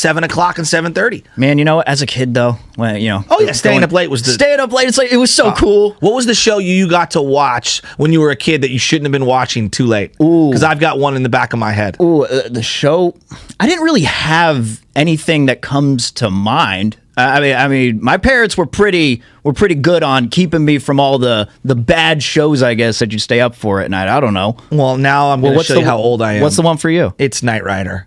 7 o'clock and 7:30. Man, as a kid though, when Staying up late was staying up late. It's like it was so cool. What was the show you got to watch when you were a kid that you shouldn't have been watching too late? Because I've got one in the back of my head. The show. I didn't really have anything that comes to mind. I mean, my parents were pretty good on keeping me from all the bad shows, I guess, that you stay up for at night. I don't know. Well, now I'm going to show you how old I am. What's the one for you? It's Knight Rider.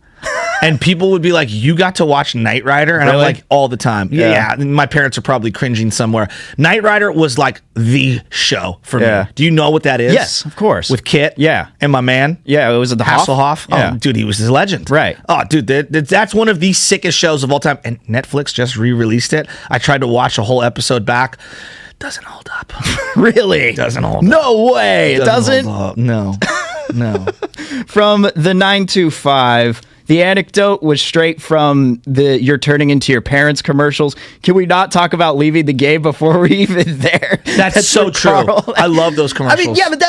And people would be like, you got to watch Knight Rider? And Really? I'm like, all the time. Yeah. My parents are probably cringing somewhere. Knight Rider was like the show for me. Do you know what that is? Yes, of course. With Kit? Yeah. And my man? Yeah, it was at the Hasselhoff? Yeah. Oh, dude, he was his legend. Right. Oh, dude, that's one of the sickest shows of all time. And Netflix just re-released it. I tried to watch a whole episode back. Doesn't hold up. Really? Doesn't hold up. No way. It doesn't? Hold up. No. No. From the 925... The anecdote was straight from the "you're turning into your parents" commercials. Can we not talk about leaving the game before we're even there? That's so true. I love those commercials. I mean, yeah, but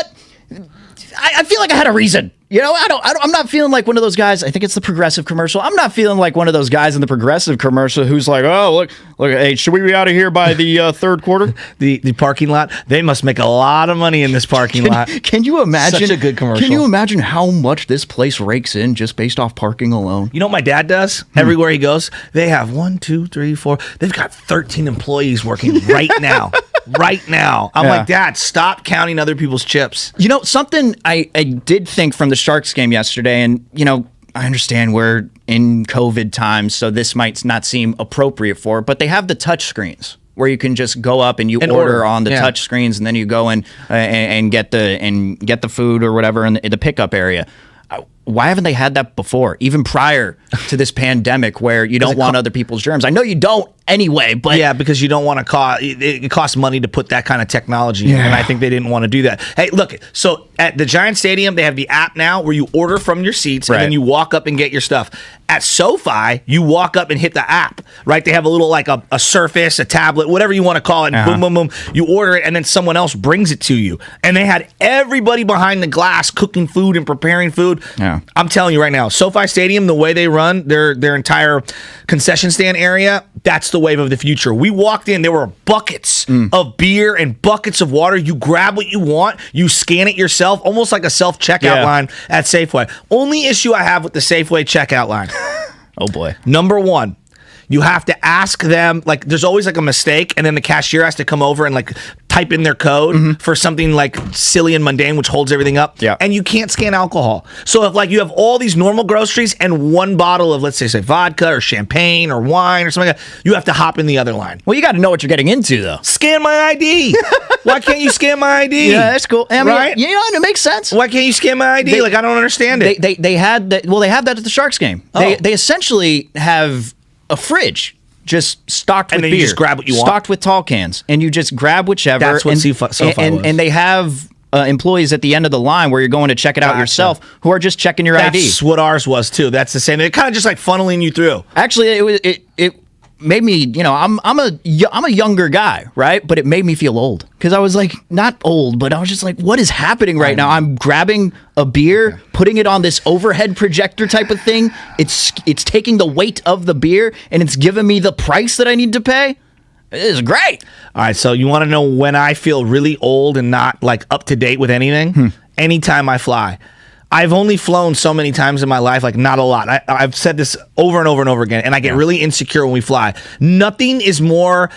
I feel like I had a reason. I'm not feeling like one of those guys. I think it's the Progressive commercial. I'm not feeling like one of those guys in the Progressive commercial who's like, oh, look, hey, should we be out of here by the third quarter? The parking lot. They must make a lot of money in this parking lot. Can you imagine? Such a good commercial. Can you imagine how much this place rakes in just based off parking alone? You know what my dad does? Everywhere he goes, they have 1, 2, 3, 4. They've got 13 employees working right now. Right now. I'm like, Dad, stop counting other people's chips. Something I did think from the Sharks game yesterday, and, I understand we're in COVID times, so this might not seem appropriate for it, but they have the touch screens where you can just go up and order on the touch screens, and then you go in and get the food or whatever in the pickup area. Why haven't they had that before, even prior to this pandemic, where you don't want other people's germs? I know you don't anyway, but... Yeah, because you don't want to cost... It costs money to put that kind of technology in, and I think they didn't want to do that. Hey, look, so at the Giant Stadium, they have the app now where you order from your seats, and then you walk up and get your stuff. At SoFi, you walk up and hit the app, right? They have a little, like a Surface, a tablet, whatever you want to call it, and boom, boom, boom. You order it, and then someone else brings it to you. And they had everybody behind the glass cooking food and preparing food. Yeah. I'm telling you right now, SoFi Stadium, the way they run their entire concession stand area, that's the wave of the future. We walked in, there were buckets of beer and buckets of water. You grab what you want, you scan it yourself, almost like a self-checkout line at Safeway. Only issue I have with the Safeway checkout line. Oh boy. Number one, you have to ask them, like, there's always like a mistake, and then the cashier has to come over and like type in their code for something like silly and mundane, which holds everything up. Yeah. And you can't scan alcohol. So if like you have all these normal groceries and one bottle of, let's say vodka or champagne or wine or something like that, you have to hop in the other line. Well, you got to know what you're getting into, though. Scan my ID. Why can't you scan my ID? Yeah, that's cool. I mean, right? It makes sense. Why can't you scan my ID? I don't understand it. They had that. Well, they have that at the Sharks game. They essentially have a fridge just stocked with and then beer. You just grab what you want. Stocked with tall cans, and you just grab whichever. That's what SoFi was. And they have employees at the end of the line where you're going to check it out yourself, who are just checking your ID. That's what ours was too. That's the same. They're kind of just like funneling you through. Actually, it made me, I'm a younger guy, right? But it made me feel old because I was like, not old, but I was just like, what is happening right now? I'm grabbing a beer, putting it on this overhead projector type of thing. It's taking the weight of the beer and it's giving me the price that I need to pay. It is great. All right, so you want to know when I feel really old and not like up to date with anything? Anytime I fly. I've only flown so many times in my life, like not a lot. I've said this over and over and over again, and I get really insecure when we fly. Nothing is more,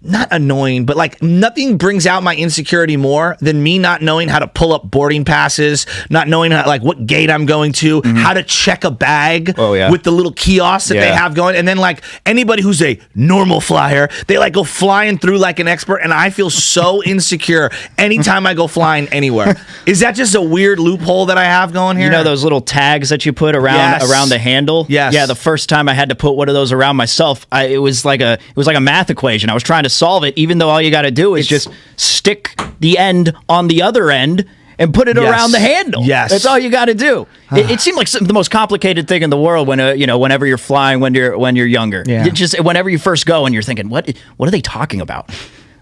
not annoying, but like nothing brings out my insecurity more than me not knowing how to pull up boarding passes, not knowing how, like what gate I'm going to, how to check a bag with the little kiosks that they have going. And then like anybody who's a normal flyer, they like go flying through like an expert, and I feel so insecure anytime I go flying anywhere. Is that just a weird loophole that I have going here? You know those little tags that you put around the handle? Yes. Yeah, the first time I had to put one of those around myself, it was like a math equation. I was trying to solve it, even though all you got to do is just stick the end on the other end and put it around the handle. Yes, that's all you got to do. It seemed like the most complicated thing in the world when whenever you're flying when you're younger. Yeah. Just whenever you first go and you're thinking, what are they talking about?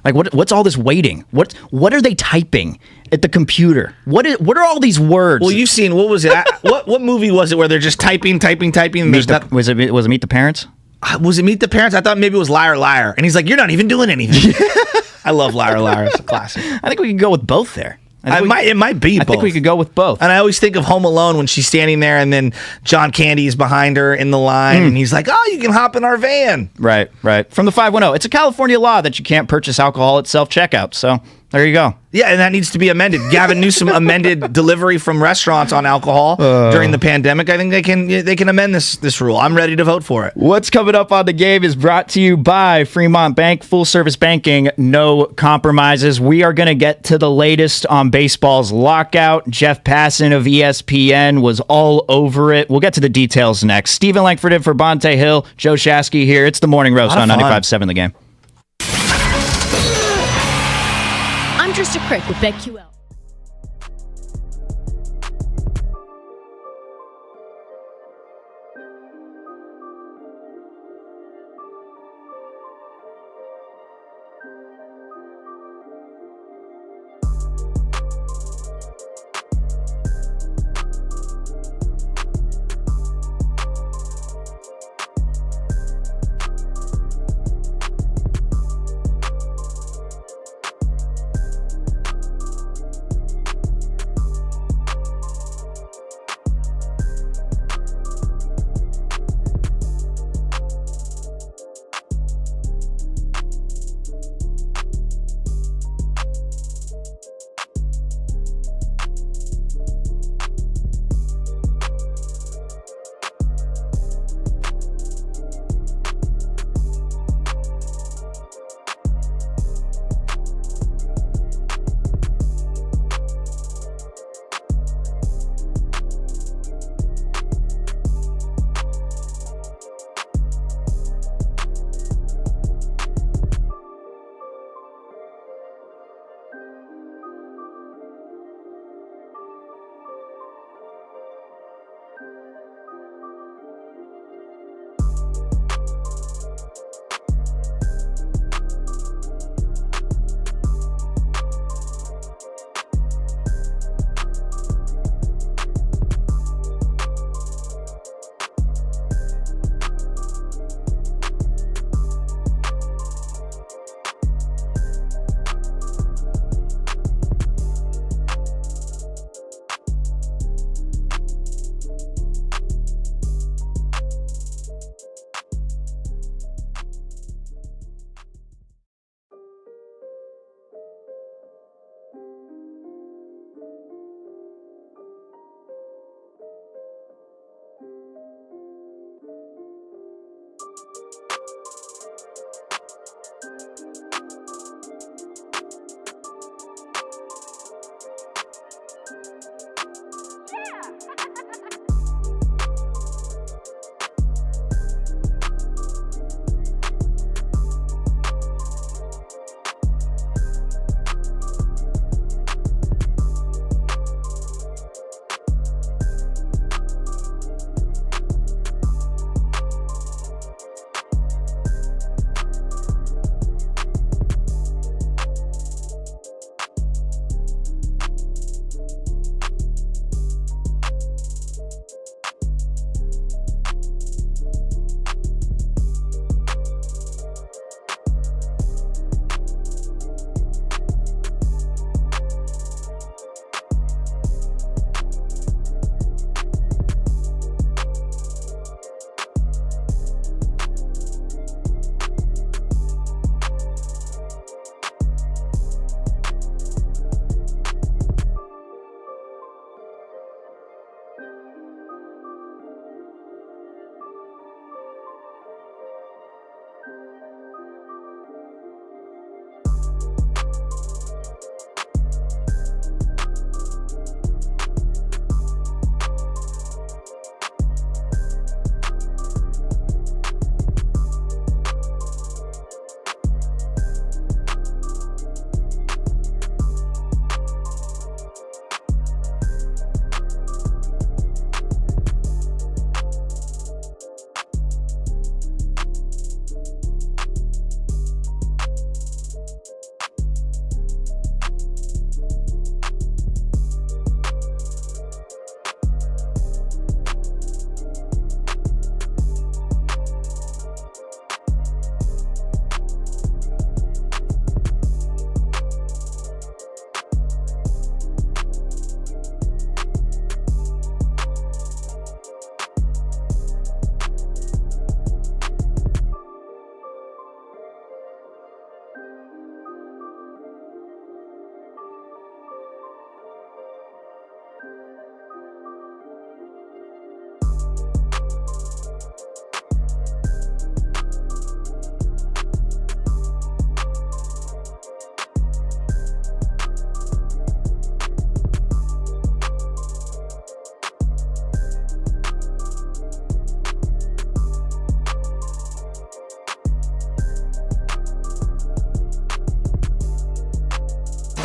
Like, what's all this waiting? What are they typing at the computer? What are all these words? Well, you've seen, what was it? What movie was it where they're just typing? And was it Meet the Parents? Was it Meet the Parents? I thought maybe it was Liar Liar. And he's like, you're not even doing anything. I love Liar Liar. It's a classic. I think we could go with both there. It might be both. I think we could go with both. And I always think of Home Alone when she's standing there and then John Candy is behind her in the line and he's like, oh, you can hop in our van. Right. From the 510. It's a California law that you can't purchase alcohol at self-checkout. So there you go. Yeah, and that needs to be amended. Gavin Newsom amended delivery from restaurants on alcohol during the pandemic. I think they can amend this rule. I'm ready to vote for it. What's coming up on the game is brought to you by Fremont Bank, full service banking, no compromises. We are going to get to the latest on baseball's lockout. Jeff Passan of ESPN was all over it. We'll get to the details next. Stephen Langford in for Bonte Hill, Joe Shasky here. It's the Morning Roast on 95.7 The Game. I'm Trista Crick with BetQL.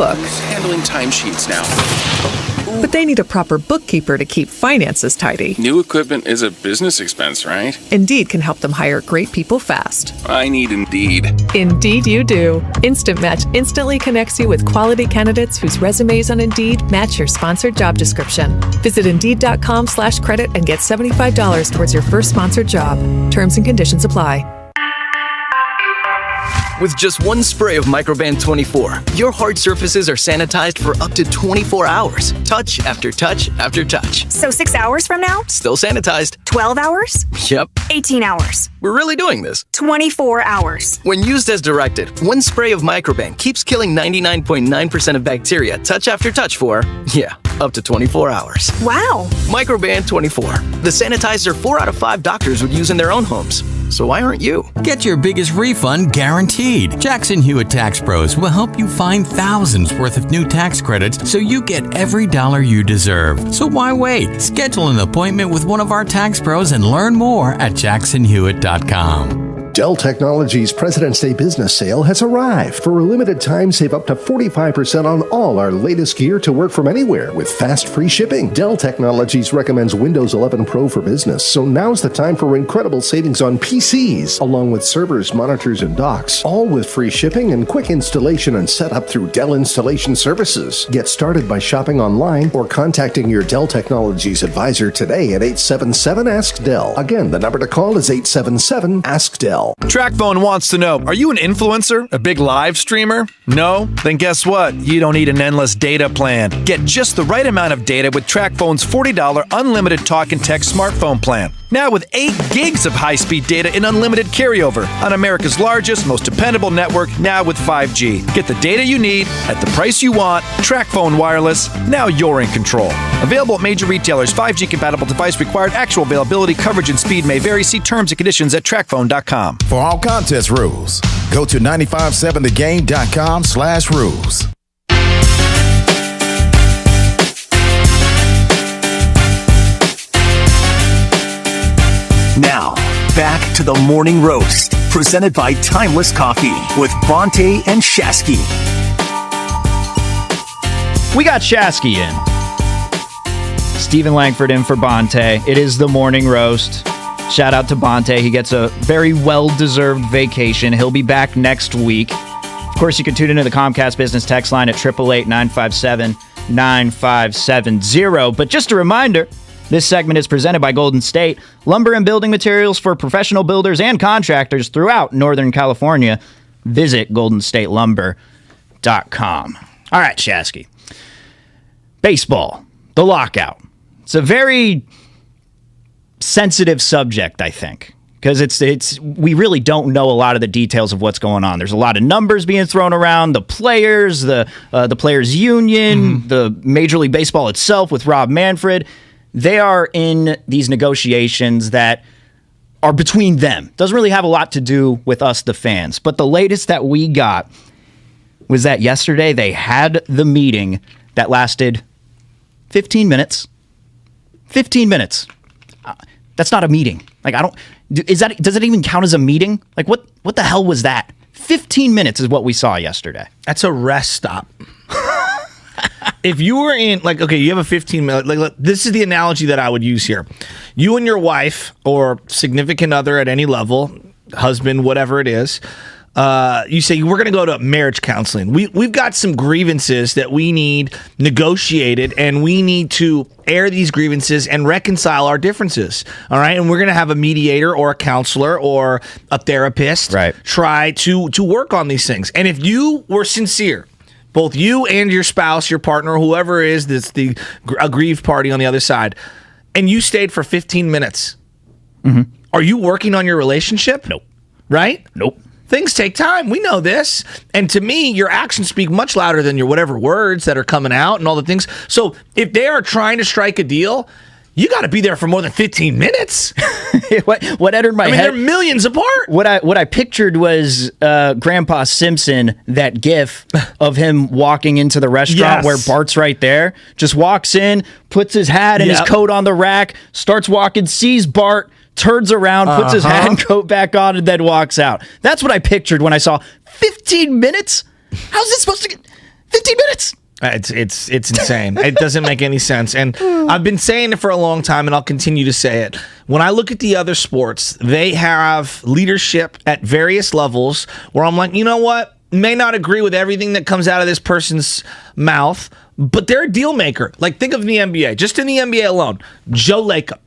book. Handling timesheets now. But they need a proper bookkeeper to keep finances tidy. New equipment is a business expense, right? Indeed can help them hire great people fast. I need Indeed. Indeed you do. Instant Match instantly connects you with quality candidates whose resumes on Indeed match your sponsored job description. Visit Indeed.com/credit and get $75 towards your first sponsored job. Terms and conditions apply. With just one spray of Microban 24, your hard surfaces are sanitized for up to 24 hours. Touch after touch after touch. So 6 hours from now? Still sanitized. 12 hours? Yep. 18 hours. We're really doing this. 24 hours. When used as directed, one spray of Microban keeps killing 99.9% of bacteria touch after touch for, up to 24 hours. Wow. Microban 24. The sanitizer 4 out of 5 doctors would use in their own homes. So why aren't you? Get your biggest refund guaranteed. Jackson Hewitt Tax Pros will help you find thousands worth of new tax credits so you get every dollar you deserve. So why wait? Schedule an appointment with one of our tax pros and learn more at jacksonhewitt.com. Dell Technologies President's Day business sale has arrived. For a limited time, save up to 45% on all our latest gear to work from anywhere with fast free shipping. Dell Technologies recommends Windows 11 Pro for business, so now's the time for incredible savings on PCs, along with servers, monitors, and docks, all with free shipping and quick installation and setup through Dell Installation Services. Get started by shopping online or contacting your Dell Technologies advisor today at 877-ASK-DELL. Again, the number to call is 877-ASK-DELL. TrackPhone wants to know, are you an influencer? A big live streamer? No? Then guess what? You don't need an endless data plan. Get just the right amount of data with TrackPhone's $40 unlimited talk and text smartphone plan. Now with 8 gigs of high-speed data in unlimited carryover on America's largest, most dependable network, now with 5G. Get the data you need at the price you want. TrackPhone Wireless. Now you're in control. Available at major retailers. 5G compatible device required. Actual availability, coverage, and speed may vary. See terms and conditions at trackphone.com. For all contest rules, go to 957thegame.com/rules. Now, back to the Morning Roast, presented by Timeless Coffee with Bonte and Shasky. We got Shasky in. Stephen Langford in for Bonte. It is the Morning Roast. Shout out to Bonte. He gets a very well-deserved vacation. He'll be back next week. Of course, you can tune into the Comcast Business text line at 888-957-9570. But just a reminder, this segment is presented by Golden State, lumber and building materials for professional builders and contractors throughout Northern California. Visit goldenstatelumber.com. All right, Shasky. Baseball, the lockout. It's a very sensitive subject, I think, because it's we really don't know a lot of the details of what's going on. There's a lot of numbers being thrown around. The players, the players' union, the Major League Baseball itself with Rob Manfred. They are in these negotiations that are between them. Doesn't really have a lot to do with us, the fans. But the latest that we got was that yesterday they had the meeting that lasted 15 minutes. 15 minutes. That's not a meeting. Like, does it even count as a meeting? Like, what the hell was that? 15 minutes is what we saw yesterday. That's a rest stop. If you were in, like, okay, you have a 15-minute, like, this is the analogy that I would use here. You and your wife or significant other at any level, husband, whatever it is, you say, we're going to go to marriage counseling. We've got some grievances that we need negotiated, and we need to air these grievances and reconcile our differences. All right. And we're going to have a mediator or a counselor or a therapist try to work on these things. And if you were sincere, both you and your spouse, your partner, whoever it is that's the aggrieved party on the other side, and you stayed for 15 minutes, are you working on your relationship? Nope. Right? Nope. Things take time. We know this. And to me, your actions speak much louder than your whatever words that are coming out and all the things. So if they are trying to strike a deal, you got to be there for more than 15 minutes. What entered my head? They're millions apart. What I pictured was Grandpa Simpson, that gif of him walking into the restaurant where Bart's right there, just walks in, puts his hat and his coat on the rack, starts walking, sees Bart, turns around, puts his hat and coat back on, and then walks out. That's what I pictured when I saw 15 minutes. How's this supposed to get 15 minutes. It's insane. It doesn't make any sense. And I've been saying it for a long time, and I'll continue to say it. When I look at the other sports, they have leadership at various levels where I'm like, you know what? May not agree with everything that comes out of this person's mouth, but they're a deal maker. Like, think of the NBA. Just in the NBA alone, Joe Lacob,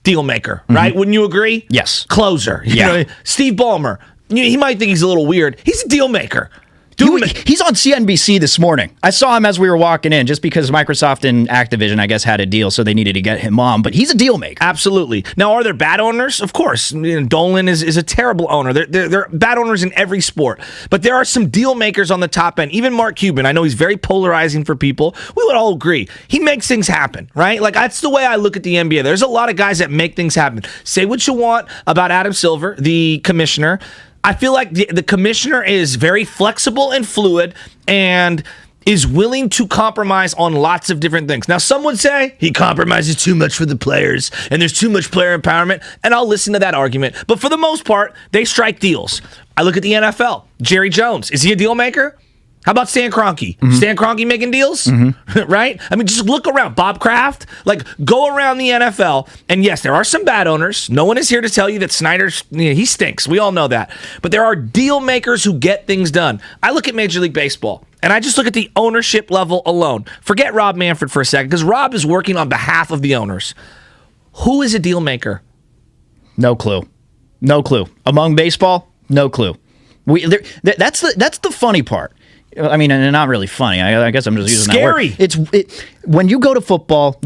deal maker, right? Wouldn't you agree? Yes. Closer. You know, Steve Ballmer. He might think he's a little weird. He's a deal maker. He's on CNBC this morning. I saw him as we were walking in, just because Microsoft and Activision, I guess, had a deal, so they needed to get him on. But he's a deal maker. Absolutely. Now, are there bad owners? Of course. Dolan is a terrible owner. There are bad owners in every sport. But there are some deal makers on the top end. Even Mark Cuban, I know he's very polarizing for people. We would all agree. He makes things happen, right? Like, that's the way I look at the NBA. There's a lot of guys that make things happen. Say what you want about Adam Silver, the commissioner. I feel like the commissioner is very flexible and fluid and is willing to compromise on lots of different things. Now, some would say he compromises too much for the players and there's too much player empowerment, and I'll listen to that argument. But for the most part, they strike deals. I look at the NFL. Jerry Jones, is he a deal maker? How about Stan Kroenke? Stan Kroenke making deals? Right? I mean, just look around. Bob Kraft, like, go around the NFL. And yes, there are some bad owners. No one is here to tell you that Snyder's, he stinks. We all know that. But there are deal makers who get things done. I look at Major League Baseball, and I just look at the ownership level alone. Forget Rob Manfred for a second, because Rob is working on behalf of the owners. Who is a deal maker? No clue. No clue. Among baseball, no clue. That's the funny part. I mean, and not really funny. I guess I'm just using scary. That word. When you go to football,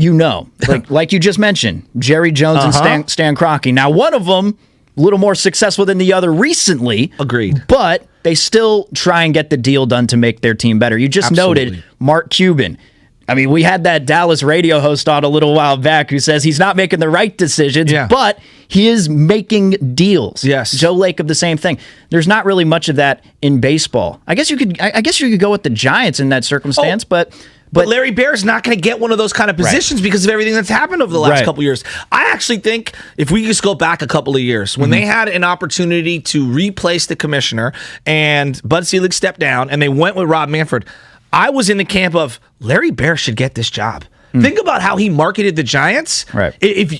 like you just mentioned, Jerry Jones and Stan Kroenke. Now, one of them a little more successful than the other recently. Agreed. But they still try and get the deal done to make their team better. You just noted Mark Cuban. I mean, we had that Dallas radio host on a little while back who says he's not making the right decisions, but he is making deals. Yes. Joe Lacob, the same thing. There's not really much of that in baseball. I guess you could go with the Giants in that circumstance, but Larry Bear's not going to get one of those kind of positions because of everything that's happened over the last couple of years. I actually think if we just go back a couple of years, when they had an opportunity to replace the commissioner and Bud Selig stepped down and they went with Rob Manfred, I was in the camp of Larry Bear should get this job. Think about how he marketed the Giants. Right. If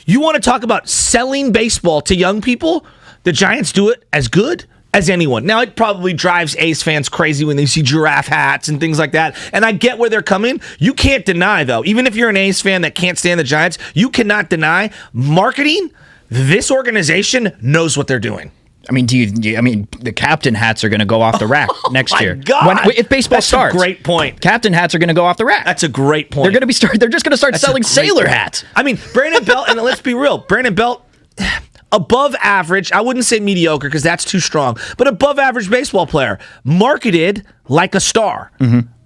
you want to talk about selling baseball to young people, the Giants do it as good as anyone. Now, it probably drives A's fans crazy when they see giraffe hats and things like that. And I get where they're coming. You can't deny, though, even if you're an A's fan that can't stand the Giants, you cannot deny marketing. This organization knows what they're doing. I mean, the captain hats are going to go off the rack next year. God. If baseball starts. That's a great point. Captain hats are going to go off the rack. That's a great point. They're just going to start selling sailor hats. I mean, Brandon Belt, and let's be real, Brandon Belt, above average, I wouldn't say mediocre because that's too strong, but above average baseball player, marketed like a star.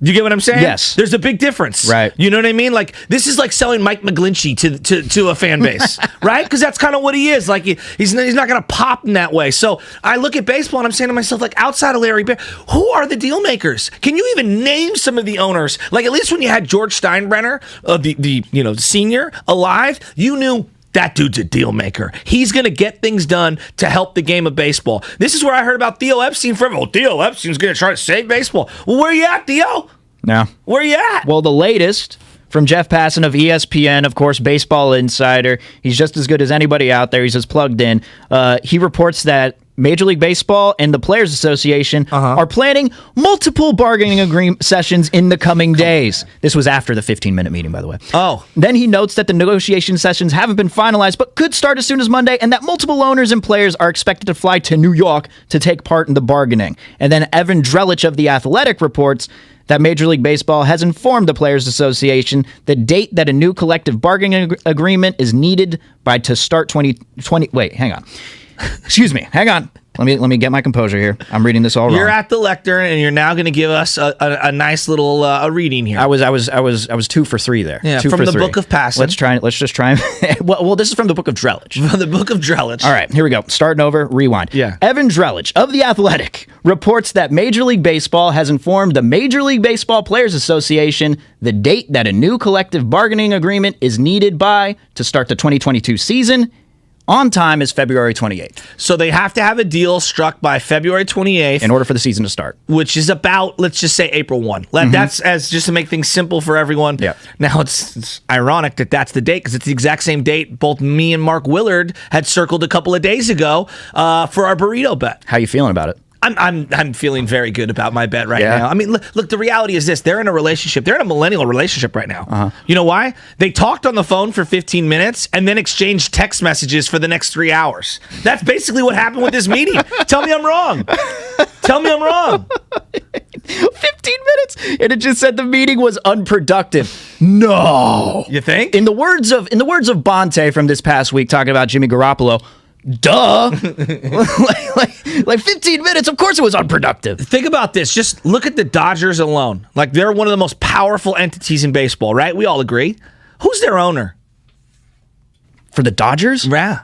You get what I'm saying? Yes. There's a big difference. Right. You know what I mean? Like, this is like selling Mike McGlinchey to a fan base, right? Because that's kind of what he is. Like, he's not going to pop in that way. So I look at baseball and I'm saying to myself, like, outside of Larry Bear, who are the deal makers? Can you even name some of the owners? Like, at least when you had George Steinbrenner, the senior, alive, you knew that dude's a deal maker. He's going to get things done to help the game of baseball. This is where I heard about Theo Epstein from. Well, Theo Epstein's going to try to save baseball. Well, where you at, Theo? No. Where you at? Well, the latest from Jeff Passan of ESPN, of course, Baseball Insider. He's just as good as anybody out there. He's just plugged in. He reports that Major League Baseball and the Players Association are planning multiple bargaining sessions in the coming days. This was after the 15-minute meeting, by the way. Oh. Then he notes that the negotiation sessions haven't been finalized, but could start as soon as Monday, and that multiple owners and players are expected to fly to New York to take part in the bargaining. And then Evan Drellich of The Athletic reports that Major League Baseball has informed the Players Association the date that a new collective bargaining agreement is needed by to start 2020. Wait, hang on. Excuse me. Hang on. Let me get my composure here. I'm reading this all wrong. You're at the lectern, and you're now going to give us a nice little a reading here. I was 2 for 3 there. Yeah, two from for the three. Book of Passan. Let's just try. Well, this is from the Book of Drellich. From the Book of Drellich. All right, here we go. Starting over. Rewind. Yeah. Evan Drellich of The Athletic reports that Major League Baseball has informed the Major League Baseball Players Association the date that a new collective bargaining agreement is needed by to start the 2022 season. on time is February 28th. So they have to have a deal struck by February 28th. In order for the season to start. Which is about, let's just say, April 1. That's as just to make things simple for everyone. Yeah. Now, it's ironic that that's the date because it's the exact same date both me and Mark Willard had circled a couple of days ago for our burrito bet. How you feeling about it? I'm feeling very good about my bet right now. I mean, look, the reality is this. They're in a relationship. They're in a millennial relationship right now. You know why? They talked on the phone for 15 minutes and then exchanged text messages for the next 3 hours. That's basically what happened with this meeting. Tell me I'm wrong. Tell me I'm wrong. 15 minutes, and it just said the meeting was unproductive. No. You think? In the words of Bonte from this past week, talking about Jimmy Garoppolo, duh. like 15 minutes, of course it was unproductive. Think about this. Just look at the Dodgers alone. Like, they're one of the most powerful entities in baseball, right? We all agree. Who's their owner? For the Dodgers? Yeah.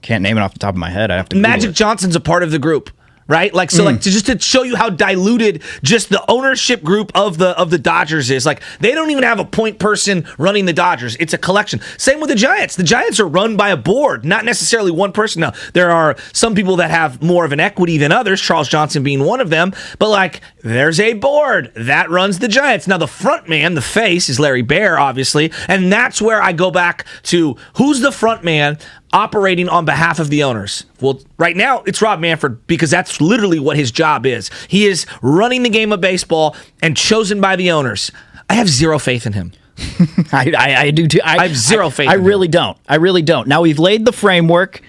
Can't name it off the top of my head. I have to Magic Johnson's a part of the group. Right? Like, so just to show you how diluted just the ownership group of the Dodgers is. Like, they don't even have a point person running the Dodgers. It's a collection. Same with the Giants. The Giants are run by a board, not necessarily one person. Now, there are some people that have more of an equity than others, Charles Johnson being one of them, but like, there's a board that runs the Giants. Now, the front man, the face, is Larry Baer, obviously, and that's where I go back to who's the front man operating on behalf of the owners. Well, right now, it's Rob Manfred because that's literally what his job is. He is running the game of baseball and chosen by the owners. I have zero faith in him. I do too. I have zero faith in him. I really don't. Now, we've laid the framework.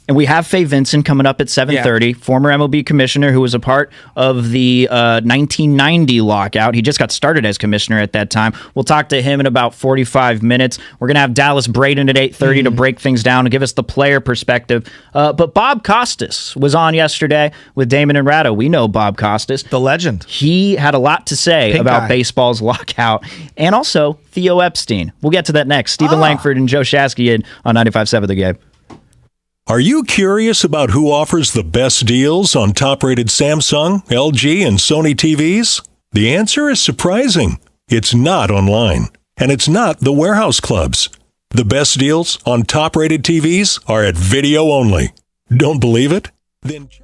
And we have Faye Vincent coming up at 7:30, former MLB commissioner who was a part of the 1990 lockout. He just got started as commissioner at that time. We'll talk to him in about 45 minutes. We're going to have Dallas Braden at 8:30 to break things down and give us the player perspective. But Bob Costas was on yesterday with Damon and Ratto. We know Bob Costas. The legend. He had a lot to say about baseball's lockout and also Theo Epstein. We'll get to that next. Stephen Langford and Joe Shasky in on 95.7 The Game. Are you curious about who offers the best deals on top-rated Samsung, LG, and Sony TVs? The answer is surprising. It's not online, and it's not the warehouse clubs. The best deals on top-rated TVs are at Video Only. Don't believe it? Then check.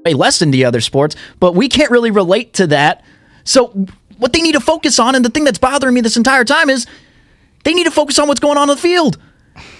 Way less than the other sports, but we can't really relate to that. So what they need to focus on, and the thing that's bothering me this entire time, is they need to focus on what's going on the field.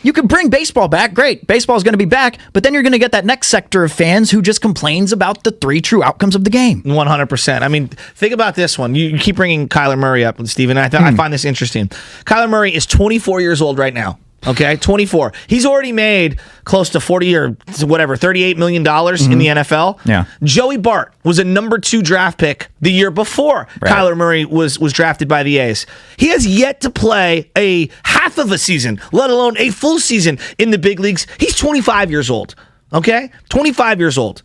You can bring baseball back, great. Baseball's going to be back, but then you're going to get that next sector of fans who just complains about the three true outcomes of the game. 100%. I mean, think about this one. You keep bringing Kyler Murray up, Steven. I find this interesting. Kyler Murray is 24 years old right now. Okay, 24. He's already made close to 40 or whatever, $38 million in the NFL. Yeah. Joey Bart was a number 2 draft pick the year before Kyler Murray was drafted by the A's. He has yet to play a half of a season, let alone a full season in the big leagues. He's 25 years old. Okay? 25 years old.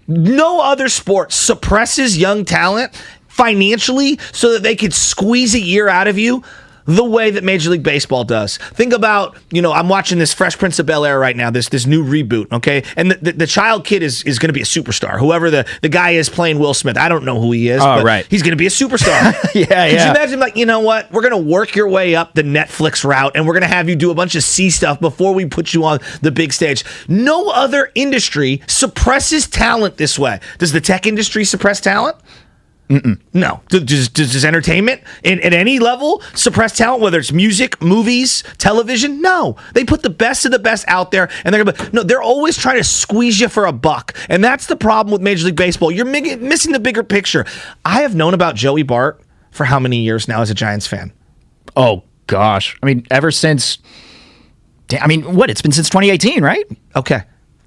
No other sport suppresses young talent financially so that they could squeeze a year out of you the way that Major League Baseball does. Think about, I'm watching this Fresh Prince of Bel-Air right now, this new reboot, okay? And the child kid is going to be a superstar. Whoever the guy is playing Will Smith, I don't know who he is, but he's going to be a superstar. Could you imagine, like, you know what? We're going to work your way up the Netflix route, and we're going to have you do a bunch of C stuff before we put you on the big stage. No other industry suppresses talent this way. Does the tech industry suppress talent? No. Does entertainment at any level suppress talent, whether it's music, movies, television? No. They put the best of the best out there, and they're always trying to squeeze you for a buck. And that's the problem with Major League Baseball. You're missing the bigger picture. I have known about Joey Bart for how many years now as a Giants fan? Oh, gosh. I mean, ever since... It's been since 2018, right? Okay.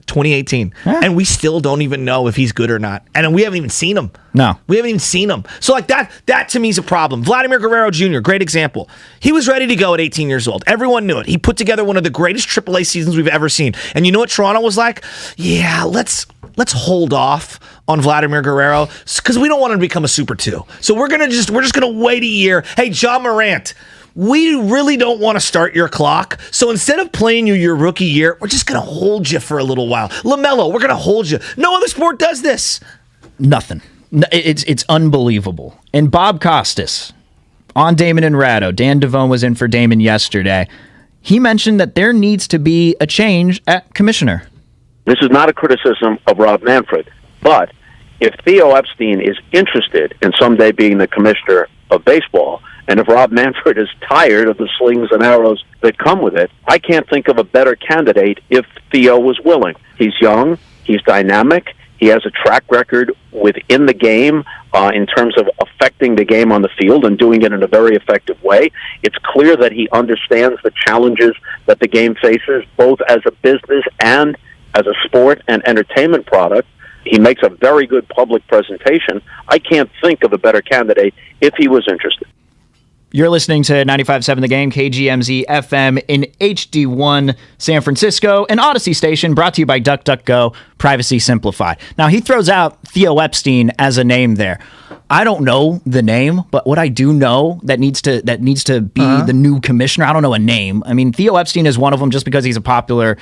2018. Yeah. And we still don't even know if he's good or not. And we haven't even seen him. No. We haven't even seen him. So like that to me is a problem. Vladimir Guerrero Jr., great example. He was ready to go at 18 years old. Everyone knew it. He put together one of the greatest AAA seasons we've ever seen. And you know what Toronto was like? Yeah, let's hold off on Vladimir Guerrero because we don't want him to become a Super 2. So we're just gonna wait a year. Hey, John Morant, we really don't want to start your clock. So instead of playing you your rookie year, we're just going to hold you for a little while. LaMelo, we're going to hold you. No other sport does this. Nothing. It's unbelievable. And Bob Costas on Damon and Ratto, Dan Devone was in for Damon yesterday. He mentioned that there needs to be a change at commissioner. This is not a criticism of Rob Manfred, but if Theo Epstein is interested in someday being the commissioner of baseball, and if Rob Manfred is tired of the slings and arrows that come with it, I can't think of a better candidate if Theo was willing. He's young, he's dynamic, he has a track record within the game in terms of affecting the game on the field and doing it in a very effective way. It's clear that he understands the challenges that the game faces, both as a business and as a sport and entertainment product. He makes a very good public presentation. I can't think of a better candidate if he was interested. You're listening to 95.7 The Game, KGMZ FM in HD1 San Francisco, an Odyssey station brought to you by DuckDuckGo, Privacy Simplified. Now, he throws out Theo Epstein as a name there. I don't know the name, but what I do know that needs to be the new commissioner, I don't know a name. I mean, Theo Epstein is one of them just because he's a popular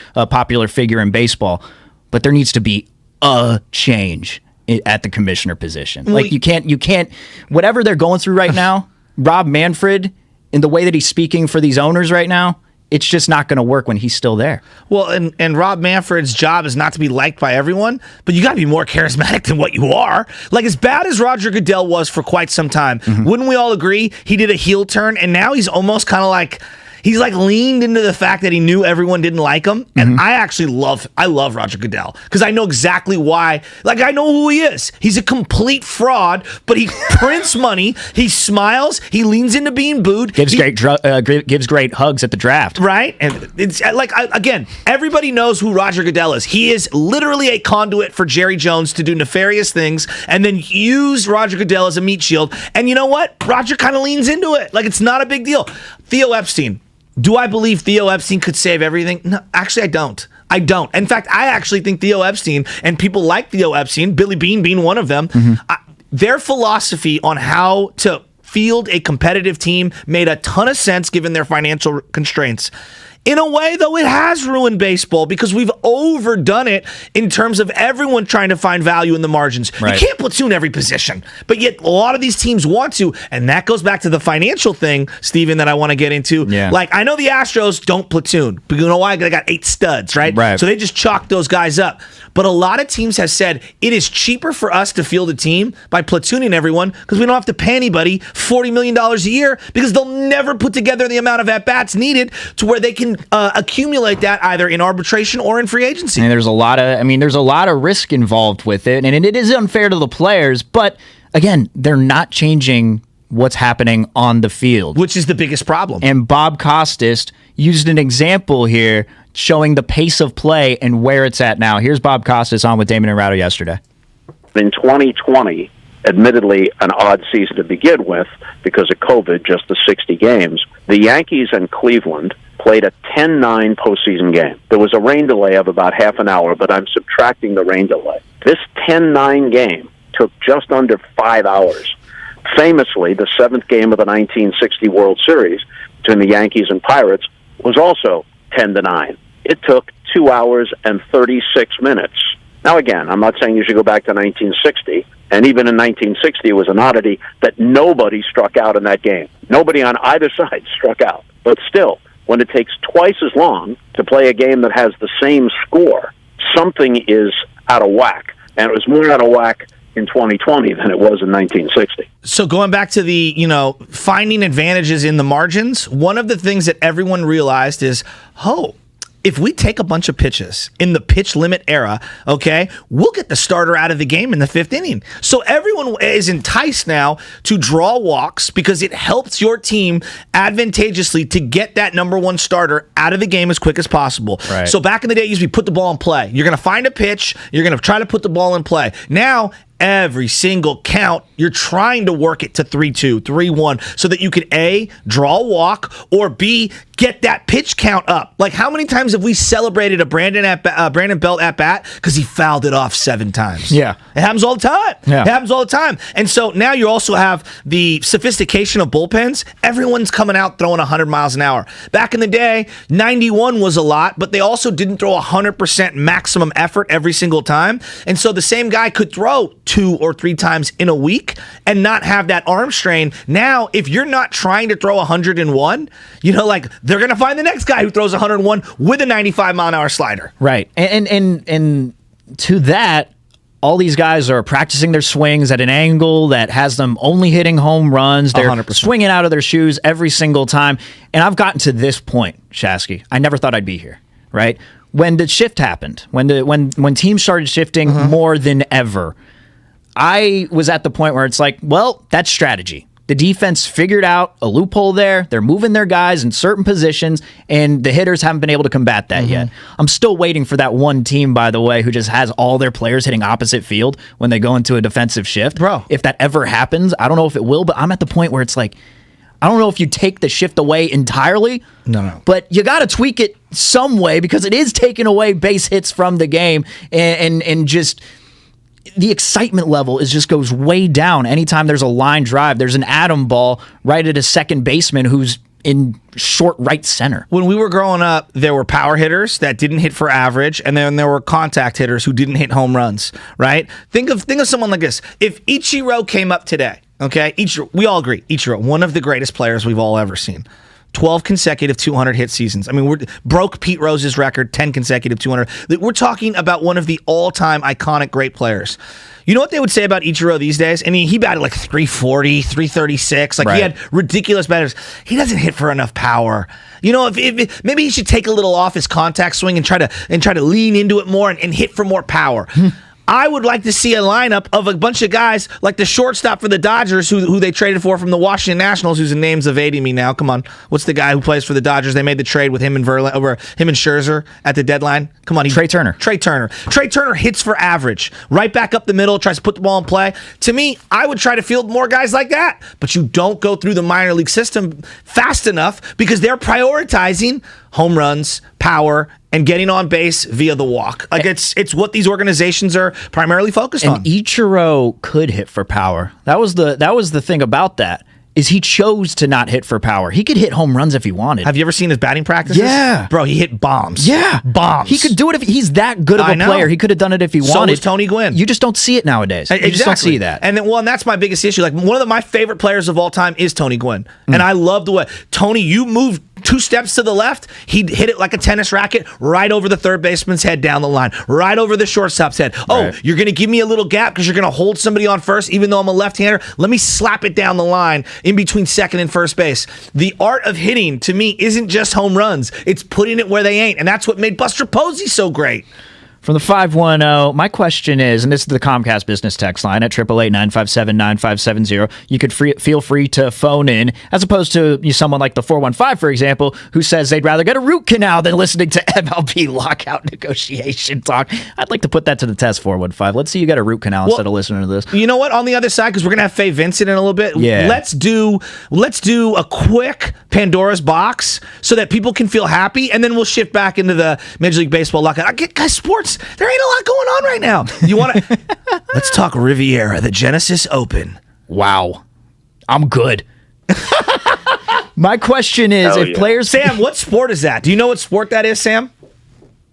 figure in baseball, but there needs to be a change at the commissioner position. Like you can't, whatever they're going through right now, Rob Manfred, in the way that he's speaking for these owners right now, it's just not going to work when he's still there. Well, and Rob Manfred's job is not to be liked by everyone, but you got to be more charismatic than what you are. Like, as bad as Roger Goodell was for quite some time, wouldn't we all agree he did a heel turn, and now he's almost kind of like, He's like leaned into the fact that he knew everyone didn't like him. And I love Roger Goodell because I know exactly why. Like, I know who he is. He's a complete fraud, but he prints money. He smiles. He leans into being booed. Gives great hugs at the draft. Right? And it's like, again, everybody knows who Roger Goodell is. He is literally a conduit for Jerry Jones to do nefarious things and then use Roger Goodell as a meat shield. And you know what? Roger kind of leans into it. Like, it's not a big deal. Theo Epstein. Do I believe Theo Epstein could save everything? No, actually, I don't. In fact, I actually think Theo Epstein and people like Theo Epstein, Billy Beane being one of them, their philosophy on how to field a competitive team made a ton of sense given their financial constraints. In a way, though, it has ruined baseball because we've overdone it in terms of everyone trying to find value in the margins. Right. You can't platoon every position, but yet a lot of these teams want to, and that goes back to the financial thing, Steven, that I want to get into. Yeah. Like, I know the Astros don't platoon, but you know why? They got 8 studs, right? So they just chalk those guys up. But a lot of teams have said it is cheaper for us to field a team by platooning everyone because we don't have to pay anybody $40 million a year because they'll never put together the amount of at-bats needed to where they can accumulate that either in arbitration or in free agency. And there's a lot of risk involved with it, and it is unfair to the players. But again, they're not changing what's happening on the field, which is the biggest problem. And Bob Costas used an example here showing the pace of play and where it's at now. Here's Bob Costas on with Damon and Ratto yesterday. In 2020, admittedly an odd season to begin with because of COVID, just the 60 games, the Yankees and Cleveland played a 10-9 postseason game. There was a rain delay of about half an hour, but I'm subtracting the rain delay. This 10-9 game took just under 5 hours. Famously, the 7th game of the 1960 World Series between the Yankees and Pirates was also 10-9. It took 2 hours and 36 minutes. Now, again, I'm not saying you should go back to 1960, and even in 1960 it was an oddity that nobody struck out in that game. Nobody on either side struck out. But still, when it takes twice as long to play a game that has the same score, something is out of whack. And it was more out of whack in 2020 than it was in 1960. So going back to the, finding advantages in the margins, one of the things that everyone realized is, if we take a bunch of pitches in the pitch limit era, okay, we'll get the starter out of the game in the 5th inning. So everyone is enticed now to draw walks because it helps your team advantageously to get that number 1 starter out of the game as quick as possible. Right. So back in the day, it used to be put the ball in play. You're going to find a pitch. You're going to try to put the ball in play. Now, every single count, you're trying to work it to 3-2, 3-1, so that you could A, draw a walk, or B, get that pitch count up. Like, how many times have we celebrated a Brandon Belt at bat because he fouled it off 7 times? Yeah. It happens all the time. Yeah. It happens all the time. And so now you also have the sophistication of bullpens. Everyone's coming out throwing 100 miles an hour. Back in the day, 91 was a lot, but they also didn't throw 100% maximum effort every single time. And so the same guy could throw 2 or 3 times in a week and not have that arm strain. Now, if you're not trying to throw 101, they're going to find the next guy who throws 101 with a 95-mile-an-hour slider. Right. And to that, all these guys are practicing their swings at an angle that has them only hitting home runs. They're 100%. Swinging out of their shoes every single time. And I've gotten to this point, Shasky. I never thought I'd be here, right? When the shift happened, when teams started shifting more than ever, I was at the point where it's like, well, that's strategy. The defense figured out a loophole there. They're moving their guys in certain positions, and the hitters haven't been able to combat that yet. I'm still waiting for that one team, by the way, who just has all their players hitting opposite field when they go into a defensive shift. Bro. If that ever happens, I don't know if it will, but I'm at the point where it's like, I don't know if you take the shift away entirely. No. But you got to tweak it some way because it is taking away base hits from the game and just the excitement level just goes way down anytime there's a line drive. There's an atom ball right at a second baseman who's in short right center. When we were growing up, there were power hitters that didn't hit for average, and then there were contact hitters who didn't hit home runs, right? Think of someone like this. If Ichiro came up today, okay? We all agree, Ichiro, one of the greatest players we've all ever seen. 12 consecutive 200 hit seasons. I mean, we broke Pete Rose's record, 10 consecutive 200. We're talking about one of the all-time iconic great players. You know what they would say about Ichiro these days? I mean, he batted like 340, 336. Like, he had ridiculous batters. He doesn't hit for enough power. You know, if maybe he should take a little off his contact swing and try to lean into it more and hit for more power. I would like to see a lineup of a bunch of guys like the shortstop for the Dodgers who they traded for from the Washington Nationals, whose name's evading me now. Come on. What's the guy who plays for the Dodgers? They made the trade with him and Verlander, over him and Scherzer at the deadline. Come on. Trey Turner. Trey Turner hits for average. Right back up the middle, tries to put the ball in play. To me, I would try to field more guys like that. But you don't go through the minor league system fast enough because they're prioritizing home runs, power, and getting on base via the walk. Like, it's what these organizations are primarily focused on. And Ichiro could hit for power. That was the thing about that, is he chose to not hit for power. He could hit home runs if he wanted. Have you ever seen his batting practices? Yeah. Bro, he hit bombs. Yeah. Bombs. He could do it if he's that good of a player. He could have done it if he wanted. So was Tony Gwynn. You just don't see it nowadays. You just don't see that. And then, and that's my biggest issue. Like, one of my favorite players of all time is Tony Gwynn. And I love the way, Tony, you moved 2 steps to the left, he'd hit it like a tennis racket right over the third baseman's head down the line, right over the shortstop's head. Oh, you're going to give me a little gap because you're going to hold somebody on first, even though I'm a left-hander? Let me slap it down the line in between second and first base. The art of hitting, to me, isn't just home runs. It's putting it where they ain't, and that's what made Buster Posey so great. From the 510, my question is, and this is the Comcast business text line at 888-957-9570. You could feel free to phone in, as opposed to someone like the 415, for example, who says they'd rather get a root canal than listening to MLB lockout negotiation talk. I'd like to put that to the test, 415. Let's see you got a root canal instead of listening to this. You know what? On the other side, because we're going to have Faye Vincent in a little bit, let's do a quick Pandora's box so that people can feel happy, and then we'll shift back into the Major League Baseball lockout. Guys, sports, there ain't a lot going on right now. You want to? Let's talk Riviera, the Genesis Open. Wow. I'm good. My question is, if players... Sam, what sport is that? Do you know what sport that is, Sam?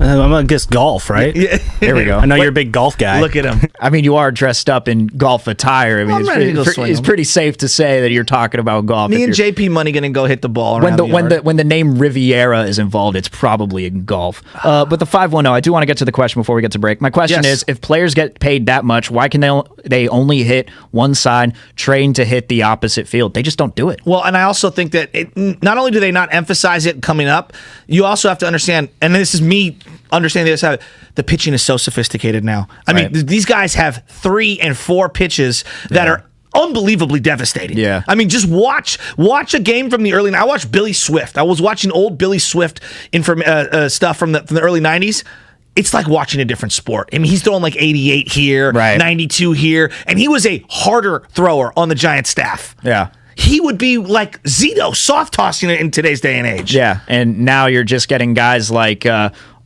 I'm going to guess golf, right? Yeah. There we go. I know you're a big golf guy. Look at him. I mean, you are dressed up in golf attire. I mean, it's pretty safe to say that you're talking about golf. Me and JP Money going to go hit the ball when the name Riviera is involved, it's probably in golf. But the 510, I do want to get to the question before we get to break. My question is, if players get paid that much, why can they only hit one side, train to hit the opposite field? They just don't do it. Well, and I also think that not only do they not emphasize it coming up, you also have to understand, and this is me understanding the other side, the pitching is so sophisticated now. I mean, these guys have 3 and 4 pitches that are unbelievably devastating. Yeah. I mean, just watch a game from the early. I watched Billy Swift. I was watching old Billy Swift stuff from the early 90s. It's like watching a different sport. I mean, he's throwing like 88 here, 92 here, and he was a harder thrower on the Giants staff. Yeah. He would be like Zito, soft tossing it in today's day and age. Yeah, and now you're just getting guys like,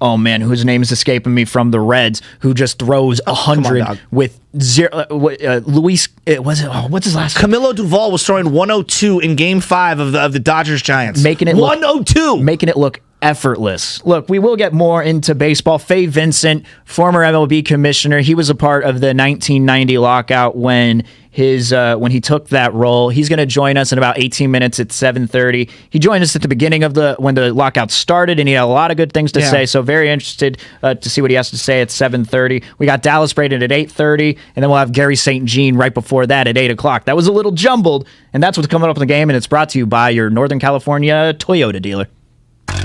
oh man, whose name is escaping me, from the Reds, who just throws 100 with zero. Luis, what's his last name? Camilo Duvall was throwing 102 in Game 5 of the Dodgers Giants. Making it 102, making it look effortless. Look, we will get more into baseball. Faye Vincent, former MLB commissioner, he was a part of the 1990 lockout when he took that role. He's going to join us in about 18 minutes at 7:30. He joined us at the beginning of when the lockout started, and he had a lot of good things to say. So very interested to see what he has to say at 7:30. We got Dallas Braden at 8:30, and then we'll have Gary St. Jean right before that at 8 o'clock. That was a little jumbled, and that's what's coming up in the game, and it's brought to you by your Northern California Toyota dealer.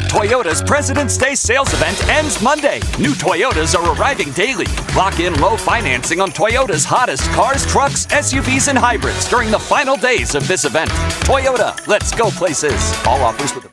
Toyota's President's Day sales event ends Monday. New Toyotas are arriving daily. Lock in low financing on Toyota's hottest cars, trucks, SUVs, and hybrids during the final days of this event. Toyota, let's go places. All offers with a...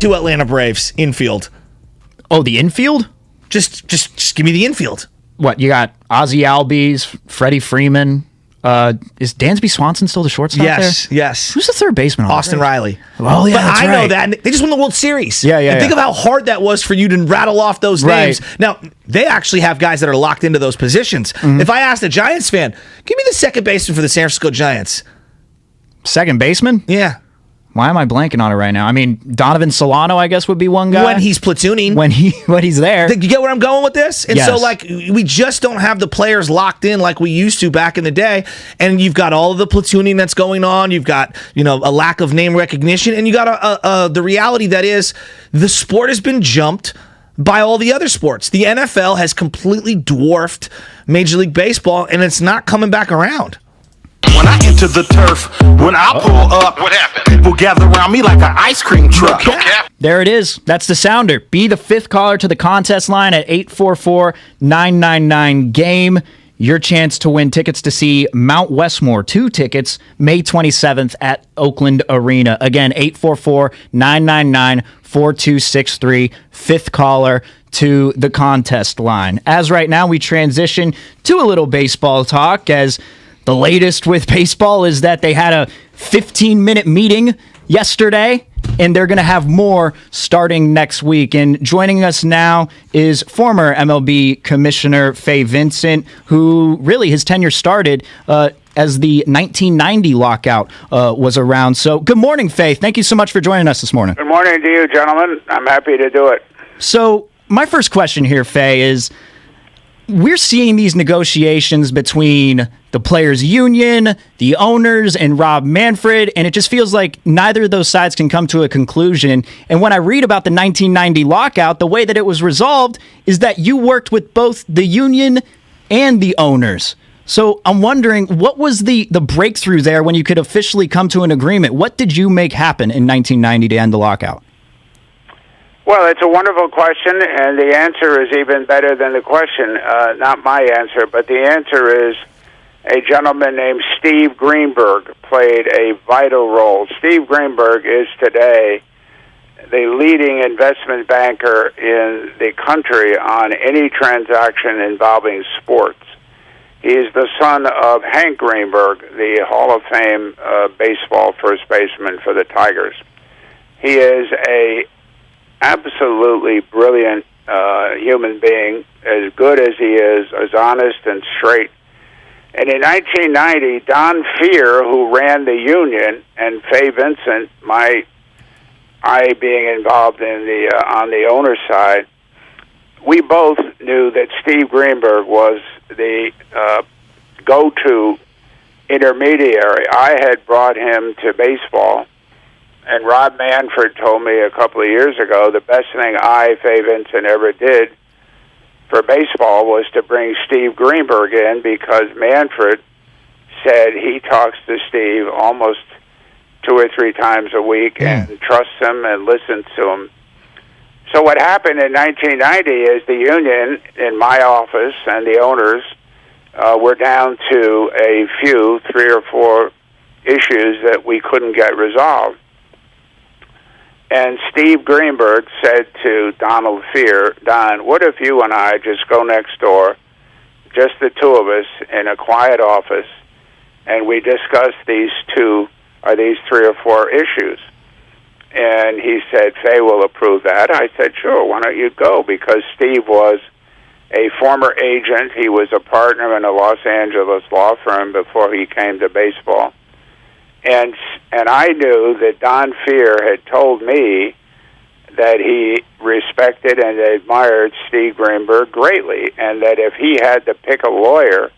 to Atlanta Braves infield. Oh, the infield? Just give me the infield. What, you got Ozzie Albies, Freddie Freeman. Is Dansby Swanson still the shortstop there? Yes. Who's the third baseman? Austin Riley. Oh, yeah, but that's I know right. that. They just won the World Series. Yeah. And think of how hard that was for you to rattle off those names. Now, they actually have guys that are locked into those positions. Mm-hmm. If I asked a Giants fan, give me the second baseman for the San Francisco Giants. Second baseman? Yeah. Why am I blanking on it right now? I mean, Donovan Solano, I guess, would be one guy. When he's platooning. When he's there. You get where I'm going with this? And Yes. so, like, we just don't have the players locked in like we used to back in the day. And you've got all of the platooning that's going on. You've got, a lack of name recognition. And you got the reality that is the sport has been jumped by all the other sports. The NFL has completely dwarfed Major League Baseball, and it's not coming back around. When I enter the turf, when I pull up, what happened? People gather around me like an ice cream truck. There it is. That's the sounder. Be the fifth caller to the contest line at 844-999-GAME. Your chance to win tickets to see Mount Westmore. 2 tickets, May 27th at Oakland Arena. Again, 844-999-4263. Fifth caller to the contest line. As right now, we transition to a little baseball talk, as the latest with baseball is that they had a 15-minute meeting yesterday, and they're going to have more starting next week. And joining us now is former MLB Commissioner Fay Vincent, who really his tenure started as the 1990 lockout was around. So good morning, Fay. Thank you so much for joining us this morning. Good morning to you, gentlemen. I'm happy to do it. So my first question here, Fay, is we're seeing these negotiations between the players' union, the owners, and Rob Manfred, and it just feels like neither of those sides can come to a conclusion. And when I read about the 1990 lockout, the way that it was resolved is that you worked with both the union and the owners. So I'm wondering, what was the breakthrough there when you could officially come to an agreement? What did you make happen in 1990 to end the lockout? Well, it's a wonderful question, and the answer is even better than the question. Not my answer, but the answer is a gentleman named Steve Greenberg played a vital role. Steve Greenberg is today the leading investment banker in the country on any transaction involving sports. He is the son of Hank Greenberg, the Hall of Fame baseball first baseman for the Tigers. He is a absolutely brilliant human being, as good as he is, as honest and straight. And in 1990, Don Fear, who ran the union, and Fay Vincent, I being involved in on the owner's side, we both knew that Steve Greenberg was the go-to intermediary. I had brought him to baseball, and Rob Manfred told me a couple of years ago the best thing Fay Vincent, ever did for baseball was to bring Steve Greenberg in, because Manfred said he talks to Steve almost 2 or 3 times a week and trusts him and listens to him. So what happened in 1990 is the union in my office and the owners were down to a few, 3 or 4 issues that we couldn't get resolved. And Steve Greenberg said to Donald Fear, Don, what if you and I just go next door, just the two of us, in a quiet office, and we discuss these 3 or 4 issues? And he said, Fay will approve that. I said, sure, why don't you go? Because Steve was a former agent. He was a partner in a Los Angeles law firm before he came to baseball. And I knew that Don Fear had told me that he respected and admired Steve Greenberg greatly, and that if he had to pick a lawyer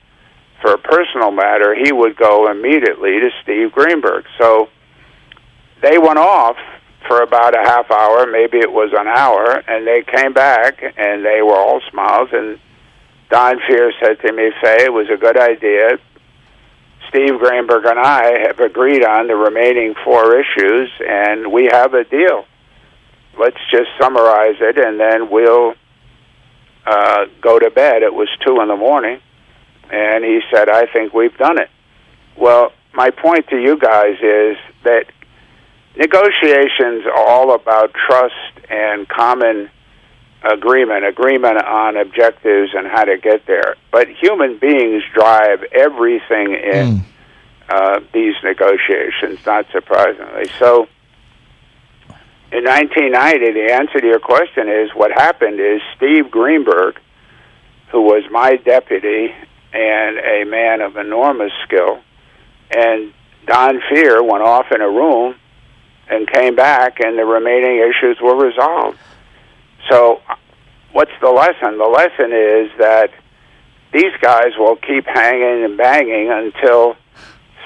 for a personal matter, he would go immediately to Steve Greenberg. So they went off for about a half hour, maybe it was an hour, and they came back, and they were all smiles, and Don Fear said to me, Fay, it was a good idea. Steve Greenberg and I have agreed on the remaining 4 issues, and we have a deal. Let's just summarize it, and then we'll go to bed. It was 2 a.m, and he said, I think we've done it. Well, my point to you guys is that negotiations are all about trust and common agreement on objectives and how to get there. But human beings drive everything in these negotiations, not surprisingly. So in 1990, the answer to your question is what happened is Steve Greenberg, who was my deputy and a man of enormous skill, and Don Fear went off in a room and came back, and the remaining issues were resolved. So what's the lesson? The lesson is that these guys will keep hanging and banging until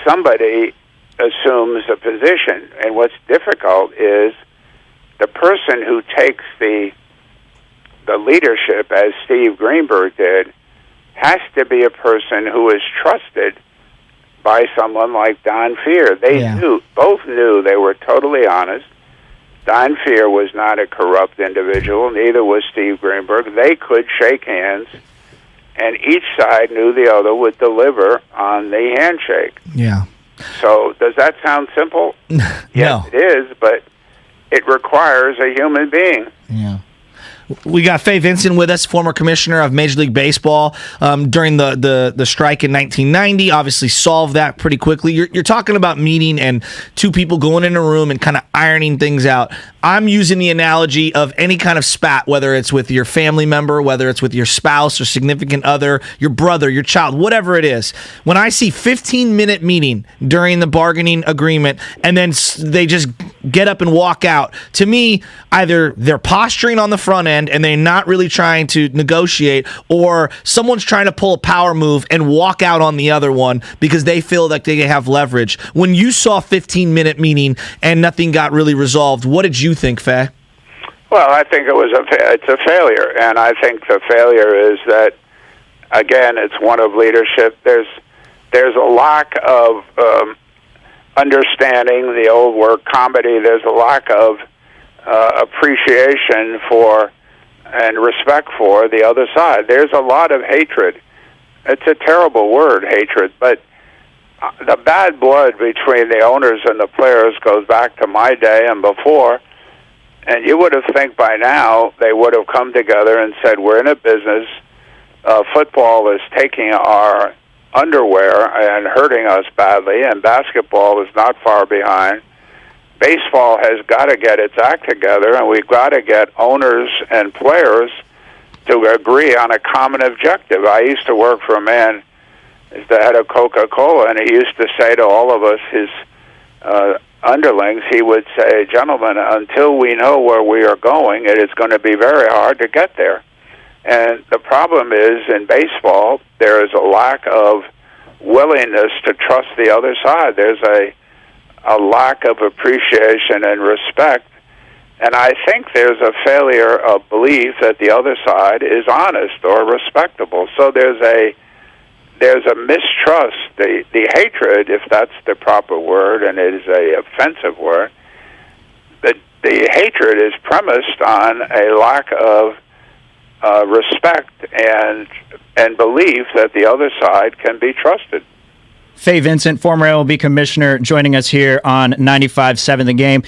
somebody assumes a position. And what's difficult is the person who takes the leadership, as Steve Greenberg did, has to be a person who is trusted by someone like Don Fear. Both knew they were totally honest. Don Fear was not a corrupt individual, neither was Steve Greenberg. They could shake hands, and each side knew the other would deliver on the handshake. Yeah. So does that sound simple? Yes, it is, but it requires a human being. Yeah. We got Fay Vincent with us, former commissioner of Major League Baseball during the strike in 1990. Obviously solved that pretty quickly. You're talking about meeting and two people going in a room and kind of ironing things out. I'm using the analogy of any kind of spat, whether it's with your family member, whether it's with your spouse or significant other, your brother, your child, whatever it is. When I see 15-minute meeting during the bargaining agreement and then they just get up and walk out, to me, either they're posturing on the front end and they're not really trying to negotiate, or someone's trying to pull a power move and walk out on the other one because they feel like they have leverage. When you saw 15-minute meeting and nothing got really resolved, what did you think, Faye? Well, I think it's a failure, and I think the failure is that, again, it's one of leadership. There's a lack of understanding, the old word comedy. There's a lack of appreciation for and respect for the other side. There's a lot of hatred. It's a terrible word, hatred, but the bad blood between the owners and the players goes back to my day and before, and you would have think by now they would have come together and said, we're in a business. Football is taking our underwear and hurting us badly, and basketball is not far behind. Baseball has got to get its act together, and we've got to get owners and players to agree on a common objective. I used to work for a man, as the head of Coca-Cola, and he used to say to all of us, his underlings, he would say, gentlemen, until we know where we are going, it is going to be very hard to get there. And the problem is, in baseball, there is a lack of willingness to trust the other side. There's a lack of appreciation and respect, and I think there's a failure of belief that the other side is honest or respectable. So there's a mistrust, the hatred, if that's the proper word, and it is a offensive word. The hatred is premised on a lack of respect and belief that the other side can be trusted. Fay Vincent, former MLB commissioner, joining us here on 95.7 The Game.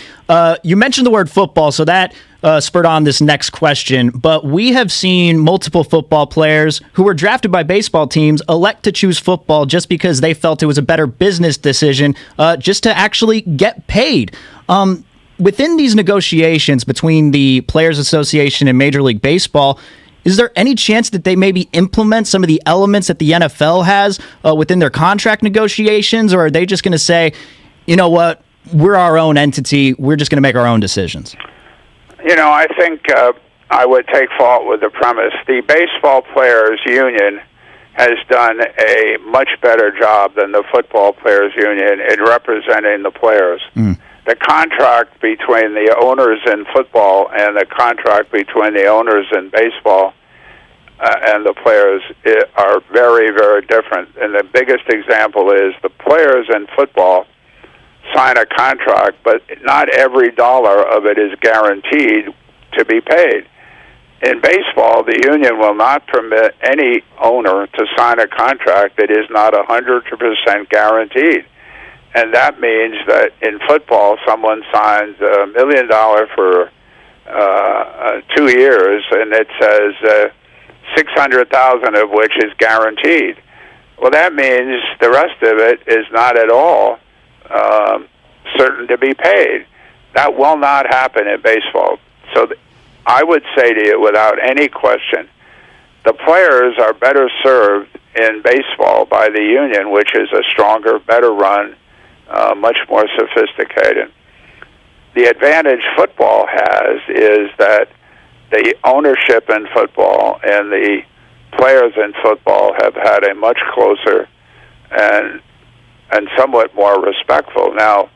You mentioned the word football, so that spurred on this next question. But we have seen multiple football players who were drafted by baseball teams elect to choose football just because they felt it was a better business decision, just to actually get paid. Within these negotiations between the Players Association and Major League Baseball, is there any chance that they maybe implement some of the elements that the NFL has within their contract negotiations, or are they just going to say, you know what, we're our own entity, we're just going to make our own decisions? You know, I think I would take fault with the premise. The Baseball Players Union has done a much better job than the Football Players Union in representing the players. The contract between the owners in football and the contract between the owners in baseball and the players are very, very different. And the biggest example is the players in football sign a contract, but not every dollar of it is guaranteed to be paid. In baseball, the union will not permit any owner to sign a contract that is not 100% guaranteed. and that means that in football, someone signs $1 million for 2 years, and it says 600,000 of which is guaranteed. Well, that means the rest of it is not at all certain to be paid. That will not happen in baseball. So I would say to you, without any question, the players are better served in baseball by the union, which is a stronger, better run, much more sophisticated. The advantage football has is that the ownership in football and the players in football have had a much closer and somewhat more respectful. Now,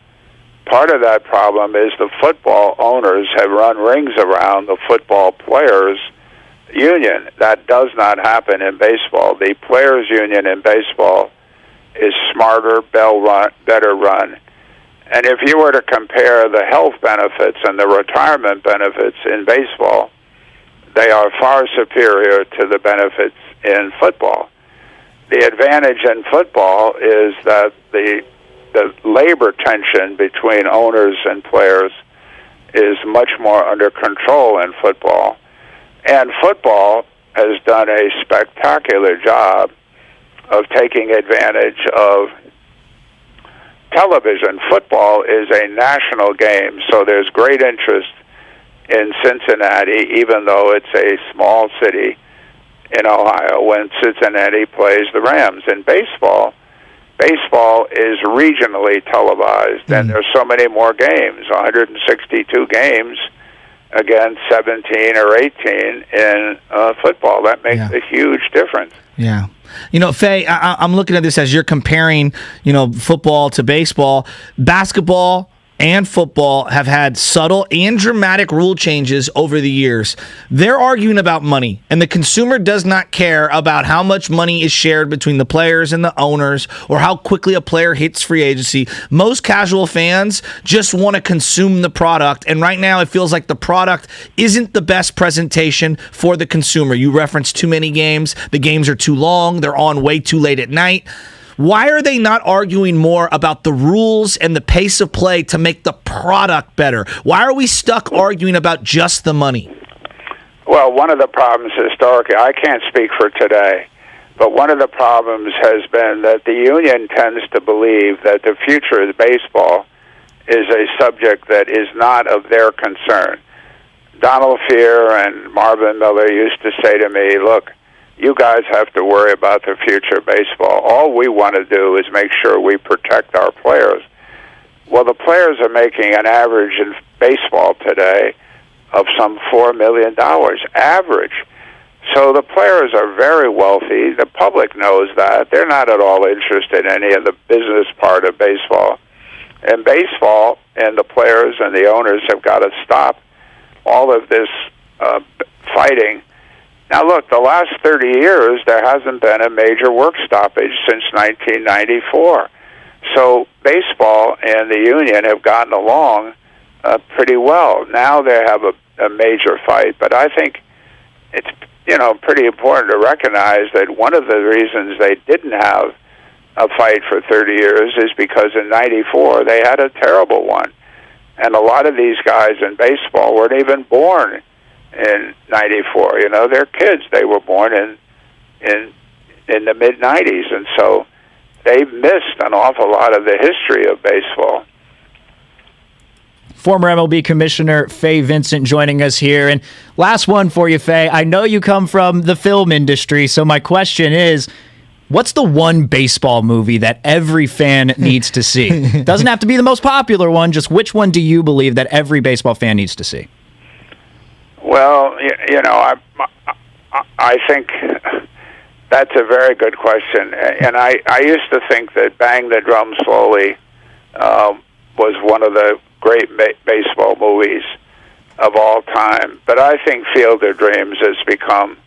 part of that problem is the football owners have run rings around the football players' union. That does not happen in baseball. The players' union in baseball is smarter, better run. And if you were to compare the health benefits and the retirement benefits in baseball, they are far superior to the benefits in football. The advantage in football is that the labor tension between owners and players is much more under control in football. And football has done a spectacular job of taking advantage of television. Football is a national game, so there's great interest in Cincinnati, even though it's a small city in Ohio, when Cincinnati plays the Rams. In baseball is regionally televised, and there's so many more games, 162 games against 17 or 18 in football. That makes a huge difference. Yeah. You know, Faye, I'm looking at this as you're comparing, football to baseball. Basketball and football have had subtle and dramatic rule changes over the years. They're arguing about money, and the consumer does not care about how much money is shared between the players and the owners or how quickly a player hits free agency. Most casual fans just want to consume the product, and right now it feels like the product isn't the best presentation for the consumer. You referenced too many games. The games are too long. They're on way too late at night. Why are they not arguing more about the rules and the pace of play to make the product better? Why are we stuck arguing about just the money? Well, one of the problems historically, I can't speak for today, but one of the problems has been that the union tends to believe that the future of baseball is a subject that is not of their concern. Donald Fear and Marvin Miller used to say to me, look, you guys have to worry about the future of baseball. All we want to do is make sure we protect our players. Well, the players are making an average in baseball today of some $4 million average. So the players are very wealthy. The public knows that. They're not at all interested in any of the business part of baseball. And baseball and the players and the owners have got to stop all of this fighting. Now, look, the last 30 years, there hasn't been a major work stoppage since 1994. So baseball and the union have gotten along pretty well. Now they have a major fight, but I think it's pretty important to recognize that one of the reasons they didn't have a fight for 30 years is because in 94 they had a terrible one. And a lot of these guys in baseball weren't even born in 94. They're kids. They were born in the mid-90s, and so they've missed an awful lot of the history of baseball. Former MLB Commissioner Fay Vincent joining us here. And last one for you, Fay. I know you come from the film industry, so my question is, what's the one baseball movie that every fan needs to see? Doesn't have to be the most popular one, just which one do you believe that every baseball fan needs to see? Well, I think that's a very good question. And I used to think that Bang the Drum Slowly was one of the great baseball movies of all time. But I think Field of Dreams has become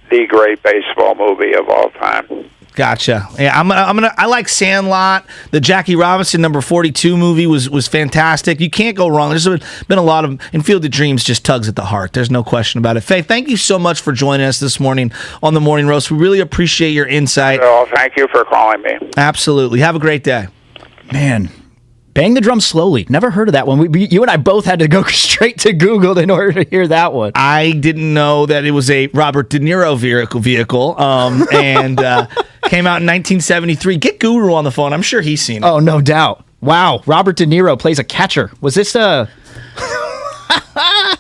the great baseball movie of all time. Gotcha. Yeah, I like Sandlot. The Jackie Robinson number 42 movie was fantastic. You can't go wrong. There's been a lot of, and Field of Dreams just tugs at the heart. There's no question about it. Faye, thank you so much for joining us this morning on the Morning Roast. We really appreciate your insight. Well, thank you for calling me. Absolutely. Have a great day. Man, Bang the Drum Slowly. Never heard of that one. You and I both had to go straight to Google in order to hear that one. I didn't know that it was a Robert De Niro vehicle, and came out in 1973. Get Guru on the phone. I'm sure he's seen it. Oh, no doubt. Wow, Robert De Niro plays a catcher. Was this I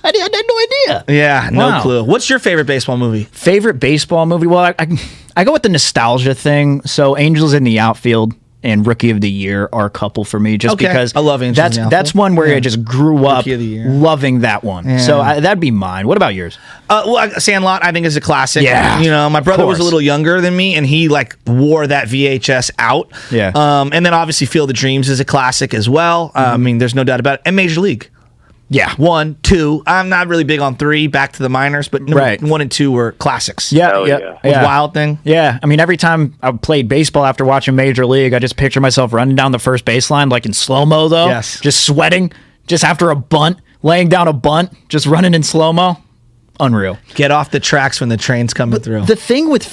had no idea. Yeah, no clue. What's your favorite baseball movie? Favorite baseball movie? Well, I go with the nostalgia thing. So Angels in the Outfield and Rookie of the Year are a couple for me, just because I love Angels in the Outfield. That's one where I just grew up Rookie of the Year. loving that one. Yeah. So that'd be mine. What about yours? Sandlot, I think, is a classic. Yeah, you know, my brother was a little younger than me, and he wore that VHS out. Yeah. And then obviously Field of Dreams is a classic as well. I mean, there's no doubt about it. And Major League. Yeah. 1, 2. I'm not really big on 3, Back to the Minors, but 1 and 2 were classics. Yeah. Was Wild Thing. Yeah. I mean, every time I played baseball after watching Major League, I just picture myself running down the first baseline, like in slow-mo, though. Yes. Just sweating, just after a bunt, laying down a bunt, just running in slow-mo. Unreal. Get off the tracks when the train's coming through. The thing with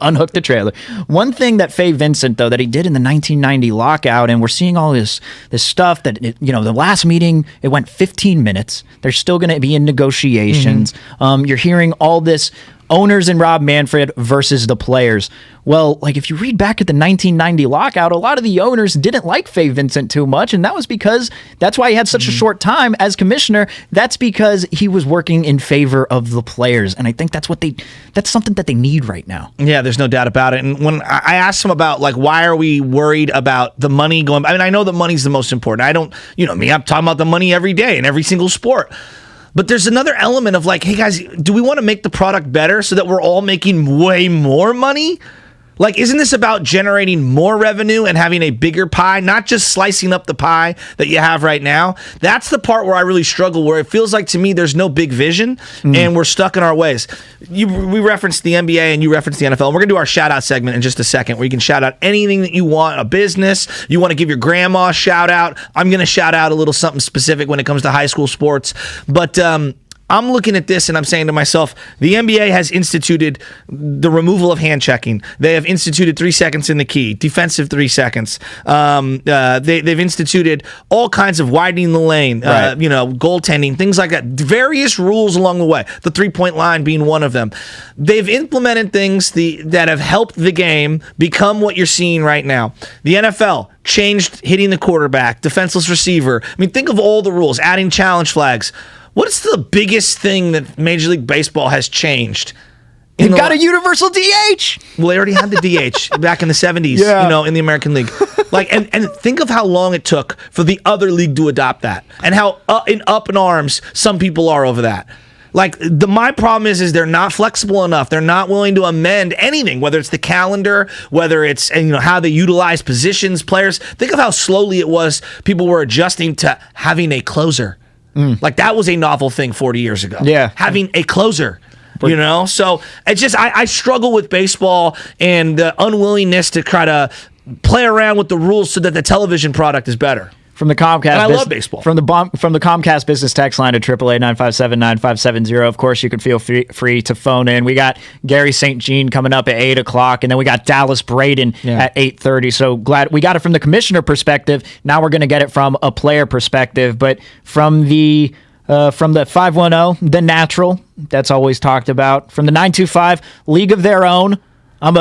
unhook the trailer. One thing that Faye Vincent, though, that he did in the 1990 lockout, and we're seeing all this stuff that, the last meeting, it went 15 minutes. They're still going to be in negotiations. You're hearing all this owners and Rob Manfred versus the players. Well, if you read back at the 1990 lockout, a lot of the owners didn't like Faye Vincent too much, and that was because that's why he had such a short time as commissioner. That's because he was working in favor of the players, and I think that's something that they need right now. Yeah, there's no doubt about it. And when I asked him about why are we worried about the money going, I mean, I know that money's the most important. I don't, me, I'm talking about the money every day in every single sport. But there's another element of hey guys, do we want to make the product better so that we're all making way more money? Isn't this about generating more revenue and having a bigger pie, not just slicing up the pie that you have right now? That's the part where I really struggle, where it feels like to me there's no big vision and we're stuck in our ways. We referenced the NBA and you referenced the NFL. And we're going to do our shout out segment in just a second, where you can shout out anything that you want, a business, you want to give your grandma a shout out. I'm going to shout out a little something specific when it comes to high school sports. But I'm looking at this and I'm saying to myself, the NBA has instituted the removal of hand checking. They have instituted 3 seconds in the key, defensive 3 seconds. They've instituted all kinds of widening the lane, goaltending, things like that. Various rules along the way, the 3-point line being one of them. They've implemented things that have helped the game become what you're seeing right now. The NFL changed hitting the quarterback, defenseless receiver. I mean, think of all the rules, adding challenge flags. What's the biggest thing that Major League Baseball has changed? You've got a universal DH. Well, they already had the DH back in the 70s, in the American League. And think of how long it took for the other league to adopt that, and how up in arms some people are over that. My problem is they're not flexible enough. They're not willing to amend anything, whether it's the calendar, whether it's how they utilize positions, players. Think of how slowly it was. People were adjusting to having a closer. That was a novel thing 40 years ago. Yeah. Having a closer, So it's just, I struggle with baseball and the unwillingness to try to play around with the rules so that the television product is better. From the Comcast, and I love baseball. From the Comcast business text line at 888-957-9570. Of course, you can feel free to phone in. We got Gary St. Jean coming up at 8:00, and then we got Dallas Braden at 8:30. So glad we got it from the commissioner perspective. Now we're going to get it from a player perspective. But from the 510, the natural, that's always talked about. From the 925, League of Their Own. I'm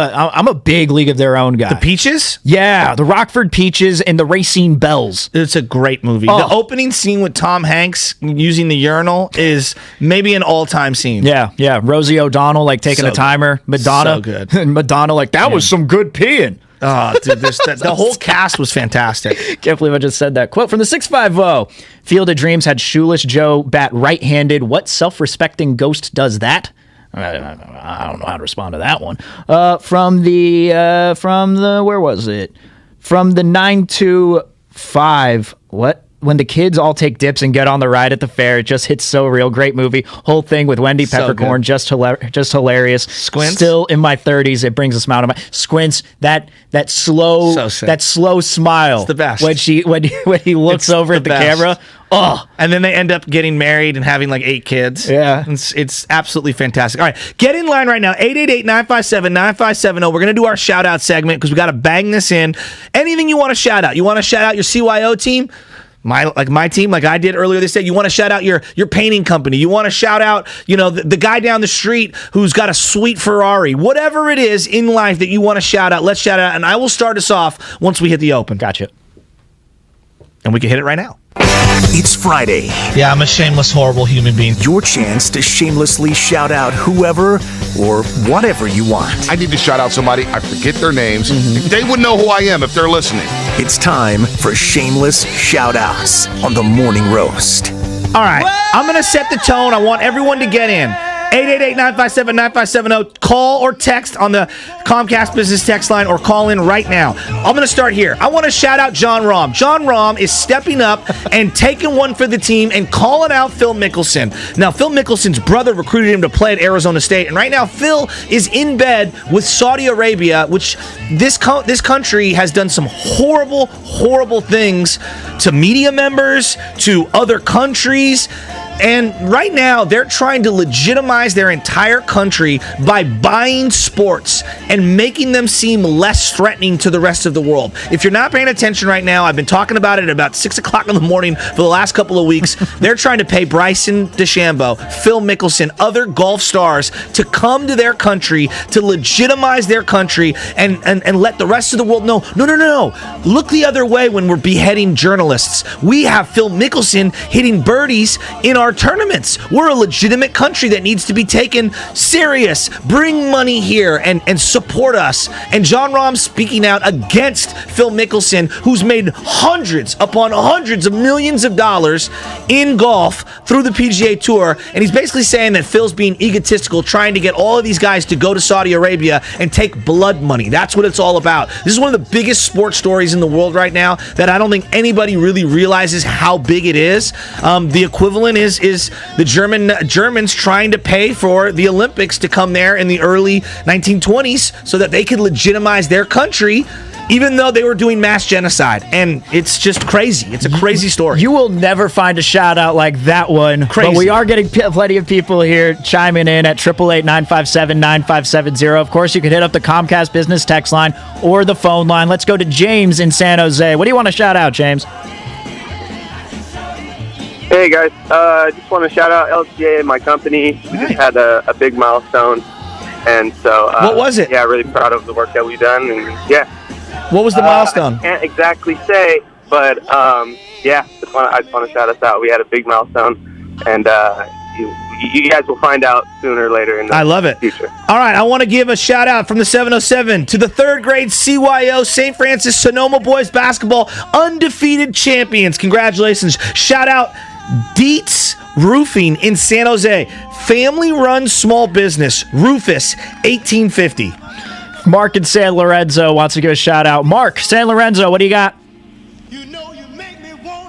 a big League of Their Own guy. The Peaches? Yeah, the Rockford Peaches and the Racine Bells. It's a great movie. Oh. The opening scene with Tom Hanks using the urinal is maybe an all-time scene. Yeah. Rosie O'Donnell taking a timer. Madonna. So good. And Madonna that was some good peeing. Oh, dude, the whole cast was fantastic. Can't believe I just said that. Quote from the 650. Field of Dreams had Shoeless Joe bat right-handed. What self-respecting ghost does that? I don't know how to respond to that one. From the where was it? From the 925. What? when the kids all take dips and get on the ride at the fair, it just hits so real. Great movie. Whole thing with Wendy Peppercorn, just hilarious. Squints? Still in my 30s, it brings a smile to my Squints. That slow smile. It's the best. When he looks over at the camera. Oh, and then they end up getting married and having like 8 kids. Yeah. It's absolutely fantastic. All right, get in line right now, 888-957-9570. We're going to do our shout-out segment because we got to bang this in. Anything you want to shout out. You want to shout out your CYO team? My team, like I did earlier this day. You want to shout out your painting company. You want to shout out, the guy down the street who's got a sweet Ferrari. Whatever it is in life that you want to shout out, let's shout out. And I will start us off once we hit the open. Gotcha. And we can hit it right now. It's Friday. Yeah, I'm a shameless, horrible human being. Your chance to shamelessly shout out whoever or whatever you want. I need to shout out somebody. I forget their names. They would know who I am if they're listening. It's time for shameless shout outs on the Morning Roast. All right, I'm going to set the tone. I want everyone to get in. 888-957-9570. Call or text on the Comcast Business text line or call in right now. I'm going to start here. I want to shout out John Rahm. John Rahm is stepping up and taking one for the team and calling out Phil Mickelson. Now, Phil Mickelson's brother recruited him to play at Arizona State, and right now Phil is in bed with Saudi Arabia, which this country has done some horrible, horrible things to media members, to other countries. And right now, they're trying to legitimize their entire country by buying sports and making them seem less threatening to the rest of the world. If you're not paying attention right now, I've been talking about it at about 6 o'clock in the morning for the last couple of weeks. They're trying to pay Bryson DeChambeau, Phil Mickelson, other golf stars to come to their country to legitimize their country and let the rest of the world know, no. Look the other way when we're beheading journalists. We have Phil Mickelson hitting birdies in our tournaments. We're a legitimate country that needs to be taken serious. Bring money here and support us. And John Rahm speaking out against Phil Mickelson, who's made hundreds upon hundreds of millions of dollars in golf through the PGA Tour. And he's basically saying that Phil's being egotistical, trying to get all of these guys to go to Saudi Arabia and take blood money. That's what it's all about. This is one of the biggest sports stories in the world right now that I don't think anybody really realizes how big it is. The equivalent is the Germans trying to pay for the Olympics to come there in the early 1920s so that they could legitimize their country, even though they were doing mass genocide. And it's just crazy. It's a crazy story. You will never find a shout out like that one. Crazy. But we are getting plenty of people here chiming in at 888-957-9570. Of course, you can hit up the Comcast Business text line or the phone line. Let's go to James in San Jose. What do you want to shout out, James? Hey guys, I just want to shout out LGA and my company. We just had a big milestone, and so what was it? Yeah, really proud of the work that we've done, and yeah. What was the milestone? I can't exactly say, but yeah, I just want to shout us out. We had a big milestone, and you guys will find out sooner or later in the I love it. future. All right, I want to give a shout out from the 707 to the 3rd grade CYO St. Francis Sonoma boys basketball undefeated champions. Congratulations. Shout out Dietz Roofing in San Jose. Family-run small business. Rufus, 1850. Mark in San Lorenzo wants to give a shout out. Mark, San Lorenzo, what do you got?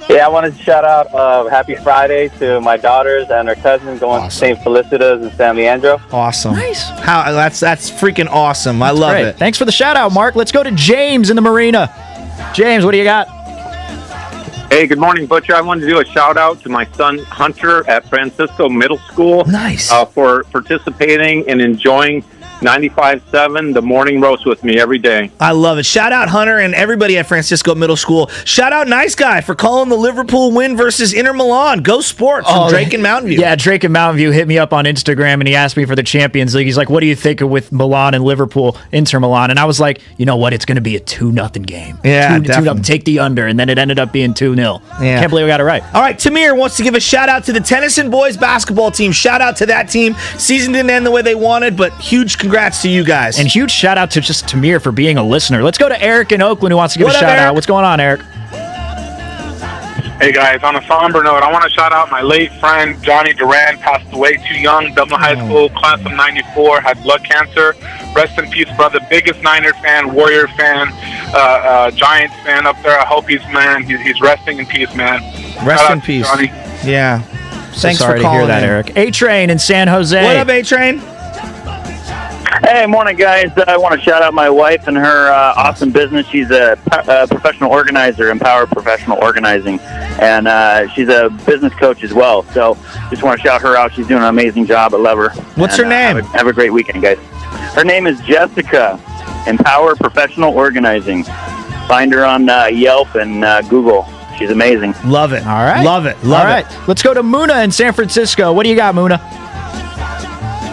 Yeah, I wanted to shout out Happy Friday to my daughters and their cousin going to St. Felicitas in San Leandro. Awesome. Nice. That's freaking awesome. I love it. Thanks for the shout out, Mark. Let's go to James in the marina. James, what do you got? Hey, good morning, Butcher. I wanted to do a shout out to my son Hunter at Francisco Middle School. Nice. For participating and enjoying 95.7, the morning roast with me every day. I love it. Shout out Hunter and everybody at Francisco Middle School. Shout out Nice Guy for calling the Liverpool win versus Inter Milan. Go Sports from Drake and Mountain View. Yeah, Drake and Mountain View hit me up on Instagram and he asked me for the Champions League. He's like, what do you think of with Milan and Liverpool, Inter Milan? And I was like, you know what? It's going to be a 2-0 game. Yeah, 2-0. Take the under. And then it ended up being 2-0. Yeah. Can't believe we got it right. All right, Tamir wants to give a shout out to the Tennyson boys basketball team. Shout out to that team. Season didn't end the way they wanted, but huge congrats to you guys. And huge shout out to just Tamir for being a listener. Let's go to Eric in Oakland who wants to give a shout out. What's going on, Eric? Hey guys, on a somber note, I want to shout out my late friend Johnny Duran, passed away too young, Dublin High School, class of 94, had blood cancer. Rest in peace, brother. Biggest Niner fan, Warrior fan, Giants fan up there. I hope he's resting in peace, man. Rest in peace. Johnny. Yeah. Thanks Sorry for to calling hear that, in. Eric. A-Train in San Jose. What up, A-Train? Hey, morning, guys. I want to shout out my wife and her awesome business. She's a professional organizer, Empower Professional Organizing, and she's a business coach as well. So just want to shout her out. She's doing an amazing job. I love her. What's her name? Have a great weekend, guys. Her name is Jessica, Empower Professional Organizing. Find her on Yelp and Google. She's amazing. Love it. All right. Love it. All Love right. it. Let's go to Muna in San Francisco. What do you got, Muna?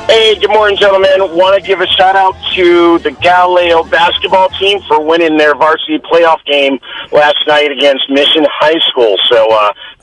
Hey, good morning, gentlemen. Want to give a shout-out to the Galileo basketball team for winning their varsity playoff game last night against Mission High School. So,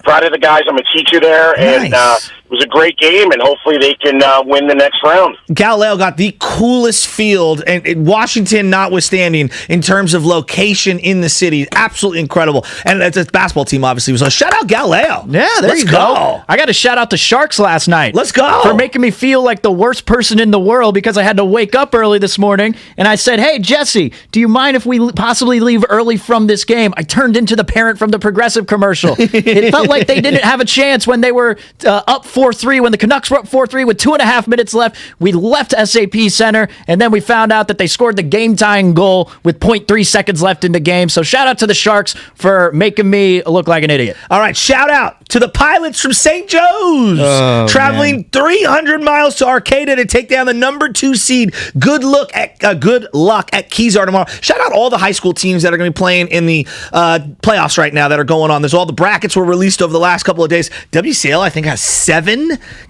proud of the guys. I'm a teacher there, and it was a great game, and hopefully they can win the next round. Galileo got the coolest field, and Washington notwithstanding, in terms of location in the city. Absolutely incredible. And it's a basketball team, obviously. So shout out Galileo. Yeah, there you go. I got to shout out the Sharks last night. Let's go. For making me feel like the worst person in the world because I had to wake up early this morning, and I said, hey, Jesse, do you mind if we possibly leave early from this game? I turned into the parent from the Progressive commercial. It felt like they didn't have a chance when they were up 4-3, when the Canucks were up 4-3 with 2.5 minutes left. We left SAP Center, and then we found out that they scored the game-tying goal with 0.3 seconds left in the game. So shout out to the Sharks for making me look like an idiot. All right, shout out to the pilots from St. Joe's, traveling 300 miles to Arcata to take down the number 2 seed. Good luck at Kezar tomorrow. Shout out all the high school teams that are going to be playing in the playoffs right now that are going on. There's all the brackets were released over the last couple of days. WCL, I think, has 7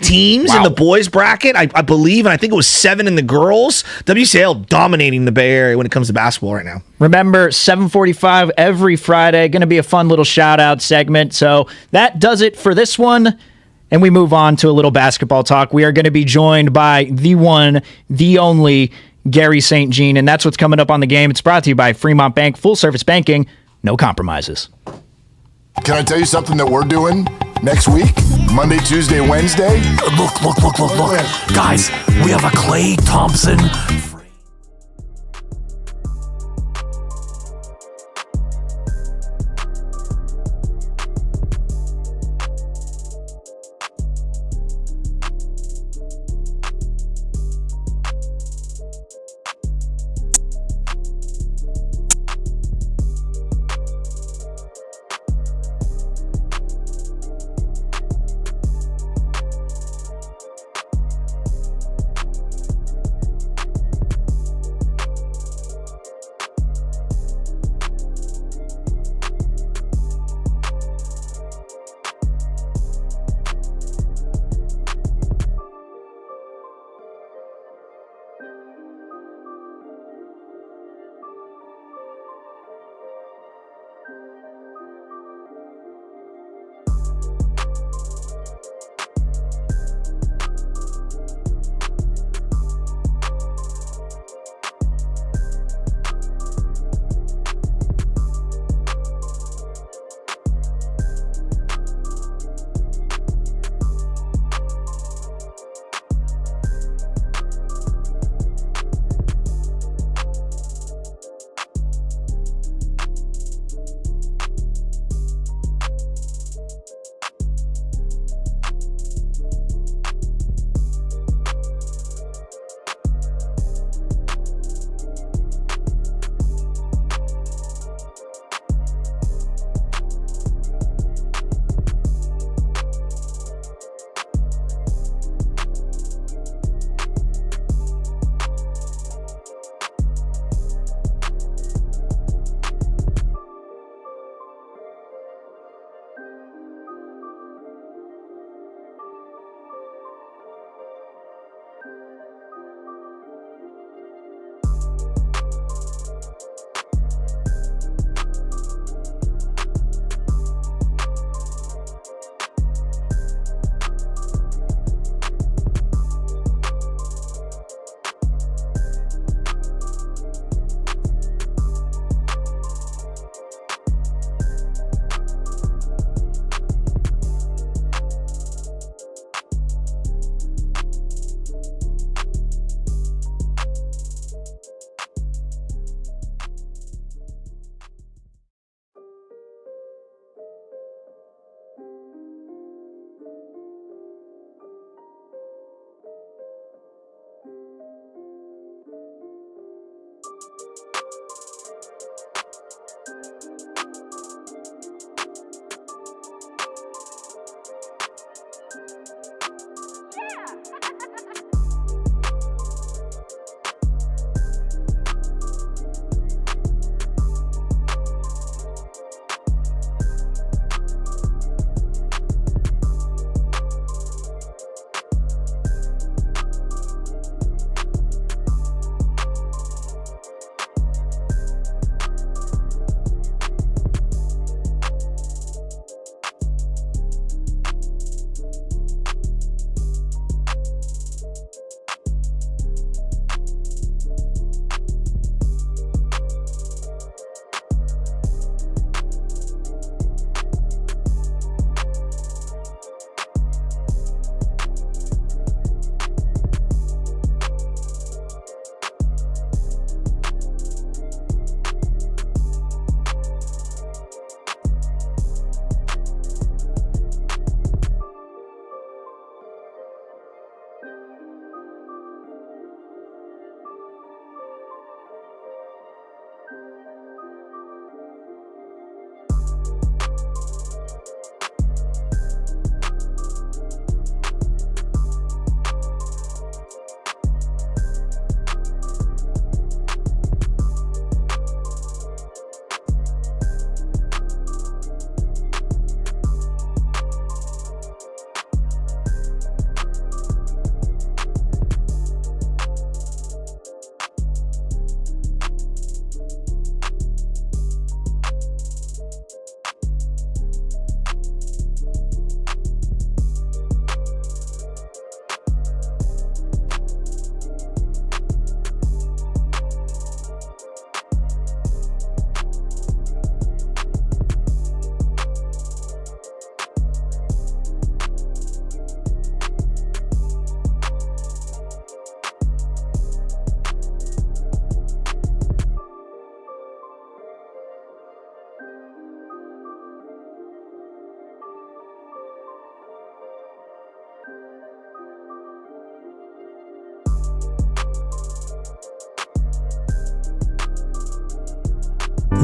teams in the boys bracket, I believe, and I think it was 7 in the girls. WCL dominating the Bay Area when it comes to basketball right now. Remember, 7:45 every Friday. Going to be a fun little shout-out segment. So that does it for this one. And we move on to a little basketball talk. We are going to be joined by the one, the only, Gary St. Jean. And that's what's coming up on the game. It's brought to you by Fremont Bank. Full-service banking. No compromises. Can I tell you something that we're doing next week? Monday, Tuesday, Wednesday? Look. Guys, we have a Klay Thompson.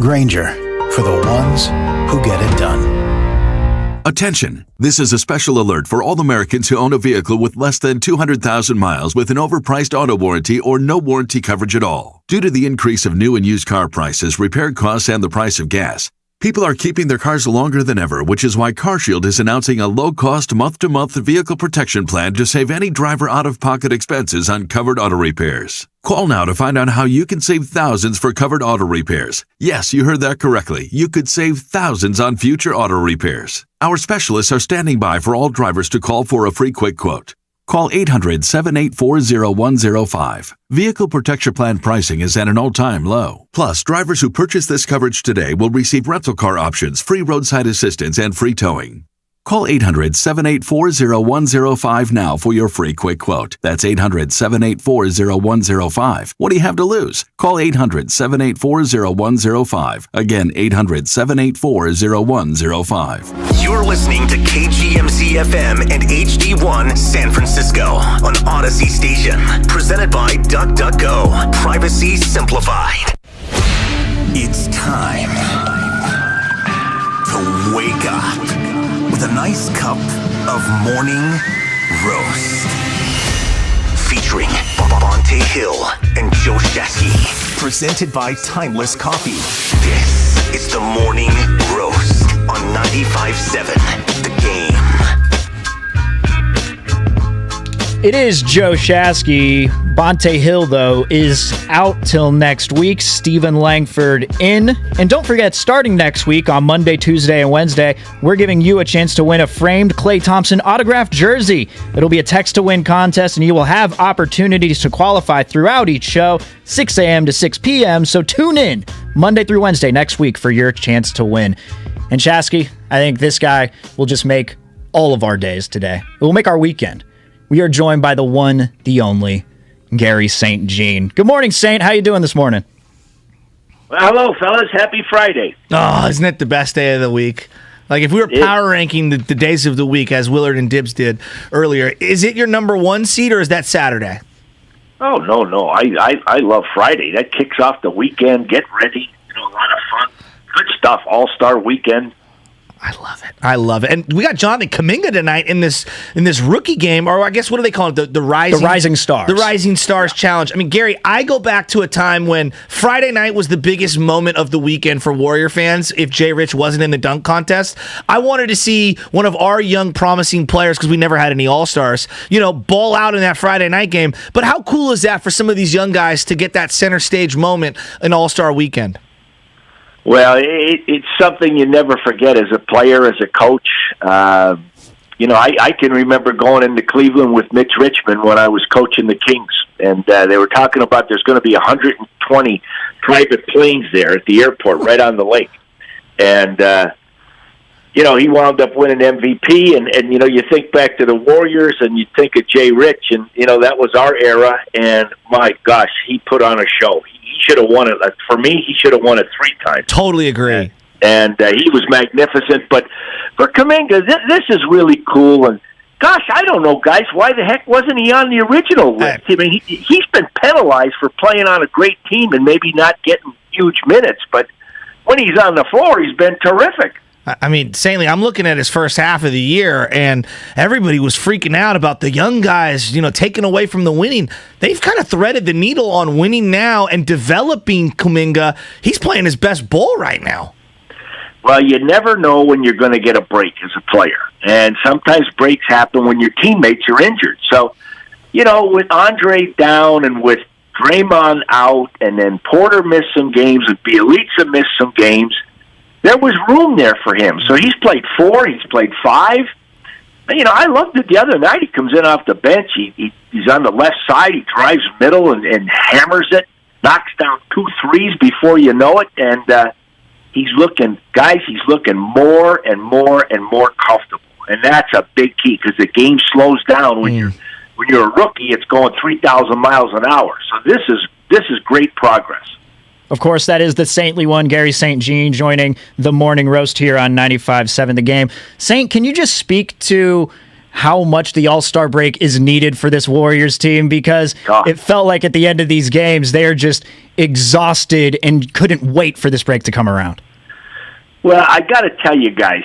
Grainger, for the ones who get it done. Attention! This is a special alert for all Americans who own a vehicle with less than 200,000 miles with an overpriced auto warranty or no warranty coverage at all. Due to the increase of new and used car prices, repair costs, and the price of gas, people are keeping their cars longer than ever, which is why CarShield is announcing a low-cost month-to-month vehicle protection plan to save any driver out-of-pocket expenses on covered auto repairs. Call now to find out how you can save thousands for covered auto repairs. Yes, you heard that correctly. You could save thousands on future auto repairs. Our specialists are standing by for all drivers to call for a free quick quote. Call 800-784-0105. Vehicle Protection Plan pricing is at an all-time low. Plus, drivers who purchase this coverage today will receive rental car options, free roadside assistance, and free towing. Call 800-784-0105 now for your free quick quote. That's 800-784-0105. What do you have to lose? Call 800-784-0105. Again, 800-784-0105. You're listening to KGMZ FM and HD1 San Francisco on Odyssey Station. Presented by DuckDuckGo. Privacy simplified. It's time to wake up with a nice cup of morning roast. Featuring Bonte Hill and Joe Shasky. Presented by Timeless Coffee. This is the Morning Roast on 95.7 The Game. It is Joe Shasky. Bonte Hill, though, is out till next week. Stephen Langford in. And don't forget, starting next week on Monday, Tuesday, and Wednesday, we're giving you a chance to win a framed Klay Thompson autographed jersey. It'll be a text-to-win contest, and you will have opportunities to qualify throughout each show, 6 a.m. to 6 p.m., so tune in Monday through Wednesday next week for your chance to win. And Shasky, I think this guy will just make all of our days today. It will make our weekend. We are joined by the one, the only, Gary St. Jean. Good morning, Saint. How you doing this morning? Well, hello, fellas. Happy Friday. Oh, isn't it the best day of the week? Like, if we were power ranking the days of the week, as Willard and Dibs did earlier, is it your number one seed, or is that Saturday? Oh, no. I love Friday. That kicks off the weekend. Get ready. A lot of fun. Good stuff. All-Star weekend. I love it. And we got Jonathan Kuminga tonight in this rookie game, or I guess, what do they call it? The Rising Stars. The Rising Stars Challenge. I mean, Gary, I go back to a time when Friday night was the biggest moment of the weekend for Warrior fans if Jay Rich wasn't in the dunk contest. I wanted to see one of our young promising players, because we never had any All-Stars, ball out in that Friday night game. But how cool is that for some of these young guys to get that center stage moment in All-Star weekend? Well, it's something you never forget as a player, as a coach. I can remember going into Cleveland with Mitch Richmond when I was coaching the Kings, and they were talking about there's going to be 120 private planes there at the airport right on the lake. And, he wound up winning MVP, and you think back to the Warriors, and you think of Jay Rich, and, that was our era, and my gosh, he put on a show. He should have won it. For me, he should have won it 3 times. Totally agree. And he was magnificent. But for Kuminga, this is really cool. And gosh, I don't know, guys, why the heck wasn't he on the original list? I mean, he's been penalized for playing on a great team and maybe not getting huge minutes. But when he's on the floor, he's been terrific. I mean, Saintly, I'm looking at his first half of the year, and everybody was freaking out about the young guys, taken away from the winning. They've kind of threaded the needle on winning now and developing Kuminga. He's playing his best ball right now. Well, you never know when you're going to get a break as a player, and sometimes breaks happen when your teammates are injured. So, with Andre down and with Draymond out, and then Porter missed some games, and Bjelica missed some games, there was room there for him. So he's played 4, he's played 5. I loved it the other night. He comes in off the bench. He's on the left side. He drives middle and hammers it, knocks down 2 threes before you know it. And he's looking more and more and more comfortable. And that's a big key, because the game slows down when you're a rookie. It's going 3,000 miles an hour. So this is great progress. Of course, that is the saintly one, Gary St. Jean, joining the Morning Roast here on 95.7 The Game. Saint, can you just speak to how much the All-Star break is needed for this Warriors team, because it felt like at the end of these games, they're just exhausted and couldn't wait for this break to come around. Well, I got to tell you guys,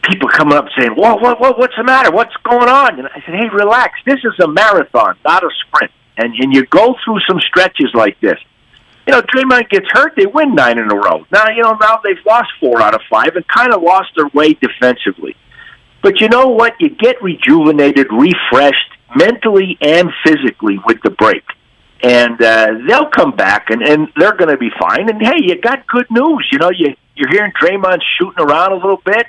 people coming up saying, what's the matter? What's going on? And I said, hey, relax. This is a marathon, not a sprint. And you go through some stretches like this. You know, Draymond gets hurt, they win 9 in a row. Now they've lost 4 out of 5 and kind of lost their way defensively. But you know what? You get rejuvenated, refreshed, mentally and physically with the break. And they'll come back, and they're going to be fine. And, hey, you got good news. You know, you're hearing Draymond shooting around a little bit.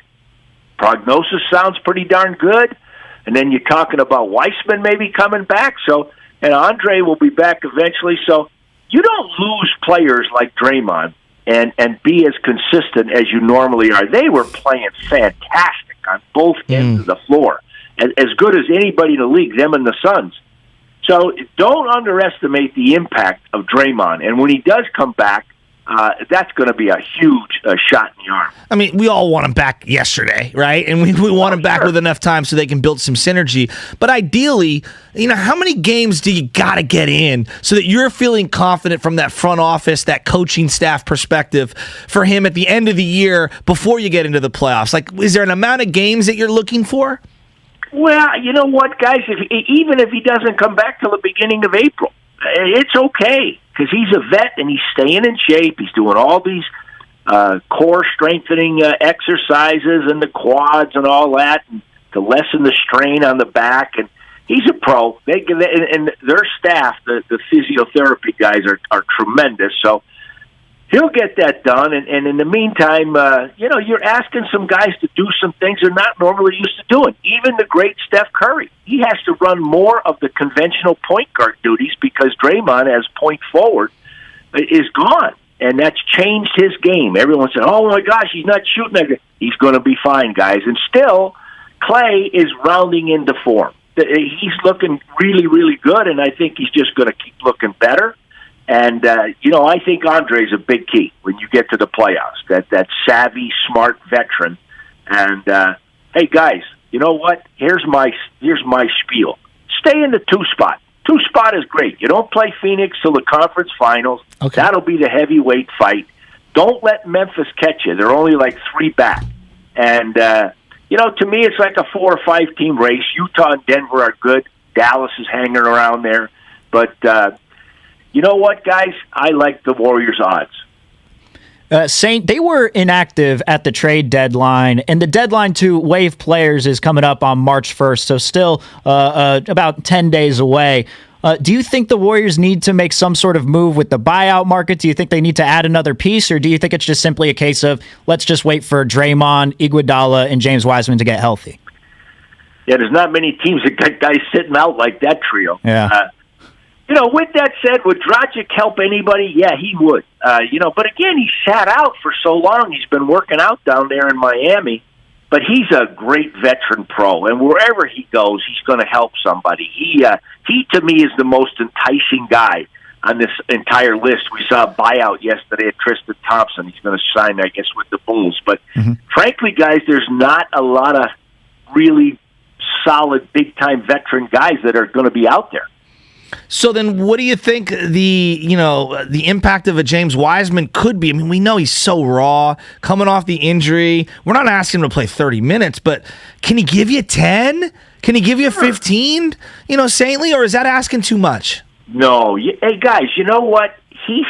Prognosis sounds pretty darn good. And then you're talking about Weissman maybe coming back. And Andre will be back eventually. So you don't lose players like Draymond and be as consistent as you normally are. They were playing fantastic on both ends of the floor. As good as anybody in the league, them and the Suns. So don't underestimate the impact of Draymond. And when he does come back, that's going to be a huge shot in the arm. I mean, we all want him back yesterday, right? And we want him back with enough time so they can build some synergy. But ideally, how many games do you got to get in so that you're feeling confident from that front office, that coaching staff perspective for him at the end of the year before you get into the playoffs? Like, is there an amount of games that you're looking for? Well, you know what, guys? Even if he doesn't come back till the beginning of April, it's okay because he's a vet and he's staying in shape. He's doing all these core strengthening exercises and the quads and all that and to lessen the strain on the back. And he's a pro. And their staff, the physiotherapy guys, are tremendous. So he'll get that done. And in the meantime, you're asking some guys to do some things they're not normally used to doing. Even the great Steph Curry. He has to run more of the conventional point guard duties because Draymond, as point forward, is gone. And that's changed his game. Everyone said, oh, my gosh, he's not shooting that good. He's going to be fine, guys. And still, Clay is rounding into form. He's looking really, really good, and I think he's just going to keep looking better. And, I think Andre's a big key when you get to the playoffs, that savvy, smart veteran. And, hey, guys, you know what? Here's my spiel. Stay in the 2 spot. 2 spot is great. You don't play Phoenix till the conference finals. Okay. That'll be the heavyweight fight. Don't let Memphis catch you. They're only like 3 back. And, to me, it's like a 4 or 5 team race. Utah and Denver are good. Dallas is hanging around there. But, you know what, guys? I like the Warriors' odds. Saint, they were inactive at the trade deadline, and the deadline to waive players is coming up on March 1st, so still about 10 days away. Do you think the Warriors need to make some sort of move with the buyout market? Do you think they need to add another piece, or do you think it's just simply a case of let's just wait for Draymond, Iguodala, and James Wiseman to get healthy? Yeah, there's not many teams that got guys sitting out like that trio. Yeah. With that said, would Dragic help anybody? Yeah, he would. But again, he sat out for so long. He's been working out down there in Miami. But he's a great veteran pro, and wherever he goes, he's going to help somebody. He to me, is the most enticing guy on this entire list. We saw a buyout yesterday at Tristan Thompson. He's going to sign, I guess, with the Bulls. But frankly, guys, there's not a lot of really solid, big-time veteran guys that are going to be out there. So then what do you think the impact of a James Wiseman could be? I mean, we know he's so raw, coming off the injury. We're not asking him to play 30 minutes, but can he give you 10? Can he give you 15, Saintly, or is that asking too much? No. Hey, guys, you know what? He's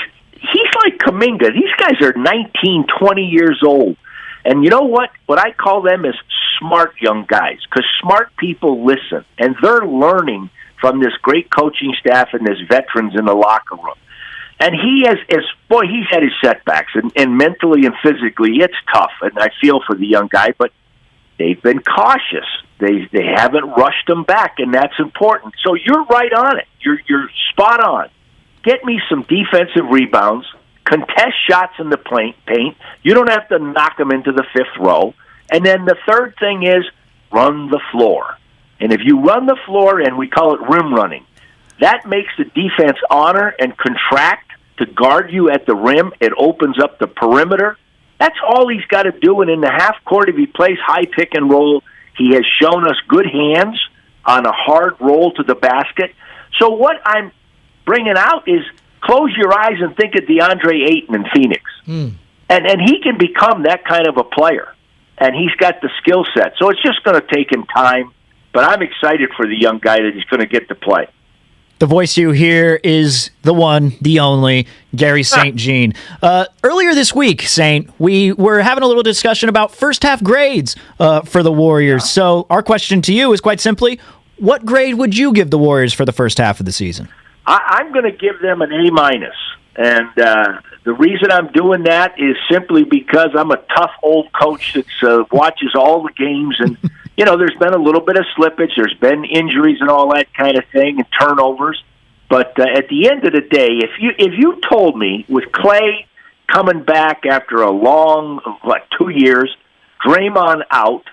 like Kuminga. These guys are 19, 20 years old. And you know what? What I call them is smart young guys, because smart people listen, and they're learning from this great coaching staff and this veterans in the locker room. And he's had his setbacks, and mentally and physically, it's tough. And I feel for the young guy, but they've been cautious. They haven't rushed him back, and that's important. So you're right on it. You're spot on. Get me some defensive rebounds, contest shots in the paint. You don't have to knock them into the 5th row. And then the third thing is run the floor. And if you run the floor, and we call it rim running, that makes the defense honor and contract to guard you at the rim. It opens up the perimeter. That's all he's got to do. And in the half court, if he plays high pick and roll, He has shown us good hands on a hard roll to the basket. So what I'm bringing out is close your eyes and think of DeAndre Ayton in Phoenix. And he can become that kind of a player. And he's got the skill set. So it's just going to take him time. But I'm excited for the young guy that he's going to get to play. The voice you hear is the one, the only, Gary St. Jean. Earlier this week, Saint, we were having a little discussion about first-half grades for the Warriors. So our question to you is quite simply, what grade would you give the Warriors for the first half of the season? I'm going to give them an A-. And the reason I'm doing that is simply because I'm a tough old coach that watches all the games. And, there's been a little bit of slippage. There's been injuries and all that kind of thing and turnovers. But at the end of the day, if you told me with Clay coming back after a long, 2 years, Draymond out,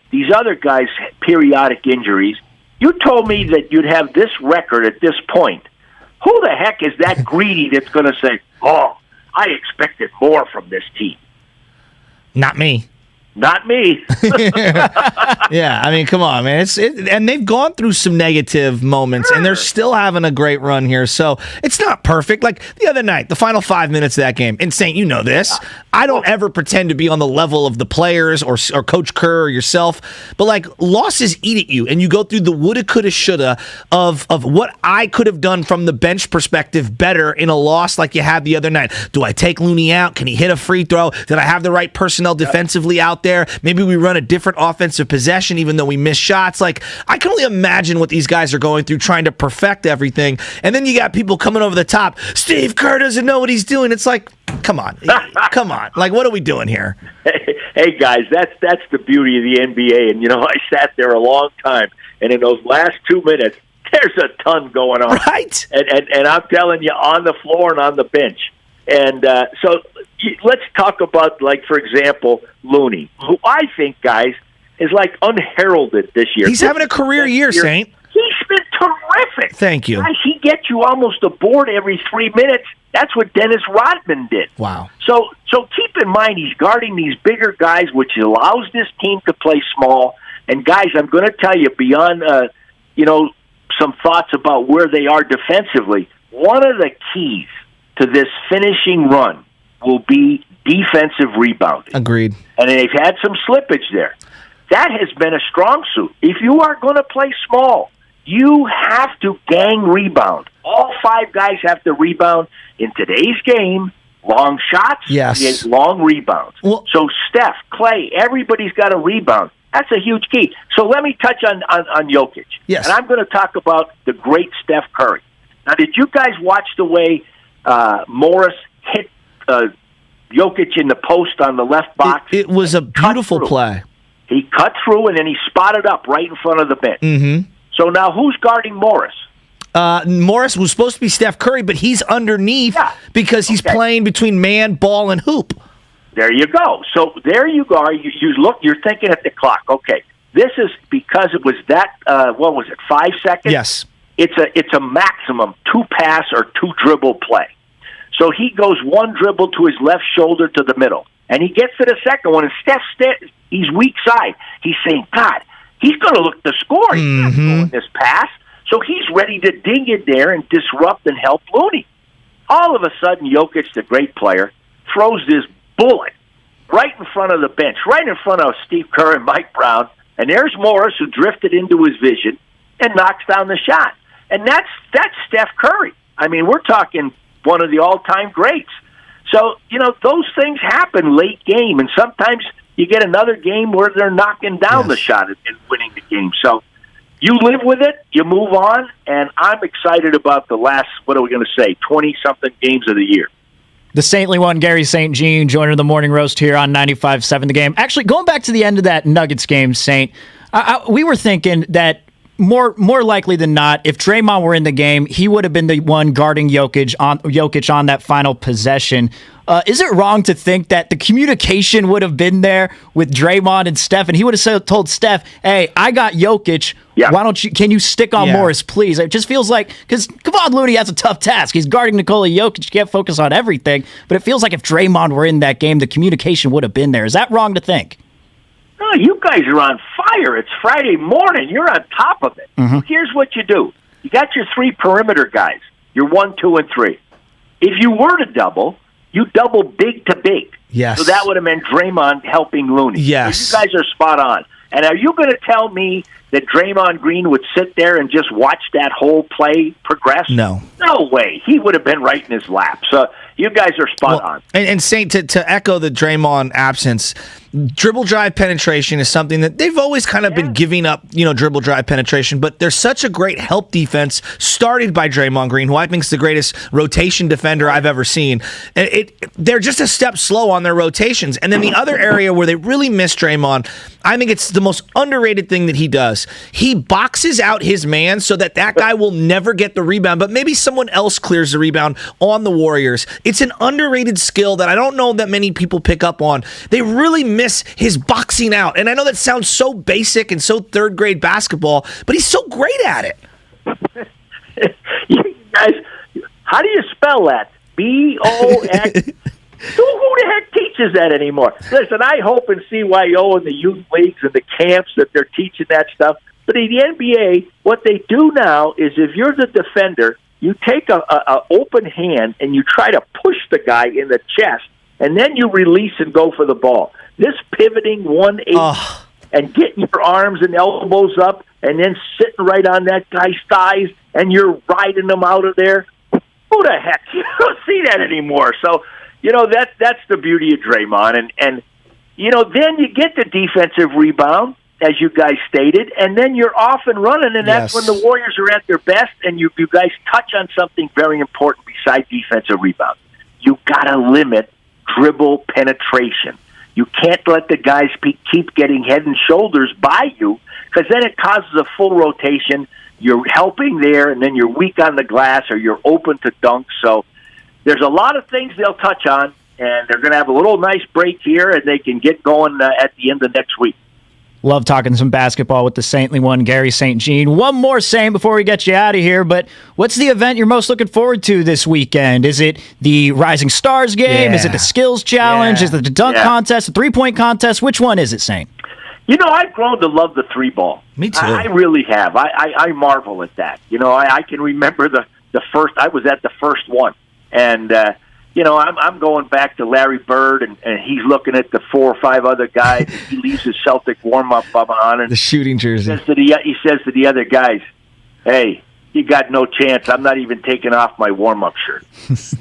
these other guys periodic injuries, you told me that you'd have this record at this point. Who the heck is that greedy that's going to say, oh, I expected more from this team? Not me. Not me. Yeah, I mean, come on, man. And they've gone through some negative moments, and they're still having a great run here. So it's not perfect. Like the other night, the final 5 minutes of that game. And Saint, you know this. I don't ever pretend to be on the level of the players or Coach Kerr or yourself, but like losses eat at you, and you go through the woulda, coulda, shoulda of what I could have done from the bench perspective better in a loss like you had the other night. Do I take Looney out? Can he hit a free throw? Did I have the right personnel defensively out there? Maybe we run a different offensive possession even though we miss shots. Like, I can only imagine what these guys are going through trying to perfect everything. And then you got people coming over the top. Steve Kerr doesn't know what he's doing. It's like, come on. Come on. Like, what are we doing here? Hey guys, that's the beauty of the NBA. And, I sat there a long time. And in those last 2 minutes, there's a ton going on. Right. And I'm telling you, on the floor and on the bench. And so let's talk about, like, for example, Looney, who I think, guys, is like unheralded this year. He's having a career year, Saint. He's been terrific. Thank you. Guys, he gets you almost a board every 3 minutes. That's what Dennis Rodman did. Wow. So keep in mind he's guarding these bigger guys, which allows this team to play small. And, guys, I'm going to tell you, beyond, some thoughts about where they are defensively, one of the keys to this finishing run will be defensive rebounding. Agreed. And they've had some slippage there. That has been a strong suit. If you are going to play small, you have to gang rebound. All 5 guys have to rebound. In today's game, long shots, yes, long rebounds. Well, so Steph, Clay, everybody's got to rebound. That's a huge key. So let me touch on Jokic. Yes. And I'm going to talk about the great Steph Curry. Now, did you guys watch the way Morris hit Jokic in the post on the left box? It was a beautiful play. He cut through, and then he spotted up right in front of the bench. Mm-hmm. So now who's guarding Morris? Morris was supposed to be Steph Curry, but he's underneath because he's playing between man, ball, and hoop. There you go. So there you go. You look. You're thinking at the clock. Okay, this is because it was that. What was it? 5 seconds. Yes. It's a maximum 2 pass or 2 dribble play. So he goes 1 dribble to his left shoulder to the middle, and he gets to the second one. And Steph, he's weak side. He's saying, God, he's going to look to score. He's not throwing this pass. So he's ready to ding it there and disrupt and help Looney. All of a sudden, Jokic, the great player, throws this bullet right in front of the bench, right in front of Steve Kerr and Mike Brown. And there's Morris, who drifted into his vision and knocks down the shot. And that's Steph Curry. I mean, we're talking one of the all-time greats. So, those things happen late game, and sometimes you get another game where they're knocking down the shot and winning the game. So you live with it, you move on, and I'm excited about the last, 20-something games of the year. The saintly one, Gary St. Jean, joining the Morning Roast here on 95.7 The Game. Actually, going back to the end of that Nuggets game, Saint, we were thinking that more likely than not, if Draymond were in the game, he would have been the one guarding Jokic on that final possession. Is it wrong to think that the communication would have been there with Draymond and Steph, and he would have told Steph, "Hey, I got Jokic. Yeah. Can you stick on Morris, please?" It just feels like, because come on, Looney has a tough task. He's guarding Nikola Jokic. You can't focus on everything, but it feels like if Draymond were in that game, the communication would have been there. Is that wrong to think? No, you guys are on fire. It's Friday morning. You're on top of it. Mm-hmm. Here's what you do. You got your 3 perimeter guys. You're 1, 2, and 3. If you were to double, you double big to big. Yes. So that would have meant Draymond helping Looney. Yes. So you guys are spot on. And are you going to tell me that Draymond Green would sit there and just watch that whole play progress? No. No way. He would have been right in his lap. So you guys are spot on. And Saint, to echo the Draymond absence, dribble drive penetration is something that they've always kind of been giving up, dribble drive penetration, but there's such a great help defense started by Draymond Green, who I think is the greatest rotation defender I've ever seen. They're just a step slow on their rotations. And then the other area where they really miss Draymond, I think it's the most underrated thing that he does. He boxes out his man so that guy will never get the rebound, but maybe someone else clears the rebound on the Warriors. It's an underrated skill that I don't know that many people pick up on. They really miss his boxing out. And I know that sounds so basic and so third grade basketball, but he's so great at it. You guys, how do you spell that? B-O-X? Who the heck teaches that anymore? Listen, I hope in CYO and the youth leagues and the camps that they're teaching that stuff. But in the NBA, what they do now is if you're the defender, you take a open hand and you try to push the guy in the chest, and then you release and go for the ball. This pivoting 1-8 and getting your arms and elbows up and then sitting right on that guy's thighs and you're riding them out of there. Who the heck? You don't see that anymore. So, that's the beauty of Draymond. And then you get the defensive rebound, as you guys stated, and then you're off and running, and that's when the Warriors are at their best, and you guys touch on something very important besides defensive rebound. You got to limit dribble penetration. You can't let the guys keep getting head and shoulders by you, because then it causes a full rotation. You're helping there, and then you're weak on the glass, or you're open to dunks. So there's a lot of things they'll touch on, and they're going to have a little nice break here, and they can get going at the end of next week. Love talking some basketball with the saintly one, Gary St. Jean. One more, Saint, before we get you out of here, but what's the event you're most looking forward to this weekend? Is it the Rising Stars game? Is it the Skills Challenge? Is it the dunk contest, the three-point contest? Which one is it, Saint? I've grown to love the 3-ball. Me too. I really have. I marvel at that. I can remember the first, I was at the first one, and I'm going back to Larry Bird, and he's looking at the 4 or 5 other guys. He leaves his Celtic warm-up on, and the shooting jersey. He says to the other guys, "Hey, you got no chance. I'm not even taking off my warm-up shirt."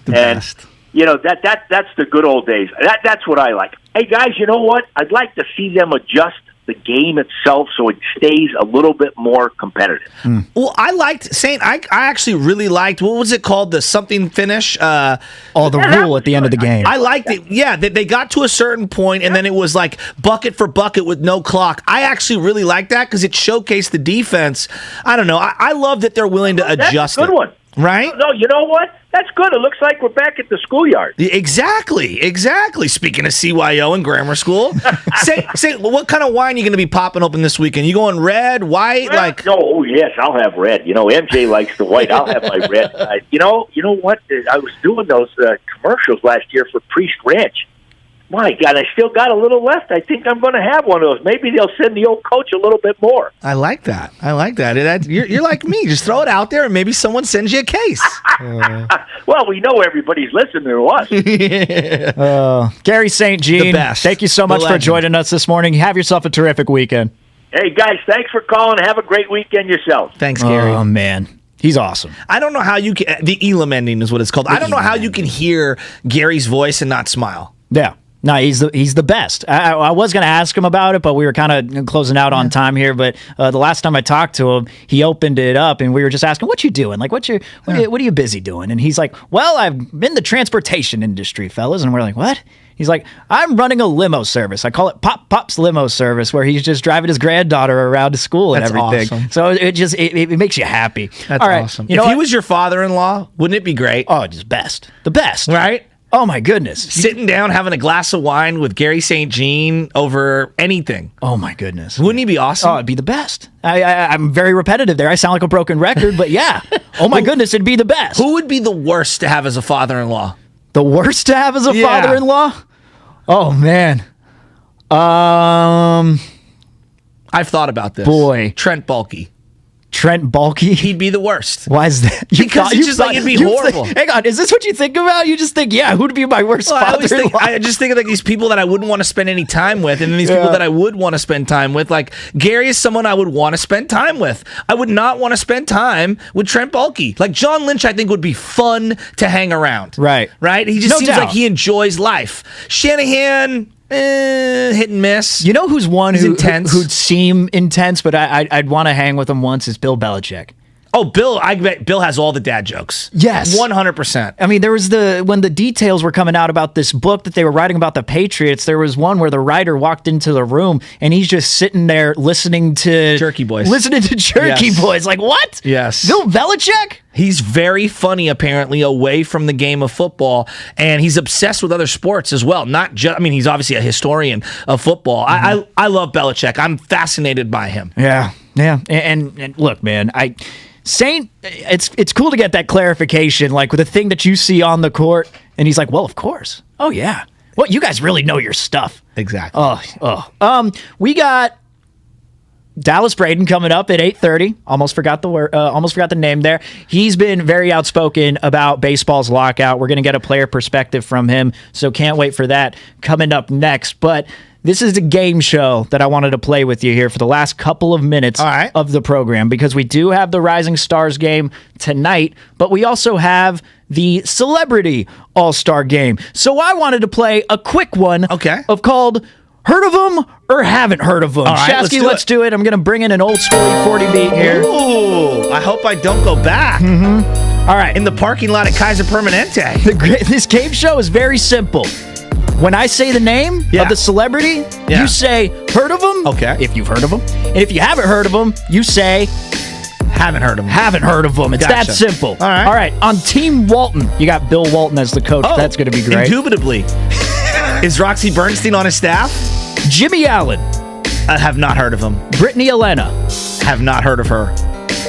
Best. That's the good old days. That's what I like. Hey, guys, you know what? I'd like to see them adjust the game itself so it stays a little bit more competitive. Well, I liked Saint. I actually really liked, what was it called, the something finish? The rule at the end of the game. I liked it. Yeah, they got to a certain point, and then it was like bucket for bucket with no clock. I actually really liked that because it showcased the defense. I don't know. I love that they're willing to adjust it. That's a good one. Right? No, you know what? That's good. It looks like we're back at the schoolyard. Exactly. Speaking of CYO and grammar school, say, what kind of wine are you going to be popping open this weekend? You going red, white, Oh yes, I'll have red. MJ likes the white. I'll have my red. You know what? I was doing those commercials last year for Priest Ranch. My God, I still got a little left. I think I'm going to have one of those. Maybe they'll send the old coach a little bit more. I like that. You're like me. Just throw it out there, and maybe someone sends you a case. Well, we know everybody's listening to us. Gary St. Jean, the best. Thank you so much for joining us this morning. Have yourself a terrific weekend. Hey, guys, thanks for calling. Have a great weekend yourself. Thanks, Gary. Oh, man. He's awesome. I don't know how you can... The Elam ending is what it's called. I don't know how you can hear Gary's voice and not smile. Yeah. No, he's the best. I was going to ask him about it, but we were kind of closing out on time here. But the last time I talked to him, he opened it up, and we were just asking, "What you doing? Like, what are you busy doing?" And he's like, "Well, I'm in the transportation industry, fellas." And we're like, "What?" He's like, "I'm running a limo service. I call it Pop's Limo Service, where he's just driving his granddaughter around to school and everything." Awesome. So it makes you happy. That's all right. Awesome. If he was your father-in-law, wouldn't it be great? Oh, just the best, right? Oh, my goodness. Sitting down, having a glass of wine with Gary St. Jean over anything. Oh, my goodness. Wouldn't he be awesome? Oh, it'd be the best. I'm very repetitive there. I sound like a broken record, but yeah. Oh, my goodness, it'd be the best. Who would be the worst to have as a father-in-law? The worst to have as a father-in-law? Oh, man. I've thought about this. Boy. Trent Baalke. Trent Baalke? He'd be the worst. Why is that? Because it's just like it'd be horrible. Hang on, is this what you think about? You just think, yeah, who'd be my worst father-in-law? I just think of like these people that I wouldn't want to spend any time with, and then these people that I would want to spend time with. Like Gary is someone I would want to spend time with. I would not want to spend time with Trent Baalke. Like John Lynch, I think would be fun to hang around. Right. He just seems like he enjoys life. Shanahan. Hit and miss. You know who's one who'd intense? seem intense, but I'd want to hang with him once is Bill Belichick. Oh, Bill! I bet Bill has all the dad jokes. Yes, 100%. I mean, there was when the details were coming out about this book that they were writing about the Patriots. There was one where the writer walked into the room and he's just sitting there listening to Jerky Boys. Boys. Like what? Yes, Bill Belichick. He's very funny, apparently, away from the game of football, and he's obsessed with other sports as well. Not just, I mean, he's obviously a historian of football. I love Belichick. I'm fascinated by him. Yeah. And look, man, it's cool to get that clarification, like with the thing that you see on the court, and he's like, well, of course. Oh yeah. Well, you guys really know your stuff. Exactly. We got Dallas Braden coming up at 8:30. Almost forgot the name there. He's been very outspoken about baseball's lockout. We're going to get a player perspective from him, so can't wait for that coming up next. But this is a game show that I wanted to play with you here for the last couple of minutes of the program, because we do have the Rising Stars game tonight, but we also have the Celebrity All-Star game. So I wanted to play a quick one of called Heard of Them or Haven't Heard of Them. Shasky, let's do it. I'm going to bring in an old school 40 beat here. Ooh, I hope I don't go back. All right. In the parking lot at Kaiser Permanente. This game show is very simple. When I say the name of the celebrity, you say, heard of them? Okay. If you've heard of them. And if you haven't heard of them, you say, haven't heard of them. Haven't heard of them. It's that simple. All right. All right. On Team Walton, you got Bill Walton as the coach. That's going to be great. Indubitably. Is Roxy Bernstein on his staff? Jimmy Allen. I have not heard of him. Brittany Elena. Have not heard of her.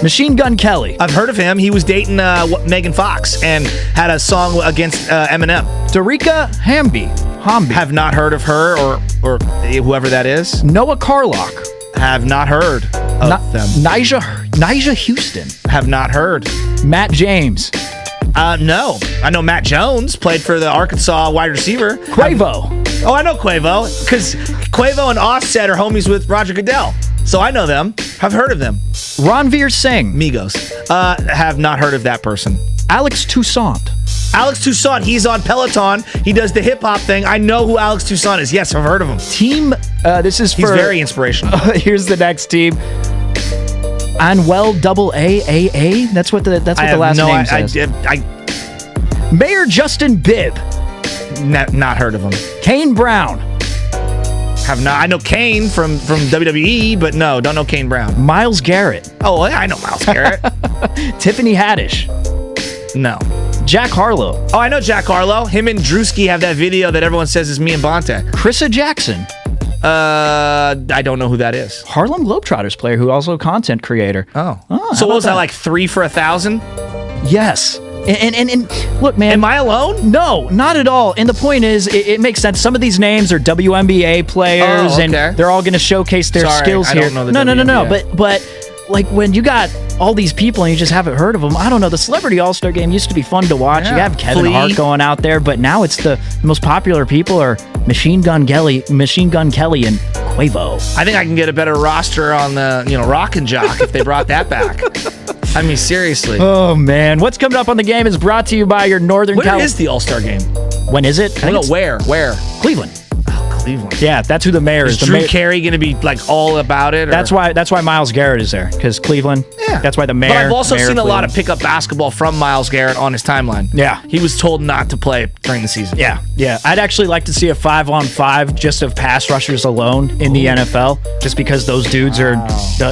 Machine Gun Kelly. I've heard of him. He was dating Megan Fox and had a song against Eminem. Dorica Hamby. Have not heard of her or whoever that is. Noah Carlock. Have not heard of them. Nyjah Houston. Have not heard. Matt James. No. I know Matt Jones played for the Arkansas wide receiver. Quavo. I know Quavo because Quavo and Offset are homies with Roger Goodell. So I know them. Have heard of them. Ranveer Singh. Migos. Have not heard of that person. Alex Toussaint. Alex Toussaint. He's on Peloton. He does the hip hop thing. I know who Alex Toussaint is. Yes, I've heard of him. Team. This is for. He's very inspirational. Here's the next team. Anwell AAA. That's what the last name says. Mayor Justin Bibb. Not heard of him. Kane Brown. Have not. I know Kane from WWE, but no, don't know Kane Brown. Myles Garrett. Oh, I know Myles Garrett. Tiffany Haddish. No. Jack Harlow. Oh, I know Jack Harlow. Him and Drewski have that video that everyone says is me and Bonte. Chrissa Jackson. I don't know who that is. Harlem Globetrotters player who also content creator. So what was that, like 3 for 1,000? Yes. And look, man. Am I alone? No, not at all. And the point is, it makes sense. Some of these names are WNBA players, and they're all going to showcase their skills here. Don't know the No. But like when you got all these people and you just haven't heard of them, I don't know. The Celebrity All-Star Game used to be fun to watch. You have Kevin Hart going out there, but now it's the most popular people are Machine Gun Kelly, and Quavo. I think I can get a better roster on the Rock and Jock if they brought that back. I mean, seriously. Oh, man. What's coming up on the game is brought to you by your Northern Where is the All-Star game? When is it? I don't know where. Cleveland. Oh, Cleveland. Yeah, that's who the mayor is. Is Drew Carey going to be like all about it? Or? That's why Myles Garrett is there, because Cleveland. Yeah. That's why the mayor. But I've also seen a lot Cleveland. of pickup basketball from Myles Garrett on his timeline. Yeah. He was told not to play during the season. Yeah. I'd actually like to see a 5-on-5 just of pass rushers alone in the NFL, just because those dudes are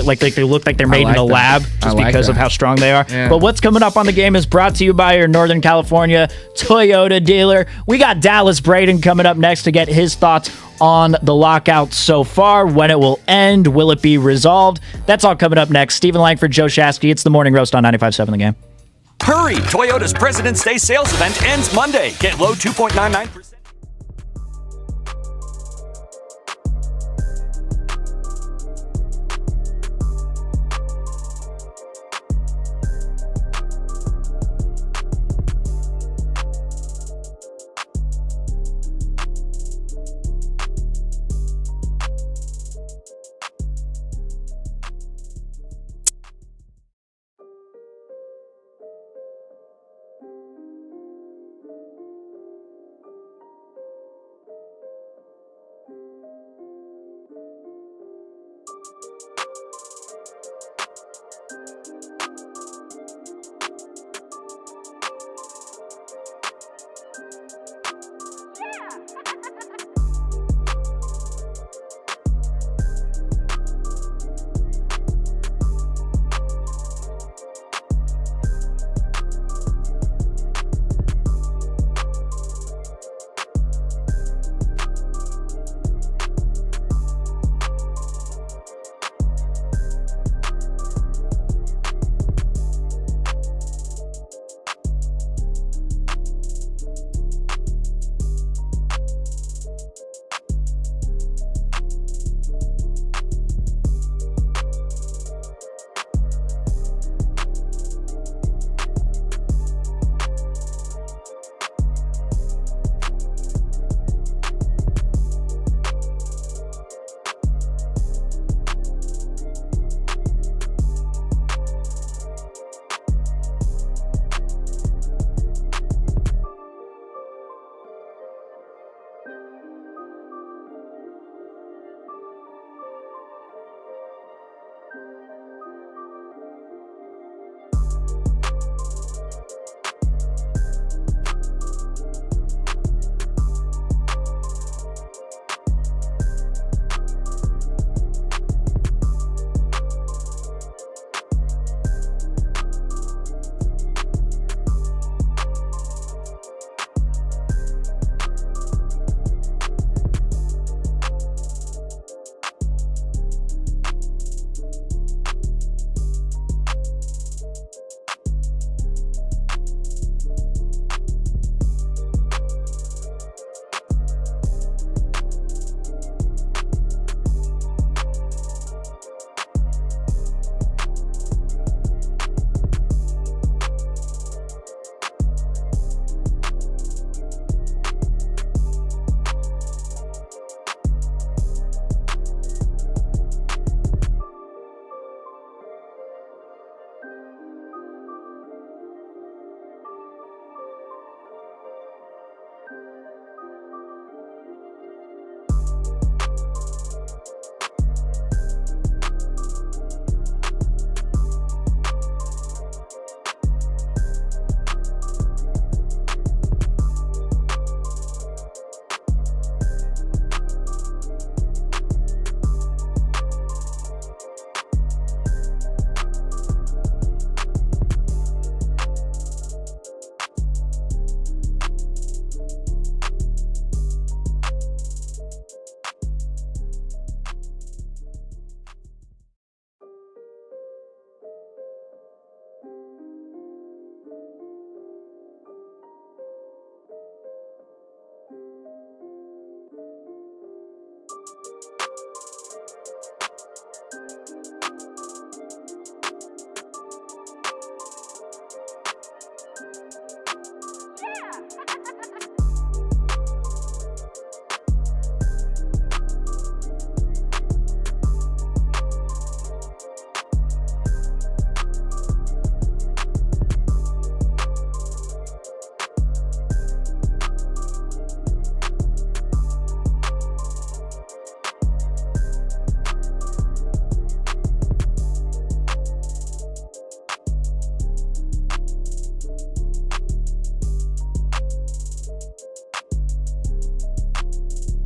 like they look like they're made in a lab just because of how strong they are. Yeah. But what's coming up on the game is brought to you by your Northern California Toyota dealer. We got Dallas Braden coming up next to get his thoughts on the lockout so far, when it will end, will it be resolved? That's all coming up next. Stephen Langford, Joe Shasky. It's the Morning Roast on 95.7 The Game. Hurry! Toyota's President's Day sales event ends Monday. Get low 2.99%.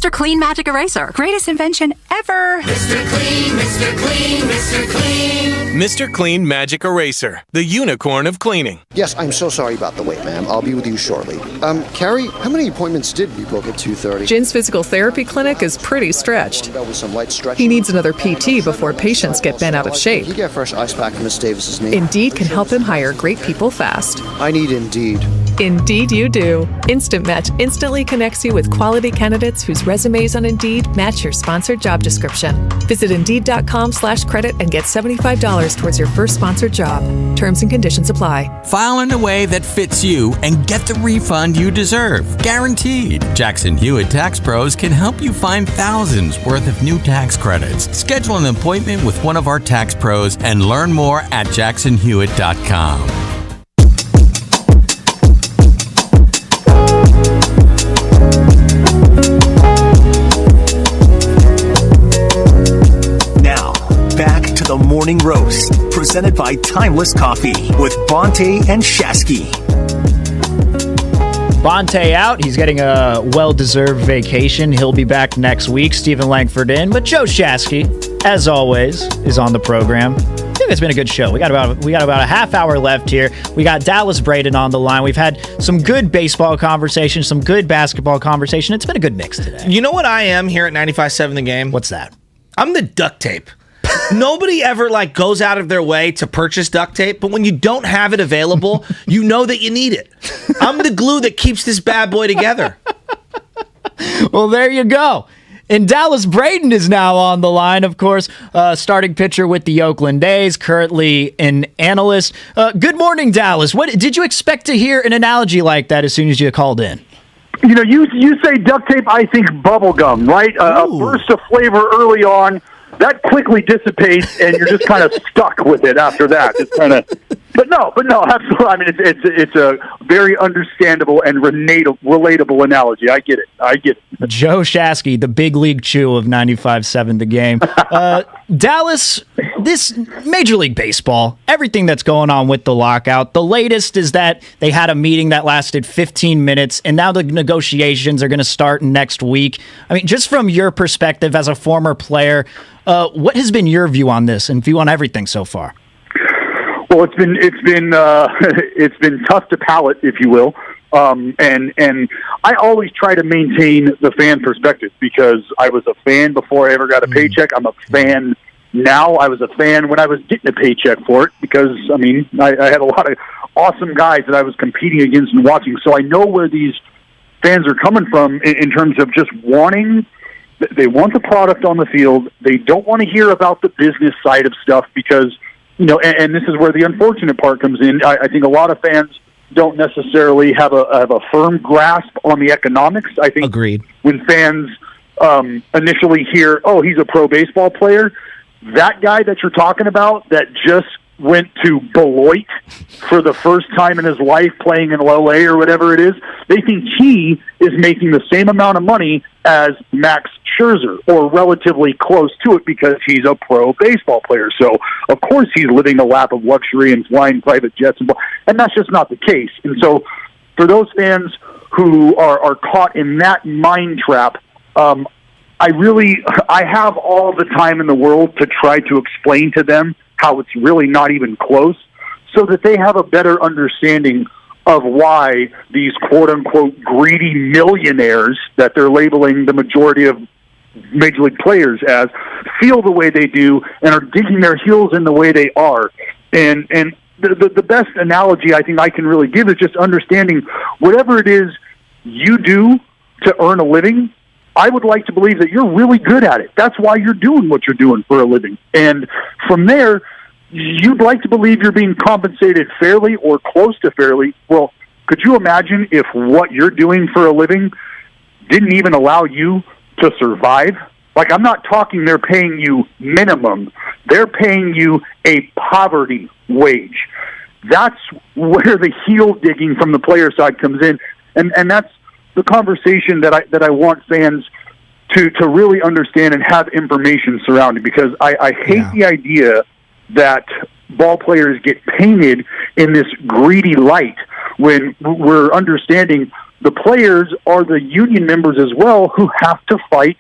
Mr. Clean Magic Eraser. Greatest invention ever. Mr. Clean, Mr. Clean, Mr. Clean. Mr. Clean Magic Eraser, the unicorn of cleaning. Yes, I'm so sorry about the wait, ma'am. I'll be with you shortly. Carrie, how many appointments did we book at 2:30? Jin's physical therapy clinic is pretty stretched. Some light stretching. He needs another PT before patients get bent out of shape. You get a fresh ice pack from Miss Davis's knee. Indeed can help him hire great people fast. I need Indeed. Indeed you do. Instant Match instantly connects you with quality candidates whose resumes on Indeed match your sponsored job description. Visit Indeed.com/credit and get $75 towards your first sponsored job. Terms and conditions apply. File in a way that fits you and get the refund you deserve. Guaranteed. Jackson Hewitt Tax Pros can help you find thousands worth of new tax credits. Schedule an appointment with one of our tax pros and learn more at jacksonhewitt.com. Now, back to the Morning Roast, presented by Timeless Coffee with Bonte and Shasky. Bonte out. He's getting a well-deserved vacation. He'll be back next week. Stephen Langford in. But Joe Shasky, as always, is on the program. I think it's been a good show. We got about a half hour left here. We got Dallas Braden on the line. We've had some good baseball conversation, some good basketball conversation. It's been a good mix today. You know what I am here at 95.7 The Game? What's that? I'm the duct tape. Nobody ever goes out of their way to purchase duct tape, but when you don't have it available, you know that you need it. I'm the glue that keeps this bad boy together. Well, there you go. And Dallas Braden is now on the line, of course, starting pitcher with the Oakland A's, currently an analyst. Good morning, Dallas. What did you expect to hear an analogy like that as soon as you called in? You know, you say duct tape, I think bubble gum, right? A burst of flavor early on. That quickly dissipates, and you're just kind of stuck with it after that. It's kind of, but no, absolutely. I mean, it's a very understandable and relatable analogy. I get it. Joe Shasky, the big league chew of 95.7 The Game. Dallas, this Major League Baseball, everything that's going on with the lockout. The latest is that they had a meeting that lasted 15 minutes, and now the negotiations are going to start next week. I mean, just from your perspective as a former player, what has been your view on this and view on everything so far? Well, it's been tough to palate, if you will, and I always try to maintain the fan perspective because I was a fan before I ever got a paycheck. I'm a fan now. I was a fan when I was getting a paycheck for it because I had a lot of awesome guys that I was competing against and watching. So I know where these fans are coming from in terms of just wanting. They want the product on the field. They don't want to hear about the business side of stuff because, and this is where the unfortunate part comes in. I think a lot of fans don't necessarily have a firm grasp on the economics. I think Agreed. When fans initially hear, oh, he's a pro baseball player, that guy that you're talking about that just went to Beloit for the first time in his life playing in LA or whatever it is, they think he is making the same amount of money as Max Scherzer or relatively close to it because he's a pro baseball player. So, of course, he's living a lap of luxury and flying private jets. And that's just not the case. And so for those fans who are caught in that mind trap, I have all the time in the world to try to explain to them how it's really not even close, so that they have a better understanding of why these quote-unquote greedy millionaires that they're labeling the majority of Major League players as feel the way they do and are digging their heels in the way they are. And the best analogy I think I can really give is just understanding whatever it is you do to earn a living, I would like to believe that you're really good at it. That's why you're doing what you're doing for a living. And from there, you'd like to believe you're being compensated fairly or close to fairly. Well, could you imagine if what you're doing for a living didn't even allow you to survive? Like, I'm not talking they're paying you minimum. They're paying you a poverty wage. That's where the heel digging from the player side comes in. And that's the conversation that I want fans to really understand and have information surrounding, because I hate the idea that ball players get painted in this greedy light when we're understanding the players are the union members as well who have to fight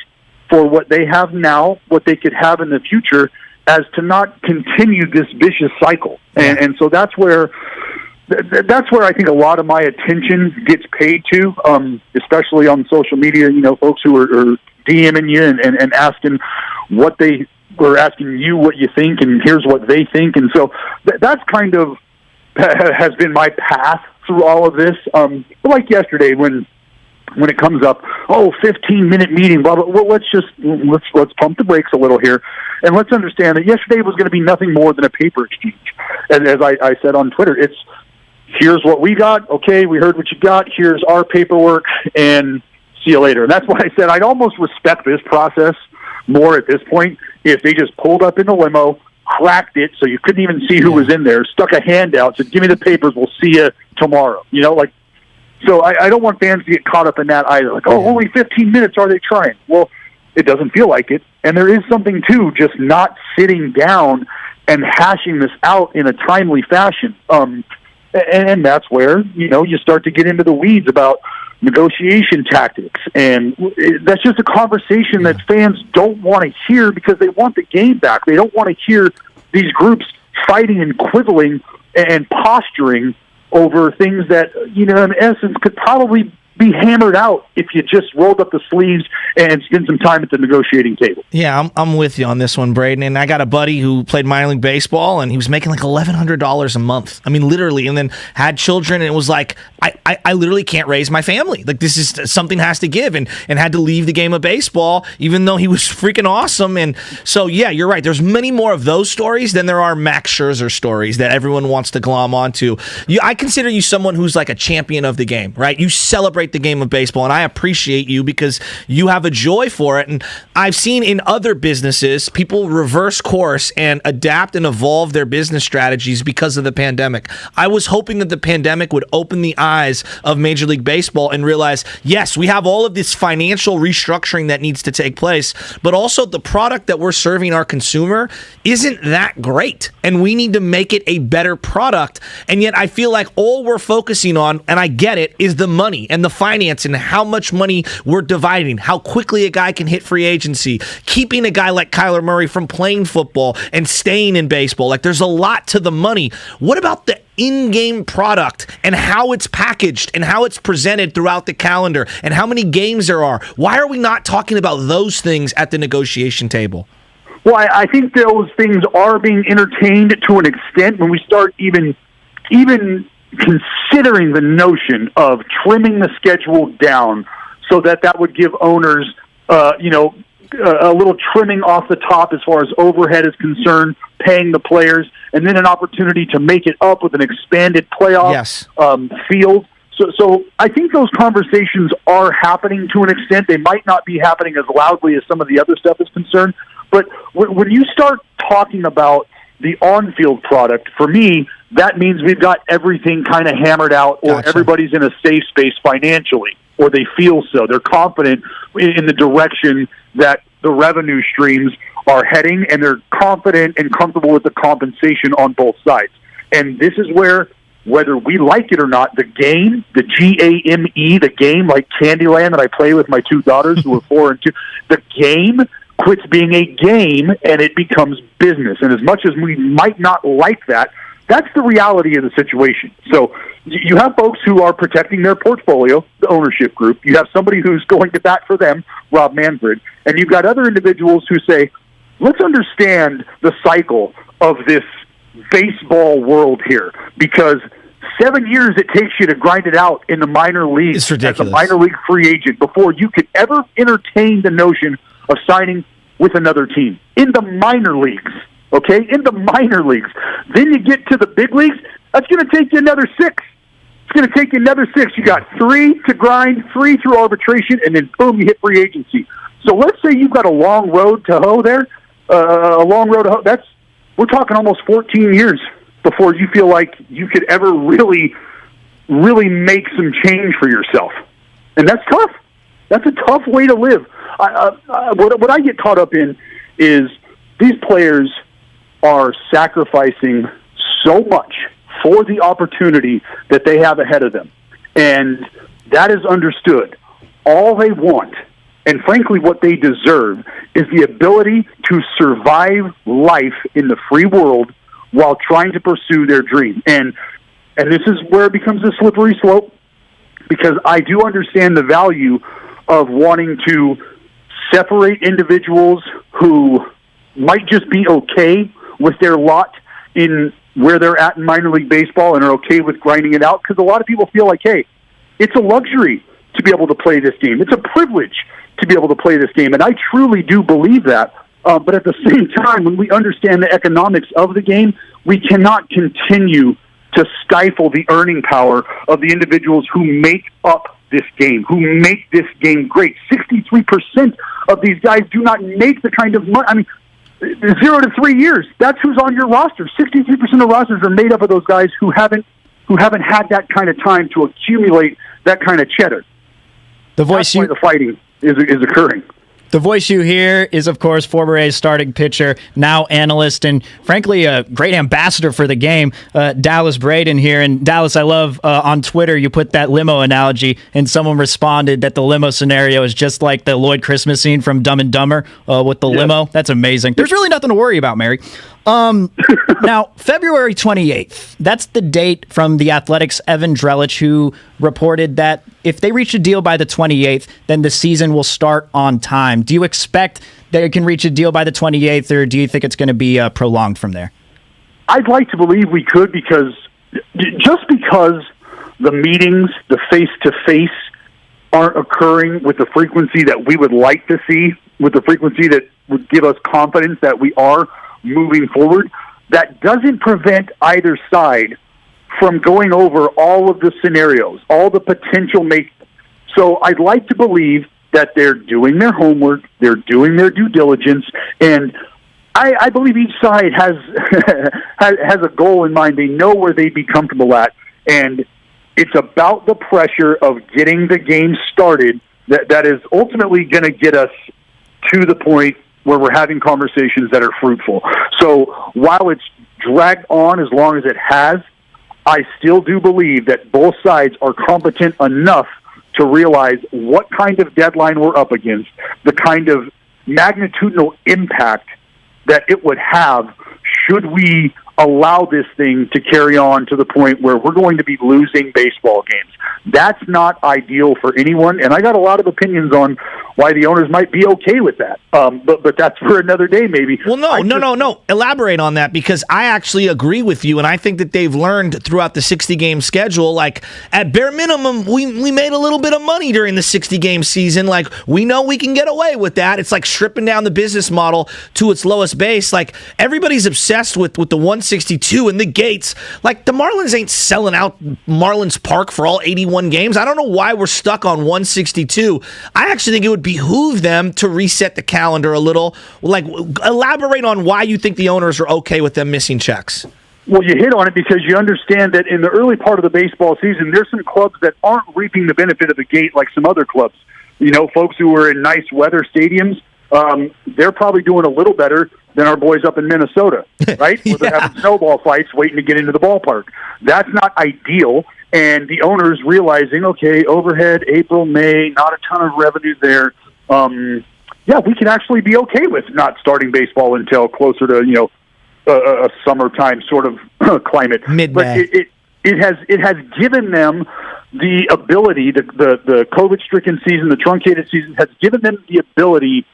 for what they have now, what they could have in the future, as to not continue this vicious cycle. And so that's where I think a lot of my attention gets paid to, especially on social media, folks who are DMing you and asking what they were asking you what you think, and here's what they think. And so that's kind of has been my path through all of this. But like yesterday, when it comes up, 15-minute meeting, blah, blah, well, let's pump the brakes a little here, and let's understand that yesterday was going to be nothing more than a paper exchange. And as I said on Twitter, it's here's what we got. Okay, we heard what you got. Here's our paperwork, and see you later. And that's why I said I'd almost respect this process more at this point if they just pulled up in the limo, cracked it so you couldn't even see who was in there, stuck a hand out, said, give me the papers, we'll see you tomorrow. So I don't want fans to get caught up in that either. Only 15 minutes, are they trying? Well, it doesn't feel like it. And there is something to just not sitting down and hashing this out in a timely fashion. And that's where, you start to get into the weeds about negotiation tactics. And that's just a conversation that fans don't want to hear because they want the game back. They don't want to hear these groups fighting and quibbling and posturing over things that, in essence, could probably be hammered out if you just rolled up the sleeves and spend some time at the negotiating table. Yeah, I'm with you on this one, Braden. And I got a buddy who played minor league baseball, and he was making like $1,100 a month. I mean, literally, and then had children, and it was like, I literally can't raise my family. Like, this is something has to give, and had to leave the game of baseball, even though he was freaking awesome. And so, yeah, you're right. There's many more of those stories than there are Max Scherzer stories that everyone wants to glom onto. I consider you someone who's like a champion of the game, right? You celebrate the game of baseball, and I appreciate you because you have a joy for it. And I've seen in other businesses people reverse course and adapt and evolve their business strategies because of the pandemic. I was hoping that the pandemic would open the eyes of Major League Baseball and realize, yes, we have all of this financial restructuring that needs to take place, but also the product that we're serving our consumer isn't that great, and we need to make it a better product. And yet I feel like all we're focusing on, and I get it, is the money and the finance and how much money we're dividing, how quickly a guy can hit free agency, keeping a guy like Kyler Murray from playing football and staying in baseball. Like, there's a lot to the money. What about the in-game product and how it's packaged and how it's presented throughout the calendar and how many games there are? Why are we not talking about those things at the negotiation table? Well, I think those things are being entertained to an extent when we start even considering the notion of trimming the schedule down so that would give owners, a little trimming off the top as far as overhead is concerned, paying the players, and then an opportunity to make it up with an expanded playoff field. So I think those conversations are happening to an extent. They might not be happening as loudly as some of the other stuff is concerned, but when you start talking about the on-field product, for me, that means we've got everything kind of hammered out, or everybody's in a safe space financially, or they feel so. They're confident in the direction that the revenue streams are heading, and they're confident and comfortable with the compensation on both sides. And this is where, whether we like it or not, the game, the GAME, the game like Candyland that I play with my two daughters who are 4 and 2, the game quits being a game and it becomes business. And as much as we might not like that, that's the reality of the situation. So you have folks who are protecting their portfolio, the ownership group. You have somebody who's going to bat for them, Rob Manfred. And you've got other individuals who say, let's understand the cycle of this baseball world here, because 7 years it takes you to grind it out in the minor leagues. It's ridiculous. As a minor league free agent before you could ever entertain the notion of signing with another team in the minor leagues. Okay, in the minor leagues. Then you get to the big leagues, that's going to take you another 6. It's going to take you another 6. You got 3 to grind, 3 through arbitration, and then boom, you hit free agency. So let's say you've got a long road to hoe there, we're talking almost 14 years before you feel like you could ever really, really make some change for yourself. And that's tough. That's a tough way to live. What I get caught up in is these players are sacrificing so much for the opportunity that they have ahead of them. And that is understood. All they want, and frankly what they deserve, is the ability to survive life in the free world while trying to pursue their dream. And this is where it becomes a slippery slope, because I do understand the value of wanting to separate individuals who might just be okay with their lot in where they're at in minor league baseball and are okay with grinding it out, because a lot of people feel like, hey, it's a luxury to be able to play this game. It's a privilege to be able to play this game, and I truly do believe that. But at the same time, when we understand the economics of the game, we cannot continue to stifle the earning power of the individuals who make up this game, who make this game great. 63% of these guys do not make the kind of money. I mean, 0 to 3 years, that's who's on your roster. 63% of rosters are made up of those guys who haven't had that kind of time to accumulate that kind of cheddar. That's why the fighting is occurring. The voice you hear is, of course, former A's starting pitcher, now analyst, and frankly, a great ambassador for the game, Dallas Braden here. And Dallas, I love on Twitter, you put that limo analogy, and someone responded that the limo scenario is just like the Lloyd Christmas scene from Dumb and Dumber with the limo. That's amazing. There's really nothing to worry about, Mary. Now, February 28th, that's the date from the Athletics' Evan Drellich, who reported that if they reach a deal by the 28th, then the season will start on time. Do you expect they can reach a deal by the 28th, or do you think it's going to be prolonged from there? I'd like to believe we could, because the meetings, the face-to-face, aren't occurring with the frequency that we would like to see, with the frequency that would give us confidence that we are moving forward, that doesn't prevent either side from going over all of the scenarios, all the potential So I'd like to believe that they're doing their homework, they're doing their due diligence, and I believe each side has has a goal in mind. They know where they'd be comfortable at, and it's about the pressure of getting the game started that is ultimately going to get us to the point where we're having conversations that are fruitful. So while it's dragged on as long as it has, I still do believe that both sides are competent enough to realize what kind of deadline we're up against, the kind of magnitudinal impact that it would have should we allow this thing to carry on to the point where we're going to be losing baseball games. That's not ideal for anyone, and I got a lot of opinions on why the owners might be okay with that. But that's for another day, maybe. Well, no. Elaborate on that, because I actually agree with you, and I think that they've learned throughout the 60-game schedule, like, at bare minimum, we made a little bit of money during the 60-game season. Like, we know we can get away with that. It's like stripping down the business model to its lowest base. Like, everybody's obsessed with the 162 and the gates. Like, the Marlins ain't selling out Marlins Park for all 81 games. I don't know why we're stuck on 162. I actually think it would behoove them to reset the calendar a little. Like, elaborate on why you think the owners are okay with them missing checks. Well, you hit on it because you understand that in the early part of the baseball season, there's some clubs that aren't reaping the benefit of the gate like some other clubs. You know, folks who are in nice weather stadiums, they're probably doing a little better than our boys up in Minnesota, right? Where they're having snowball fights waiting to get into the ballpark. That's not ideal. And the owners realizing, okay, overhead, April, May, not a ton of revenue there. We can actually be okay with not starting baseball until closer to, a summertime sort of climate. Mid-May. But it has given them the ability, the COVID-stricken season, the truncated season, has given them the ability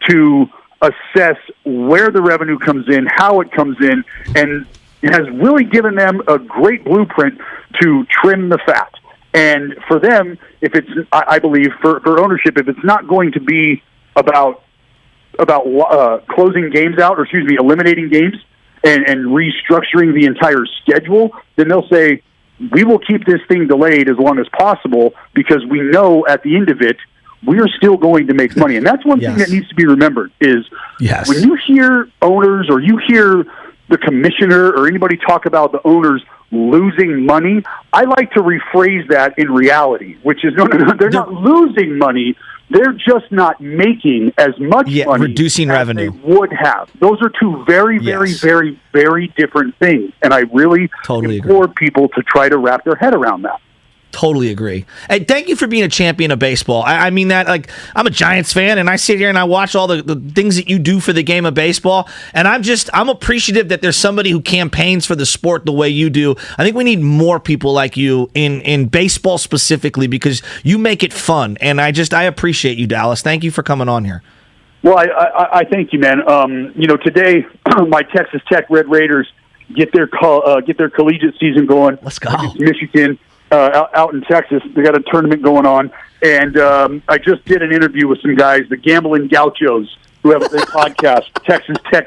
to assess where the revenue comes in, how it comes in, and it has really given them a great blueprint to trim the fat. And for them, if it's, I believe, for ownership, if it's not going to be about closing games out, eliminating games and restructuring the entire schedule, then they'll say, we will keep this thing delayed as long as possible because we know at the end of it, we are still going to make money. And that's one thing that needs to be remembered is when you hear owners or you hear the commissioner or anybody talk about the owners losing money, I like to rephrase that in reality, which is, no, they're not losing money. they're just not making as much money reducing as revenue. they would have. Those are two very, very, very, very different things. And I really implore people to try to wrap their head around that. Totally agree. Hey, thank you for being a champion of baseball. I mean that, like, I'm a Giants fan, and I sit here and I watch all the things that you do for the game of baseball, and I'm appreciative that there's somebody who campaigns for the sport the way you do. I think we need more people like you in baseball specifically, because you make it fun, and I appreciate you, Dallas. Thank you for coming on here. Well, I thank you, man. Today my Texas Tech Red Raiders get their collegiate season going. Let's go. Michigan. Out in Texas, they got a tournament going on, and I just did an interview with some guys, the Gambling Gauchos, who have a podcast, Texas Tech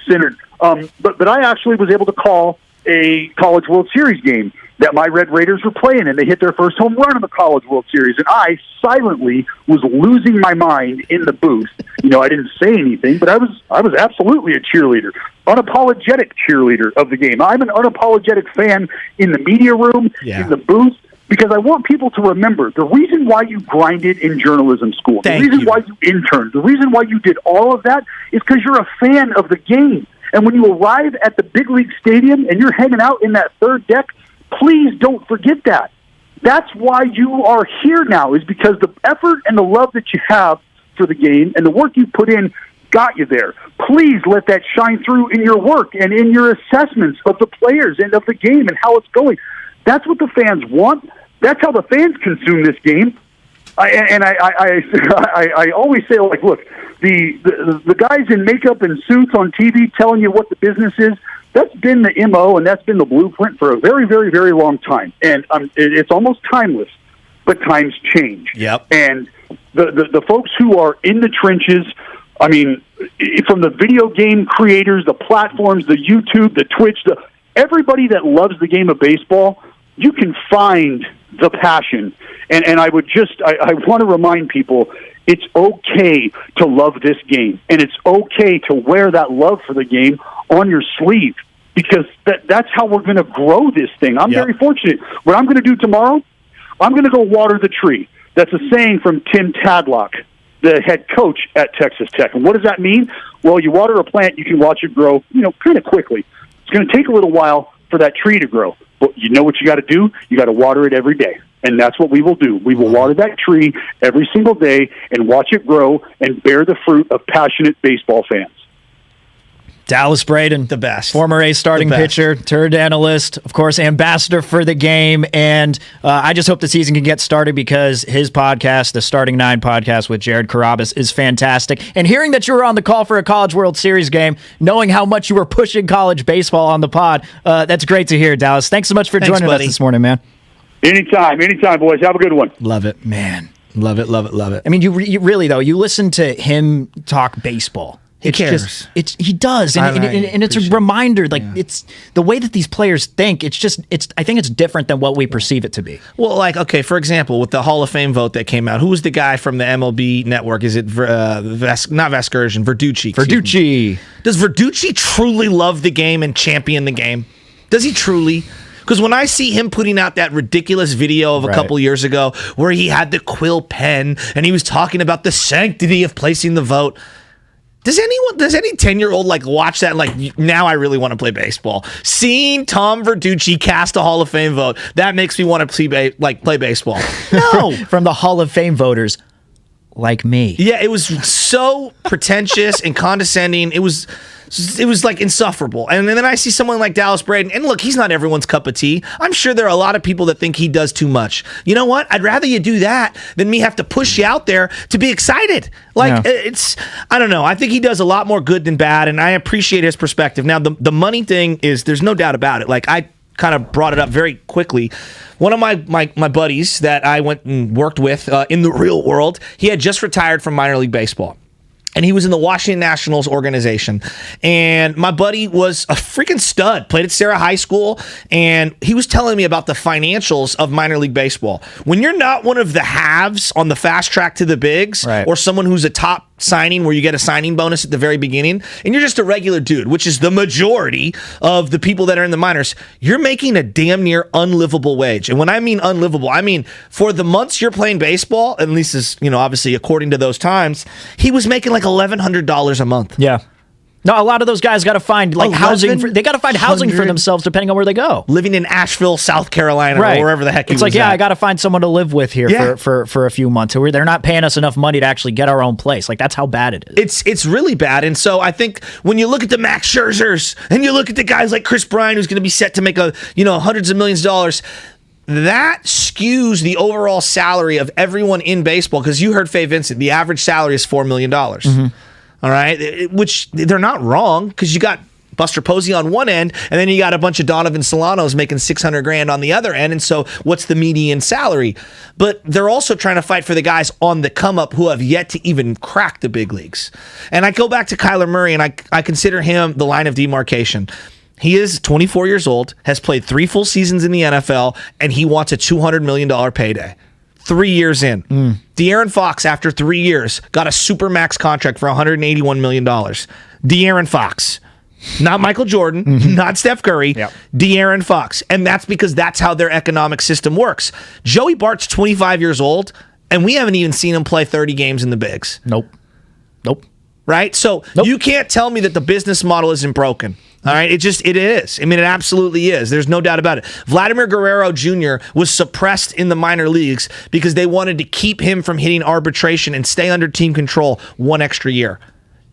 centered. But I actually was able to call a College World Series game that my Red Raiders were playing, and they hit their first home run in the College World Series, and I silently was losing my mind in the booth. I didn't say anything, but I was absolutely a cheerleader, unapologetic cheerleader of the game. I'm an unapologetic fan in the media room, in the booth, because I want people to remember the reason why you grinded in journalism school, the reason why you interned, the reason why you did all of that is because you're a fan of the game. And when you arrive at the big league stadium and you're hanging out in that third deck, please don't forget that. That's why you are here now, is because the effort and the love that you have for the game and the work you put in got you there. Please let that shine through in your work and in your assessments of the players and of the game and how it's going. That's what the fans want. That's how the fans consume this game. I always say, like, look, the guys in makeup and suits on TV telling you what the business is, that's been the MO and that's been the blueprint for a very, very, very long time. And it's almost timeless, but times change. Yep. And the folks who are in the trenches, I mean, from the video game creators, the platforms, the YouTube, the Twitch, everybody that loves the game of baseball, you can find the passion. And I would I want to remind people, it's okay to love this game, and it's okay to wear that love for the game on your sleeve, because that's how we're going to grow this thing. I'm very fortunate. What I'm going to do tomorrow, I'm going to go water the tree. That's a saying from Tim Tadlock, the head coach at Texas Tech. And what does that mean? Well, you water a plant, you can watch it grow, kind of quickly. It's going to take a little while for that tree to grow. But you know what you got to do? You got to water it every day. And that's what we will do. We will water that tree every single day and watch it grow and bear the fruit of passionate baseball fans. Dallas Braden, the best. Former A's starting pitcher, turned analyst, of course, ambassador for the game. And I just hope the season can get started, because his podcast, the Starting Nine podcast with Jared Carrabis, is fantastic. And hearing that you were on the call for a College World Series game, knowing how much you were pushing college baseball on the pod, that's great to hear, Dallas. Thanks so much for joining us this morning, man. Anytime, boys. Have a good one. Love it, man. Love it. I mean, you really, though, you listen to him talk baseball. He cares. He does, and it's a reminder. Like, it's the way that these players think. I think it's different than what we perceive it to be. Well, like, okay, for example, with the Hall of Fame vote that came out, who was the guy from the MLB Network? Is it not Vasgersian, Verducci? Verducci. Does Verducci truly love the game and champion the game? Does he truly? Because when I see him putting out that ridiculous video of a couple years ago where he had the quill pen and he was talking about the sanctity of placing the vote. Does any 10-year-old like watch that and like, now I really want to play baseball? Seeing Tom Verducci cast a Hall of Fame vote, that makes me want to play baseball. No. From the Hall of Fame voters like me. Yeah, it was so pretentious and condescending. It was like insufferable. And then I see someone like Dallas Braden, and look, he's not everyone's cup of tea. I'm sure there are a lot of people that think he does too much. You know what? I'd rather you do that than me have to push you out there to be excited. Like, I don't know. I think he does a lot more good than bad, and I appreciate his perspective. Now, the money thing is, there's no doubt about it. Like, I kind of brought it up very quickly. One of my buddies that I went and worked with in the real world, he had just retired from minor league baseball. And he was in the Washington Nationals organization. And my buddy was a freaking stud, played at Sarah High School, and he was telling me about the financials of minor league baseball. When you're not one of the haves on the fast track to the bigs, or someone who's a top signing where you get a signing bonus at the very beginning, and you're just a regular dude, which is the majority of the people that are in the minors, you're making a damn near unlivable wage. And when I mean unlivable, I mean for the months you're playing baseball, at least as, obviously according to those times, he was making like $1,100 a month. Yeah. No, a lot of those guys got to find housing. They got to find housing for themselves, depending on where they go. Living in Asheville, South Carolina, or wherever the heck he was. It's like, at. I got to find someone to live with here for a few months. They're not paying us enough money to actually get our own place. Like, that's how bad it is. It's really bad. And so I think when you look at the Max Scherzers and you look at the guys like Chris Bryant, who's going to be set to make hundreds of millions of dollars, that skews the overall salary of everyone in baseball. Because you heard Faye Vincent, the average salary is $4 million. Mm-hmm. All right, which they're not wrong, because you got Buster Posey on one end, and then you got a bunch of Donovan Solanos making $600,000 on the other end. And so, what's the median salary? But they're also trying to fight for the guys on the come up who have yet to even crack the big leagues. And I go back to Kyler Murray, and I consider him the line of demarcation. He is 24 years old, has played 3 full seasons in the NFL, and he wants a $200 million payday. 3 years in. De'Aaron Fox, after 3 years, got a supermax contract for $181 million. De'Aaron Fox. Not Michael Jordan, not Steph Curry, De'Aaron Fox. And that's because that's how their economic system works. Joey Bart's 25 years old, and we haven't even seen him play 30 games in the bigs. Nope. Right? So you can't tell me that the business model isn't broken. All right, it is. I mean, it absolutely is. There's no doubt about it. Vladimir Guerrero Jr. was suppressed in the minor leagues because they wanted to keep him from hitting arbitration and stay under team control 1 extra year.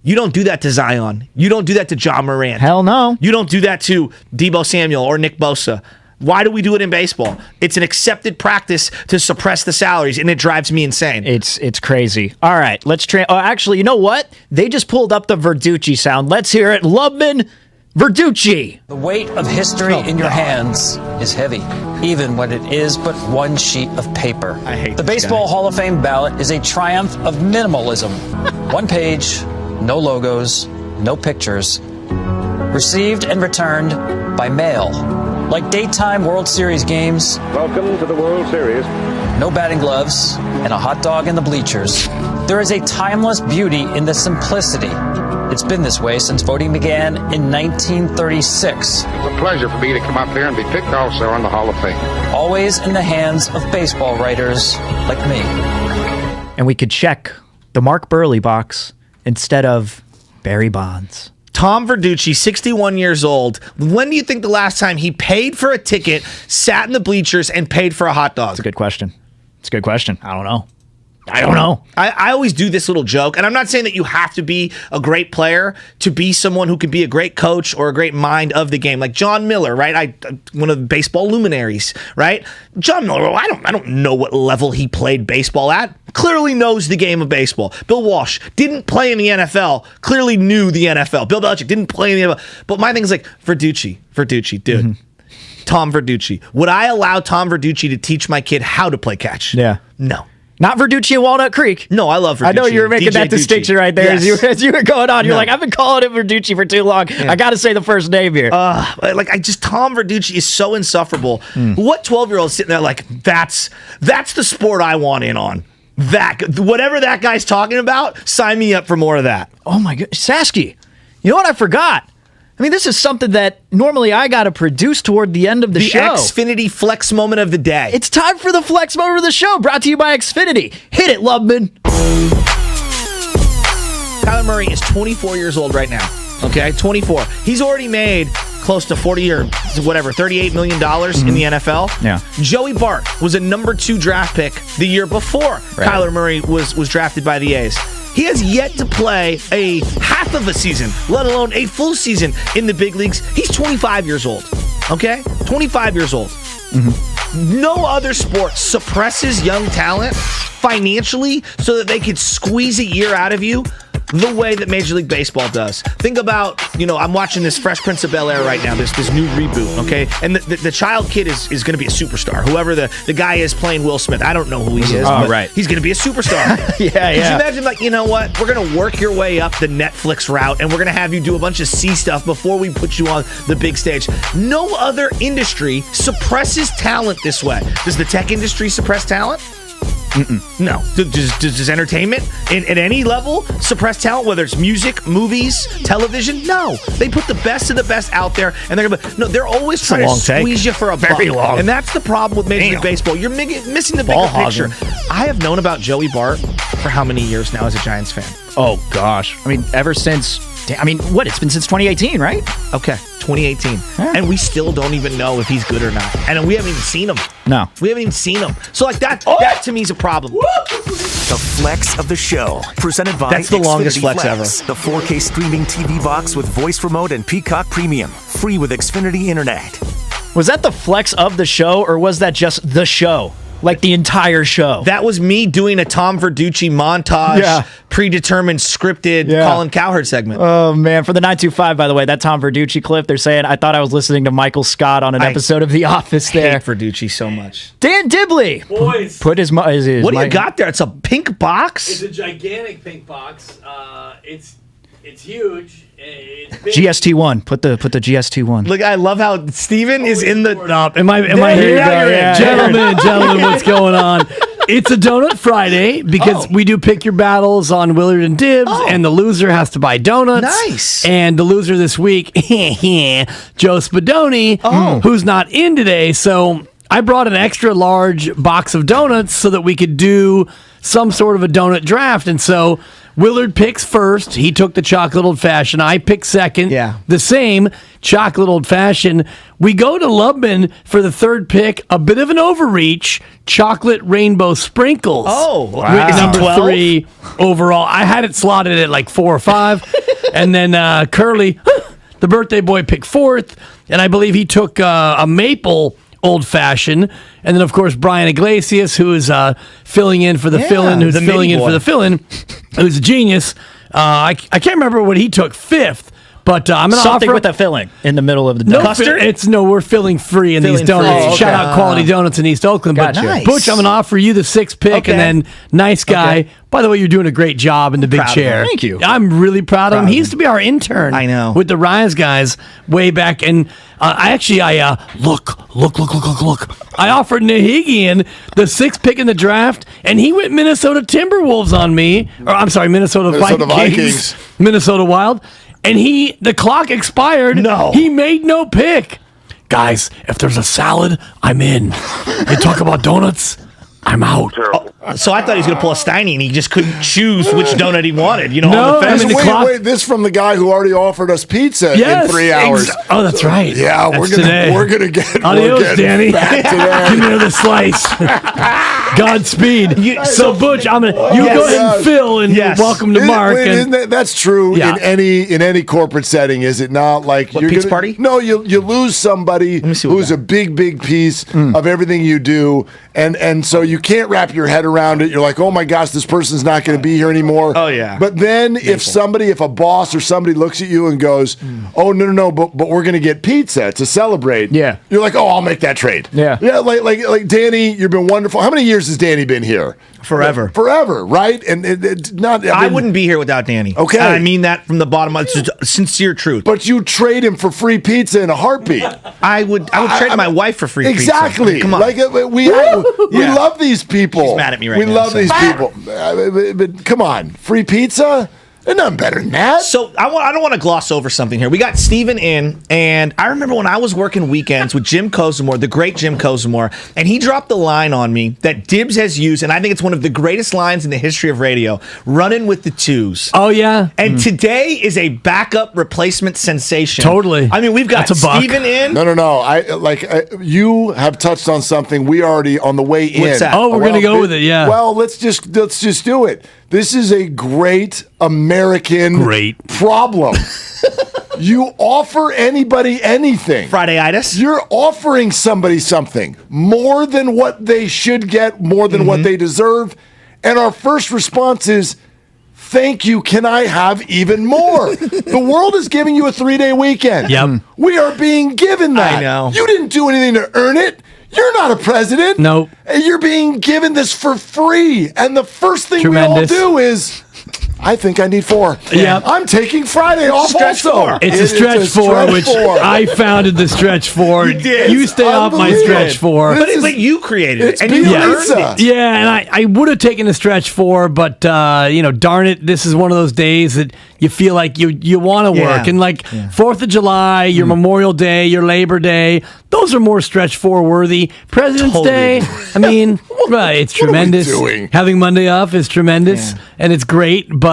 You don't do that to Zion. You don't do that to John Morant. Hell no. You don't do that to Deebo Samuel or Nick Bosa. Why do we do it in baseball? It's an accepted practice to suppress the salaries, and it drives me insane. It's crazy. All right, let's actually, you know what? They just pulled up the Verducci sound. Let's hear it. Lubman Verducci. The weight of history in your hands is heavy, even when it is but one sheet of paper. I hate the Baseball Hall of Fame ballot is a triumph of minimalism. One page, no logos, no pictures. Received and returned by mail. Like daytime World Series games. Welcome to the World Series. No batting gloves and a hot dog in the bleachers. There is a timeless beauty in the simplicity. It's been this way since voting began in 1936. It's a pleasure for me to come up here and be picked also in the Hall of Fame. Always in the hands of baseball writers like me. And we could check the Mark Burley box instead of Barry Bonds. Tom Verducci, 61 years old. When do you think the last time he paid for a ticket, sat in the bleachers, and paid for a hot dog? That's a good question. I don't know. I always do this little joke, and I'm not saying that you have to be a great player to be someone who can be a great coach or a great mind of the game. Like John Miller, right? One of the baseball luminaries, right? John Miller, I don't know what level he played baseball at. Clearly knows the game of baseball. Bill Walsh didn't play in the NFL, clearly knew the NFL. Bill Belichick didn't play in the NFL. But my thing is like, Verducci, dude. Tom Verducci. Would I allow Tom Verducci to teach my kid how to play catch? Yeah. No. Not Verducci and Walnut Creek. No, I love Verducci. I know you were making DJ that distinction right there as you were going on. You're like, I've been calling him Verducci for too long. Yeah. I got to say the first name here. Tom Verducci is so insufferable. What 12-year-old sitting there like, that's the sport I want in on. Whatever that guy's talking about, sign me up for more of that. Oh my God. Sasky, you know what I forgot? I mean, this is something that normally I got to produce toward the end of the show. The Xfinity Flex Moment of the Day. It's time for the Flex Moment of the show, brought to you by Xfinity. Hit it, Lubman. Kyler Murray is 24 years old right now. Okay, 24. He's already made close to 40 or whatever, $38 million in the NFL. Yeah. Joey Bart was a number 2 draft pick the year before Kyler Murray was drafted by the A's. He has yet to play a half of a season, let alone a full season in the big leagues. He's 25 years old, okay? 25 years old. No other sport suppresses young talent financially so that they could squeeze a year out of you the way that Major League Baseball does. Think about, I'm watching this Fresh Prince of Bel-Air right now, this new reboot, okay? And the child kid is going to be a superstar. Whoever the guy is playing Will Smith, I don't know who he is, but he's going to be a superstar. Yeah. Could you imagine, like, you know what? We're going to work your way up the Netflix route, and we're going to have you do a bunch of C stuff before we put you on the big stage. No other industry suppresses talent this way. Does the tech industry suppress talent? No. Does entertainment at any level suppress talent, whether it's music, movies, television? No. They put the best of the best out there, and they're always trying to squeeze you for a Very buck. long. And that's the problem with Major League Baseball. You're missing the bigger picture. I have known about Joey Bart for how many years now as a Giants fan? Oh, gosh. I mean, ever since... it's been since 2018, right? Okay, 2018. Yeah. And we still don't even know if he's good or not. And we haven't even seen him. No. We haven't even seen him. So, that to me is a problem. The flex of the show, presented by That's the longest Xfinity flex ever. The 4K streaming TV box with voice remote and Peacock Premium, free with Xfinity Internet. Was that the flex of the show, or was that just the show? Like the entire show? That was me doing a Tom Verducci montage, predetermined, scripted Colin Cowherd segment. Oh, man. For the 925, by the way, that Tom Verducci clip, they're saying, I thought I was listening to Michael Scott on an episode of The Office there. I hate Verducci so much. Dan Dibley. Boys. Put his what do you got there? It's a pink box? It's a gigantic pink box. It's huge. It's big. GST1. Put the GST1. Look, I love how Steven is in the... Am I here? Yeah, Gentlemen, what's going on? It's a Donut Friday because we do pick your battles on Willard and Dibs, and the loser has to buy donuts. Nice. And the loser this week, Joe Spadoni, who's not in today. So I brought an extra large box of donuts so that we could do some sort of a donut draft. And so Willard picks first. He took the chocolate old fashioned. I picked second. Yeah. The same chocolate old fashioned. We go to Lubman for the third pick. A bit of an overreach. Chocolate rainbow sprinkles. Oh, wow. Is he Number 12? 3 overall. I had it slotted at like 4 or 5. And then Curly, the birthday boy, picked fourth. And I believe he took a maple old fashioned. And then, of course, Brian Iglesias, who is filling in for the fill-in, who's filling in for the fill-in, who's a genius. I can't remember what he took, fifth. But I'm going to offer... Something with a filling in the middle of the donut. Custard? We're filling free in these donuts. Free. Shout out Quality Donuts in East Oakland. Gotcha. But Nice. Butch, I'm going to offer you the sixth pick, and then nice guy. Okay. By the way, you're doing a great job in the big chair. Thank you. I'm really proud of him. He used to be our intern. I know. With the Rise guys way back. And look. I offered Nahigian the sixth pick in the draft, and he went Minnesota Timberwolves on me. Or I'm sorry, Minnesota Vikings. Minnesota Wild. And the clock expired. No. He made no pick. Guys, if there's a salad, I'm in. You talk about donuts, I'm out. So I thought he was going to pull a Steiny, and he just couldn't choose which donut he wanted. On the fence. Wait, this from the guy who already offered us pizza in 3 hours. Oh, that's right. Yeah, That's we're gonna get Adios, Danny. back today. Give me another slice. Godspeed. So Butch, you go ahead and fill, and welcome to Mark. That's true in any corporate setting, is it not? Like What, pizza party? No, you lose somebody who's a big piece of everything you do, and so you can't wrap your head around it. You're like, oh my gosh, this person's not going to be here anymore. Oh yeah. But then if a boss or somebody looks at you and goes, oh no, but we're going to get pizza to celebrate. Yeah. You're like, oh, I'll make that trade. Yeah. Yeah. Like Danny, you've been wonderful. How many years has Danny been here? Forever. Forever, right? And it's not. I wouldn't be here without Danny. Okay. And I mean that from the bottom of sincere truth. But you trade him for free pizza in a heartbeat. I would trade my wife for free pizza. Exactly. Come on. Like we love these people. She's mad at me right we now. We love these people. But come on, free pizza? There's nothing better than that. So I don't want to gloss over something here. We got Steven in, and I remember when I was working weekends with Jim Kozimor, the great Jim Kozimor, and he dropped the line on me that Dibs has used, and I think it's one of the greatest lines in the history of radio, running with the twos. Oh, yeah? And today is a backup replacement sensation. Totally. I mean, we've got Steven in. No. You have touched on something we already on the way in. What's that? Oh, we're going to go with it, yeah. Well, let's just do it. This is a great American problem. You offer anybody anything. Friday-itis. You're offering somebody something more than what they should get, more than what they deserve. And our first response is, thank you, can I have even more? The world is giving you a 3-day weekend. Yep. We are being given that. I know. You didn't do anything to earn it. You're not a president. Nope. And you're being given this for free. And the first thing we all do is, I think I need 4. Yeah. I'm taking Friday off Stretch also. 4. It's a stretch 4, which I founded the stretch 4. You did. You stay off my stretch 4. But you created it. It's And you pizza. earned it. Yeah, and I would have taken a stretch 4, but darn it, this is one of those days that you feel like you want to work. And 4th of July, your Memorial Day, your Labor Day, those are more stretch 4 worthy. President's Day, I mean, it's tremendous. doing? Having Monday off is tremendous, and it's great, but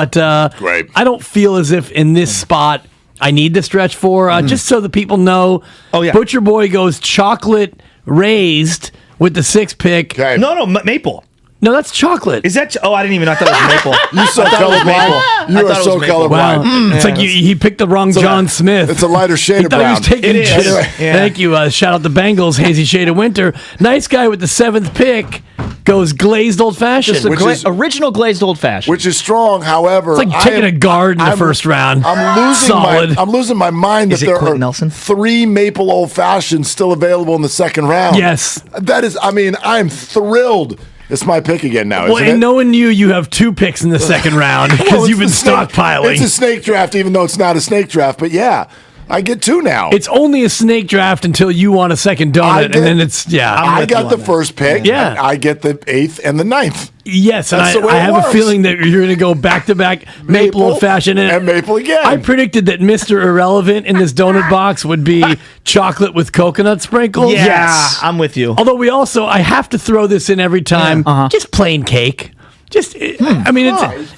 Great. I don't feel as if in this spot I need the stretch 4, just so that people know. Oh, yeah. Butcher Boy goes chocolate raised with the 6 pick. Okay. No, maple. No, that's chocolate. Is that? I didn't even know. I thought it was maple. You so I thought it was maple. colorblind. You I are thought it so was maple. colorblind. Wow. It's like he picked the wrong John Smith. It's a lighter shade He of thought he was brown. taking It is. just- Yeah. Thank you. Shout out the Bengals, hazy shade of winter. Nice guy with the 7th pick goes glazed old fashioned. Just the original glazed old fashioned. Which is strong. However, It's like taking a guard in the first round. I'm losing my mind Is that it there Quentin are Nelson? 3 maple old fashions still available in the second round. Yes. That is, I'm thrilled. It's my pick again now, Well, isn't and it? knowing you have 2 picks in the second round because Well, you've been it's the snake- stockpiling. It's a snake draft, even though it's not a snake draft. But yeah, I get 2 now. It's only a snake draft until you want a second donut, and then it's I got the first pick. Yeah. I get the 8th and the 9th. Yes, and That's the way I it have works. a feeling that you're going to go back to back maple old fashioned and maple again. I predicted that Mr. Irrelevant in this donut box would be chocolate with coconut sprinkles. Yeah, I'm with you. Although I have to throw this in every time. Just plain cake. Just, I mean,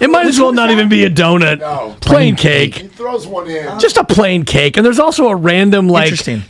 it might as well not even be a donut. No. Plain cake. He throws one in. Just a plain cake. And there's also a random,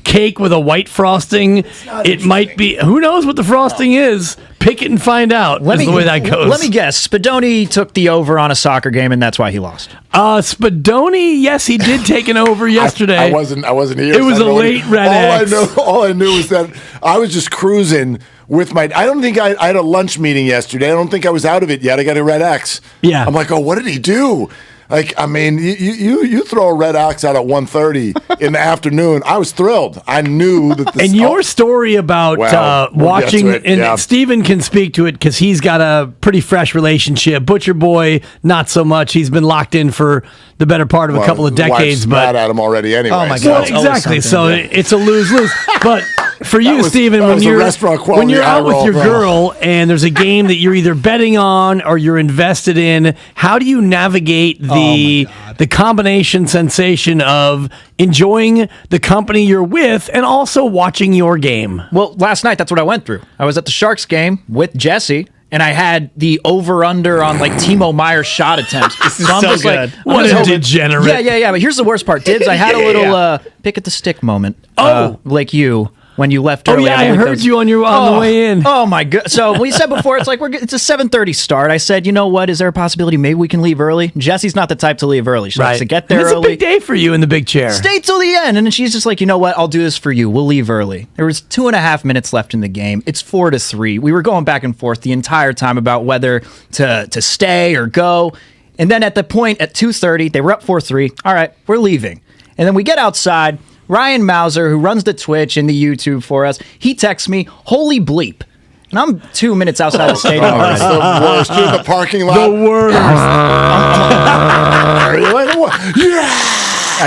cake with a white frosting. It might be, who knows what the frosting is? Pick it and find out. Is the way that goes. Let me guess. Spadoni took the over on a soccer game, and that's why he lost. Spadoni, yes, he did take an over yesterday. I wasn't here. It was so I a know late red X. All I knew was that I was just cruising with my. I don't think I had a lunch meeting yesterday. I don't think I was out of it yet. I got a red X. Yeah. I'm like, oh, what did he do? Like, I mean, you throw a red X out at 1:30 in the afternoon. I was thrilled. I knew that. And your story about we'll watching, get to it, and yeah. Steven can speak to it because he's got a pretty fresh relationship. Butcher Boy, not so much. He's been locked in for the better part of a couple of decades. Wife's but mad at him already anyway. Oh my so- God. well, exactly. So it's a lose-lose. But for you, Steven, when you're out with your girl and there's a game that you're either betting on or you're invested in, how do you navigate the combination sensation of enjoying the company you're with and also watching your game? Well, last night, that's what I went through. I was at the Sharks game with Jesse, and I had the over-under on Timo Meyer's shot attempts. This is so good. What a degenerate. Yeah. But here's the worst part. Dibs, I had a little pick at the stick moment. Like you. When you left early. I heard you on the way in. Oh my god! So we said before it's it's a 7:30 start. I said, you know what? Is there a possibility maybe we can leave early? Jesse's not the type to leave early. She likes to get there and it's early. It's a big day for you in the big chair. Stay till the end, and then she's just like, you know what? I'll do this for you. We'll leave early. There was 2.5 minutes left in the game. It's 4-3. We were going back and forth the entire time about whether to stay or go. And then at the point at 2:30, they were up 4-3. All right, we're leaving. And then we get outside. Ryan Mauser, who runs the Twitch and the YouTube for us, he texts me, holy bleep. And I'm 2 minutes outside the stadium. That's the worst. You're in the parking lot. The worst.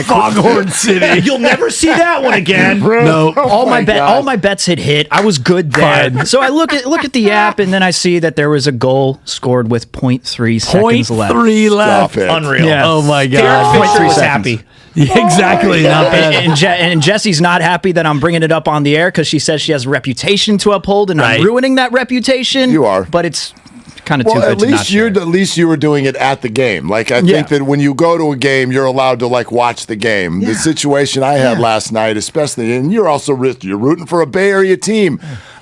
Foghorn City. You'll never see that one again. No, all my bets had hit. I was good there. Fine. So I look at the app, and then I see that there was a goal scored with 0.3 seconds left. 0.3 left. Stop it. Unreal. Yeah. Oh my Derek God. Fisher was 0.3 happy. Yeah, exactly. Not bad. And Jesse's not happy that I'm bringing it up on the air because she says she has a reputation to uphold, and Right. I'm ruining that reputation. You are. But it's kind of too Well, good at to not least share. at least you were doing it at the game. Like I Yeah. think that when you go to a game, you're allowed to watch the game. The situation I had last night, especially, and you're also you're rooting for a Bay Area team.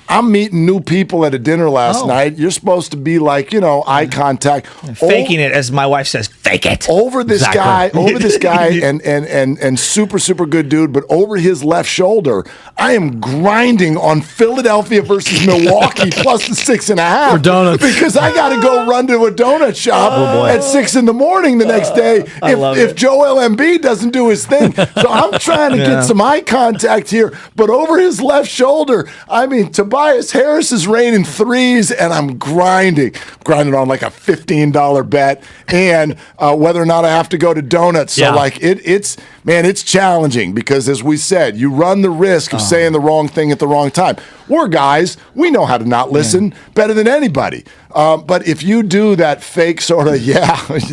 I'm meeting new people at a dinner last night. You're supposed to be eye contact, Faking it, as my wife says, fake it. over this guy, and super good dude, but over his left shoulder, I am grinding on Philadelphia versus Milwaukee plus the 6.5 For donuts. because I got to go run to a donut shop at 6 a.m. the next day if Joel Embiid doesn't do his thing. So I'm trying to get some eye contact here, but over his left shoulder, I mean, Tobias Harris is raining threes, and I'm grinding on a $15 bet, and whether or not I have to go to donuts. So Yeah. like it's challenging because as we said, you run the risk of saying the wrong thing at the wrong time. We're guys, we know how to not listen better than anybody. But if you do that fake sort of,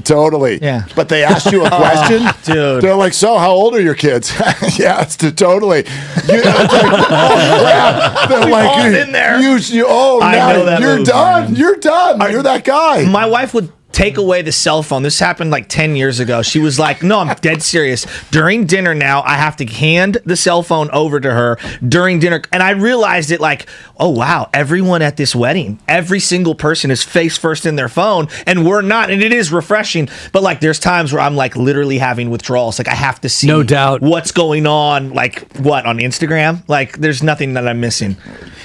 totally. Yeah. But they ask you a question, Dude. They're like, so how old are your kids? Yeah, it's totally. It's like, oh crap. They're We've like, all been there. now I know that you're move, done. man. You're done. You're that guy. My wife would take away the cell phone. This happened like 10 years ago. She was like, no, I'm dead serious. During dinner now, I have to hand the cell phone over to her during dinner. And I realized it like, oh, wow, everyone at this wedding, every single person is face first in their phone and we're not. And it is refreshing. But like there's times where I'm like literally having withdrawals. Like I have to see No doubt. what's going on. Like what, on Instagram? Like there's nothing that I'm missing.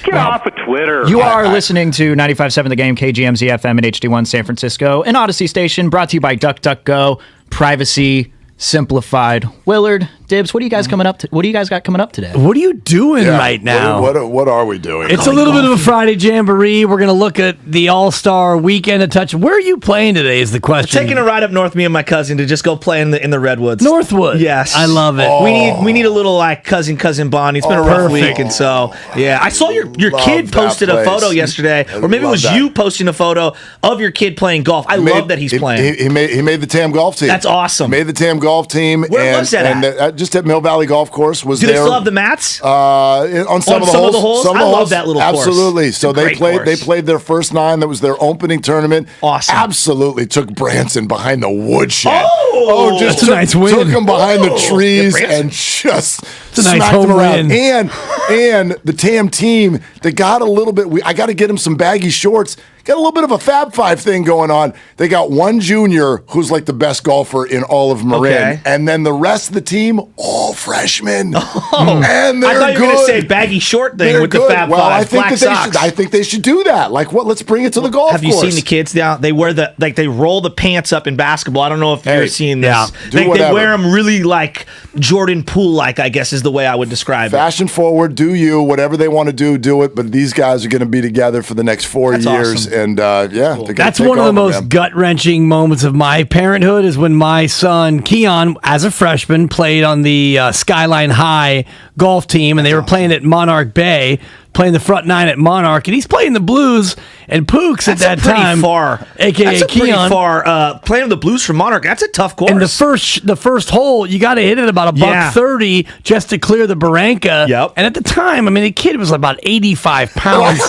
Get off of Twitter. You are listening to 95.7 The Game, KGMZ FM and HD1 San Francisco, an Odyssey station brought to you by DuckDuckGo, privacy simplified. Willard, Dibs, what do you guys coming up? What do you guys got coming up today? What are you doing right now? What are we doing? It's a little bit of a Friday jamboree. We're going to look at the All-Star Weekend a touch. Where are you playing today is the question. Taking a ride up north, me and my cousin, to just go play in the Redwoods. Northwood. Yes. I love it. We need a little like cousin bonding. It's been a rough week, and so yeah. I saw your kid that posted a place. photo yesterday, or maybe it love was that. you posting a photo of your kid playing golf. I love that he's playing. He made the TAM golf team. That's awesome. Made the TAM golf team. Where was that at? Just at Mill Valley Golf Course. Was Do there they still have the mats? on some of the holes? I love that little course. Absolutely. So It's a they great played. course. They played their first 9. That was their opening tournament. Awesome. Absolutely took Branson behind the woodshed. That's a nice win. Took him behind the Yeah, trees Branson. and just a nice smacked him home around. win. And the TAM team, they got a little bit. I got to get him some baggy shorts. Got a little bit of a Fab Five thing going on. They got one junior who's like the best golfer in all of Marin, Okay. and then the rest of the team, all freshmen. Oh. And they're I thought you were good. going to say baggy short thing They're with good. the Fab well, Five. I think black that they socks. should. I think they should do that. Like what? Let's bring it to the golf Have you course. seen the kids now? They wear they roll the pants up in basketball. I don't know if you're seeing this. yeah. Do They whatever. wear them really like Jordan Poole-like, I guess is the way I would describe it. Fashion forward, do you. Whatever they want to do it. But these guys are going to be together for the next 4 That's years. awesome. And they're gonna That's take one of the over, most man. gut-wrenching moments of my parenthood is when my son, Keon, as a freshman, played on the Skyline High golf team, and they were playing at Monarch Bay, playing the front 9 at Monarch, and he's playing the Blues, and Pooks at that time, far, a.k.a. that's a pretty Keon. far, playing the Blues from Monarch, that's a tough course. And the first hole, you got to hit it about $130 just to clear the Barranca. Yep. And at the time, I mean, the kid was about 85 pounds,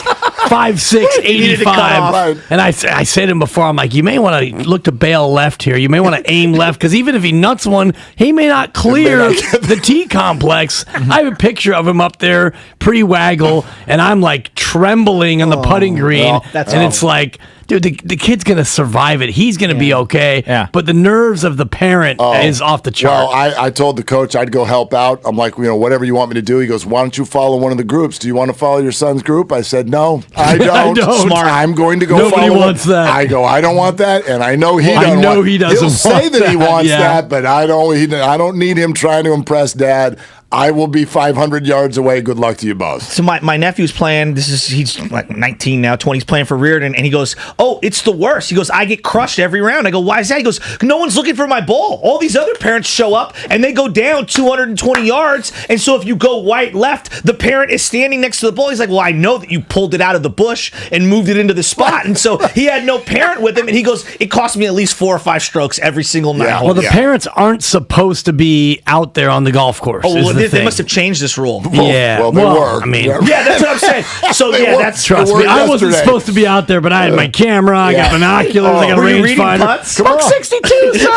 5'6", needed to cut 85. off. And I said to him before, I'm like, you may want to look to bail left here. You may want to aim left because even if he nuts one, he may not clear the tee complex. I have a picture of him up there pre-waggle, and I'm like trembling on the putting green. well, that's and all. it's like, dude, the kid's going to survive it. He's going to be okay. Yeah. But the nerves of the parent is off the chart. Well, I told the coach I'd go help out. I'm like, whatever you want me to do. He goes, why don't you follow one of the groups? Do you want to follow your son's group? I said, no, I don't. I don't. Smart. I'm going to go Nobody follow wants that. I go, I don't want that, and I know he Well, I doesn't know want he doesn't He'll say want that he that, wants yeah. that, but I don't need him trying to impress Dad. I will be 500 yards away. Good luck to you both. So my nephew's playing. He's like 19 now, 20. He's playing for Reardon, and he goes, "Oh, it's the worst." He goes, "I get crushed every round." I go, "Why is that?" He goes, "No one's looking for my ball. All these other parents show up and they go down 220 yards, and so if you go white left, the parent is standing next to the ball." He's like, "Well, I know that you pulled it out of the bush and moved it into the spot," and so he had no parent with him, and he goes, "It cost me at least 4 or 5 strokes every single night." Yeah. Well, the parents aren't supposed to be out there on the golf course. Oh, is well, the they thing. must have changed this rule. Yeah. Well, they were. I mean, Yeah, that's what I'm saying. So They yeah, were. that's trust were me, I wasn't yesterday. supposed to be out there, but I had my camera, I got binoculars, I got a Were you reading rangefinder. putts? Buck 62, sir.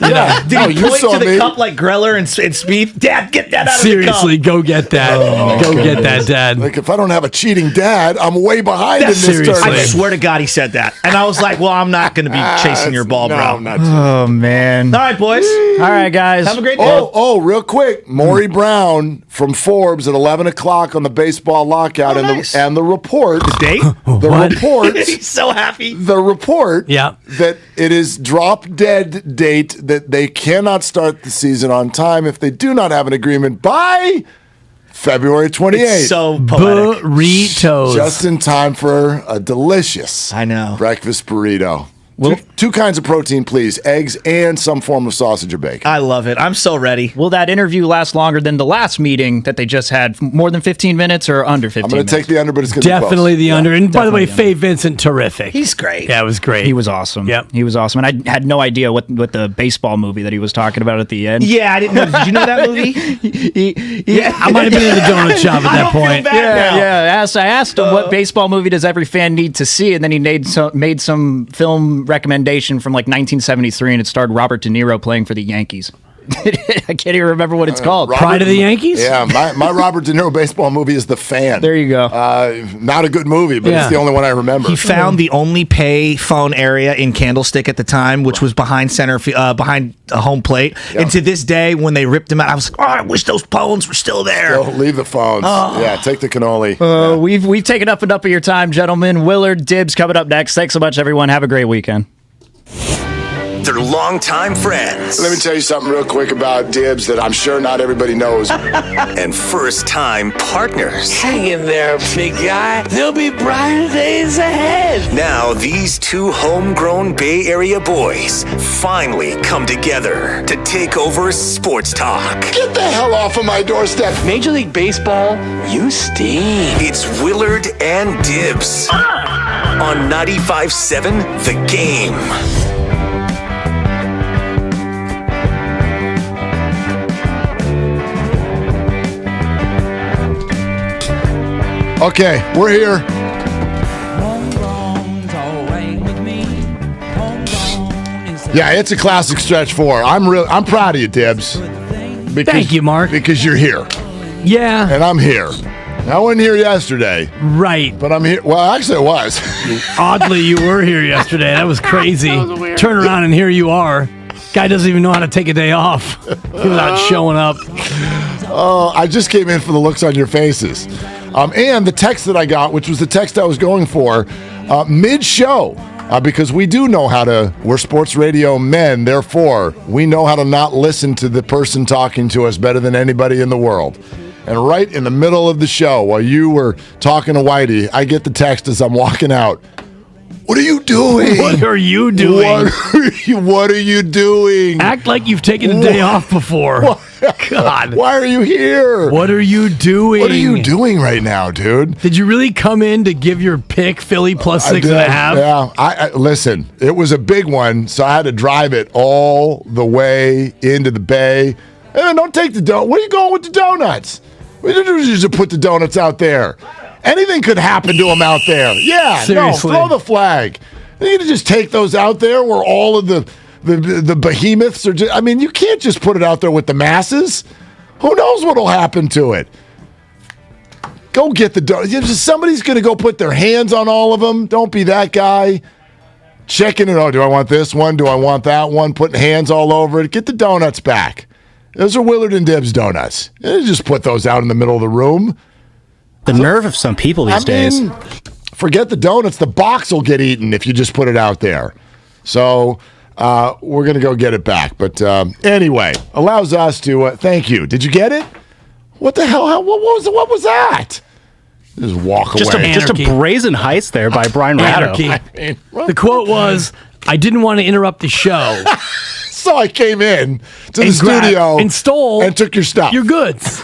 Yeah. Did No, he you point saw to the me. cup like Greller and Speed? Dad, get that out Seriously, of the cup. go get that. Go get that, Dad. Like, if I don't have a cheating dad, I'm way behind in this Seriously. I tournament. swear to God, he said that, and I was like, "Well, I'm not going to be chasing your ball, no, bro." I'm not. Oh, man. All right, boys. All right, guys. Have a great day. Oh, real quick. Maury Brown from Forbes at 11 o'clock on the baseball lockout. Oh, and, nice. the report. Date? The report. He's so happy. The report Yeah. that it is drop dead date that they cannot start the season on time if they do not have an agreement by February 28th. It's so poetic. Burritos. Just in time for a delicious I know. breakfast burrito. Two kinds of protein, please. Eggs and some form of sausage or bacon. I love it. I'm so ready. Will that interview last longer than the last meeting that they just had? More than 15 minutes or under 15 I'm going minutes? to take the under, but it's going to be close. Definitely the under. And by the way, Definitely Faye Vincent, terrific. He's great. Yeah, it was great. He was awesome. Yep. He was awesome. And I had no idea what the baseball movie that he was talking about at the end. Yeah, I didn't know. Did you know that movie? I might have been in the donut shop at that point. Yeah. I asked him what baseball movie does every fan need to see, and then he made some film recommendation from like 1973, and it starred Robert De Niro playing for the Yankees. I can't even remember what it's called. Pride of the Yankees? Yeah, my Robert De Niro baseball movie is The Fan. There you go. Not a good movie, but it's the only one I remember. He found the only pay phone area in Candlestick at the time, which was behind behind a home plate. Yep. And to this day, when they ripped him out, I was like, I wish those phones were still there. Leave the phones. Oh. Yeah, take the cannoli. We've taken up enough of your time, gentlemen. Willard Dibs coming up next. Thanks so much, everyone. Have a great weekend. They're longtime friends. Let me tell you something real quick about Dibs that I'm sure not everybody knows. And first-time partners. Hang in there, big guy. There'll be brighter days ahead. Now, these two homegrown Bay Area boys finally come together to take over sports talk. Get the hell off of my doorstep. Major League Baseball, you stink. It's Willard and Dibs on 95.7 The Game. Okay, we're here. Yeah, it's a classic stretch 4. I'm proud of you, Dibs. Thank you, Mark. Because you're here. Yeah. And I'm here. I wasn't here yesterday. Right. But I'm here. Well, actually, I was. Oddly, you were here yesterday. That was crazy. Turn around and here you are. Guy doesn't even know how to take a day off without showing up. Oh, I just came in for the looks on your faces. And the text that I got, which was the text I was going for, mid-show, because we do know we're sports radio men, therefore, we know how to not listen to the person talking to us better than anybody in the world. And right in the middle of the show, while you were talking to Whitey, I get the text as I'm walking out. What are you doing? What are you doing? What are you doing? Act like you've taken a day off before. God. Why are you here? What are you doing? What are you doing right now, dude? Did you really come in to give your pick Philly plus 6.5? Yeah. I listen, it was a big one, so I had to drive it all the way into the Bay. And don't take the donut. Where are you going with the donuts? We just put the donuts out there. Anything could happen to them out there. Yeah, seriously. No, throw the flag. You need to just take those out there where all of the behemoths are just, I mean, you can't just put it out there with the masses. Who knows what'll happen to it? Go get the donuts. Somebody's going to go put their hands on all of them. Don't be that guy. Checking it. Oh, do I want this one? Do I want that one? Putting hands all over it. Get the donuts back. Those are Willard and Dibs donuts. You just put those out in the middle of the room. The nerve of some people these days. Forget the donuts. The box will get eaten if you just put it out there. So we're going to go get it back. But anyway, allows us to thank you. Did you get it? What the hell? What was that? Just walk away. Just a brazen heist there by Brian Ratto. The quote was, I didn't want to interrupt the show. So I came in to the studio and stole and took your stuff. Your goods.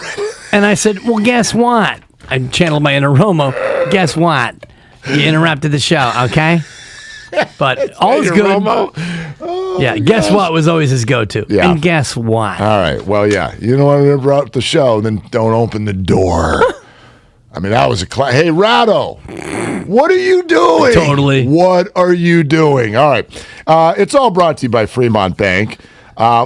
And I said, well, guess what? I channeled my inner Romo. Guess what? You interrupted the show, okay? But all is good. Oh, yeah, guess what was always his go-to. Yeah. And guess what? All right. Well, yeah. You don't want to interrupt the show, then don't open the door. I mean, that was a hey, Ratto, what are you doing? Totally. What are you doing? All right. It's all brought to you by Fremont Bank.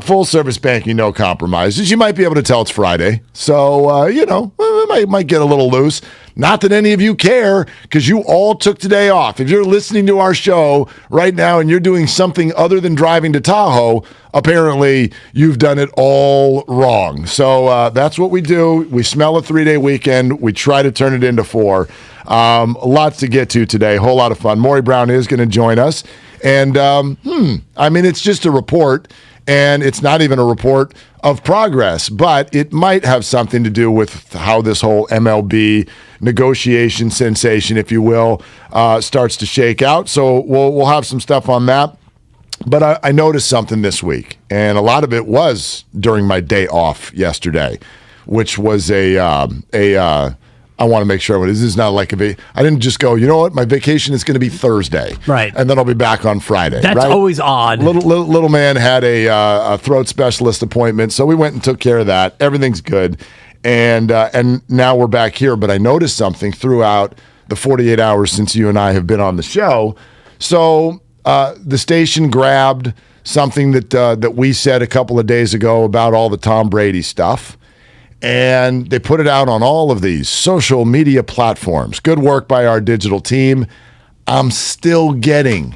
Full service banking, no compromises. You might be able to tell it's Friday. So, it might get a little loose. Not that any of you care, because you all took today off. If you're listening to our show right now and you're doing something other than driving to Tahoe, apparently you've done it all wrong. So that's what we do. We smell a 3-day weekend. We try to turn it into 4. Lots to get to today. Whole lot of fun. Maury Brown is going to join us. And, it's just a report. And it's not even a report of progress, but it might have something to do with how this whole MLB negotiation sensation, if you will, starts to shake out. So we'll have some stuff on that. But I noticed something this week, and a lot of it was during my day off yesterday, which was I want to make sure this is not like I didn't just go, you know what, my vacation is going to be Thursday. Right. And then I'll be back on Friday. That's right? always odd. Little man had a throat specialist appointment, so we went and took care of that. Everything's good. And now we're back here. But I noticed something throughout the 48 hours since you and I have been on the show. So the station grabbed something that we said a couple of days ago about all the Tom Brady stuff. And they put it out on all of these social media platforms. Good work by our digital team. I'm still getting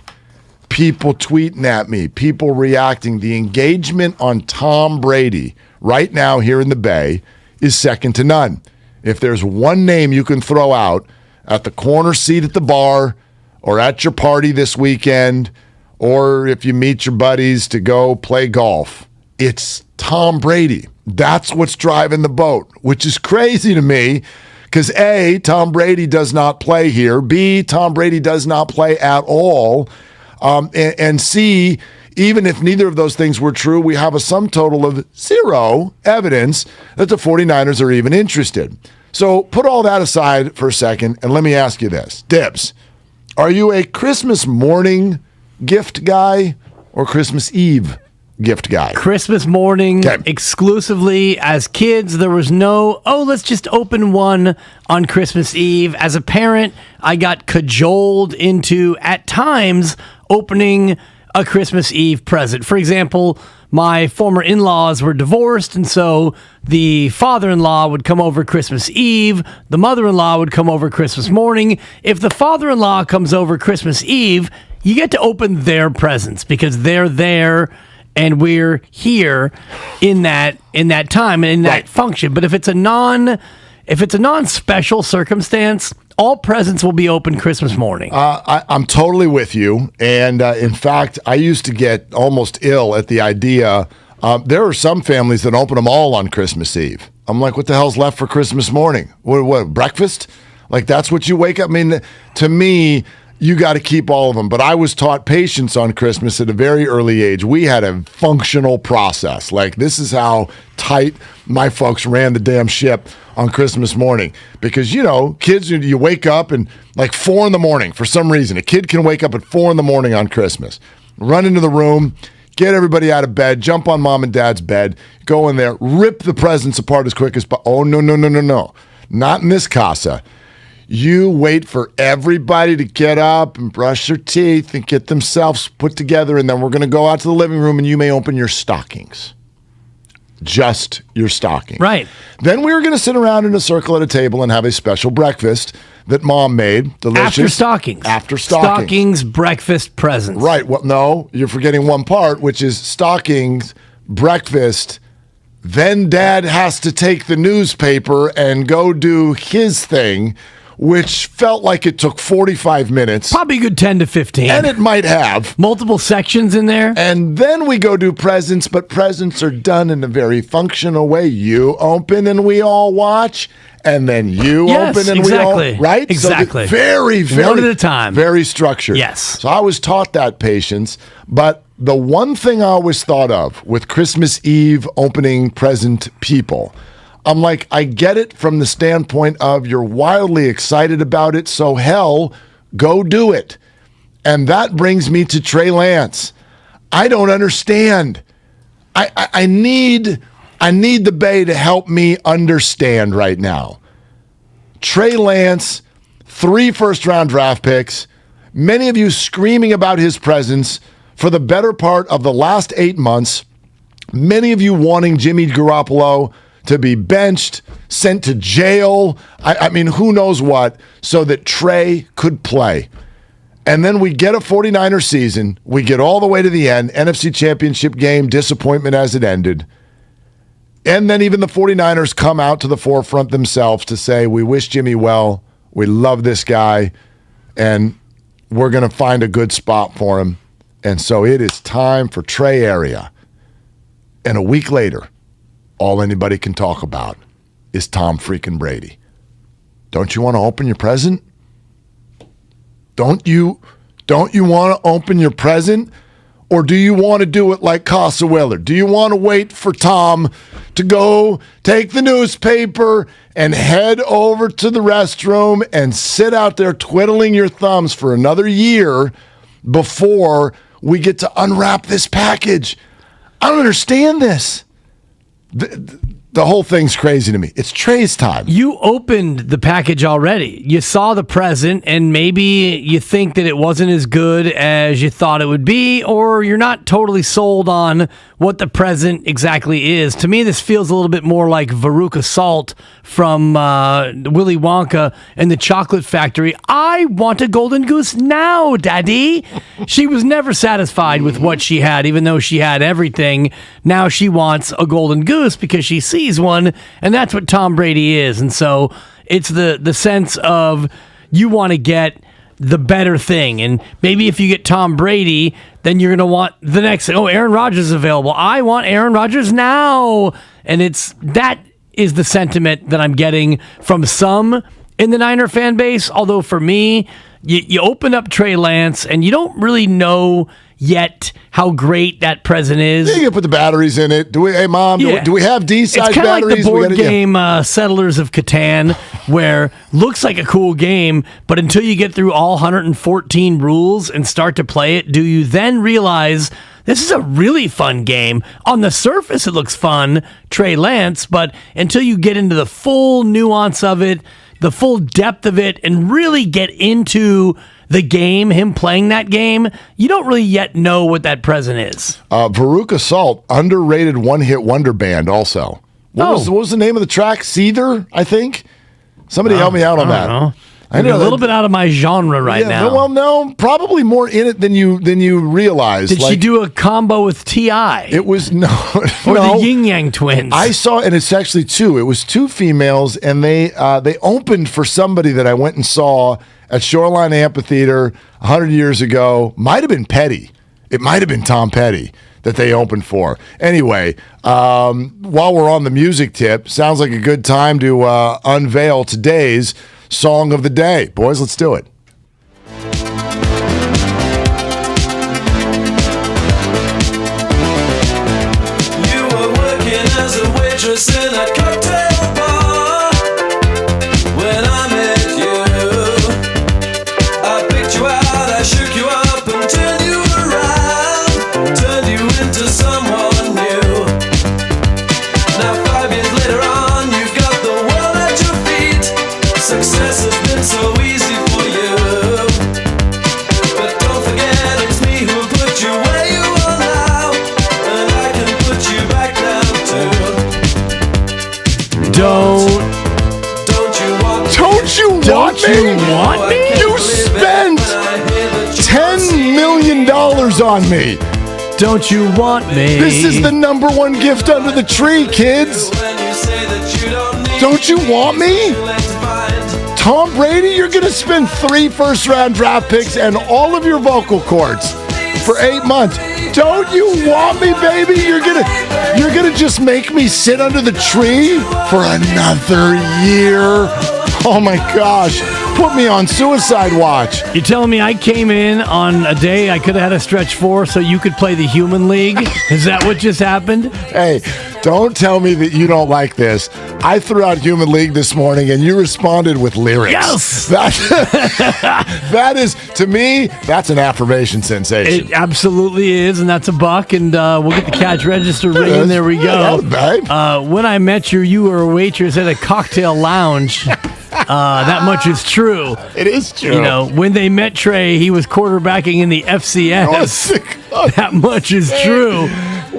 people tweeting at me, people reacting. The engagement on Tom Brady right now here in the Bay is second to none. If there's one name you can throw out at the corner seat at the bar or at your party this weekend, or if you meet your buddies to go play golf, it's Tom Brady. That's what's driving the boat, which is crazy to me because A, Tom Brady does not play here. B, Tom Brady does not play at all. And C, even if neither of those things were true, we have a sum total of zero evidence that the 49ers are even interested. So put all that aside for a second and let me ask you this. Dibs, are you a Christmas morning gift guy or Christmas Eve gift guy? Christmas morning, exclusively. As kids, there was no, let's just open one on Christmas Eve. As a parent, I got cajoled into, at times, opening a Christmas Eve present. For example, my former in-laws were divorced, and so the father-in-law would come over Christmas Eve, the mother-in-law would come over Christmas morning. If the father-in-law comes over Christmas Eve, you get to open their presents because they're there and we're here in that time and in that function. But if it's a non-special circumstance, all presents will be open Christmas morning. I'm totally with you. And in fact, I used to get almost ill at the idea. There are some families that open them all on Christmas Eve. I'm like, what the hell's left for Christmas morning? What breakfast? Like, that's what you wake up? I mean, to me, you got to keep all of them. But I was taught patience on Christmas at a very early age. We had a functional process. Like, this is how tight my folks ran the damn ship on Christmas morning. Because, you know, kids, you wake up and like 4 a.m. for some reason. A kid can wake up at 4 a.m. on Christmas, run into the room, get everybody out of bed, jump on mom and dad's bed, go in there, rip the presents apart as quick as possible. Oh, no. Not in this casa. You wait for everybody to get up and brush their teeth and get themselves put together, and then we're going to go out to the living room and you may open your stockings. Just your stockings. Right. Then we were going to sit around in a circle at a table and have a special breakfast that mom made. Delicious. After stockings. After stockings. Stockings, breakfast, presents. Right. Well, no, you're forgetting one part, which is stockings, breakfast. Then dad has to take the newspaper and go do his thing, which felt like it took 45 minutes. Probably a good 10 to 15. And it might have. Multiple sections in there. And then we go do presents, but presents are done in a very functional way. You open and we all watch, and then you open and we all, right? Exactly. So very, one at a time. Very structured. Yes. So I was taught that patience, but the one thing I always thought of with Christmas Eve opening present people, I'm like, I get it from the standpoint of you're wildly excited about it, so hell, go do it. And that brings me to Trey Lance. I don't understand. I need the Bay to help me understand right now. Trey Lance, 3 first-round draft picks, many of you screaming about his presence for the better part of the last 8 months, many of you wanting Jimmy Garoppolo to be benched, sent to jail, I mean, who knows what, so that Trey could play. And then we get a 49er season, we get all the way to the end, NFC Championship game, disappointment as it ended. And then even the 49ers come out to the forefront themselves to say, we wish Jimmy well, we love this guy, and we're going to find a good spot for him. And so it is time for Trey Area And a week later, all anybody can talk about is Tom freaking Brady. Don't you want to open your present? Don't you want to open your present? Or do you want to do it like Casa Willard? Do you want to wait for Tom to go take the newspaper and head over to the restroom and sit out there twiddling your thumbs for another year before we get to unwrap this package? I don't understand this. The whole thing's crazy to me. It's Trey's time. You opened the package already. You saw the present, and maybe you think that it wasn't as good as you thought it would be, or you're not totally sold on what the present exactly is. To me, this feels a little bit more like Veruca Salt from Willy Wonka and the Chocolate Factory. I want a golden goose now, Daddy. She was never satisfied with what she had, even though she had everything. Now she wants a golden goose because she sees one, and that's what Tom Brady is. And so it's the sense of you want to get the better thing. And maybe if you get Tom Brady, then you're going to want the next thing. Oh, Aaron Rodgers is available. I want Aaron Rodgers now. And that is the sentiment that I'm getting from some in the Niner fan base. Although for me, you open up Trey Lance and you don't really know yet how great that present is. You can put the batteries in it. Hey, Mom, do we have D-size it's batteries? It's kind of like the board game Settlers of Catan, where looks like a cool game, but until you get through all 114 rules and start to play it, do you then realize this is a really fun game? On the surface, it looks fun, Trey Lance, but until you get into the full nuance of it, the full depth of it, and really get into the game, him playing that game, you don't really yet know what that present is. Veruca Salt, underrated one-hit wonder band also. What was the name of the track? Seether, I think? Somebody help me out on that. I know a little bit out of my genre now. Well, no, probably more in it than you realize. Did she do a combo with T.I.? It was or the Yin Yang Twins. I saw, and it's actually two. It was two females, and they opened for somebody that I went and saw at Shoreline Amphitheater 100 years ago. Might have been Petty. It might have been Tom Petty that they opened for. Anyway, while we're on the music tip, sounds like a good time to unveil today's song of the day. Boys, let's do it. You were working as a waitress in a cocktail bar when I met you. I picked you out, I shook you up and turned you around, turned you into someone new. Now 5 years later on, you've got the world at your feet. Success has been so easy for you. But don't forget it's me who put you where you are now, and I can put you back down too. Don't you want me? You spent $10 million on me. Don't you want me? This is the number one gift under the tree, kids. Don't you want me? Tom Brady, you're going to spend 3 first-round draft picks and all of your vocal cords for 8 months. Don't you want me, baby? You're gonna just make me sit under the tree for another year. Oh my gosh. Put me on suicide watch. You're telling me I came in on a day I could have had a stretch 4 so you could play the Human League? Is that what just happened? Hey, don't tell me that you don't like this. I threw out Human League this morning and you responded with lyrics. Yes! That is, to me, that's an affirmation sensation. It absolutely is, and that's a buck, and we'll get the cash register ringing. There we go. When I met you, you were a waitress at a cocktail lounge. That much is true. It is true. You know, when they met Trey, he was quarterbacking in the FCS. That much is true.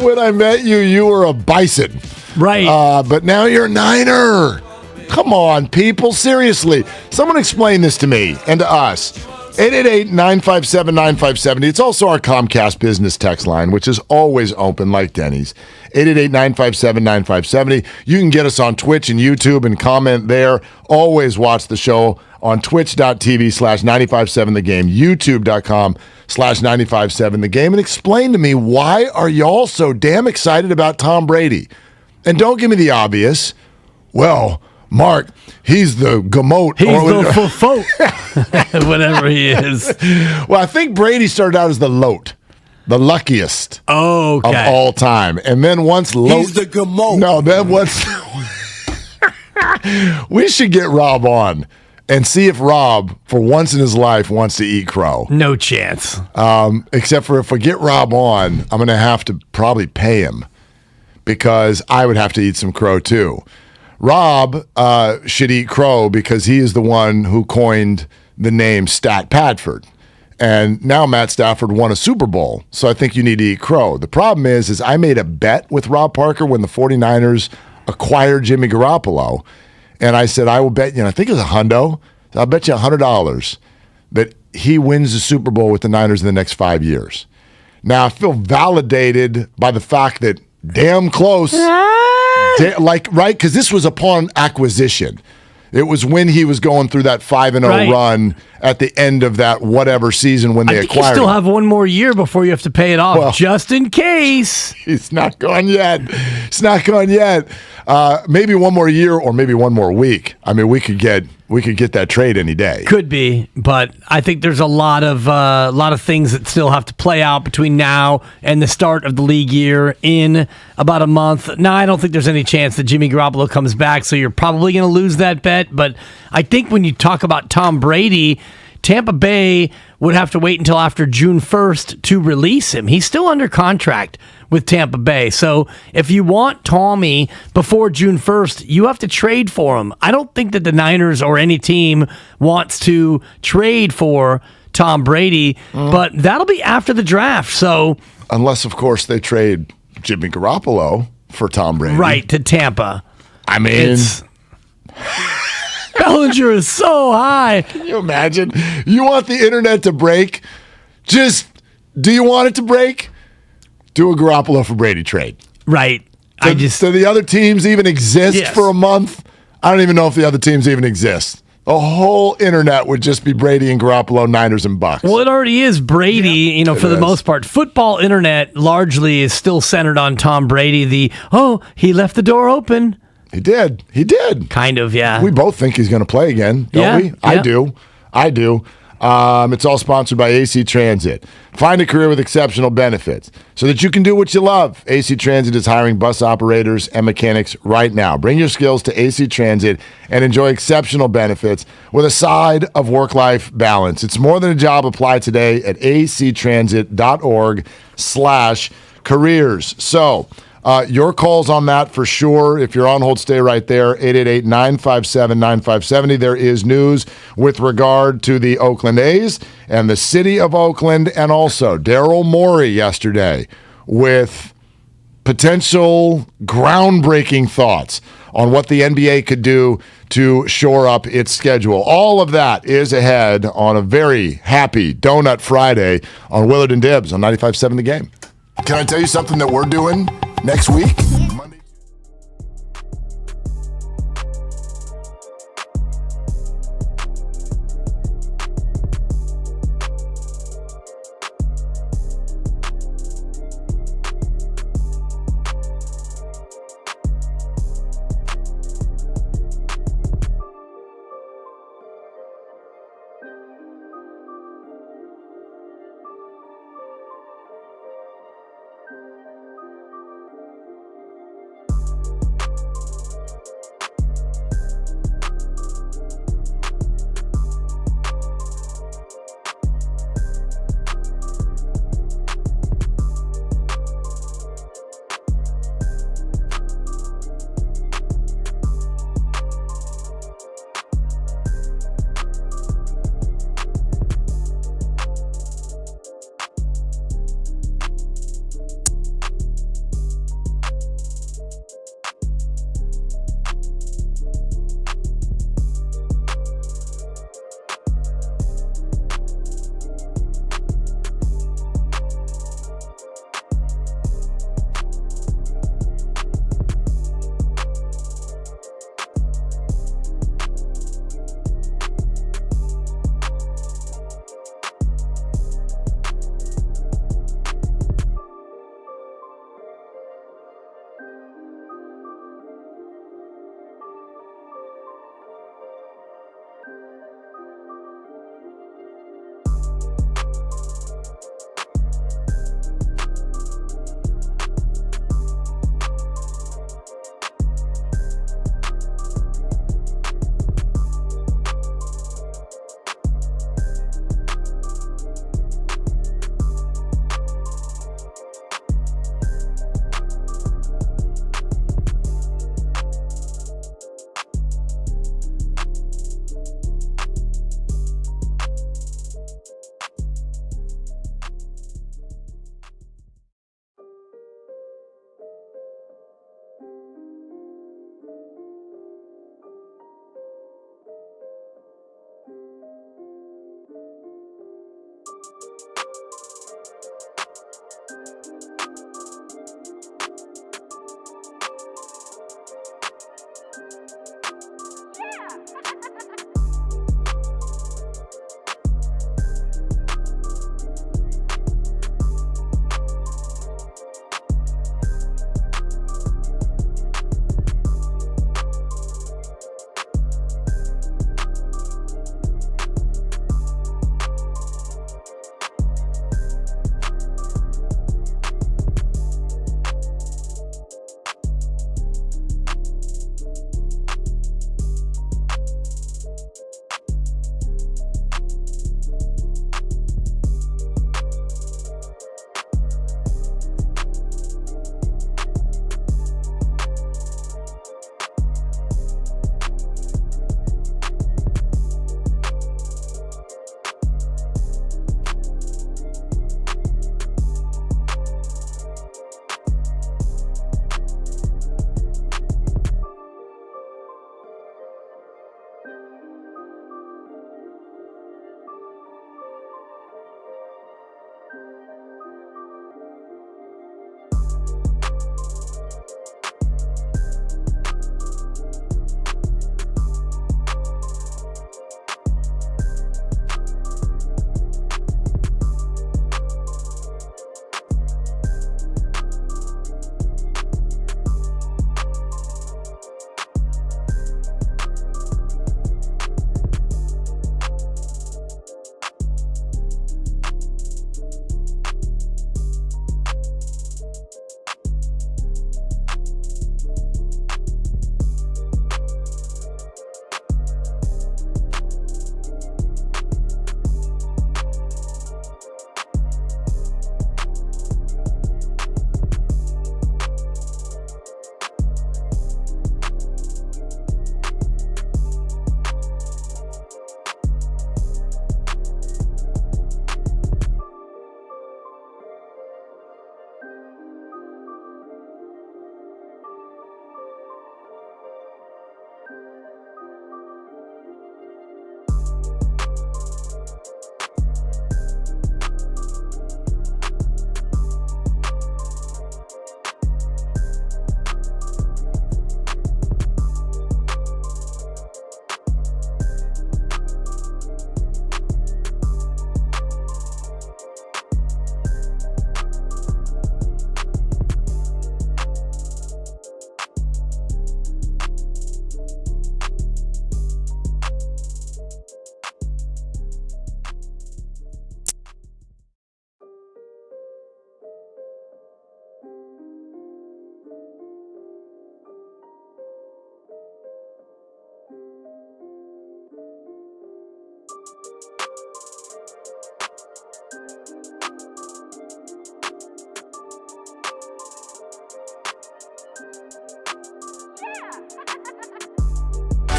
When I met you, you were a Bison. Right. But now you're a Niner. Come on, people. Seriously. Someone explain this to me and to us. 888-957-9570. It's also our Comcast business text line, which is always open like Denny's. 888-957-9570. You can get us on Twitch and YouTube and comment there. Always watch the show on twitch.tv/957thegame, youtube.com /957 the game and explain to me, why are y'all so damn excited about Tom Brady? And don't give me the obvious. Well, Mark, he's the gamote. He's the fofo. Whatever he is. Well, I think Brady started out as the lote. The luckiest of all time. And then once He's the gamote. No, then once we should get Rob on and see if Rob, for once in his life, wants to eat crow. No chance. Except for if we get Rob on, I'm going to have to probably pay him because I would have to eat some crow too. Rob should eat crow because he is the one who coined the name Stat Padford. And now Matt Stafford won a Super Bowl, so I think you need to eat crow. The problem is I made a bet with Rob Parker when the 49ers acquired Jimmy Garoppolo, and I said, I will bet you, I think it was $100. I'll bet you $100 that he wins the Super Bowl with the Niners in the next 5 years. Now, I feel validated by the fact that damn close, right? Because this was upon acquisition. It was when he was going through that 5-0 run at the end of that whatever season when they acquired him. You still have one more year before you have to pay it off, just in case. He's not gone yet. It's not gone yet. Maybe one more year or maybe one more week. I mean, we could get that trade any day. Could be, but I think there's a lot of things that still have to play out between now and the start of the league year in about a month. Now, I don't think there's any chance that Jimmy Garoppolo comes back, so you're probably going to lose that bet. But I think when you talk about Tom Brady, Tampa Bay would have to wait until after June 1st to release him. He's still under contract with Tampa Bay. So if you want Tommy before June 1st, you have to trade for him. I don't think that the Niners or any team wants to trade for Tom Brady, but that'll be after the draft. So unless, of course, they trade Jimmy Garoppolo for Tom Brady. Right, to Tampa. I mean... Bellinger is so high. Can you imagine? You want the internet to break? Do you want it to break? Do a Garoppolo for Brady trade. Right. Do the other teams even exist for a month? I don't even know if the other teams even exist. The whole internet would just be Brady and Garoppolo, Niners and Bucks. Well, it already is Brady, for the most part. Football internet largely is still centered on Tom Brady. He left the door open. He did. Kind of, yeah. We both think he's going to play again, don't we? Yeah. I do. It's all sponsored by AC Transit. Find a career with exceptional benefits so that you can do what you love. AC Transit is hiring bus operators and mechanics right now. Bring your skills to AC Transit and enjoy exceptional benefits with a side of work-life balance. It's more than a job. Apply today at actransit.org/careers. So, your calls on that for sure. If you're on hold, stay right there. 888-957-9570. There is news with regard to the Oakland A's and the city of Oakland, and also Daryl Morey yesterday with potential groundbreaking thoughts on what the NBA could do to shore up its schedule. All of that is ahead on a very happy Donut Friday on Willard and Dibs on 95.7 The Game. Can I tell you something that we're doing next week? Monday.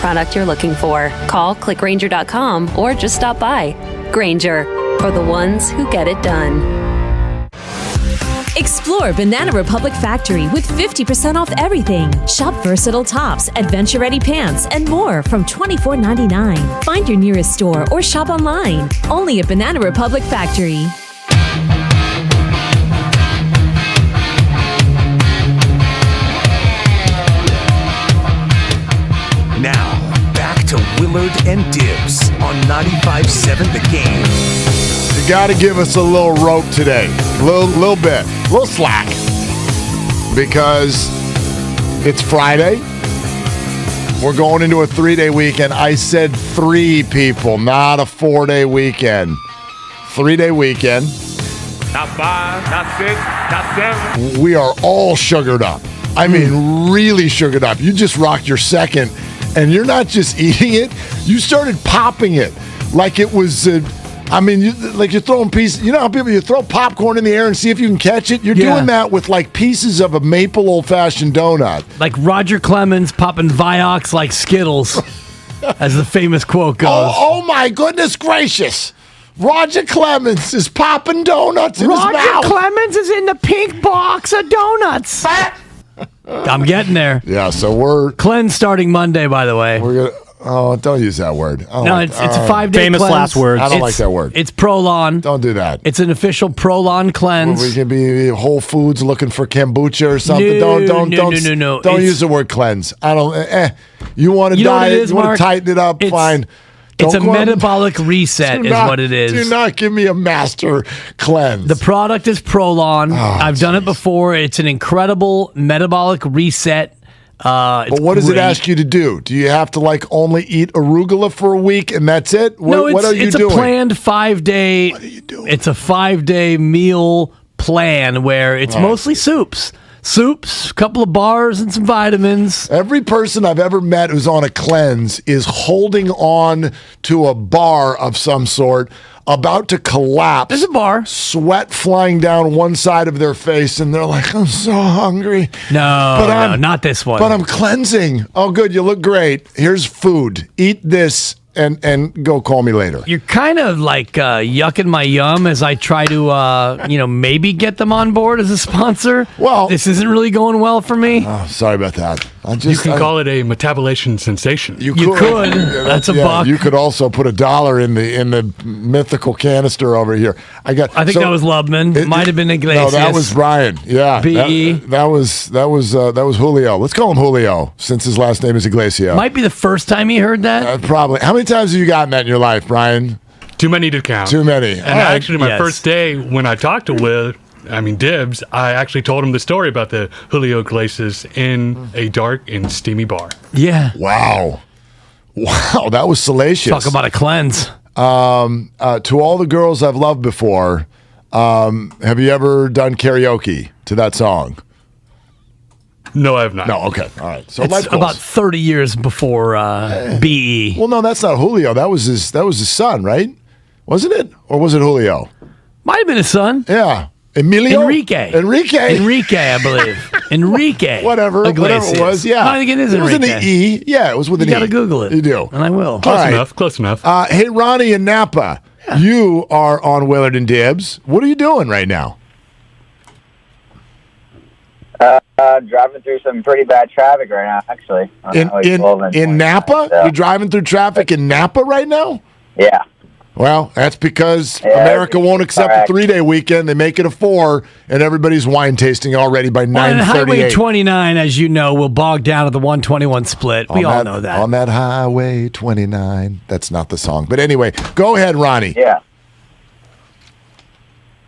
Product you're looking for. Call, click Grainger.com, or just stop by. Grainger, for the ones who get it done. Explore Banana Republic Factory with 50% off everything. Shop versatile tops, adventure-ready pants, and more from $24.99. Find your nearest store or shop online. Only at Banana Republic Factory. Now, back to Willard and Dibs on 95.7 The Game. You got to give us a little rope today. Little bit. Little slack. Because it's Friday. We're going into a 3-day weekend. I said 3 people, not a 4-day weekend. 3-day weekend. Not 5, not 6, not 7. We are all sugared up. I mean, really sugared up. You just rocked your second, and you're not just eating it. You started popping it like it was, like you're throwing pieces. You know how you throw popcorn in the air and see if you can catch it? You're doing that with like pieces of a maple old-fashioned donut. Like Roger Clemens popping Vioxx like Skittles, as the famous quote goes. Oh my goodness gracious. Roger Clemens is popping donuts in his mouth. Roger Clemens is in the pink box of donuts. I'm getting there. Yeah, so we're cleanse starting Monday, by the way. We're gonna Oh, don't use that word. No, it's a 5-day famous cleanse. last words. I don't like that word. It's Prolon. Don't do that. It's an official Prolon cleanse. We can be Whole Foods looking for kombucha or something. No. Don't use the word cleanse. I don't. You want to diet? You want to tighten it up? Fine. It's a metabolic reset is what it is. Do not give me a master cleanse. The product is Prolon. I've done it before. It's an incredible metabolic reset. But what does it ask you to do? Do you have to only eat arugula for a week and that's it? What are you doing? It's a planned 5-day. What are you doing? It's a 5-day meal plan where it's mostly soups. Soups, a couple of bars, and some vitamins. Every person I've ever met who's on a cleanse is holding on to a bar of some sort, about to collapse. There's a bar. Sweat flying down one side of their face, and they're like, I'm so hungry. No, not this one. But I'm cleansing. Oh, good, you look great. Here's food. Eat this. And go call me later. You're kind of yucking my yum as I try to, maybe get them on board as a sponsor. Well, this isn't really going well for me. Oh, sorry about that. You can call it a metabolization sensation. You could. That's a buck. You could also put $1 in the mythical canister over here. I think that was Lubman. It might have been Iglesias. No, that was Brian. Yeah, B.E. That was Julio. Let's call him Julio since his last name is Iglesias. Might be the first time he heard that. Probably. How many times have you gotten that in your life, Brian? Too many to count. Too many. And actually, my first day when I talked to Dibs, I actually told him the story about the Julio Iglesias in a dark and steamy bar. Yeah. Wow, that was salacious. Talk about a cleanse. To all the girls I've loved before, have you ever done karaoke to that song? No, I have not. No, okay. All right. So it's about 30 years before BE. Well, no, that's not Julio. That was his son, right? Wasn't it? Or was it Julio? Might have been his son. Yeah. Emilio? Enrique, I believe. Enrique. Whatever it was, yeah. I think it is It was Enrique. an E. Yeah, it was with an E. You got to Google it. You do. And I will. Close enough. Hey, Ronnie in Napa, you are on Willard and Dibs. What are you doing right now? Driving through some pretty bad traffic right now, actually. In Napa? You're driving through traffic in Napa right now? Yeah. Well, that's because America won't accept a 3-day weekend. They make it a 4, and everybody's wine tasting already by 9:38. Highway 29, as you know, will bog down at the 121 split. We all know that. On that Highway 29. That's not the song. But anyway, go ahead, Ronnie. Yeah.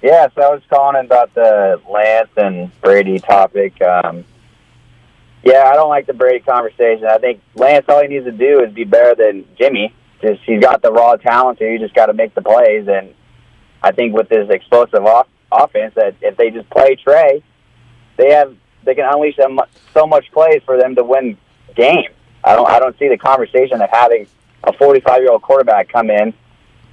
Yeah, so I was calling about the Lance and Brady topic. I don't like the Brady conversation. I think Lance, all he needs to do is be better than Jimmy. He's got the raw talent, so you just got to make the plays. And I think with this explosive offense, that if they just play Trey, they can unleash so much plays for them to win games. I don't see the conversation of having a 45-year-old quarterback come in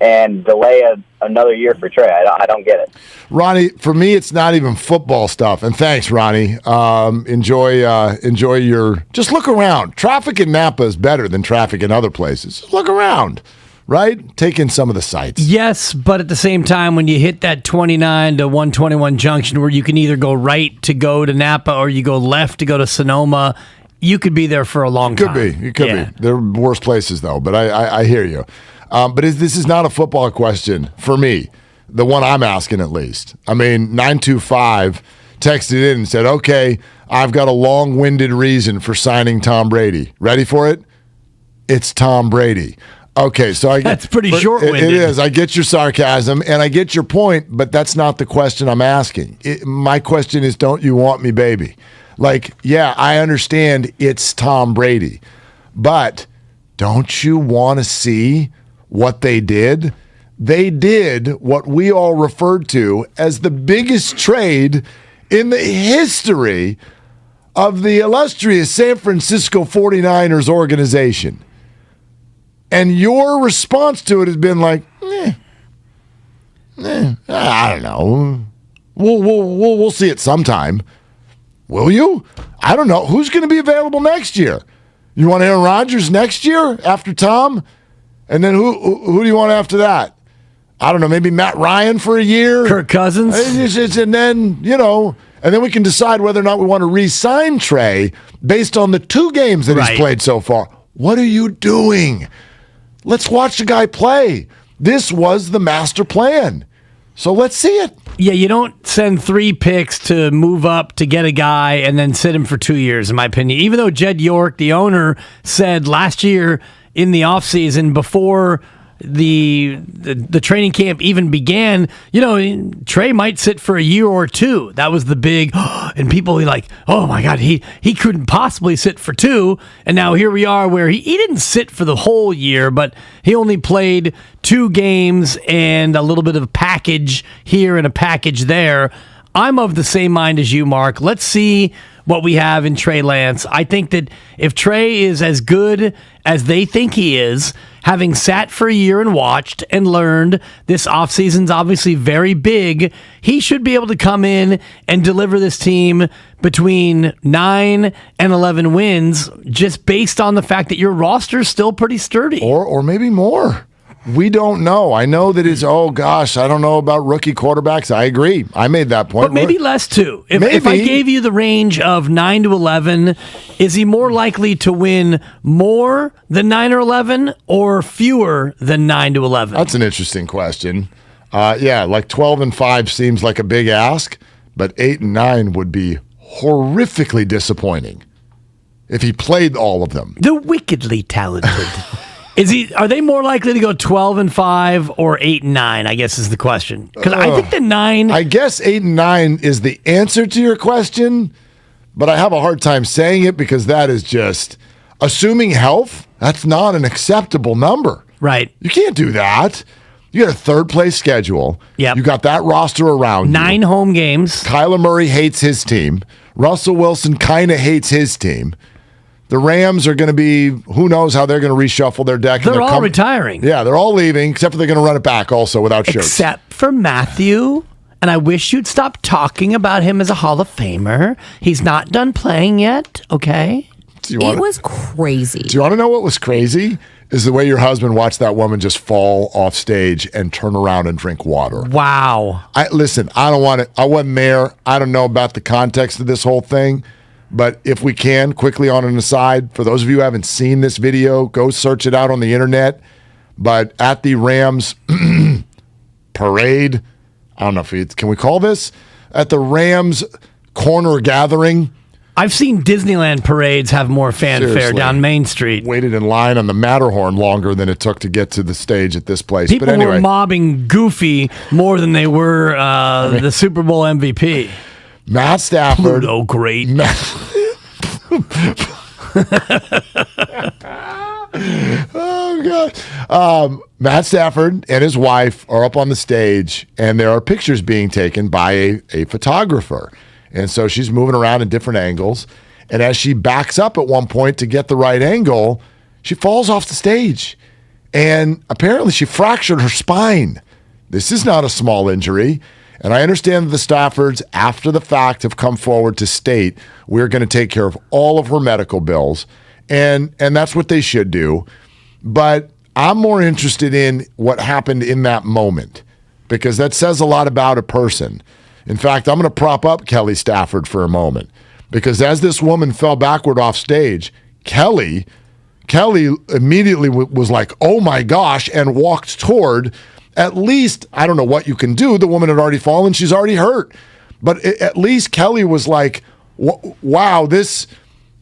and delay another year for Trey. I don't get it. Ronnie, for me, it's not even football stuff. And thanks, Ronnie. Enjoy your... Just look around. Traffic in Napa is better than traffic in other places. Just look around, right? Take in some of the sights. Yes, but at the same time, when you hit that 29 to 121 junction where you can either go right to go to Napa or you go left to go to Sonoma, you could be there for a long time. You could be. There are worse places, though, but I hear you. But this is not a football question for me, the one I'm asking at least. I mean, 925 texted in and said, okay, I've got a long-winded reason for signing Tom Brady. Ready for it? It's Tom Brady. Okay, so that's pretty short-winded. It is. I get your sarcasm, and I get your point, but that's not the question I'm asking. My question is, don't you want me, baby? I understand it's Tom Brady, but don't you want to see what they did? They did what we all referred to as the biggest trade in the history of the illustrious San Francisco 49ers organization. And your response to it has been like, I don't know. We'll see it sometime. Will you? I don't know. Who's going to be available next year? You want Aaron Rodgers next year after Tom? And then who do you want after that? I don't know, maybe Matt Ryan for a year? Kirk Cousins? And then, and then we can decide whether or not we want to re-sign Trey based on the 2 games that he's played so far. What are you doing? Let's watch the guy play. This was the master plan. So let's see it. Yeah, you don't send 3 picks to move up to get a guy and then sit him for 2 years, in my opinion. Even though Jed York, the owner, said last year in the offseason before the training camp even began, Trey might sit for a year or 2. That was the big, and people were like, oh my God, he couldn't possibly sit for 2. And now here we are where he didn't sit for the whole year, but he only played 2 games and a little bit of a package here and a package there. I'm of the same mind as you, Mark. Let's see what we have in Trey Lance. I think that if Trey is as good as they think he is, having sat for a year and watched and learned, this offseason's obviously very big, he should be able to come in and deliver this team between 9 and 11 wins, just based on the fact that your roster is still pretty sturdy. Or maybe more. We don't know. I know that it's, oh gosh, I don't know about rookie quarterbacks. I agree. I made that point. But maybe less too. If I gave you the range of 9 to 11, is he more likely to win more than 9 or 11 or fewer than 9 to 11? That's an interesting question. Like 12 and 5 seems like a big ask, but 8 and 9 would be horrifically disappointing if he played all of them. The wickedly talented. Are they more likely to go 12 and 5 or 8 and 9? I guess is the question. Because I think the 9. I guess 8 and 9 is the answer to your question, but I have a hard time saying it because that is just assuming health. That's not an acceptable number. Right. You can't do that. You got a 3rd place schedule. Yep. You got that roster around 9 you. home games. Kyler Murray hates his team. Russell Wilson kind of hates his team. The Rams are going to be, who knows how they're going to reshuffle their deck. They're all retiring. Yeah, they're all leaving, except for they're going to run it back also without shirts. Except for Matthew. And I wish you'd stop talking about him as a Hall of Famer. He's not done playing yet, okay? It was crazy. Do you want to know what was crazy? Is the way your husband watched that woman just fall off stage and turn around and drink water. Wow. Listen, I don't want it. I wasn't there. I don't know about the context of this whole thing. But if we can, quickly on an aside, for those of you who haven't seen this video, go search it out on the internet. But at the Rams parade, I don't know if can we call this? At the Rams corner gathering. I've seen Disneyland parades have more fanfare Seriously. down Main Street. Waited in line on the Matterhorn longer than it took to get to the stage at this place. People but anyway. were mobbing Goofy more than they were the Super Bowl MVP. Matt Stafford. Pluto, great. Oh, God. Matt Stafford and his wife are up on the stage, and there are pictures being taken by a photographer. And so she's moving around in different angles. And as she backs up at one point to get the right angle, she falls off the stage. And apparently she fractured her spine. This is not a small injury. And I understand that the Staffords, after the fact, have come forward to state we're going to take care of all of her medical bills. And that's what they should do. But I'm more interested in what happened in that moment because that says a lot about a person. In fact, I'm going to prop up Kelly Stafford for a moment because as this woman fell backward off stage, Kelly immediately was like, oh my gosh, and walked toward. At least, I don't know what you can do. The woman had already fallen. She's already hurt. But at least Kelly was like, wow, this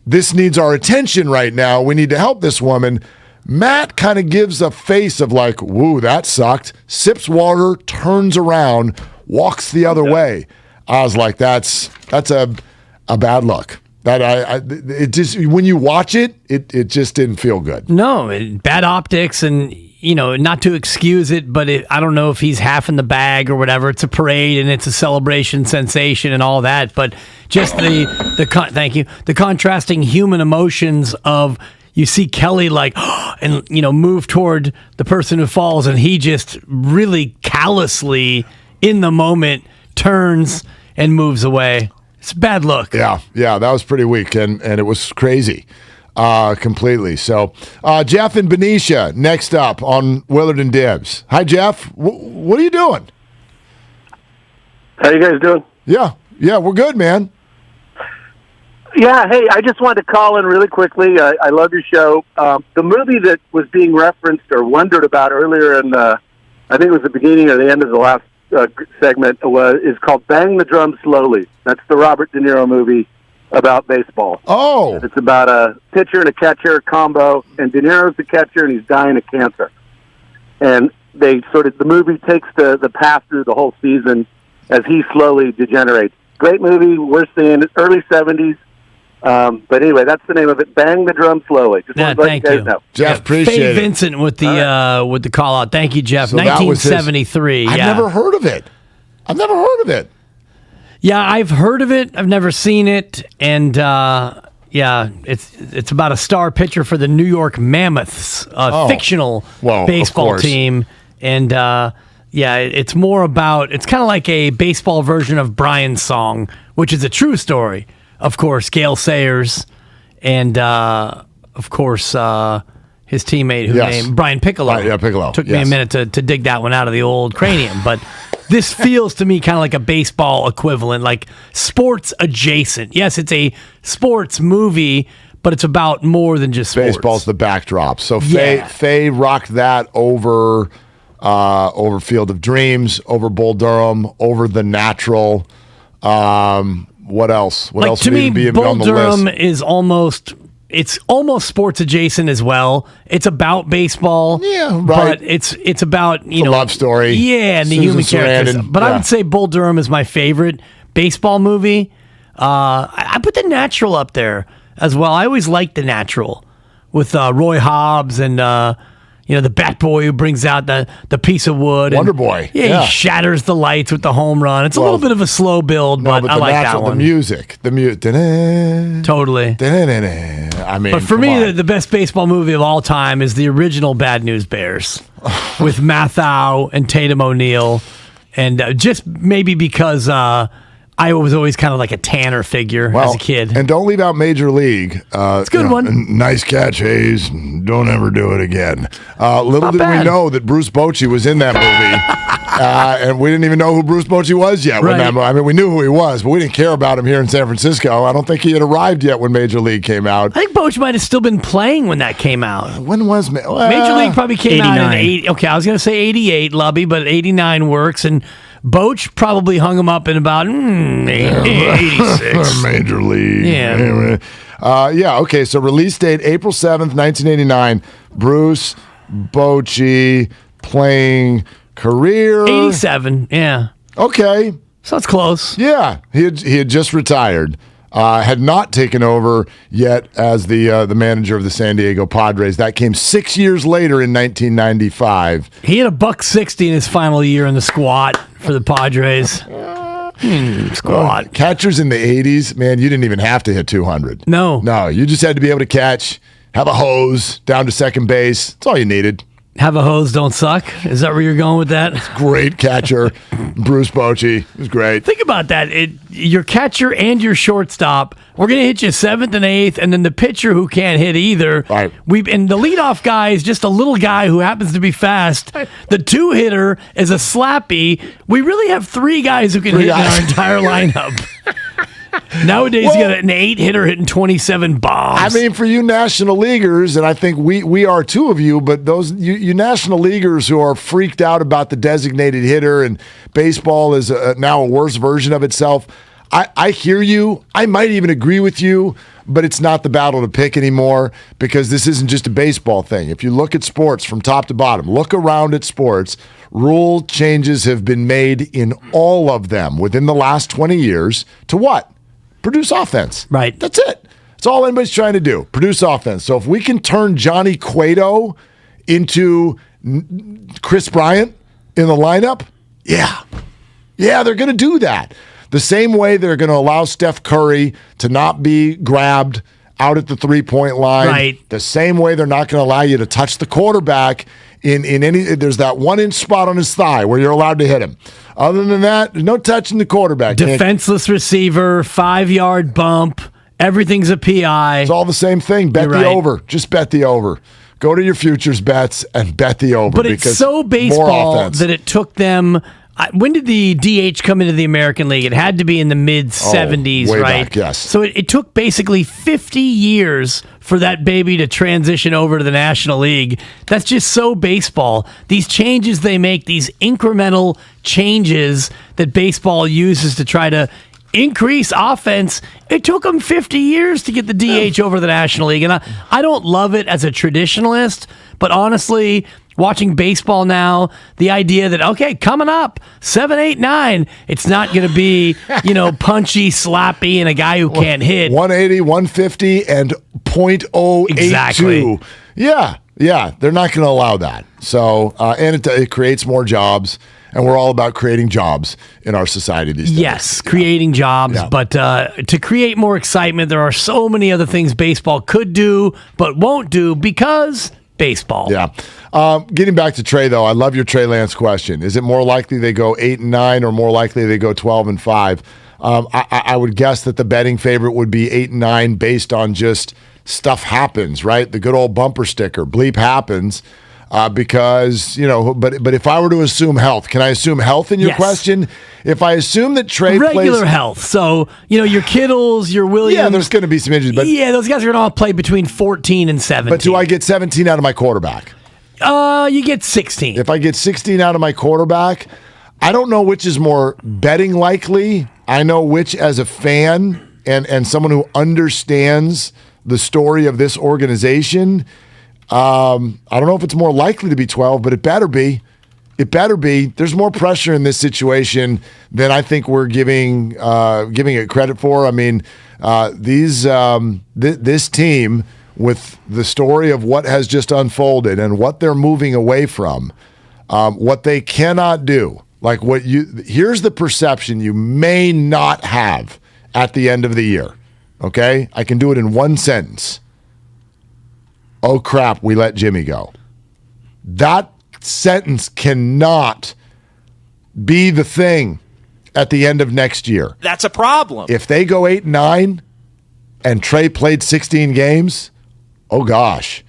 needs our attention right now. We need to help this woman. Matt kind of gives a face of like, woo, that sucked. Sips water, turns around, walks the other way. I was like, that's a bad look. It just when you watch it, it just didn't feel good. No, bad optics and not to excuse it, but I don't know if he's half in the bag or whatever. It's a parade and it's a celebration sensation and all that, but just the contrasting human emotions of you see Kelly like and move toward the person who falls and he just really callously in the moment turns and moves away. It's a bad look. Yeah, that was pretty weak and it was crazy. Completely. So, Jeff and Benicia next up on Willard and Dibs. Hi, Jeff. What are you doing? How you guys doing? Yeah, we're good, man. Yeah, hey, I just wanted to call in really quickly. I love your show. The movie that was being referenced or wondered about earlier in I think it was the beginning or the end of the last segment, is called Bang the Drum Slowly. That's the Robert De Niro movie about baseball. Oh. It's about a pitcher and a catcher combo, and De Niro's the catcher, and he's dying of cancer. And the movie takes the path through the whole season as he slowly degenerates. Great movie. We're seeing it, early 70s. But anyway, that's the name of it. Bang the Drum Slowly. Just want to let you guys know. Jeff, appreciate Faye it. Vincent with the call out. Thank you, Jeff. So that was his- 1973. I've never heard of it. Yeah, I've heard of it. I've never seen it. And it's about a star pitcher for the New York Mammoths, a fictional baseball team. And it's more about, it's kind of like a baseball version of Brian's Song, which is a true story. Of course, Gale Sayers and, of course, his teammate named Brian Piccolo. Right, yeah, Piccolo. Took me a minute to dig that one out of the old cranium. But this feels to me kind of like a baseball equivalent, like sports adjacent. Yes, it's a sports movie, but it's about more than just sports. Baseball's the backdrop. So Faye rocked that over Field of Dreams, over Bull Durham, over The Natural. What else? What else to would me, even be Bull on the Durham list? is almost sports adjacent as well. It's about baseball, but it's about a love story. Yeah, and the Susan human characters. Sarandon, But I would say Bull Durham is my favorite baseball movie. I put The Natural up there as well. I always liked The Natural with Roy Hobbs and the Bat Boy who brings out the piece of wood. Wonder Boy. Yeah, he shatters the lights with the home run. It's a little bit of a slow build, but I like that one. The music. Totally. I mean, but for me, the best baseball movie of all time is the original Bad News Bears with Mathau and Tatum O'Neal. And just maybe because I was always kind of like a Tanner figure as a kid. And don't leave out Major League. It's a good one. Nice catch, Hayes. Don't ever do it again. Little did we know that Bruce Bochy was in that movie. And we didn't even know who Bruce Bochy was yet. When that, I mean, we knew who he was, but we didn't care about him here in San Francisco. I don't think he had arrived yet when Major League came out. I think Bochy might have still been playing when that came out. When was Major League probably came out in 80. Okay, I was going to say 88, Lubby, but 89 works. And Boch probably hung him up in about 86. Major League. Yeah. Okay, so release date April 7th, 1989. Bruce Bochy playing career. 87, yeah. Okay. So it's close. Yeah, he had just retired. Had not taken over yet as the manager of the San Diego Padres. That came 6 years later in 1995. He had a $160 in his final year in the squat for the Padres. Squat. Catchers in the 80s, man, you didn't even have to hit 200. No, you just had to be able to catch, have a hose down to second base. That's all you needed. Have a hose, don't suck. Is that where you're going with that? Great catcher, Bruce Bochy. It was great. Think about that. Your catcher and your shortstop, we're going to hit you 7th and 8th, and then the pitcher who can't hit either. Right. And the leadoff guy is just a little guy who happens to be fast. The 2-hitter is a slappy. We really have 3 guys who can hit in our entire lineup. Nowadays, you got an 8-hitter hitting 27 bombs. I mean, for you National Leaguers, and I think we are two of you, but those you National Leaguers who are freaked out about the designated hitter and baseball is now a worse version of itself, I hear you. I might even agree with you, but it's not the battle to pick anymore because this isn't just a baseball thing. If you look at sports from top to bottom, look around at sports, rule changes have been made in all of them within the last 20 years to what? Produce offense. Right. That's it. That's all anybody's trying to do. Produce offense. So if we can turn Johnny Cueto into Chris Bryant in the lineup, yeah, they're going to do that. The same way they're going to allow Steph Curry to not be grabbed out at the three-point line. Right. The same way they're not going to allow you to touch the quarterback in any. There's that 1-inch spot on his thigh where you're allowed to hit him. Other than that, there's no touching the quarterback. Defenseless receiver, 5-yard bump. Everything's a PI. It's all the same thing. Bet the over. Just bet the over. Go to your futures bets and bet the over. But it's so baseball that it took them When did the DH come into the American League? It had to be in the mid-'70s, way right? back, yes. So it took basically 50 years for that baby to transition over to the National League. That's just so baseball. These changes they make, these incremental changes that baseball uses to try to increase offense, it took them 50 years to get the DH over the National League. And I don't love it as a traditionalist, but honestly, watching baseball now, the idea that, okay, coming up, 7, 8, 9, it's not going to be, punchy, slappy, and a guy who can't hit. 180, 150, and .082. Exactly. Yeah, they're not going to allow that. So, and it creates more jobs, and we're all about creating jobs in our society these days. Yes, creating jobs, but to create more excitement, there are so many other things baseball could do, but won't do because baseball. Yeah. Getting back to Trey, though, I love your Trey Lance question. Is it more likely they go 8 and 9 or more likely they go 12 and 5? I would guess that the betting favorite would be 8 and 9 based on just stuff happens, right? The good old bumper sticker, bleep happens. Because, but if I were to assume health, can I assume health in your question? If I assume that Trey regular plays health, so, your Kittles, your Williams. Yeah, there's going to be some injuries. But those guys are going to all play between 14 and 17. But do I get 17 out of my quarterback? You get 16. If I get 16 out of my quarterback, I don't know which is more betting likely. I know which, as a fan and someone who understands the story of this organization, I don't know if it's more likely to be 12, but it better be. It better be. There's more pressure in this situation than I think we're giving it credit for. I mean, this team, with the story of what has just unfolded and what they're moving away from, what they cannot do. Here's the perception you may not have at the end of the year. Okay? I can do it in one sentence. Oh crap, we let Jimmy go. That sentence cannot be the thing at the end of next year. That's a problem. If they go 8 and 9 and Trey played 16 games, oh gosh.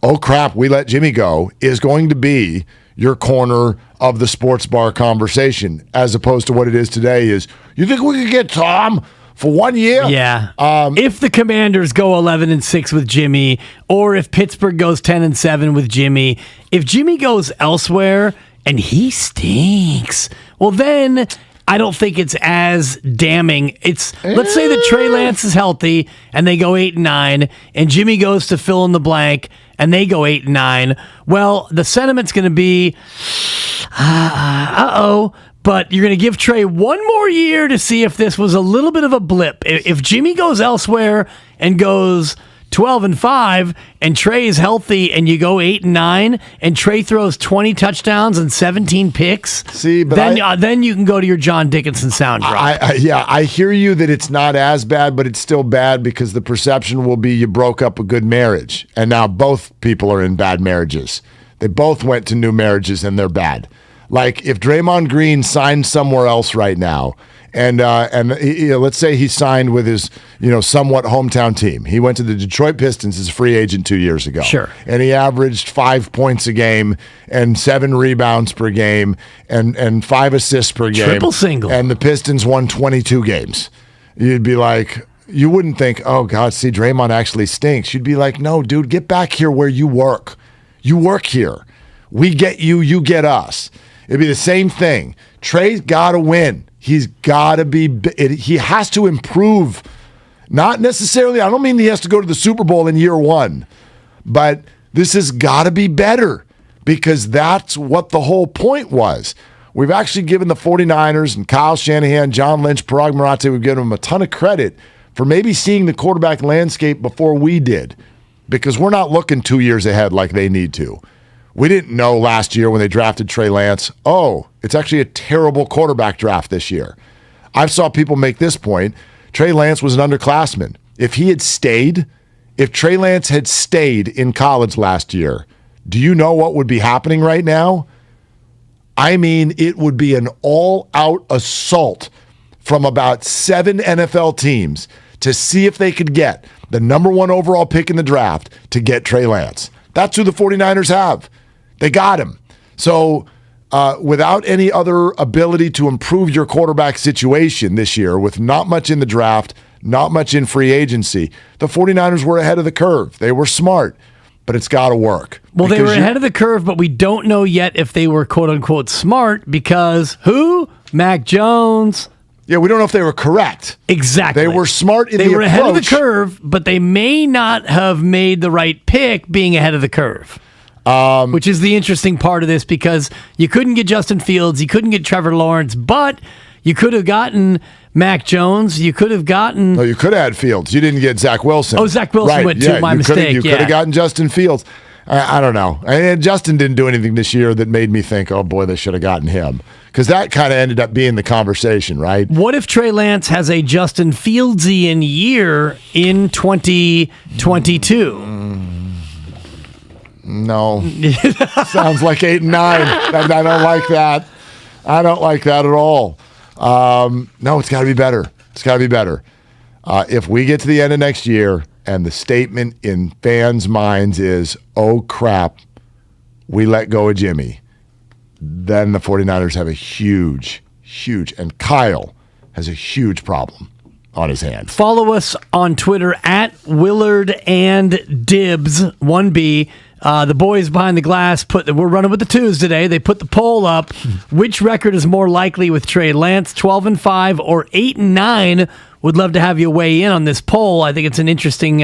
Oh crap, we let Jimmy go is going to be your corner of the sports bar conversation, as opposed to what it is today is, you think we could get Tom for 1 year? Yeah. If the Commanders go 11-6 with Jimmy, or if Pittsburgh goes 10-7 with Jimmy, if Jimmy goes elsewhere and he stinks, well then I don't think it's as damning. Let's say that Trey Lance is healthy and they go 8 and 9, and Jimmy goes to fill in the blank and they go 8 and 9. Well, the sentiment's going to be, but you're going to give Trey one more year to see if this was a little bit of a blip. If Jimmy goes elsewhere and goes 12 and 5, and Trey is healthy, and you go 8 and 9, and Trey throws 20 touchdowns and 17 picks, then you can go to your John Dickinson sound drop. I hear you that it's not as bad, but it's still bad because the perception will be you broke up a good marriage, and now both people are in bad marriages. They both went to new marriages, and they're bad. Like if Draymond Green signed somewhere else right now, and let's say he signed with his somewhat hometown team. He went to the Detroit Pistons as a free agent 2 years ago. Sure. And he averaged 5 points a game and 7 rebounds per game and 5 assists per game. Triple single. And the Pistons won 22 games. You'd be like, you wouldn't think, oh God, see, Draymond actually stinks. You'd be like, no, dude, get back here where you work. You work here. We get you, you get us. It'd be the same thing. Trey's got to win. He's got to be. He has to improve. Not necessarily. I don't mean he has to go to the Super Bowl in year 1, but this has got to be better because that's what the whole point was. We've actually given the 49ers and Kyle Shanahan, John Lynch, Parag Marathe, we've given them a ton of credit for maybe seeing the quarterback landscape before we did, because we're not looking 2 years ahead like they need to. We didn't know last year when they drafted Trey Lance, it's actually a terrible quarterback draft this year. I saw people make this point. Trey Lance was an underclassman. If Trey Lance had stayed in college last year, do you know what would be happening right now? I mean, it would be an all-out assault from about 7 NFL teams to see if they could get the number 1 overall pick in the draft to get Trey Lance. That's who the 49ers have. They got him. So without any other ability to improve your quarterback situation this year, with not much in the draft, not much in free agency, the 49ers were ahead of the curve. They were smart, but it's got to work. Well, they were ahead of the curve, but we don't know yet if they were quote-unquote smart because who? Mac Jones. Yeah, we don't know if they were correct. Exactly. They were smart in the approach. They were ahead of the curve, but they may not have made the right pick being ahead of the curve. Which is the interesting part of this, because you couldn't get Justin Fields, you couldn't get Trevor Lawrence, but you could have gotten Mac Jones. You could have gotten... No, you could have had Fields. You didn't get Zach Wilson. Oh, Zach Wilson went too. My mistake. You could have gotten Justin Fields. I don't know. And Justin didn't do anything this year that made me think, oh, boy, they should have gotten him. Because that kind of ended up being the conversation, right? What if Trey Lance has a Justin Fieldsian year in 2022? No. Sounds like 8 and 9. I don't like that. I don't like that at all. No, it's got to be better. It's got to be better. If we get to the end of next year and the statement in fans' minds is, oh, crap, we let go of Jimmy, then the 49ers have a huge, and Kyle has a huge problem on his hands. Follow us on Twitter at Willard and Dibs, 1B. The boys behind the glass we're running with the twos today. They put the poll up. Which record is more likely with Trey Lance, 12-5 or 8-9? Would love to have you weigh in on this poll. I think it's an interesting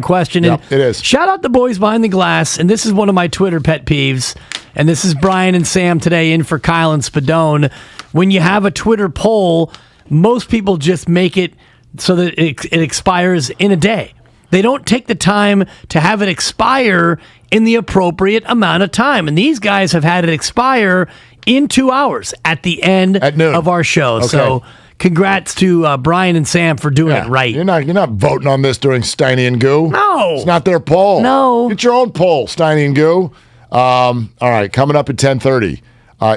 question. Yep, it is. Shout out the boys behind the glass. And this is one of my Twitter pet peeves. And this is Brian and Sam today in for Kyle and Spadone. When you have a Twitter poll, most people just make it so that it expires in a day. They don't take the time to have it expire in the appropriate amount of time. And these guys have had it expire in 2 hours at the end of our show. Okay. So congrats to Brian and Sam for doing it right. You're not voting on this during Steiny and Goo. No. It's not their poll. No. Get your own poll, Steiny and Goo. All right, coming up at 10:30,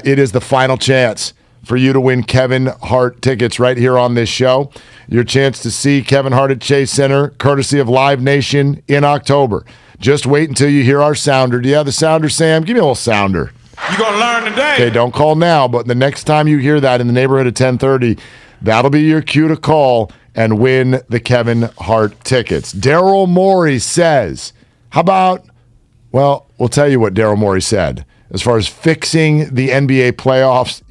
it is the final chance for you to win Kevin Hart tickets right here on this show. Your chance to see Kevin Hart at Chase Center, courtesy of Live Nation in October. Just wait until you hear our sounder. Do you have the sounder, Sam? Give me a little sounder. You're going to learn today. Okay, don't call now, but the next time you hear that in the neighborhood at 10:30, that'll be your cue to call and win the Kevin Hart tickets. Daryl Morey says, how about, well, we'll tell you what Daryl Morey said. As far as fixing the NBA playoffs,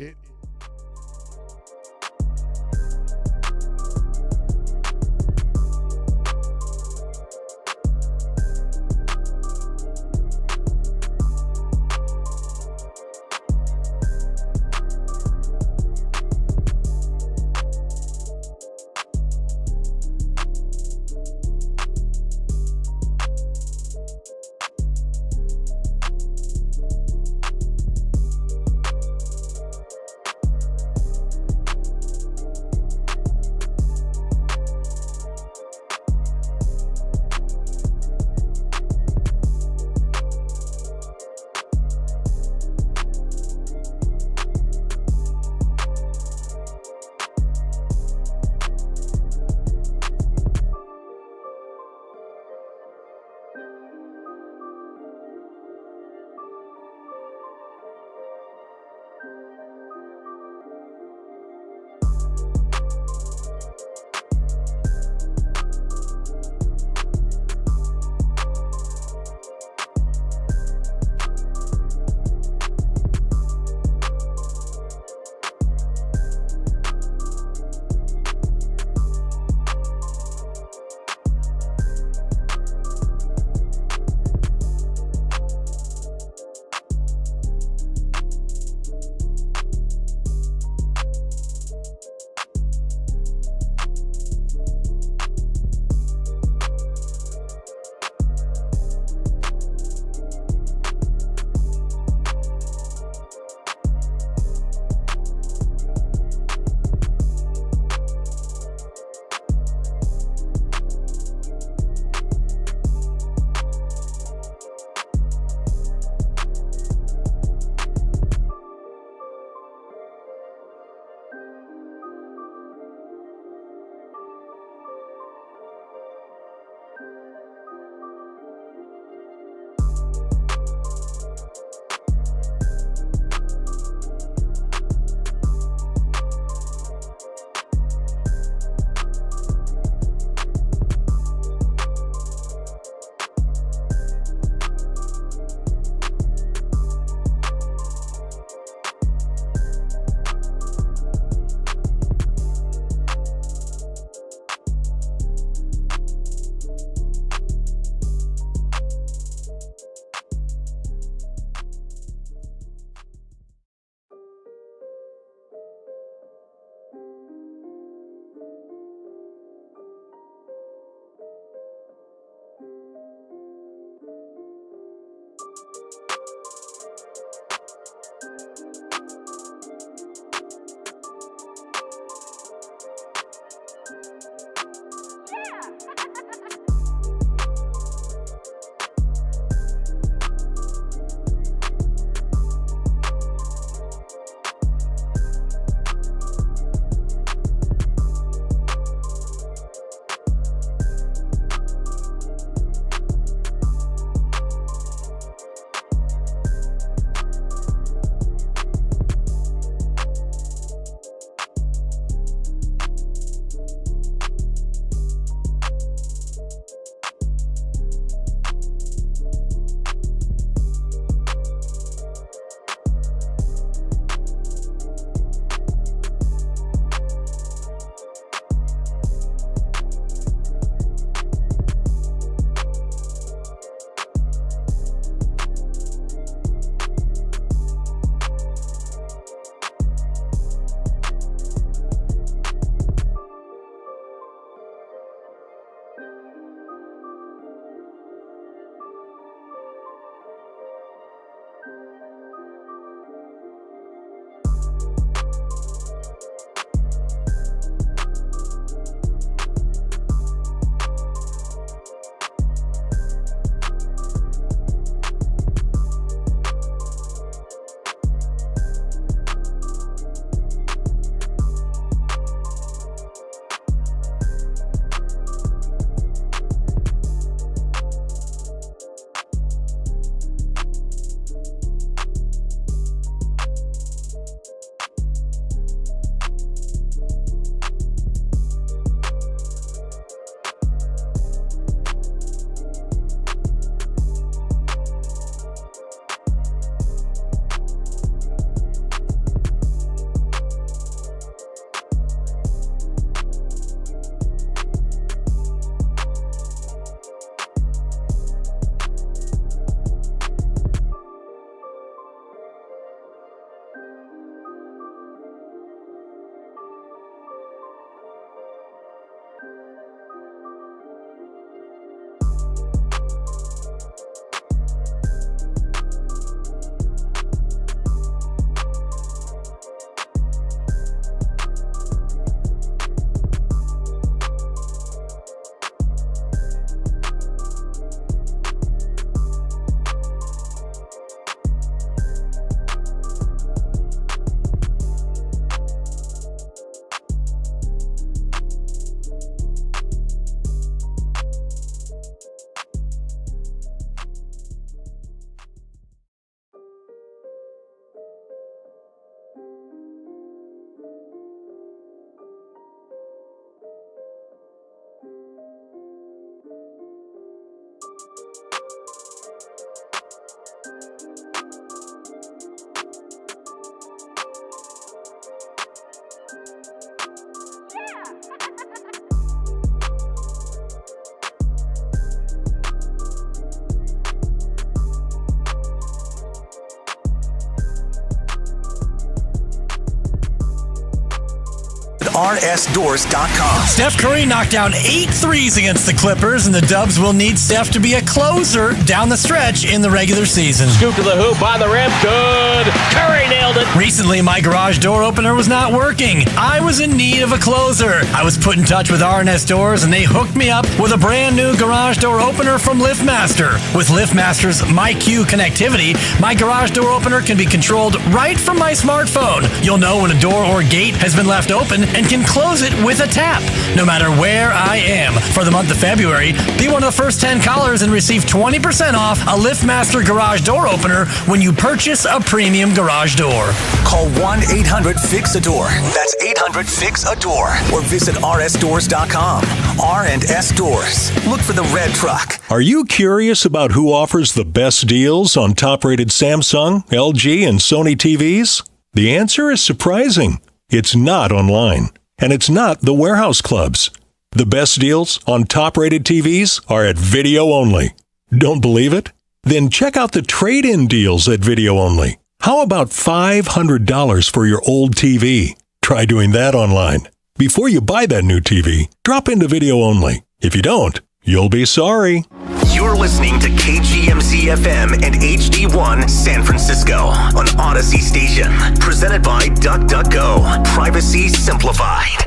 rsdoors.com. Steph Curry knocked down 8 threes against the Clippers, and the Dubs will need Steph to be a closer down the stretch in the regular season. Scoop to the hoop by the rim. Good. Curry nailed it. Recently, my garage door opener was not working. I was in need of a closer. I was put in touch with R&S Doors, and they hooked me up with a brand new garage door opener from LiftMaster. With LiftMaster's MyQ connectivity, my garage door opener can be controlled right from my smartphone. You'll know when a door or gate has been left open and can close it with a tap, no matter where I am. For the month of February, be one of the first 10 callers and receive 20% off a LiftMaster garage door opener when you purchase a premium garage door. Call 1-800-FIX-A-DOOR. That's 800-FIX-A-DOOR. Or visit rsdoors.com. R&S Doors. Look for the red truck. Are you curious about who offers the best deals on top-rated Samsung, LG, and Sony TVs? The answer is surprising. It's not online, and it's not the warehouse clubs. The best deals on top-rated TVs are at Video Only. Don't believe it? Then check out the trade-in deals at Video Only. How about $500 for your old TV? Try doing that online. Before you buy that new TV, drop into Video Only. If you don't, you'll be sorry. You're listening to KGMZ-FM and HD1 San Francisco on Odyssey Station. Presented by DuckDuckGo. Privacy simplified.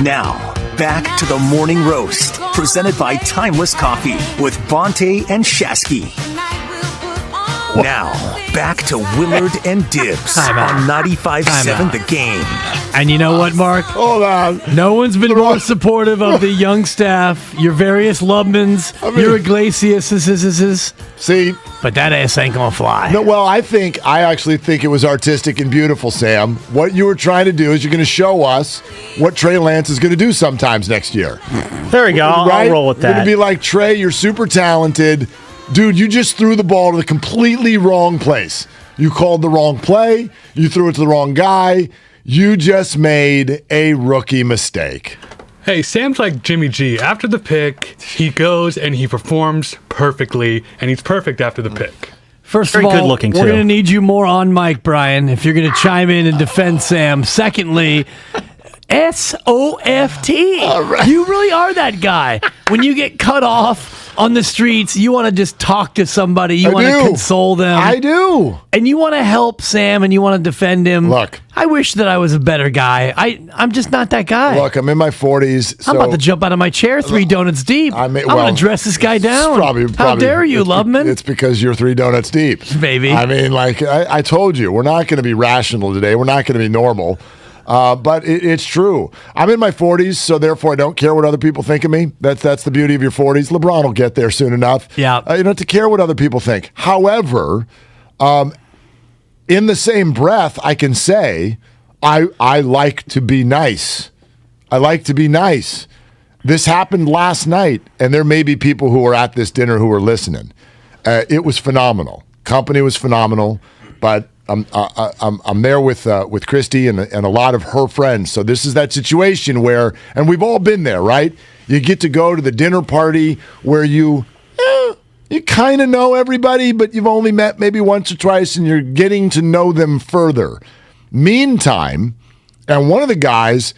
Now, back to the Morning Roast. Presented by Timeless Coffee with Bonte and Shasky. Now, back to Willard and Dibs on 95.7 The Game. And you know what, Mark? Hold on. No one's been more supportive of the young staff, your various Lubmans, your Iglesias. See? But that ass ain't going to fly. No, well, I actually think it was artistic and beautiful, Sam. What you were trying to do is you're going to show us what Trey Lance is going to do sometimes next year. There we go. I'll roll with that. You're going to be like, Trey, you're super talented. Dude, you just threw the ball to the completely wrong place. You called the wrong play. You threw it to the wrong guy. You just made a rookie mistake. Hey, Sam's like Jimmy G. After the pick, he goes and he performs perfectly, and he's perfect after the pick. First of all, we're going to need you more on mic, Brian, if you're going to chime in and defend Sam. Secondly, S-O-F-T. Right. You really are that guy. When you get cut off on the streets, you want to just talk to somebody. You want to console them. I do. And you want to help Sam and you want to defend him. Look. I wish that I was a better guy. I'm just not that guy. Look, I'm in my 40s. So I'm about to jump out of my chair 3 donuts deep. I'm going to dress this guy down. How dare you, Loveman? It's because you're 3 donuts deep. Baby. I mean, like I told you, we're not going to be rational today. We're not going to be normal. But it's true. I'm in my 40s, so therefore I don't care what other people think of me. That's the beauty of your 40s. LeBron will get there soon enough. Yeah. You don't have to care what other people think. However, in the same breath, I can say I like to be nice. I like to be nice. This happened last night, and there may be people who were at this dinner who were listening. It was phenomenal. Company was phenomenal, but I'm there with Christy and a lot of her friends. So this is that situation where, and we've all been there, right? You get to go to the dinner party where you you kind of know everybody, but you've only met maybe once or twice, and you're getting to know them further. Meantime, and one of the guys,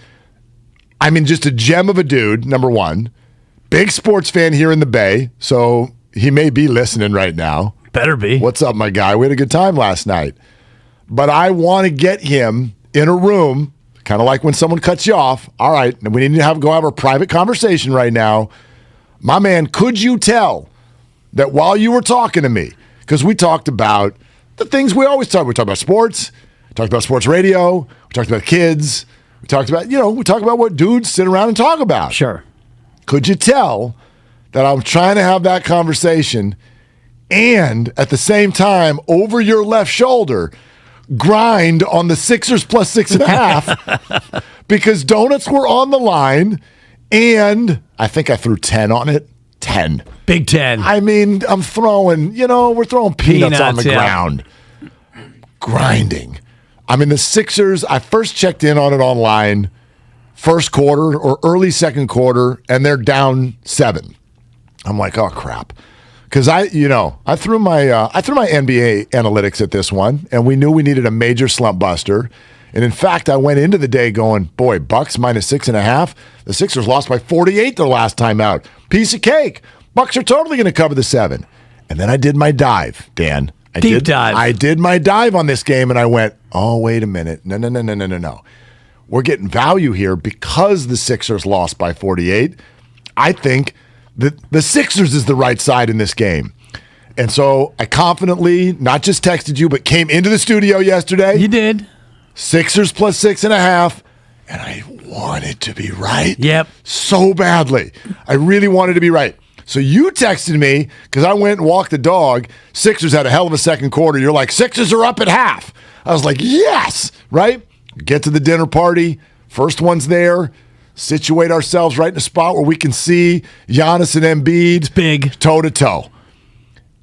I mean, just a gem of a dude, number one, big sports fan here in the Bay, so he may be listening right now. Better be. What's up, my guy? We had a good time last night. But I want to get him in a room, kind of like when someone cuts you off. All right, we need to go have a private conversation right now. My man, could you tell that while you were talking to me, because we talked about the things we always talk about. We talked about sports, we talked about sports radio, we talked about kids, we talked about, we talk about what dudes sit around and talk about. Sure. Could you tell that I'm trying to have that conversation and at the same time, over your left shoulder, grind on the Sixers plus 6.5 because donuts were on the line, and I think I threw 10 on it. 10. Big 10. I mean, I'm throwing, we're throwing peanuts on the ground. Grinding. I mean, the Sixers, I first checked in on it online first quarter or early second quarter, and they're down 7. I'm like, oh, crap. Because I threw my NBA analytics at this one, and we knew we needed a major slump buster. And in fact, I went into the day going, boy, Bucks minus 6.5. The Sixers lost by 48 their last time out. Piece of cake. Bucks are totally going to cover the 7. And then I did my dive, Dan. Deep dive. I did my dive on this game, and I went, oh, wait a minute. No. We're getting value here because the Sixers lost by 48. I think the Sixers is the right side in this game. And so I confidently not just texted you, but came into the studio yesterday. You did. Sixers plus 6.5, and I wanted to be right. Yep. So badly. I really wanted to be right. So you texted me because I went and walked the dog. Sixers had a hell of a second quarter. You're like, Sixers are up at half. I was like, yes, right? Get to the dinner party. First one's there. Situate ourselves right in a spot where we can see Giannis and Embiid. It's big. Toe-to-toe.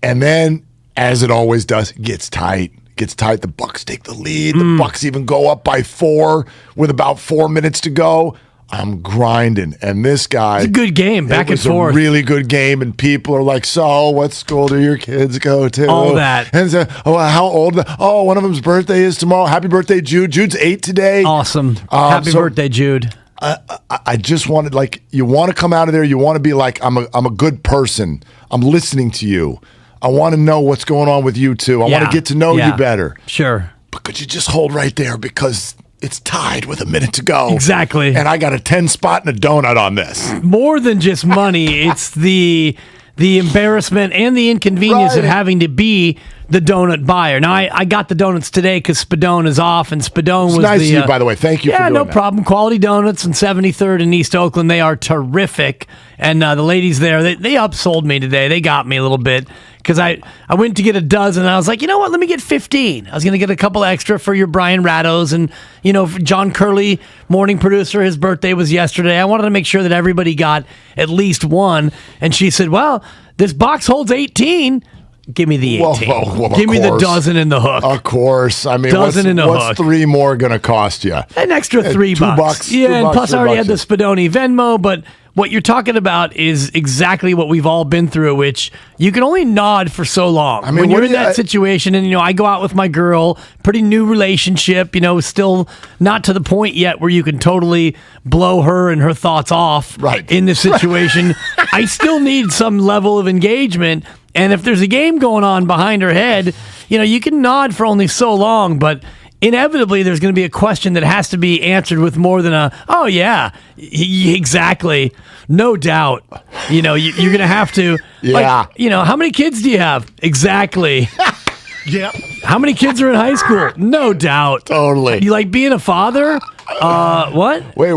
And then, as it always does, it gets tight. The Bucks take the lead. The Bucks even go up by 4 with about 4 minutes to go. I'm grinding. And this guy... It's a good game, back and forth. It was a really good game, and people are like, so, what school do your kids go to? All that. And so, how old? Oh, one of them's birthday is tomorrow. Happy birthday, Jude. Jude's 8 today. Awesome. Happy birthday, Jude. I just wanted, you want to come out of there, you want to be like, I'm a good person. I'm listening to you. I want to know what's going on with you, too. I want to get to know you better. Sure. But could you just hold right there because it's tied with a minute to go. Exactly. And I got a 10 spot and a donut on this. More than just money, it's the embarrassment and the inconvenience of having to be the donut buyer. Now, I got the donuts today because Spadone is off, and Spadone was nice of you, by the way. Thank you for doing no that. problem. Quality Donuts in 73rd in East Oakland. They are terrific. And the ladies there, they upsold me today. They got me a little bit because I went to get a dozen, and I was like, you know what? Let me get 15. I was going to get a couple extra for your Brian Rattos. And, for John Curley, morning producer, his birthday was yesterday. I wanted to make sure that everybody got at least one. And she said, well, this box holds 18. Give me the 18. Well, Give me the dozen in the hook. Of course. I mean, dozen in the what's hook. 3 more going to cost you? An extra $3. $2. Yeah, and $2, plus I already had the $3. Spadoni Venmo, but what you're talking about is exactly what we've all been through, which you can only nod for so long. I mean, when you're in that situation, and I go out with my girl, pretty new relationship, still not to the point yet where you can totally blow her and her thoughts off in this situation. I still need some level of engagement. And if there's a game going on behind her head, you can nod for only so long, but inevitably there's going to be a question that has to be answered with more than oh yeah, exactly, no doubt. You're going to have to, how many kids do you have? Exactly. Yeah. How many kids are in high school? No doubt. Totally. You like being a father? What? Wait,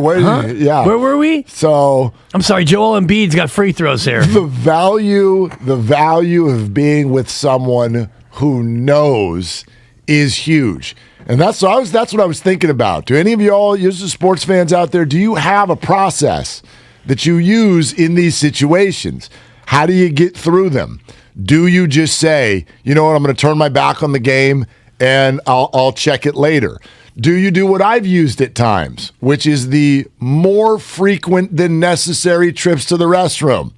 yeah. Where were we? So I'm sorry, Joel Embiid's got free throws here. The value of being with someone who knows is huge. And that's what I was thinking about. Do any of y'all, you sports fans out there, do you have a process that you use in these situations? How do you get through them? Do you just say, you know what, I'm going to turn my back on the game and I'll check it later? Do you do what I've used at times, which is the more frequent than necessary trips to the restroom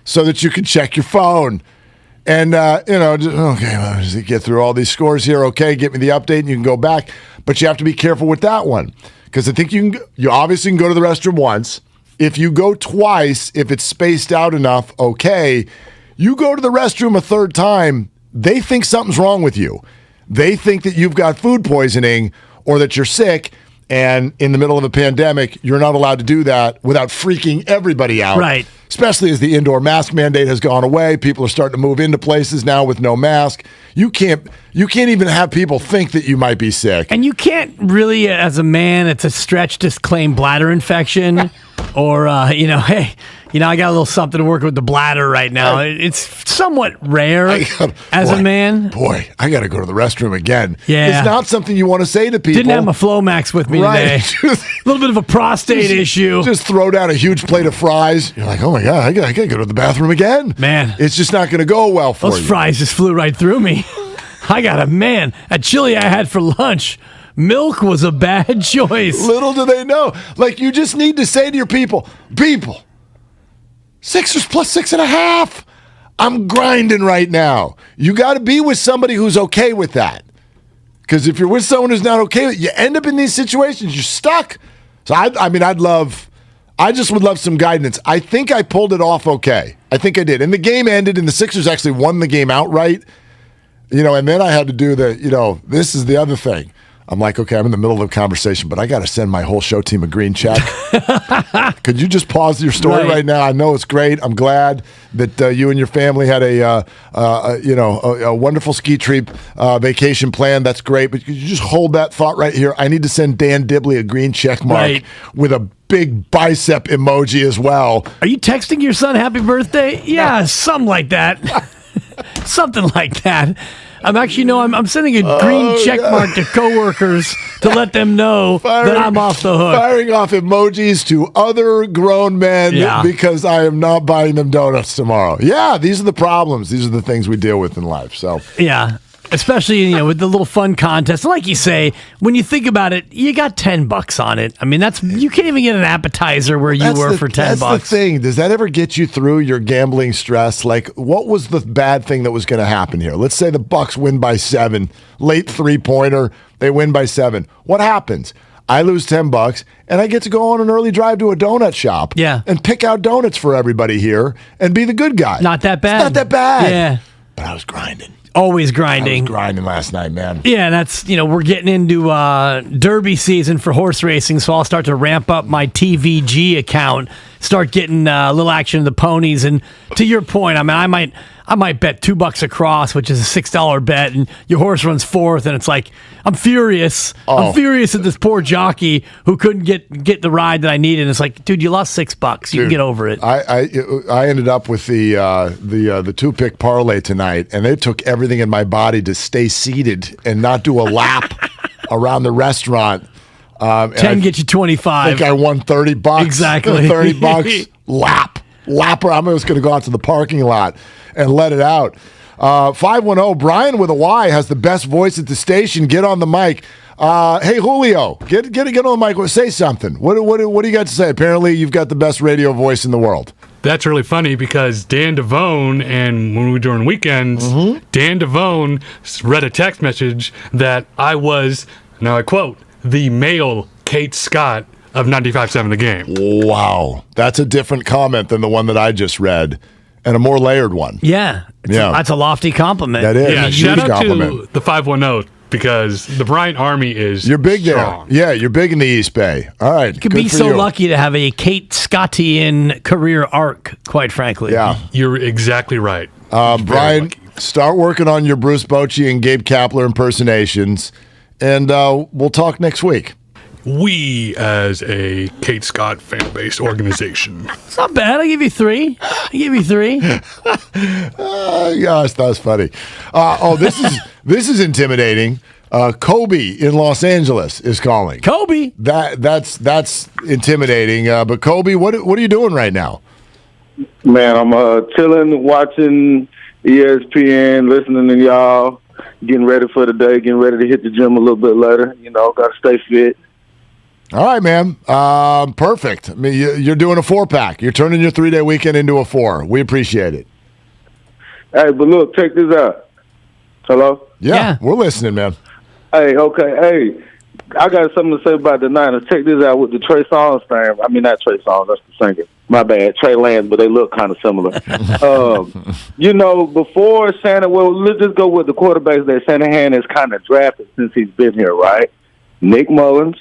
so that you can check your phone And, okay, well, just get through all these scores here. Okay, get me the update and you can go back. But you have to be careful with that one. Because I think you obviously can go to the restroom once. If you go twice, if it's spaced out enough, okay. You go to the restroom a third time, they think something's wrong with you. They think that you've got food poisoning or that you're sick. And in the middle of a pandemic, you're not allowed to do that without freaking everybody out. Right. Especially as the indoor mask mandate has gone away. People are starting to move into places now with no mask. You can't even have people think that you might be sick. And you can't really, as a man, it's a stretch to claim bladder infection or, hey, I got a little something to work with the bladder right now. It's somewhat rare as a man. Boy, I got to go to the restroom again. Yeah. It's not something you want to say to people. Didn't have my Flomax with me today. A little bit of a prostate issue. Just throw down a huge plate of fries. You're like, oh my God, I got to go to the bathroom again. Man. It's just not going to go well for you. Those fries just flew right through me. That chili I had for lunch, milk was a bad choice. Little do they know. Like, you just need to say to your people, Sixers plus 6.5. I'm grinding right now. You got to be with somebody who's okay with that. Because if you're with someone who's not okay with it, you end up in these situations. You're stuck. So, I just would love some guidance. I think I pulled it off okay. I think I did. And the game ended, and the Sixers actually won the game outright. And then I had to do this is the other thing. I'm like, okay, I'm in the middle of a conversation, but I got to send my whole show team a green check. Could you just pause your story right now? I know it's great. I'm glad that you and your family had a wonderful ski trip vacation plan. That's great. But could you just hold that thought right here? I need to send Dan Dibley a green check mark with a big bicep emoji as well. Are you texting your son happy birthday? Yeah, something like that. Something like that. I'm sending a green check mark to coworkers to let them know that I'm off the hook. Firing off emojis to other grown men because I am not buying them donuts tomorrow. Yeah, these are the problems. These are the things we deal with in life. So yeah. Especially, with the little fun contest. Like you say, when you think about it, you got $10 on it. You can't even get an appetizer where you were for $10. That's the thing. Does that ever get you through your gambling stress? Like, what was the bad thing that was going to happen here? Let's say the Bucks win by 7, late 3-pointer, they win by 7. What happens? I lose $10, and I get to go on an early drive to a donut shop and pick out donuts for everybody here and be the good guy. Not that bad. It's not that bad. Yeah. But I was grinding. Always grinding. I was grinding last night, man. Yeah, that's, we're getting into Derby season for horse racing, so I'll start to ramp up my TVG account, start getting a little action of the ponies. And to your point, I might bet $2 across, which is a $6 bet, and your horse runs fourth, and it's like, I'm furious. I'm furious at this poor jockey who couldn't get the ride that I needed. And it's like, dude, you lost $6. You can get over it. I ended up with the 2-pick parlay tonight, and it took everything in my body to stay seated and not do a lap around the restaurant. 10 get you 25. I think I won $30. Exactly. $30 lapper. I'm just going to go out to the parking lot and let it out. 510, Brian with a Y has the best voice at the station. Get on the mic. Hey, Julio, get on the mic. Say something. What do you got to say? Apparently, you've got the best radio voice in the world. That's really funny because Dan Devone, and when we were doing weekends, Dan Devone read a text message that I was, now I quote, the male Kate Scott of 95.7 The Game. Wow. That's a different comment than the one that I just read. And a more layered one. Yeah. That's a lofty compliment. That is. Yeah, a shout huge out compliment. to the 510 because the Bryant Army is You're big strong. there. Yeah, you're big in the East Bay. All right. You could be so lucky to have a Kate Scottian career arc, quite frankly. Yeah. You're exactly right. Brian, start working on your Bruce Bochy and Gabe Kapler impersonations, and we'll talk next week. We, as a Kate Scott fan-based organization. It's not bad. I give you 3. Gosh, that was funny. This is intimidating. Kobe in Los Angeles is calling. Kobe. That's intimidating. But Kobe, what are you doing right now? Man, I'm chilling, watching ESPN, listening to y'all, getting ready for the day, getting ready to hit the gym a little bit later. Got to stay fit. All right, man. Perfect. I mean, you're doing a 4-pack. You're turning your 3-day weekend into a 4. We appreciate it. Hey, but look, check this out. Hello? Yeah, we're listening, man. Hey, okay. Hey, I got something to say about the Niners. Check this out with the Trey Songz thing. I mean, not Trey Songz, that's the singer. My bad. Trey Lance, but they look kind of similar. Before Shanahan, let's just go with the quarterbacks that Shanahan has kind of drafted since he's been here, right? Nick Mullins,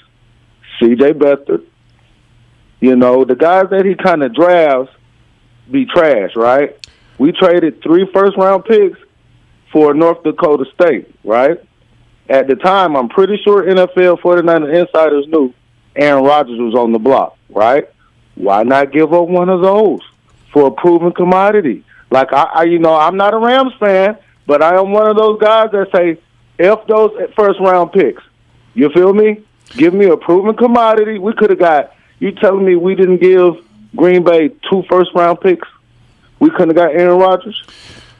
C.J. Beathard. The guys that he kind of drafts be trash, right? We traded 3 first-round picks for North Dakota State, right? At the time, I'm pretty sure NFL 49 insiders knew Aaron Rodgers was on the block, right? Why not give up one of those for a proven commodity? Like, I'm not a Rams fan, but I am one of those guys that say, F those first-round picks. You feel me? Give me a proven commodity. We could have got, you telling me we didn't give Green Bay 2 first-round picks? We couldn't have got Aaron Rodgers?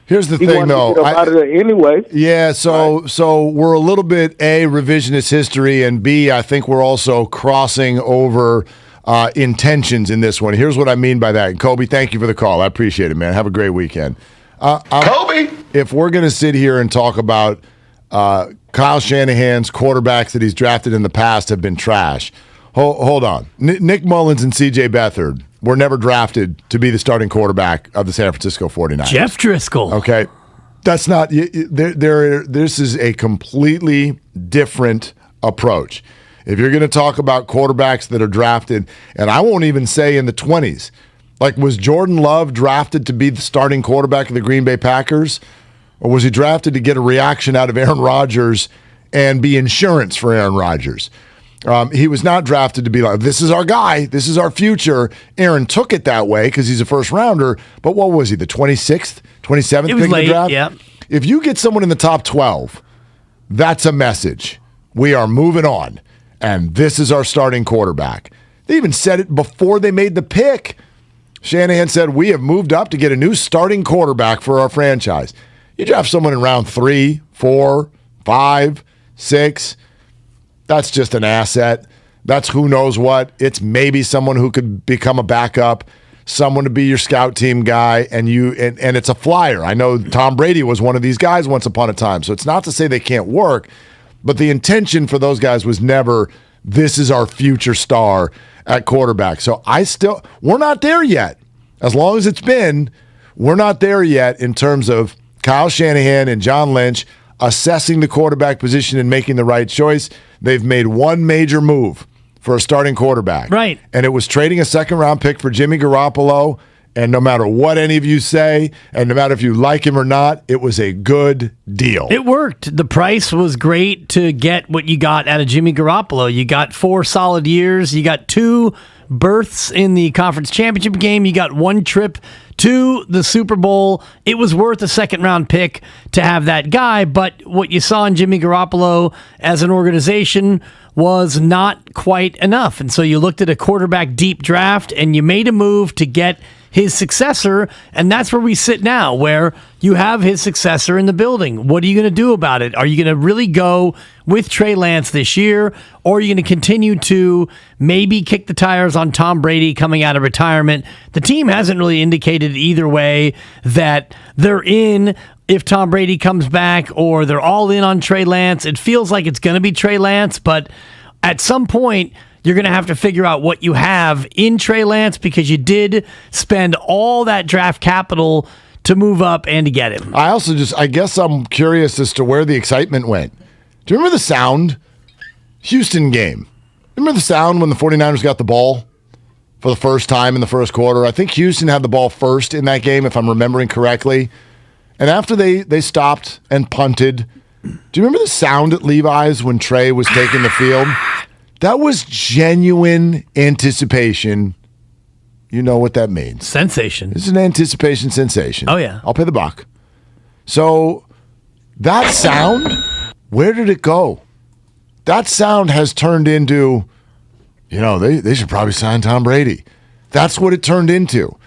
Here's the thing, though. Out of there anyway. Yeah, so we're a little bit, A, revisionist history, and B, I think we're also crossing over intentions in this one. Here's what I mean by that. And Kobe, thank you for the call. I appreciate it, man. Have a great weekend. Kobe! If we're going to sit here and talk about Kyle Shanahan's quarterbacks that he's drafted in the past have been trash, hold on. Nick Mullins and C.J. Beathard were never drafted to be the starting quarterback of the San Francisco 49ers. Jeff Driscoll. Okay. That's not – this is a completely different approach. If you're going to talk about quarterbacks that are drafted, and I won't even say in the 20s, like was Jordan Love drafted to be the starting quarterback of the Green Bay Packers, or was he drafted to get a reaction out of Aaron Rodgers and be insurance for Aaron Rodgers? He was not drafted to be like, this is our guy, this is our future. Aaron took it that way because he's a first rounder, but what was he, the 26th, 27th pick of the draft? Yeah. If you get someone in the top 12, that's a message. We are moving on, and this is our starting quarterback. They even said it before they made the pick. Shanahan said, we have moved up to get a new starting quarterback for our franchise. You draft someone in round 3, 4, 5, 6, that's just an asset. That's who knows what. It's maybe someone who could become a backup, someone to be your scout team guy, and it's a flyer. I know Tom Brady was one of these guys once upon a time, so it's not to say they can't work, but the intention for those guys was never, this is our future star at quarterback. So we're not there yet. As long as it's been, we're not there yet in terms of Kyle Shanahan and John Lynch assessing the quarterback position and making the right choice. They've made one major move for a starting quarterback. Right. And it was trading a second-round pick for Jimmy Garoppolo. And no matter what any of you say, and no matter if you like him or not, it was a good deal. It worked. The price was great to get what you got out of Jimmy Garoppolo. You got 4 solid years. You got 2 berths in the conference championship game. You got 1 trip to the Super Bowl. It was worth a second-round pick to have that guy, but what you saw in Jimmy Garoppolo as an organization was not quite enough. And so you looked at a quarterback deep draft, and you made a move to get his successor, and that's where we sit now, where you have his successor in the building. What are you going to do about it? Are you going to really go with Trey Lance this year, or are you going to continue to maybe kick the tires on Tom Brady coming out of retirement? The team hasn't really indicated either way that they're in if Tom Brady comes back, or they're all in on Trey Lance. It feels like it's going to be Trey Lance, but at some point, you're going to have to figure out what you have in Trey Lance, because you did spend all that draft capital to move up and to get him. I guess I'm curious as to where the excitement went. Do you remember the sound? Houston game. Remember the sound when the 49ers got the ball for the first time in the first quarter? I think Houston had the ball first in that game, if I'm remembering correctly. And after they stopped and punted, do you remember the sound at Levi's when Trey was taking the field? That was genuine anticipation. You know what that means. Sensation. This is an anticipation sensation. Oh, yeah. I'll pay the buck. So that sound, where did it go? That sound has turned into, they should probably sign Tom Brady. That's what it turned into.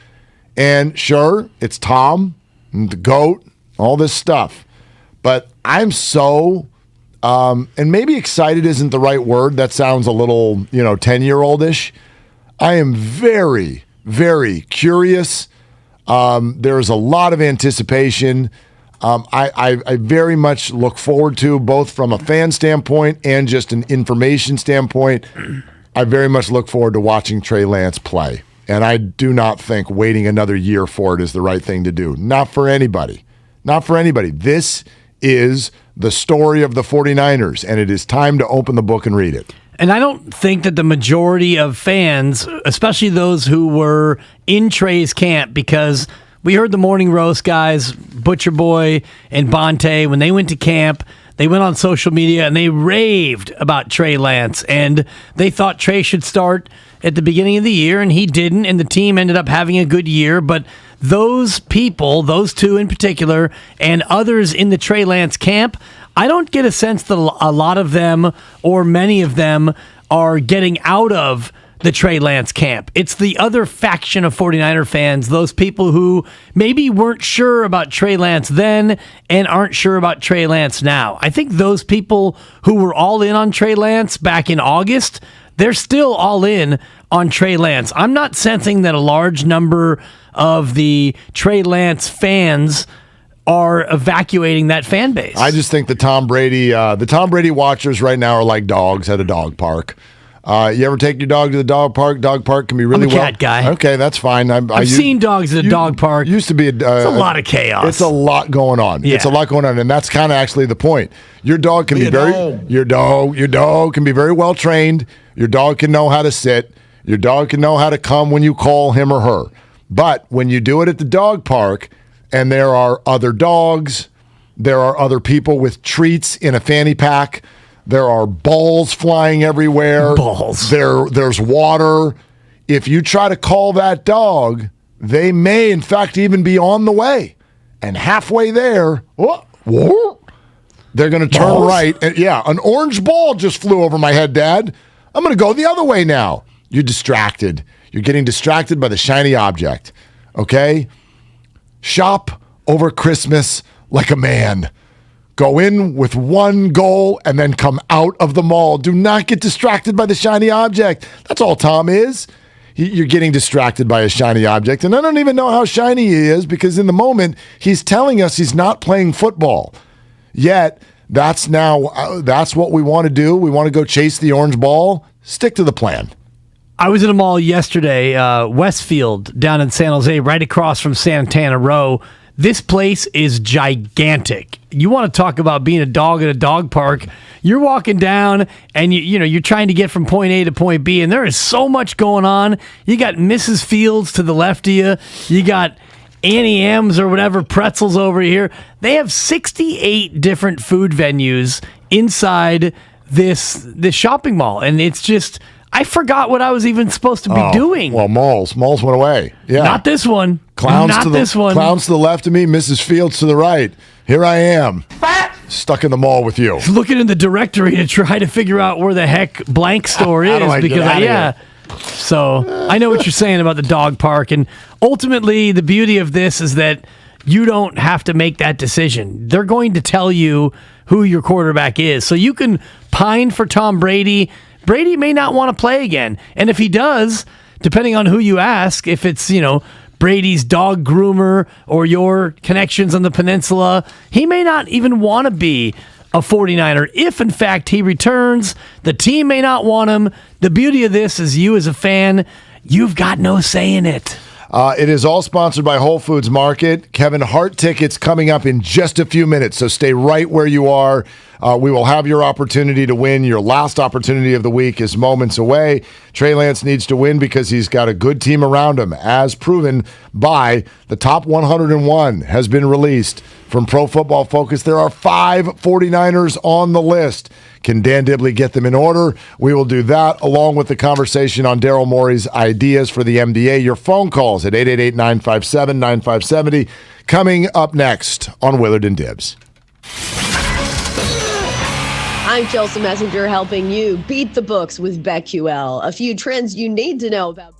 And sure, it's Tom, and the GOAT, all this stuff. But I'm so... and maybe excited isn't the right word. That sounds a little, 10-year-oldish. I am very, very curious There's a lot of anticipation. I very much look forward to, both from a fan standpoint and just an information standpoint, I very much look forward to watching Trey Lance play. And I do not think waiting another year for it is the right thing to do. Not for anybody. Not for anybody. This is the story of the 49ers, and it is time to open the book and read it. And I don't think that the majority of fans, especially those who were in Trey's camp, because we heard the Morning Roast guys, Butcher Boy and Bonte, when they went to camp, they went on social media and they raved about Trey Lance. And they thought Trey should start at the beginning of the year, and he didn't. And the team ended up having a good year. But those people, those two in particular, and others in the Trey Lance camp, I don't get a sense that a lot of them or many of them are getting out of the Trey Lance camp. It's the other faction of 49er fans, those people who maybe weren't sure about Trey Lance then and aren't sure about Trey Lance now. I think those people who were all in on Trey Lance back in August, they're still all in on Trey Lance. I'm not sensing that a large number of the Trey Lance fans are evacuating that fan base. I just think the Tom Brady watchers right now are like dogs at a dog park. You ever take your dog to the dog park? Dog park can be really I'm a cat guy. Okay, that's fine. I've seen dogs at a dog park. Used to be it's a lot of chaos. It's a lot going on. Yeah. It's a lot going on, and that's kind of actually the point. Your dog can your dog can be very well trained. Your dog can know how to sit. Your dog can know how to come when you call him or her. But when you do it at the dog park, and there are other dogs, there are other people with treats in a fanny pack. There are balls flying everywhere. Balls. There's water. If you try to call that dog, they may, in fact, even be on the way. And halfway there, they're going to turn right. And, an orange ball just flew over my head, Dad. I'm going to go the other way now. You're distracted. You're getting distracted by the shiny object. Okay? Shop over Christmas like a man. Go in with one goal and then come out of the mall. Do not get distracted by the shiny object. That's all Tom is. You're getting distracted by a shiny object. And I don't even know how shiny he is, because in the moment, he's telling us he's not playing football. Yet, that's what we want to do. We want to go chase the orange ball. Stick to the plan. I was in a mall yesterday, Westfield, down in San Jose, right across from Santana Row. This place is gigantic. You want to talk about being a dog at a dog park. You're walking down and you're trying to get from point A to point B, and there is so much going on. You got Mrs. Fields to the left of you. You got Annie M's or whatever, pretzels over here. They have 68 different food venues inside this shopping mall, and it's just, I forgot what I was even supposed to be doing. Well, malls went away. Yeah, not this one. Clowns to the left of me, Mrs. Fields to the right. Here I am, stuck in the mall with you. Looking in the directory to try to figure out where the heck blank store is. So I know what you're saying about the dog park, and ultimately the beauty of this is that you don't have to make that decision. They're going to tell you who your quarterback is, so you can pine for Tom Brady. Brady may not want to play again, and if he does, depending on who you ask, if it's Brady's dog groomer or your connections on the peninsula, he may not even want to be a 49er. If, in fact, he returns, the team may not want him. The beauty of this is you as a fan, you've got no say in it. It is all sponsored by Whole Foods Market. Kevin Hart tickets coming up in just a few minutes, so stay right where you are. We will have your opportunity to win. Your last opportunity of the week is moments away. Trey Lance needs to win because he's got a good team around him, as proven by the top 101 has been released from Pro Football Focus. There are 5 49ers on the list. Can Dan Dibley get them in order? We will do that along with the conversation on Daryl Morey's ideas for the MDA. Your phone calls at 888-957-9570 coming up next on Willard and Dibs. I'm Chelsea Messenger, helping you beat the books with BetQL. A few trends you need to know about.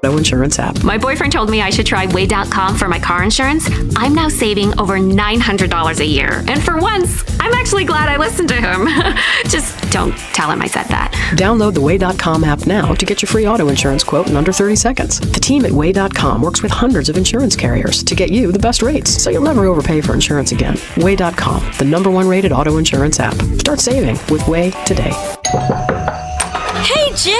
No insurance app. My boyfriend told me I should try Way.com for my car insurance. I'm now saving over $900 a year. And for once, I'm actually glad I listened to him. Just don't tell him I said that. Download the Way.com app now to get your free auto insurance quote in under 30 seconds. The team at Way.com works with hundreds of insurance carriers to get you the best rates, so you'll never overpay for insurance again. Way.com, the #1 rated auto insurance app. Start saving with Way today. Hey, Jim!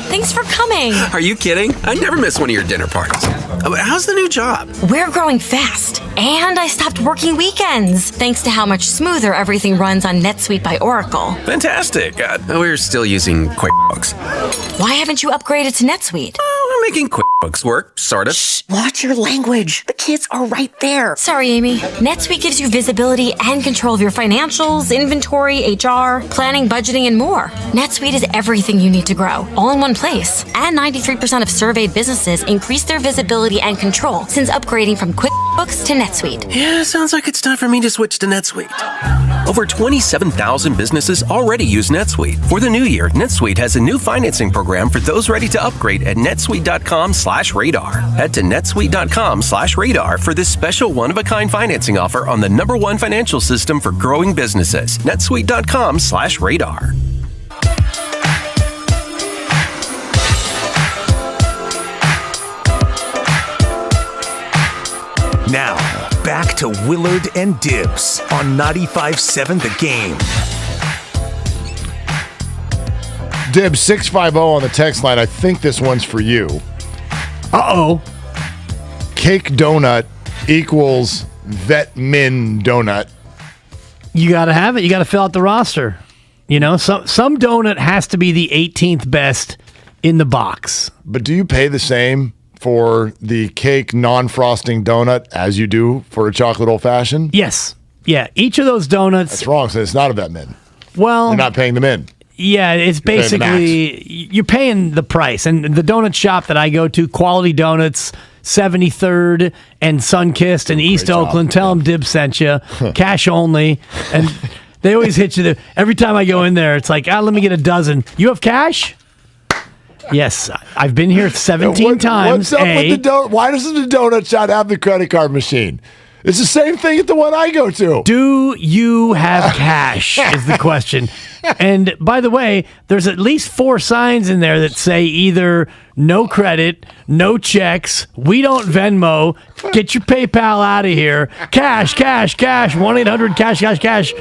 Thanks for coming. Are you kidding? I never miss one of your dinner parties. How's the new job? We're growing fast, and I stopped working weekends, thanks to how much smoother everything runs on NetSuite by Oracle. Fantastic. We're still using QuickBooks. Why haven't you upgraded to NetSuite? We're making QuickBooks work, sort of. Shh, watch your language. The kids are right there. Sorry, Amy. NetSuite gives you visibility and control of your financials, inventory, HR, planning, budgeting, and more. NetSuite is everything you need to grow, all in one place. And 93% of surveyed businesses increase their visibility and control since upgrading from QuickBooks to NetSuite. Yeah, sounds like it's time for me to switch to NetSuite. Over 27,000 businesses already use NetSuite. For the new year, NetSuite has a new financing program for those ready to upgrade at netsuite.com/radar. Head to netsuite.com/radar for this special one-of-a-kind financing offer on the #1 financial system for growing businesses. netsuite.com/radar. Now, back to Willard and Dibs on 95.7 The Game. Dibs 650 on the text line. I think this one's for you. Uh-oh. Cake donut equals vet min donut. You got to have it. You got to fill out the roster. You know, some donut has to be the 18th best in the box. But do you pay the same for the cake non-frosting donut as you do for a chocolate old-fashioned? Yes. Yeah, each of those donuts... That's wrong, so it's not a vet min. Well... You're not paying them in. Yeah, it's basically... You're paying the price. And the donut shop that I go to, Quality Donuts, 73rd and Sunkissed in East Oakland, tell them Dibs sent you. Cash only. And they always hit you there. Every time I go in there, it's like, let me get a dozen. You have cash? Yes, I've been here 17 times. What's up with the donut? Why doesn't the donut shop have the credit card machine? It's the same thing at the one I go to. Do you have cash is the question. And by the way, there's at least 4 signs in there that say either no credit, no checks, we don't Venmo, get your PayPal out of here, cash, 1-800-CASH.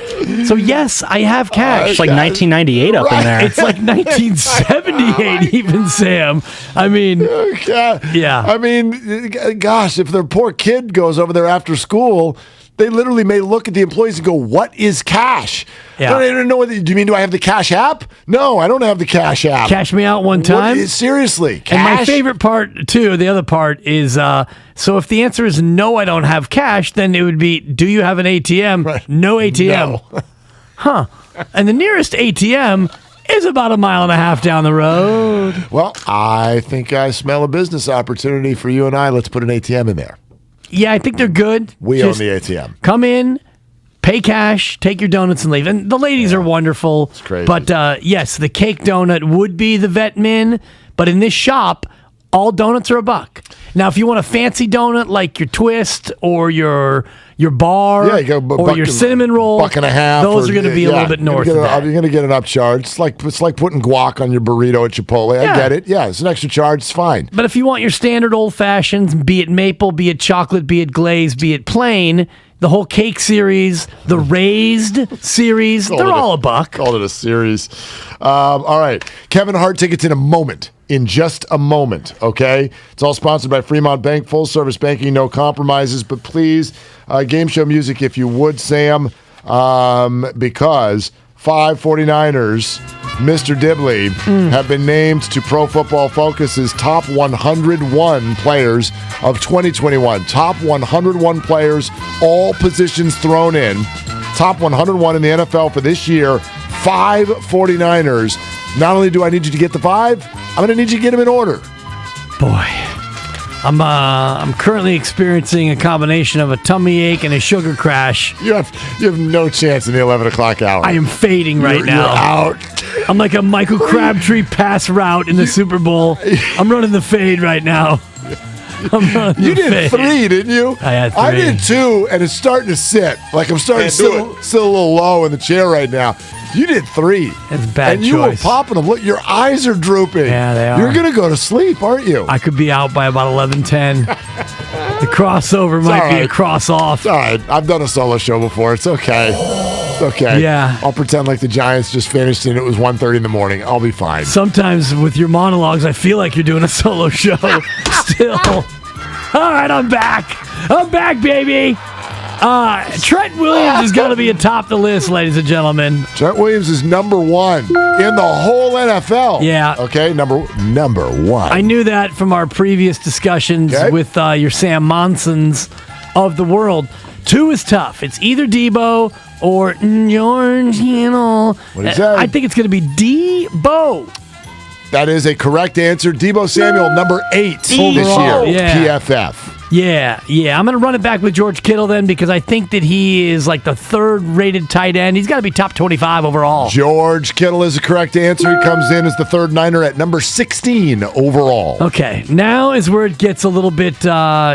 So yes, I have cash. It's like 1998 up in there. It's like 1978 even, Sam. I mean, yeah. I mean, gosh, if their poor kid goes over there after school, they literally may look at the employees and go, "What is cash?" Yeah. I don't know what. Do you mean? Do I have the Cash app? No, I don't have the Cash app. Cash me out one time. Seriously, cash? And my favorite part too. The other part is so if the answer is no, I don't have cash, then it would be, do you have an ATM? Right. No ATM. No. Huh? And the nearest ATM is about 1.5 miles down the road. Well, I think I smell a business opportunity for you and I. Let's put an ATM in there. Yeah, I think they're good. We own the ATM. Come in, pay cash, take your donuts and leave. And the ladies are wonderful. It's crazy. But yes, the cake donut would be the vet min. But in this shop, all donuts are $1. Now, if you want a fancy donut like your twist or your bar or your cinnamon roll, $1.50, those are going to be a little bit north of that. You're going to get an upcharge. It's like putting guac on your burrito at Chipotle. I get it. Yeah, it's an extra charge. It's fine. But if you want your standard old fashions, be it maple, be it chocolate, be it glazed, be it plain, the whole cake series, the raised series, they're all $1. Called it a series. All right. Kevin Hart tickets in a moment. In just a moment, okay? It's all sponsored by Fremont Bank, full-service banking, no compromises. But please, game show music if you would, Sam, because 5 49ers, Mr. Dibley, have been named to Pro Football Focus's top 101 players of 2021. Top 101 players, all positions thrown in. Top 101 in the NFL for this year. 5 49ers. Not only do I need you to get the 5, I'm going to need you to get them in order. Boy, I'm currently experiencing a combination of a tummy ache and a sugar crash. You have no chance in the 11 o'clock hour. I am fading right now. You're out. I'm like a Michael Crabtree pass route in the Super Bowl. I'm running the fade right now. You did 3, didn't you? I had 3. I did 2, and it's starting to sit. Like I'm starting to sit a little low in the chair right now. You did 3. It's a bad and you were popping them. Look, your eyes are drooping. Yeah, they are. You're going to go to sleep, aren't you? I could be out by about 11:10. The crossover might be a cross-off. It's all right. I've done a solo show before. It's okay. It's okay. Yeah. I'll pretend like the Giants just finished and it was 1:30 in the morning. I'll be fine. Sometimes with your monologues, I feel like you're doing a solo show still. All right, I'm back. I'm back, baby. Trent Williams has got to be atop the list, ladies and gentlemen. Trent Williams is number 1 in the whole NFL. Yeah. Okay, number 1. I knew that from our previous discussions with your Sam Monsons of the world. 2 is tough. It's either Debo or George Hill. What is that? I think it's going to be Debo. That is a correct answer. Debo Samuel, number 8 this year. PFF. Yeah. I'm going to run it back with George Kittle then because I think that he is like the 3rd rated tight end. He's got to be top 25 overall. George Kittle is the correct answer. He comes in as the 3rd Niner at number 16 overall. Okay, now is where it gets a little bit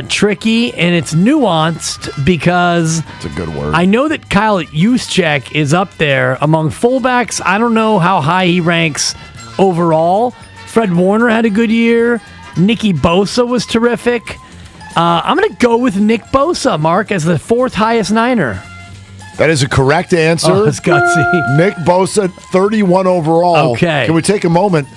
tricky, and it's nuanced because it's a good word. I know that Kyle Juszczyk is up there among fullbacks. I don't know how high he ranks overall. Fred Warner had a good year. Nicky Bosa was terrific. I'm going to go with Nick Bosa, Mark, as the 4th highest Niner. That is a correct answer. Oh, that's gutsy. Nick Bosa, 31 overall. Okay. Can we take a moment?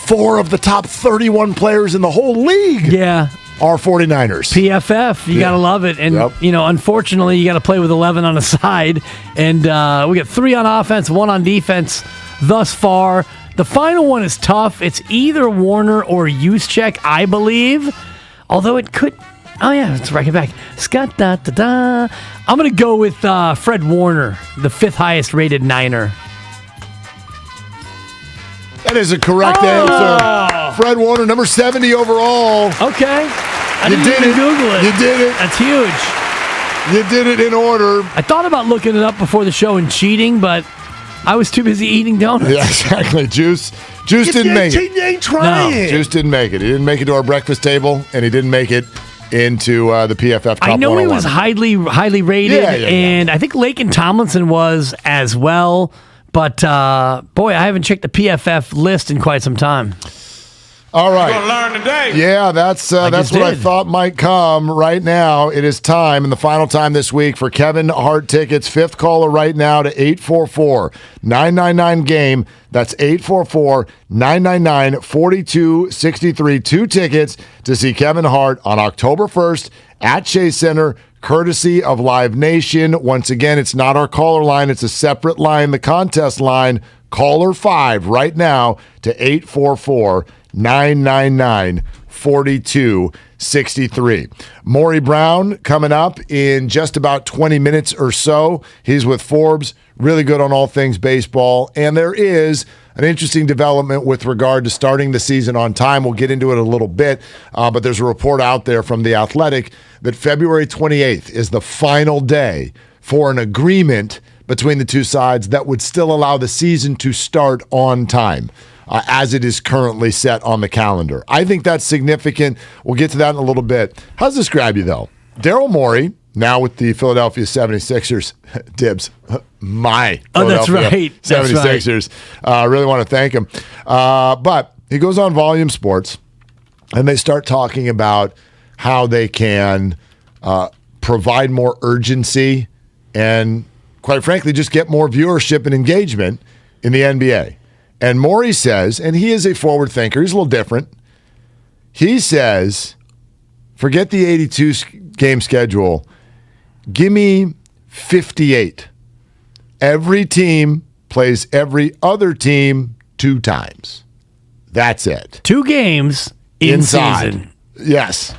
4 of the top 31 players in the whole league are 49ers. PFF, you got to love it. And, unfortunately, you got to play with 11 on the side. And we got 3 on offense, 1 on defense thus far. The final one is tough. It's either Warner or Juszczyk, I believe. Although it could... Oh, yeah, it's right back. I'm going to go with Fred Warner, the 5th highest rated Niner. That is a correct answer. Fred Warner, number 70 overall. Okay. I didn't even Google it. You did it. That's huge. You did it in order. I thought about looking it up before the show and cheating, but I was too busy eating donuts. Yeah, exactly. Juice didn't make it. You ain't trying. No. Juice didn't make it. He didn't make it to our breakfast table, and he didn't make it into the PFF Cup. I know he was highly rated, and I think Laken Tomlinson was as well. But, boy, I haven't checked the PFF list in quite some time. All right. You're going to learn today. Yeah, that's what I thought might come right now. It is time, and the final time this week for Kevin Hart tickets. 5th caller right now to 844-999-GAME. That's 844-999-4263. 2 tickets to see Kevin Hart on October 1st at Chase Center, courtesy of Live Nation. Once again, it's not our caller line. It's a separate line, the contest line. Caller 5 right now to 844-999-4263. Maury Brown coming up in just about 20 minutes or so. He's with Forbes, really good on all things baseball. And there is an interesting development with regard to starting the season on time. We'll get into it a little bit, but there's a report out there from The Athletic that February 28th is the final day for an agreement between the two sides that would still allow the season to start on time. as it is currently set on the calendar. I think that's significant. We'll get to that in a little bit. How does this grab you, though? Daryl Morey, now with the Philadelphia 76ers, Dibs, my that's Philadelphia right. 76ers. I really want to thank him. But he goes on Volume Sports, and they start talking about how they can provide more urgency and, quite frankly, just get more viewership and engagement in the NBA. And Morey says, and he is a forward thinker, he's a little different. He says, forget the 82-game schedule. Give me 58. Every team plays every other team 2 times. That's it. 2 games in season. Yes.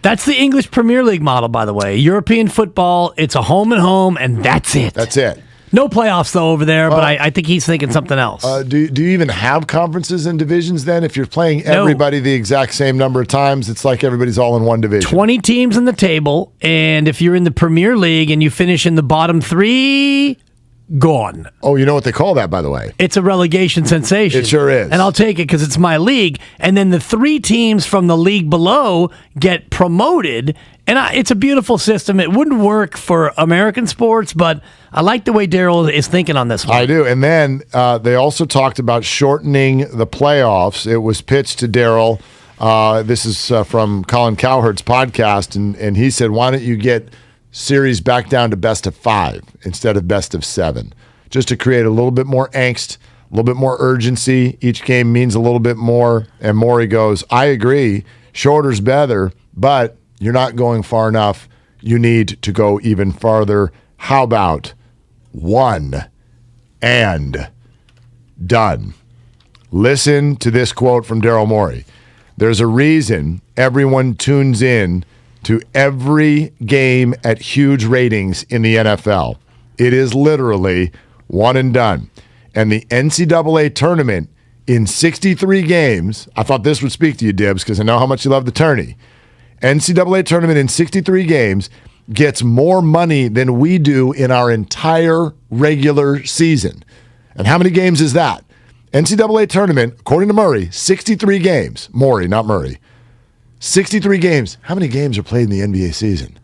That's the English Premier League model, by the way. European football, it's a home and home, and that's it. That's it. No playoffs, though, over there, but I think he's thinking something else. Do you even have conferences and divisions then? If you're playing everybody the exact same number of times, it's like everybody's all in one division. 20 teams in the table, and if you're in the Premier League and you finish in the bottom 3, gone. Oh, you know what they call that, by the way? It's a relegation sensation. It sure is. And I'll take it because it's my league. And then the 3 teams from the league below get promoted. And it's a beautiful system. It wouldn't work for American sports, but I like the way Daryl is thinking on this one. I do. And then they also talked about shortening the playoffs. It was pitched to Daryl. This is from Colin Cowherd's podcast, and he said, why don't you get series back down to best of 5 instead of best of 7, just to create a little bit more angst, a little bit more urgency. Each game means a little bit more. And Morey goes, I agree, shorter's better, but you're not going far enough. You need to go even farther. How about 1 and done? Listen to this quote from Daryl Morey. There's a reason everyone tunes in to every game at huge ratings in the NFL. It is literally 1 and done. And the NCAA tournament in 63 games, I thought this would speak to you, Dibs, because I know how much you love the tourney. NCAA tournament in 63 games gets more money than we do in our entire regular season. And how many games is that? NCAA tournament, according to Murray, 63 games. Morey, not Murray. 63 games. How many games are played in the NBA season?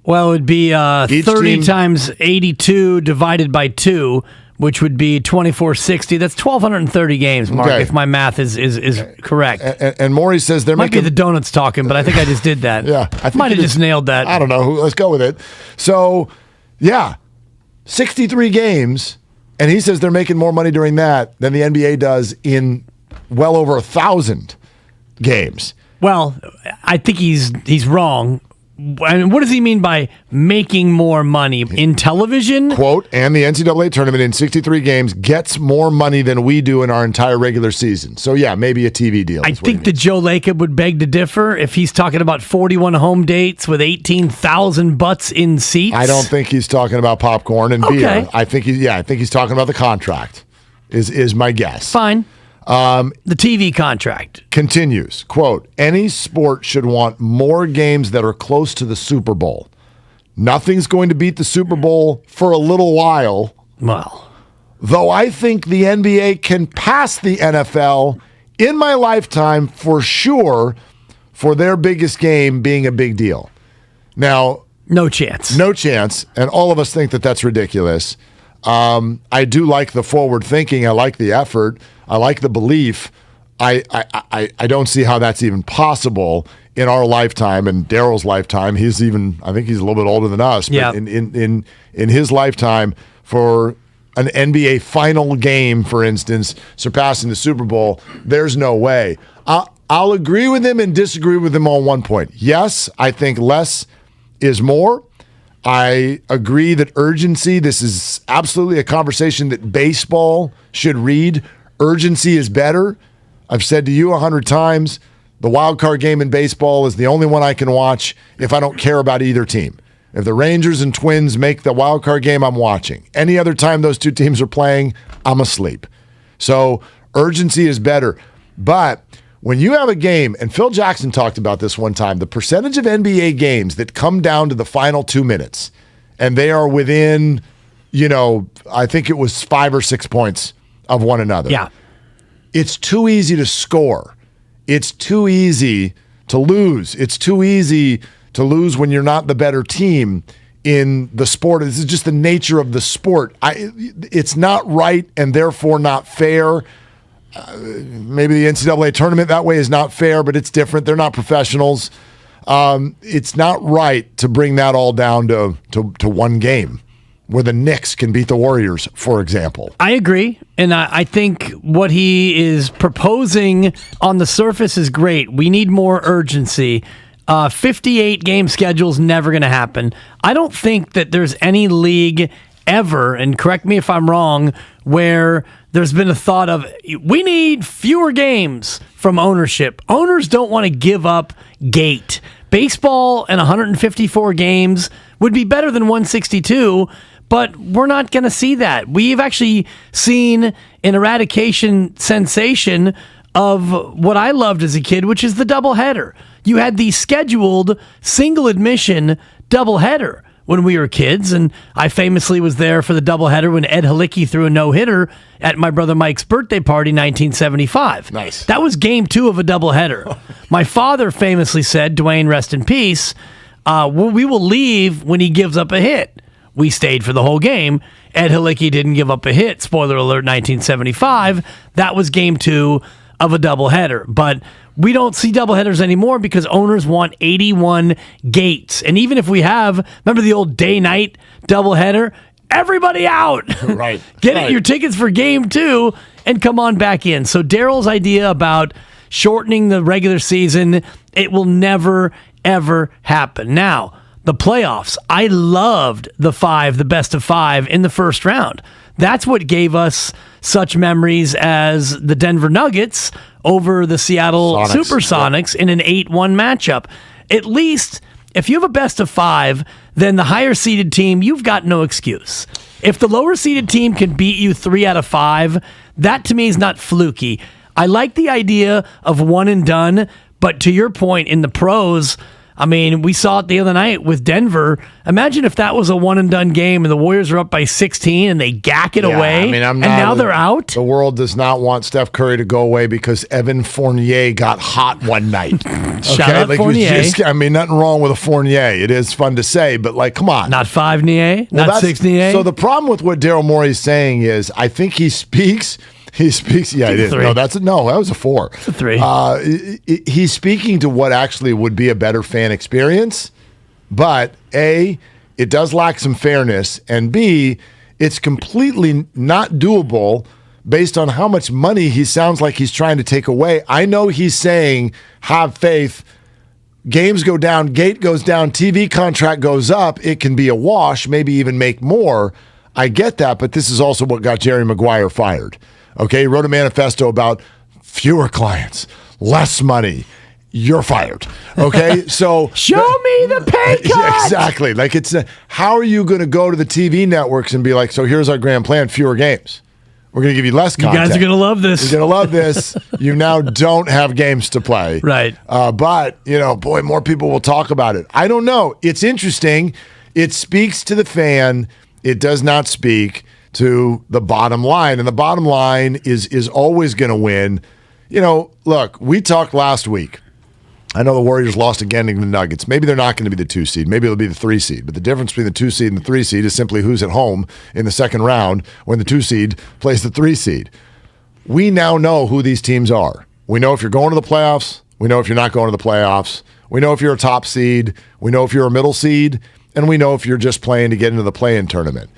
Well, it would be 30 times 82 divided by 2, which would be 2460. That's 1,230 games, Mark, if my math is correct. And Morey says they're might be the donuts talking, but I think I just did that. Yeah. I might have just nailed that. I don't know. Let's go with it. So, yeah, 63 games, and he says they're making more money during that than the NBA does in well over 1,000 games. Well, I think he's wrong. I mean, what does he mean by making more money in television? Quote, and the NCAA tournament in 63 games gets more money than we do in our entire regular season. So, yeah, maybe a TV deal. I think that Joe Lacob would beg to differ if he's talking about 41 home dates with 18,000 butts in seats. I don't think he's talking about popcorn and beer. I think he's talking about the contract, is my guess. Fine. The TV contract continues, quote, any sport should want more games that are close to the Super Bowl. Nothing's going to beat the Super Bowl for a little while. Well, though I think the NBA can pass the NFL in my lifetime for sure for their biggest game being a big deal. Now, no chance. No chance. And all of us think that that's ridiculous. I do like the forward thinking. I like the effort. I like the belief. I don't see how that's even possible in our lifetime and Daryl's lifetime. I think he's a little bit older than us. But yeah. in his lifetime, for an NBA final game, for instance, surpassing the Super Bowl, there's no way. I'll agree with him and disagree with him on one point. Yes, I think less is more. I agree that urgency, this is absolutely a conversation that baseball should read. Urgency is better. I've said to you 100 times, the wild card game in baseball is the only one I can watch if I don't care about either team. If the Rangers and Twins make the wild card game, I'm watching. Any other time those two teams are playing, I'm asleep. So urgency is better. But when you have a game, and Phil Jackson talked about this one time, the percentage of NBA games that come down to the final 2 minutes, and they are within, I think it was 5 or 6 points of one another. Yeah. It's too easy to score. It's too easy to lose. It's too easy to lose when you're not the better team in the sport. This is just the nature of the sport. It's not right and therefore not fair. Maybe the NCAA tournament that way is not fair, but it's different. They're not professionals. It's not right to bring that all down to one game where the Knicks can beat the Warriors, for example. I agree, and I think what he is proposing on the surface is great. We need more urgency. 58-game schedule is never going to happen. I don't think that there's any league ever, and correct me if I'm wrong, where there's been a thought of, we need fewer games from ownership. Owners don't want to give up gate. Baseball and 154 games would be better than 162, but we're not going to see that. We've actually seen an eradication sensation of what I loved as a kid, which is the doubleheader. You had the scheduled single admission doubleheader when we were kids, and I famously was there for the doubleheader when Ed Halicki threw a no-hitter at my brother Mike's birthday party in 1975. Nice. That was game 2 of a doubleheader. My father famously said, Dwayne, rest in peace, we will leave when he gives up a hit. We stayed for the whole game. Ed Halicki didn't give up a hit. Spoiler alert, 1975. That was game 2 of a doubleheader. But we don't see doubleheaders anymore because owners want 81 gates. And even if we have, remember the old day-night doubleheader? Everybody out. Right. Get your tickets for game 2 and come on back in. So Daryl's idea about shortening the regular season, it will never, ever happen. Now, the playoffs. I loved the best of 5 in the first round. That's what gave us such memories as the Denver Nuggets over the Seattle Supersonics in an 8-1 matchup. At least, if you have a best of 5, then the higher seeded team, you've got no excuse. If the lower seeded team can beat you 3 out of 5, that to me is not fluky. I like the idea of one and done, but to your point, in the pros, I mean, we saw it the other night with Denver. Imagine if that was a one-and-done game and the Warriors are up by 16 and they gack it away, and now they're out. The world does not want Steph Curry to go away because Evan Fournier got hot one night. Shout out Fournier. Nothing wrong with a Fournier. It is fun to say, but, come on. Not 5 Nier, not 6 Nier. So the problem with what Daryl Morey is saying is I think he speaks. Yeah, it is. 3. No, that was a 4. It's a 3. He's speaking to what actually would be a better fan experience, but A, it does lack some fairness, and B, it's completely not doable based on how much money he sounds like he's trying to take away. I know he's saying, have faith, games go down, gate goes down, TV contract goes up, it can be a wash, maybe even make more. I get that, but this is also what got Jerry Maguire fired. Okay, he wrote a manifesto about fewer clients, less money. You're fired. Okay, so show me the pay cut. Exactly. How are you going to go to the TV networks and be like, so here's our grand plan: fewer games. We're going to give you less content. You guys are going to love this. You're going to love this. You now don't have games to play. Right. But more people will talk about it. I don't know. It's interesting. It speaks to the fan. It does not speak to the bottom line, and the bottom line is always going to win. Look, we talked last week. I know the Warriors lost again to the Nuggets. Maybe they're not going to be the 2 seed. Maybe it'll be the 3 seed. But the difference between the 2 seed and the 3 seed is simply who's at home in the second round when the 2 seed plays the 3 seed. We now know who these teams are. We know if you're going to the playoffs. We know if you're not going to the playoffs. We know if you're a top seed. We know if you're a middle seed. And we know if you're just playing to get into the play-in tournament.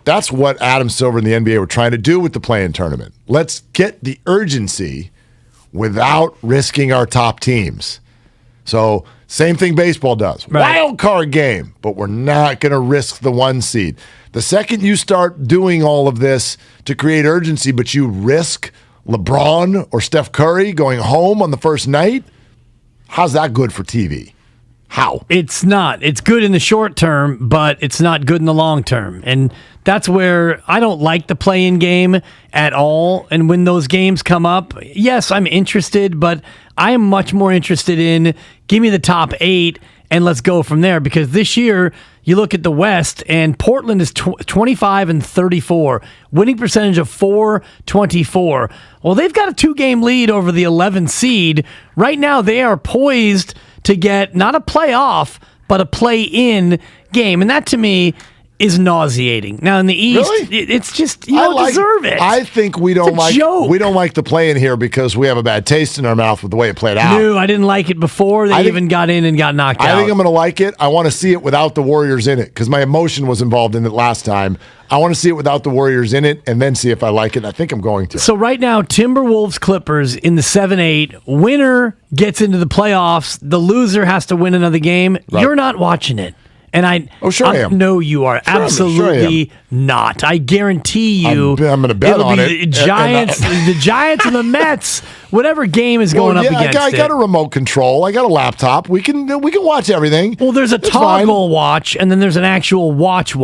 That's what Adam Silver and the NBA were trying to do with the play-in tournament. Let's get the urgency without risking our top teams. So, same thing baseball does. Right. Wild card game, but we're not going to risk the 1 seed. The second you start doing all of this to create urgency, but you risk LeBron or Steph Curry going home on the first night, how's that good for TV? How? It's not. It's good in the short term, but it's not good in the long term. And that's where I don't like the play-in game at all. And when those games come up, yes, I'm interested, but I am much more interested in give me the top 8 and let's go from there. Because this year, you look at the West, and Portland is 25-34, winning percentage of .424. Well, they've got a 2-game lead over the 11 seed. Right now, they are poised to get not a playoff, but a play-in game. And that, to me, is nauseating. Now in the East, it's just you don't deserve it. I think we don't like the play in here because we have a bad taste in our mouth with the way it played out. No, I didn't like it before they even got in and got knocked out. I think I'm going to like it. I want to see it without the Warriors in it because my emotion was involved in it last time. I want to see it without the Warriors in it and then see if I like it. I think I'm going to. So right now, Timberwolves Clippers in the 7-8. Winner gets into the playoffs. The loser has to win another game. Right. You're not watching it. And I am. No, you are absolutely not. I guarantee you. I'm going to bet on it. The Giants and the Mets. Whatever game is going up against I got a remote control. I got a laptop. We can watch everything. Well, there's a toggle watch, and then there's an actual watch.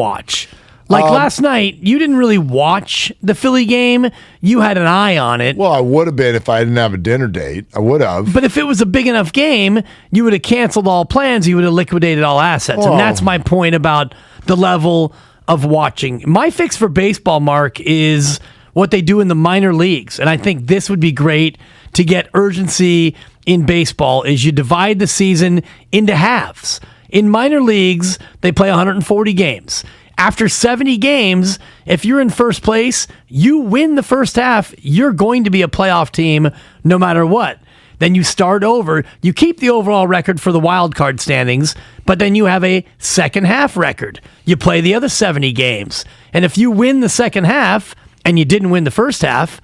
Like last night, you didn't really watch the Philly game. You had an eye on it. Well, I would have been if I didn't have a dinner date. I would have. But if it was a big enough game, you would have canceled all plans. You would have liquidated all assets. And that's my point about the level of watching. My fix for baseball, Mark, is what they do in the minor leagues. And I think this would be great to get urgency in baseball is you divide the season into halves. In minor leagues, they play 140 games. After 70 games, if you're in first place, you win the first half, you're going to be a playoff team no matter what. Then you start over. You keep the overall record for the wild card standings, but then you have a second half record. You play the other 70 games. And if you win the second half and you didn't win the first half,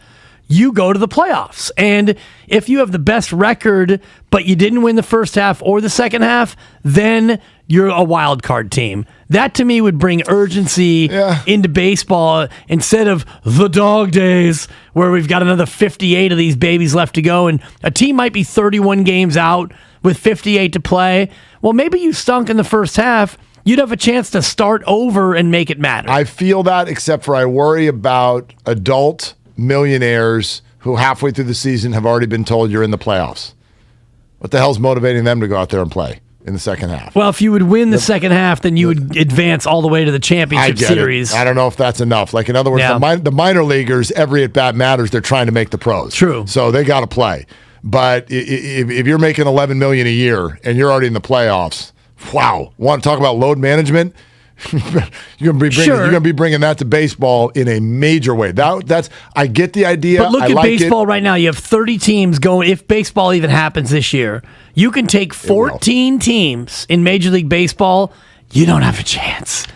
you go to the playoffs. And if you have the best record, but you didn't win the first half or the second half, then you're a wild card team. That, to me, would bring urgency into baseball instead of the dog days where we've got another 58 of these babies left to go and a team might be 31 games out with 58 to play. Well, maybe you stunk in the first half. You'd have a chance to start over and make it matter. I feel that, except for I worry about adult millionaires who halfway through the season have already been told you're in the playoffs. What the hell's motivating them to go out there and play in the second half? Well, if you would win the second half, then you would advance all the way to the championship series. I don't know if that's enough. Like, in other words, the minor leaguers, every at-bat matters. They're trying to make the pros. True. So they got to play. But if you're making $11 million a year and you're already in the playoffs, wow. Want to talk about load management? You're gonna be bringing that to baseball in a major way. That's I get the idea. But look at baseball right now. You have 30 teams going. If baseball even happens this year, you can take 14 teams in Major League Baseball. You don't have a chance.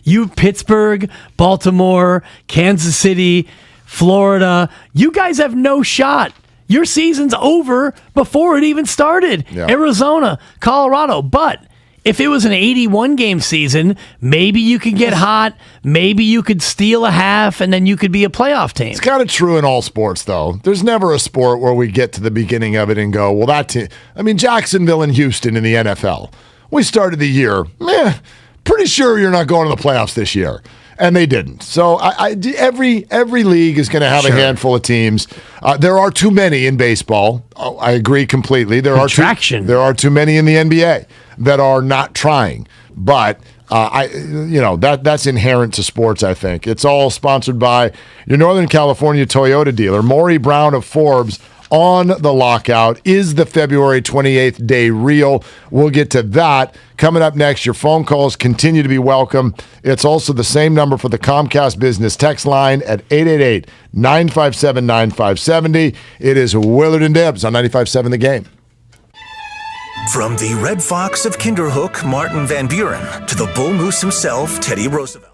You Pittsburgh, Baltimore, Kansas City, Florida. You guys have no shot. Your season's over before it even started. Yeah. Arizona, Colorado, but if it was an 81-game season, maybe you could get hot, maybe you could steal a half, and then you could be a playoff team. It's kind of true in all sports, though. There's never a sport where we get to the beginning of it and go, well, that team. I mean, Jacksonville and Houston in the NFL. We started the year, pretty sure you're not going to the playoffs this year. And they didn't. So every league is going to have a handful of teams. There are too many in baseball. I agree completely. There are too many in the NBA that are not trying. But that's inherent to sports, I think. It's all sponsored by your Northern California Toyota dealer, Maury Brown of Forbes. On the lockout, is the February 28th day real? We'll get to that. Coming up next, your phone calls continue to be welcome. It's also the same number for the Comcast Business text line at 888-957-9570. It is Willard and Dibs on 95.7 The Game. From the Red Fox of Kinderhook, Martin Van Buren, to the Bull Moose himself, Teddy Roosevelt.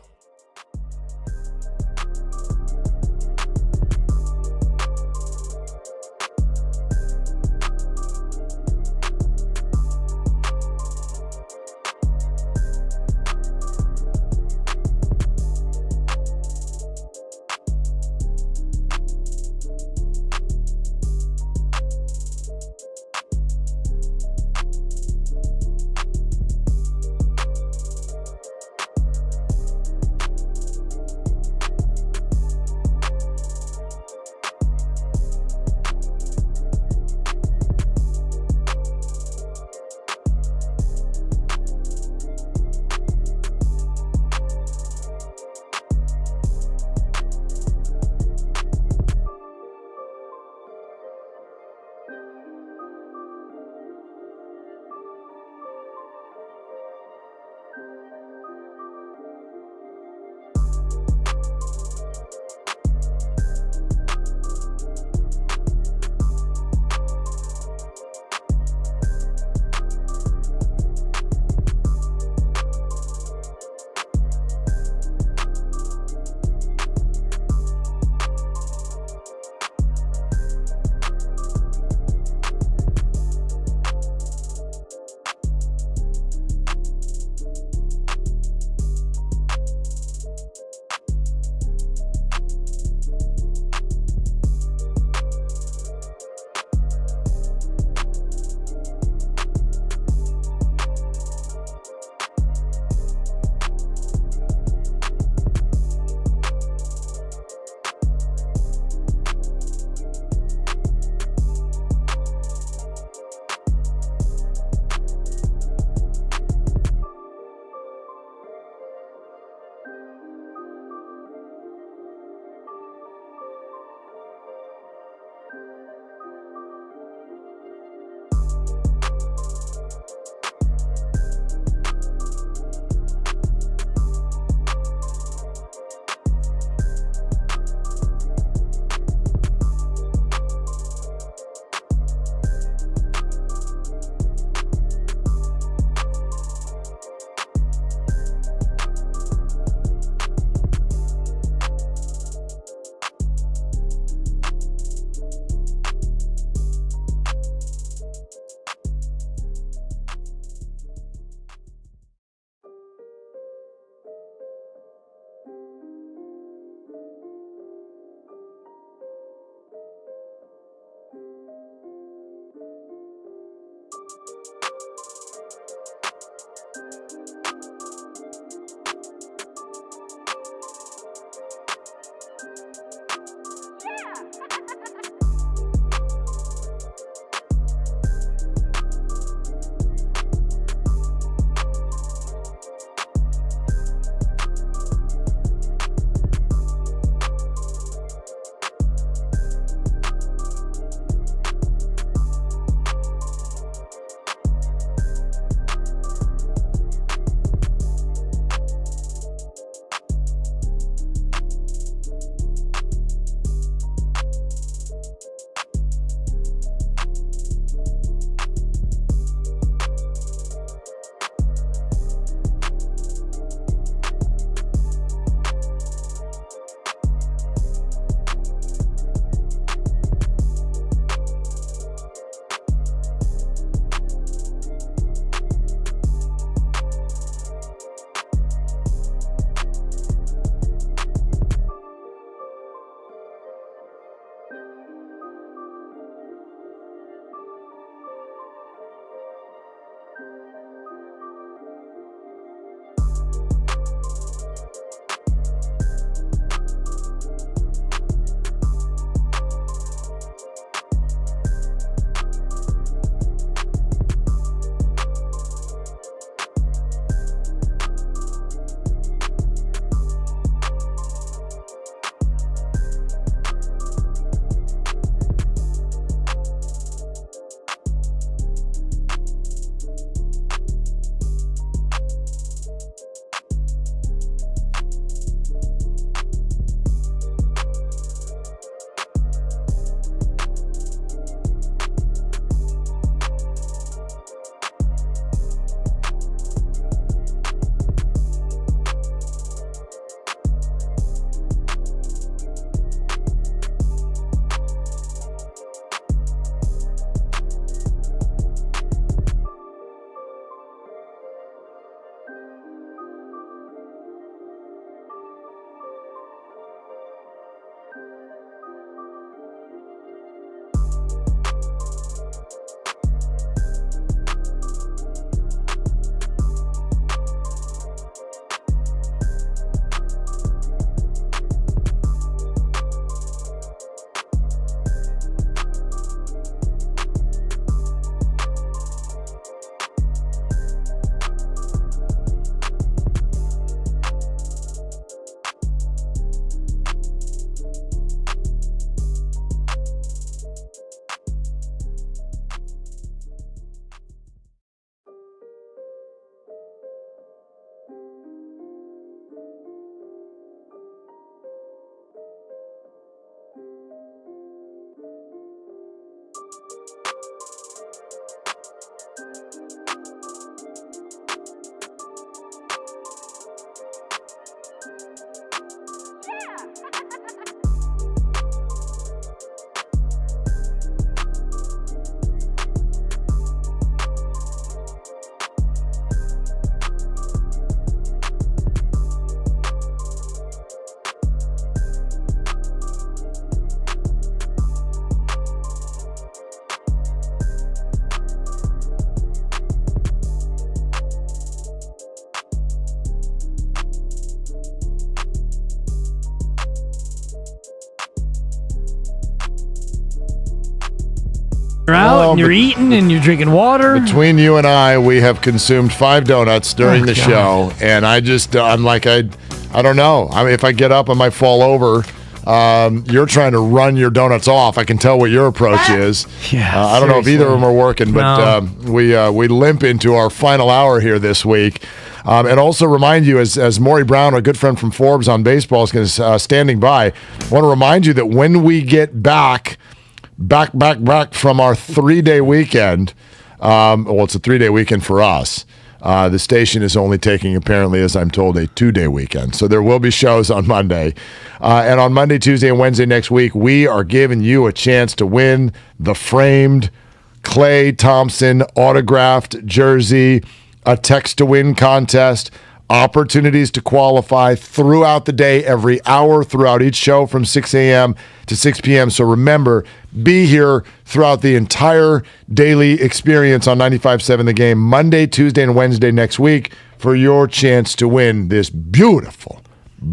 You're out and you're eating and you're drinking water. Between you and I, we have consumed 5 donuts during the show, and I'm like, I don't know. I mean, if I get up, I might fall over. You're trying to run your donuts off. I can tell what your approach is. Yeah, I don't know if either of them are working, but we limp into our final hour here this week. And also remind you, as Maury Brown, a good friend from Forbes on baseball, is standing by, I want to remind you that when we get back from our 3-day weekend, well, it's a 3-day weekend for us. The station is only taking, apparently, as I'm told, a 2-day weekend. So there will be shows on Monday. And on Monday, Tuesday, and Wednesday next week, we are giving you a chance to win the framed Klay Thompson autographed jersey, a text-to-win contest, opportunities to qualify throughout the day, every hour, throughout each show from 6 a.m. to 6 p.m. So remember, be here throughout the entire daily experience on 95.7 The Game, Monday, Tuesday, and Wednesday next week for your chance to win this beautiful,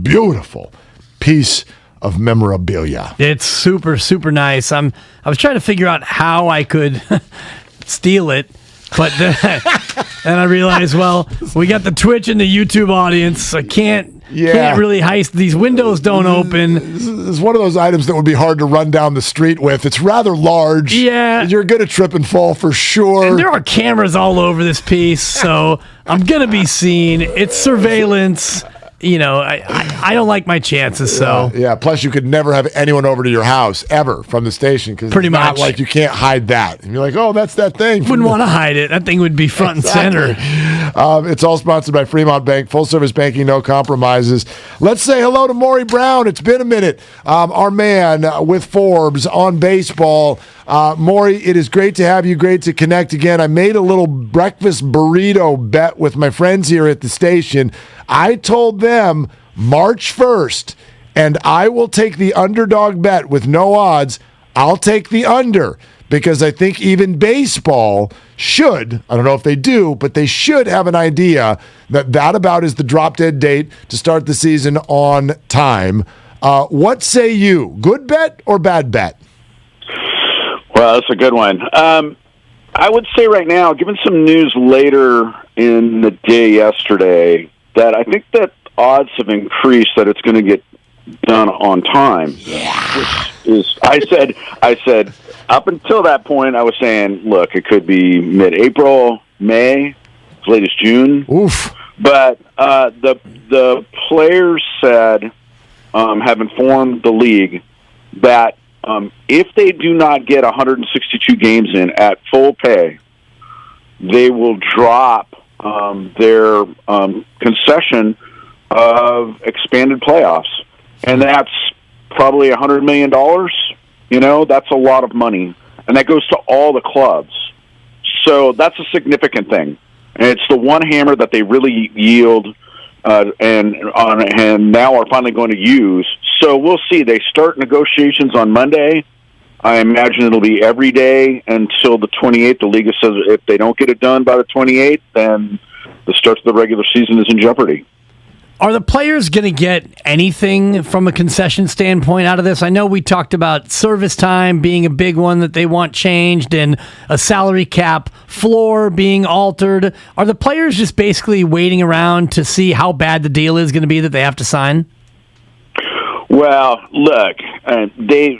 beautiful piece of memorabilia. It's super, super nice. I was trying to figure out how I could steal it. But then I realized, well, we got the Twitch and the YouTube audience. I can't really heist. These windows don't open. It's one of those items that would be hard to run down the street with. It's rather large. Yeah. You're going to trip and fall for sure. And there are cameras all over this piece, so I'm going to be seen. It's surveillance. You know, I don't like my chances, so. Yeah, plus you could never have anyone over to your house, ever, from the station, because it's not like you can't hide that. And you're like, oh, that's that thing. Wouldn't want to hide it. That thing would be front and center. It's all sponsored by Fremont Bank. Full-service banking, no compromises. Let's say hello to Maury Brown. It's been a minute. Our man with Forbes on baseball. Maury, it is great to have you. Great to connect again. I made a little breakfast burrito bet with my friends here at the station. I told them March 1st, and I will take the underdog bet with no odds. I'll take the under because I think even baseball should, I don't know if they do, but they should have an idea that about is the drop-dead date to start the season on time. What say you? Good bet or bad bet? Well, that's a good one. I would say right now, given some news later in the day yesterday, that I think that odds have increased that it's going to get done on time. Yeah. Which is, I said, up until that point, I was saying, look, it could be mid-April, May, as late as June. Oof. But the players said, have informed the league that if they do not get 162 games in at full pay, they will drop their concession of expanded playoffs. And that's probably $100 million. You know, that's a lot of money. And that goes to all the clubs. So that's a significant thing. And it's the one hammer that they really yield and now are finally going to use. So we'll see. They start negotiations on Monday. I imagine it'll be every day until the 28th. The league says if they don't get it done by the 28th, then the start of the regular season is in jeopardy. Are the players going to get anything from a concession standpoint out of this? I know we talked about service time being a big one that they want changed and a salary cap floor being altered. Are the players just basically waiting around to see how bad the deal is going to be that they have to sign? Well, look, they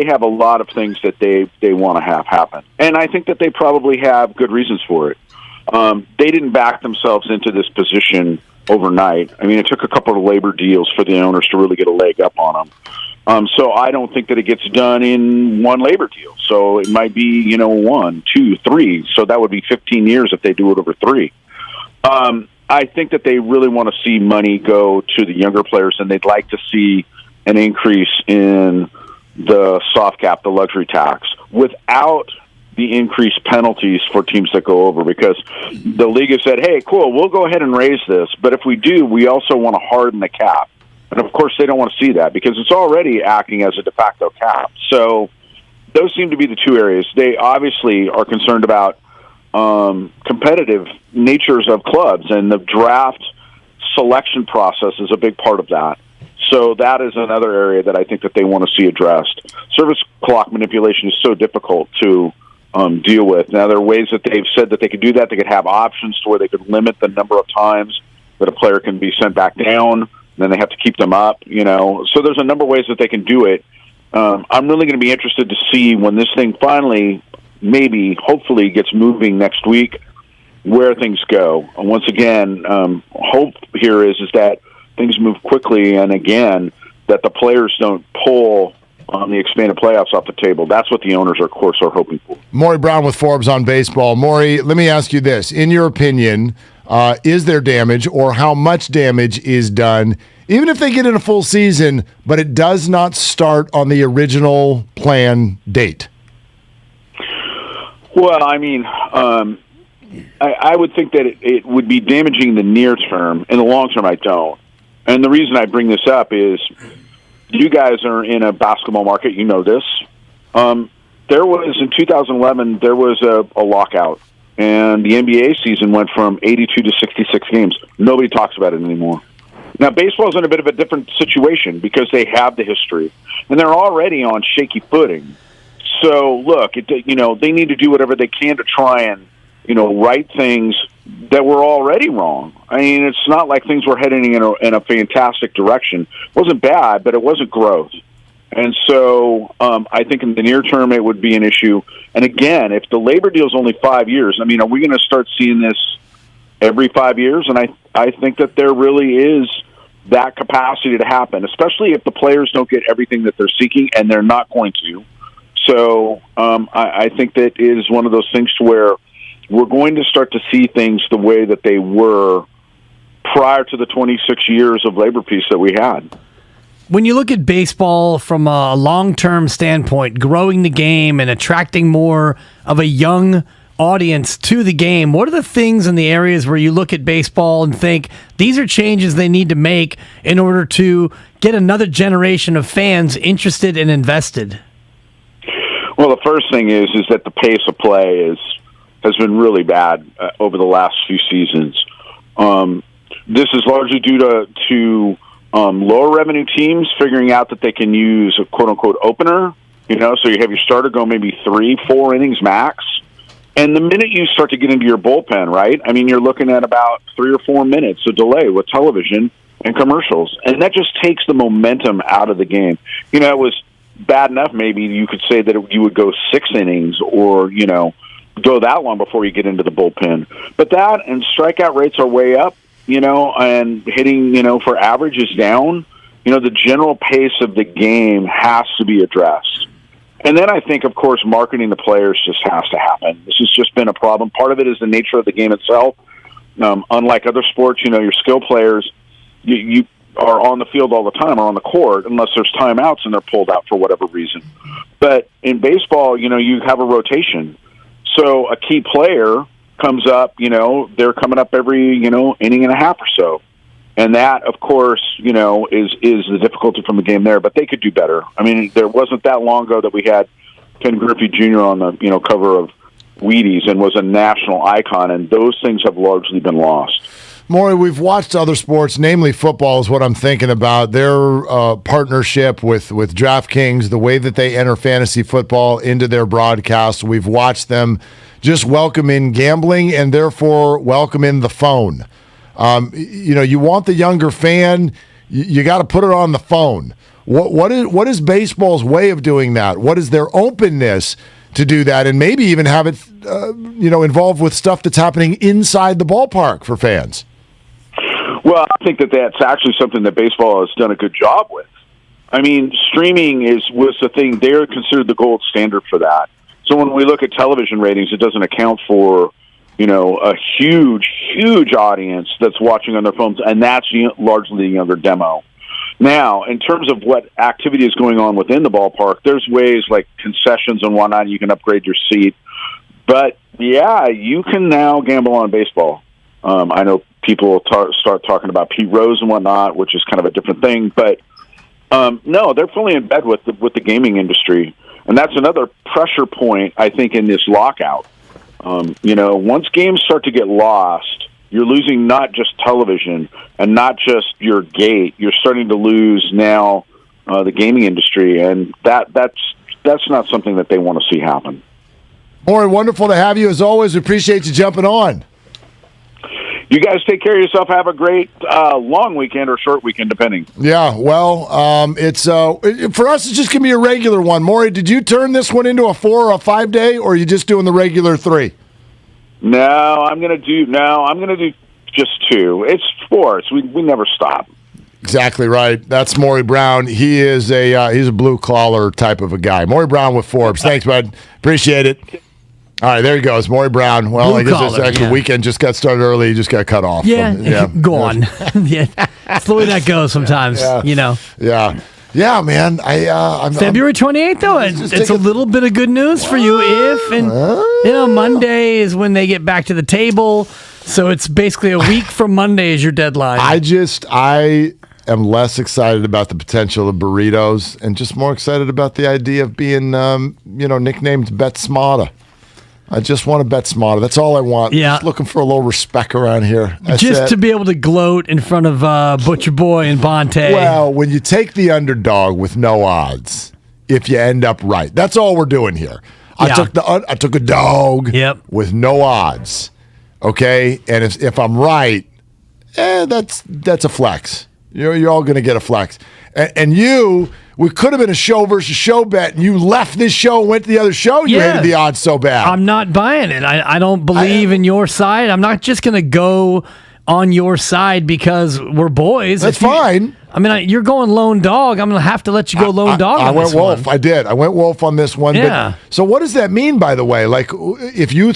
have a lot of things that they want to have happen. And I think that they probably have good reasons for it. They didn't back themselves into this position overnight. I mean, it took a couple of labor deals for the owners to really get a leg up on So I don't think that it gets done in one labor deal. So it might be, 1, 2, 3. So that would be 15 years if they do it over 3. I think that they really want to see money go to the younger players, and they'd like to see an increase in the soft cap, the luxury tax, without the increased penalties for teams that go over, because the league has said, hey, cool, we'll go ahead and raise this, but if we do, we also want to harden the cap. And, of course, they don't want to see that because it's already acting as a de facto cap. So those seem to be the two areas. They obviously are concerned about competitive natures of clubs, and the draft selection process is a big part of that. So that is another area that I think that they want to see addressed. Service clock manipulation is so difficult to deal with. Now, there are ways that they've said that they could do that. They could have options to where they could limit the number of times that a player can be sent back down. Then they have to keep them up, So there's a number of ways that they can do it. I'm really going to be interested to see when this thing finally, maybe, hopefully, gets moving next week, where things go. And once again, hope here is that things move quickly, and again, that the players don't pull on the expanded playoffs off the table. That's what the owners, of course, are hoping for. Maury Brown with Forbes on baseball. Maury, let me ask you this. In your opinion, is there damage, or how much damage is done, even if they get in a full season, but it does not start on the original plan date? Well, I mean, I would think that it would be damaging the near term. In the long term, I don't. And the reason I bring this up is you guys are in a basketball market. You know this. There was, in 2011, there was a lockout. And the NBA season went from 82 to 66 games. Nobody talks about it anymore. Now, baseball's in a bit of a different situation because they have the history, and they're already on shaky footing. So, look, they need to do whatever they can to try and, right things that were already wrong. I mean, it's not like things were heading in a fantastic direction. It wasn't bad, but it wasn't growth. And so I think in the near term it would be an issue. And again, if the labor deal is only 5 years, I mean, are we going to start seeing this every 5 years? And I think that there really is that capacity to happen, especially if the players don't get everything that they're seeking, and they're not going to. So I think that is one of those things to where we're going to start to see things the way that they were prior to the 26 years of labor peace that we had. When you look at baseball from a long-term standpoint, growing the game and attracting more of a young audience to the game, what are the things in the areas where you look at baseball and think these are changes they need to make in order to get another generation of fans interested and invested? Well, the first thing is that the pace of play has been really bad over the last few seasons. This is largely due to lower revenue teams figuring out that they can use a quote-unquote opener, so you have your starter go maybe 3-4 innings max. And the minute you start to get into your bullpen, right, I mean, you're looking at about 3 or 4 minutes of delay with television and commercials. And that just takes the momentum out of the game. It was bad enough maybe you could say that you would go 6 innings or, go that long before you get into the bullpen. But that and strikeout rates are way up. And hitting, for average is down. The general pace of the game has to be addressed. And then I think, of course, marketing the players just has to happen. This has just been a problem. Part of it is the nature of the game itself. Unlike other sports, your skill players, you are on the field all the time or on the court unless there's timeouts and they're pulled out for whatever reason. But in baseball, you have a rotation. So a key player comes up, they're coming up every, inning and a half or so. And that, of course, is the difficulty from the game there. But they could do better. I mean, there wasn't that long ago that we had Ken Griffey Jr. on the, cover of Wheaties and was a national icon, and those things have largely been lost. Maury, we've watched other sports, namely football is what I'm thinking about. Their partnership with DraftKings, the way that they enter fantasy football into their broadcast. We've watched them just welcome in gambling and therefore welcome in the phone. You want the younger fan, you got to put it on the phone. What is baseball's way of doing that? What is their openness to do that, and maybe even have it involved with stuff that's happening inside the ballpark for fans? Well, I think that that's actually something that baseball has done a good job with. I mean, streaming was the thing. They're considered the gold standard for that. So when we look at television ratings, it doesn't account for, a huge audience that's watching on their phones, and that's largely the younger demo. Now, in terms of what activity is going on within the ballpark, there's ways like concessions and whatnot. You can upgrade your seat. But, yeah, you can now gamble on baseball. I know people will start talking about Pete Rose and whatnot, which is kind of a different thing. But, no, they're fully in bed with the gaming industry. And that's another pressure point, I think, in this lockout. Once games start to get lost, you're losing not just television and not just your gate. You're starting to lose now the gaming industry, and that's not something that they want to see happen. Maury, wonderful to have you as always. We appreciate you jumping on. You guys take care of yourself. Have a great long weekend or short weekend, depending. Yeah, well, it's for us, it's just going to be a regular one. Maury, did you turn this one into a 4 or a 5 day, or are you just doing the regular 3? No, I'm going to do just 2. It's sports. We never stop. Exactly right. That's Maury Brown. He is he's a blue collar type of a guy. Maury Brown with Forbes. Thanks, bud. Appreciate it. All right, there he goes, Maury Brown. Well, I guess this actual weekend just got started early. He just got cut off. Yeah, gone. Yeah, that's the way that goes sometimes. Yeah, man. I'm February 28th, though. It's a little bit of good news for you. Monday is when they get back to the table, so it's basically a week from Monday is your deadline. I am less excited about the potential of burritos and just more excited about the idea of being, nicknamed Bet Smarter. I just want to bet smarter. That's all I want. Yeah. Just looking for a little respect around here. To be able to gloat in front of Butcher Boy and Bonte. Well, when you take the underdog with no odds, if you end up right, that's all we're doing here. I took a dog with no odds. Okay, and if I'm right, that's a flex. You're all going to get a flex. And we could have been a show versus show bet, and you left this show and went to the other show. You hated the odds so bad. I'm not buying it. I don't believe in your side. I'm not just going to go on your side because we're boys. That's fine. You're going lone dog. I'm going to have to let you go lone dog. I went wolf. I did. I went wolf on this one. Yeah. So what does that mean, by the way? Like, if you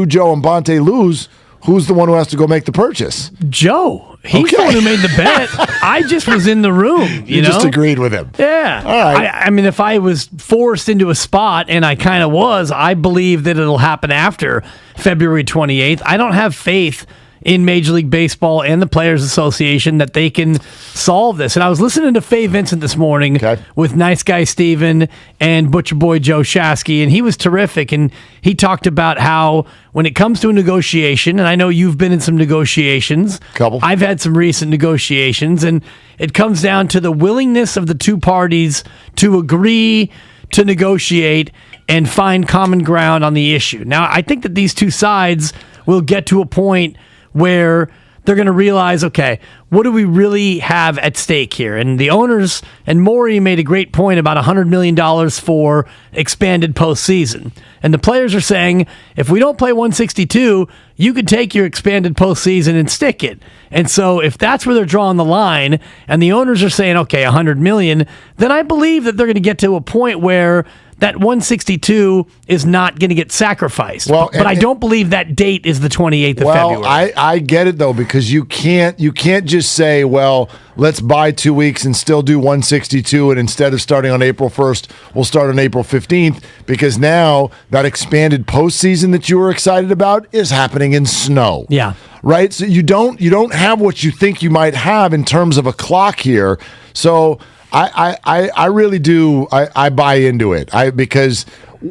Joe, and Bonte lose, who's the one who has to go make the purchase? Joe. He's the one who made the bet. I just was in the room. You know? Just agreed with him. Yeah. All right. If I was forced into a spot, and I kind of was, I believe that it'll happen after February 28th. I don't have faith in Major League Baseball and the Players Association that they can solve this. And I was listening to Faye Vincent this morning with Nice Guy Steven and Butcher Boy Joe Shasky, and he was terrific. And he talked about how when it comes to a negotiation, and I know you've been in some negotiations. I've had some recent negotiations, and it comes down to the willingness of the two parties to agree to negotiate and find common ground on the issue. Now, I think that these two sides will get to a point where they're going to realize, okay, what do we really have at stake here? And the owners, and Maury made a great point about $100 million for expanded postseason. And the players are saying, if we don't play 162, you could take your expanded postseason and stick it. And so if that's where they're drawing the line, and the owners are saying, okay, $100 million, then I believe that they're going to get to a point where that 162 is not going to get sacrificed. Well, but I don't believe that date is the 28th of February. I get it, though, because you can't just say, well, let's buy 2 weeks and still do 162, and instead of starting on April 1st, we'll start on April 15th, because now that expanded postseason that you were excited about is happening in snow. Yeah. Right? So you don't have what you think you might have in terms of a clock here. So I really do. I buy into it. Because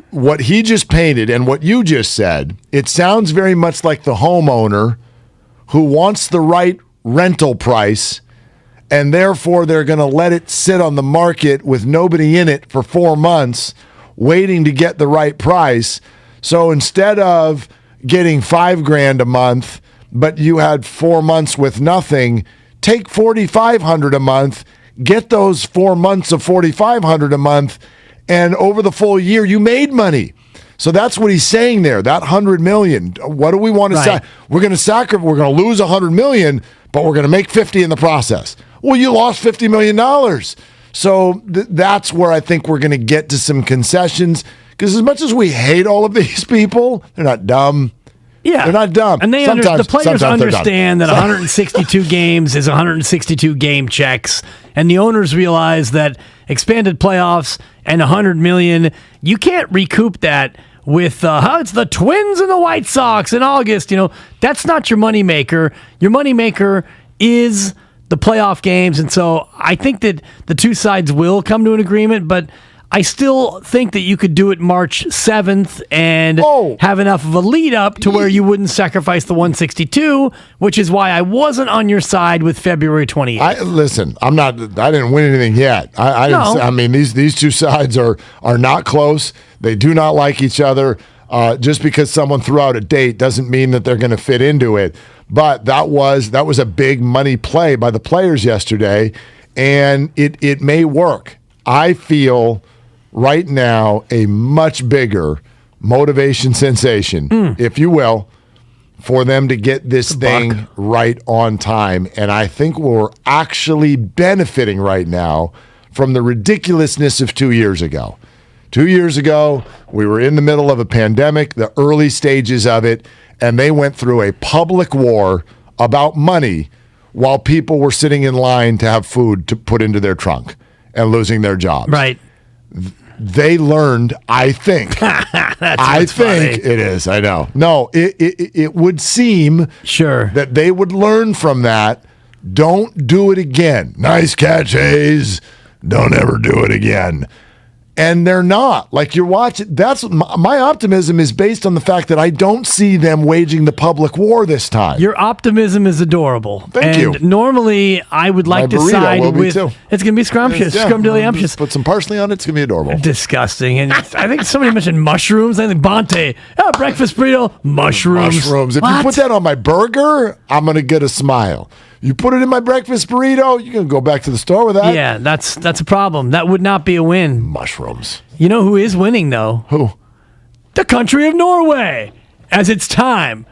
what he just painted and what you just said, it sounds very much like the homeowner who wants the right rental price, and therefore they're going to let it sit on the market with nobody in it for 4 months, waiting to get the right price. So instead of getting $5,000 a month, but you had 4 months with nothing, take $4,500 a month. Get those 4 months of $4,500 a month, and over the full year, you made money. So that's what he's saying there. That $100 million. What do we want to say? We're going to We're going to lose $100 million, but we're going to make $50 in the process. Well, you lost $50 million. So that's where I think we're going to get to some concessions. Because as much as we hate all of these people, they're not dumb. Yeah, they're not dumb. And the players understand that 162 games is 162 game checks, and the owners realize that expanded playoffs and $100 million, you can't recoup that with it's the Twins and the White Sox in August. That's not your moneymaker. Your moneymaker is the playoff games, and so I think that the two sides will come to an agreement, but I still think that you could do it March 7th and have enough of a lead up to where you wouldn't sacrifice the 162, which is why I wasn't on your side with February 28th. Listen, I didn't win anything yet. I mean, these two sides are not close. They do not like each other. Just because someone threw out a date doesn't mean that they're going to fit into it. But that was a big money play by the players yesterday, and it may work. I feel right now a much bigger motivation sensation, if you will, for them to get this thing right on time. And I think we're actually benefiting right now from the ridiculousness of 2 years ago. 2 years ago, we were in the middle of a pandemic, the early stages of it, and they went through a public war about money while people were sitting in line to have food to put into their trunk and losing their jobs. Right. They learned, I think. I think funny. it is. I know. No, it would seem that they would learn from that. Don't do it again. Nice catch, Hayes. Don't ever do it again. And they're not. Like, you're watching. That's my optimism is based on the fact that I don't see them waging the public war this time. Your optimism is adorable. Thank you. Normally, I would like to side with. It's going to be scrumptious. Scrumdiddlyumptious. Put some parsley on it. It's going to be adorable. Disgusting. And I think somebody mentioned mushrooms. I think Bonte. Breakfast burrito. Mushrooms. If you put that on my burger, I'm going to get a smile. You put it in my breakfast burrito, you can go back to the store with that. Yeah, that's a problem. That would not be a win. Mushrooms. You know who is winning, though? Who? The country of Norway, as it's time.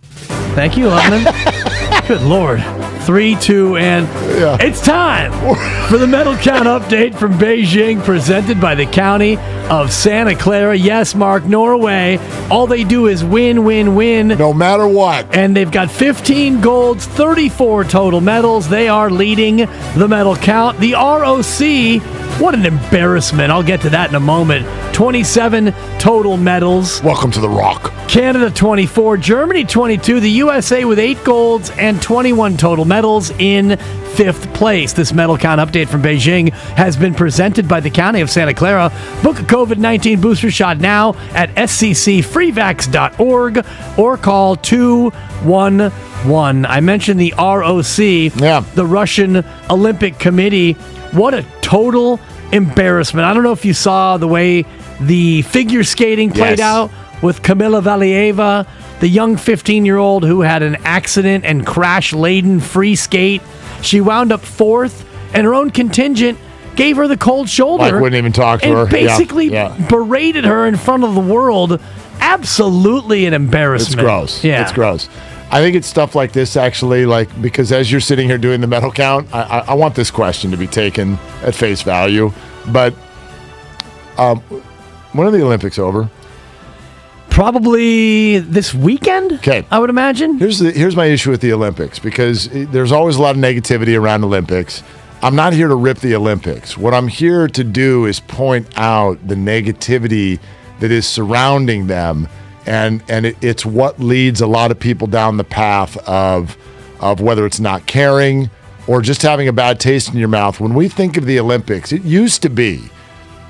Thank you, Lubman. Good Lord. 3, 2, and it's time for the medal count update from Beijing, presented by the County of Santa Clara. Yes, Mark, Norway, all they do is win, win, win. No matter what. And they've got 15 golds, 34 total medals. They are leading the medal count. The ROC, what an embarrassment. I'll get to that in a moment. 27 total medals. Welcome to the Rock. Canada 24, Germany 22, the USA with 8 golds and 21 total medals in 5th place. This medal count update from Beijing has been presented by the County of Santa Clara. Book a COVID-19 booster shot now at sccfreevax.org or call 211. I mentioned the ROC, the Russian Olympic Committee. What a total embarrassment. I don't know if you saw the way the figure skating played out with Kamila Valieva, the young 15-year-old who had an accident and crash-laden free skate. She wound up 4th, and her own contingent gave her the cold shoulder. Like, wouldn't even talk to her. And basically berated her in front of the world. Absolutely an embarrassment. It's gross. Yeah. It's gross. I think it's stuff like this, actually, because as you're sitting here doing the medal count, I want this question to be taken at face value. But when are the Olympics over? Probably this weekend, okay, I would imagine. Here's my issue with the Olympics, because there's always a lot of negativity around Olympics. I'm not here to rip the Olympics. What I'm here to do is point out the negativity that is surrounding them, and it's what leads a lot of people down the path of whether it's not caring or just having a bad taste in your mouth. When we think of the Olympics, it used to be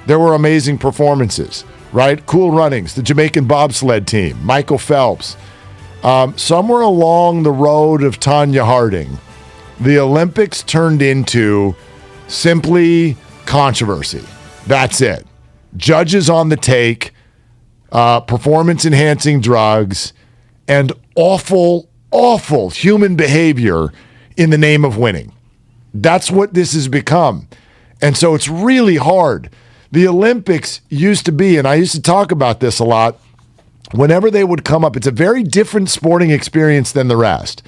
there were amazing performances. Right? Cool Runnings, the Jamaican bobsled team, Michael Phelps. Somewhere along the road of Tanya Harding, the Olympics turned into simply controversy. That's it. Judges on the take, performance-enhancing drugs, and awful, awful human behavior in the name of winning. That's what this has become. And so it's really hard. The Olympics used to be, and I used to talk about this a lot, whenever they would come up, it's a very different sporting experience than the rest.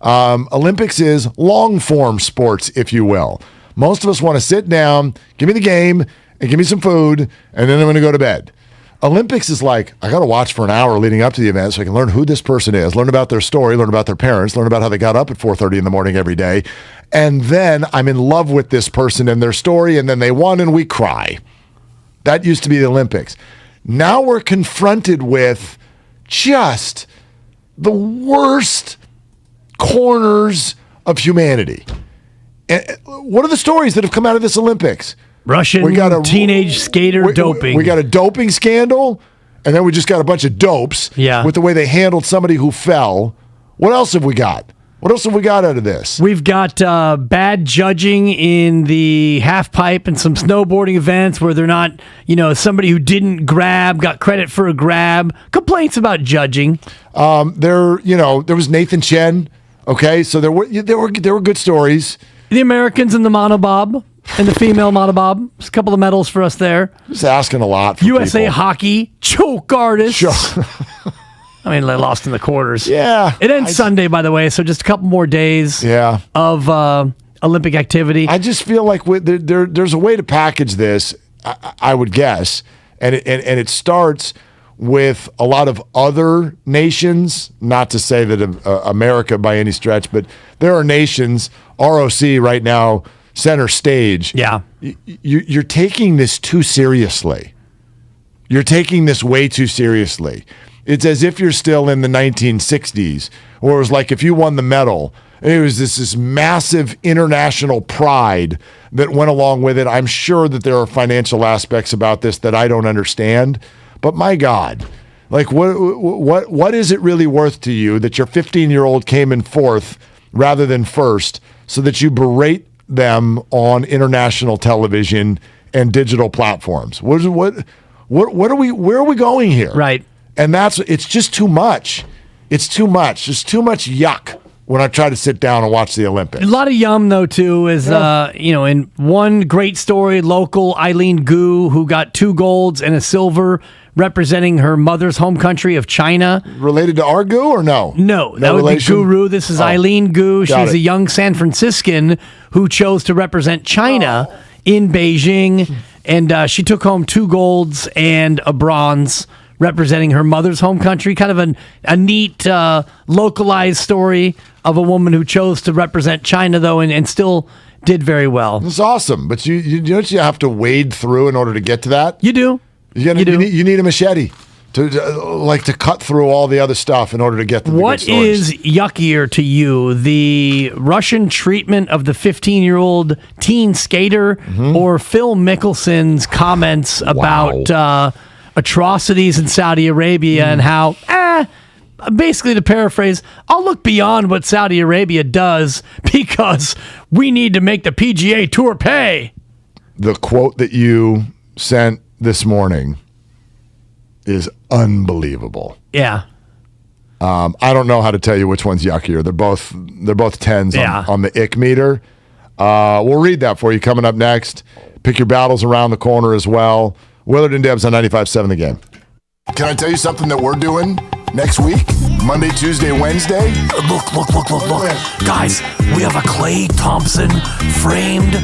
Olympics is long-form sports, if you will. Most of us want to sit down, give me the game, and give me some food, and then I'm going to go to bed. Olympics is like, I got to watch for an hour leading up to the event so I can learn who this person is, learn about their story, learn about their parents, learn about how they got up at 4:30 in the morning every day. And then I'm in love with this person and their story, and then they won and we cry. That used to be the Olympics. Now we're confronted with just the worst corners of humanity. And what are the stories that have come out of this Olympics? Russian teenage skater doping. We got a doping scandal, and then we just got a bunch of dopes with the way they handled somebody who fell. What else have we got? What else have we got out of this? We've got bad judging in the half pipe and some snowboarding events where they're not, somebody who didn't grab got credit for a grab. Complaints about judging. There was Nathan Chen. Okay, so there were good stories. The Americans in the monobob and the female monobob. There's a couple of medals for us there. Just asking a lot for USA people. Hockey, choke artists. I mean, they lost in the quarters. Yeah. It ends Sunday, by the way, so just a couple more days of Olympic activity. I just feel like there's a way to package this, I would guess, and it starts with a lot of other nations, not to say that America by any stretch, but there are nations, ROC right now, center stage. Yeah. You're taking this too seriously. You're taking this way too seriously. It's as if you're still in the 1960s, or it was like if you won the medal, it was this massive international pride that went along with it. I'm sure that there are financial aspects about this that I don't understand, but my God, like what is it really worth to you that your 15-year-old came in fourth rather than first, so that you berate them on international television and digital platforms? Where are we going here? Right. And it's just too much. It's too much. There's too much yuck when I try to sit down and watch the Olympics. A lot of yum, though, too, is, in one great story, local Eileen Gu, who got 2 golds and a silver representing her mother's home country of China. Related to our Gu or no? No, that would be Guru. This is Eileen Gu. She's a young San Franciscan who chose to represent China in Beijing, and she took home 2 golds and a bronze representing her mother's home country. Kind of a neat localized story of a woman who chose to represent China, though, and still did very well. It's awesome, but you don't you have to wade through in order to get to that? You do. You need a machete to cut through all the other stuff in order to get to the What good stories. is yuckier to you, the Russian treatment of the 15-year-old teen skater or Phil Mickelson's comments about atrocities in Saudi Arabia and how, basically to paraphrase, I'll look beyond what Saudi Arabia does because we need to make the PGA Tour pay. The quote that you sent this morning is unbelievable. Yeah. I don't know how to tell you which one's yuckier. They're both 10s on the ick meter. We'll read that for you coming up next. Pick your battles around the corner as well. Willard and Dibs on 95.7 The Game. Can I tell you something that we're doing next week? Monday, Tuesday, Wednesday? Look. Guys, we have a Klay Thompson framed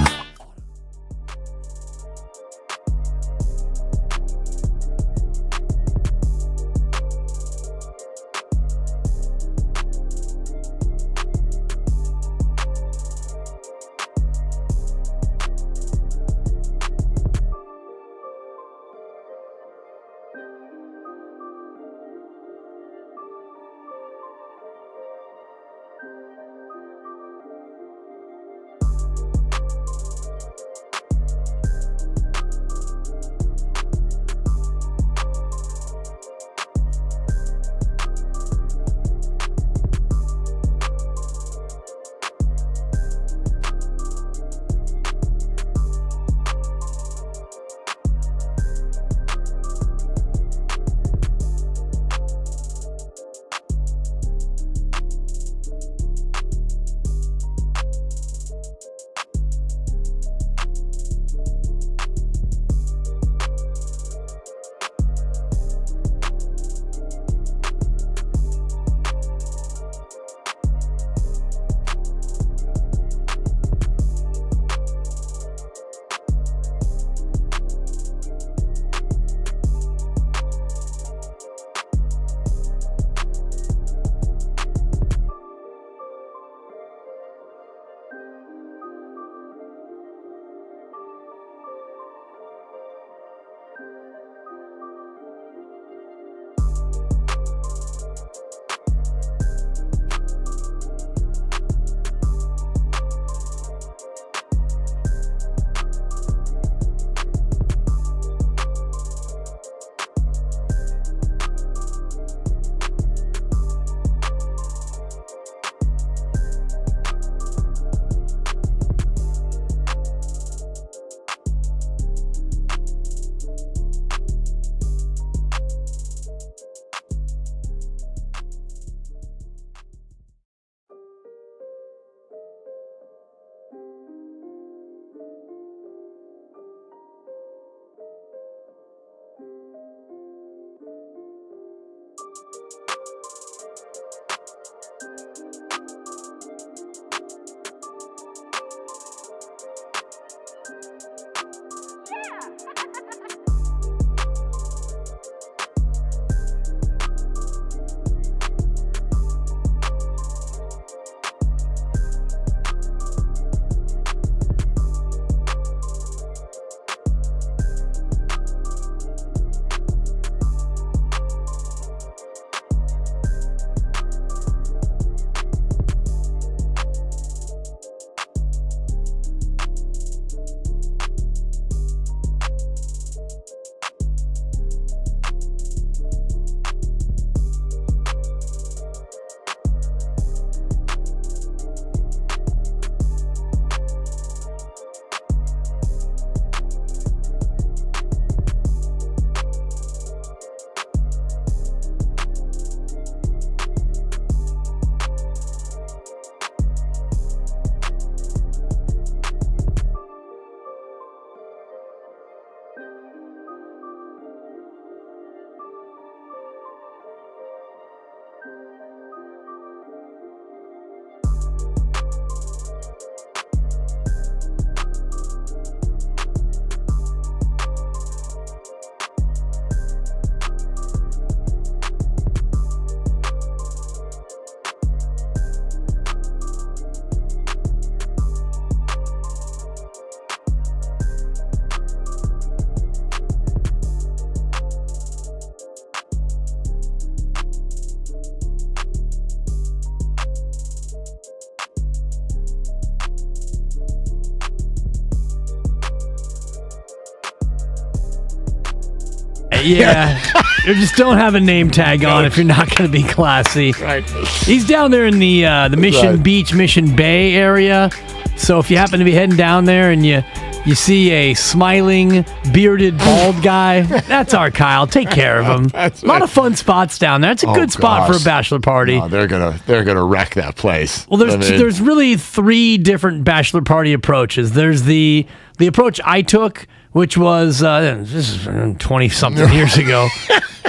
Yeah, you just don't have a name tag on if you're not going to be classy. Right. He's down there in the Mission Beach, Mission Bay area. So if you happen to be heading down there and you see a smiling, bearded, bald guy, that's our Kyle. Take care of him. A lot of fun spots down there. It's a good spot for a bachelor party. No, they're gonna wreck that place. Well, there's really 3 different bachelor party approaches. There's the approach I took, which was this is 20-something years ago.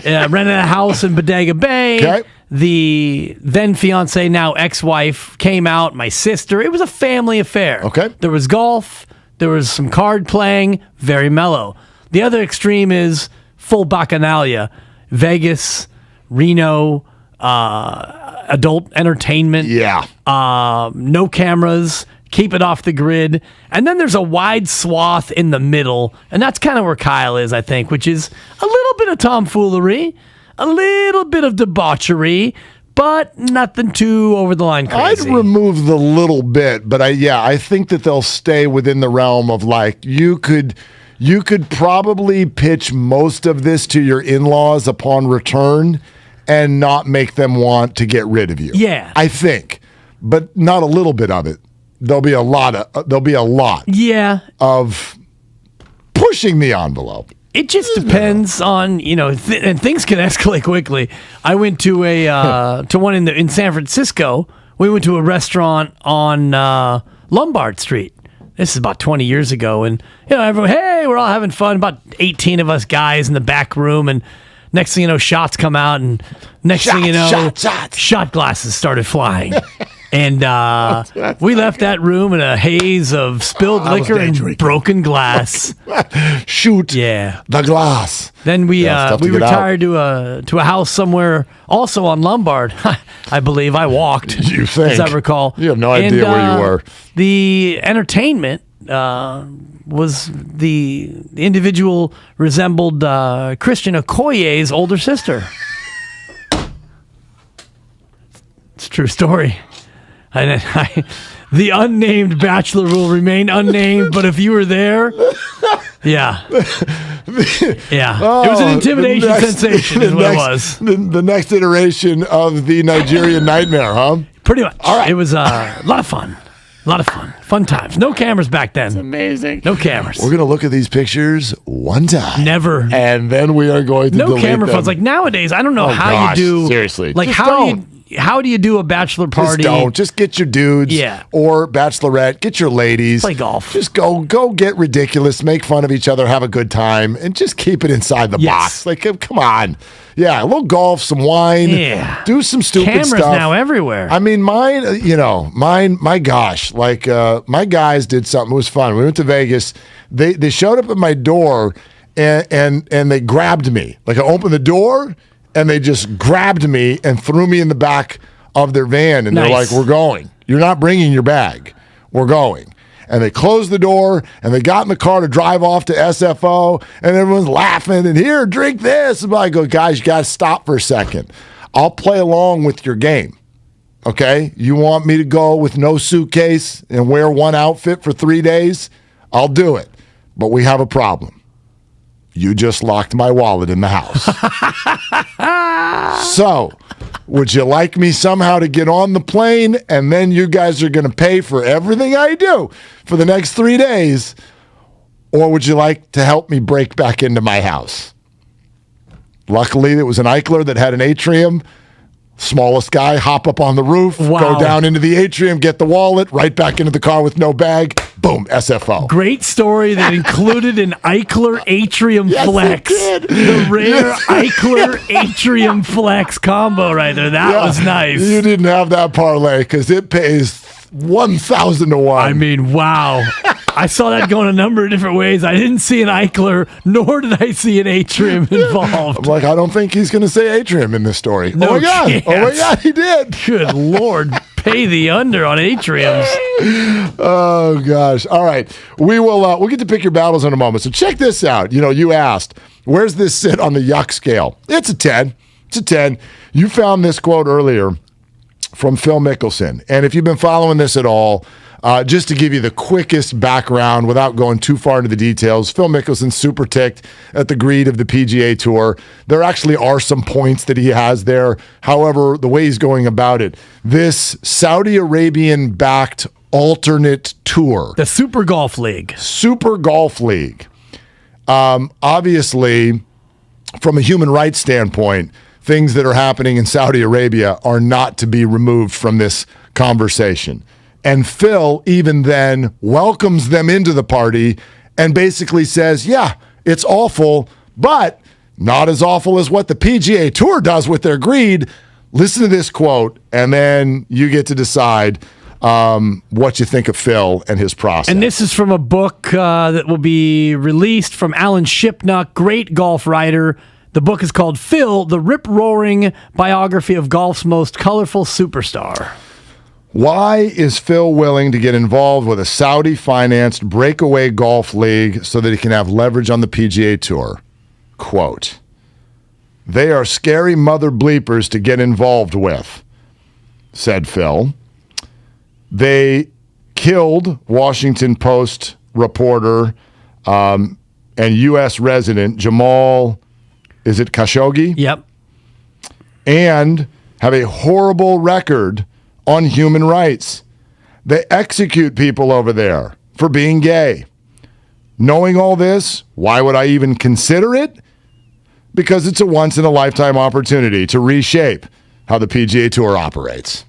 Rented a house in Bodega Bay. Okay. The then fiance, now ex-wife, came out. My sister. It was a family affair. Okay. There was golf. There was some card playing. Very mellow. The other extreme is full bacchanalia. Vegas, Reno, adult entertainment. Yeah. No cameras. Keep it off the grid. And then there's a wide swath in the middle. And that's kind of where Kyle is, I think, which is a little bit of tomfoolery, a little bit of debauchery, but nothing too over the line crazy. I'd remove the little bit, but I think that they'll stay within the realm of like you could probably pitch most of this to your in-laws upon return and not make them want to get rid of you. Yeah. I think, but not a little bit of it. There'll be a lot Yeah. of pushing the envelope. It just depends on, and things can escalate quickly. I went to to one in San Francisco. We went to a restaurant on Lombard Street. This is about 20 years ago, and everyone, hey, we're all having fun. About 18 of us guys in the back room, and next thing you know, shots come out, and next thing you know, shot glasses started flying. And we left that room in a haze of spilled liquor and broken glass. Shoot the glass. Then we retired to a house somewhere also on Lombard. I believe I walked. You think? As I recall. You have no idea where you were. The entertainment was the individual resembled Christian Okoye's older sister. It's a true story. The unnamed bachelor will remain unnamed, but if you were there, yeah. Oh, it was an intimidation sensation is what it was. The next iteration of the Nigerian nightmare, huh? Pretty much. All right. It was a lot of fun. Fun times. No cameras back then. It's amazing. No cameras. We're going to look at these pictures one time. Never. And then we are going to delete camera them. phones. Like nowadays, I don't know how you do. Seriously. Like Just how do you do a bachelor party? Just get your dudes. Yeah. Or bachelorette. Get your ladies. Play golf. Just go get ridiculous, make fun of each other, have a good time, and just keep it inside the box. Like, come on. Yeah, a little golf, some wine. Yeah. Do some stupid Cameras stuff. now everywhere. I mean, mine, my gosh. Like, my guys did something. It was fun. We went to Vegas. They showed up at my door and they grabbed me. Like, I opened the door and they just grabbed me and threw me in the back of their van. And they're like, we're going. You're not bringing your bag. We're going. And they closed the door, and they got in the car to drive off to SFO, and everyone's laughing, and here, drink this. And I go, guys, you got to stop for a second. I'll play along with your game, okay? You want me to go with no suitcase and wear one outfit for 3 days? I'll do it. But we have a problem. You just locked my wallet in the house. So, would you like me somehow to get on the plane and then you guys are going to pay for everything I do for the next 3 days? Or would you like to help me break back into my house? Luckily, it was an Eichler that had an atrium. Smallest guy, hop up on the roof, go down into the atrium, get the wallet, right back into the car with no bag, Boom, SFO. Great story that included an Eichler Atrium Yes, Flex. it did. The rare Yes. Eichler Atrium Flex combo right there. That was nice. You didn't have that parlay because it pays 1,000 to 1. I mean, wow. I saw that going a number of different ways. I didn't see an Eichler, nor did I see an Atrium involved. I'm like, I don't think he's going to say Atrium in this story. No oh my God. chance. Oh my God, he did. Good Lord. Pay the under on Atriums. Oh gosh. All right. We'll get to pick your battles in a moment. So check this out. You asked, where's this sit on the yuck scale? It's a 10. It's a 10. You found this quote earlier from Phil Mickelson. And if you've been following this at all, just to give you the quickest background without going too far into the details, Phil Mickelson's super ticked at the greed of the PGA Tour. There actually are some points that he has there. However, the way he's going about it, this Saudi Arabian-backed alternate tour. The Super Golf League. Super Golf League. Obviously, from a human rights standpoint, things that are happening in Saudi Arabia are not to be removed from this conversation. And Phil even then welcomes them into the party and basically says, yeah, it's awful, but not as awful as what the PGA Tour does with their greed. Listen to this quote, and then you get to decide what you think of Phil and his process. And this is from a book that will be released from Alan Shipnuck, great golf writer. The book is called Phil, the Rip-Roaring Biography of Golf's Most Colorful Superstar. Why is Phil willing to get involved with a Saudi-financed breakaway golf league so that he can have leverage on the PGA Tour? Quote, they are scary mother bleepers to get involved with, said Phil. They killed Washington Post reporter and U.S. resident Jamal, is it Khashoggi? Yep. And have a horrible record on human rights. They execute people over there for being gay. Knowing all this, why would I even consider it? Because it's a once-in-a-lifetime opportunity to reshape how the PGA Tour operates.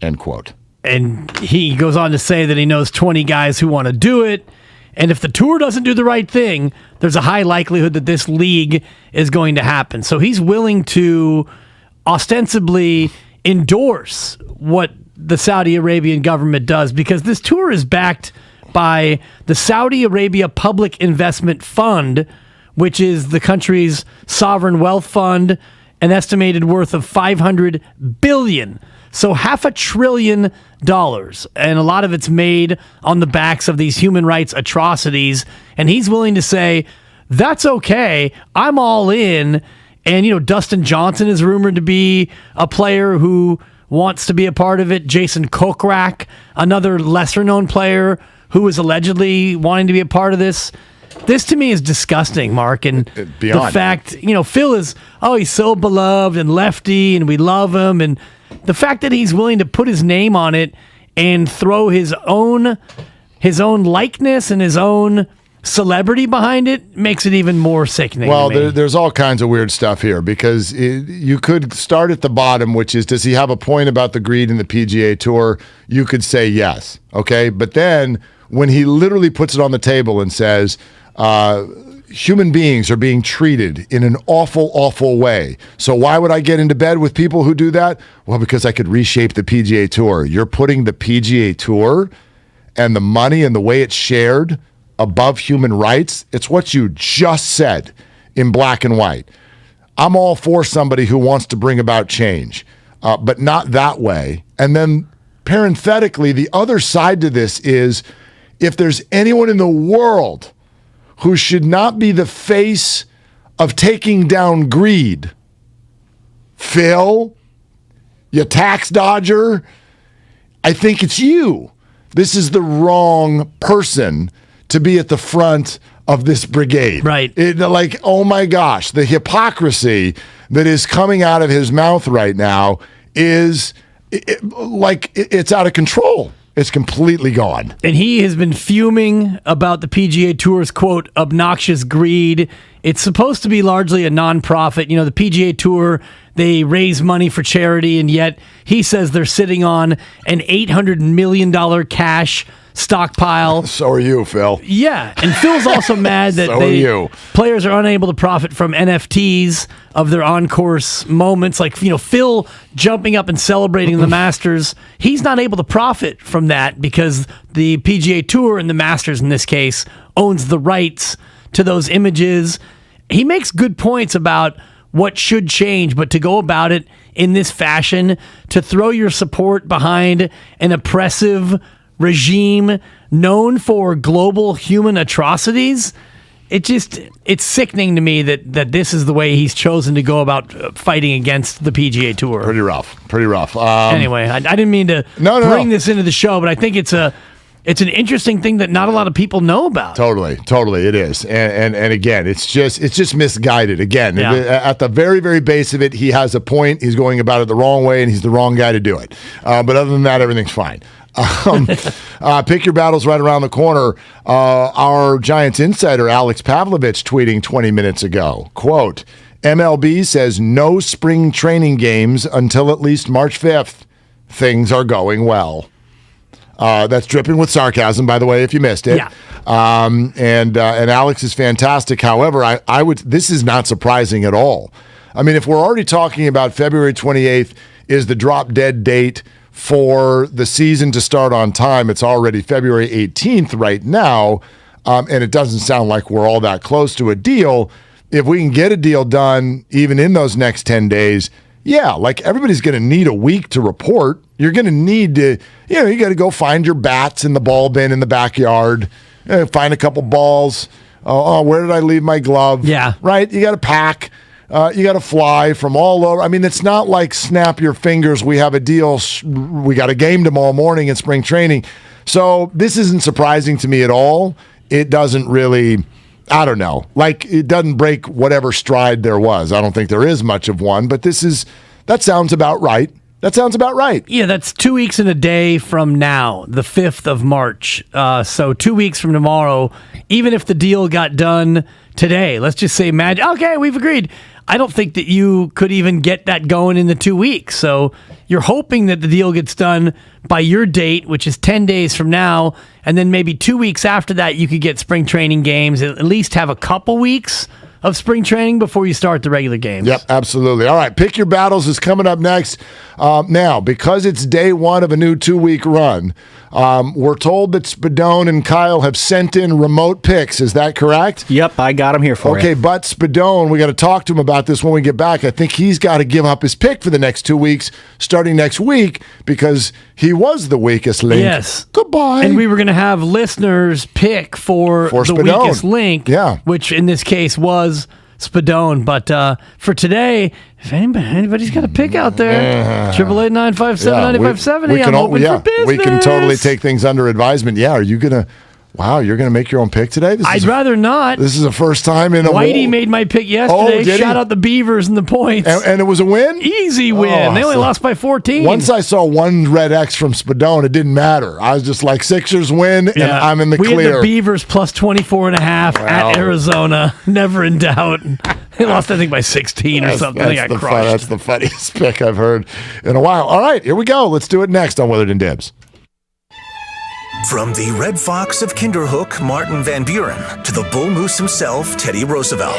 End quote. And he goes on to say that he knows 20 guys who want to do it. And if the tour doesn't do the right thing, there's a high likelihood that this league is going to happen. So he's willing to ostensibly endorse what the Saudi Arabian government does because this tour is backed by the Saudi Arabia Public Investment Fund, which is the country's sovereign wealth fund, an estimated worth of $500 billion. So $500 billion. And a lot of it's made on the backs of these human rights atrocities. And he's willing to say, that's okay. I'm all in. And, Dustin Johnson is rumored to be a player who wants to be a part of it. Jason Kokrak, another lesser-known player who is allegedly wanting to be a part of this. This, to me, is disgusting, Mark. And Beyond. the fact, Phil is, he's so beloved and lefty, and we love him. And the fact that he's willing to put his name on it and throw his own likeness and his own celebrity behind it makes it even more sickening. Well, there's all kinds of weird stuff here because you could start at the bottom, which is, does he have a point about the greed in the PGA Tour? You could say yes, okay? But then when he literally puts it on the table and says, human beings are being treated in an awful, awful way. So why would I get into bed with people who do that? Well, because I could reshape the PGA Tour. You're putting the PGA Tour and the money and the way it's shared above human rights. It's what you just said in black and white. I'm all for somebody who wants to bring about change, but not that way. And then parenthetically, the other side to this is if there's anyone in the world who should not be the face of taking down greed, Phil, you tax dodger, I think it's you. This is the wrong person to be at the front of this brigade. Right. Oh my gosh, the hypocrisy that is coming out of his mouth right now is it's out of control. It's completely gone. And he has been fuming about the PGA Tour's, quote, obnoxious greed. It's supposed to be largely a nonprofit. The PGA Tour, they raise money for charity, and yet he says they're sitting on an $800 million cash stockpile. So are you, Phil. Yeah, and Phil's also mad that So are you. Players are unable to profit from NFTs of their on-course moments. Like, Phil jumping up and celebrating the Masters. He's not able to profit from that because the PGA Tour, and the Masters in this case, owns the rights to those images. He makes good points about what should change, but to go about it in this fashion, to throw your support behind an oppressive regime known for global human atrocities, it's sickening to me that this is the way he's chosen to go about fighting against the PGA Tour. Pretty rough. Anyway, I didn't mean to bring this into the show, but I think it's an interesting thing that not a lot of people know about. Totally, it is, and again, it's just misguided. Again, Yeah. at the very, very base of it, he has a point. He's going about it the wrong way, and he's the wrong guy to do it. But other than that, everything's fine. Pick your battles right around the corner. Our Giants insider Alex Pavlovich tweeting 20 minutes ago, quote, MLB says no spring training games until at least March 5th. Things are going well. That's dripping with sarcasm, by the way, if you missed it. Yeah. And Alex is fantastic. However, I would. This is not surprising at all. I mean, if we're already talking about February 28th is the drop dead date for the season to start on time, it's already February 18th right now, and it doesn't sound like we're all that close to a deal. If we can get a deal done even in those next 10 days, yeah, like everybody's going to need a week to report. You're going to need to, you got to go find your bats in the ball bin in the backyard, find a couple balls. Oh, where did I leave my glove? Yeah. Right? You got to pack. You got to fly from all over. I mean, it's not like snap your fingers. We have a deal. We got a game tomorrow morning in spring training. So this isn't surprising to me at all. It doesn't really, I don't know. Like, it doesn't break whatever stride there was. I don't think there is much of one, but that sounds about right. That sounds about right. Yeah, that's 2 weeks and a day from now, the 5th of March. So 2 weeks from tomorrow, even if the deal got done today, let's just say, okay, we've agreed. I don't think that you could even get that going in the 2 weeks. So you're hoping that the deal gets done by your date, which is 10 days from now, and then maybe 2 weeks after that, you could get spring training games, at least have a couple weeks of spring training before you start the regular games. Yep, absolutely. All right, Pick Your Battles is coming up next. Now, because it's day one of a new 2-week run, we're told that Spadone and Kyle have sent in remote picks. Is that correct? Yep, I got him here for you. Okay, but Spadone, we got to talk to him about this when we get back. I think he's got to give up his pick for the next 2 weeks, starting next week, because he was the weakest link. Yes. Goodbye. And we were going to have listeners pick for the Spadone. weakest link, which in this case was Spadone. But for today, if anybody's got a pick out there, 888-957-957, I'm open for business. We can totally take things under advisement. Yeah, are you going to... Wow, you're going to make your own pick today? I'd rather not. This is the first time in a while. Whitey made my pick yesterday. Did Shout out the Beavers and the points. And it was a win? Easy win. They only lost by 14. Once I saw one red X from Spadone, it didn't matter. I was just like, Sixers win, and I'm in the clear. We had the Beavers plus 24.5 at Arizona. Never in doubt. They lost, I think, by 16 or something. They got crushed. That's the funniest pick I've heard in a while. All right, here we go. Let's do it next on Willard and Dibs. From the Red Fox of Kinderhook, Martin Van Buren, to the Bull Moose himself, Teddy Roosevelt.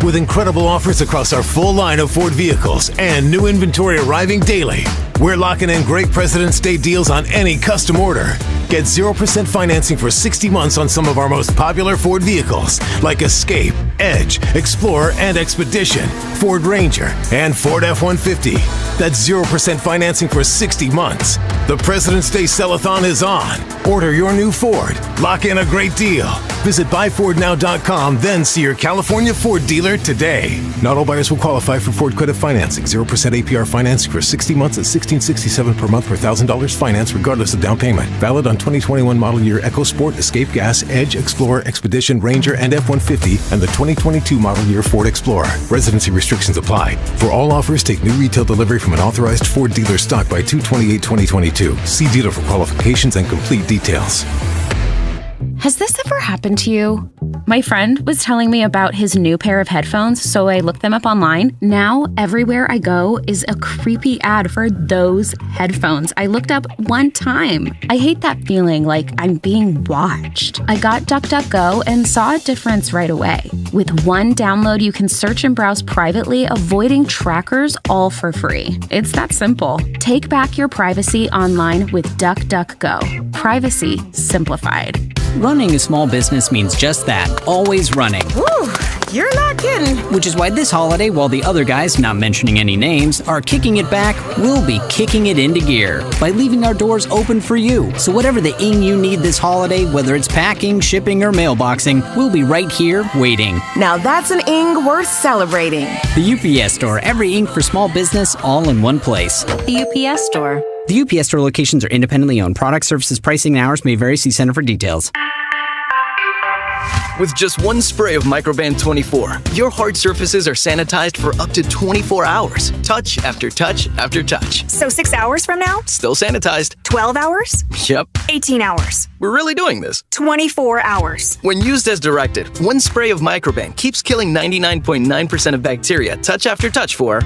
With incredible offers across our full line of Ford vehicles and new inventory arriving daily, we're locking in great President's Day deals on any custom order. Get 0% financing for 60 months on some of our most popular Ford vehicles, like Escape, Edge, Explorer, and Expedition, Ford Ranger, and Ford F-150. That's 0% financing for 60 months. The President's Day Sell-a-thon is on. Order your new Ford. Lock in a great deal. Visit buyfordnow.com, then see your California Ford dealer today. Not all buyers will qualify for Ford credit financing. 0% APR financing for 60 months at $1,667 per month for $1,000 finance regardless of down payment. Valid on 2021 model year EcoSport, Escape Gas, Edge, Explorer, Expedition, Ranger, and F-150, and the 2022 model year Ford Explorer. Residency restrictions apply. For all offers, take new retail delivery from an authorized Ford dealer stock by 2/28/2022. See dealer for qualifications and complete details. Has this ever happened to you? My friend was telling me about his new pair of headphones, so I looked them up online. Now, everywhere I go is a creepy ad for those headphones I looked up one time. I hate that feeling like I'm being watched. I got DuckDuckGo and saw a difference right away. With one download, you can search and browse privately, avoiding trackers all for free. It's that simple. Take back your privacy online with DuckDuckGo. Privacy simplified. Running a small business means just that, always running. Woo, you're not kidding. Which is why this holiday, while the other guys, not mentioning any names, are kicking it back, we'll be kicking it into gear by leaving our doors open for you. So whatever the ing you need this holiday, whether it's packing, shipping, or mailboxing, we'll be right here waiting. Now that's an ing worth celebrating. The UPS Store, every ing for small business, all in one place. The UPS Store. The UPS Store locations are independently owned. Product, services, pricing, and hours may vary. See Center for details. With just one spray of Microban 24, your hard surfaces are sanitized for up to 24 hours. Touch after touch after touch. So 6 hours from now? Still sanitized. 12 hours? Yep. 18 hours. We're really doing this. 24 hours. When used as directed, one spray of Microban keeps killing 99.9% of bacteria touch after touch for,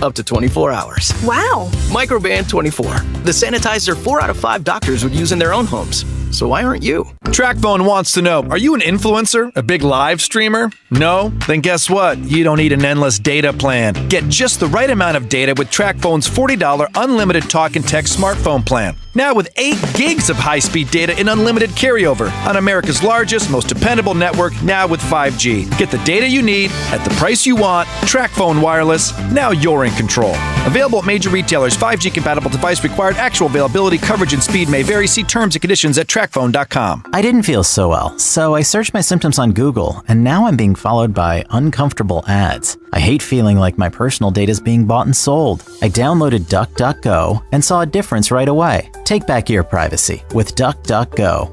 up to 24 hours. Wow. Microban 24. The sanitizer 4 out of 5 doctors would use in their own homes. So why aren't you? TrackPhone wants to know, are you an influencer? A big live streamer? No? Then guess what? You don't need an endless data plan. Get just the right amount of data with TrackPhone's $40 unlimited talk and text smartphone plan. Now with 8 gigs of high-speed data in unlimited carryover on America's largest, most dependable network, now with 5G. Get the data you need at the price you want. TrackPhone Wireless. Now you're in control. Available at major retailers. 5G compatible device required. Actual availability, coverage, and speed may vary. See terms and conditions at trackphone.com. I didn't feel so well, so I searched my symptoms on Google, and now I'm being followed by uncomfortable ads. I hate feeling like my personal data is being bought and sold. I downloaded DuckDuckGo and saw a difference right away. Take back your privacy with DuckDuckGo.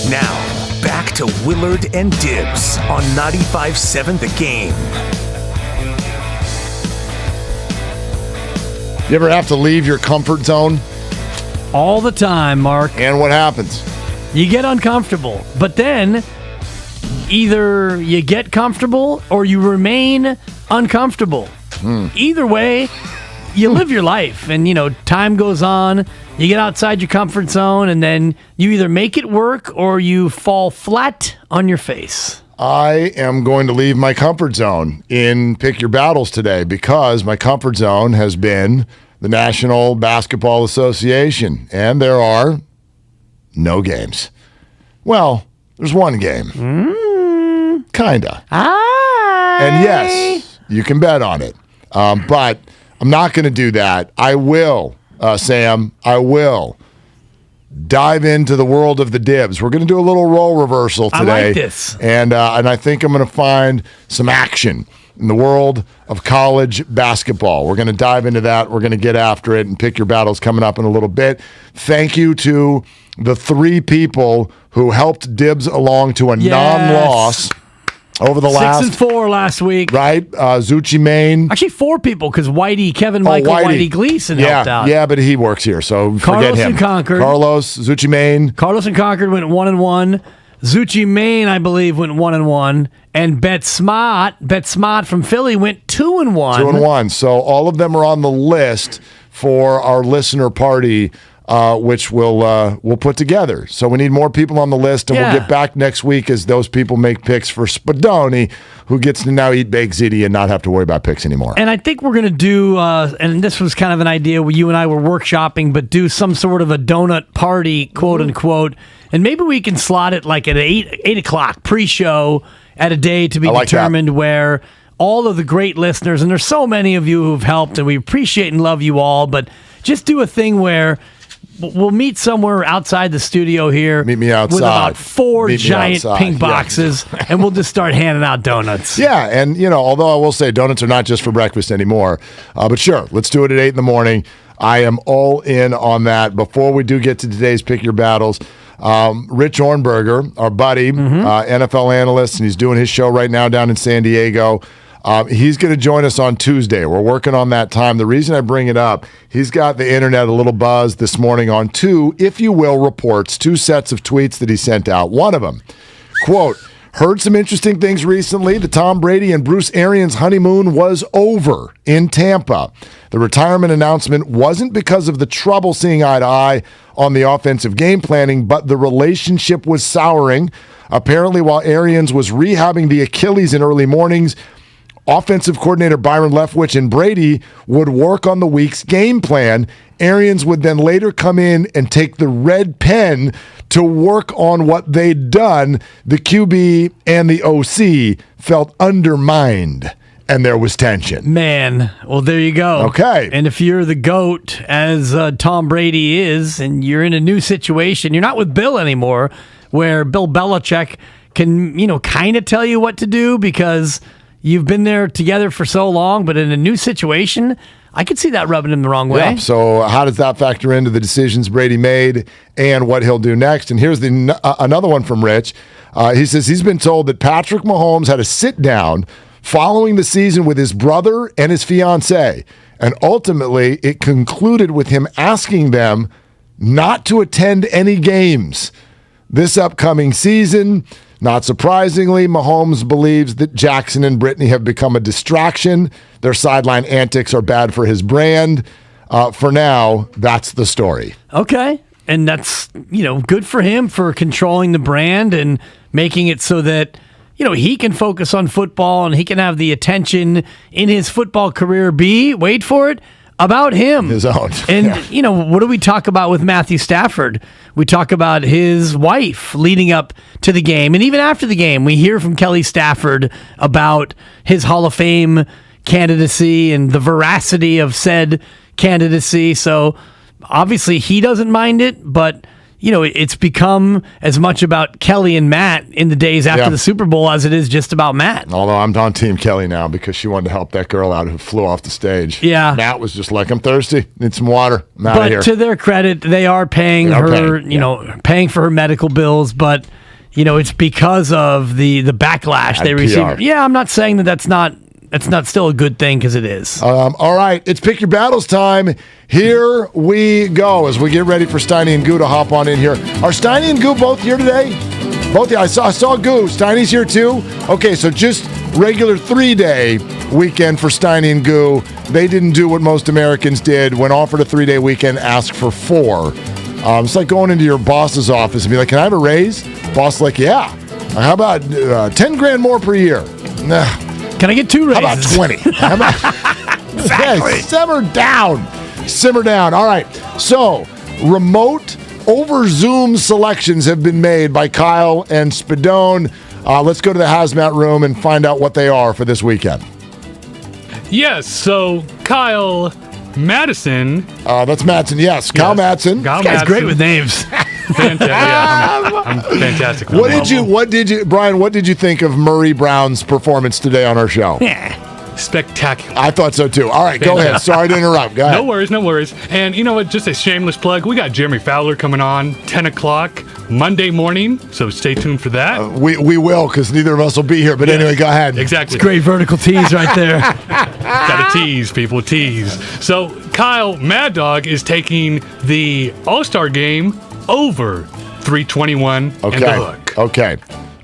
Now, back to Willard and Dibs on 95.7 The Game. You ever have to leave your comfort zone? All the time, Mark. And what happens? You get uncomfortable, but then either you get comfortable or you remain uncomfortable. Either way, you live your life, and time goes on You get outside your comfort zone, and then you either make it work or you fall flat on your face. I am going to leave my comfort zone in Pick Your Battles today because my comfort zone has been the National Basketball Association, and there are no games. Well, there's one game. Kinda. And yes, you can bet on it. But I'm not going to do that. I will, Sam, I will dive into the world of the Dibs. We're going to do a little role reversal today. I like this. And I think I'm going to find some action in the world of college basketball. We're going to dive into that. We're going to get after it and Pick Your Battles coming up in a little bit. Thank you to the 3 people who helped Dibs along to a non-loss over the last 6-4 last week. Right. Zucci Main. Actually, 4 people because Kevin Michael Whitey Gleason helped out. Yeah, but he works here, so forget Carlos him. and Concord. Carlos, Zucci Main. Carlos and Concord went 1-1. Zucci Main, I believe, went 1-1. And Bet Smart from Philly went 2-1. 2-1. So all of them are on the list for our listener party, which we'll put together. So we need more people on the list, and we'll get back next week as those people make picks for Spadoni, who gets to now eat baked ziti and not have to worry about picks anymore. And I think we're going to do, and this was kind of an idea where you and I were workshopping, but do some sort of a donut party, quote unquote, and maybe we can slot it like at 8 o'clock pre-show at a day to be determined where all of the great listeners, and there's so many of you who've helped, and we appreciate and love you all, but just do a thing where we'll meet somewhere outside the studio here. Meet me outside. With about 4 giant pink boxes, and we'll just start handing out donuts. Yeah, and, although I will say donuts are not just for breakfast anymore, but sure, let's do it at 8 in the morning. I am all in on that. Before we do get to today's Pick Your Battles, Rich Ornberger, our buddy, NFL analyst, and he's doing his show right now down in San Diego. He's going to join us on Tuesday. We're working on that time. The reason I bring it up, he's got the internet a little buzz this morning on 2, if you will, reports, 2 sets of tweets that he sent out. One of them, quote, heard some interesting things recently. The Tom Brady and Bruce Arians honeymoon was over in Tampa. The retirement announcement wasn't because of the trouble seeing eye to eye on the offensive game planning, but the relationship was souring. Apparently, while Arians was rehabbing the Achilles in early mornings, offensive coordinator Byron Leftwich and Brady would work on the week's game plan. Arians would then later come in and take the red pen to work on what they'd done. The QB and the OC felt undermined, and there was tension. Man, well, there you go. Okay. And if you're the GOAT, as Tom Brady is, and you're in a new situation, you're not with Bill anymore, where Bill Belichick can, kind of tell you what to do because you've been there together for so long, but in a new situation, I could see that rubbing him the wrong way. Yeah, so how does that factor into the decisions Brady made and what he'll do next? And here's another one from Rich. He says he's been told that Patrick Mahomes had a sit-down following the season with his brother and his fiancée, and ultimately it concluded with him asking them not to attend any games this upcoming season. Not surprisingly, Mahomes believes that Jackson and Brittany have become a distraction. Their sideline antics are bad for his brand. For now, that's the story. Okay. And that's, good for him for controlling the brand and making it so that, he can focus on football and he can have the attention in his football career be, wait for it, about him. His own. And, what do we talk about with Matthew Stafford? We talk about his wife leading up to the game. And even after the game, we hear from Kelly Stafford about his Hall of Fame candidacy and the veracity of said candidacy. So obviously he doesn't mind it, but it's become as much about Kelly and Matt in the days after the Super Bowl as it is just about Matt. Although I'm on Team Kelly now because she wanted to help that girl out who flew off the stage. Yeah. Matt was just like, I'm thirsty. Need some water. I'm out of here. But to their credit, they are paying paying for her medical bills, but it's because of the backlash they received. Yeah, I'm not saying that's not still a good thing because it is. All right, it's Pick Your Battles time. Here we go as we get ready for Steiny and Goo to hop on in here. Are Steiny and Goo both here today? Both. I saw Goo. Steiny's here too. Okay, so just regular 3-day weekend for Steiny and Goo. They didn't do what most Americans did. When offered a 3-day weekend, ask for 4. It's like going into your boss's office and be like, can I have a raise? Boss is like, yeah. How about 10 grand more per year? Nah. Can I get 2 raises? How about 20? How about Exactly. Yeah, simmer down. All right. So, remote over Zoom selections have been made by Kyle and Spadone. Let's go to the hazmat room and find out what they are for this weekend. Yes, so Kyle Madison. That's Madsen, yes. Kyle Madsen. Kyle This guy's Madison. great with names. Fantastic. Yeah, I'm fantastic. What did you, Brian, what did you think of Murray Brown's performance today on our show? Spectacular. I thought so too. All right, go ahead. Sorry to interrupt. Go ahead. No worries. And you know what? Just a shameless plug. We got Jeremy Fowler coming on 10 o'clock Monday morning, so stay tuned for that. We will, because neither of us will be here. But anyway, go ahead. Exactly. It's great vertical tease right there. Gotta tease, people, tease. So Kyle Mad Dog is taking the All-Star game over 321 and the hook. Okay.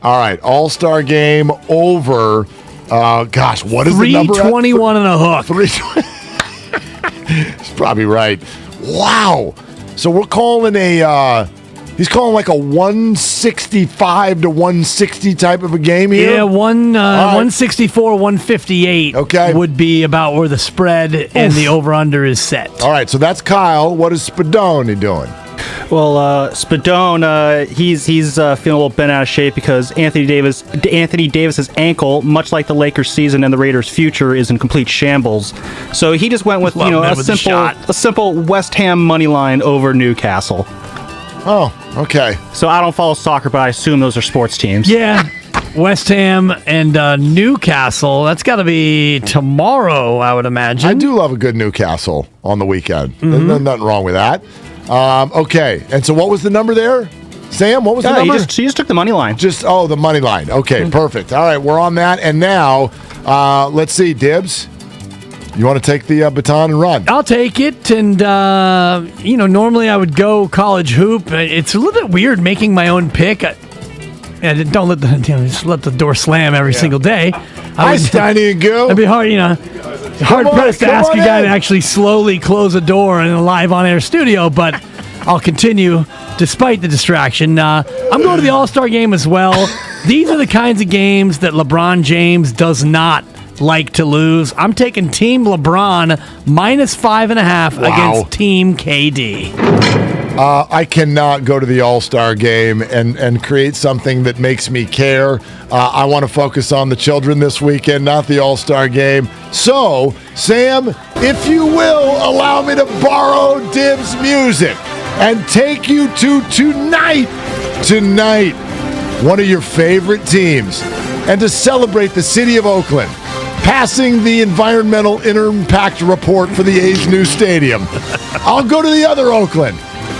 All right. All-Star game over. Gosh, what is the number? 321 and a hook. 320. He's probably right. Wow. So we're calling he's calling like a 165 to 160 type of a game here? Yeah, 164, 158 would be about where the spread and the over-under is set. All right, so that's Kyle. What is Spadone doing? Well, Spadone, he's feeling a little bent out of shape because Anthony Davis's ankle, much like the Lakers' season and the Raiders' future, is in complete shambles. So he just went with a simple West Ham money line over Newcastle. Oh, okay. So I don't follow soccer, but I assume those are sports teams. Yeah, West Ham and Newcastle. That's got to be tomorrow, I would imagine. I do love a good Newcastle on the weekend. There's nothing wrong with that. Okay, and so what was the number there? Sam, what was the number? He just took the money line. The money line. Okay, perfect. All right, we're on that. And now, let's see, Dibs, you want to take the baton and run? I'll take it. And, normally I would go college hoop. It's a little bit weird making my own pick. And don't let just let the door slam every single day. Hi, Steiny and Goo. It'd be hard, hard pressed to ask a guy to actually slowly close a door in a live on-air studio, but I'll continue despite the distraction. I'm going to the All-Star game as well. These are the kinds of games that LeBron James does not like to lose. I'm taking Team LeBron -5.5 against Team KD. I cannot go to the All-Star game and create something that makes me care. I want to focus on the children this weekend, not the All-Star game. So, Sam, if you will, allow me to borrow Dibs' music and take you to tonight, one of your favorite teams, and to celebrate the city of Oakland passing the environmental impact report for the A's new stadium. I'll go to the other Oakland,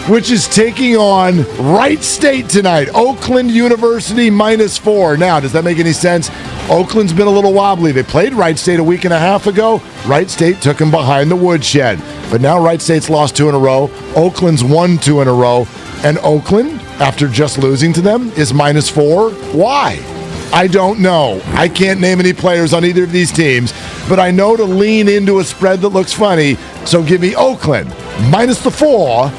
which is taking on Wright State tonight. Oakland University -4. Now, does that make any sense? Oakland's been a little wobbly. They played Wright State a week and a half ago. Wright State took them behind the woodshed. But now Wright State's lost 2 in a row. Oakland's won 2 in a row. And Oakland, after just losing to them, is -4. Why? I don't know. I can't name any players on either of these teams, but I know to lean into a spread that looks funny. So give me Oakland -4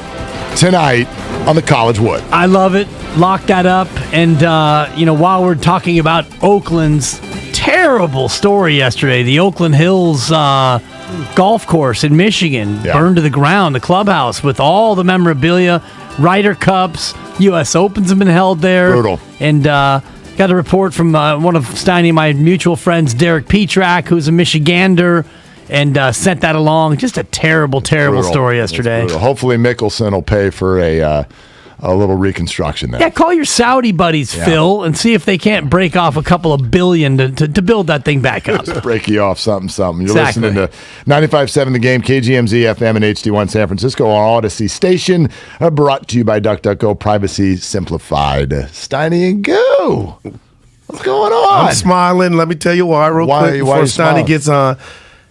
tonight on the College Wood. I love it. Lock that up. And, while we're talking about Oakland's terrible story yesterday, the Oakland Hills golf course in Michigan burned to the ground, the clubhouse with all the memorabilia, Ryder Cups, U.S. Opens have been held there. Brutal. And got a report from one of Steiny, my mutual friends, Derek Petrak, who's a Michigander, and sent that along. Just a terrible story yesterday. Hopefully Mickelson will pay for a little reconstruction there. Yeah, call your Saudi buddies, Phil, and see if they can't break off a couple of billion to build that thing back up. Break you off something. You're Exactly. listening to 95.7 The Game, KGMZ FM and HD1 San Francisco on Odyssey Station, brought to you by DuckDuckGo, Privacy Simplified. Steiny and Goo. What's going on? I'm smiling. Let me tell you why real quick before Steiny gets on.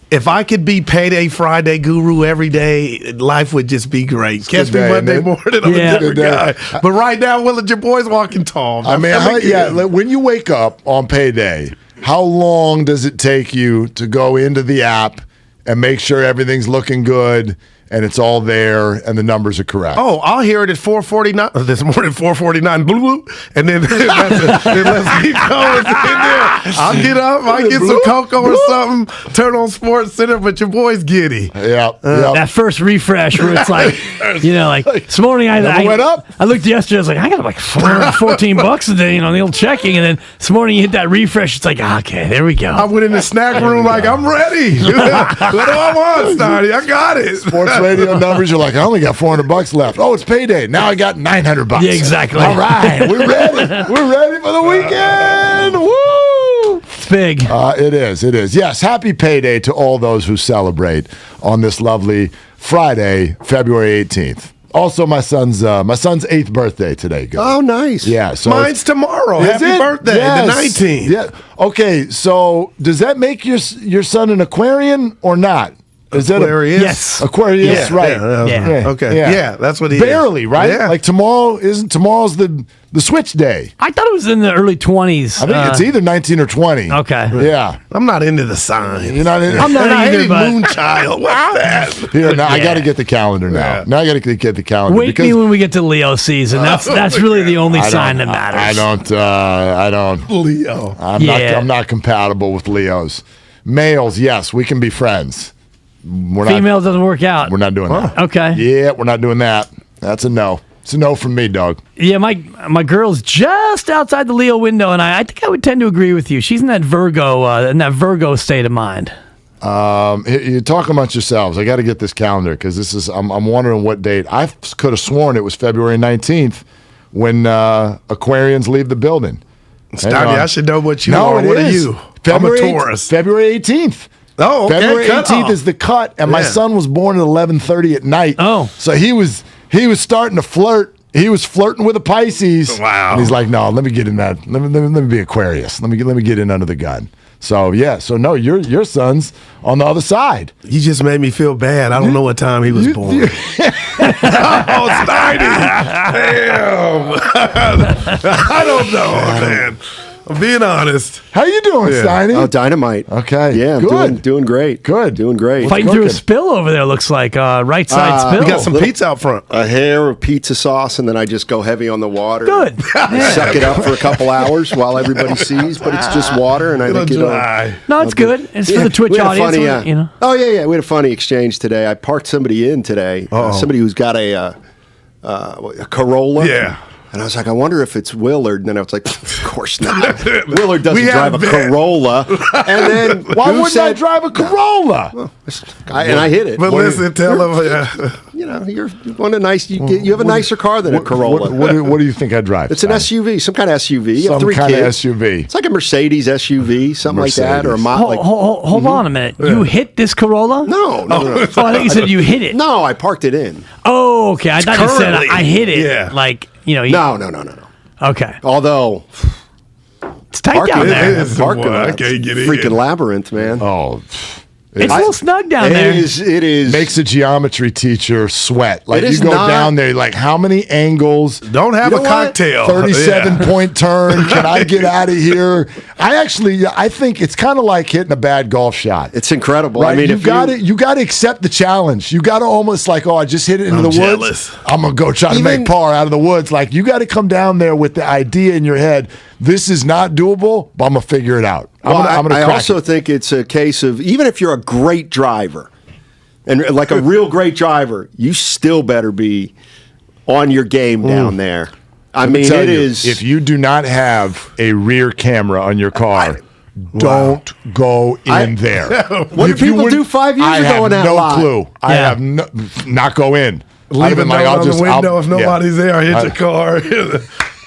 If I could be Payday Friday guru every day, life would just be great. Catch me Monday morning, I'm a different guy. But right now, Willard, your boy's walking tall. when you wake up on payday how long does it take you to go into the app and make sure everything's looking good and it's all there and the numbers are correct? Oh, I'll hear it at 4:49 this morning, 4:49, blue, blue, and then it lets me go in there. I'll get up, I get some cocoa or something, turn on Sports Center, but your boy's giddy. That first refresh where it's like, this morning I went up. I looked yesterday, I was like, I got like $14 a day, on the old checking, and then this morning you hit that refresh, it's like, okay, there we go. I went in the snack room like, I'm ready. What do I want, Steiny? I got it. Sports radio numbers, you're like, I only got $400 left. Oh, it's payday. Now I got $900. Yeah, exactly. All right, we're ready. We're ready for the weekend. Woo! It's big. It is. Yes, happy payday to all those who celebrate on this lovely Friday, February 18th. Also, my son's 8th birthday today. Guys. Oh, nice. Yeah. So mine's tomorrow. Happy birthday, the 19th. Yeah. Okay. So, does that make your son an Aquarian or not? Is that Aquarius? Yes. Aquarius, right? Yeah. Okay. Yeah, that's what he barely, is. right? Yeah. Like tomorrow's the switch day. I thought it was in the early 20s. I think it's either 19 or 20. Okay. Yeah. I'm not into the signs. You're not into I'm not either, but Moonchild. What's that? Here, now I got to get the calendar now. Yeah. Now I got to get the calendar. wait me when we get to Leo season. That's really the only sign that matters. I don't. Leo. I'm not compatible with Leos. Males, yes, we can be friends. Female doesn't work out. We're not doing that. Okay. Yeah, we're not doing that. That's a no. It's a no from me, dog. Yeah, my girl's just outside the Leo window, and I think I would tend to agree with you. She's in that Virgo state of mind. You're talking amongst yourselves. I got to get this calendar because I'm wondering what date. I could have sworn it was February 19th when Aquarians leave the building. Steiny, I should know what you are. What are you? I'm a Taurus. February 18th. Oh, okay. February 18th is the cut, and my son was born at 11:30 at night. Oh, so he was starting to flirt. He was flirting with a Pisces. Wow. And he's like, no, let me get in that. Let me be Aquarius. Let me get in under the gun. So yeah. So no, your son's on the other side. You just made me feel bad. I don't know what time he was born. Oh, Steiny. Damn. I don't know, man. I'm being honest. How you doing, Steiny? Oh, dynamite. Okay. Yeah, I'm doing great. Good. Doing great. Fighting through a spill over there, looks like. Right side spill. We got some pizza out front. A hair of pizza sauce, and then I just go heavy on the water. Good. Suck it up for a couple hours while everybody sees, but it's just water, and I think No, it's good. It's for the Twitch audience. Funny, Oh, yeah. We had a funny exchange today. I parked somebody in today. Somebody who's got a Corolla. Yeah. And I was like, I wonder if it's Willard. And then I was like, of course not. Willard doesn't drive a Corolla. And then why wouldn't I drive a Corolla? Well, and I hit it. But listen, tell him. You're on a nice. You have a nicer car than a Corolla. What do you think I drive? It's an SUV, some kind of SUV. You have Some three kind kids. of SUV. It's like a Mercedes SUV, something like that, or a Mont. Hold on a minute. You hit this Corolla? No. Oh, I think you said you hit it. No, I parked it in. Oh, okay. I thought you said I hit it. Yeah. Like, No. Okay. Although it's tight down there. Parking I can't get in. freaking labyrinth, man. Oh. It's a little snug down there. It is. Makes a geometry teacher swet. Like It you is go not- down there, like how many angles? Don't have You a know what? cocktail. 37-point turn. Can I get out of here? I think it's kind of like hitting a bad golf shot. It's incredible. Right? I mean, you got to accept the challenge. You got to almost like, I just hit it into I'm the jealous. woods. I'm gonna go try to make par out of the woods. Like you got to come down there with the idea in your head. This is not doable, but I'm gonna figure it out. I also think it's a case of even if you're a great driver, and like a real great driver, you still better be on your game down there. I mean, it is. If you do not have a rear camera on your car, don't go in there. What did people do 5 years ago in that lot? I have no clue. I have not go in. Leave a note on the window if nobody's there. Hit your car.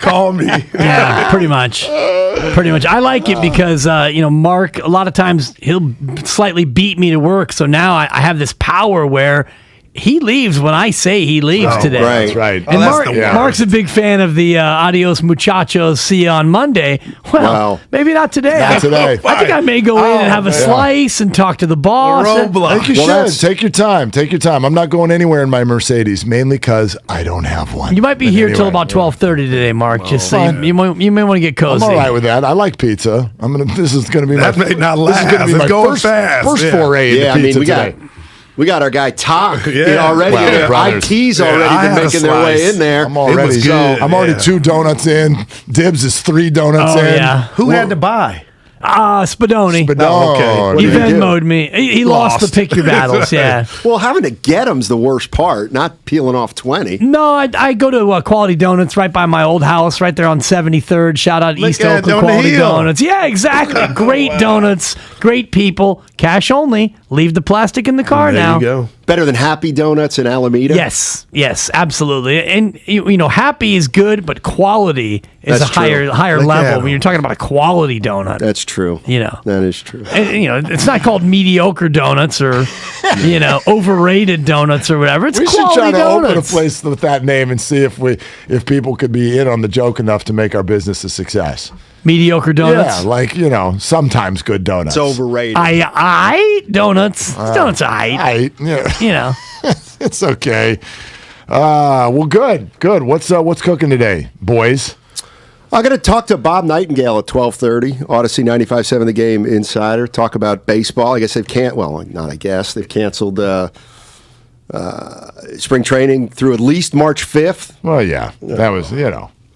Call me. Yeah, pretty much. I like it because, Mark, a lot of times he'll slightly beat me to work. So now I have this power where he leaves when I say he leaves today. Right. That's right. And Mark's a big fan of the adios muchachos, see you on Monday. Well, maybe not today. Not today. I think I may go in and have a slice and talk to the boss. I think you should. Take your time. Take your time. I'm not going anywhere in my Mercedes, mainly because I don't have one. You might be here till about 12:30 today, Mark. Just so you may want to get cozy. I'm all right with that. I like pizza. This is going to be That may not This is last. going to be It's my going first fast. foray into pizza today. We got our guy Todd Yeah. already. Well, brothers. IT's Yeah, already I been had a making their way slice. in there. I'm already 2 donuts in. Dibs is 3 donuts in. Yeah. Who had to buy? Spadoni. Spadoni. He Venmo'd me. He lost the pick your battles, yeah. Well, having to get them's the worst part, not peeling off 20. No, I go to Quality Donuts right by my old house, right there on 73rd. Shout out East at Oakland on the Quality hill. Donuts. Yeah, exactly. Great donuts, great people, cash only. Leave the plastic in the car There now. you go. Better than Happy Donuts in Alameda? Yes, absolutely. And Happy is good, but quality is That's a true. higher Look level at when 'em. you're talking about a quality donut. That's true. That is true. And, it's not called mediocre donuts or overrated donuts or whatever. It's We should quality try to open a donuts. place with that name and see if people could be in on the joke enough to make our business a success. Mediocre donuts. Yeah, like sometimes good donuts. It's overrated. I donuts. Donuts I yeah. It's okay. Well, good. What's cooking today, boys? I'm going to talk to Bob Nightingale at 12:30. Odyssey 95.7 The Game Insider. Talk about baseball. I guess they've They've canceled spring training through at least March 5th. Well, yeah, that was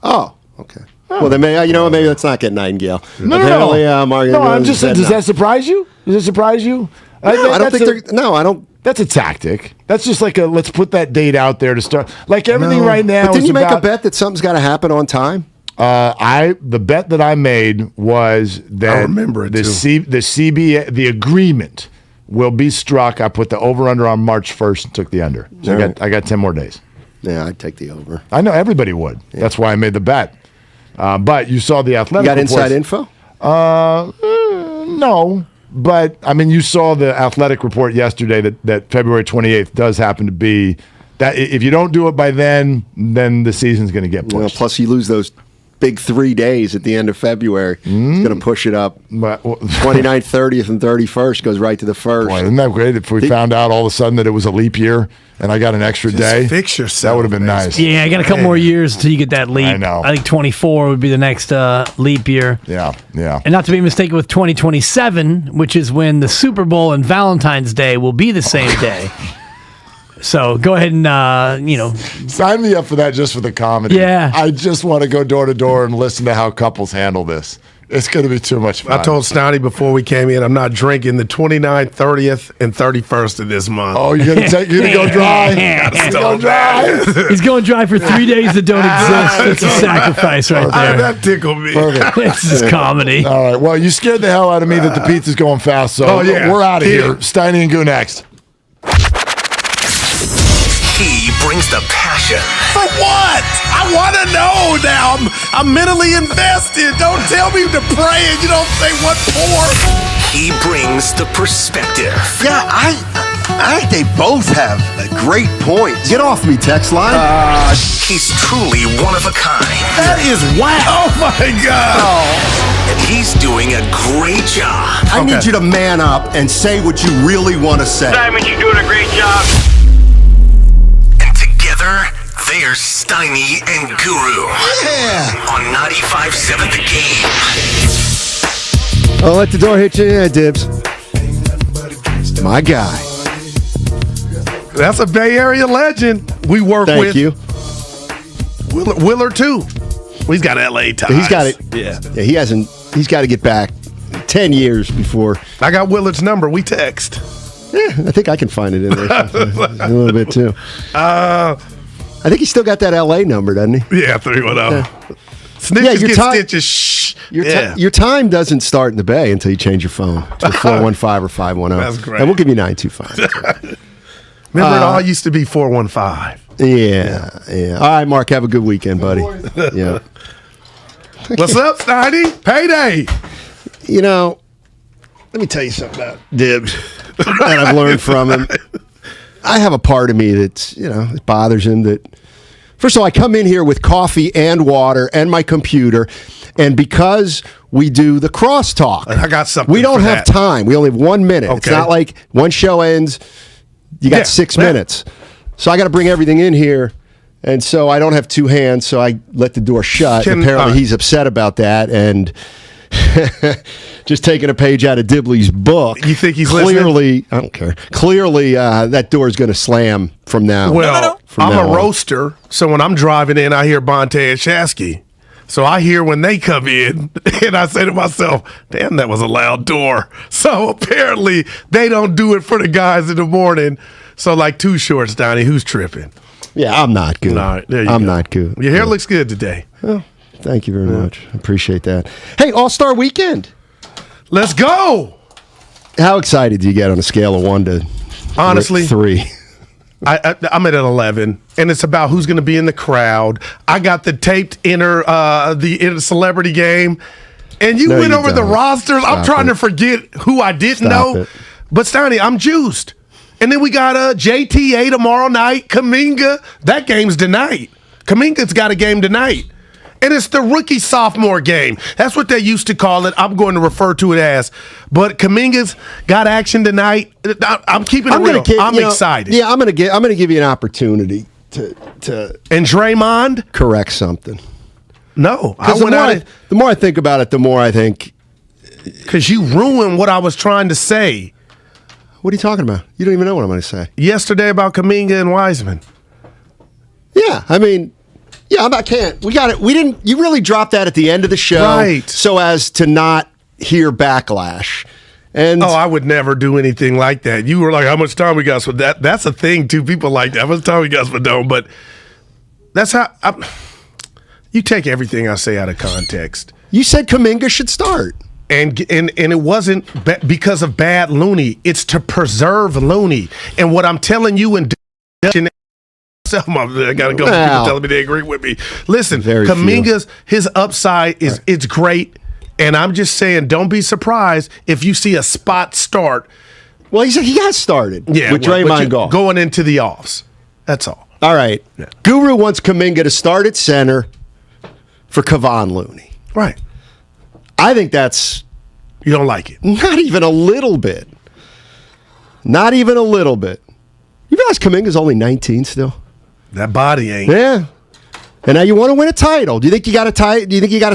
Oh, okay. Well, then maybe let's not get Nightingale. No, Apparently, no. I'm just. Does that surprise you? Does it surprise you? No, I don't think they're. No, I don't. That's a tactic. That's just like let's put that date out there to start. Like everything right now. But didn't is you make about, a bet that something's got to happen on time? The bet that I made was that I remember it the too. the CBA the agreement will be struck. I put the over under on March 1st and took the under. So I got 10 more days. Yeah, I'd take the over. I know everybody would. Yeah. That's why I made the bet. But you saw the athletic. You got reports. inside info? No. But I mean, you saw the athletic report yesterday that February 28th does happen to be that. If you don't do it by then the season's going to get pushed. Well, plus you lose those big 3 days at the end of February. It's going to push it up. 29th, 30th, and 31st goes right to the 1st. Boy, isn't that great if we found out all of a sudden that it was a leap year and I got an extra day? Fix yourself. That would have been nice. Yeah, I got a couple more years until you get that leap. I know. I think 24 would be the next leap year. Yeah. And not to be mistaken with 2027, which is when the Super Bowl and Valentine's Day will be the same day. So go ahead and, sign me up for that just for the comedy. Yeah. I just want to go door to door and listen to how couples handle this. It's going to be too much fun. I told Steiny before we came in, I'm not drinking the 29th, 30th, and 31st of this month. Oh, you're going to go dry? Go dry. He's going dry for 3 days that don't exist. It's a sacrifice right there. That tickled me. Perfect. This is comedy. All right. Well, you scared the hell out of me that the pizza's going fast, so we're out of here. Steiny and Goo next. He brings the passion. For what? I want to know now. I'm mentally invested. Don't tell me to pray and you don't say what for. He brings the perspective. Yeah, I think they both have a great point. Get off me, text line. He's truly one of a kind. That is wow. Oh, my God. And he's doing a great job. I need you to man up and say what you really want to say. Diamond, you're doing a great job. Together, they're Steiny and Guru. Yeah. On 95.7 The Game. I'll let the door hit you. Yeah, Dibs. My guy. That's a Bay Area legend we work Thank with. you. Willard, too. He's got LA ties. He's got it. Yeah. He hasn't. He's got to get back 10 years before. I got Willard's number. We text. Yeah, I think I can find it in there a little bit too. I think he's still got that LA number, doesn't he? Yeah, 310. Snitches get stitches. Shh. Your time doesn't start in the Bay until you change your phone to 415 or 510. That's great. And we'll give you 925. Remember, it all used to be 415. Yeah. All right, Mark, have a good weekend, buddy. Yeah. What's up, Steiny? Payday. You know, let me tell you something about Dibs that I've learned from him. I have a part of me that's, it bothers him that, first of all, I come in here with coffee and water and my computer, and because we do the crosstalk, I got something. We don't for have that. time. We only have 1 minute. It's Okay. not like one show ends, you got 6 minutes. So I got to bring everything in here, and so I don't have two hands, so I let the door shut. Apparently, he's upset about that, and just taking a page out of Dibley's book. You think he's clearly? listening? I don't care. Clearly, that door is going to slam from now. Well, from I'm now a on. roaster, so when I'm driving in, I hear Bonte and Shasky. So I hear when they come in, and I say to myself, damn, that was a loud door. So apparently, they don't do it for the guys in the morning. So like Too Short, Steiny, who's tripping? Yeah, I'm not good. All right, there you I'm go. not good. Your hair looks good today. Well, thank you very much. I appreciate that. Hey, All-Star Weekend. Let's go. How excited do you get on a scale of 1 to Honestly, 3? I'm at an 11, and it's about who's going to be in the crowd. I got the taped inner celebrity game, and you went over the rosters. I'm trying to forget who I didn't know, but Steiny, I'm juiced. And then we got JTA tomorrow night. Kuminga, that game's tonight. Kuminga's got a game tonight. And it's the rookie-sophomore game. That's what they used to call it. I'm going to refer to it as. But Kuminga's got action tonight. I'm keeping it real. I'm excited. Yeah, I'm going to give you an opportunity to and Draymond correct something. No, the more I think about it, the more I think because you ruined what I was trying to say. What are you talking about? You don't even know what I'm going to say. Yesterday about Kuminga and Wiseman. Yeah, I mean. Yeah, I can't. We got it. We didn't. You really dropped that at the end of the show, right? So as to not hear backlash. And I would never do anything like that. You were like, "How much time we got?" So that's a thing too. People like that. How much time we got? But that's how you take everything I say out of context. You said Kuminga should start, and it wasn't because of bad Looney. It's to preserve Looney. And what I'm telling you and I gotta go. People telling me they agree with me. Listen, Kuminga's his upside is it's great, and I'm just saying, don't be surprised if you see a spot start. Well, he got started. Yeah, with Draymond going into the offs. That's all. All right. Yeah. Guru wants Kuminga to start at center for Kevon Looney. Right. I think that's you don't like it. Not even a little bit. Not even a little bit. You realize Kuminga's only 19 still. That body ain't. Yeah. And now you want to win a title. Do you think you got a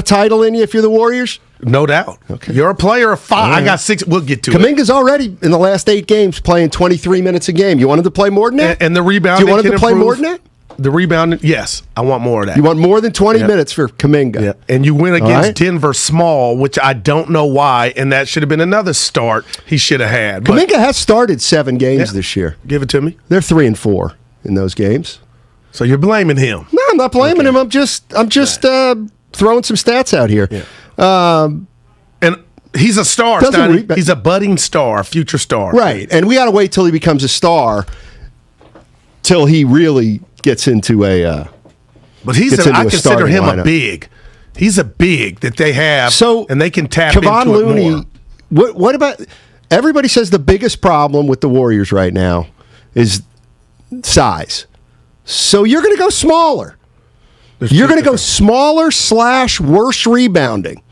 title in you if you're the Warriors? No doubt. Okay. You're a player of 5. I got 6. We'll get to it. Kuminga's already in the last 8 games playing 23 minutes a game. You wanted to play more than that? And the rebound. Do you want him to play more than that? The rebound, yes. I want more of that. You want more than 20 minutes for Kuminga. Yeah. And you win against Denver small, which I don't know why, and that should have been another start he should have had. Kuminga has started 7 games this year. Give it to me. They're 3-4 in those games. So you're blaming him? No, I'm not blaming him. I'm just throwing some stats out here. Yeah. And he's a star. He's a budding star, future star. Right. And we got to wait till he becomes a star, till he really gets into a. But I consider him a big. He's a big that they have, and they can tap Kevon into Looney, it more. What about? Everybody says the biggest problem with the Warriors right now is size. So you're going to go smaller. You're going to go smaller / worse rebounding.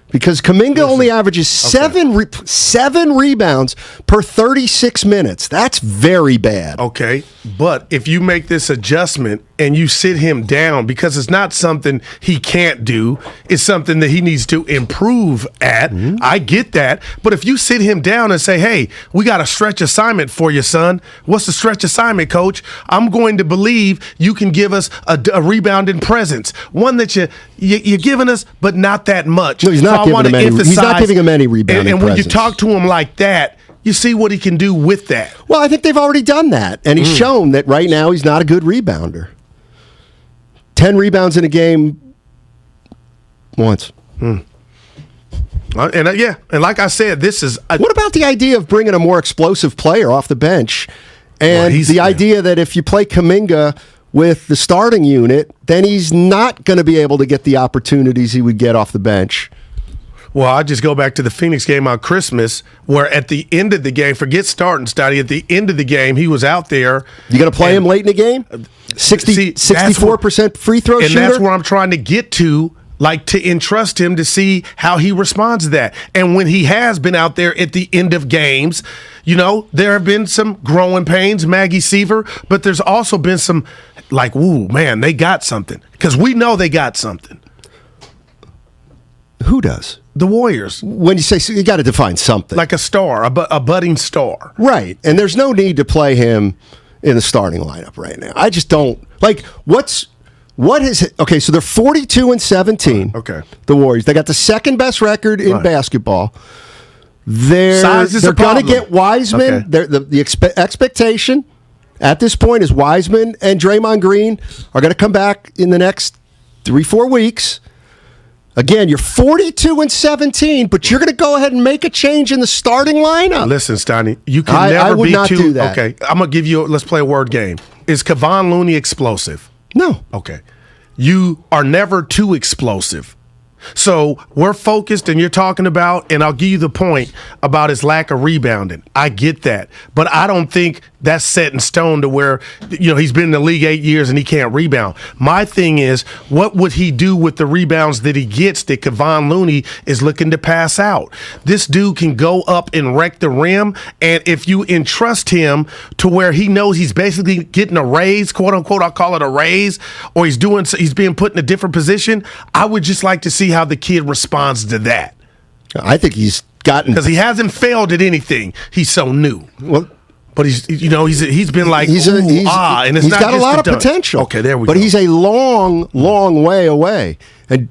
Because Kuminga only averages 7 rebounds per 36 minutes. That's very bad. Okay, but if you make this adjustment and you sit him down, because it's not something he can't do, it's something that he needs to improve at. Mm-hmm. I get that. But if you sit him down and say, hey, we got a stretch assignment for you, son. What's the stretch assignment, coach? I'm going to believe you can give us a rebounding presence. One that you're giving us, but not that much. No, he's not. He's not giving him any rebounding and when you talk to him like that, you see what he can do with that. Well, I think they've already done that, and he's shown that right now he's not a good rebounder. 10 rebounds in a game once. And like I said, this is... what about the idea of bringing a more explosive player off the bench? And the idea that if you play Kuminga with the starting unit, then he's not going to be able to get the opportunities he would get off the bench. Well, I just go back to the Phoenix game on Christmas, where at the end of the game, forget starting, Steiny, at the end of the game, he was out there. You going to play him late in the game? 64% free throw shooter? And that's where I'm trying to get to, like, to entrust him to see how he responds to that. And when he has been out there at the end of games, you know, there have been some growing pains, Maggie Seaver, but there's also been some, like, ooh, man, they got something. Because we know they got something. Who does? The Warriors. When you say, so you got to define something. Like a star, a budding star. Right. And there's no need to play him in the starting lineup right now. I just don't. Like, what is, okay, so they're 42-17. Okay. The Warriors. They got the second best record in basketball. Size is they're a going to problem. get Wiseman. Okay. The expectation at this point is Wiseman and Draymond Green are going to come back in the next 3-4 weeks. Again, you're 42-17, but you're going to go ahead and make a change in the starting lineup. Listen, Steiny, you can I never would be not too. do that. Okay, I'm gonna give you. Let's play a word game. Is Kevon Looney explosive? No. Okay, you are never too explosive. So we're focused, and you're talking about, and I'll give you the point about his lack of rebounding. I get that, but I don't think that's set in stone to where, you know, he's been in the league 8 years and he can't rebound. My thing is, what would he do with the rebounds that he gets that Kevon Looney is looking to pass out? This dude can go up and wreck the rim, and if you entrust him to where he knows he's basically getting a raise, quote unquote, I'll call it a raise, or he's being put in a different position, I would just like to see how the kid responds to that. I think he's gotten, because he hasn't failed at anything. He's so new. Well, but he's been like, and it's he's not got a lot of potential. Okay, there we go. But he's a long way away, and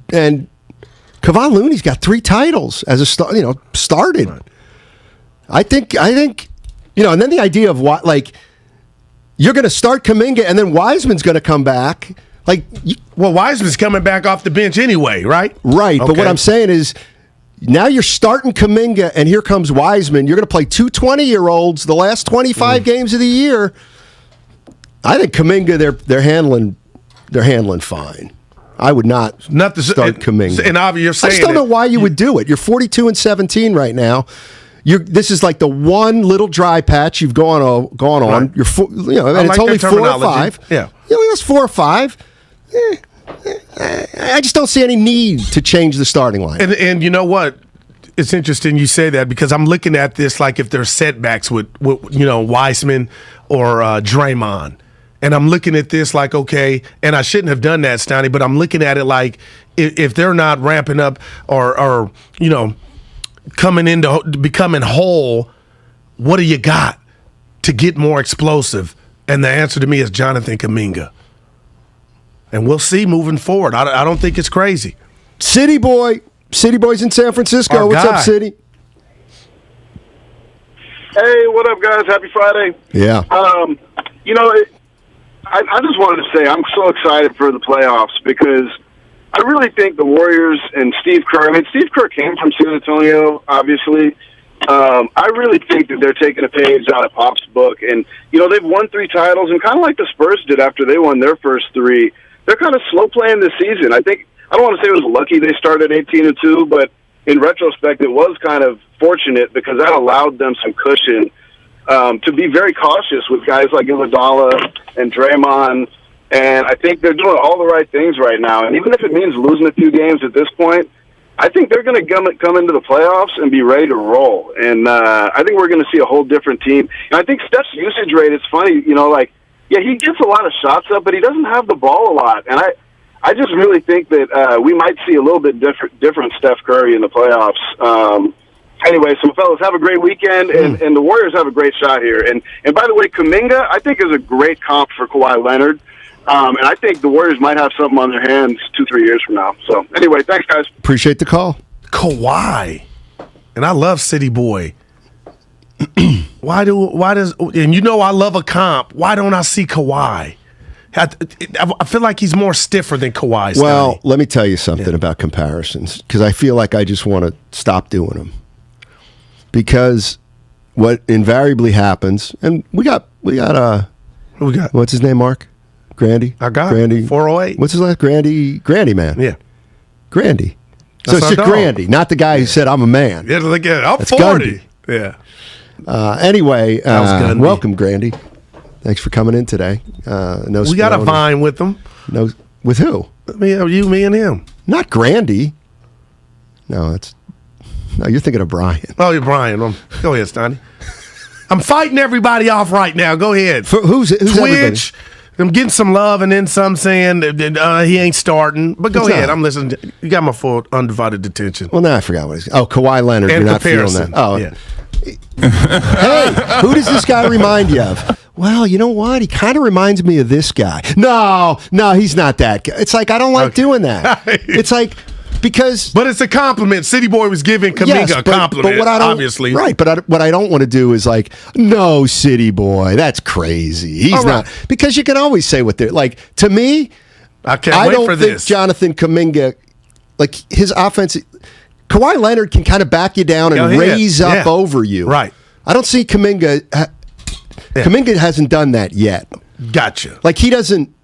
Kevon Looney's got 3 titles as a started. Right. I think and then the idea of what, like, you're going to start Kuminga and then Wiseman's going to come back. Like, well, Wiseman's coming back off the bench anyway, right? Right, okay. But what I'm saying is, now you're starting Kuminga, and here comes Wiseman. You're going to play 2 20-year-olds the last 25 games of the year. I think Kuminga, they're handling fine. I would not start Kuminga. And you're saying, I just don't know why you would do it. You're 42-17 right now. This is like the one little dry patch you've gone on. Right. And it's only 4 or 5. Yeah, it's 4 or 5. I just don't see any need to change the starting line. And you know what? It's interesting you say that, because I'm looking at this like if there's setbacks with Wiseman or Draymond. And I'm looking at this like, okay, and I shouldn't have done that, Steiny, but I'm looking at it like if they're not ramping up or coming into becoming whole, what do you got to get more explosive? And the answer to me is Jonathan Kuminga. And we'll see moving forward. I don't think it's crazy. City Boy's in San Francisco. What's up, City? Hey, what up, guys? Happy Friday. Yeah. I just wanted to say I'm so excited for the playoffs, because I really think the Warriors and Steve Kerr, Steve Kerr came from San Antonio, obviously. I really think that they're taking a page out of Pop's book. And, they've won 3 titles, and kind of like the Spurs did after they won their first 3, they're kind of slow playing this season. I don't want to say it was lucky they started 18-2, but in retrospect, it was kind of fortunate, because that allowed them some cushion to be very cautious with guys like Iguodala and Draymond. And I think they're doing all the right things right now. And even if it means losing a few games at this point, I think they're going to come into the playoffs and be ready to roll. And I think we're going to see a whole different team. And I think Steph's usage rate, it's funny, he gets a lot of shots up, but he doesn't have the ball a lot. And I just really think that we might see a little bit different Steph Curry in the playoffs. Anyway, so fellas, have a great weekend, and the Warriors have a great shot here. And by the way, Kuminga, I think, is a great comp for Kawhi Leonard. And I think the Warriors might have something on their hands 2-3 years from now. So anyway, thanks, guys. Appreciate the call. Kawhi. And I love City Boy. Why does I love a comp. Why don't I see Kawhi? I feel like he's more stiffer than Kawhi. Well, let me tell you something about comparisons, because I feel like I just want to stop doing them. Because what invariably happens, and we got what's his name, Mark? Grandy? I got Grandy. 408. What's his last? Grandy man. Yeah. Grandy. So it's just Grandy, not the guy who said, I'm a man. Yeah, I'm That's 40. Gundy. Yeah. Anyway, welcome, Grandy. Thanks for coming in today. No, we got a Vine with him. No, with who? Me, and him. Not Grandy. No, you're thinking of Brian. Oh, you're Brian. Go ahead, Steiny. I'm fighting everybody off right now. Go ahead. Who's Twitch. everybody? I'm getting some love, and then some saying he ain't starting. But go ahead. I'm listening. You got my full undivided attention. Well, now I forgot what he's. Oh, Kawhi Leonard. And you're comparison. not feeling that. Oh, yeah. Hey, who does this guy remind you of? Well, you know what? He kind of reminds me of this guy. No, he's not that guy. It's like I don't like doing that. It's like. But it's a compliment. City Boy was giving Kuminga a compliment, but what I don't, obviously. Right, but what I don't want to do is like, no, City Boy, that's crazy. He's not. Because you can always say what they're like. To me, I don't think Jonathan Kuminga, like his offense, Kawhi Leonard can kind of back you down and raise up over you. Right. I don't see Kuminga. Kuminga hasn't done that yet. Gotcha. Like he doesn't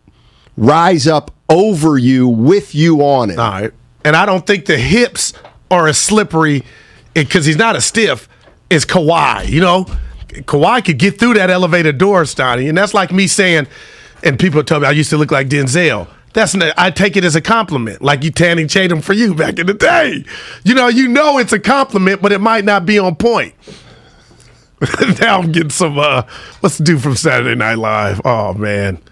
rise up over you with you on it. All right. And I don't think the hips are as slippery because he's not as stiff as Kawhi. You know, Kawhi could get through that elevator door, Steiny, and that's like me saying, and people tell me I used to look like Denzel. I take it as a compliment, like you Tanning Tatum for you back in the day. You know it's a compliment, but it might not be on point. Now I'm getting some. What's the dude from Saturday Night Live? Oh man.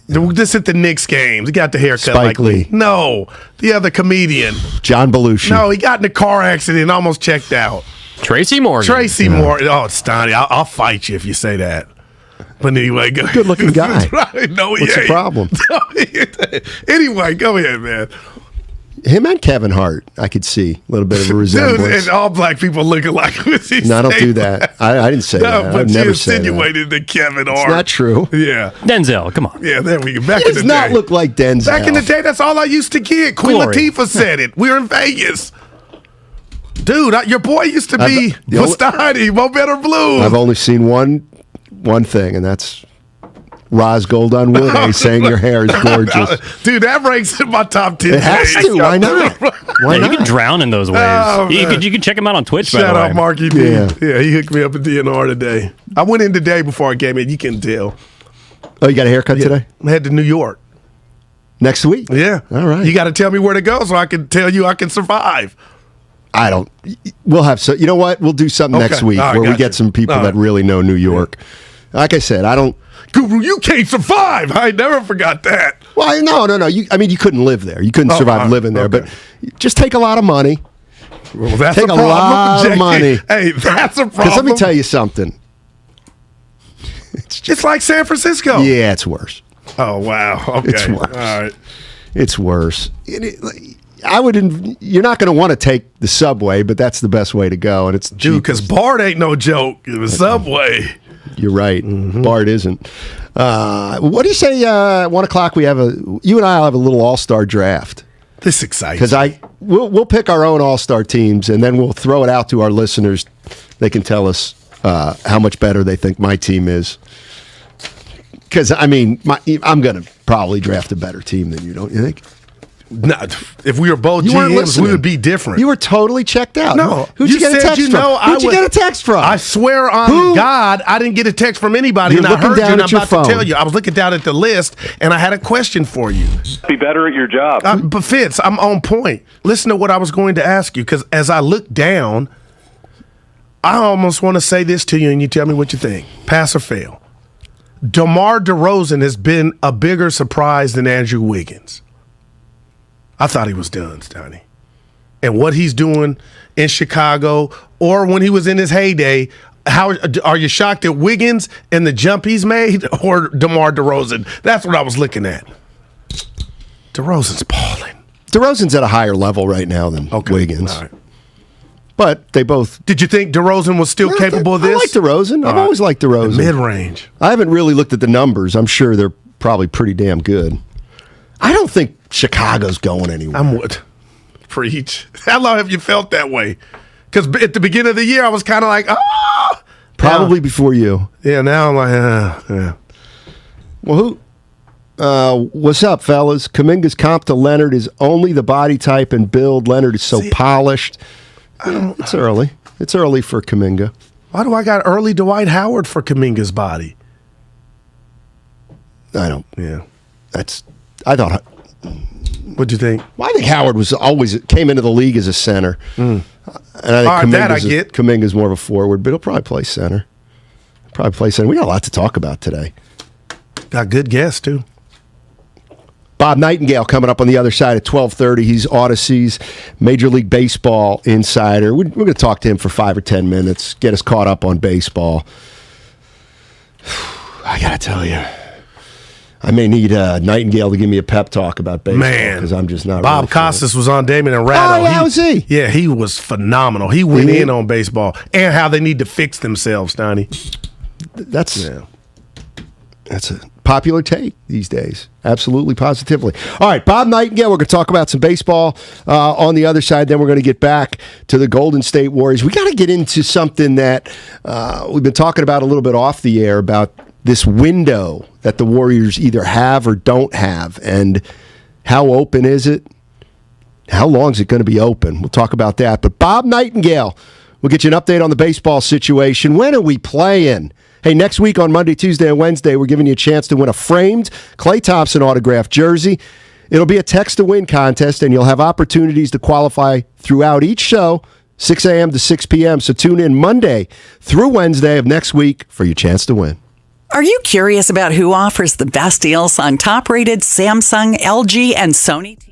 This at the Knicks games. He got the haircut Spike Lee. No, the other comedian. John Belushi. No, he got in a car accident and almost checked out. Tracy Morgan. Morgan. Oh, Steiny, I'll fight you if you say that. But anyway, go ahead. Good-looking guy. Right. No, What's the problem? Anyway, go ahead, man. Him and Kevin Hart, I could see a little bit of a resemblance. Dude, and all black people look alike. No, I don't do that. I didn't say that. But I've never said that. insinuated that Kevin Hart. It's not true. Yeah. Denzel, come on. Yeah, there we go. Back He in does the not day. look like Denzel. Back in the day, that's all I used to get. Queen Glory. Latifah said it. We were in Vegas. Dude, your boy used to be Steiny, Mo Better Blues. I've only seen one thing, and that's Roz Gold on Wood saying your hair is gorgeous. Dude, that ranks in my top 10. It has to. Why not? Why not? You can drown in those waves. Oh, you can check him out on Twitch, by Shout the way. out Marky D. Yeah, he hooked me up at DNR today. I went in today before I came in. You can tell. Oh, you got a haircut today? I had to New York. Next week? Yeah. All right. You got to tell me where to go so I can tell you I can survive. I don't. We'll have so. You know what? We'll do something next week where we get some people that really know New York. Like I said, I don't. Guru, you can't survive. I never forgot that. Well, no. You couldn't live there. You couldn't survive living there. But just take a lot of money. Well, that's take a problem. lot of money. Hey, that's a problem. Because let me tell you something. It's like San Francisco. Yeah, it's worse. Oh wow. Okay. It's worse. All right. It's worse. You're not going to want to take the subway, but that's the best way to go, and it's dude. Because BART ain't no joke. The subway. You're right. BART isn't. What do you say? 1 o'clock. You and I'll have a little all-star draft. This exciting. Because we'll pick our own all-star teams, and then we'll throw it out to our listeners. They can tell us how much better they think my team is. Because I'm going to probably draft a better team than you, don't you think? No, if we were both GMs, we would be different. You were totally checked out. No, who'd you get a text from? Who'd you get a text from? I swear on God, I didn't get a text from anybody. You're and I looking heard down you, and at I'm your about phone. to tell you. I was looking down at the list, and I had a question for you. Be better at your job. But Fitz, I'm on point. Listen to what I was going to ask you, because as I look down, I almost want to say this to you, and you tell me what you think. Pass or fail. DeMar DeRozan has been a bigger surprise than Andrew Wiggins. I thought he was done, Steiny. And what he's doing in Chicago, or when he was in his heyday, how are you shocked at Wiggins and the jump he's made, or DeMar DeRozan? That's what I was looking at. DeRozan's balling. DeRozan's at a higher level right now than Wiggins. All right. But they both. Did you think DeRozan was still capable of this? I like DeRozan. I've always liked DeRozan. Mid-range. I haven't really looked at the numbers. I'm sure they're probably pretty damn good. I don't think Chicago's going anywhere. Preach. How long have you felt that way? Because at the beginning of the year, I was kind of like, Probably before you. Yeah, now I'm like, yeah. Well, What's up, fellas? Kuminga's comp to Leonard is only the body type and build. Leonard is so polished. It's early. It's early for Kuminga. Why do I got early Dwight Howard for Kuminga's body? I don't. Yeah. I thought. What'd you think? Well, I think Howard was always came into the league as a center. And I think that I get. Kuminga's more of a forward, but he'll probably play center. We got a lot to talk about today. Got good guests, too. Bob Nightingale coming up on the other side at 12:30. He's Odyssey's Major League Baseball insider. We're going to talk to him for 5 or 10 minutes, get us caught up on baseball. I got to tell you, I may need Nightingale to give me a pep talk about baseball because I'm just not. Bob really Costas was on Damon and Ratto. Oh, yeah, how was he? Yeah, he was phenomenal. He went in on baseball and how they need to fix themselves, Steiny. That's a popular take these days. Absolutely, positively. All right, Bob Nightingale, we're going to talk about some baseball on the other side. Then we're going to get back to the Golden State Warriors. We got to get into something that we've been talking about a little bit off the air about this window that the Warriors either have or don't have. And how open is it? How long is it going to be open? We'll talk about that. But Bob Nightingale, we'll get you an update on the baseball situation. When are we playing? Hey, next week on Monday, Tuesday, and Wednesday, we're giving you a chance to win a framed Klay Thompson autographed jersey. It'll be a text-to-win contest, and you'll have opportunities to qualify throughout each show, 6 a.m. to 6 p.m. So tune in Monday through Wednesday of next week for your chance to win. Are you curious about who offers the best deals on top-rated Samsung, LG, and Sony TVs?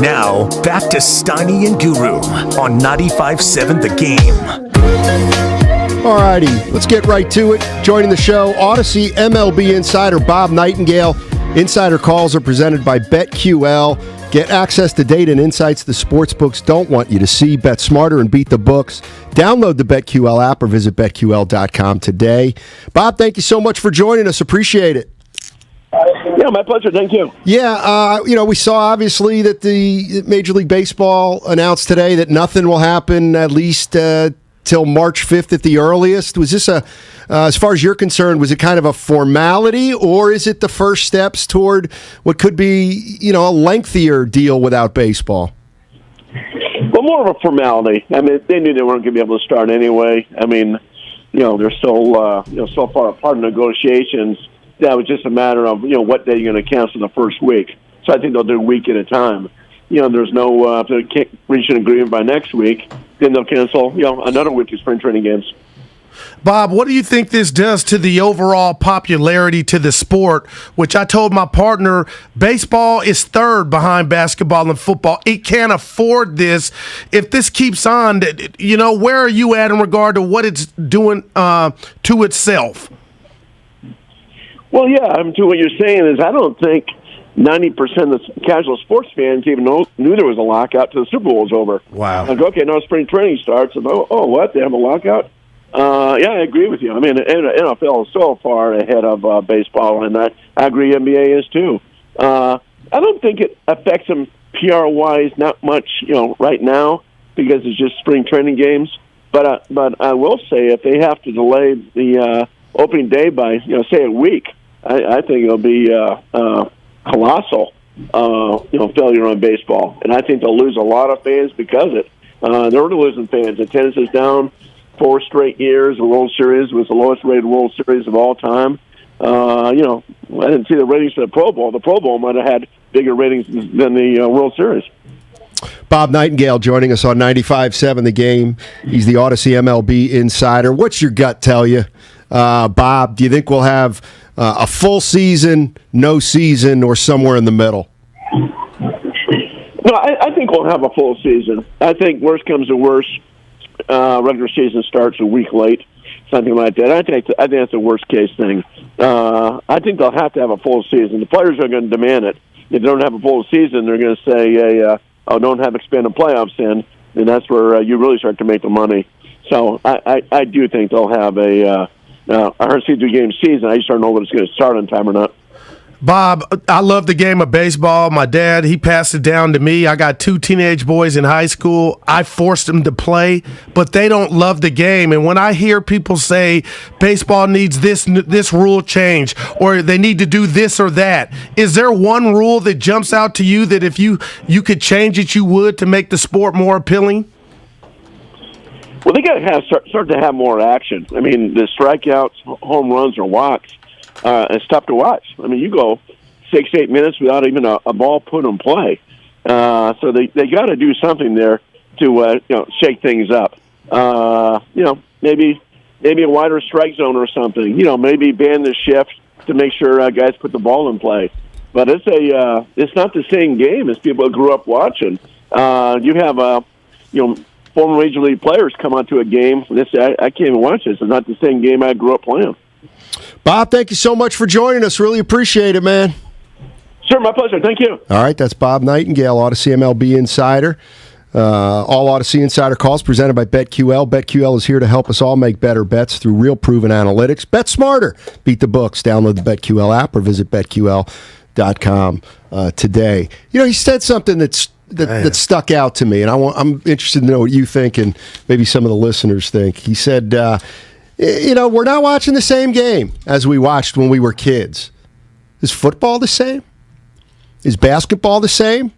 Now, back to Steiny and Guru on 95.7 The Game. Alrighty, let's get right to it. Joining the show, Odyssey MLB insider Bob Nightingale. Insider calls are presented by BetQL. Get access to data and insights the sportsbooks don't want you to see. Bet smarter and beat the books. Download the BetQL app or visit BetQL.com today. Bob, thank you so much for joining us. Appreciate it. Yeah, my pleasure. Thank you. Yeah, we saw obviously that the Major League Baseball announced today that nothing will happen at least till March 5th at the earliest. Was this as far as you're concerned, was it kind of a formality, or is it the first steps toward what could be, a lengthier deal without baseball? Well, more of a formality. I mean, they knew they weren't going to be able to start anyway. I mean, they're still, so far apart in negotiations. That was just a matter of, what day you're going to cancel the first week. So I think they'll do a week at a time. There's no, if they can't reach an agreement by next week, then they'll cancel, another week of spring training games. Bob, what do you think this does to the overall popularity to the sport, which I told my partner, baseball is third behind basketball and football. It can't afford this. If this keeps on, where are you at in regard to what it's doing to itself? Well, yeah, to what you're saying is I don't think 90% of the casual sports fans even knew there was a lockout till the Super Bowl was over. Wow. Like, okay, now spring training starts, and what? They have a lockout? Yeah, I agree with you. I mean, NFL is so far ahead of baseball, and I agree NBA is too. I don't think it affects them PR-wise not much, right now because it's just spring training games. But I will say if they have to delay the opening day by, say a week, I think it'll be colossal, failure on baseball. And I think they'll lose a lot of fans because of it. They're already losing fans. Attendance is down 4 straight years. The World Series was the lowest rated World Series of all time. I didn't see the ratings for the Pro Bowl. The Pro Bowl might have had bigger ratings than the World Series. Bob Nightingale joining us on 95.7 The Game. He's the Odyssey MLB insider. What's your gut tell you? Bob, do you think we'll have a full season, no season, or somewhere in the middle? No, I think we'll have a full season. I think worst comes to worst, regular season starts a week late, something like that. I think that's the worst case thing. I think they'll have to have a full season. The players are going to demand it. If they don't have a full season, they're going to say, don't have expanded playoffs in, and that's where you really start to make the money. So I do think they'll have a 162-game season. I just don't know whether it's going to start on time or not. Bob, I love the game of baseball. My dad, he passed it down to me. I got 2 teenage boys in high school. I forced them to play, but they don't love the game. And when I hear people say baseball needs this rule change or they need to do this or that, is there one rule that jumps out to you that if you could change it, you would to make the sport more appealing? Well, they got to start to have more action. I mean, the strikeouts, home runs, or walks, it's tough to watch. I mean, you go 6-8 minutes without even a ball put in play. So they got to do something there to shake things up. Maybe a wider strike zone or something. Maybe ban the shift to make sure guys put the ball in play. But it's not the same game as people grew up watching. You have former Major League players come onto a game. I can't even watch this. It's not the same game I grew up playing. Bob, thank you so much for joining us. Really appreciate it, man. Sure, my pleasure. Thank you. All right, that's Bob Nightingale, Odyssey MLB Insider. All Odyssey Insider calls presented by BetQL. BetQL is here to help us all make better bets through real proven analytics. Bet smarter. Beat the books. Download the BetQL app or visit BetQL.com today. You know, he said something that stuck out to me, and I'm interested to know what you think and maybe some of the listeners think. He said, we're not watching the same game as we watched when we were kids. Is football the same? Is basketball the same?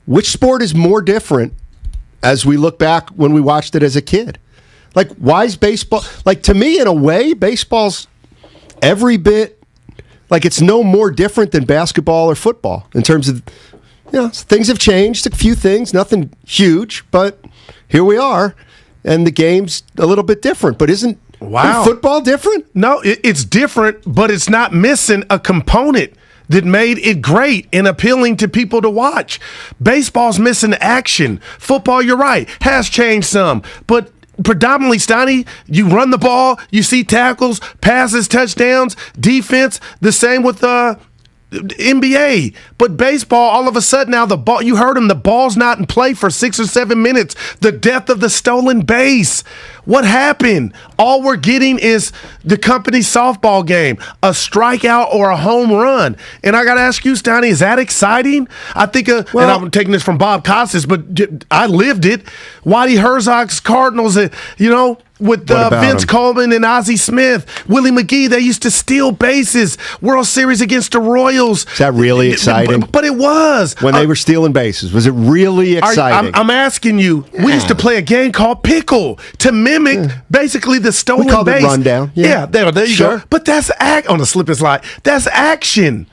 Which sport is more different as we look back when we watched it as a kid? Like, why is baseball... Like, to me, in a way, baseball's every bit... Like, it's no more different than basketball or football in terms of... things have changed, a few things, nothing huge, but here we are, and the game's a little bit different. But isn't football different? No, it's different, but it's not missing a component that made it great and appealing to people to watch. Baseball's missing action. Football, you're right, has changed some, but predominantly, Steiny, you run the ball, you see tackles, passes, touchdowns, defense, the same with NBA. But baseball, all of a sudden now, the ball, you heard him, the ball's not in play for 6 or 7 minutes. The death of the stolen base. What happened? All we're getting is the company softball game, a strikeout or a home run. And I got to ask you, Steiny, is that exciting? I think, and I'm taking this from Bob Costas, but I lived it. Whitey Herzog's Cardinals, with Vince Coleman and Ozzie Smith, Willie McGee, they used to steal bases. World Series against the Royals. Is that really exciting? But it was. When they were stealing bases. Was it really exciting? I'm asking you. Yeah. We used to play a game called Pickle to mimic basically the stolen base. We called it rundown. Yeah, there you go. But that's on the slip and slide. That's action.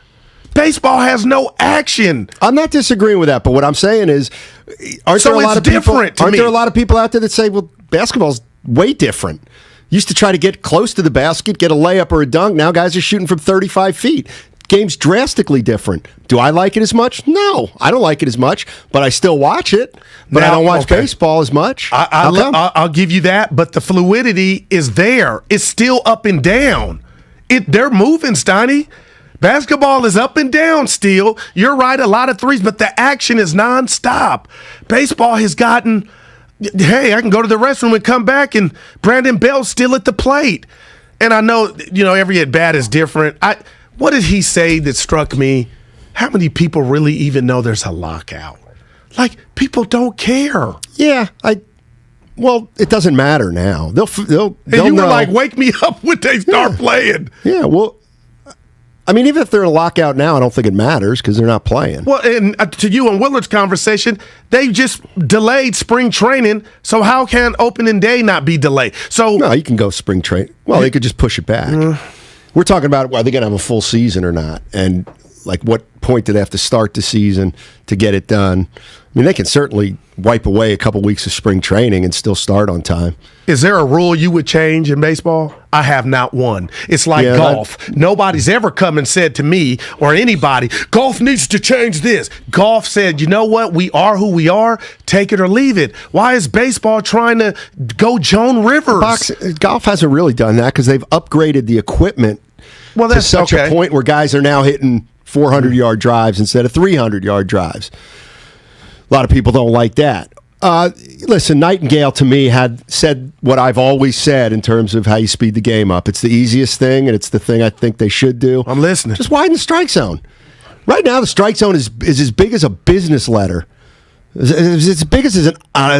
Baseball has no action. I'm not disagreeing with that, but what I'm saying is, aren't there a lot of people out there that say, well, basketball's way different? Used to try to get close to the basket, get a layup or a dunk. Now guys are shooting from 35 feet. Game's drastically different. Do I like it as much? No, I don't like it as much, but I still watch it. But I don't watch baseball as much. I'll give you that, but the fluidity is there. It's still up and down. They're moving, Steiny. Basketball is up and down still. You're right, a lot of threes, but the action is nonstop. Baseball has gotten... Hey, I can go to the restroom and come back, and Brandon Bell's still at the plate. And I know, every at-bat is different. What did he say that struck me? How many people really even know there's a lockout? Like, people don't care. Yeah, well, it doesn't matter now. They'll and you were like, wake me up when they start playing. Yeah, well, I mean, even if they're in a lockout now, I don't think it matters because they're not playing. Well, and to you and Willard's conversation, they just delayed spring training, so how can opening day not be delayed? No, you can go spring training. Well, they could just push it back. We're talking about, are they going to have a full season or not? And, like, what point do they have to start the season to get it done? I mean, they can certainly wipe away a couple weeks of spring training and still start on time. Is there a rule you would change in baseball? I have not one. It's like golf. Nobody's ever come and said to me or anybody, golf needs to change this. Golf said, you know what? We are who we are. Take it or leave it. Why is baseball trying to go Joan Rivers? Golf hasn't really done that because they've upgraded the equipment to such a point where guys are now hitting 400-yard drives instead of 300-yard drives. A lot of people don't like that. Listen, Nightingale to me had said what I've always said in terms of how you speed the game up. It's the easiest thing, and it's the thing I think they should do. I'm listening. Just widen the strike zone. Right now, the strike zone is as big as a business letter. It's as big as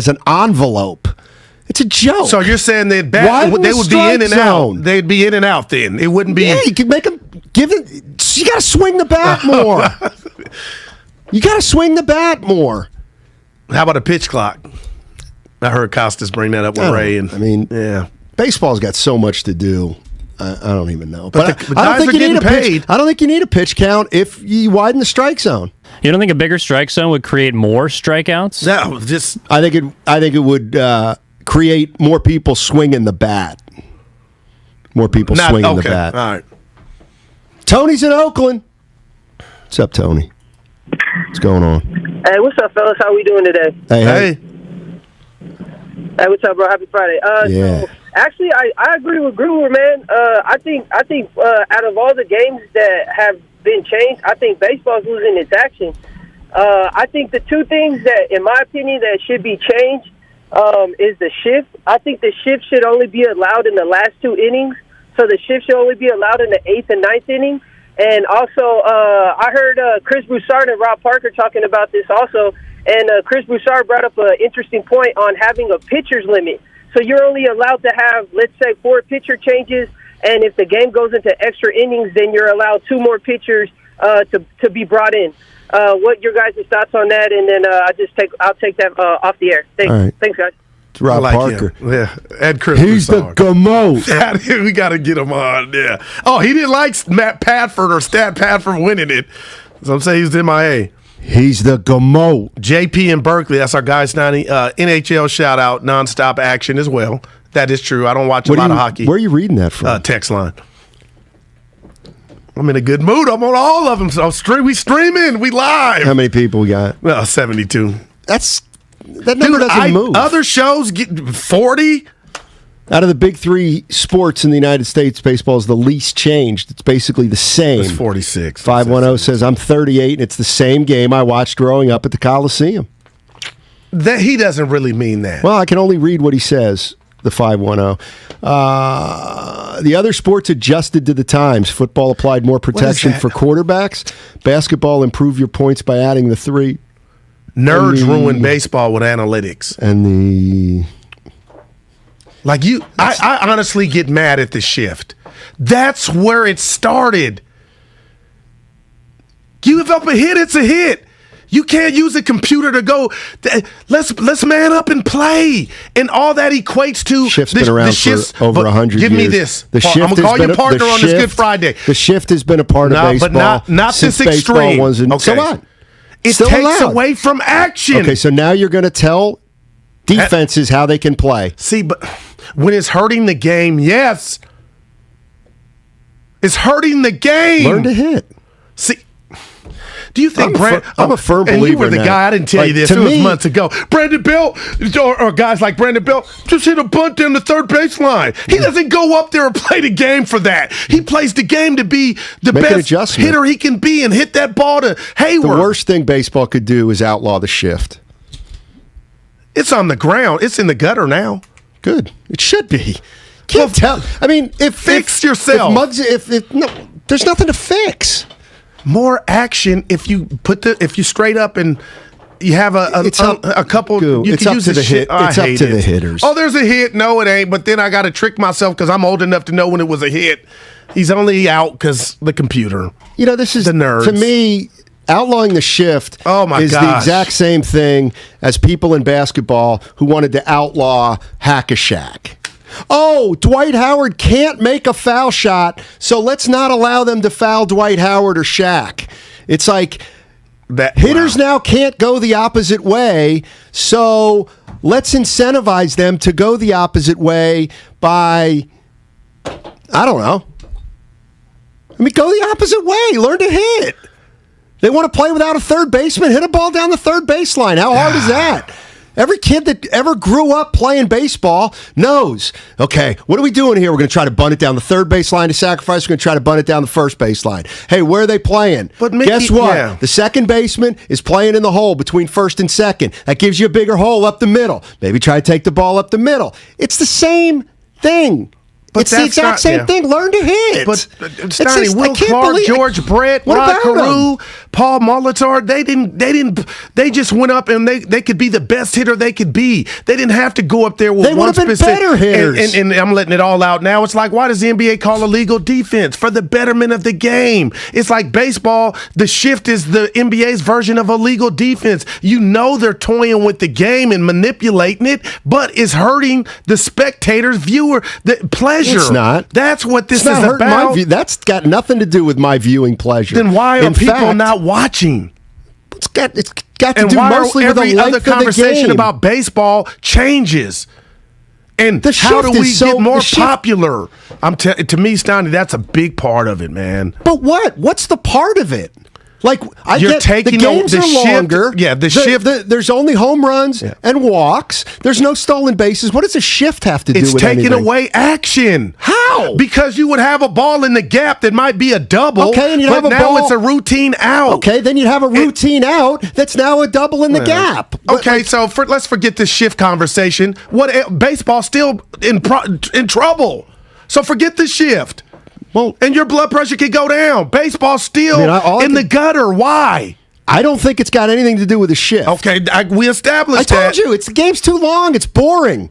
an envelope. It's a joke. So you're saying that they would be in and out. They'd be in and out then. It wouldn't be. Yeah, you could make them give it. You got to swing the bat more. You got to swing the bat more. How about a pitch clock? I heard Costas bring that up with Ray. Baseball's got so much to do. I don't even know. But I don't think you need a pitch. I don't think you need a pitch count if you widen the strike zone. You don't think a bigger strike zone would create more strikeouts? No, I think it would create more people swinging the bat. More people swinging the bat. All right. Tony's in Oakland. What's up, Tony? What's going on? Hey, what's up, fellas? How we doing today? Hey. Hey, what's up, bro? Happy Friday. Yeah. So, actually, I agree with Gruber, man. I think out of all the games that have been changed, I think baseball's losing its action. I think the two things that, in my opinion, that should be changed is the shift. I think the shift should only be allowed in the last 2 innings. So the shift should only be allowed in the 8th and 9th inning. And also, I heard Chris Broussard and Rob Parker talking about this also. And Chris Broussard brought up an interesting point on having a pitcher's limit. So you're only allowed to have, let's say, 4 pitcher changes. And if the game goes into extra innings, then you're allowed 2 more pitchers to be brought in. What your guys' thoughts on that? And then I'll take that off the air. Thanks, All right. Thanks, guys. It's Rob Parker. Him. Yeah, Ed Chris. He's Broussard. the GMO. We got to get him on. Yeah. Oh, he didn't like Matt Padford or Stat Padford winning it. So I'm saying he's MIA. He's the GMO. JP in Berkeley. That's our guy, Steiny. NHL shout out, nonstop action as well. That is true. I don't watch a lot of hockey. Where are you reading that from? Text line. I'm in a good mood. I'm on all of them. So we streaming. We live. How many people we got? Well, 72. That number doesn't move. Other shows get 40. Out of the big 3 sports in the United States, baseball is the least changed. It's basically the same. It's 46. 510 says, I'm 38, and it's the same game I watched growing up at the Coliseum. That he doesn't really mean that. Well, I can only read what he says, the 510. The other sports adjusted to the times. Football applied more protection for quarterbacks. Basketball improved your points by adding the 3. Nerds ruin baseball with analytics. And the... Like I honestly get mad at the shift. That's where it started. Give up a hit, it's a hit. You can't use a computer to go. Let's man up and play, and all that equates to. Shift's been around for over 100 years. Give me this. The shift I'm gonna call your partner on this Good Friday. The shift has been a part of baseball, but not since this extreme. Okay. So what? It Still takes allowed. away from action. Okay, so now you're going to tell defenses how they can play. See, but when it's hurting the game, yes, it's hurting the game. Learn to hit. See. Do you think I'm a firm believer and you were the in guy, that. I didn't tell you this, it was months ago. Brandon Belt, or guys like Brandon Belt, just hit a bunt down the third baseline. He doesn't go up there and play the game for that. He plays the game to be the best hitter he can be and hit that ball to Hayward. The worst thing baseball could do is outlaw the shift. It's on the ground. It's in the gutter now. Good. It should be. Can't tell. I mean, fix yourself. No, there's nothing to fix. More action if you straight up and you have a couple. You it's can up use to the shit. hit. It's up to the hitters. Oh, there's a hit. No, it ain't. But then I got to trick myself because I'm old enough to know when it was a hit. He's only out because the computer. You know, this is the nerds. To me, outlawing the shift is the exact same thing as people in basketball who wanted to outlaw hack-a-shack. Oh, Dwight Howard can't make a foul shot, so let's not allow them to foul Dwight Howard or Shaq. It's like hitters now can't go the opposite way, so let's incentivize them to go the opposite way by, I don't know. I mean, go the opposite way. Learn to hit. They want to play without a third baseman. Hit a ball down the third baseline. How hard is that? Every kid that ever grew up playing baseball knows, okay, what are we doing here? We're going to try to bunt it down the third baseline to sacrifice. We're going to try to bunt it down the first baseline. Hey, where are they playing? But Mickey, guess what? Yeah. The second baseman is playing in the hole between first and second. That gives you a bigger hole up the middle. Maybe try to take the ball up the middle. It's the same thing. But it's the exact same thing. Learn to hit. But Steiny, Will Clark, George Brett, Rod Carew, Paul Molitor, they just went up and they could be the best hitter they could be. They didn't have to go up there with one specific. Better hitters. And I'm letting it all out now. It's like, why does the NBA call illegal defense? For the betterment of the game. It's like baseball, the shift is the NBA's version of illegal defense. You know they're toying with the game and manipulating it, but it's hurting the spectators, viewer, the pleasure. It's not. That's what this is about. That's got nothing to do with my viewing pleasure. Then why are people not watching? It's got to do mostly with the length other conversation about baseball changes. And how do we get more popular? To me, Steiny, that's a big part of it, man. But what? What's the part of it? Like You're get taking the games the are shift, longer. yeah, the shift. There's only home runs and walks. There's no stolen bases. What does a shift have to do It's with taking anything? away action. How? Because you would have a ball in the gap that might be a double. Okay, and you'd but have a now ball. it's a routine out. Okay, then you'd have a routine out that's now a double in the gap. Okay, so let's forget this shift conversation. Baseball's still in trouble. So forget the shift. Well, and your blood pressure can go down. Baseball's still in the gutter. Why? I don't think it's got anything to do with the shift. Okay, we established that. I told you, the game's too long. It's boring.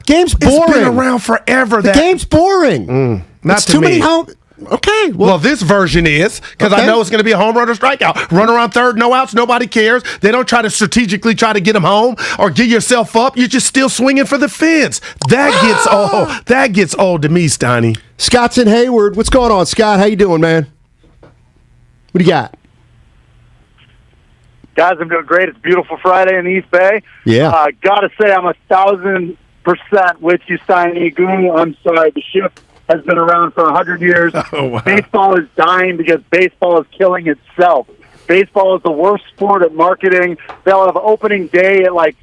Game's boring. It's been around forever. The game's boring. Not it's to too me. many home. Okay. Well, this version is, because I know it's going to be a home run or strikeout. Run around third, no outs, nobody cares. They don't try to strategically try to get them home or get yourself up. You're just still swinging for the fence. That gets old to me, Steiny. Scott's in Hayward. What's going on, Scott? How you doing, man? What do you got? Guys, I'm doing great. It's a beautiful Friday in the East Bay. Yeah. Gotta say, I'm 1,000% with you, Steiny Guru. I'm sorry, the shift has been around for 100 years. Oh, wow. Baseball is dying because baseball is killing itself. Baseball is the worst sport at marketing. They'll have opening day at like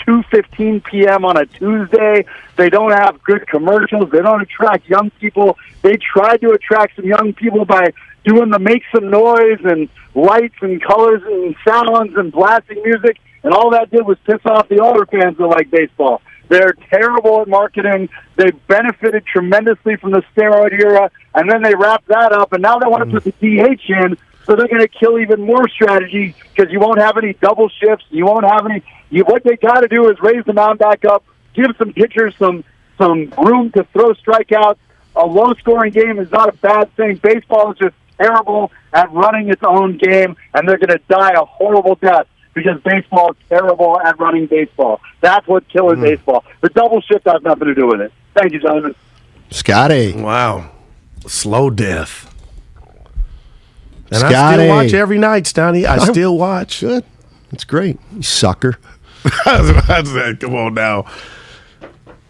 2:15 p.m. on a Tuesday. They don't have good commercials. They don't attract young people. They tried to attract some young people by doing the make some noise and lights and colors and sounds and blasting music, and all that did was piss off the older fans that like baseball. They're terrible at marketing. They benefited tremendously from the steroid era, and then they wrapped that up, and now they want to put the DH in, so they're going to kill even more strategy because you won't have any double shifts. You won't have any. What they got to do is raise the mound back up, give some pitchers some room to throw strikeouts. A low-scoring game is not a bad thing. Baseball is just terrible at running its own game, and they're going to die a horrible death because baseball is terrible at running baseball. That's what's killing baseball. The double shift has nothing to do with it. Thank you, gentlemen. Scotty. Wow. Slow death. And Scotty. I still watch every night, Steiny. I still watch. Good. That's great. You sucker. Come on now.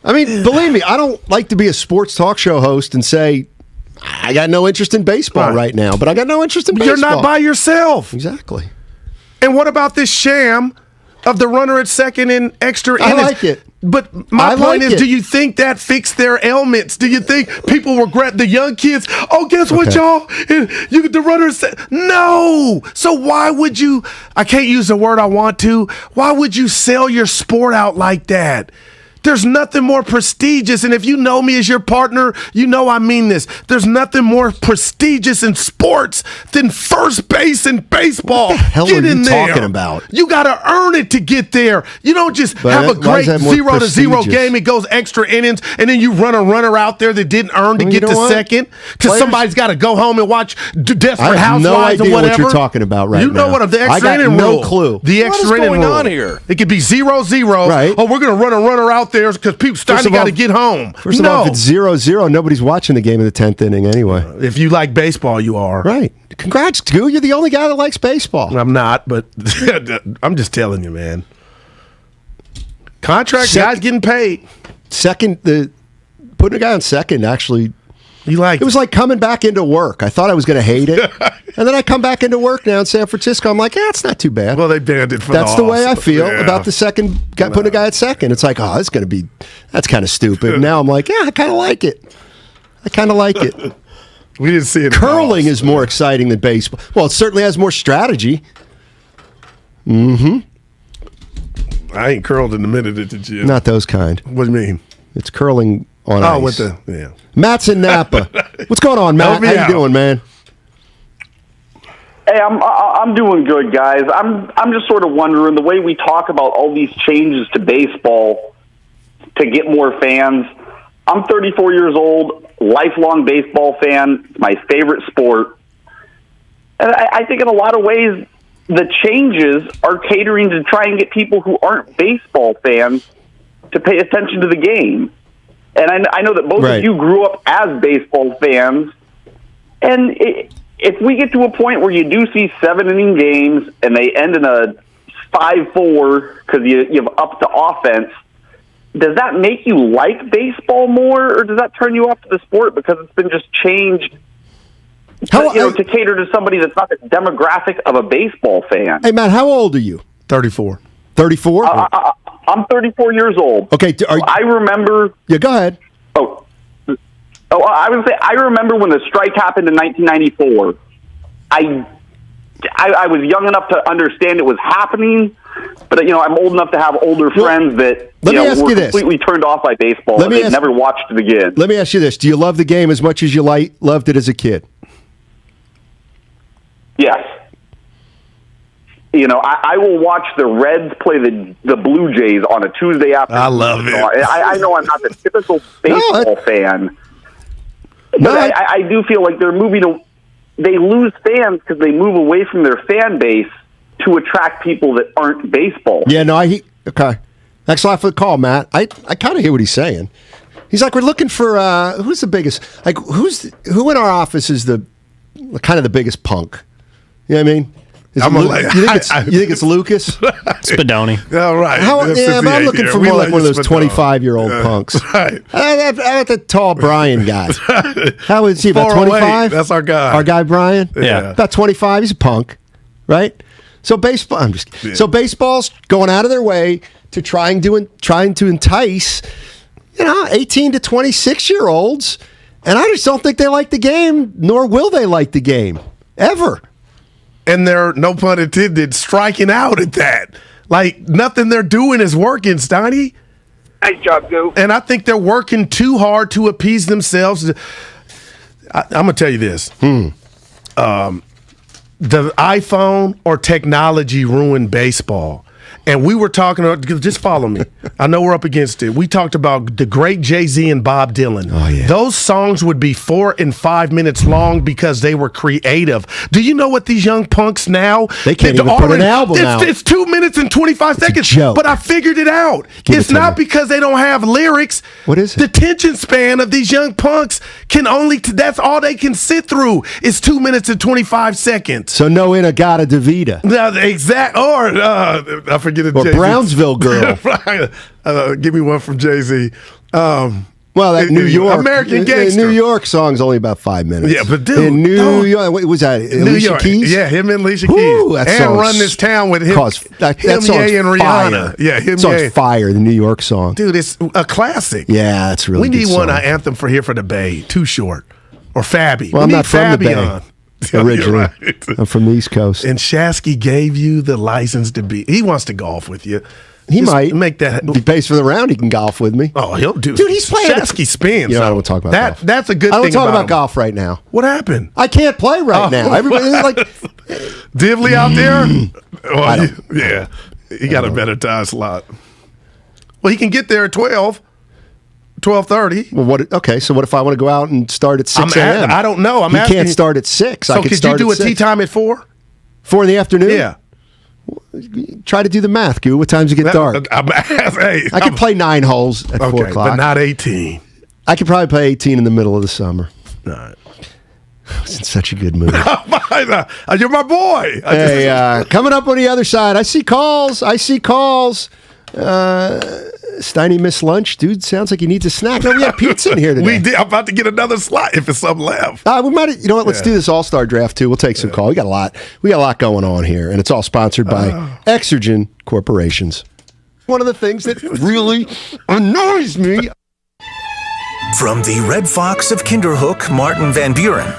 I mean, believe me, I don't like to be a sports talk show host and say, I got no interest in baseball right now, but I got no interest in baseball. You're not by yourself. Exactly. And what about this sham of the runner at second in extra innings? I like it. But my point is, do you think that fixed their ailments? Do you think people regret the young kids? Oh, guess what, y'all? The runner said, no. So why would you, I can't use the word I want to, why would you sell your sport out like that? There's nothing more prestigious, and if you know me as your partner, you know I mean this. There's nothing more prestigious in sports than first base in baseball. What the hell Get are you in there. talking about? You got to earn it to get there. You don't just have a why is great that more 0-0 prestigious? game. It goes extra innings, and then you run a runner out there that didn't earn to get to second because somebody's got to go home and watch Desperate I have Housewives no idea or whatever. what you're talking about right now. You know what the extra I got inning no rule. clue. The What extra is inning going rule. on here? It could be 0-0. Right. Oh, we're going to run a runner out there because people Steiny got to get home. First of all, if it's 0-0, nobody's watching the game in the 10th inning anyway. If you like baseball, you are. Right. Congrats, Goo. You're the only guy that likes baseball. I'm not, but I'm just telling you, man. Contract guys getting paid. Second, putting a guy on second actually. It was like coming back into work. I thought I was going to hate it. And then I come back into work now in San Francisco. I'm like, it's not too bad. Well, they banned it for That's the way I feel about the second guy, putting a guy at second. It's like, that's kind of stupid. Now I'm like, I kind of like it. We didn't see it. Curling is more exciting than baseball. Well, it certainly has more strategy. I ain't curled in a minute at the gym. Not those kind. What do you mean? It's curling on ice. With the Matt's in Napa. What's going on, Matt? How you doing, man? Hey, I'm doing good, guys. I'm just sort of wondering the way we talk about all these changes to baseball to get more fans. I'm 34 years old, lifelong baseball fan. It's my favorite sport. And I think in a lot of ways the changes are catering to try and get people who aren't baseball fans to pay attention to the game. And I know that both of you grew up as baseball fans. And if we get to a point where you do see 7-inning games and they end in a 5-4 because you've upped the offense, does that make you like baseball more, or does that turn you off to the sport because it's been just changed to cater to somebody that's not the demographic of a baseball fan. Hey, Matt, how old are you? 34. 34? I'm 34 years old. Okay. I remember. Yeah, go ahead. Oh, I would say I remember when the strike happened in 1994. I was young enough to understand it was happening, but I'm old enough to have older friends that were completely turned off by baseball and they never watched it again. Let me ask you this: do you love the game as much as you loved it as a kid? Yes. I will watch the Reds play the Blue Jays on a Tuesday afternoon. I love it. I know I'm not the typical baseball fan, but I do feel like they're moving. They lose fans because they move away from their fan base to attract people that aren't baseball. Yeah, no, okay. Thanks a lot for the call, Matt. I kind of hear what he's saying. He's like, we're looking for who's the biggest? Like, who in our office is the kind of the biggest punk? You know what I mean? You think it's Lucas? Spadoni. All right. But I'm looking for more like one of those 25-year-old punks. Right. How about the tall Brian guy? How is he, about 25? That's our guy. Our guy Brian? Yeah. About 25. He's a punk, right? So So baseball's going out of their way to trying to entice 18 to 26-year-olds, and I just don't think they like the game, nor will they like the game ever. And they're, no pun intended, striking out at that. Like, nothing they're doing is working, Steiny. Nice job, Goo. And I think they're working too hard to appease themselves. I'm going to tell you this. The iPhone or technology ruined baseball. And we were talking about, just follow me. I know we're up against it. We talked about the great Jay-Z and Bob Dylan. Oh, yeah. Those songs would be 4 and 5 minutes long because they were creative. Do you know what these young punks now? They can't even put an album out. It's 2 minutes and 25 seconds. A joke. But I figured it out. It's not because they don't have lyrics. What is it? The attention span of these young punks that's all they can sit through is 2 minutes and 25 seconds. So no Inagata Davida. I forget it. Or Jay-Z. Brownsville Girl. Give me one from Jay-Z. Well, that New York American Gangster. New York song's only about 5 minutes. Yeah, but dude, in New York, what was that? New Alicia York. Keys? Yeah, him and Alicia Woo, Keys. and Run This Town with him. That Ye song's and Rihanna. fire. Yeah, him song's Ye. fire. The New York song, dude. It's a classic. Yeah, that's really. We need good one song. anthem for here for the Bay. Too short or Fabby. Well, I'm not from the Bay. On. Originally, right. I'm from the East Coast. And Shasky gave you the license to be. He wants to golf with you. He might make that. If he pays for the round, he can golf with me. Oh, he'll do. Dude, he's playing. Shasky spins. You know, I don't want to talk about that. golf. That's a good thing. I don't talk about him. golf right now. What happened? I can't play right now. Everybody's like Divley out there. Well, yeah, he got a better time slot. Well, he can get there at 12:30. Well, okay, so what if I want to go out and start at 6 a.m.? I don't know. You can't start at 6. So I could you do a tea time at 4? 4 in the afternoon? Yeah. Try to do the math, Goo. What times it get dark? I could play 9 holes at 4 o'clock. But not 18. I could probably play 18 in the middle of the summer. All right. I was in such a good mood. You're my boy. Hey, coming up on the other side, I see calls. Steiny missed lunch. Dude, sounds like he needs a snack. No, we had pizza in here today. We did. I'm about to get another slot if it's something left. We might. You know what? Let's do this All-Star draft too. We'll take some calls. We got a lot going on here, and it's all sponsored by Exergen Corporations. One of the things that really annoys me. From the Red Fox of Kinderhook, Martin Van Buren.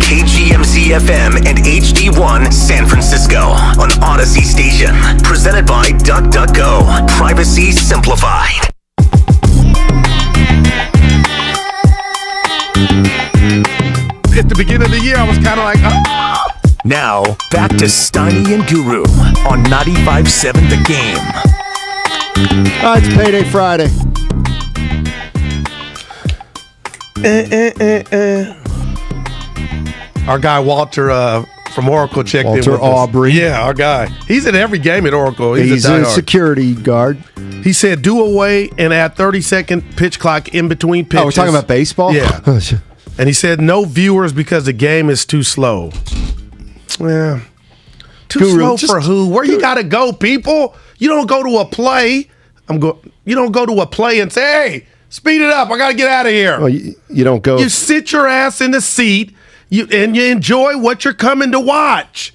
KGMZ-FM and HD1 San Francisco on Odyssey Station. Presented by DuckDuckGo. Privacy simplified. At the beginning of the year, I was kind of like, oh. Now, back to Steiny and Guru on 95.7 The Game. It's Payday Friday. Our guy Walter from Oracle checked in with Walter Aubrey. us. Yeah, our guy. He's at every game at Oracle. He's a a diehard. security guard. He said, do away and add 30-second pitch clock in between pitches. Oh, we're talking about baseball? Yeah. And he said, no viewers because the game is too slow. Yeah. Too Guru, slow for who? Where you got to go, people? You don't go to a play. You don't go to a play and say, hey, speed it up. I got to get out of here. Well, you don't go. You sit your ass in the seat and you enjoy what you're coming to watch.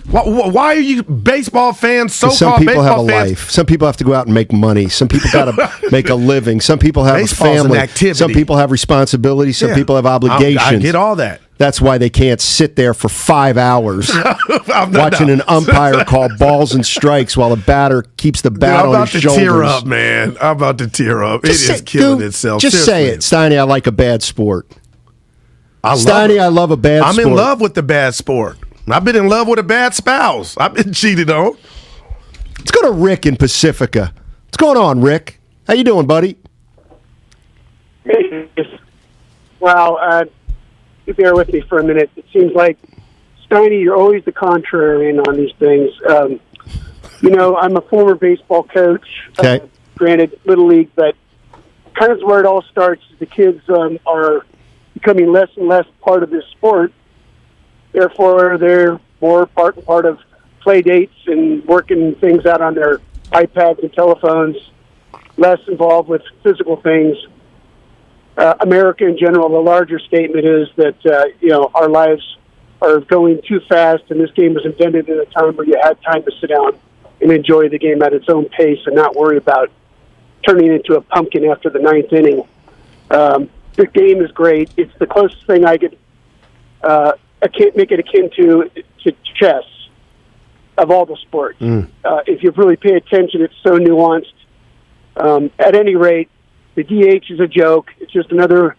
Why are you baseball fans, so-called some people baseball have a fans? life. Some people have to go out and make money. Some people got to make a living. Some people have Baseball's a family. an activity. Some people have responsibilities. Some Yeah. people have obligations. I get all that. That's why they can't sit there for 5 hours watching an umpire call balls and strikes while a batter keeps the bat Dude, on his shoulders. I'm about to tear up, man. I'm about to tear up. It is killing itself. Just say it. Steiny, I like a bad sport. I love a bad I'm sport. in love with the bad sport. I've been in love with a bad spouse. I've been cheated on. Let's go to Rick in Pacifica. What's going on, Rick? How you doing, buddy? Well, you bear with me for a minute. It seems like, Steiny, you're always the contrarian on these things. I'm a former baseball coach, granted, Little League, but kind of where it all starts is the kids are becoming less and less part of this sport. Therefore, they're more part of play dates and working things out on their iPads and telephones, less involved with physical things. America in general, the larger statement is that, our lives are going too fast, and this game was invented at a time where you had time to sit down and enjoy the game at its own pace and not worry about turning into a pumpkin after the ninth inning. The game is great. It's the closest thing I could make it akin to chess of all the sports. If you really pay attention, it's so nuanced. At any rate, the DH is a joke. It's just another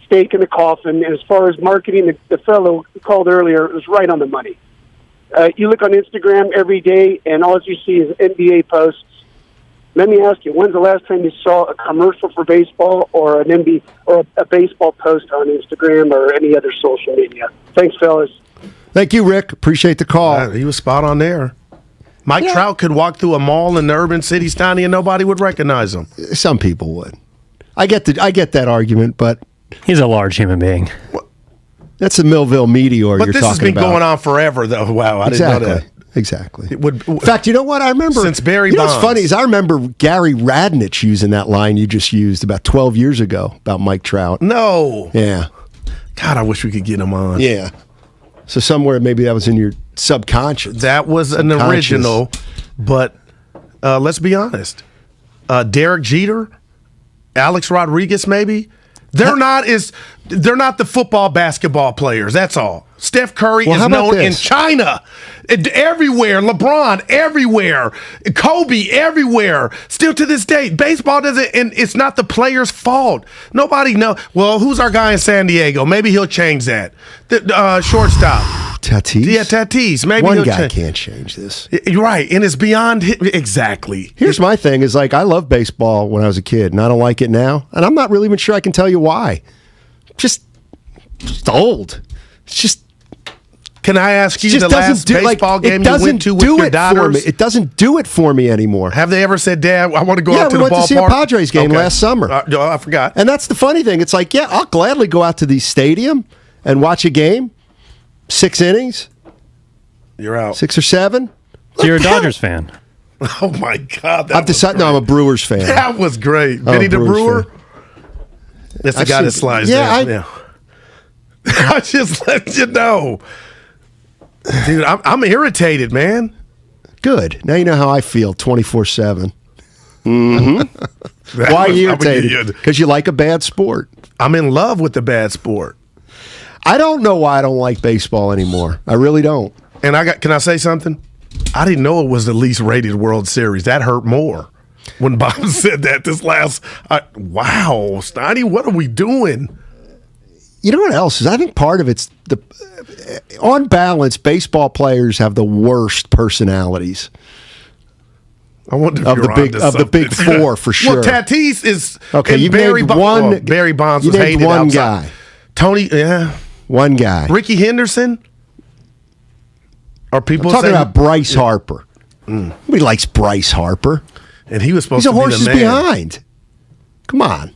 stake in the coffin. And as far as marketing, the fellow who called earlier was right on the money. You look on Instagram every day, and all you see is NBA posts. Let me ask you, when's the last time you saw a commercial for baseball or an NBA or a baseball post on Instagram or any other social media? Thanks, fellas. Thank you, Rick. Appreciate the call. He was spot on there. Mike Trout could walk through a mall in the urban city, Steiny, and nobody would recognize him. Some people would. I get that argument, but he's a large human being. That's the Millville meteor But you're this talking has been about. going on forever, though. Wow, I didn't know that. Exactly. It would, in fact, you know what? I remember since Barry Bonds. What's funny is I remember Gary Radnich using that line you just used about 12 years ago about Mike Trout. No. Yeah. God, I wish we could get him on. Yeah. So somewhere maybe that was in your subconscious. That was an original, but let's be honest. Derek Jeter, Alex Rodriguez, maybe they're not the football basketball players. That's all. Steph Curry is known in China, everywhere. LeBron everywhere. Kobe everywhere. Still to this day, baseball doesn't, and it's not the players' fault. Nobody knows. Well, who's our guy in San Diego? Maybe he'll change that. The shortstop. Tatis? Yeah, Tatis. Maybe one guy can't change this. You're right, and it's beyond exactly. Here's my thing: is like I loved baseball when I was a kid, and I don't like it now, and I'm not really even sure I can tell you why. Just old. It's just. Can I ask you the last baseball game you went to with your daughters? It doesn't do it for me anymore. Have they ever said, Dad, I want to go out to the ballpark? Yeah, we went to see a Padres game last summer. I forgot. And that's the funny thing. It's like, yeah, I'll gladly go out to the stadium and watch a game. 6 innings. You're out. 6 or 7. So you're a Dodgers fan. Oh, my God. I've decided, no, I'm a Brewers fan. That was great. Vinny the Brewer? That's the guy that slides down. I just let you know. Dude, I'm irritated, man. Good. Now you know how I feel 24/7. Mm-hmm. Why are you irritated? Because you like a bad sport. I'm in love with the bad sport. I don't know why I don't like baseball anymore. I really don't. And can I say something? I didn't know it was the least rated World Series. That hurt more when Bob said that this last. Wow, Steiny, what are we doing? You know what else is? I think part of it's on balance, baseball players have the worst personalities. I wonder if of the big four for sure. Well, Tatis is okay. You Barry named one. Barry Bonds was hated one outside. Guy. Tony, one guy. Ricky Henderson. Are people talking about Bryce Harper? Nobody likes Bryce Harper, and he was supposed to be the man. He's a horse behind. Come on.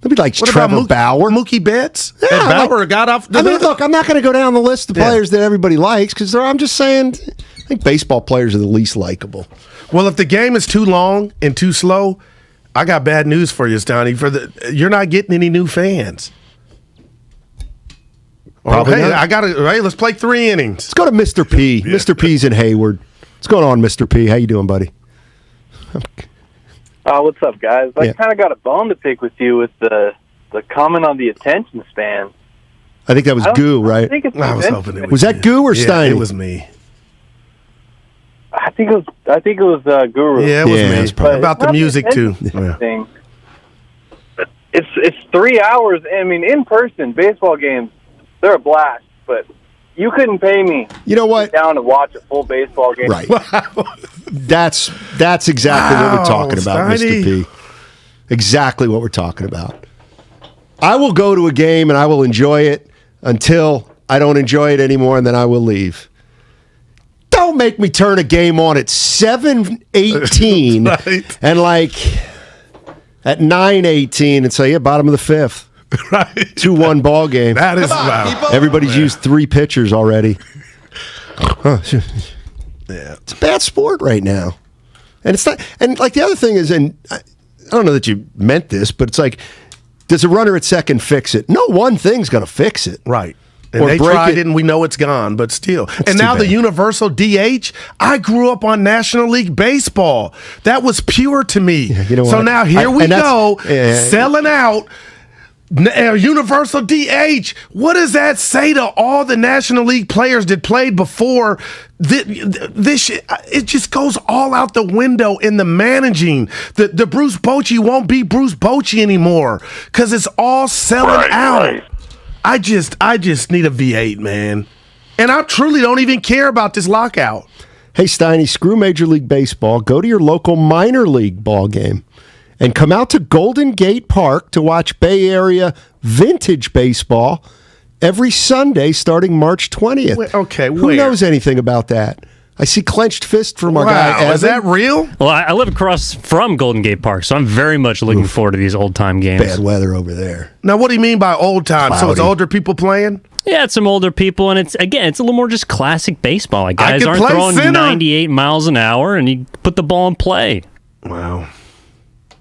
Nobody likes Trevor Bauer. Mookie Betts? Yeah, Bauer got off the list. Look, I'm not going to go down the list of players that everybody likes because I'm just saying I think baseball players are the least likable. Well, if the game is too long and too slow, I got bad news for you, Stoney. You're not getting any new fans. Probably hey, not. Let's play 3 innings. Let's go to Mr. P. Mr. P's in Hayward. What's going on, Mr. P? How you doing, buddy? What's up, guys? I kind of got a bone to pick with you with the comment on the attention span. I think that was Goo, right? I was hoping it was that Goo or Steiny? It was me. I think it was Guru. Yeah, it was me. About the music too. Thing. It's 3 hours. I mean, in person baseball games, they're a blast. But you couldn't pay me. You know what? Down to watch a full baseball game. Right. That's exactly what we're talking about, Steiny. Mr. P. Exactly what we're talking about. I will go to a game and I will enjoy it until I don't enjoy it anymore, and then I will leave. Don't make me turn a game on at 7:18 right. And at 9:18 and say, bottom of the 5th. Right. 2-1 ball game. That is wow. Everybody's used 3 pitchers already. Yeah. It's a bad sport right now. And it's not, and the other thing is, and I don't know that you meant this, but it's like, does a runner at second fix it? No one thing's going to fix it. Right. And they tried it, and we know it's gone, but still. And now the universal DH, I grew up on National League Baseball. That was pure to me. Yeah, you know so now here we go, selling out universal DH. What does that say to all the National League players that played before? This it just goes all out the window in the managing. The Bruce Bochy won't be Bruce Bochy anymore because it's all selling out. Right. I just need a V8, man. And I truly don't even care about this lockout. Hey, Steiny, screw Major League Baseball. Go to your local minor league ball game and come out to Golden Gate Park to watch Bay Area vintage baseball every Sunday starting March 20th. Okay, Who knows anything about that? I see clenched fist from our guy. Evan. Is that real? Well, I live across from Golden Gate Park, so I'm very much looking forward to these old-time games. Bad weather over there. Now, what do you mean by old time? So it's Cloudy. older people playing? Yeah, it's some older people, and it's a little more just classic baseball. Like guys could aren't play throwing center. 98 miles an hour, and you put the ball in play. Wow.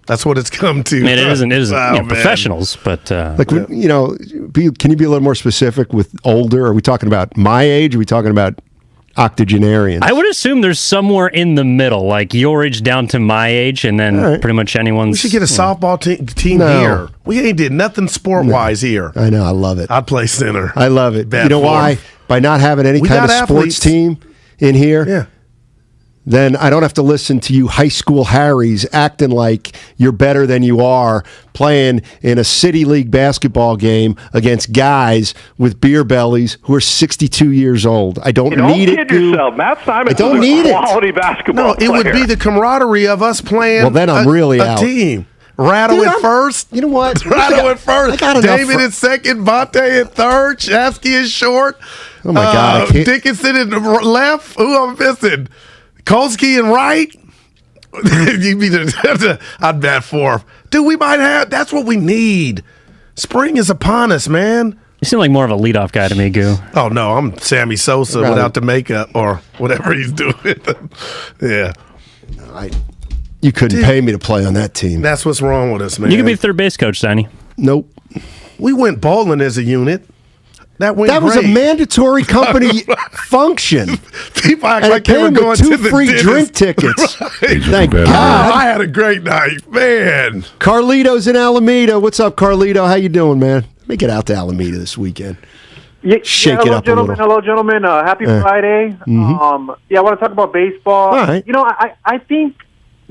That's what it's come to. I mean, it isn't Wow, man. professionals, but Can you be a little more specific with older? Are we talking about my age? Or are we talking about octogenarians? I would assume there's somewhere in the middle, like your age down to my age, and then pretty much anyone's. We should get a softball team No. here. We ain't did nothing sport-wise here. I know. I love it. I'd play center. I love it. Bad You know form. why? By not having any We kind got of sports athletes. team in here. Yeah. Then I don't have to listen to you high school Harrys acting like you're better than you are, playing in a city league basketball game against guys with beer bellies who are 62 years old. I don't need it, dude. Matt Simon I don't is need a it. quality basketball No, it would player. be the camaraderie of us playing. Well, then I'm really a out. team. Ratto Dude, at I'm- first. You know what? Ratto at I first. got enough David for- at second. Vontae at third. Shafsky is short. Oh, my God, I can't- Dickinson at left. Who I'm missing? Kolsky and right. You'd be I'd bet fourth. Dude, we might have. That's what we need. Spring is upon us, man. You seem like more of a leadoff guy to me, Goo. Oh, no. I'm Sammy Sosa Right. without the makeup or whatever he's doing. Yeah. You couldn't pay me to play on that team. That's what's wrong with us, man. You could be third base coach, Steiny. Nope. We went bowling as a unit. That went That was a great. mandatory company function. People act And like it they were came going with to 2 the free dentist. drink tickets. Right. Thank God. I had a great night, man. Carlito's in Alameda. What's up, Carlito? How you doing, man? Let me get out to Alameda this weekend. Shake it hello, up gentlemen. a little. Hello, gentlemen. Happy Friday. Mhm. I want to talk about baseball. All right. You know, I think,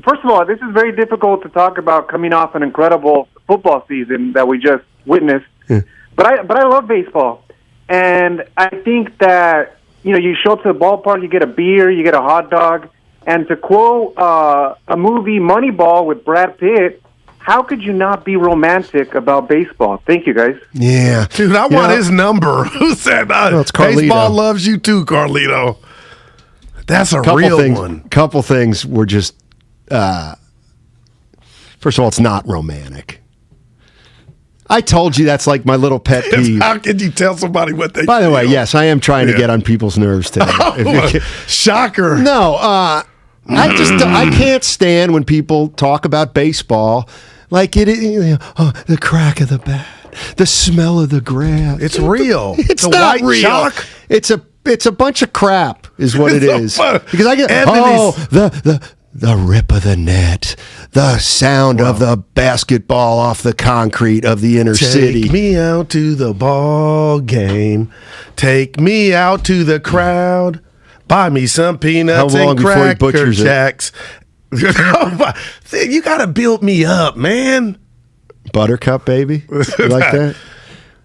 first of all, this is very difficult to talk about coming off an incredible football season that we just witnessed. But I love baseball. And I think that, you show up to the ballpark, you get a beer, you get a hot dog. And to quote a movie, Moneyball, with Brad Pitt, how could you not be romantic about baseball? Thank you, guys. Yeah. Dude, I want his number. Who said it's Carlito. baseball loves you too, Carlito? That's a real one. Couple things were just, first of all, it's not romantic. I told you that's like my little pet peeve. How can you tell somebody what they By the way, feel? yes, I am trying to Yeah. get on people's nerves today. Shocker. No, I can't stand when people talk about baseball like the crack of the bat, the smell of the grass. It's real. It's The not white real. chalk. It's a bunch of crap, is what it It's so is. fun. Because I get Anthony's- the rip of the net, the sound of the basketball off the concrete of the inner city. Take me out to the ball game. Take me out to the crowd. Buy me some peanuts How long and before he Cracker butchers it? Jacks. You got to build me up, man. Buttercup, baby. You like that?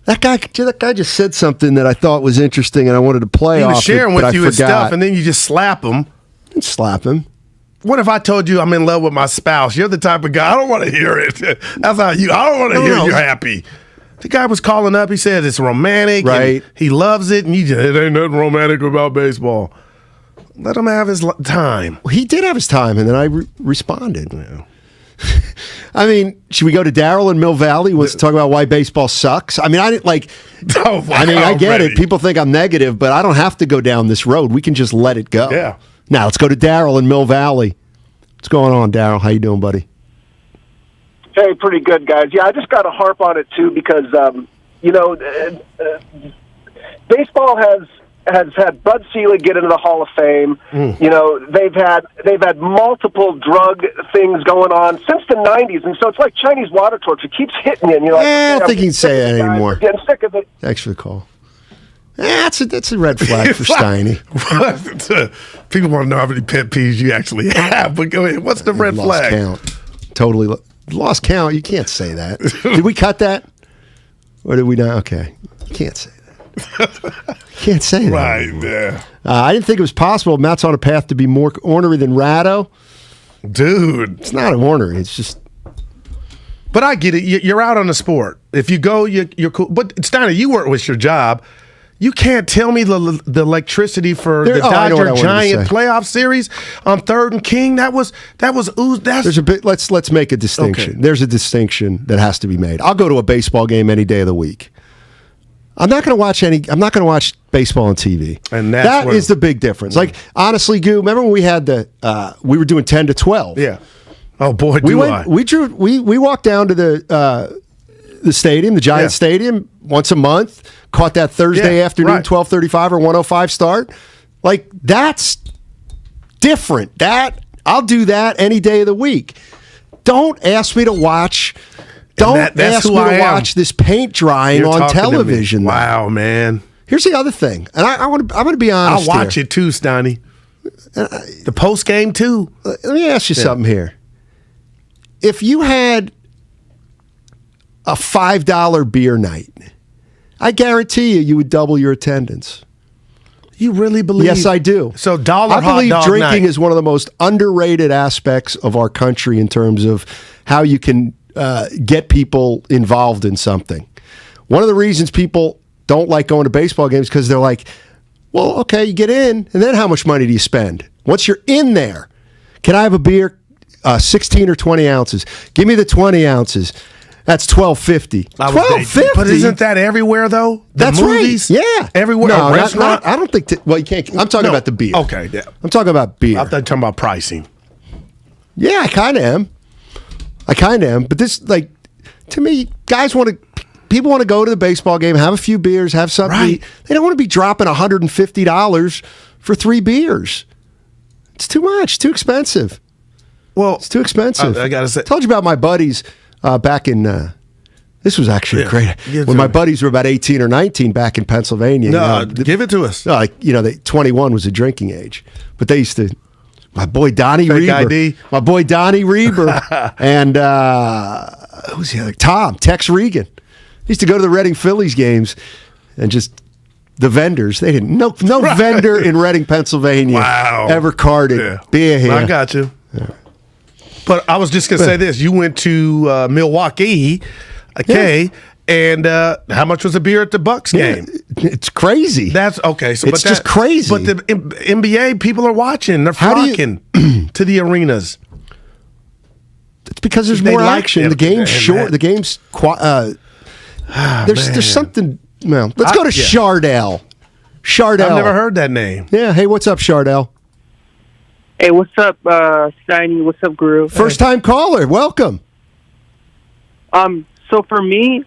That guy just said something that I thought was interesting, and I wanted to play He off was sharing it, but with you I his forgot. stuff, and then you just slap him. Slap him. What if I told you I'm in love with my spouse? You're the type of guy, I don't want to hear it. That's how you, I don't want to hear you're happy. The guy was calling up. He said it's romantic. Right. And he loves it. And you just, it ain't nothing romantic about baseball. Let him have his time. Well, he did have his time, and then I responded. Yeah. I mean, should we go to Daryl in Mill Valley? He wants to talk about why baseball sucks. I mean, I didn't like. I mean, I get it. People think I'm negative, but I don't have to go down this road. We can just let it go. Yeah. Now let's go to Daryl in Mill Valley. What's going on, Daryl? How you doing, buddy? Hey, pretty good, guys. Yeah, I just got to harp on it too because baseball has had Bud Selig get into the Hall of Fame. You know, they've had multiple drug things going on since the '90s, and so it's like Chinese water torch. It keeps hitting you, and you're like, I don't think you can say that anymore. Getting sick of it. Thanks for the call. That's a red flag for Steiny. People want to know how many pet peeves you actually have. But go ahead. What's the red Lost flag? count. Totally lost count. You can't say that. Did we cut that? Or did we not? Okay. You can't say that. Can't say that. Right, yeah. I didn't think it was possible. Matt's on a path to be more ornery than Ratto. Dude. It's not ornery. It's just. But I get it. You're out on the sport. If you go, you're cool. But Steiner, you work with your job. You can't tell me the electricity for the Dodger Giant playoff series on 3rd and King. There's a bit. Let's make a distinction. Okay. There's a distinction that has to be made. I'll go to a baseball game any day of the week. I'm not going to watch baseball on TV. And that is the big difference. Like, honestly, Goo, remember when we had we were doing 10 to 12? Yeah. Oh boy, we walked down to the stadium, the Giant Stadium, once a month. Caught that Thursday afternoon, 12:35 or 1:05 start. Like, that's different. I'll do that any day of the week. Don't ask me to watch. Don't ask me to watch this paint drying on television. Wow, man. Here's the other thing, and I'm going to be honest. I'll watch it too, Steiny. The post game too. Let me ask you something here. If you had a $5 beer night, I guarantee you would double your attendance. You really believe? Yes, I do. So I believe drinking is one of the most underrated aspects of our country in terms of how you can get people involved in something. One of the reasons people don't like going to baseball games because they're like, well, okay, you get in, and then how much money do you spend? Once you're in there, can I have a beer? 16 or 20 ounces. Give me the 20 ounces. That's $12.50. $12.50. But isn't that everywhere though? That's movies? Right. Yeah, everywhere. No, I don't think. You can't. I'm talking about the beer. Okay, yeah. I'm talking about beer. I thought you were talking about pricing. Yeah, I kind of am. But this, like, to me, people want to go to the baseball game, have a few beers, have something to eat. They don't want to be dropping $150 for 3 beers. It's too much. Too expensive. Well, it's too expensive. I gotta say, I told you about my buddies back in. This was actually great. When my buddies were about 18 or 19 back in Pennsylvania. No, give it to us. 21 was the drinking age, but they used to. My boy Donnie Fake Reber. ID. My boy Donnie Reber and who's the other? Tom Tex Regan. Used to go to the Reading Phillies games and just. The vendors, they didn't. No vendor in Reading, Pennsylvania ever carded beer here. I got you. Yeah. But I was just going to say this. You went to Milwaukee, okay, and how much was a beer at the Bucks game? It's crazy. That's okay. So, it's just crazy. But the NBA, people are watching. They're flocking to the arenas. It's because there's more action. The game's short. The game's... there's something... Well, let's go to Shardell. Shardell. I've never heard that name. Yeah. Hey, what's up, Shardell? Hey, what's up, Steiny? What's up, Guru? First time caller. Welcome. So for me,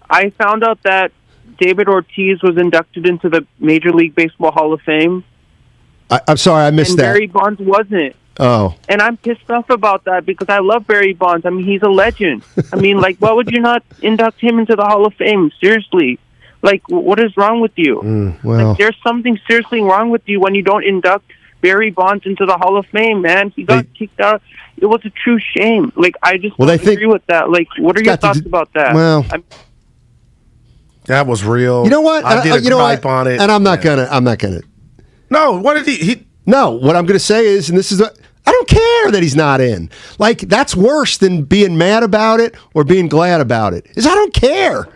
I found out that David Ortiz was inducted into the Major League Baseball Hall of Fame. I'm sorry, I missed that. Barry Bonds wasn't. Oh. And I'm pissed off about that because I love Barry Bonds. I mean, he's a legend. I mean, like, why would you not induct him into the Hall of Fame? Seriously. Like, what is wrong with you? Like, there's something seriously wrong with you when you don't induct Barry Bonds into the Hall of Fame, man. He got kicked out. It was a true shame. Like, I just don't agree with that. Like, what are your thoughts about that? Well, that was real. You know what? I did a gripe on it. And I'm not gonna. No, what did he? No, what I'm gonna say is, and this is I don't care that he's not in. Like, that's worse than being mad about it or being glad about it. Is I don't care.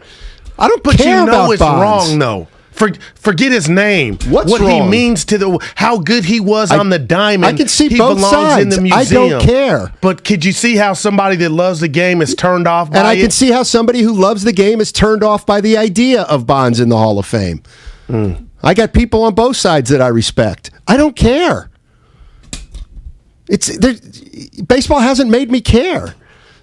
I don't care about it's Bonds. wrong, though. Forget his name. What wrong? He means to how good he was on the diamond. I can see he both belongs sides. In the museum. I don't care. But could you see how somebody that loves the game is turned off by it? And I can see how somebody who loves the game is turned off by the idea of Bonds in the Hall of Fame. I got people on both sides that I respect. I don't care. Baseball hasn't made me care.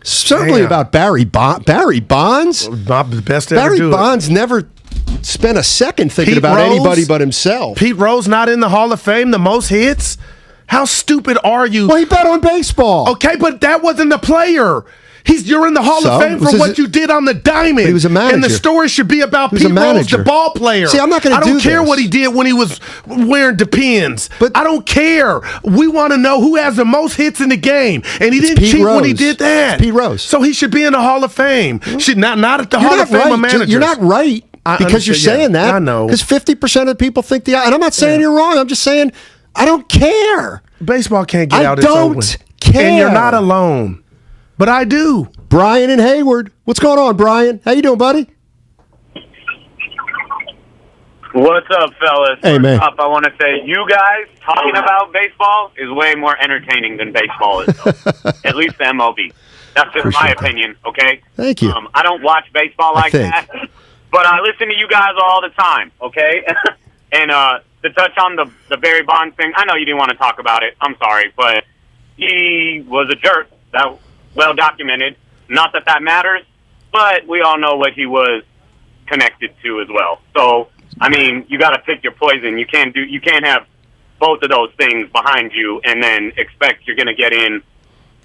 Certainly about Barry Bonds. Not the best to Barry ever do Bonds never spent a second thinking about anybody but himself. Pete Rose not in the Hall of Fame, the most hits? How stupid are you? Well, he bet on baseball. Okay, but that wasn't the player. You're in the Hall of Fame for what you did on the diamond. But he was a manager. And the story should be about Pete Rose, the ball player. See, I'm not going to do I don't care what he did when he was wearing Depends. But I don't care. We want to know who has the most hits in the game. And he didn't cheat when he did that. It's Pete Rose. So he should be in the Hall of Fame. Should not at the Hall of Fame of managers. You're not right because you're saying that. I know. Because 50% of the people think and I'm not saying you're wrong. I'm just saying I don't care. Baseball can't get out. I don't care. And you're not alone. But I do. Brian in Hayward. What's going on, Brian? How you doing, buddy? What's up, fellas? Hey, man. First off, I want to say you guys talking about baseball is way more entertaining than baseball is, though. At least the MLB. That's just Appreciate my that. opinion, okay? Thank you. I don't watch baseball like that, but I listen to you guys all the time, okay? And to touch on the Barry Bonds thing, I know you didn't want to talk about it. I'm sorry, but he was a jerk. That well documented. Not that that matters, but we all know what he was connected to as well. So, I mean, you got to pick your poison. You can't have both of those things behind you and then expect you're going to get in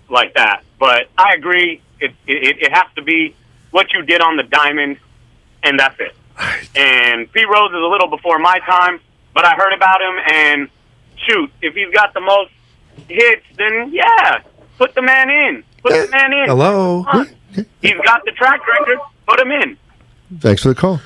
like that. But I agree. It has to be what you did on the diamond, and that's it. And Pete Rose is a little before my time, but I heard about him, and shoot, if he's got the most hits, then yeah, put the man in. Put the man in. Hello. He's got the track record. Put him in. Thanks for the call.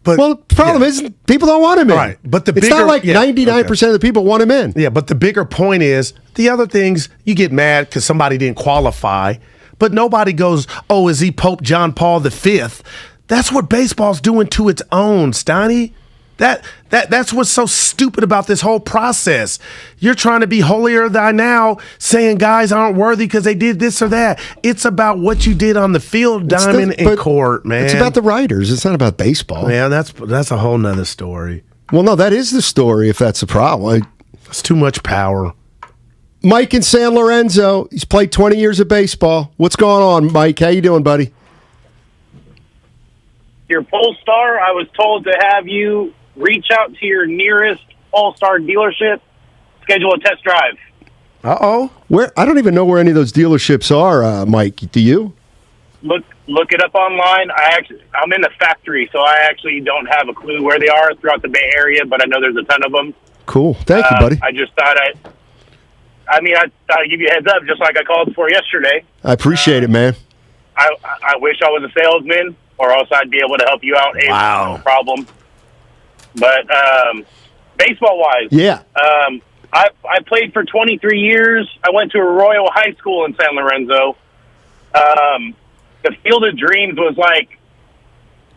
But, well, the problem is people don't want him in. Right. But it's not like 99% of the people want him in. Yeah, but the bigger point is the other things, you get mad because somebody didn't qualify, but nobody goes, oh, is he Pope John Paul V? That's what baseball's doing to its own, Steiny. That's what's so stupid about this whole process. You're trying to be holier than thou, saying guys aren't worthy because they did this or that. It's about what you did on the field, diamond, and court, man. It's about the writers. It's not about baseball. Man, that's a whole nother story. Well, no, that is the story if that's the problem. It's too much power. Mike in San Lorenzo. He's played 20 years of baseball. What's going on, Mike? How you doing, buddy? Your Polestar, I was told to have you reach out to your nearest Polestar dealership, schedule a test drive. Where? I don't even know where any of those dealerships are, Mike. Do you? Look it up online. I'm in the factory, so I actually don't have a clue where they are throughout the Bay Area, but I know there's a ton of them. Cool. Thank you, buddy. I just thought I'd give you a heads up, just like I called for yesterday. I appreciate it, man. I wish I was a salesman, or else I'd be able to help you out. Wow. No problem. But baseball-wise, yeah. I played for 23 years. I went to a Royal High School in San Lorenzo. The Field of Dreams was like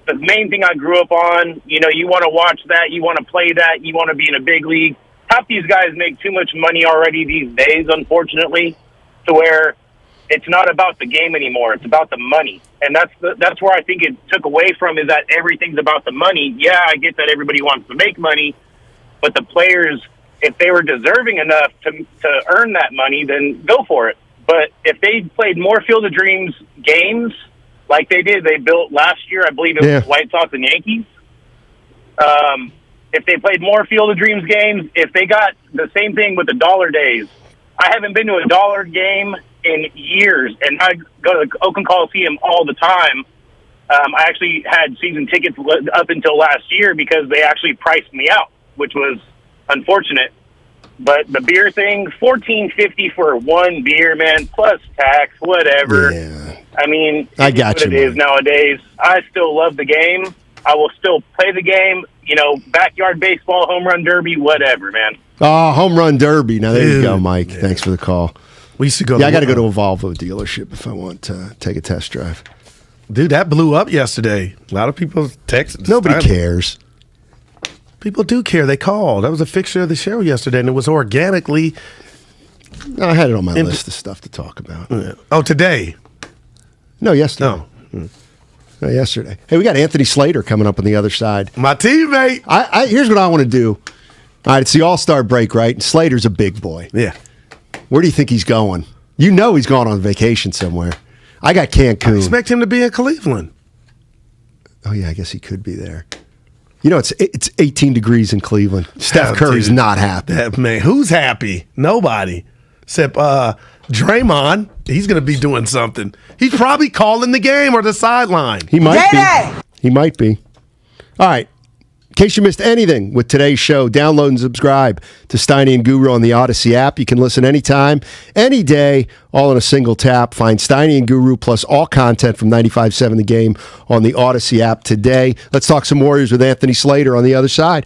the main thing I grew up on. You know, you want to watch that, you want to play that, you want to be in a big league. Half these guys make too much money already these days, unfortunately, to where it's not about the game anymore. It's about the money. And that's where I think it took away from, is that everything's about the money. Yeah, I get that everybody wants to make money, but the players, if they were deserving enough to earn that money, then go for it. But if they played more Field of Dreams games like they did, they built last year, I believe it was White Sox and Yankees. If they played more Field of Dreams games, if they got the same thing with the dollar days. I haven't been to a dollar game in years, and I go to the Oakland Coliseum all the time. I actually had season tickets up until last year because they actually priced me out, which was unfortunate. But the beer thing, $14.50 for one beer, man, plus tax, whatever. Yeah. I mean, I got what you, it is nowadays. I still love the game. I will still play the game. You know, backyard baseball, home run derby, whatever, man. Oh, home run derby. Now, there you go, Mike. Yeah. Thanks for the call. We used to go. Yeah, I got to go to a Volvo dealership if I want to take a test drive. Dude, that blew up yesterday. A lot of people texted. Nobody cares. People do care. They called. That was a fixture of the show yesterday, and it was organically. I had it on my list of stuff to talk about. Yeah. Oh, today? No, yesterday. No, yesterday. Hey, we got Anthony Slater coming up on the other side. My teammate. Here's what I want to do. All right, it's the All-Star break, right? And Slater's a big boy. Yeah. Where do you think he's going? You know he's going on vacation somewhere. I got Cancun. I expect him to be in Cleveland. Oh, yeah, I guess he could be there. You know, it's 18 degrees in Cleveland. Steph Curry's not happy. Man, who's happy? Nobody. Except Draymond. He's going to be doing something. He's probably calling the game or the sideline. He might be. He might be. All right. In case you missed anything with today's show, download and subscribe to Steiny and Guru on the Odyssey app. You can listen anytime, any day, all in a single tap. Find Steiny and Guru plus all content from 95.7 The Game on the Odyssey app today. Let's talk some Warriors with Anthony Slater on the other side.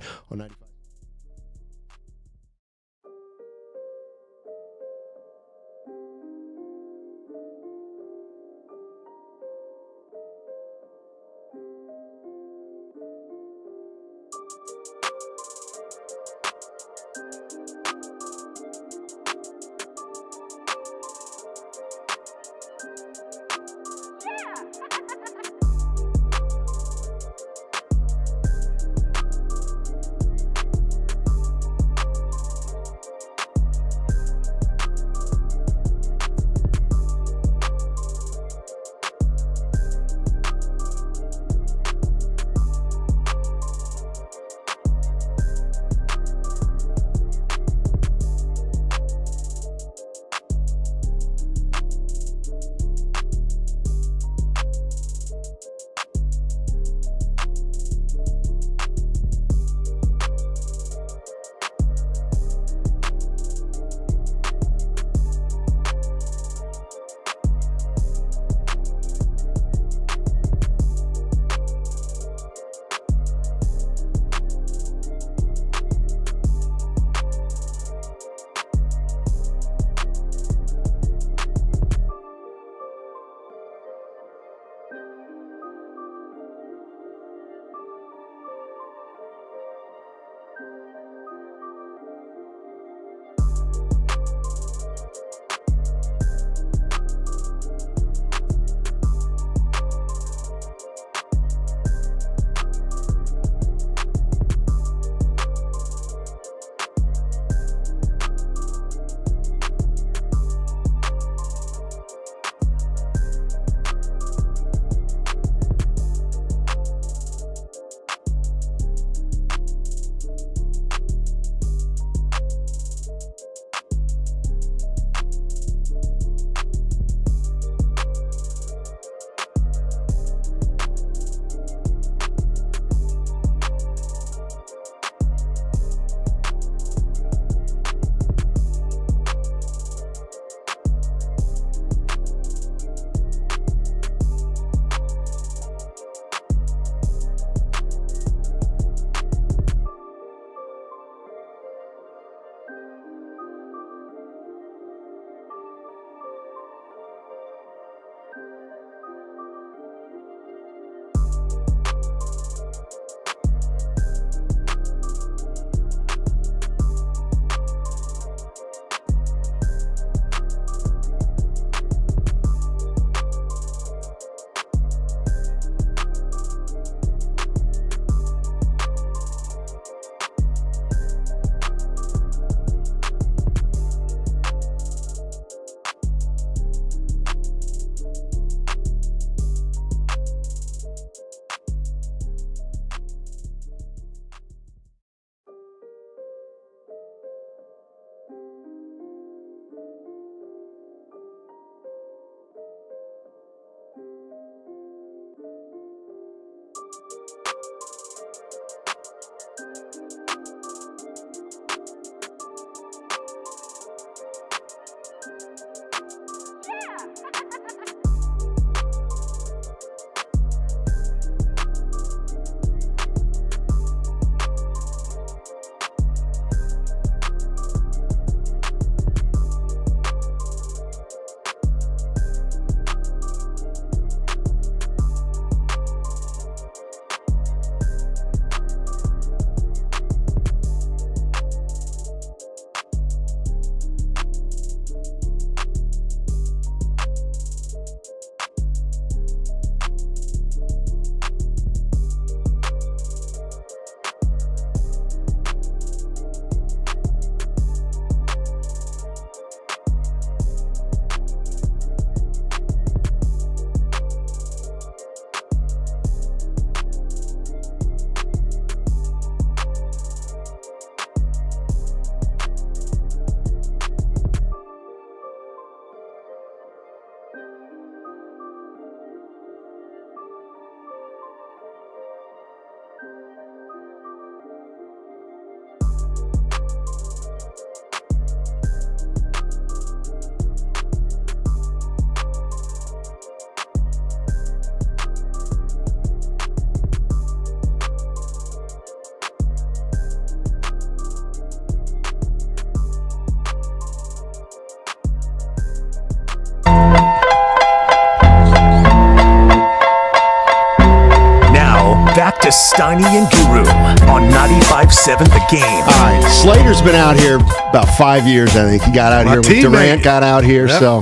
to Steiny and Guru on 95.7 The Game. All right, Slater's been out here about 5 years, I think. He got out here when Durant got out here, so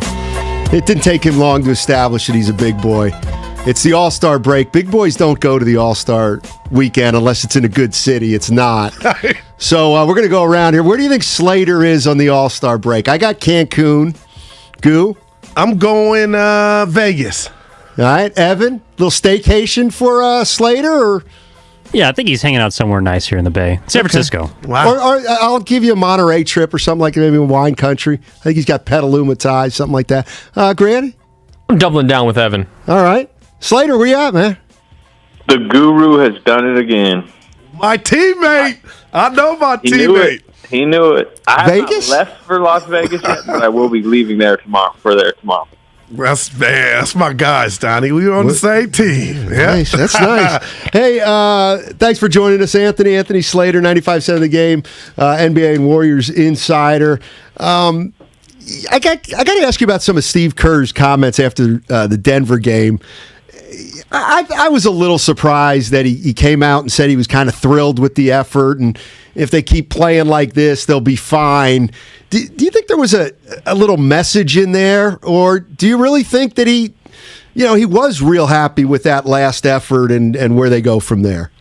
it didn't take him long to establish that he's a big boy. It's the All-Star break. Big boys don't go to the All-Star weekend unless it's in a good city. It's not. So we're going to go around here. Where do you think Slater is on the All-Star break? I got Cancun. Goo? I'm going Vegas. All right, Evan, little staycation for Slater? Or? Yeah, I think he's hanging out somewhere nice here in the Bay. San Francisco. Wow. Or I'll give you a Monterey trip or something like that, maybe a wine country. I think he's got Petaluma ties, something like that. Grant? I'm doubling down with Evan. All right. Slater, where you at, man? The Guru has done it again. My teammate. I know my teammate. He knew it. I have Vegas? not left for Las Vegas yet, but I will be leaving there tomorrow. That's my guy, Steiny. We were on the same team. Yeah. Nice. That's nice. Hey, thanks for joining us, Anthony. Anthony Slater, 95.7 The Game, NBA and Warriors insider. I got to ask you about some of Steve Kerr's comments after the Denver game. I was a little surprised that he came out and said he was kind of thrilled with the effort, and if they keep playing like this, they'll be fine. Do you think there was a little message in there, or do you really think that he was real happy with that last effort and where they go from there?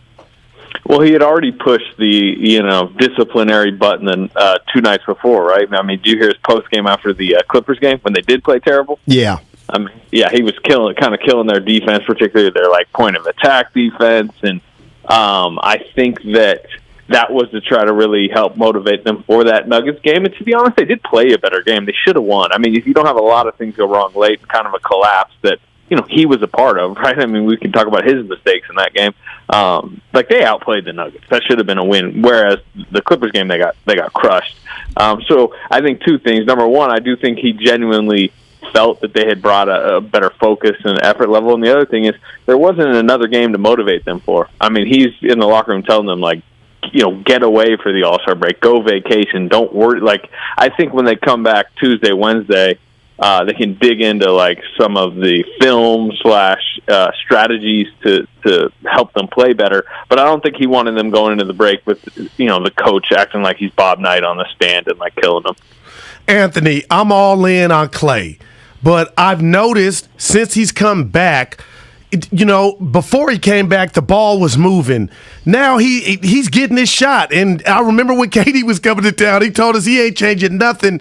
Well, he had already pushed the disciplinary button 2 nights before, right? I mean, do you hear his post game after the Clippers game when they did play terrible? Yeah. I mean, yeah, he was kind of killing their defense, particularly their point of attack defense, and I think that was to try to really help motivate them for that Nuggets game. And to be honest, they did play a better game. They should have won. I mean, if you don't have a lot of things go wrong late, kind of a collapse that he was a part of, right? I mean, we can talk about his mistakes in that game. They outplayed the Nuggets. That should have been a win. Whereas the Clippers game, they got crushed. So I think 2 things. Number one, I do think he genuinely felt that they had brought a better focus and effort level. And the other thing is there wasn't another game to motivate them for. I mean, he's in the locker room telling them, get away for the All-Star break, go vacation, don't worry. I think when they come back Tuesday, Wednesday, they can dig into some of the film / strategies to help them play better. But I don't think he wanted them going into the break with the coach acting like he's Bob Knight on the stand and killing them. Anthony, I'm all in on Clay, but I've noticed since he's come back, before he came back, the ball was moving. Now he's getting his shot. And I remember when Katie was coming to town, he told us he ain't changing nothing.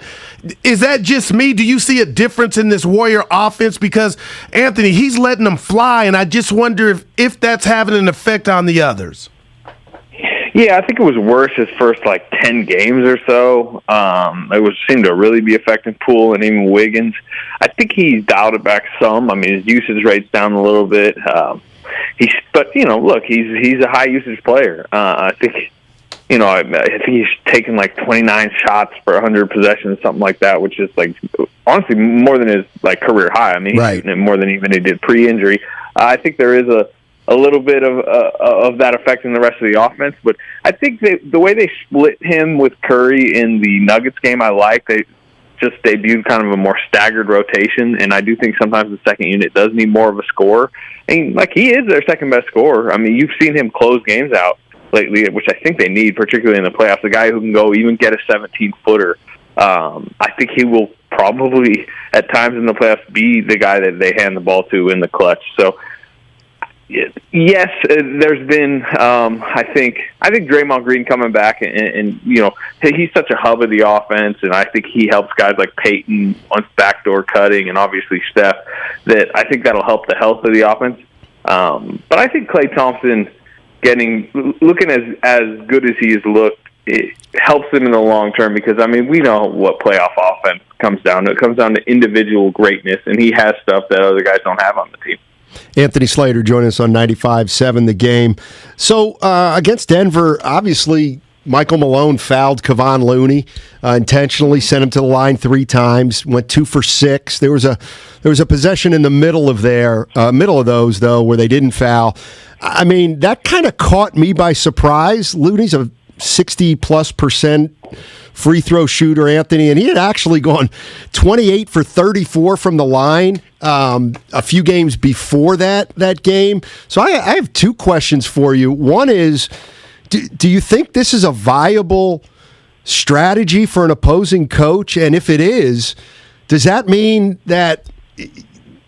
Is that just me? Do you see a difference in this Warrior offense? Because, Anthony, he's letting them fly, and I just wonder if that's having an effect on the others. Yeah, I think it was worse his first 10 games or so. It seemed to really be affecting Poole and even Wiggins. I think he's dialed it back some. I mean, his usage rate's down a little bit. He's a high usage player. I think he's taken 29 shots per 100 possessions, something like that, which is honestly more than his career high. I mean, he's shooting it more than even he did pre-injury. I think there is a little bit of that affecting the rest of the offense, but I think the way they split him with Curry in the Nuggets game, I like. They just debuted kind of a more staggered rotation, and I do think sometimes the second unit does need more of a scorer. And he is their second best scorer. I mean, you've seen him close games out lately, which I think they need, particularly in the playoffs. A guy who can go even get a 17-footer. I think he will probably at times in the playoffs be the guy that they hand the ball to in the clutch. So. Yes, there's been. I think Draymond Green coming back, and he's such a hub of the offense, and I think he helps guys like Peyton on backdoor cutting, and obviously Steph. That I think that'll help the health of the offense. But I think Klay Thompson looking as good as he has looked, it helps them in the long term because we know what playoff offense comes down to. It comes down to individual greatness, and he has stuff that other guys don't have on the team. Anthony Slater joining us on 95.7 The Game. So against Denver, obviously Michael Malone fouled Kevon Looney intentionally, sent him to the line 3 times, went 2 for 6. There was a possession in the middle of those though where they didn't foul. I mean, that kind of caught me by surprise. Looney's a 60+% free throw shooter, Anthony, and he had actually gone 28 for 34 from the line a few games before that game. So I have two questions for you. One is, do you think this is a viable strategy for an opposing coach? And if it is, does that mean that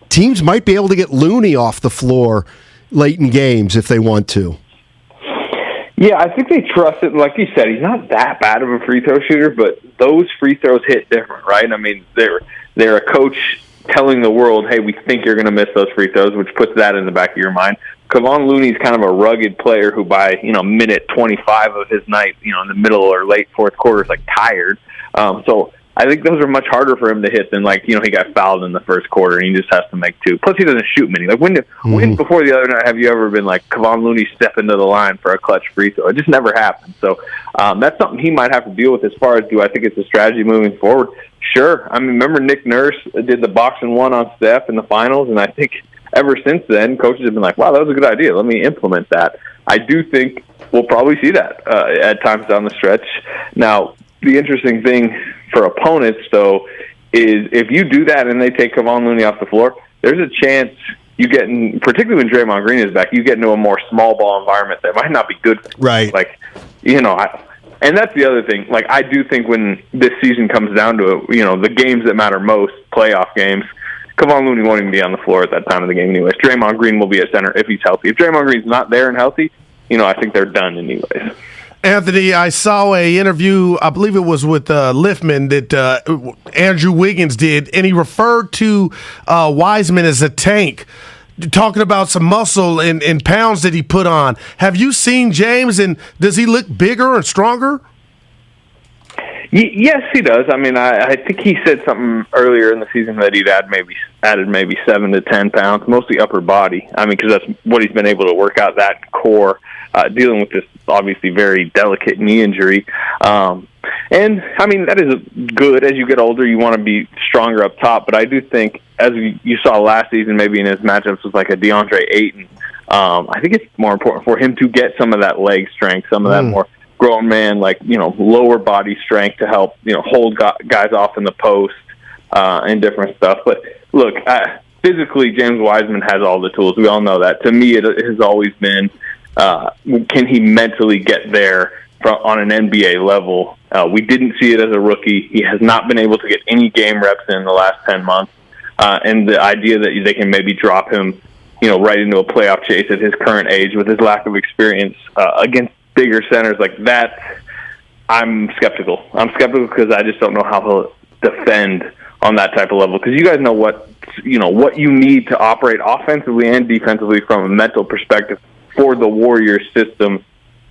teams might be able to get Looney off the floor late in games if they want to? Yeah, I think they trust it. Like you said, he's not that bad of a free throw shooter, but those free throws hit different, right? I mean, they're a coach telling the world, hey, we think you're going to miss those free throws, which puts that in the back of your mind. Kevon Looney's kind of a rugged player who by, minute 25 of his night, in the middle or late fourth quarter is like tired. So I think those are much harder for him to hit than he got fouled in the first quarter and he just has to make two. Plus he doesn't shoot many. Like when before the other night have you ever been like Kevon Looney step into the line for a clutch free throw? It just never happened. So that's something he might have to deal with. As far as do I think it's a strategy moving forward? Sure. I mean, remember Nick Nurse did the boxing one on Steph in the finals, and I think ever since then, coaches have been like, wow, that was a good idea. Let me implement that. I do think we'll probably see that at times down the stretch. Now, the interesting thing for opponents, though, is if you do that and they take Kevon Looney off the floor, there's a chance you get in, particularly when Draymond Green is back, you get into a more small ball environment that might not be good for you. Right. And that's the other thing. Like, I do think when this season comes down to it, the games that matter most, playoff games, Kevon Looney won't even be on the floor at that time of the game anyways. Draymond Green will be at center if he's healthy. If Draymond Green's not there and healthy, I think they're done anyways. Anthony, I saw a interview, I believe it was with Liftman, that Andrew Wiggins did, and he referred to Wiseman as a tank, talking about some muscle and pounds that he put on. Have you seen James, and does he look bigger and stronger? Yes, he does. I mean, I think he said something earlier in the season that he'd added maybe 7 to 10 pounds, mostly upper body. I mean, because that's what he's been able to work out, that core, dealing with this obviously very delicate knee injury. And, I mean, that is good. As you get older, you want to be stronger up top. But I do think, as you saw last season, maybe in his matchups with like a DeAndre Ayton, I think it's more important for him to get some of that leg strength, some of that more grown man, lower body strength to help, hold guys off in the post and different stuff. But look, physically, James Wiseman has all the tools. We all know that. To me, it has always been, can he mentally get there on an NBA level? We didn't see it as a rookie. He has not been able to get any game reps in the last 10 months. And the idea that they can maybe drop him, right into a playoff chase at his current age with his lack of experience against bigger centers like that, I'm skeptical. I'm skeptical because I just don't know how he'll defend on that type of level. Because you guys know what you need to operate offensively and defensively from a mental perspective for the Warriors system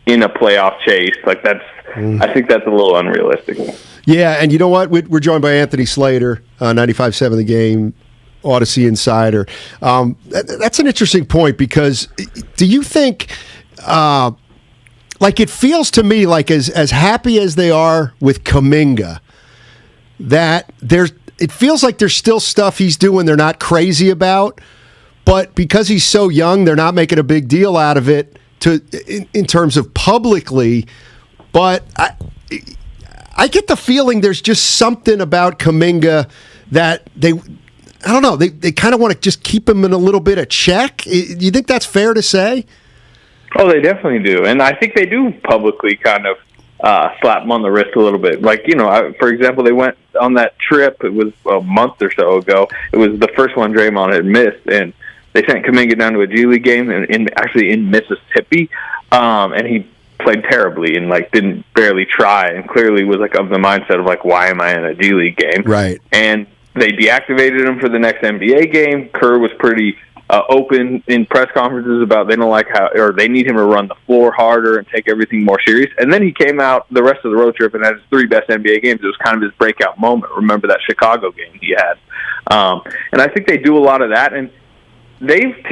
in a playoff chase. Like I think that's a little unrealistic. Yeah, and you know what? We're joined by Anthony Slater, 95.7 The Game, Odyssey Insider. That's an interesting point because do you think? It feels to me like as happy as they are with Kuminga, that it feels like there's still stuff he's doing they're not crazy about, but because he's so young, they're not making a big deal out of it in terms of publicly. But I get the feeling there's just something about Kuminga that they kind of want to just keep him in a little bit of check. Do you think that's fair to say? Oh, they definitely do. And I think they do publicly kind of slap him on the wrist a little bit. For example, they went on that trip. It was a month or so ago. It was the first one Draymond had missed. And they sent Kuminga down to a G League game actually in Mississippi. And he played terribly and didn't barely try and clearly was of the mindset of why am I in a G League game? Right. And they deactivated him for the next NBA game. Kerr was pretty open in press conferences about they don't like how, or they need him to run the floor harder and take everything more serious. And then he came out the rest of the road trip and had his 3 best NBA games. It was kind of his breakout moment. Remember that Chicago game he had. And I think they do a lot of that. And they've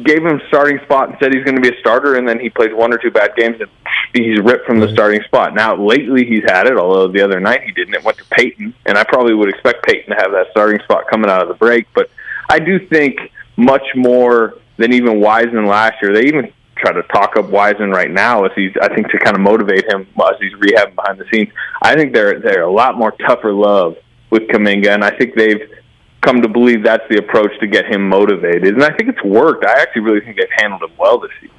gave him a starting spot and said he's going to be a starter. And then he plays 1 or 2 bad games and he's ripped from the starting spot. Now, lately he's had it, although the other night he didn't. It went to Peyton. And I probably would expect Peyton to have that starting spot coming out of the break. But I do think much more than even Wiseman last year. They even try to talk up Wiseman right now as I think to kind of motivate him as he's rehabbing behind the scenes. I think they're a lot more tougher love with Kuminga, and I think they've come to believe that's the approach to get him motivated. And I think it's worked. I actually really think they've handled him well this season.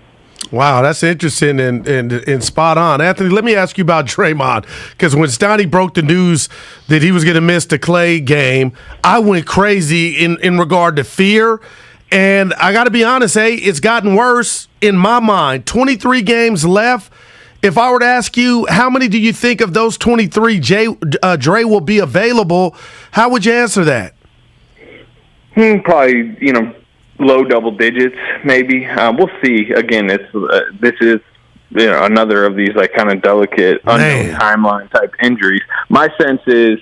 Wow, that's interesting and spot on. Anthony, let me ask you about Draymond, because when Steiny broke the news that he was going to miss the Clay game, I went crazy in regard to fear. And I got to be honest, it's gotten worse in my mind. 23 games left. If I were to ask you, how many do you think of those 23 Dre will be available, how would you answer that? Probably, low double digits, maybe. We'll see. Again, this is another of these like kind of delicate, unknown timeline type injuries. My sense is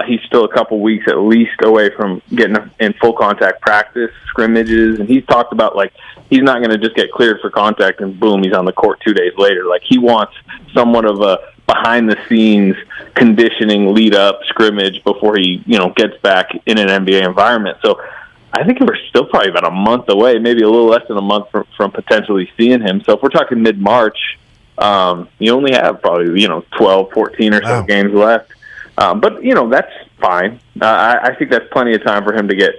he's still a couple weeks at least away from getting in full contact practice, scrimmages, and he's talked about like he's not going to just get cleared for contact and boom, he's on the court 2 days later. Like he wants somewhat of a behind the scenes conditioning lead up scrimmage before he gets back in an NBA environment. So I think we're still probably about a month away, maybe a little less than a month from potentially seeing him. So if we're talking mid-March, you only have probably, 12, 14 or so games left. But, that's fine. I think that's plenty of time for him to get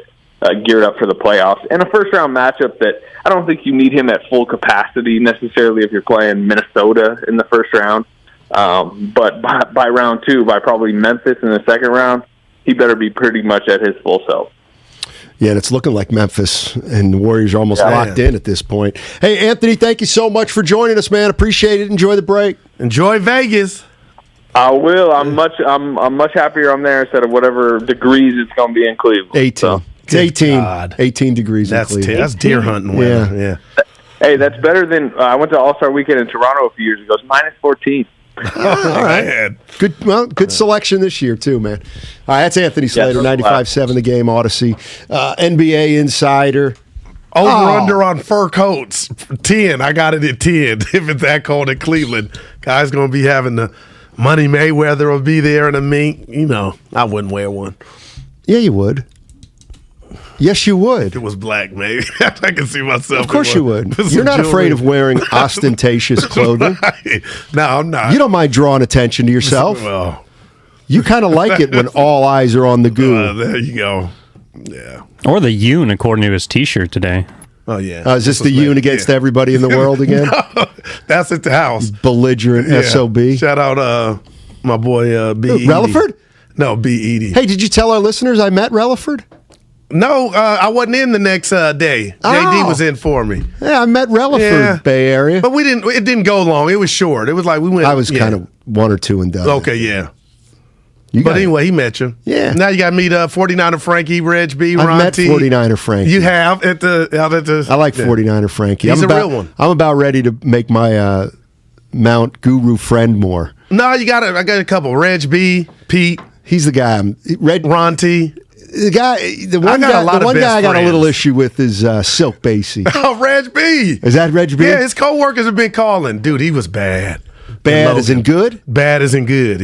geared up for the playoffs. And a first-round matchup that I don't think you need him at full capacity necessarily if you're playing Minnesota in the first round. But by round 2, by probably Memphis in the second round, he better be pretty much at his full self. Yeah, and it's looking like Memphis and the Warriors are almost locked in at this point. Hey, Anthony, thank you so much for joining us, man. Appreciate it. Enjoy the break. Enjoy Vegas. I will. I'm much happier I'm there instead of whatever degrees it's going to be in Cleveland. 18. So. It's 18. 18 degrees in Cleveland. That's deer hunting weather. Yeah. Hey, that's better than I went to All-Star Weekend in Toronto a few years ago. It's minus 14. All right. Good selection this year, too, man. All right, that's Anthony Slater, 95.7 The Game, Odyssey. NBA Insider. Over-under on fur coats, 10. I got it at 10. If it's that cold in Cleveland, guys going to be having the Money Mayweather will be there in a mink. I wouldn't wear one. Yeah, you would. Yes, you would. If it was black, maybe. I can see myself. Of course you would. You're not afraid of wearing ostentatious clothing. No, I'm not. You don't mind drawing attention to yourself. Well, you kind of like it when all eyes are on the goo. There you go. Yeah. Or the yoon, according to his T-shirt today. Oh, yeah. Is this the yoon against everybody in the world again? No, that's at the house. Belligerent SOB. Shout out my boy B. Relaford? No, B. Edie. Hey, did you tell our listeners I met Relaford? No, I wasn't in the next day. JD was in for me. Yeah, I met Relaford, Bay Area. But it didn't go long. It was short. It was like we went. I was kind of one or two and done. Okay, yeah. Anyway, he met you. Yeah. Now you got to meet 49er Frankie, Reg B, Ron I've met T. 49er Frankie. You have out at the. I like 49er Frankie. He's a real one. I'm about ready to make my Mount Guru friend more. No, I got a couple. Reg B, Pete. He's the guy. Ron T. The one guy I got a little issue with is Silk Basie. Oh, Reg B. Is that Reg B? Yeah, his co-workers have been calling. Dude, he was bad. Bad as in good? Bad as in good.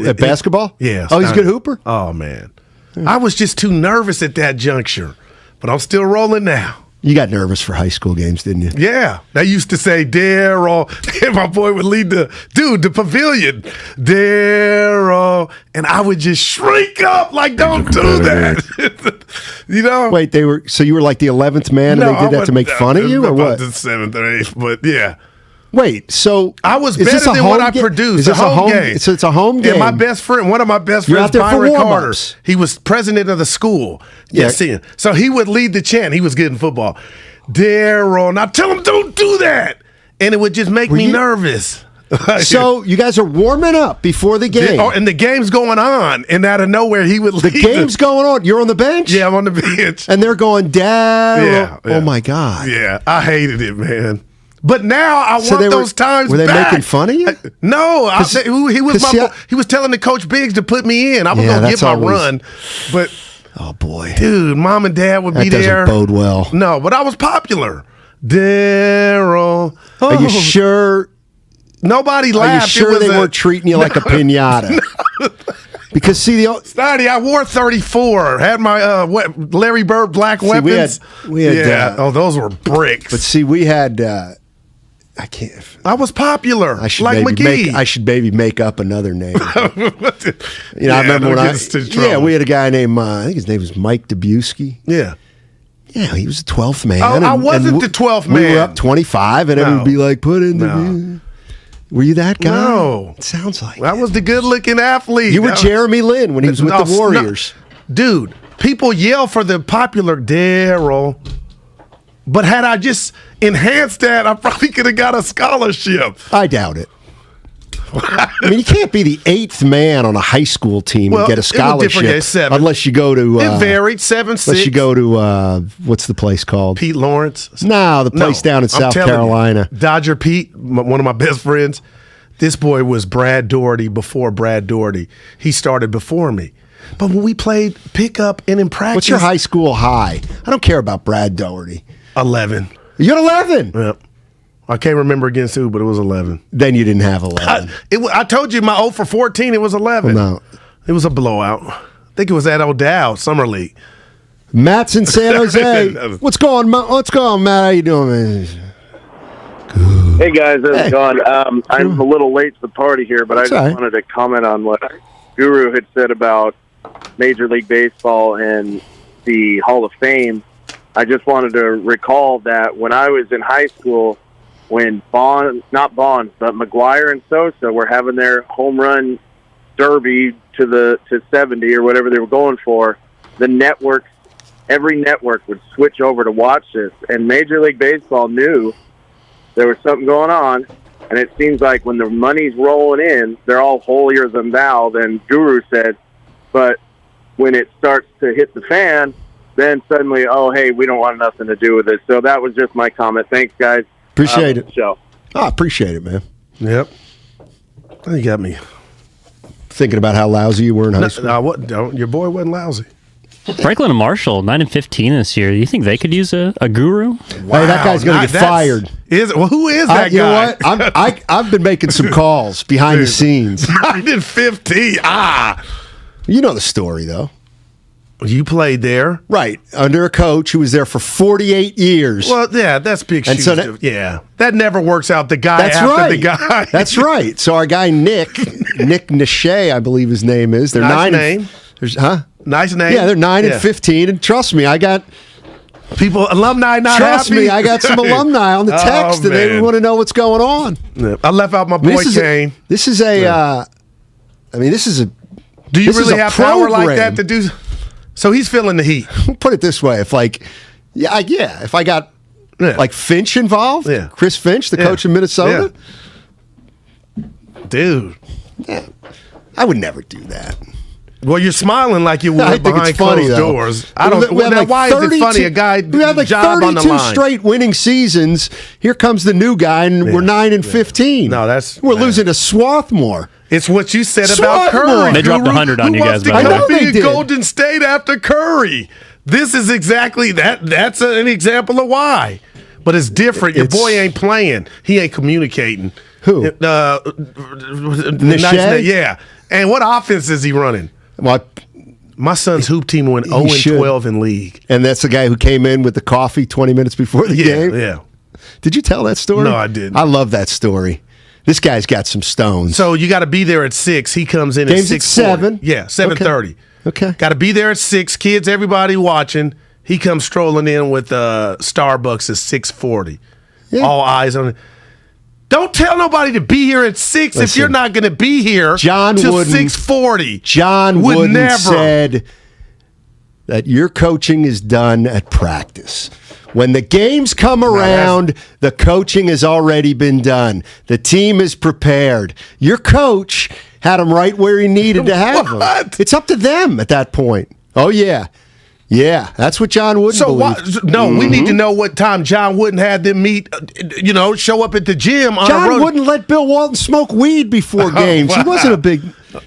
At basketball? Yeah. Oh, he's a good hooper? Oh, man. I was just too nervous at that juncture, but I'm still rolling now. You got nervous for high school games, didn't you? Yeah. They used to say, Daryl. And my boy would lead the pavilion. Daryl. And I would just shriek up like, don't do that. Wait, so you were like the 11th man and they did that to make fun of you or what? The 7th or 8th, but yeah. Wait, so I was better than what I produced. Is this a home game? So it's a home game. And my best friend, one of my best friends, Byron Carter, he was president of the school. Yes, so he would lead the chant. He was good in football. Daryl, now tell him don't do that, and it would just make me nervous. So you guys are warming up before the game. And the game's going on, and out of nowhere he would lead. The game's going on. You're on the bench? Yeah, I'm on the bench. And they're going, Daryl. Yeah. Oh, my God. Yeah, I hated it, man. But now I want those times back. Were they back. making fun of you? No, he was telling the Coach Biggs to put me in. I was going to get my run. But, oh, boy. Dude, Mom and Dad would be there. That doesn't bode well. No, but I was popular. Daryl. Are you sure? Nobody laughed. Are you sure they weren't treating you like a pinata? No. Because Steiny, I wore 34. Had my Larry Bird black weapons. We had those were bricks. But see, we had I can't. I was popular. I should like maybe McGee. make up another name. I remember when we had a guy named I think his name was Mike Dubusky. Yeah. Yeah, he was the 12th man. Oh, I wasn't the 12th man. We were up 25, and everyone would be like, "Put in the." Were you that guy? No. It sounds like I was the good-looking athlete. you were Jeremy Lin when he was with the Warriors. Dude, people yell for the popular Daryl. But had I just enhanced that, I probably could have got a scholarship. I doubt it. I mean, you can't be the 8th man on a high school team and get a scholarship unless you go to. It varied 7-6. Unless you go to what's the place called? Pete Lawrence. No, the place down in South Carolina. Dodger Pete, one of my best friends. This boy was Brad Doherty before Brad Doherty. He started before me. But when we played pickup and in practice, what's your high school high? I don't care about Brad Doherty. 11. You had 11? Yep. I can't remember against who, but it was 11. Then you didn't have 11. I told you my 0 for 14, it was 11. Well, no. It was a blowout. I think it was at O'Dow, Summer League. Matt's in San Jose. What's going on, Matt? How you doing, man? Hey, guys. How's it going? I'm a little late to the party here, but I just wanted to comment on what Guru had said about Major League Baseball and the Hall of Fame. I just wanted to recall that when I was in high school, when not Bonds, but McGuire and Sosa were having their home run derby to 70 or whatever they were going for, the networks, every network would switch over to watch this. And Major League Baseball knew there was something going on, and it seems like when the money's rolling in, they're all holier than thou, than Guru said. But when it starts to hit the fan, then suddenly, oh, hey, we don't want nothing to do with it. So that was just my comment. Thanks, guys. Appreciate it. Show. I appreciate it, man. Yep. You got me. Thinking about how lousy you were in high school. Your boy wasn't lousy. Franklin and Marshall, 9-15 this year. Do you think they could use a guru? Wow, hey, that guy's going to get fired. Who is that guy? You know what? I've been making some calls behind the scenes. 9-15. You know the story, though. You played there. Right. Under a coach who was there for 48 years. Well, yeah, that's big shoes. So that never works out. The guy the guy. That's right. So our guy, Nick Nishay, I believe his name is. They're nice name. Nice name. Yeah, they're 9-15. And trust me, I got alumni not trust happy. Me, I got some alumni on the text, and they want to know what's going on. Yeah. I left out my boy Kane. This is a. This is a. Do you really have power like that to do? So he's feeling the heat. Put it this way: if if I got like Finch involved, Chris Finch, the coach of Minnesota, dude, I would never do that. Well, you're smiling like you would behind it's funny, closed though. doors. I don't. Why is it funny? A guy we had like job 32 on the line. straight winning seasons. Here comes the new guy, and we're 9-15. No, we're losing to Swarthmore. It's what you said about Curry. They dropped 100 on you guys. I know they did. Golden State after Curry. This is exactly that. That's an example of why. But it's different. Your boy ain't playing. He ain't communicating. Who? Nishay? Yeah. And what offense is he running? My son's hoop team went 0-12 in league. And that's the guy who came in with the coffee 20 minutes before the game? Yeah. Did you tell that story? No, I didn't. I love that story. This guy's got some stones. So you got to be there at 6. He comes in Game's at 7. Yeah, 7:30. Okay. Got to be there at 6. Kids, everybody watching. He comes strolling in with Starbucks at 6:40. Yeah. All eyes on it. Don't tell nobody to be here at 6 if you're not going to be here till 6:40. John Wooden said that your coaching is done at practice. When the games come around, the coaching has already been done. The team is prepared. Your coach had him right where he needed to have him. It's up to them at that point. Oh, yeah. Yeah, that's what John Wooden believed. We need to know what time John Wooden had them meet, show up at the gym. John Wooden let Bill Walton smoke weed before games. He wasn't a big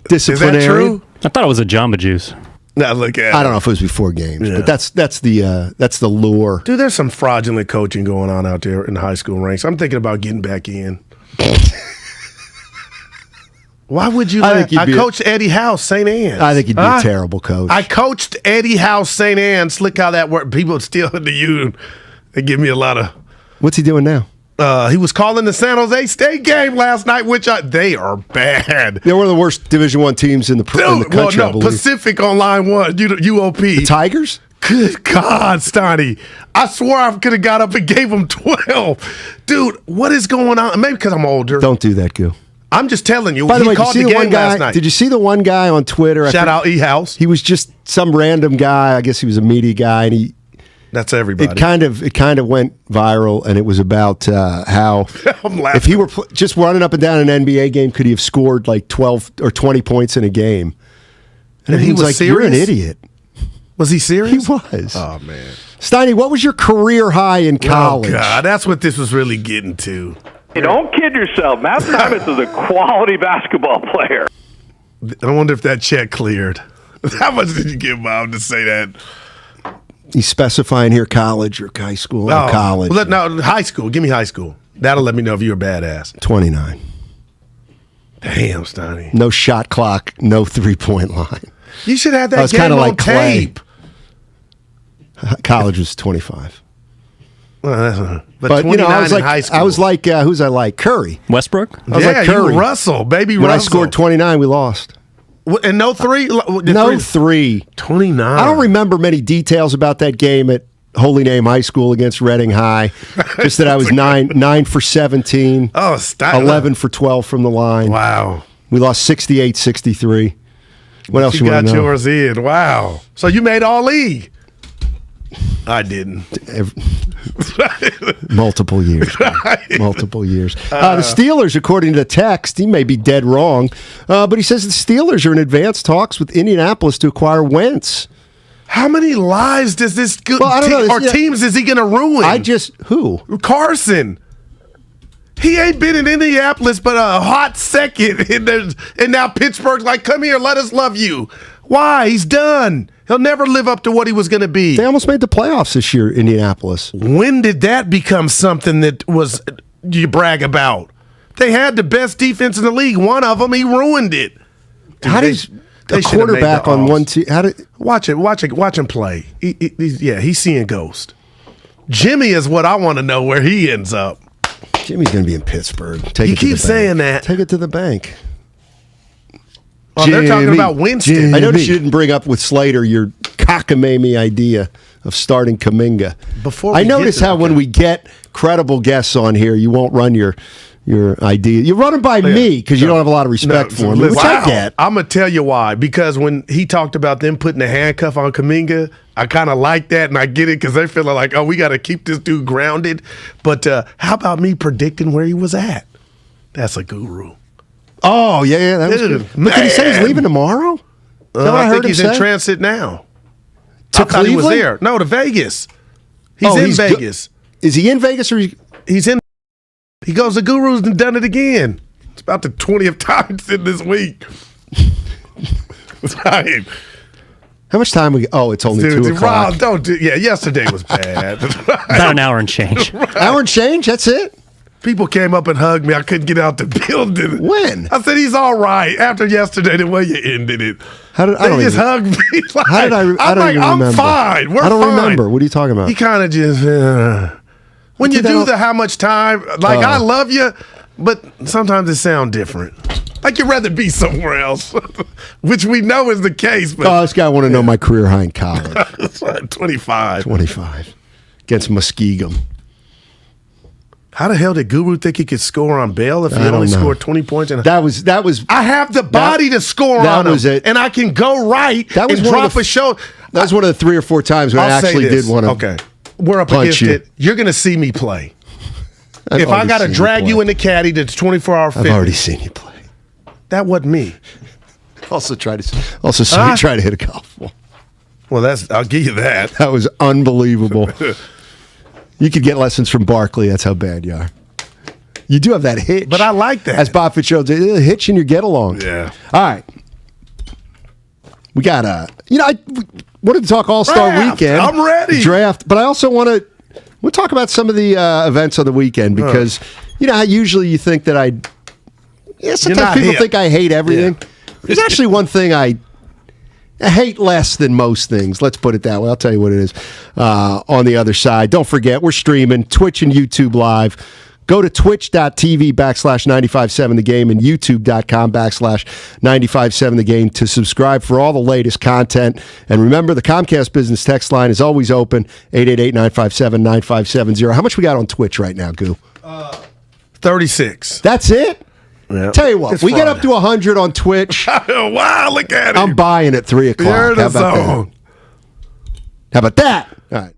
disciplinarian. Is that true? I thought it was a Jamba Juice. Now look at I don't know if it was before games, but that's the lure. Dude, there's some fraudulent coaching going on out there in the high school ranks. I'm thinking about getting back in. Why would you? I coached Eddie House, St. Anne's. I think he'd be a terrible coach. I coached Eddie House, St. Anne's. Look how that worked. People still into you. They give me a lot of. What's he doing now? He was calling the San Jose State game last night, which they are bad. They're one of the worst Division I teams in the country. Well, I believe. Pacific on line one, UOP. The Tigers? Good God, Steiny. I swore I could have got up and gave him 12. Dude, what is going on? Maybe because I'm older. Don't do that, Gil. I'm just telling you. By the way, called the game last night. Did you see the one guy on Twitter? Shout out E-House. He was just some random guy. I guess he was a media guy, and that's everybody. It kind of went viral, and it was about how if he were just running up and down an NBA game, could he have scored like 12 or 20 points in a game? And he was like, serious? "You're an idiot." Was he serious? He was. Oh man, Steiny, what was your career high in college? Oh God, that's what this was really getting to. Hey, don't kid yourself. Matt Simons is a quality basketball player. I wonder if that check cleared. How much did you give Mom to say that? He's specifying here college or high school. Or college. Well, no, high school. Give me high school. That'll let me know if you're a badass. 29. Damn, Steiny. No shot clock, no 3-point line. You should have that game on tape. College was 25. But you know, I was like, high school. I was like, who's I like? Curry. Westbrook? I was like Curry. You Russell, baby when Russell. I scored 29, we lost. And no three? No three. 29. I don't remember many details about that game at Holy Name High School against Reading High. Just that I was 9 for 17. Oh, stop. 11 for 12 from the line. Wow. We lost 68-63. What else you want got to know? yours in. Wow. So you made all league. I didn't. Multiple years. Multiple years. The Steelers, according to the text, he may be dead wrong, but he says the Steelers are in advanced talks with Indianapolis to acquire Wentz. How many lives does this teams is he going to ruin? Who? Carson. He ain't been in Indianapolis but a hot second, and now Pittsburgh's like, come here, let us love you. Why? He's done. He'll never live up to what he was going to be. They almost made the playoffs this year, Indianapolis. When did that become something that was you brag about? They had the best defense in the league. One of them, he ruined it. Dude, how does a quarterback on one team? Watch him play. He's seeing ghost. Jimmy is what I want to know where he ends up. Jimmy's going to be in Pittsburgh. He keeps saying that. Take it to the bank. Oh, they're talking about Winston. Jimmy. I noticed you didn't bring up with Slater your cockamamie idea of starting Kuminga. I notice how when we get credible guests on here, you won't run your idea. You run them by me because you don't have a lot of respect for him, which I get. I'm going to tell you why. Because when he talked about them putting a handcuff on Kuminga, I kind of like that, and I get it because they're feeling like, oh, we got to keep this dude grounded. But how about me predicting where he was at? That's a guru. Oh, yeah, that was good. But did he say he's leaving tomorrow? I think he's in transit now. To I thought he was there. No, to Vegas. He's in Vegas. Is he in Vegas or he's in? He goes, the Guru's done it again. It's about the 20th time in this week. How much time we? Oh, it's only 2 o'clock. Rob, yesterday was bad. About an hour and change. Hour and change? That's it? People came up and hugged me. I couldn't get out the building. When? I said, he's all right. After yesterday, the way you ended it. How did they just hugged me? Like, how did I even remember? I'm fine. We're fine. I don't remember. What are you talking about? He kind of just... when you do the how much time, like, I love you, but sometimes it sounds different. Like you'd rather be somewhere else, which we know is the case. But this guy want to know my career high in college. 25. 25. Against Muskegon. How the hell did Guru think he could score on Bell if he only scored 20 points? That was. I have the body to score on him, and I can go right and drop a show. That was one of the 3 or 4 times when I actually did want to. Okay, we're up against it. You're going to see me play. If I got to drag you in the caddy to 24-hour fitness, I've already seen you play. That wasn't me. Also saw you try to hit a golf ball. Well, I'll give you that. That was unbelievable. You could get lessons from Barkley. That's how bad you are. You do have that hitch. But I like that. As Bob Fitzgerald did, a hitch in your get along. Yeah. All right. We got I wanted to talk All-Star Weekend. I'm ready. Draft. But I also we'll talk about some of the events on the weekend because, you know how usually you think that sometimes people think I hate everything. Yeah. There's actually one thing I hate less than most things. Let's put it that way. I'll tell you what it is on the other side. Don't forget, we're streaming Twitch and YouTube Live. Go to twitch.tv/957thegame and youtube.com/957thegame to subscribe for all the latest content. And remember, the Comcast Business text line is always open, 888-957-9570. How much we got on Twitch right now, Goo? 36. That's it? Yeah. Tell you what, It's we get Friday. up to 100 on Twitch. Wow, look at it. I'm buying at 3 o'clock. You're in the How about that? zone. How about that? All right.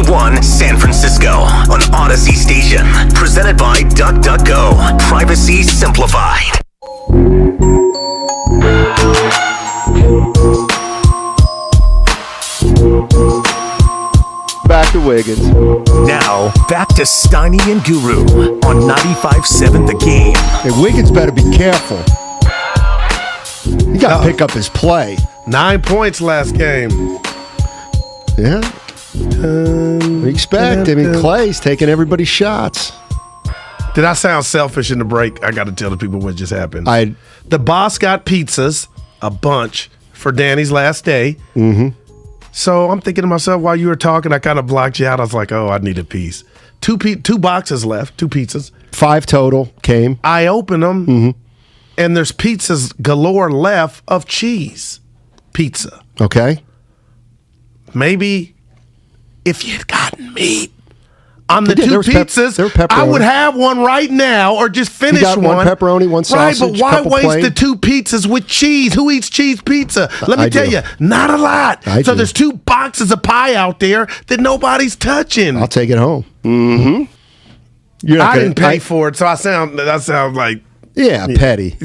91 San Francisco on Odyssey Station. Presented by DuckDuckGo. Privacy simplified. Back to Wiggins. Now, back to Steiny and Guru on 95.7 The Game. Hey, Wiggins better be careful. He got to pick up his play. 9 points last game. Yeah. We expect. I mean, Clay's taking everybody's shots. Did I sound selfish in the break? I got to tell the people what just happened. The boss got pizzas, a bunch, for Danny's last day. Mm-hmm. So I'm thinking to myself, while you were talking, I kind of blocked you out. I was like, oh, I need a piece. Two boxes left, 2 pizzas. 5 total came. I opened them, and there's pizzas galore left of cheese pizza. Okay. Maybe if you'd gotten meat on the Yeah, 2 pizzas, I would have one right now, or just finish got one pepperoni, one sausage, Right, but why couple waste plain? the 2 pizzas with cheese? Who eats cheese pizza? Let me I tell do. you, not a lot. I So do. there's 2 boxes of pie out there that nobody's touching. I'll take it home. Mm-hmm. I didn't pay for it, so I sound like petty.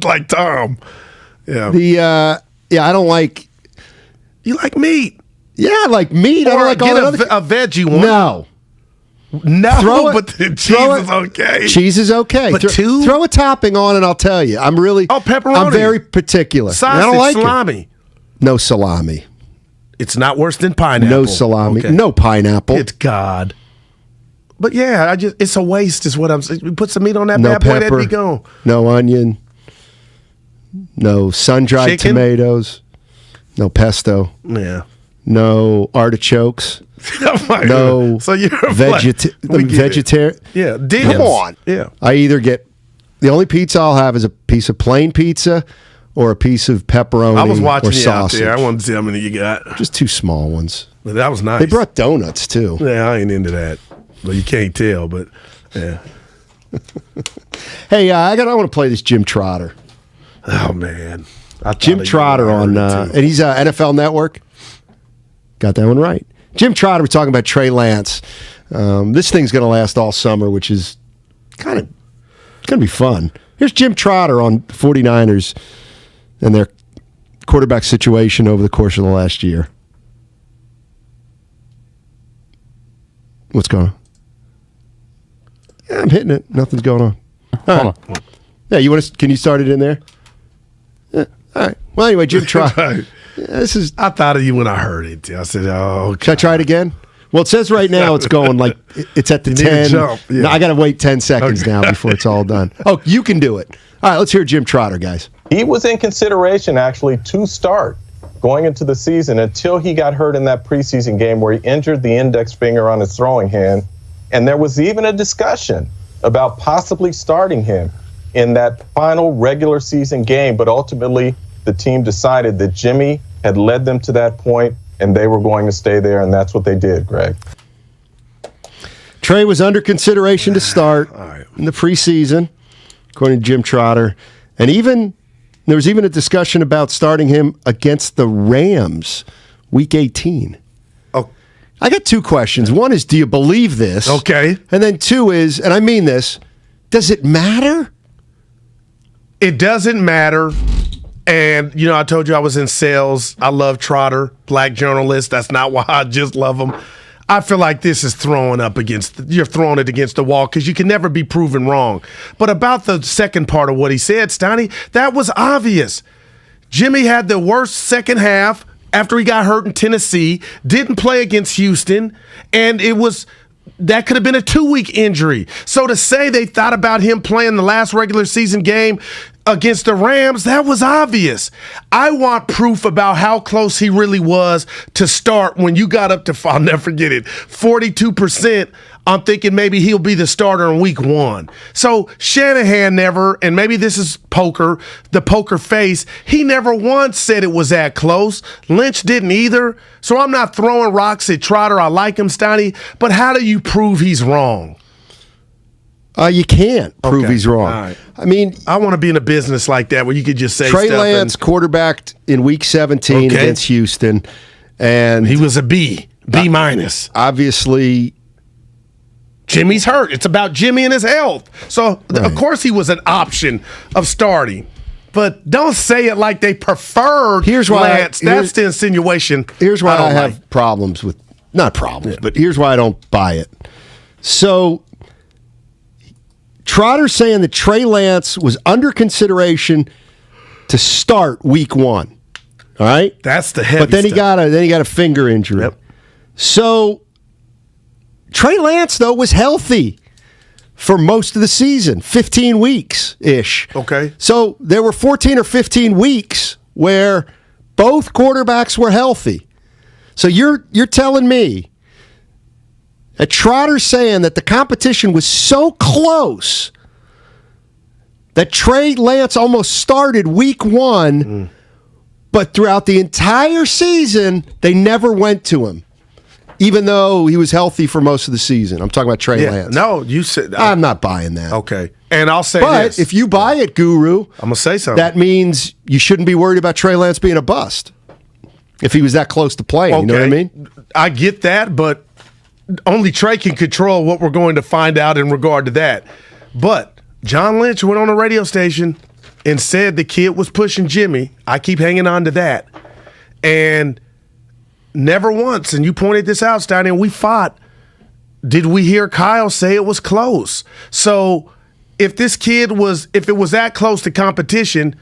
like Tom. Yeah. I don't like. You like meat? Yeah, I like meat. I Or don't like all get that other. a veggie one. No, but the cheese is okay. Cheese is okay. But 2? Throw a topping on, and I'll tell you, I'm really. Pepperoni. I'm very particular. Sausage, and I don't like salami. it. No salami. It's not worse than pineapple. No salami. Okay. No pineapple. It's God. But yeah, it's a waste, is what I'm saying. We put some meat on that No bad boy, that'd pepper. be gone. No onion. No sun-dried Chicken? tomatoes. No pesto. Yeah. No artichokes. Oh my No God. So you're vegetarian. Yeah. Come on. Yeah. I either get the only pizza I'll have is a piece of plain pizza or a piece of pepperoni I was watching or you out sausage. there. I wanted to see how many you got. Just 2 small ones. But that was nice. They brought donuts too. Yeah, I ain't into that. Well, you can't tell, but yeah. Hey, I want to play this Jim Trotter. Oh man, Jim Trotter on, and he's NFL Network. Got that one right. Jim Trotter. We're talking about Trey Lance. This thing's going to last all summer, which is it's going to be fun. Here's Jim Trotter on 49ers and their quarterback situation over the course of the last year. What's going on? Yeah, I'm hitting it. Nothing's going on. Hold on. Yeah, you want to? Can you start it in there? Yeah. All right. Well, anyway, Jim Trotter. This is. I thought of you when I heard it. I said, "Oh, should I try it again?" Well, it says right now it's going like it's at the You need to 10. jump, yeah. No, I got to wait 10 seconds now before it's all done. Oh, you can do it. All right, let's hear Jim Trotter, guys. He was in consideration actually to start going into the season until he got hurt in that preseason game where he injured the index finger on his throwing hand. And there was even a discussion about possibly starting him in that final regular season game. But ultimately, the team decided that Jimmy had led them to that point and they were going to stay there. And that's what they did, Greg. Trey was under consideration to start in the preseason, according to Jim Trotter. And there was even a discussion about starting him against the Rams week 18. Oh. I got 2 questions. One is, do you believe this? Okay. And then 2 is, and I mean this, does it matter? It doesn't matter. And, I told you I was in sales. I love Trotter, black journalist. That's not why I just love him. I feel like this is you're throwing it against the wall because you can never be proven wrong. But about the second part of what he said, Steiny, that was obvious. Jimmy had the worst second half after he got hurt in Tennessee, didn't play against Houston, and that could have been a 2-week injury. So to say they thought about him playing the last regular season game against the Rams, that was obvious. I want proof about how close he really was to start when you got up to, I'll never forget it, 42%. I'm thinking maybe he'll be the starter in week 1. So Shanahan never, and maybe this is the poker face, he never once said it was that close. Lynch didn't either. So I'm not throwing rocks at Trotter. I like him, Steiny, but how do you prove he's wrong? You can't prove he's wrong. All right. I mean, I want to be in a business like that where you could just say Trey stuff Lance quarterbacked in week 17 against Houston. And he was a B. B minus. Obviously, Jimmy's hurt. It's about Jimmy and his health. So, of course, he was an option of starting. But don't say it like they preferred Lance. That's the insinuation. Here's why I have problems with, not problems, but here's why I don't buy it. So, Trotter's saying that Trey Lance was under consideration to start week 1. All right? That's the heavy But then stuff. he got a finger injury. Yep. So, Trey Lance, though, was healthy for most of the season, 15 weeks-ish. Okay. So there were 14 or 15 weeks where both quarterbacks were healthy. So you're telling me that Trotter's saying that the competition was so close that Trey Lance almost started week 1, but throughout the entire season, they never went to him. Even though he was healthy for most of the season. I'm talking about Trey Lance. No, you said... I'm not buying that. Okay. And I'll say this. But if you buy it, Guru... I'm going to say something. That means you shouldn't be worried about Trey Lance being a bust. If he was that close to playing. You know what I mean? I get that, but only Trey can control what we're going to find out in regard to that. But John Lynch went on a radio station and said the kid was pushing Jimmy. I keep hanging on to that. And... never once, and you pointed this out, Steiny, and we fought, did we hear Kyle say it was close. So if it was that close to competition,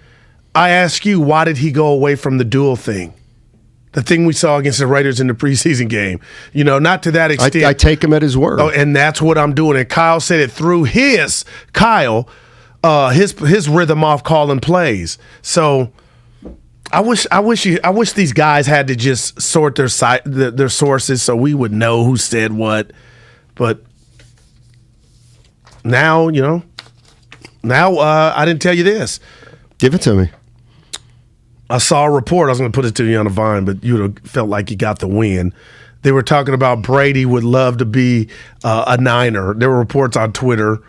I ask you, why did he go away from the dual thing? The thing we saw against the Raiders in the preseason game. Not to that extent. I take him at his word. Oh, and that's what I'm doing. And Kyle said it through his rhythm off calling plays. So I wish these guys had to just sort their sources so we would know who said what. But now, I didn't tell you this. Give it to me. I saw a report. I was going to put it to you on the vine, but you would have felt like you got the win. They were talking about Brady would love to be a Niner. There were reports on Twitter,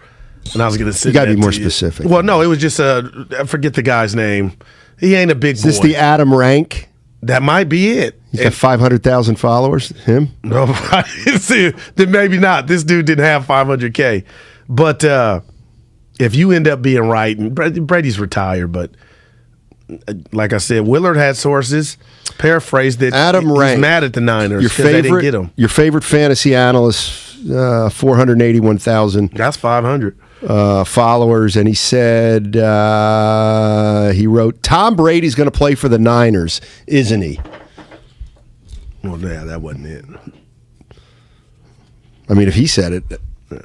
and I was going to say you got to be more specific. Well, no, it was just I forget the guy's name. He ain't a big boy. Is this the Adam Rank? That might be it. He's got 500,000 followers. Him? No, then maybe not. This dude didn't have 500K. But if you end up being right, and Brady's retired, but like I said, Willard had sources. Paraphrased that Adam Rank, he's mad at the Niners because they didn't get him. Your favorite fantasy analyst, 481,000. That's 500. Followers, and he said, he wrote, Tom Brady's going to play for the Niners, isn't he? Well, yeah, that wasn't it. I mean, if he said it. Yeah.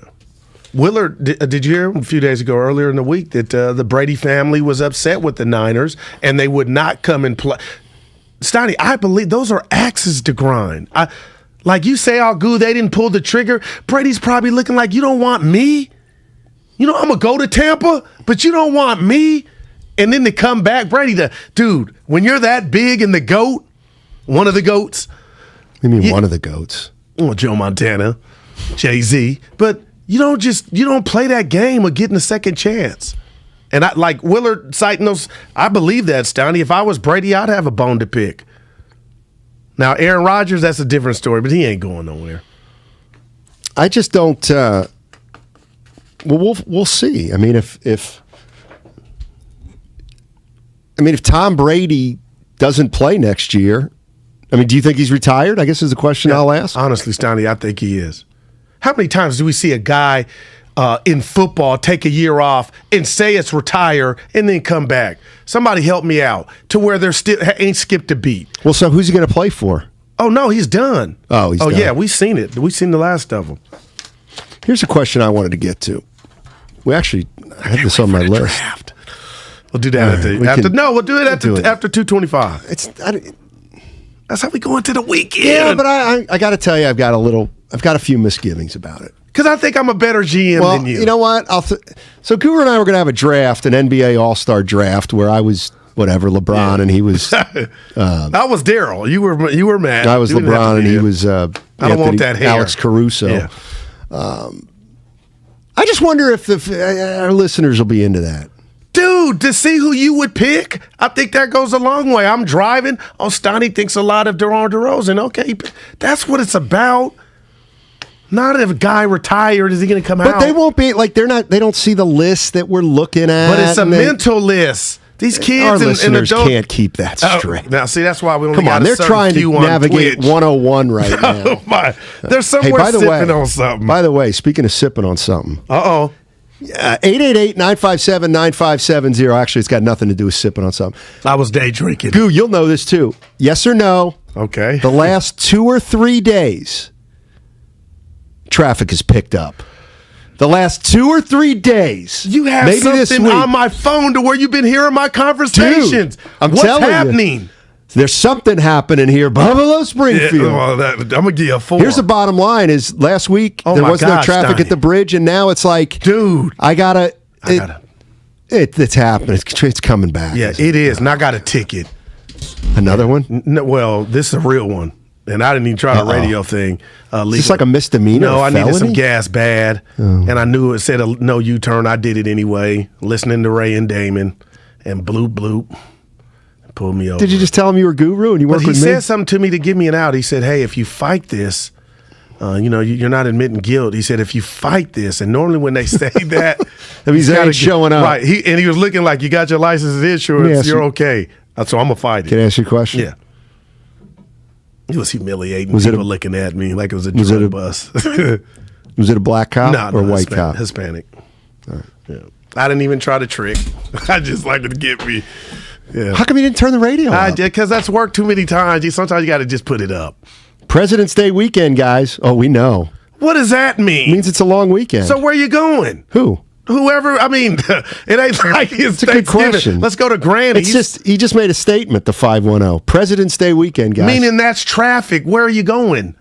Willard, did you hear a few days ago, earlier in the week, that the Brady family was upset with the Niners and they would not come and play? Steiny, I believe those are axes to grind. Like you say, they didn't pull the trigger. Brady's probably looking like, you don't want me? I'm going to go to Tampa, but you don't want me? And then to come back, Brady, dude, when you're that big and the GOAT, one of the GOATs. You mean one of the GOATs? Well, Joe Montana, Jay-Z. But you don't play that game of getting a second chance. And I like Willard citing those, I believe that, Steiny. If I was Brady, I'd have a bone to pick. Now, Aaron Rodgers, that's a different story, but he ain't going nowhere. I just don't... Well, we'll see. I mean, if Tom Brady doesn't play next year, do you think he's retired? I guess is the question I'll ask. Honestly, Steiny, I think he is. How many times do we see a guy in football take a year off and say it's retire and then come back? Somebody help me out to where they're still ain't skipped a beat. Well, so who's he going to play for? Oh no, he's done. Oh, he's done. Yeah, we've seen it. We've seen the last of them. Here's a question I wanted to get to. I had this on my list. Draft. We'll do that we'll do it after 2:25. That's how we go into the weekend. Yeah, but I got to tell you, I've got a few misgivings about it. Because I think I'm a better GM than you. You know what? So Guru and I were going to have a draft, an NBA All-Star draft, where I was LeBron, and he was. I was Daryl. You were Matt. I was LeBron, and he was. I don't want that hair. Alex Caruso. Yeah. I just wonder if our listeners will be into that. Dude, Dude, to see who you would pick, I think that goes a long way. I'm driving. Oh, Steiny thinks a lot of DeMar DeRozan. Okay, that's what it's about. Not if a guy retired, is he going to come out? But they won't be like they don't see the list that we're looking at. But it's a mental list. These kids and adults can't keep that straight. Now, see, that's why we only come on. They're trying to navigate 101 right now. They're somewhere sipping on something. By the way, speaking of sipping on something. 888-957-9570. Actually, it's got nothing to do with sipping on something. I was day drinking. Goo, you'll know this too. Yes or no? Okay. The last 2 or 3 days, traffic has picked up. The last 2 or 3 days. You have maybe something this week, on my phone to where you've been hearing my conversations. Dude, I'm What's telling happening? you. There's something happening here. Buffalo Springfield. Yeah, well, I'm going to give you a 4. Here's the bottom line is last week there was no traffic at the bridge, and now it's like, dude, it's happening. It's coming back. Yeah, it is. And I got a ticket. Another one? No, well, this is a real one. And I didn't even try the radio thing. Is this like a misdemeanor? No, I felony? needed some gas bad. And I knew it said a no U-turn. I did it anyway, listening to Ray and Damon, and bloop. Pulled me over. Did you just tell him you were Guru and you work with me? He said something to me to give me an out. He said, hey, if you fight this, you're not admitting guilt. He said, if you fight this, and normally when they say that, that means they ain't showing up. Right. He was looking like, you got your license and insurance, you're okay. So I'm going to fight it. Can I ask you a question? Yeah. He was humiliating people looking at me like it was a drug bus. Was it a black cop or white cop? Hispanic. All right. Yeah. I didn't even try to trick. I just like it to get me. Yeah. How come you didn't turn the radio up? I did, because that's worked too many times. Sometimes you got to just put it up. President's Day weekend, guys. Oh, we know. What does that mean? It means it's a long weekend. So where you going? Who? Whoever. I mean, it ain't like it's a good question. Let's go to Granny. He just made a statement, the 510. President's Day weekend, guys. Meaning that's traffic. Where are you going?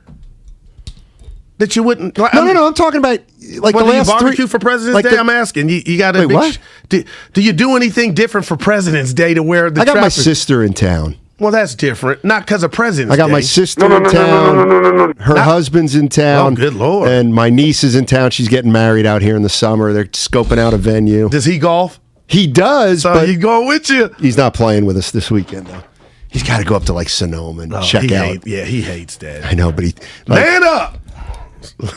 That you wouldn't. No. I'm talking about like the last barbecue for President's Day. I'm asking. You got to. What? Do you do anything different for President's Day to where the I got traffic? my sister in town. Well, that's different. Not because of President's Day. I got my sister in town. Her husband's in town. Oh, good Lord. And my niece is in town. She's getting married out here in the summer. They're scoping out a venue. Does he golf? He does. So but he's going with you. He's not playing with us this weekend, though. He's got to go up to like Sonoma and check out. He hates that. I know, but he. Man up!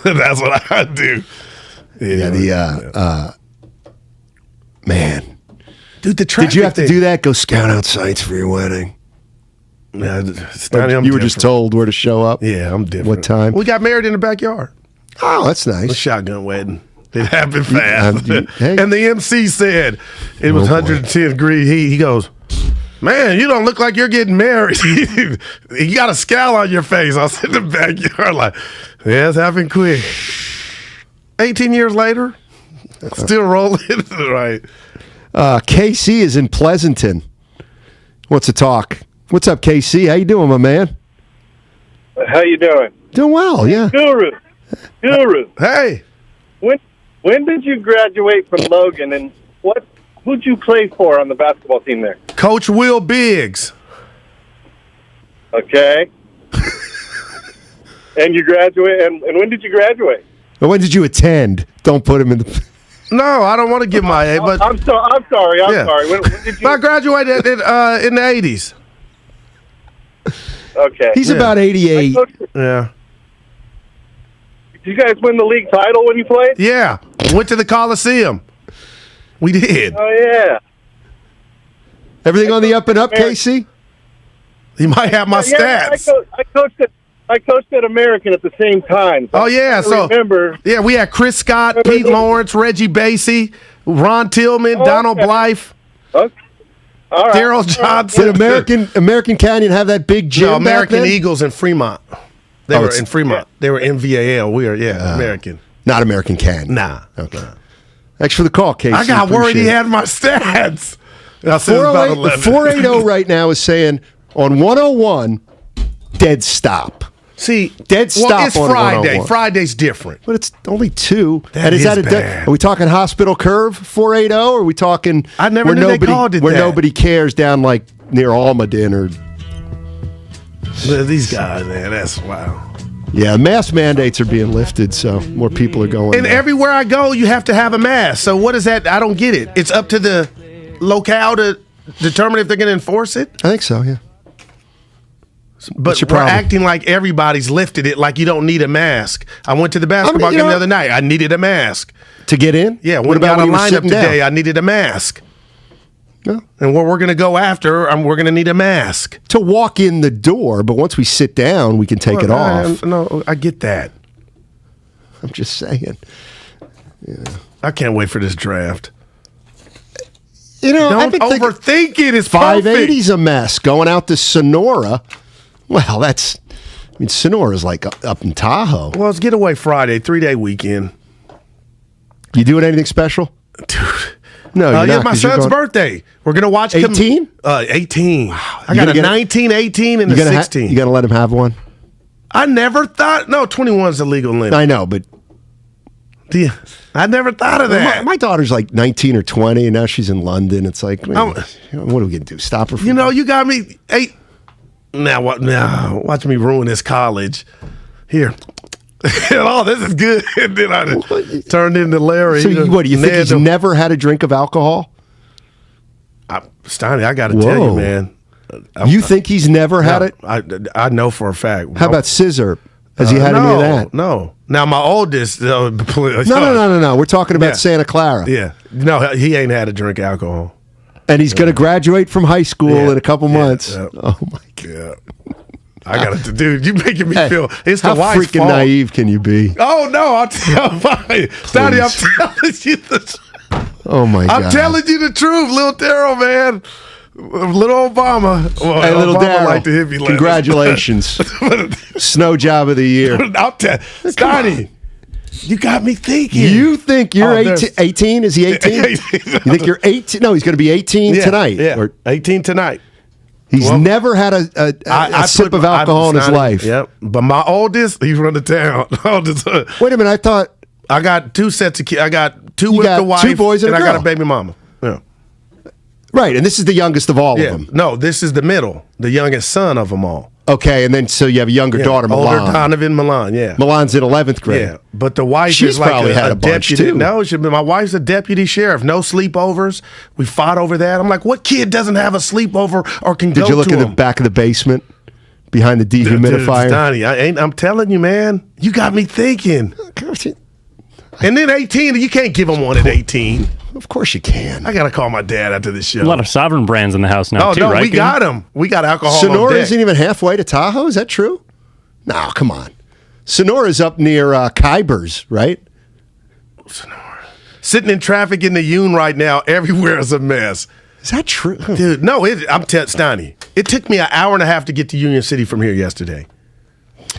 That's what I do. Man. Dude, the traffic. Did you have to do that? Go scout out sites for your wedding? Yeah, you were just told where to show up? Yeah, I'm different. What time? We got married in the backyard. Oh, that's nice. A shotgun wedding. It happened fast. Hey. And the MC said it was 110 degree heat. He goes, man, you don't look like you're getting married. You got a scowl on your face. I was in the backyard like, yeah, it's happened quick. 18 years later, still rolling. Right. KC is in Pleasanton. What's the talk? What's up, KC? How you doing, my man? How you doing? Doing well, yeah. Guru. Hey. When did you graduate from Logan, and who'd you play for on the basketball team there? Coach Will Biggs. Okay. And you graduate, and when did you graduate? Well, when did you attend? Don't put him in the... No, I don't want to give my age, but... I'm sorry. When did you... I graduated in the 80s. Okay. He's about 88. Yeah. Did you guys win the league title when you played? Yeah. Went to the Coliseum. We did. Oh, yeah. Everything on the up and up, KC? You might have my stats. I coached at American at the same time. So remember. Yeah, we had Chris Scott, Pete Lawrence, Reggie Bassey, Ron Tillman, Donald Blythe. Okay. All right. Daryl Johnson. Did American Canyon have that big gym? No, American back then? Eagles in Fremont. They were in Fremont. Yeah. They were in VAL. We were, American. Not American Canyon. Nah. Okay. Thanks for the call, Casey. I got worried he had my stats. 480 right now is saying on 101, dead stop. See, dead stop. It's on Friday. Friday's different. But it's only 2. That is bad. Are we talking hospital curve 480, or are we talking? I never knew they called it where that. Nobody cares down like near Almaden or. These guys, man, that's wow. Yeah, mask mandates are being lifted, so more people are going. And everywhere I go, you have to have a mask. So what is that? I don't get it. It's up to the locale to determine if they're going to enforce it? I think so, yeah. But we're acting like everybody's lifted it, like you don't need a mask. I went to the basketball game the other night. I needed a mask. To get in? Yeah, what when about got a when you were lineup sitting today, down? I needed a mask. No. And where we're going to go after, we're going to need a mask. To walk in the door, but once we sit down, we can take it off. No, I get that. I'm just saying. Yeah. I can't wait for this draft. You know, Don't overthink it. It's 580's a mess. Going out to Sonora. Well, Sonora's like up in Tahoe. Well, it's Getaway Friday, 3-day weekend. You doing anything special? Dude. No, you're not, my son's birthday. We're going to watch 18? 18. Wow. I got a 19, 18, and a 16. You going to let him have one? I never thought. No, 21 is the legal limit. I know, but. I never thought of that. My daughter's like 19 or 20, and now she's in London. It's like, what are we going to do? Stop her from. You got me. Now what? Now watch me ruin this college. Here. Oh, this is good. And then I turned into Larry. So what do you think he's never had a drink of alcohol? Steiny, I got to tell you, man. You think he's never had it? I know for a fact. How about scissor? Has he had any of that? No. Now my oldest. No. We're talking about Santa Clara. Yeah. No, he ain't had a drink of alcohol. And he's going to graduate from high school in a couple months. Yeah. Oh my God! I got to, dude. You making me feel it's the how wife's freaking fault. Naive can you be? Oh no! I'll tell you, Steiny, I'm telling you the. Oh my God! I'm telling you the truth, little Daryl, man. Little Obama. Well, hey, little Obama Daryl. like to hit me. Congratulations! Snow job of the year. I'll tell Steiny. You got me thinking. You think you're 18? Is he 18? You think you're 18? No, he's going to be 18 tonight. Yeah, or 18 tonight. He's never had a sip of alcohol in his life. Yep. But my oldest, he's run to town. Wait a minute. I thought I got two sets of kids. I got two with the wife, 2 boys and a I girl. got a baby mama. Yeah. Right, and this is the youngest of all of them. No, this is the middle, the youngest son of them all. Okay, and then so you have a younger daughter, Milan. Older Donovan Milan, yeah. Milan's in 11th grade. Yeah, but the wife She's is like probably had a bunch deputy. too. No, my wife's a deputy sheriff. No sleepovers. We fought over that. I'm like, what kid doesn't have a sleepover or can go to Did you look in the them? back of the basement behind the dehumidifier? Donnie, I'm telling you, man, you got me thinking. And then 18, you can't give them one at 18. Of course you can. I got to call my dad after this show. A lot of Sovereign brands in the house now, too, right? We got them. We got alcohol Sonora on deck. isn't even halfway to Tahoe? Is that true? No, come on. Sonora's up near Kybers, right? Sonora. Sitting in traffic in the Union right now, everywhere is a mess. Is that true? Dude, no, I'm Steiny. It took me an hour and a half to get to Union City from here yesterday.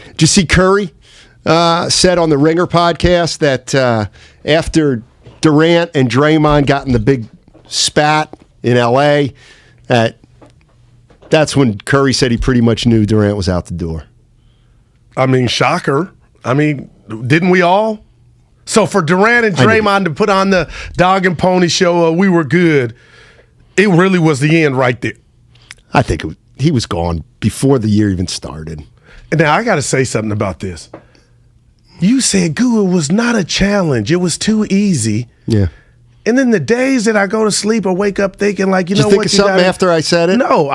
Did you see Curry said on the Ringer podcast that after Durant and Draymond got in the big spat in L.A., that's when Curry said he pretty much knew Durant was out the door. I mean, shocker. I mean, didn't we all? So for Durant and Draymond to put on the dog and pony show, we were good, it really was the end right there. I think he was gone before the year even started. And now I got to say something about this. You said Guru was not a challenge. It was too easy. Yeah. And then the days that I go to sleep or wake up thinking like, you know what? Did you think of something after I said it? No,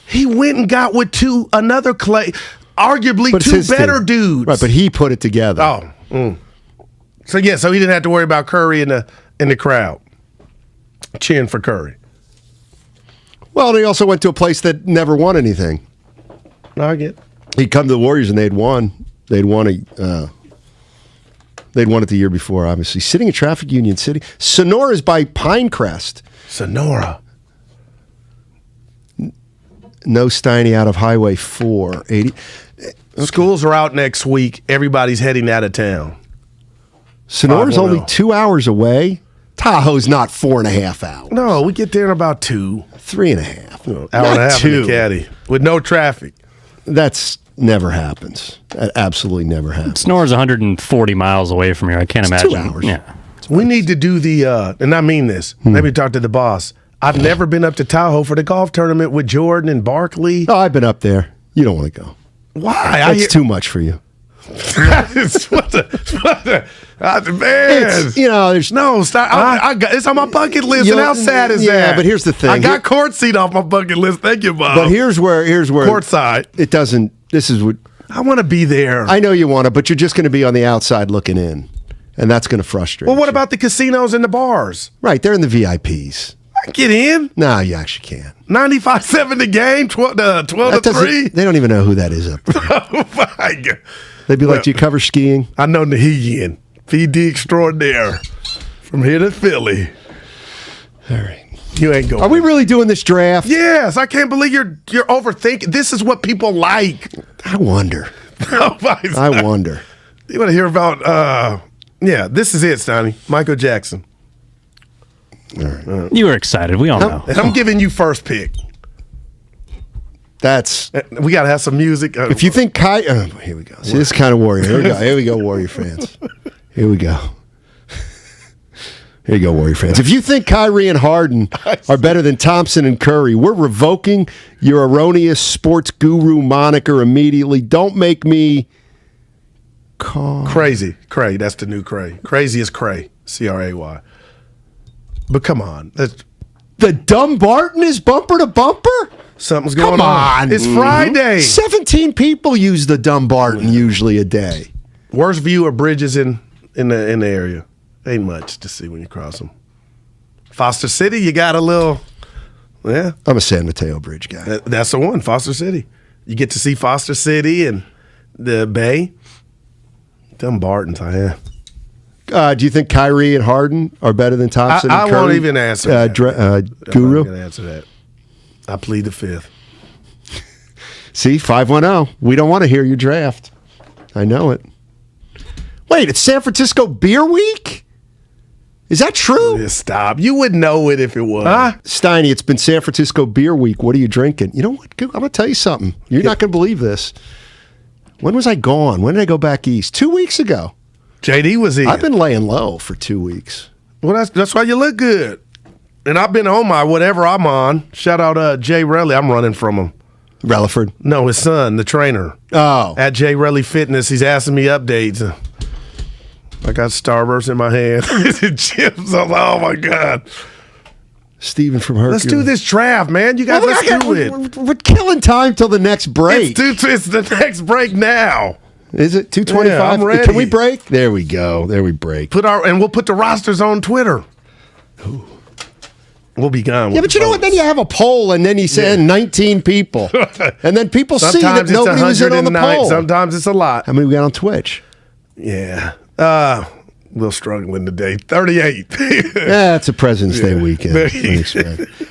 he went and got with another Clay, arguably two better dudes. Right, but he put it together. Oh. So he didn't have to worry about Curry in the crowd. Cheering for Curry. Well, and he also went to a place that never won anything. No, I get it. He'd come to the Warriors and they'd won. They'd won it the year before, obviously. Sitting in traffic, Union City. Sonora is by Pinecrest. Sonora. No Steiny out of Highway 480. Schools are out next week. Everybody's heading out of town. Sonora's only 2 hours away. Tahoe's not 4.5 hours. No, we get there in about 2. 3.5. Hour and a half in the caddy with no traffic. That's never happens. That absolutely never happens. Sonora's 140 miles away from here. I can't imagine. 2 hours. Yeah. We need to do and I mean this. Let me talk to the boss. I've never been up to Tahoe for the golf tournament with Jordan and Barkley. Oh, I've been up there. You don't want to go. Why? That's too much for you. Man, there's no. Stop. It's on my bucket list, and how sad is that? Yeah, but here's the thing. I got court seat off my bucket list. Thank you, Bob. But here's where courtside. It doesn't. This is what I want to be there. I know you want to, but you're just going to be on the outside looking in, and that's going to frustrate. Well, what about the casinos and the bars? Right, they're in the VIPs. I get in. No, you actually can't. 95-7 the game. 12-3. They don't even know who that is up there. Oh my God. They'd be like, "Do you cover skiing?" I know Nahigian, PD extraordinaire, from here to Philly. All right, you ain't going. Are we really doing this draft? Yes, I can't believe you're overthinking. This is what people like. I wonder. I wonder. You want to hear about? Yeah, this is it, Steiny. Michael Jackson. All right. You were excited. We all know. And I'm giving you first pick. We got to have some music. If you think here we go. See, this is kind of Warrior. Here we go, Warrior fans. Here we go. Here you go, Warrior fans. If you think Kyrie and Harden are better than Thompson and Curry, we're revoking your erroneous sports guru moniker immediately. Don't make me call. Crazy. Cray. That's the new Cray. Crazy is Cray. C-R-A-Y. But come on. The Dumbarton is bumper to bumper? Something's going on. It's Friday. 17 people use the Dumbarton usually a day. Worst view of bridges in the area. Ain't much to see when you cross them. Foster City, you got a little, yeah. I'm a San Mateo Bridge guy. That's the one, Foster City. You get to see Foster City and the Bay. Dumbarton's, do you think Kyrie and Harden are better than Thompson and Curry? I won't even answer that. Guru? I'm not going to answer that. I plead the fifth. See, 510. We don't want to hear your draft. I know it. Wait, it's San Francisco Beer Week? Is that true? Yeah, stop. You would know it if it was. Steiny, it's been San Francisco Beer Week. What are you drinking? You know what? I'm going to tell you something. You're not going to believe this. When was I gone? When did I go back east? 2 weeks ago. JD was in. I've been laying low for 2 weeks. Well, that's why you look good. And I've been on my whatever I'm on. Shout out Jay Relly. I'm running from him. Relaford? No, his son, the trainer. Oh. At Jay Relly Fitness. He's asking me updates. I got Starburst in my hand. Chips. Oh, my God. Steven from Hercules. Let's do this draft, man. You got to do it. We're killing time till the next break. It's the next break now. Is it 2:25? Yeah, I'm ready. Can we break? There we go. There we break. We'll put the rosters on Twitter. Ooh. We'll be gone. Yeah, but you know what? Then you have a poll, and then you say 19 people. And then people see that nobody was in on the poll. Sometimes it's a lot. How many we got on Twitch? Yeah. A little struggling today. 38. Yeah, it's a President's Day weekend.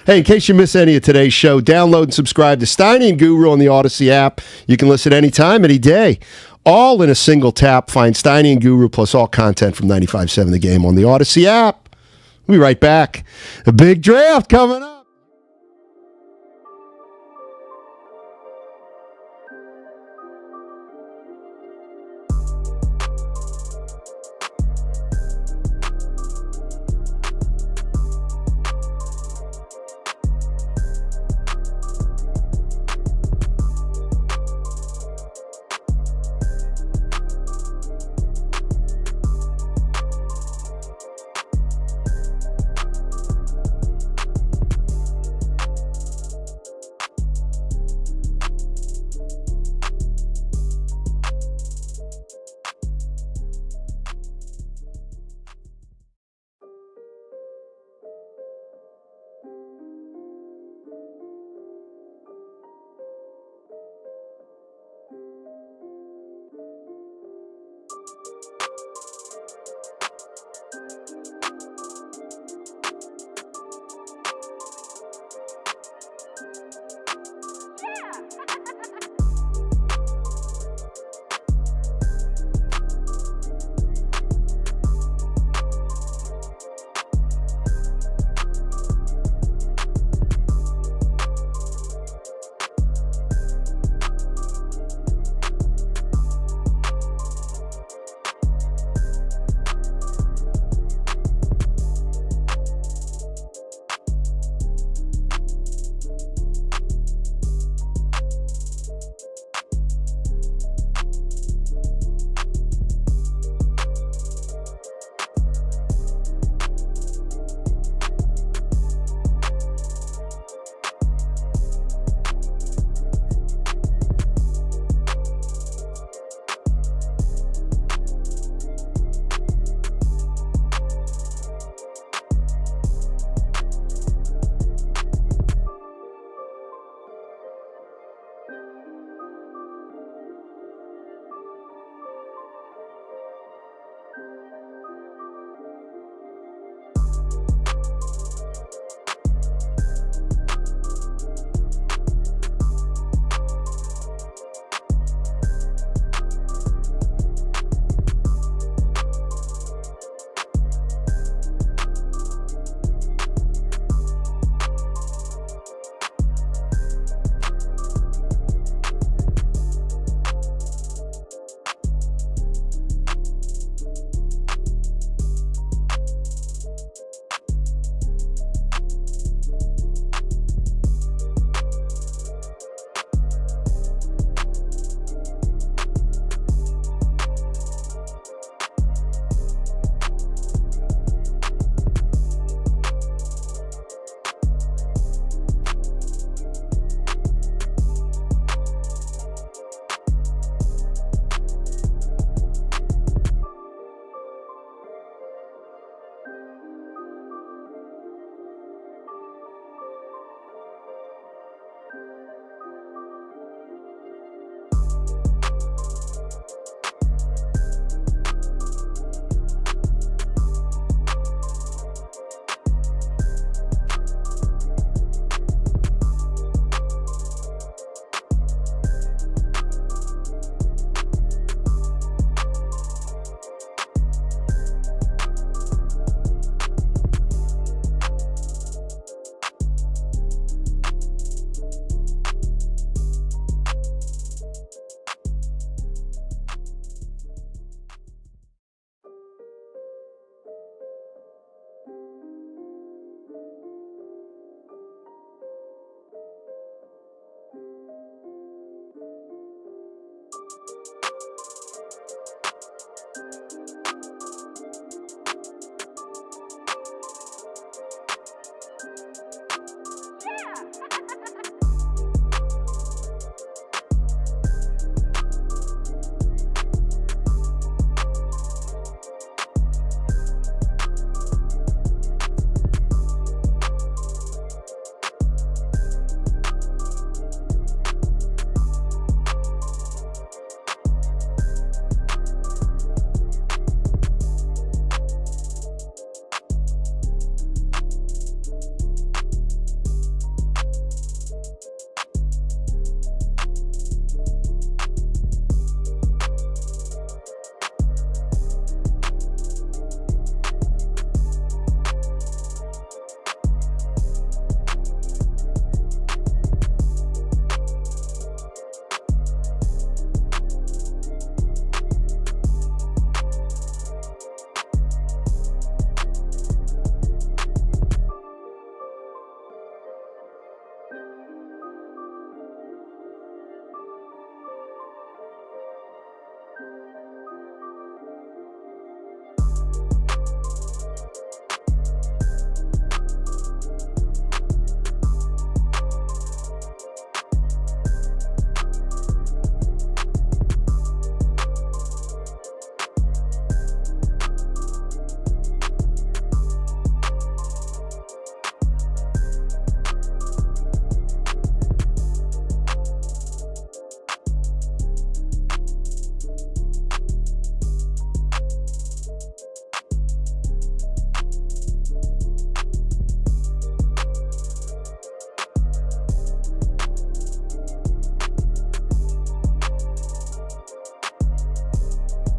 Hey, in case you miss any of today's show, download and subscribe to Steiny and Guru on the Odyssey app. You can listen anytime, any day. All in a single tap. Find Steiny and Guru plus all content from 95.7 The Game on the Odyssey app. We'll be right back. A big draft coming up.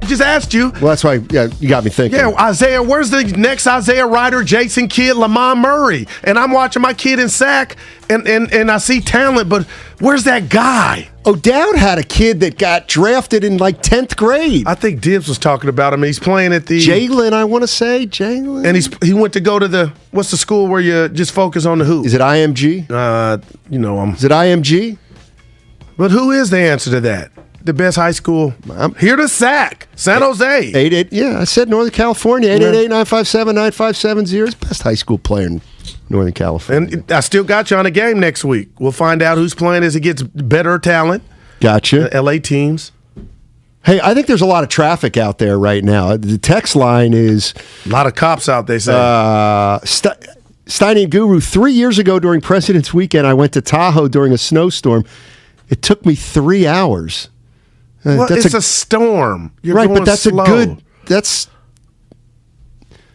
Just asked you. Well, that's why. Yeah, you got me thinking. Yeah, Isaiah. Where's the next Isaiah Ryder, Jason Kidd, Lamont Murray? And I'm watching my kid in sack, and I see talent, but where's that guy? O'Dowd had a kid that got drafted in like 10th grade. I think Dibs was talking about him. He's playing at the Jalen. I want to say Jalen. And he went to go to what's the school where you just focus on the hoop? Is it IMG? Is it IMG? But who is the answer to that? The best high school here to sack San Jose. 88. Yeah, I said Northern California. 888-957-9570 is best high school player in Northern California. And I still got you on a game next week. We'll find out who's playing as it gets better talent. Gotcha. The LA teams. Hey, I think there's a lot of traffic out there right now. The text line is a lot of cops out. They say. Steiny Guru. 3 years ago during President's Weekend, I went to Tahoe during a snowstorm. It took me 3 hours. Well, it's a storm. You're right, going but that's slow. a good. That's.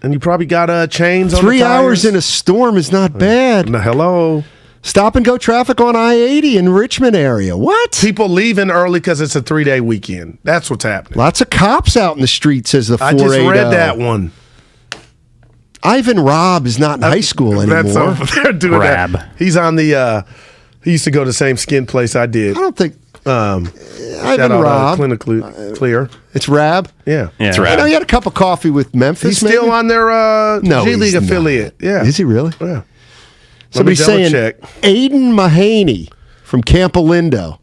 And you probably got chains on 3 the tires. hours in a storm is not bad. No, hello. Stop and go traffic on I-80 in Richmond area. What? People leaving early because it's a 3-day weekend. That's what's happening. Lots of cops out in the street, says the 480. I just read that one. Ivan Robb is not in high school anymore. They're doing that. He's on the. He used to go to the same skin place I did. I don't think. Ivan Robb. Clinically clear. It's Rab? Yeah. It's Rab. I know he had a cup of coffee with Memphis. He's still on their G League affiliate. Yeah. Is he really? Yeah. Somebody's saying Aiden Mahaney from Campolindo.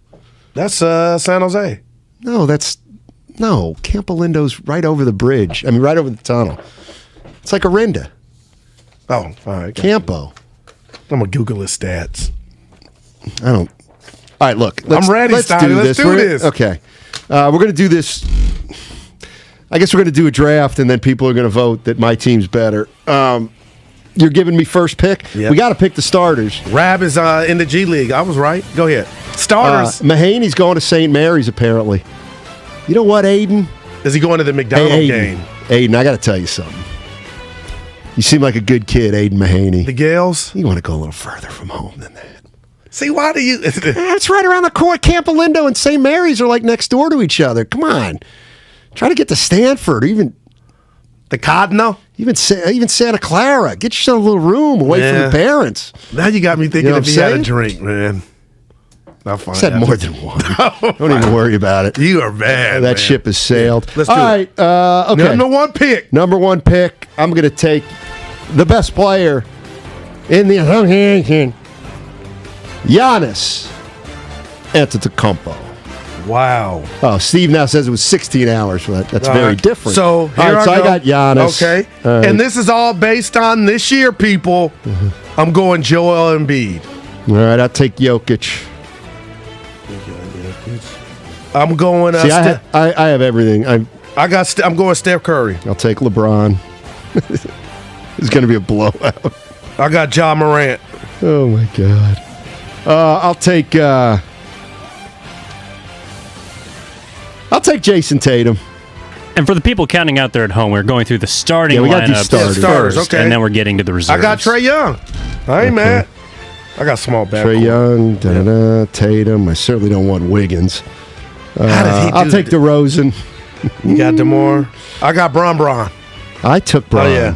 That's San Jose. No, Campolindo's right over the bridge. I mean, right over the tunnel. It's like Orinda. Oh, all right. Campo. I'm going to Google his stats. I don't. All right, look. I'm ready, Let's Steiny. Let's do this. Okay. We're going to do this. I guess we're going to do a draft, and then people are going to vote that my team's better. You're giving me first pick? Yep. We got to pick the starters. Rab is in the G League. I was right. Go ahead. Starters. Mahaney's going to St. Mary's, apparently. You know what, Aiden? Is he going to the McDonald's game? Aiden, I got to tell you something. You seem like a good kid, Aiden Mahaney. The Gales? You want to go a little further from home than that. See, why do you... It's right around the corner. Campolindo and St. Mary's are like next door to each other. Come on. Try to get to Stanford, even... The Cardinal? Even Santa Clara. Get yourself a little room away from your parents. Now you got me thinking if he had a drink, man. I'll find said more than one. Don't even worry about it. You are bad, That ship has sailed. Yeah. Let's do it. Okay. Number one pick. I'm going to take the best player in the association, Giannis Antetokounmpo. Wow. Oh, Steve now says it was 16 hours. That's very different. So here I got Giannis. Okay. Right. And this is all based on this year, people. I'm going Joel Embiid. All right, I'll take Jokic. I'm going. See, I have everything. I'm going Steph Curry. I'll take LeBron. It's going to be a blowout. I got Ja Morant. Oh my God. I'll take Jason Tatum. And for the people counting out there at home, we're going through the starting lineups first, okay. and then we're getting to the reserves. I got Trae Young. I ain't mad. I got small back. Trae Young, Tatum. I certainly don't want Wiggins. I'll take DeRozan. You got DeMar. I got Bron. I took Bron. Oh, yeah.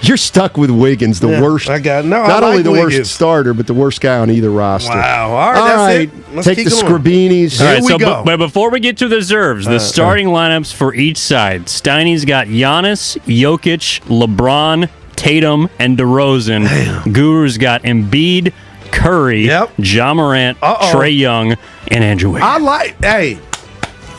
You're stuck with Wiggins, the worst. I got not only the worst starter, but the worst guy on either roster. Wow. All right, that's it. Let's take keep the going. Scribinis. All right, so but before we get to the reserves, the starting lineups for each side. Steiny's got Giannis, Jokic, LeBron, Tatum, and DeRozan. Damn. Guru's got Embiid, Curry, Ja Morant, Trae Young, and Andrew Wiggins. Hey,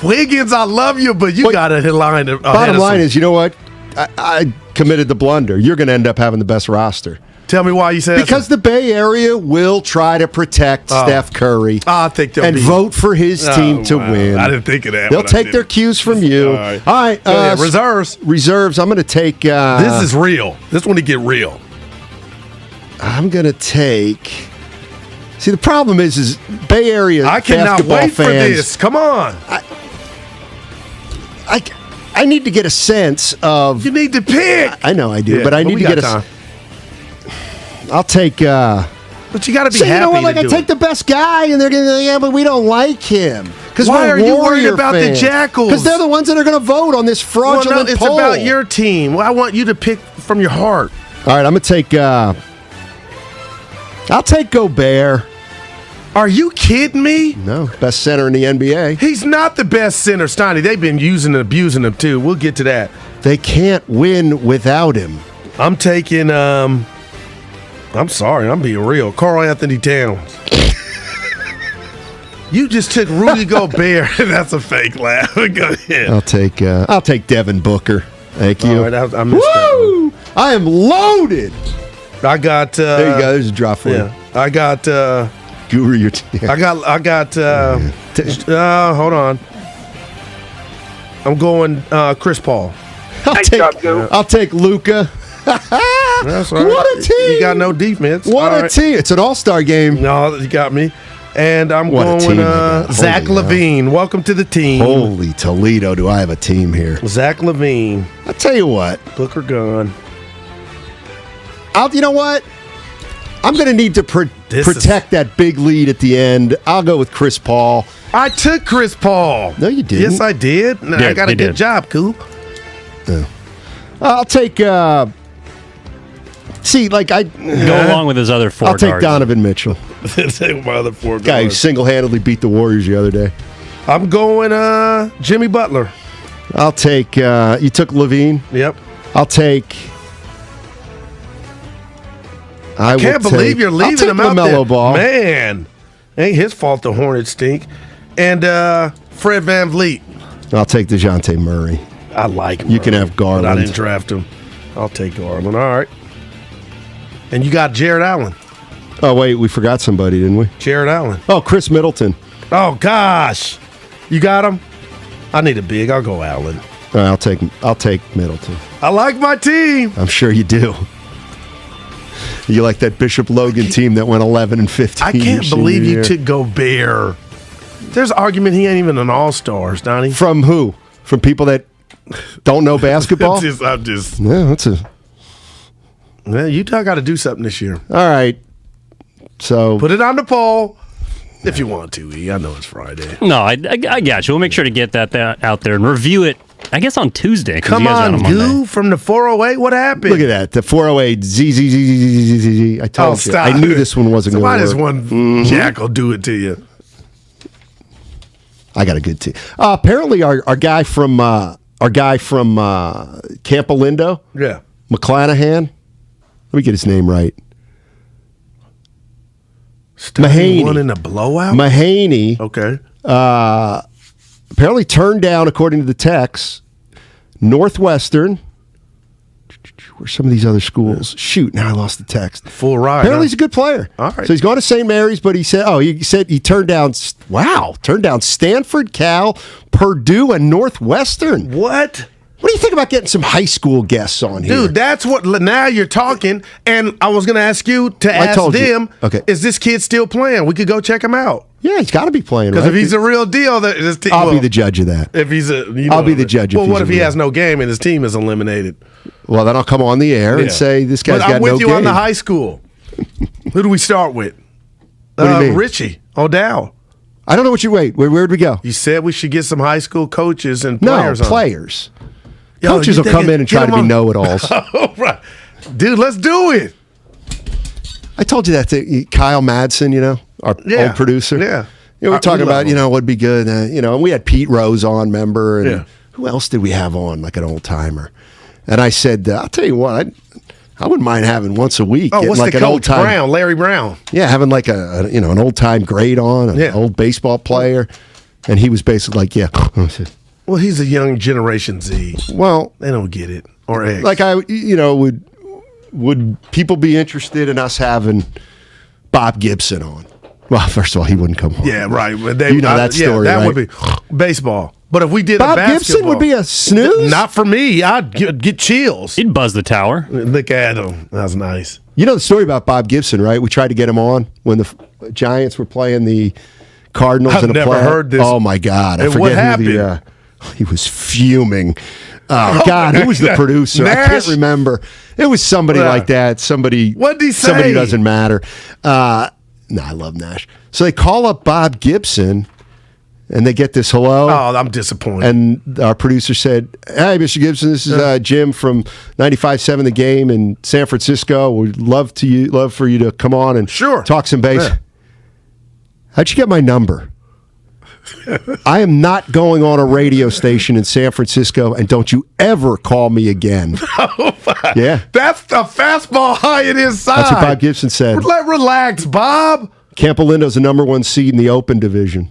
Wiggins, I love you, but you got to line it. Bottom line is, you know what? I committed the blunder. You're going to end up having the best roster. Tell me why you said because the Bay Area will try to protect Steph Curry. I think and vote for his team to win. I didn't think of that. They'll take their cues from you. All right. Reserves. I'm going to take. This is real. This one to get real. I'm going to take. See, the problem is Bay Area. I cannot wait fans, for this. Come on. I need to get a sense of. You need to pick. I know I do, but I need to get a. I'll take. This But you got to be so happy. You know what? Like, I take the best guy, and they're going to, yeah, but we don't like him. Why are you worried about the Jackals? Because they're the ones that are going to vote on this fraudulent it's poll. about your team. Well, I want you to pick from your heart. All right, I'm going to take. I'll take Gobert. Are you kidding me? No, best center in the NBA. He's not the best center, Steiny. They've been using and abusing him too. We'll get to that. They can't win without him. I'm taking. I'm sorry, I'm being real. Karl Anthony Towns. You just took Rudy Gobert. That's a fake laugh. Go ahead. I'll take Devin Booker. Thank you. All right, I missed that one. I am loaded. I got. There you go. There's a drop for you. I got. Guru, your team. I got. Hold on. I'm going Chris Paul. I'll take Luka. That's right. What a team! You got no defense. What a team! It's an all-star game. No, you got me. And I'm going Zach LaVine. Welcome to the team. Holy Toledo, do I have a team here? Zach LaVine. I'll tell you what. Booker gone. You know what? I'm going to need to protect that big lead at the end. I'll go with Chris Paul. I took Chris Paul. No, you didn't. Yes, I did. I got a good job, cool. Yeah. I'll take... go along with his other four I'll take guards. Donovan Mitchell. Take my other four guy who guards. single-handedly beat the Warriors the other day. I'm going Jimmy Butler. I'll take you took Levine. Yep. I'll take I can't believe you're leaving him out there. Ball. Man, ain't his fault the Hornets stink. And Fred VanVleet. I'll take DeJounte Murray. I like him. You can have Garland. But I didn't draft him. I'll take Garland. All right. And you got Jared Allen. Oh, wait, we forgot somebody, didn't we? Jared Allen. Oh, Chris Middleton. Oh, gosh. You got him? I need a big. I'll go Allen. All right, I'll take Middleton. I like my team. I'm sure you do. You like that Bishop Logan team that went 11 and 15. I can't believe you took Gobert. There's an argument he ain't even an all-star, Donnie. From who? From people that don't know basketball? I'm just. Yeah, that's a. Well, Utah got to do something this year. All right. So put it on the poll if you want to, E. I know it's Friday. No, I got you. We'll make sure to get that out there and review it, I guess, on Tuesday. Come on, Goo, from the 408. What happened? Look at that. The 408 ZZZZZZ. I told you. Stop. I knew this one wasn't going to work. Why does one jack will do it to you? I got a good team. Apparently, our guy from Camp Lindo, yeah, McClanahan. Let me get his name right. Mahaney won in a blowout. Mahaney. Okay. Apparently turned down, according to the text, Northwestern. Where's some of these other schools? Shoot, now I lost the text. Full ride. Apparently he's a good player. All right. So he's going to St. Mary's, but he said he turned down. Wow, turned down Stanford, Cal, Purdue, and Northwestern. What? What do you think about getting some high school guests on here? Dude, that's what, now you're talking, and I was going to ask you to ask them, is this kid still playing? We could go check him out. Yeah, he's got to be playing, right? Because if he's a real deal, I'll be the judge of that. If he's I'll be the judge. Well, what if he has no game and his team is eliminated? Well, then I'll come on the air and say this guy's got no game. I'm with you on the high school. Who do we start with? What do you mean? Richie O'Dowd. I don't know what you wait. Where'd we go? You said we should get some high school coaches and players. No, players. Yo, coaches will come in and try to be know-it-alls. Oh, right. Dude, let's do it. I told you that to Kyle Madsen, our old producer. Yeah. We're talking about, what'd be good. And we had Pete Rose on, remember? And who else did we have on, like an old-timer? And I said, I'll tell you what, I wouldn't mind having once a week. Oh, what's like the coach? Brown, Larry Brown. Yeah, having like an old-time great on, an old baseball player. And he was basically like, yeah. Well, he's a young Generation Z. Well, they don't get it. Or X. Like would people be interested in us having Bob Gibson on? Well, first of all, he wouldn't come on. Yeah, right. That story, that right? would be baseball. But if we did Bob a basketball, Gibson would be a snooze? Not for me. I'd get chills. He'd buzz the tower. Look at him. That was nice. You know the story about Bob Gibson, right? We tried to get him on when the Giants were playing the Cardinals in a play. I've never heard this. Oh, my God. I forget what happened? he was fuming. Oh, God, who was the producer? Nash? I can't remember. It was somebody like that. Somebody. What did he say? Somebody who doesn't matter. No, I love Nash. So they call up Bob Gibson, and they get this hello. Oh, I'm disappointed. And our producer said, "Hey, Mr. Gibson, this is Jim from 95.7 The Game in San Francisco. We'd love for you to come on and talk some base." Yeah. How'd you get my number? I am not going on a radio station in San Francisco, and don't you ever call me again. Yeah. That's the fastball high in his side. That's what Bob Gibson said. Relax, Bob. Campolindo's the number 1 seed in the Open division.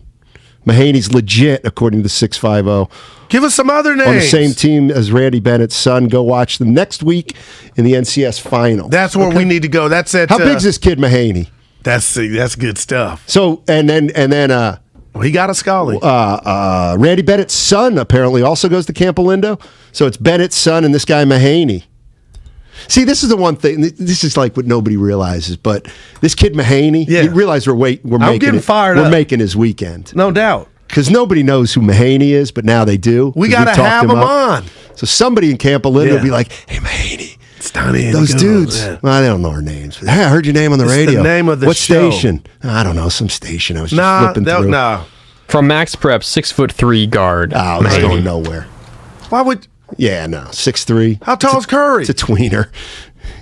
Mahaney's legit, according to 650. Give us some other names. On the same team as Randy Bennett's son. Go watch them next week in the NCS final. That's where we need to go. That's it. How big's this kid Mahaney? That's good stuff. So and then he got a Scully. Randy Bennett's son apparently also goes to Campolindo. So it's Bennett's son and this guy Mahaney. See, this is the one thing. This is like what nobody realizes, but this kid Mahaney, you realize we're making his weekend. No doubt. Because nobody knows who Mahaney is, but now they do. We got to have him on. So somebody in Campolindo will be like, "Hey, Mahaney, Steiny those Guru, dudes." Yeah. Well, they don't know our names. But, hey, I heard your name on the radio. The name of the what show. Station? I don't know. Some station. I was just flipping through. No. From Max Prep, 6'3" guard. Oh, it's going nowhere. Why would? Yeah, no, 6'3". How tall is Curry? It's a tweener.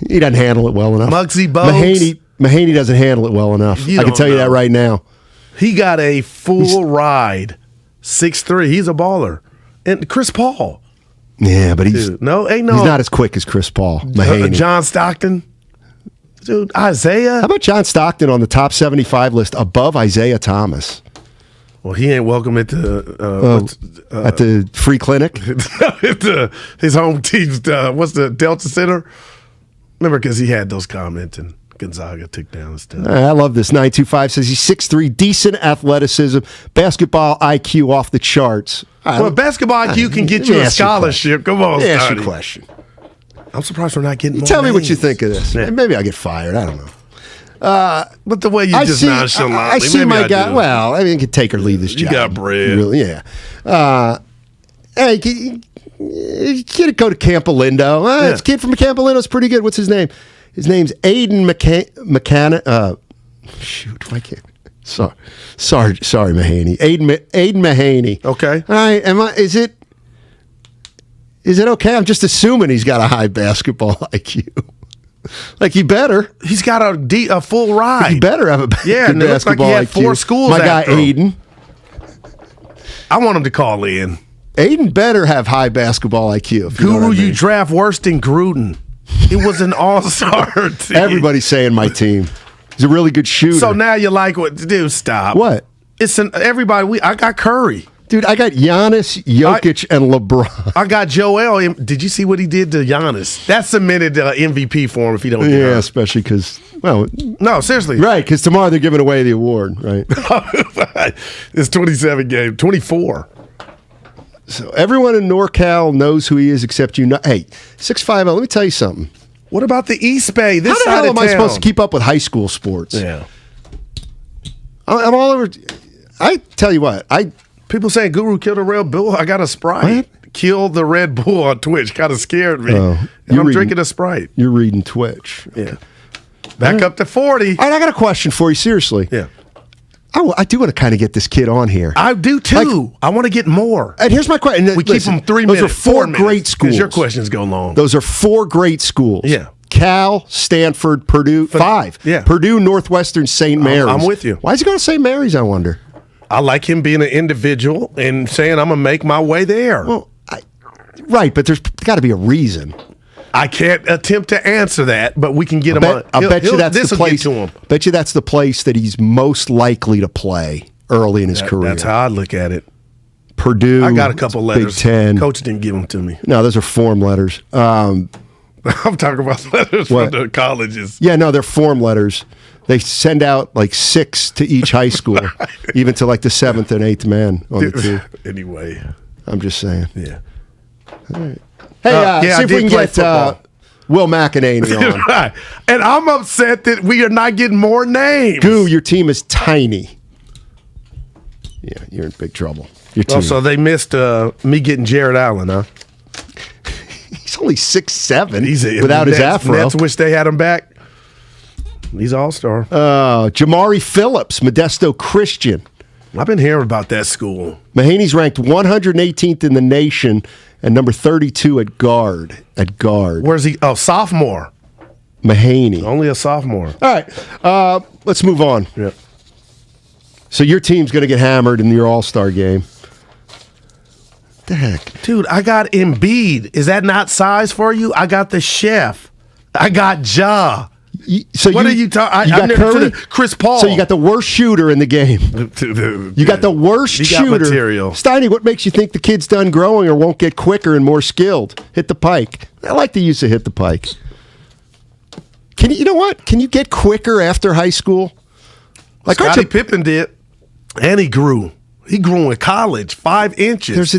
He doesn't handle it well enough. Muggsy Bogues. Mahaney doesn't handle it well enough. I can tell you that right now. He got a full ride. 6'3". He's a baller. And Chris Paul. Yeah, but he's ain't no. He's not as quick as Chris Paul. Mahaney. John Stockton. Dude, Isaiah. How about John Stockton on the top 75 list above Isaiah Thomas? Well, he ain't welcome at the free clinic. His home team's what's the Delta Center? Remember, because he had those comments and Gonzaga took down and stuff. I love this. 925 says he's 6'3", decent athleticism, basketball IQ off the charts. Well, basketball IQ can get you a scholarship. Come on, ask your question. I'm surprised we're not getting more Tell me names. what you think of this. Yeah. Maybe I'll get fired. I don't know. But the way you just nonchalantly, I see my guy. Well, I mean, you can take or leave this job. You got bread. Really, yeah. Hey, kid go to Campolindo. This kid from Campolindo is pretty good. What's his name? His name's Aiden McCann. Shoot, I can't. Sorry, Mahaney. Aiden Mahaney. Okay. All right. Is it okay? I'm just assuming he's got a high basketball IQ. Like he better. He's got a full ride. He better have a and it looks like he had IQ. 4 schools. My guy Aiden. him. I want him to call in. Aiden better have high basketball IQ. Guru, you draft worse than Gruden. It was an all-star team. Everybody's saying my team. He's a really good shooter. So now you like what? Dude, stop. What? It's everybody. I got Curry. Dude, I got Giannis, Jokic, and LeBron. I got Joel. Did you see what he did to Giannis? That cemented MVP for him if he don't get hurt. Especially because, well... No, seriously. Right, because tomorrow they're giving away the award, right? It's 27 game, 24. So everyone in NorCal knows who he is except you. Hey, 650, let me tell you something. What about the East Bay? How the hell am I supposed to keep up with high school sports? Yeah. I'm all over... I tell you what, People saying Guru killed a Red Bull. I got a Sprite. What? Killed the Red Bull on Twitch. Kind of scared me. And I'm drinking a Sprite. You're reading Twitch. Yeah. Back up to 40. All right, I got a question for you, seriously. Yeah. I do want to kind of get this kid on here. I do too. I want to get more. And here's my question. We keep them 3 minutes. Those are 4 great schools. Because your questions go long. Those are 4 great schools. Yeah. Cal, Stanford, Purdue, 5. Yeah. Purdue, Northwestern, St. Mary's. I'm with you. Why is he going to St. Mary's, I wonder? I like him being an individual and saying I'm going to make my way there. Well, right, but there's got to be a reason. I can't attempt to answer that, but we can get him on. I bet you that's the place. Bet you that's the place that he's most likely to play early in his career. That's how I look at it. Purdue. I got a couple letters. Big Ten. Coach didn't give them to me. No, those are form letters. I'm talking about letters from the colleges. Yeah, no, they're form letters. They send out like 6 to each high school, even to like the 7th and 8th man on the team. Anyway. I'm just saying. Yeah. All right. Hey, see if we can get Will McEnany on. Right. And I'm upset that we are not getting more names. Goo, your team is tiny. Yeah, you're in big trouble. Your team. Oh, so they missed me getting Jared Allen, huh? He's only 6'7" without his afro. Nets wish they had him back. He's all-star. Jamari Phillips, Modesto Christian. I've been hearing about that school. Mahaney's ranked 118th in the nation and number 32 at guard. Where's he? Oh, sophomore. Mahaney. Only a sophomore. All right. Let's move on. Yep. So your team's going to get hammered in your all-star game. What the heck? Dude, I got Embiid. Is that not size for you? I got the chef. I got Ja. What are you talking? You got Curry? Chris Paul. So you got the worst shooter in the game. You got the worst shooter. Material. Steiny, what makes you think the kid's done growing or won't get quicker and more skilled? Hit the pike. I like the use of hit the pike. You know what? Can you get quicker after high school? Like Scottie Pippen did, and he grew. He grew in college, 5 inches.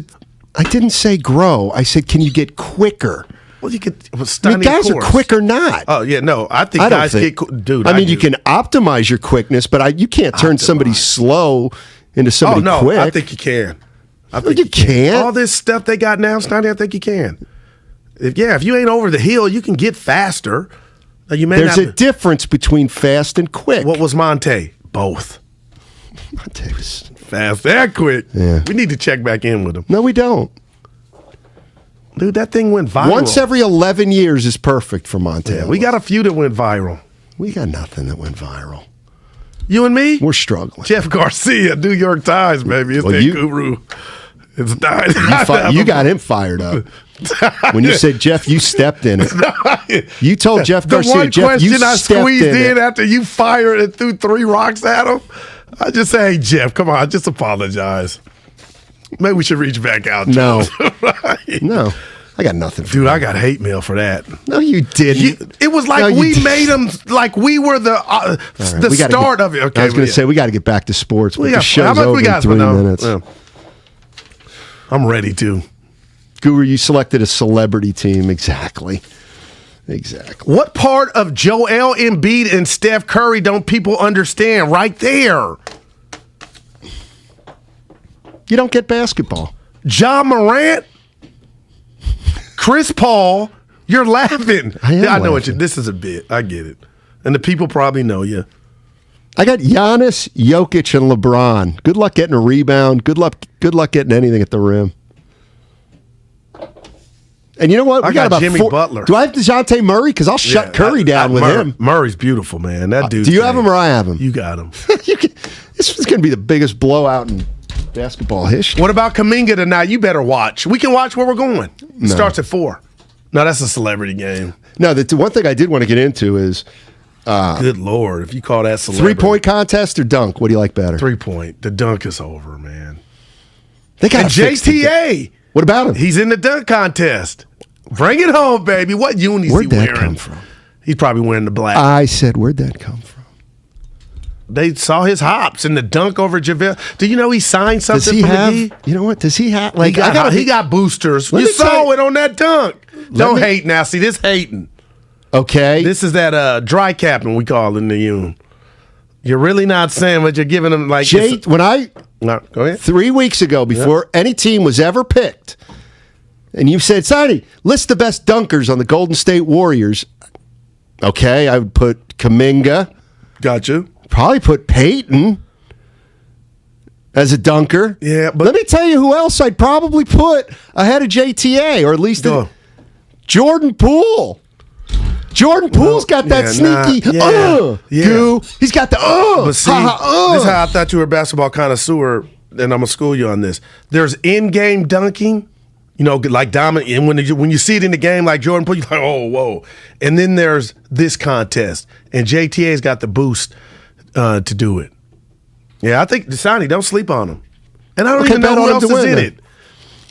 I didn't say grow. I said, can you get quicker? Well, you could. Guys are quick or not. Oh yeah, no. I think guys get dude. I mean, you can optimize your quickness, but you can't turn somebody slow into somebody quick. I think you can. I think you can. All this stuff they got now, Steiny, I think you can. If you ain't over the hill, you can get faster. There's a difference between fast and quick. What was Monte? Both. Monte was fast and quick. Yeah. We need to check back in with him. No, we don't. Dude, that thing went viral. Once every 11 years is perfect for Monte. Yeah, we got a few that went viral. We got nothing that went viral. You and me? We're struggling. Jeff Garcia, New York Times, baby. It's guru. It's dying. You got him fired up. When you said, Jeff, you stepped in it. You told Jeff Garcia, Jeff, you stepped in it. The one question I squeezed in after you fired and threw 3 rocks at him, I just say, hey, Jeff, come on, just apologize. Maybe we should reach back out. No. No. I got nothing for Dude, I got hate mail for that. No, you didn't. It was like we made them like we were the start of it. Okay, I was going to say, we got to get back to sports, but the show's how much over we got in 3 for minutes. Yeah. I'm ready to. Guru, you selected a celebrity team. Exactly. What part of Joel Embiid and Steph Curry don't people understand? Right there. You don't get basketball. Ja Morant, Chris Paul, you're laughing. I know what this is a bit. I get it. And the people probably know you. I got Giannis, Jokic, and LeBron. Good luck getting a rebound. Good luck getting anything at the rim. And you know what? I got about Jimmy Butler. Do I have DeJounte Murray? Because I'll shut Curry down with him. Murray's beautiful, man. That dude. Do you have him or I have him? You got him. This is going to be the biggest blowout in basketball history. What about Kuminga tonight? You better watch. We can watch where we're going. It starts at 4. No, that's a celebrity game. No, the one thing I did want to get into is good Lord, if you call that celebrity. 3-point contest or dunk? What do you like better? 3-point. The dunk is over, man. They got JTA. What about him? He's in the dunk contest. Bring it home, baby. What unis Where'd he wearing? that come from? He's probably wearing the black. I said, where'd that come from? They saw his hops in the dunk over JaVale. Do you know he signed something from the league? You know what? Does he have? He got boosters. You saw it on that dunk. Don't hate now. See, this hating. Okay. This is that dry capping we call in the union. You're really not saying what you're giving them like. Jay, when go ahead. 3 weeks ago, before any team was ever picked, and you said, Steiny, list the best dunkers on the Golden State Warriors. Okay, I would put Kuminga. Got you. Probably put Peyton as a dunker. Yeah, but let me tell you who else I'd probably put ahead of JTA, or at least Jordan Poole. Jordan Poole's got that sneaky goo. He's got the But see, this is how I thought you were a basketball connoisseur, and I'm gonna school you on this. There's in-game dunking, like dominant, and when you see it in the game, like Jordan Poole, you're like, oh, whoa. And then there's this contest, and JTA's got the boost to do it. Yeah, I think Steiny, don't sleep on him. And I don't even know who else is in it.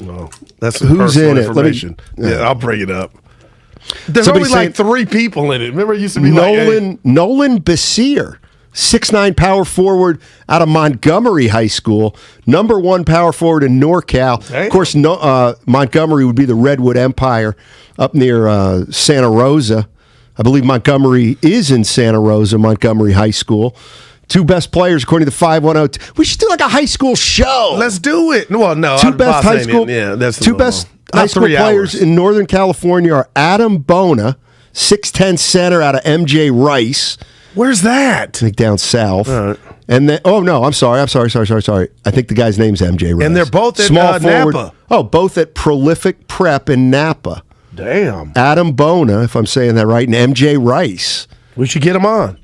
No, that's some personal information. I'll bring it up. There's only like 3 people in it. Remember, it used to be Nolan Basier, 6'9" power forward out of Montgomery High School, number 1 power forward in NorCal. Of course, Montgomery would be the Redwood Empire up near Santa Rosa. I believe Montgomery is in Santa Rosa, Montgomery High School. 2 best players according to 510. We should do like a high school show. Let's do it. Well, no. 2 best high school. Yeah, that's 2 best high school players in Northern California are Adam Bona, 6'10" center out of MJ Rice. Where's that? I think down south. And then, I'm sorry. I think the guy's name's MJ Rice. And they're both at Small forward. Napa. Oh, both at Prolific Prep in Napa. Damn. Adam Bona, if I'm saying that right, and MJ Rice. We should get him on.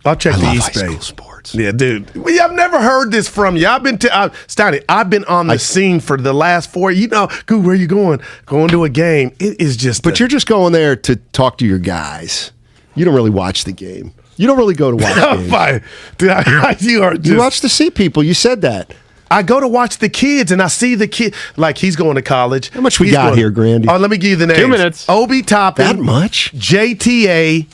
I'll check the East Bay. High school sports. Yeah, dude. I've never heard this from you. Steiny, I've been on the scene for the last 4 years. Where are you going? Going to a game. It is just. But you're just going there to talk to your guys. You don't really watch the game. You don't really go to watch games. Fine. Dude, you watch to see people. You said that. I go to watch the kids, and I see the kid. Like, he's going to college. How much we got here, Grandy? Oh, let me give you the names. 2 minutes. Obi Toppin. That much? JTA.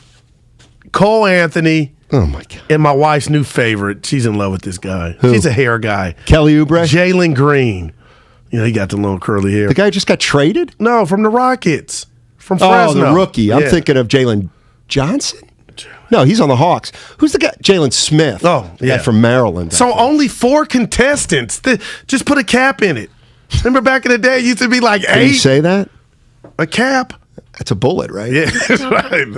Cole Anthony. Oh, my God. And my wife's new favorite. She's in love with this guy. Who? She's a hair guy. Kelly Oubre? Jalen Green. He got the little curly hair. The guy just got traded? No, from the Rockets. From Fresno. Oh, the rookie. I'm thinking of Jalen Johnson. No, he's on the Hawks. Who's the guy? Jalen Smith. Oh, yeah. Guy from Maryland. So only 4 contestants. Just put a cap in it. Remember back in the day, it used to be like 8. Can you say that? A cap. That's a bullet, right? Yeah, that's right.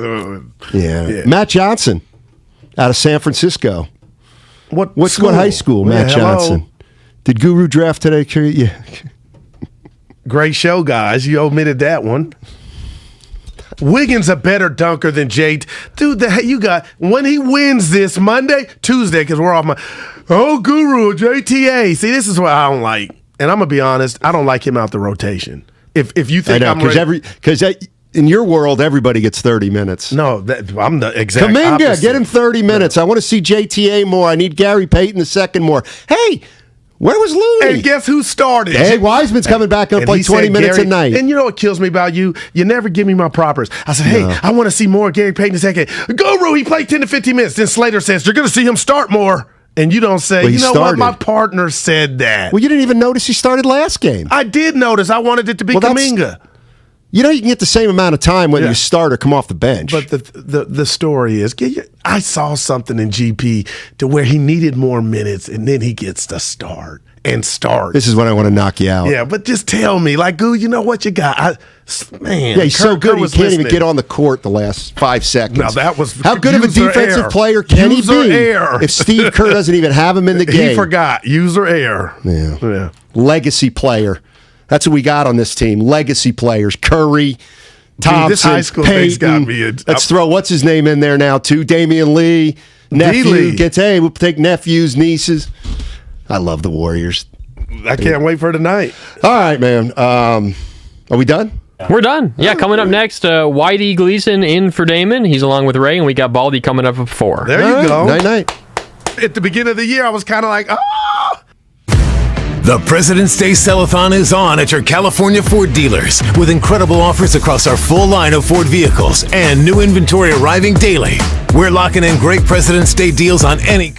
Yeah. Matt Johnson out of San Francisco. What high school, Matt Johnson? Did Guru draft today? Yeah. Great show, guys. You omitted that one. Wiggins a better dunker than Jade. Dude, you got when he wins this Tuesday, because we're off Guru, JTA. See, this is what I don't like. And I'm gonna be honest, I don't like him out the rotation. If you think I'm ready, because in your world, everybody gets 30 minutes. No, I'm the exact Kuminga, opposite. get him 30 minutes. I want to see JTA more. I need Gary Payton II more. Hey, where was Looney? And guess who started? Hey, Wiseman's coming back and play 20 minutes a night. And you know what kills me about you? You never give me my propers. I said, hey, I want to see more Gary Payton II. Guru, he played 10 to 15 minutes. Then Slater says, you're going to see him start more. And you don't say, you know what? My partner said that. Well, you didn't even notice he started last game. I did notice. I wanted it to be Kuminga. You know you can get the same amount of time whether you start or come off the bench. But the story is, I saw something in GP to where he needed more minutes, and then he gets to start. This is when I want to knock you out. Yeah, but just tell me, like, Goo, you know what you got? Yeah, he's so good he can't even get on the court the last 5 seconds. Now that was how good of a defensive player can he be? If Steve Kerr doesn't even have him in the game, he forgot user error. Yeah. Legacy player. That's what we got on this team. Legacy players. Curry, Thompson, this high school Payton. Got me Let's throw what's his name in there now too. Damian Lee. Nephew gets. Hey, we'll take nephews, nieces. I love the Warriors. I can't wait for tonight. All right, man. Are we done? We're done. Yeah, coming up next, Whitey Gleason in for Damon. He's along with Ray, and we got Baldy coming up at 4. There you go. Night. At the beginning of the year, I was kind of like, The President's Day Sell-a-thon is on at your California Ford dealers with incredible offers across our full line of Ford vehicles and new inventory arriving daily. We're locking in great President's Day deals on any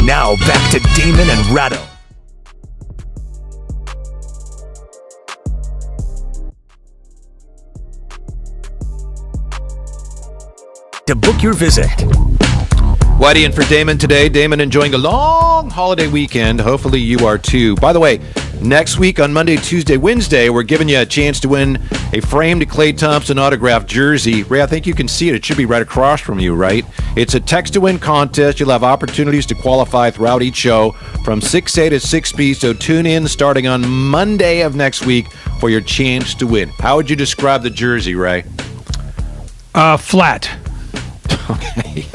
Now back to Damon and Ratto. To book your visit. Whitey in for Damon today. Damon enjoying a long holiday weekend. Hopefully you are too. By the way, next week on Monday, Tuesday, Wednesday, we're giving you a chance to win a framed Klay Thompson autographed jersey. Ray, I think you can see it. It should be right across from you, right? It's a text-to-win contest. You'll have opportunities to qualify throughout each show from 6A to 6B, so tune in starting on Monday of next week for your chance to win. How would you describe the jersey, Ray? Flat. Okay.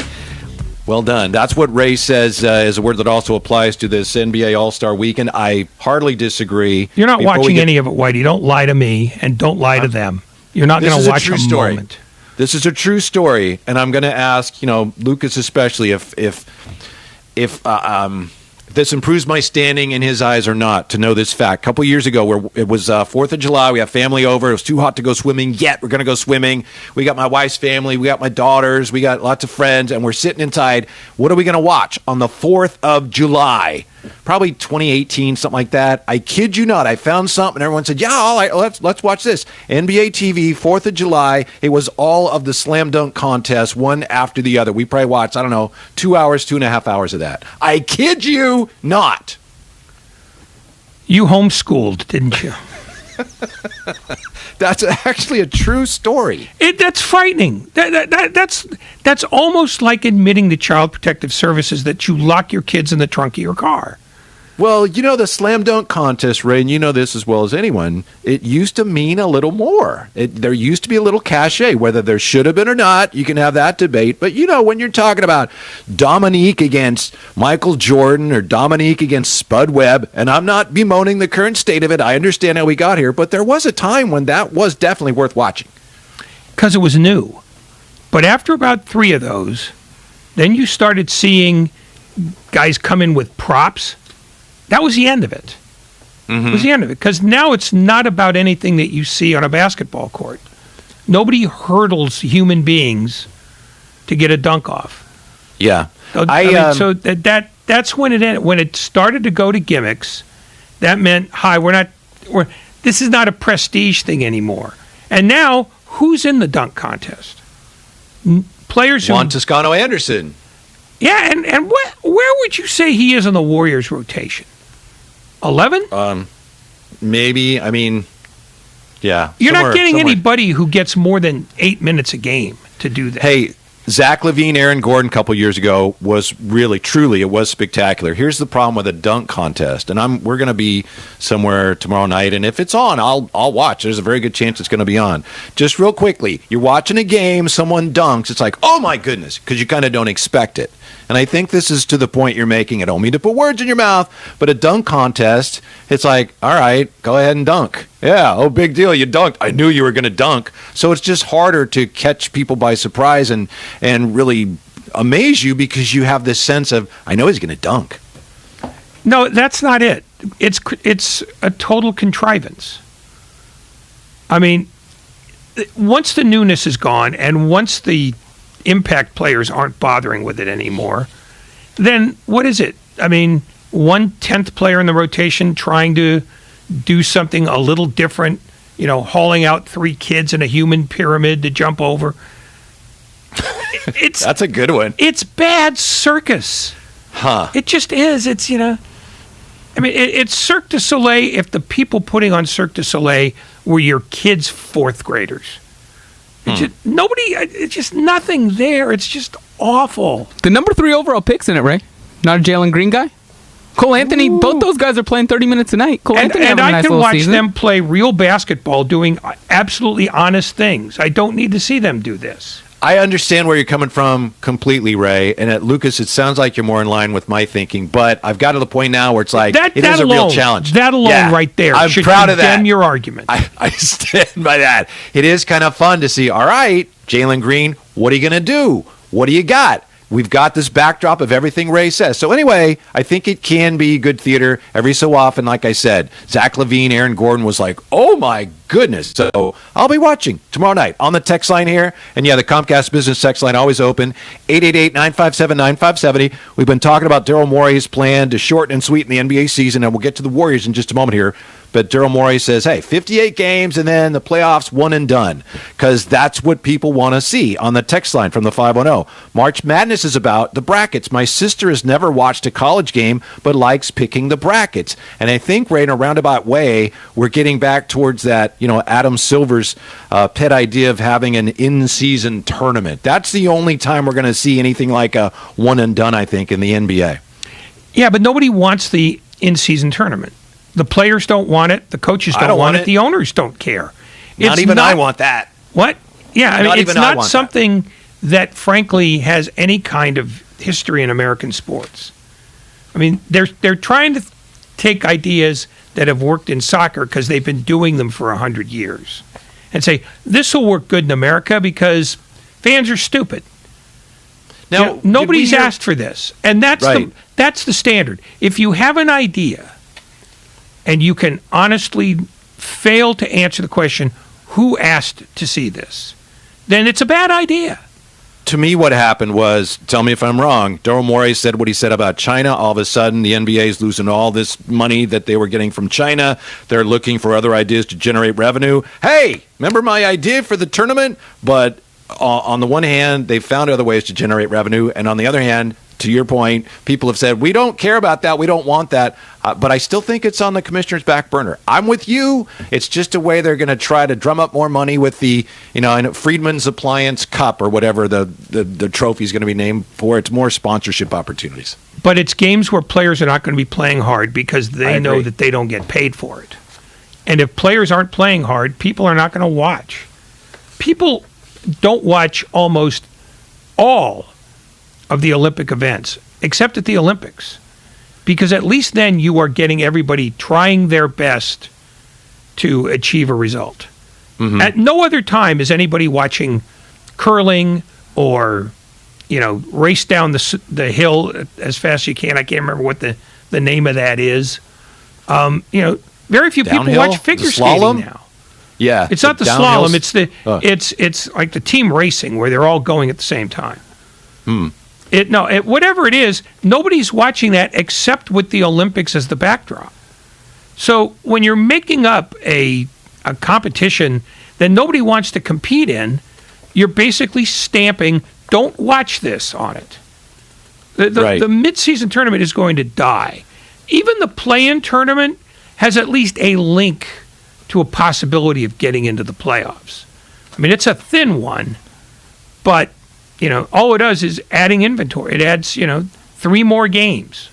Well done. That's what Ray says is a word that also applies to this NBA All-Star Weekend. I hardly disagree. You're not watching any of it, Whitey. Don't lie to me and don't lie to them. You're not going to watch a story. moment. This is a true story, and I'm going to ask, Lucas especially, if this improves my standing in his eyes or not, to know this fact. A couple years ago, it was 4th of July. We have family over. It was too hot to go swimming yet. We're going to go swimming. We got my wife's family. We got my daughters. We got lots of friends, and we're sitting inside. What are we going to watch on the 4th of July? Probably 2018, something like that. I kid you not. I found something, and everyone said, yeah, all right, let's watch this. NBA TV, 4th of July. It was all of the slam dunk contests, one after the other. We probably watched, 2 hours, 2.5 hours of that. I kid you not. You homeschooled, didn't you? That's actually a true story. That's frightening. That's almost like admitting to Child Protective Services that you lock your kids in the trunk of your car. Well, the slam dunk contest, Ray, and you know this as well as anyone, it used to mean a little more. There used to be a little cachet, whether there should have been or not. You can have that debate. But, when you're talking about Dominique against Michael Jordan or Dominique against Spud Webb, and I'm not bemoaning the current state of it. I understand how we got here. But there was a time when that was definitely worth watching. Because it was new. But after about 3 of those, then you started seeing guys come in with props. That was the end of it. Mm-hmm. It was the end of it. Because now it's not about anything that you see on a basketball court. Nobody hurdles human beings to get a dunk off. Yeah. So that's when it ended. When it started to go to gimmicks, that meant, this is not a prestige thing anymore. And now, who's in the dunk contest? Players who... Juan Toscano Anderson. Yeah, and where would you say he is in the Warriors' rotation? 11? Maybe. Yeah. You're not getting anybody who gets more than 8 minutes a game to do that. Hey, Zach LaVine, Aaron Gordon a couple years ago was really, truly, it was spectacular. Here's the problem with a dunk contest, and we're going to be somewhere tomorrow night, and if it's on, I'll watch. There's a very good chance it's going to be on. Just real quickly, you're watching a game, someone dunks, it's like, oh my goodness, because you kind of don't expect it. And I think this is to the point you're making. I don't mean to put words in your mouth, but a dunk contest, it's like, all right, go ahead and dunk. Yeah, oh, big deal, you dunked. I knew you were going to dunk. So it's just harder to catch people by surprise and really amaze you because you have this sense of, I know he's going to dunk. No, that's not it. It's a total contrivance. Once the newness is gone and once the impact players aren't bothering with it anymore, then what is it? 1/10th player in the rotation trying to do something a little different, hauling out 3 kids in a human pyramid to jump over. That's a good one. It's bad circus. Huh. It just is. It's, it's Cirque du Soleil if the people putting on Cirque du Soleil were your kids' 4th graders. It's just nothing there. It's just awful. The number 3 overall pick's in it, Ray. Not a Jalen Green guy. Cole Anthony, both those guys are playing 30 minutes a night. Cole Anthony having a nice little season. And I can watch them play real basketball doing absolutely honest things. I don't need to see them do this. I understand where you're coming from completely, Ray. And at Lucas, it sounds like you're more in line with my thinking. But I've got to the point now where it's like, it is a real challenge. That alone right there I'm should proud of that. condemn your argument. I stand by that. It is kind of fun to see, all right, Jalen Green, what are you going to do? What do you got? We've got this backdrop of everything Ray says. So anyway, I think it can be good theater every so often. Like I said, Zach LaVine, Aaron Gordon was like, oh my goodness. So I'll be watching tomorrow night on the text line here. And yeah, the Comcast Business text line always open, 888-957-9570. We've been talking about Daryl Morey's plan to shorten and sweeten the NBA season, and we'll get to the Warriors in just a moment here. But Daryl Morey says, hey, 58 games and then the playoffs one and done, because that's what people want to see on the text line from the 510. March Madness is about the brackets. My sister has never watched a college game but likes picking the brackets. And I think, Ray, in a roundabout way, we're getting back towards that, Adam Silver's pet idea of having an in-season tournament. That's the only time we're going to see anything like a one and done, I think, in the NBA. Yeah, but nobody wants the in-season tournament. The players don't want it. The coaches don't want it. The owners don't care. Not even I want that. What? Yeah, I mean, it's not something that, frankly, has any kind of history in American sports. I mean, they're trying to take ideas that have worked in soccer because they've been doing them for 100 years and say, this will work good in America because fans are stupid. Now, nobody's asked for this, and that's the standard. If you have an idea and you can honestly fail to answer the question, who asked to see this, then it's a bad idea. To me, what happened was, tell me if I'm wrong, Daryl Morey said what he said about China. All of a sudden, the NBA is losing all this money that they were getting from China. They're looking for other ideas to generate revenue. Hey, remember my idea for the tournament? But on the one hand, they found other ways to generate revenue. And on the other hand, to your point, people have said, we don't care about that. We don't want that. But I still think it's on the commissioner's back burner. I'm with you. It's just a way they're going to try to drum up more money with the, Freedman's Appliance Cup or whatever the trophy is going to be named for. It's more sponsorship opportunities. But it's games where players are not going to be playing hard because they know that they don't get paid for it. And if players aren't playing hard, people are not going to watch. People don't watch almost all of the Olympic events, except at the Olympics, because at least then you are getting everybody trying their best to achieve a result. Mm-hmm. At no other time is anybody watching curling or, race down the hill as fast as you can. I can't remember what the name of that is. Very few people watch figure skating now. Yeah, it's not the slalom. It's it's like the team racing where they're all going at the same time. Whatever it is, nobody's watching that except with the Olympics as the backdrop. So when you're making up a competition that nobody wants to compete in, you're basically stamping, don't watch this on it. The mid-season tournament is going to die. Even the play-in tournament has at least a link to a possibility of getting into the playoffs. I mean, it's a thin one, but all it does is adding inventory. It adds, 3 more games.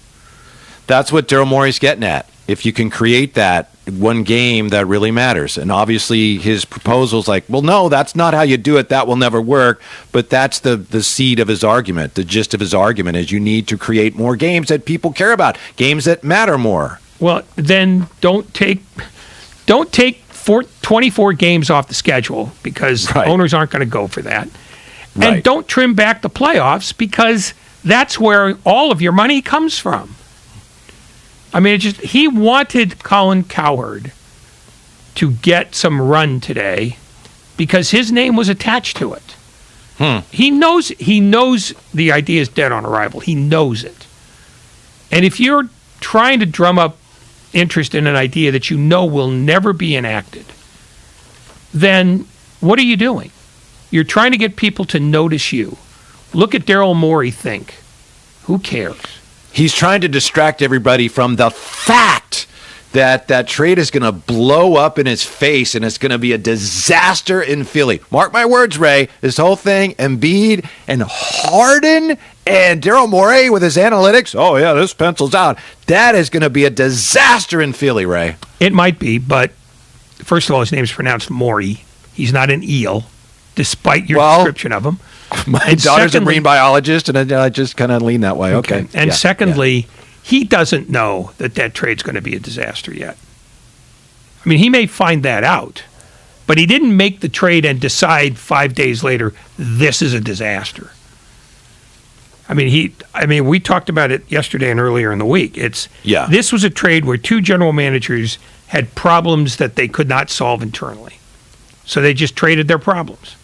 That's what Daryl Morey's getting at. If you can create that one game that really matters. And obviously his proposal's like, well, no, that's not how you do it. That will never work. But that's the seed of his argument. The gist of his argument is you need to create more games that people care about, games that matter more. Well, then don't take 24 games off the schedule because owners aren't going to go for that. And don't trim back the playoffs because that's where all of your money comes from. I mean, he wanted Colin Cowherd to get some run today because his name was attached to it. He knows the idea is dead on arrival. He knows it. And if you're trying to drum up interest in an idea that will never be enacted, then what are you doing? You're trying to get people to notice you. Look at Daryl Morey think. Who cares? He's trying to distract everybody from the fact that trade is going to blow up in his face and it's going to be a disaster in Philly. Mark my words, Ray. This whole thing, Embiid and Harden and Daryl Morey with his analytics. Oh, yeah, this pencils out. That is going to be a disaster in Philly, Ray. It might be, but first of all, his name is pronounced Morey. He's not an eel, despite your description of him. My daughter's a marine biologist, and I just kind of lean that way. Okay. And secondly, he doesn't know that trade's going to be a disaster yet. I mean, he may find that out, but he didn't make the trade and decide 5 days later, this is a disaster. I mean, we talked about it yesterday and earlier in the week. This was a trade where 2 general managers had problems that they could not solve internally. So they just traded their problems.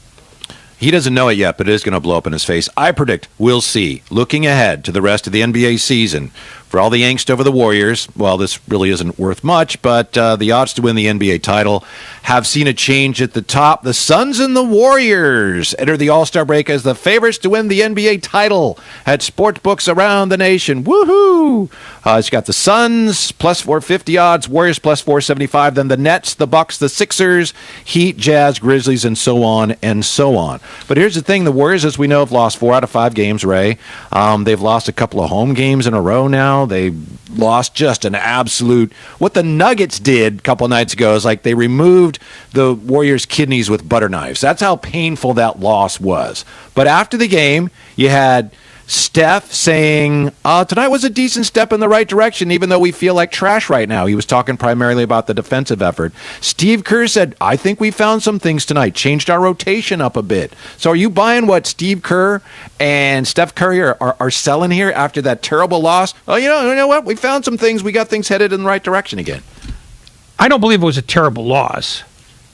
He doesn't know it yet, but it is going to blow up in his face. I predict we'll see. Looking ahead to the rest of the NBA season, for all the angst over the Warriors, well, this really isn't worth much, but the odds to win the NBA title have seen a change at the top. The Suns and the Warriors enter the All-Star break as the favorites to win the NBA title at sportsbooks around the nation. Woohoo! It's got the Suns plus 450 odds, Warriors plus 475, then the Nets, the Bucks, the Sixers, Heat, Jazz, Grizzlies, and so on and so on. But here's the thing. The Warriors, as we know, have lost 4 out of 5 games, Ray. They've lost a couple of home games in a row now. They lost just an absolute... What the Nuggets did a couple of nights ago is like they removed the Warriors' kidneys with butter knives. That's how painful that loss was. But after the game, you had Steph saying, tonight was a decent step in the right direction, even though we feel like trash right now. He was talking primarily about the defensive effort. Steve Kerr said, I think we found some things tonight, changed our rotation up a bit. So are you buying what Steve Kerr and Steph Curry are selling here after that terrible loss? Oh, you know what? We found some things. We got things headed in the right direction again. I don't believe it was a terrible loss,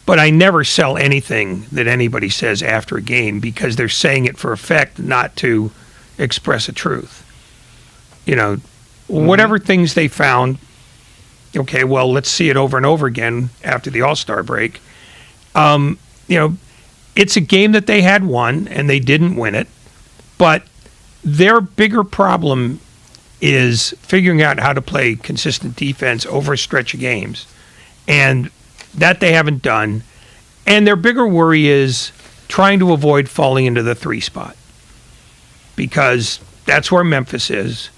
but I never sell anything that anybody says after a game because they're saying it for effect, not to express a truth. Whatever things they found, okay, well, let's see it over and over again after the All-Star break. It's a game that they had won, and they didn't win it, but their bigger problem is figuring out how to play consistent defense over a stretch of games, and that they haven't done. And their bigger worry is trying to avoid falling into the 3 spot, because that's where Memphis is.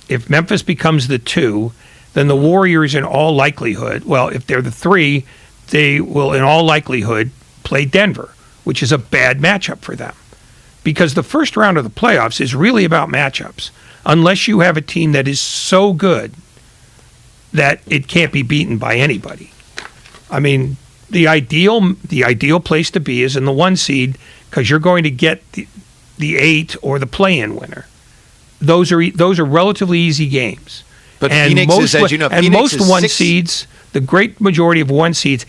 If Memphis becomes the 2, then the Warriors in all likelihood, well, if they're the 3, they will in all likelihood play Denver, which is a bad matchup for them. Because the first round of the playoffs is really about matchups, unless you have a team that is so good that it can't be beaten by anybody. I mean, the ideal place to be is in the 1 seed, because you're going to get the 8 or the play-in winner. Those are relatively easy games. But Phoenix is, as you know, and most 1 seeds, the great majority of 1 seeds,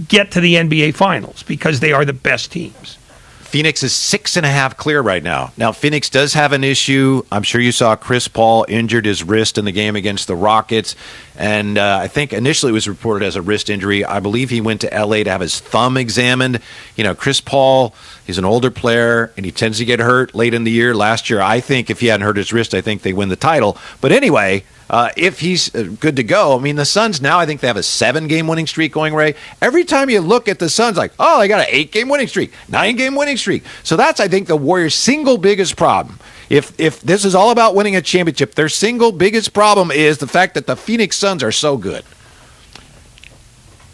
get to the NBA Finals because they are the best teams. Phoenix is 6.5 clear right now. Now, Phoenix does have an issue. I'm sure you saw Chris Paul injured his wrist in the game against the Rockets. And I think initially it was reported as a wrist injury. I believe he went to L.A. to have his thumb examined. Chris Paul, he's an older player, and he tends to get hurt late in the year. Last year, I think if he hadn't hurt his wrist, I think they win the title. But anyway, if he's good to go, I mean, the Suns now, I think they have a 7-game winning streak going, Ray. Every time you look at the Suns, like, they got an 8-game winning streak, 9-game winning streak. So that's, I think, the Warriors' single biggest problem. If this is all about winning a championship, their single biggest problem is the fact that the Phoenix Suns are so good.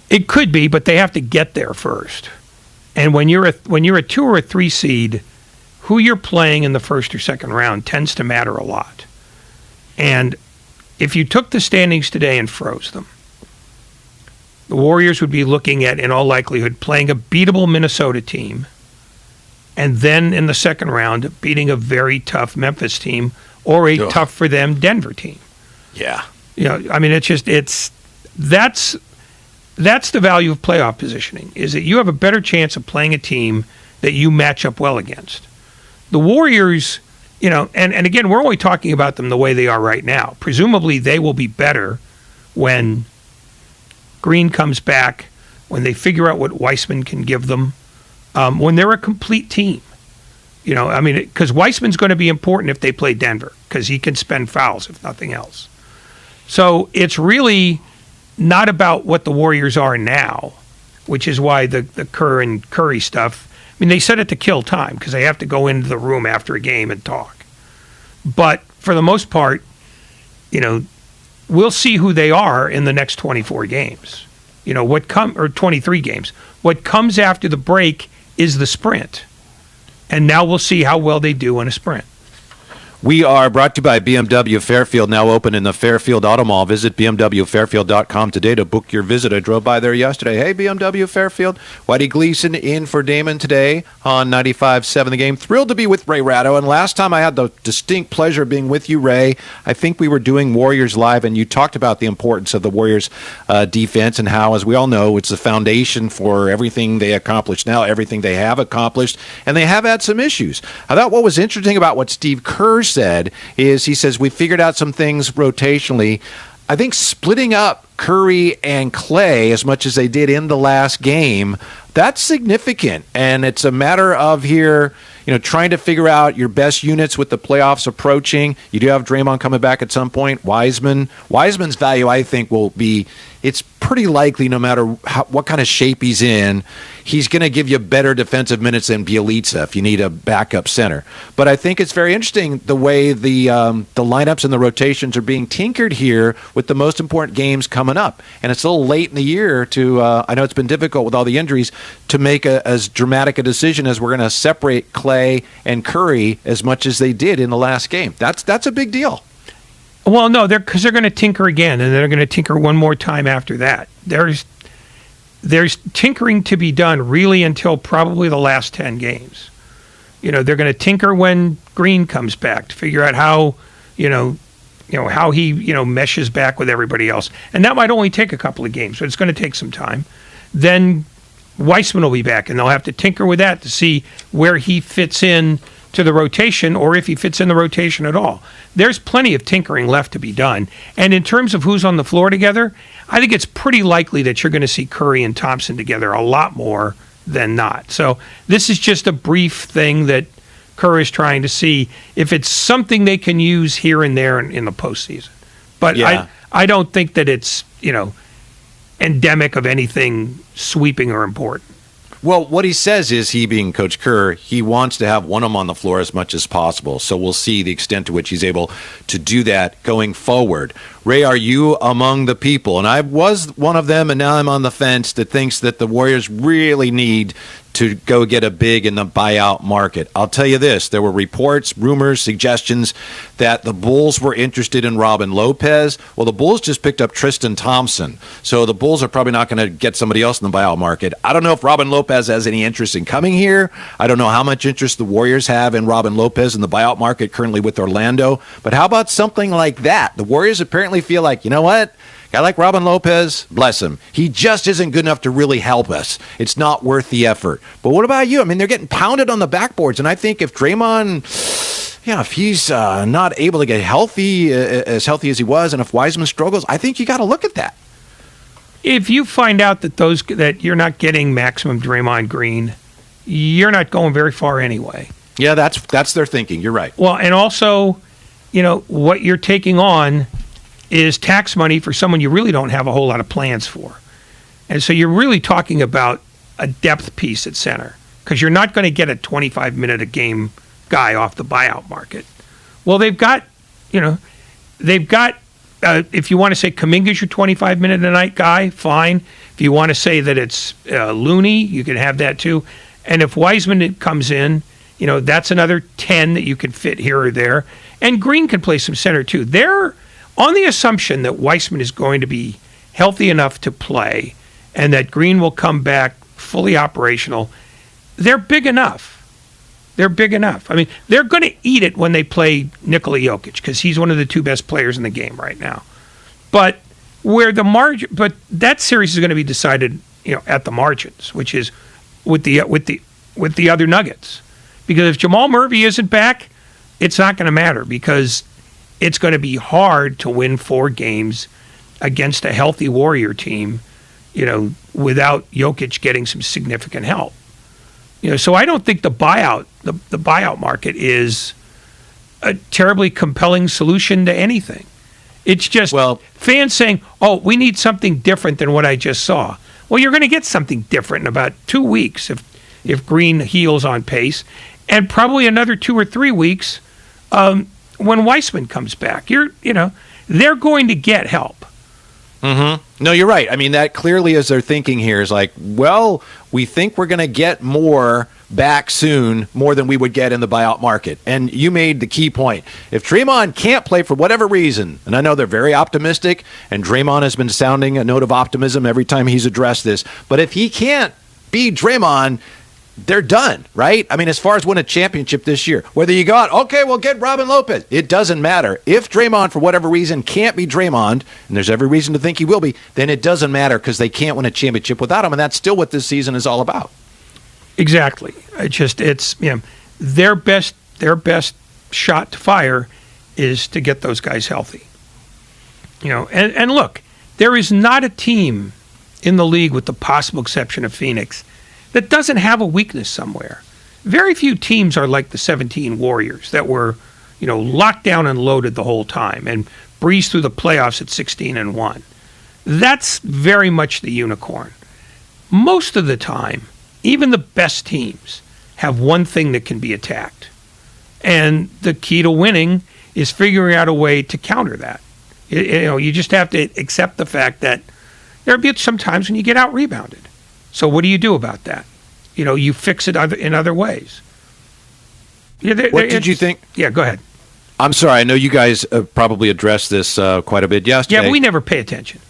It could be, but they have to get there first. And when you're a 2 or a 3 seed, who you're playing in the first or second round tends to matter a lot. And if you took the standings today and froze them, the Warriors would be looking at, in all likelihood, playing a beatable Minnesota team, and then in the second round, beating a very tough Memphis team or a tough for them Denver team. Yeah. I mean, that's the value of playoff positioning, is that you have a better chance of playing a team that you match up well against. The Warriors, and again, we're only talking about them the way they are right now. Presumably, they will be better when Green comes back, when they figure out what Weissman can give them, when they're a complete team. Because Weissman's going to be important if they play Denver, because he can spend fouls, if nothing else. So it's really not about what the Warriors are now, which is why the Kerr and Curry stuff, they said it to kill time because they have to go into the room after a game and talk. But for the most part, we'll see who they are in the next 24 games. Or 23 games. What comes after the break is the sprint. And now we'll see how well they do in a sprint. We are brought to you by BMW Fairfield, now open in the Fairfield Auto Mall. Visit bmwfairfield.com today to book your visit. I drove by there yesterday. Hey, BMW Fairfield. Whitey Gleason in for Damon today on 95.7 The Game. Thrilled to be with Ray Ratto. And last time I had the distinct pleasure of being with you, Ray, I think we were doing Warriors Live, and you talked about the importance of the Warriors defense and how, as we all know, it's the foundation for everything they accomplished now, everything they have accomplished, and they have had some issues. I thought what was interesting about what Steve Kerr said is he says we figured out some things rotationally. I think splitting up Curry and Clay as much as they did in the last game, that's significant. And it's a matter of here, trying to figure out your best units with the playoffs approaching. You do have Draymond coming back at some point. Wiseman's value, I think, will be, it's pretty likely no matter what kind of shape he's in, he's going to give you better defensive minutes than Bjelica if you need a backup center. But I think it's very interesting the way the lineups and the rotations are being tinkered here with the most important games coming up. And it's a little late in the year to, I know it's been difficult with all the injuries, to make as dramatic a decision as we're going to separate Clay and Curry as much as they did in the last game. That's a big deal. Well, no, because they're going to tinker again, and they're going to tinker one more time after that. There's tinkering to be done really until probably the last 10 games. They're going to tinker when Green comes back to figure out how, how he, meshes back with everybody else. And that might only take a couple of games, but it's going to take some time. Then Weissman will be back, and they'll have to tinker with that to see where he fits in to the rotation, or if he fits in the rotation at all. There's plenty of tinkering left to be done. And in terms of who's on the floor together, I think it's pretty likely that you're going to see Curry and Thompson together a lot more than not. So this is just a brief thing that Kerr is trying to see if it's something they can use here and there in the postseason. But yeah. I don't think that it's, endemic of anything sweeping or important. Well, what he says is, he being Coach Kerr, he wants to have one of them on the floor as much as possible. So we'll see the extent to which he's able to do that going forward. Ray, are you among the people, and I was one of them, and now I'm on the fence, that thinks that the Warriors really need to go get a big in the buyout market? I'll tell you this. There were reports, rumors, suggestions that the Bulls were interested in Robin Lopez. Well, the Bulls just picked up Tristan Thompson. So the Bulls are probably not going to get somebody else in the buyout market. I don't know if Robin Lopez has any interest in coming here. I don't know how much interest the Warriors have in Robin Lopez in the buyout market currently with Orlando. But how about something like that? The Warriors apparently feel like, you know what? Guy like Robin Lopez, bless him, he just isn't good enough to really help us. It's not worth the effort. But what about you? I mean, they're getting pounded on the backboards, and I think if Draymond, if he's not able to get healthy as he was, and if Wiseman struggles, I think you got to look at that. If you find out that you're not getting maximum Draymond Green, you're not going very far anyway. Yeah, that's their thinking. You're right. Well, and also, what you're taking on is tax money for someone you really don't have a whole lot of plans for. And so you're really talking about a depth piece at center, because you're not going to get a 25-minute-a-game guy off the buyout market. Well, they've got, if you want to say Kuminga's your 25-minute-a-night guy, fine. If you want to say that it's Looney, you can have that too. And if Wiseman comes in, that's another 10 that you can fit here or there. And Green can play some center too. They're on the assumption that Weissman is going to be healthy enough to play and that Green will come back fully operational. They're big enough. I mean, they're going to eat it when they play Nikola Jokic, because he's one of the two best players in the game right now. But that series is going to be decided, at the margins, which is with the other Nuggets. Because if Jamal Murray isn't back, it's not going to matter, because it's going to be hard to win 4 games against a healthy Warrior team, without Jokic getting some significant help. So I don't think the buyout market is a terribly compelling solution to anything. It's just fans saying, "Oh, we need something different than what I just saw." Well, you're going to get something different in about 2 weeks if Green heals on pace, and probably another 2 or 3 weeks when Weissman comes back. They're going to get help. Mm-hmm. No, you're right. I mean, that clearly is their thinking here is like, well, we think we're going to get more back soon, more than we would get in the buyout market. And you made the key point. If Draymond can't play for whatever reason, and I know they're very optimistic, and Draymond has been sounding a note of optimism every time he's addressed this, but if he can't be Draymond, they're done, right? I mean, as far as win a championship this year, whether you got, okay, we'll get Robin Lopez. It doesn't matter. If Draymond, for whatever reason, can't be Draymond, and there's every reason to think he will be, then it doesn't matter because they can't win a championship without him, and that's still what this season is all about. Exactly. It's their best shot to fire is to get those guys healthy. And look, there is not a team in the league, with the possible exception of Phoenix, that doesn't have a weakness somewhere. Very few teams are like the 17 Warriors that were, locked down and loaded the whole time and breezed through the playoffs at 16-1. That's very much the unicorn. Most of the time, even the best teams have one thing that can be attacked. And the key to winning is figuring out a way to counter that. You just have to accept the fact that there'll be some times when you get out-rebounded. So what do you do about that? You fix it in other ways. What did you think? Yeah, go ahead. I'm sorry. I know you guys probably addressed this quite a bit yesterday. Yeah, we never pay attention.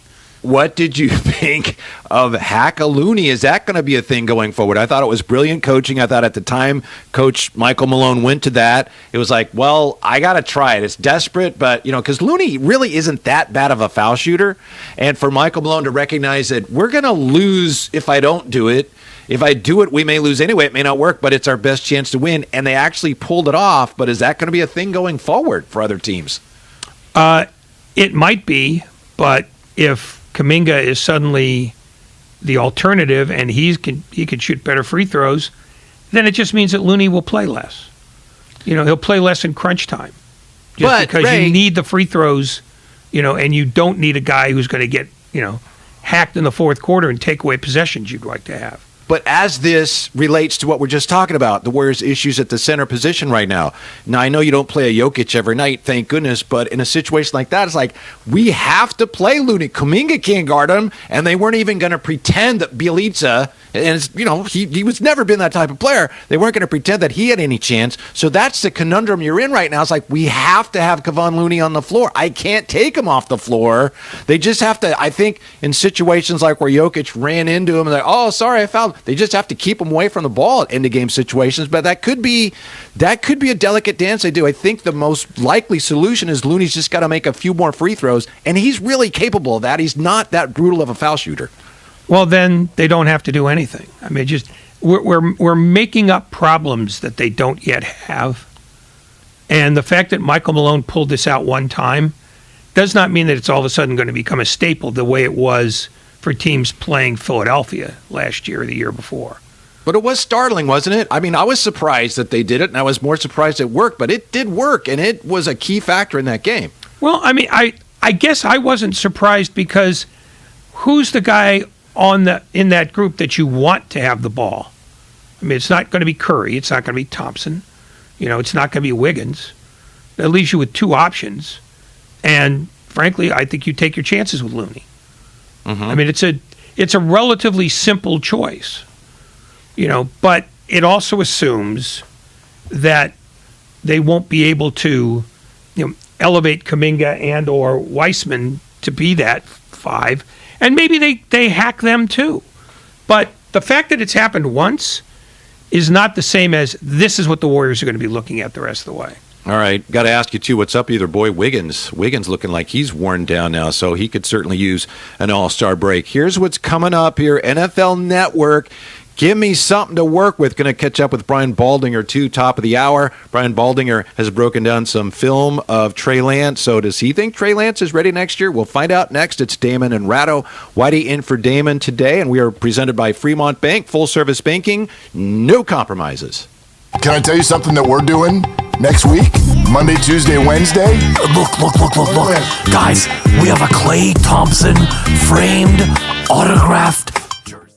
What did you think of Hack-a-Looney? Is that going to be a thing going forward? I thought it was brilliant coaching. I thought at the time Coach Michael Malone went to that, it was like, well, I got to try it. It's desperate, but, because Looney really isn't that bad of a foul shooter. And for Michael Malone to recognize that we're going to lose if I don't do it. If I do it, we may lose anyway. It may not work, but it's our best chance to win. And they actually pulled it off. But is that going to be a thing going forward for other teams? It might be, but if Kuminga is suddenly the alternative and he can shoot better free throws, then it just means that Looney will play less. He'll play less in crunch time. Because you need the free throws, and you don't need a guy who's going to get, hacked in the fourth quarter and take away possessions you'd like to have. But as this relates to what we're just talking about, the Warriors' issues at the center position right now. Now, I know you don't play a Jokic every night, thank goodness, but in a situation like that, it's like, we have to play Looney. Kuminga can't guard him, and they weren't even going to pretend that Bjelica, and he was never been that type of player. They weren't going to pretend that he had any chance. So that's the conundrum you're in right now. It's like, we have to have Kevon Looney on the floor. I can't take him off the floor. They just have to, I think, in situations like where Jokic ran into him and like, oh, sorry, I fouled. They just have to keep him away from the ball at end-of-game situations, but that could be a delicate dance they do. I think the most likely solution is Looney's just got to make a few more free throws, and he's really capable of that. He's not that brutal of a foul shooter. Well, then they don't have to do anything. I mean, we're making up problems that they don't yet have, and the fact that Michael Malone pulled this out one time does not mean that it's all of a sudden going to become a staple the way it was for teams playing Philadelphia last year or the year before. But it was startling, wasn't it? I mean, I was surprised that they did it, and I was more surprised it worked, but it did work, and it was a key factor in that game. Well, I mean, I guess I wasn't surprised because who's the guy in that group that you want to have the ball? I mean, it's not going to be Curry. It's not going to be Thompson. It's not going to be Wiggins. That leaves you with two options. And frankly, I think you take your chances with Looney. Mm-hmm. I mean, it's a relatively simple choice, but it also assumes that they won't be able to, elevate Kuminga and or Weissman to be that five, and maybe they hack them too. But the fact that it's happened once is not the same as this is what the Warriors are going to be looking at the rest of the way. All right, got to ask you, too, what's up either boy Wiggins? Wiggins looking like he's worn down now, so he could certainly use an all-star break. Here's what's coming up here, NFL Network. Give me something to work with. Going to catch up with Brian Baldinger, too, top of the hour. Brian Baldinger has broken down some film of Trey Lance. So does he think Trey Lance is ready next year? We'll find out next. It's Damon and Ratto. Whitey in for Damon today, and we are presented by Fremont Bank, full-service banking, no compromises. Can I tell you something that we're doing next week? Monday, Tuesday, Wednesday? Look. Guys, we have a Klay Thompson framed, autographed jersey.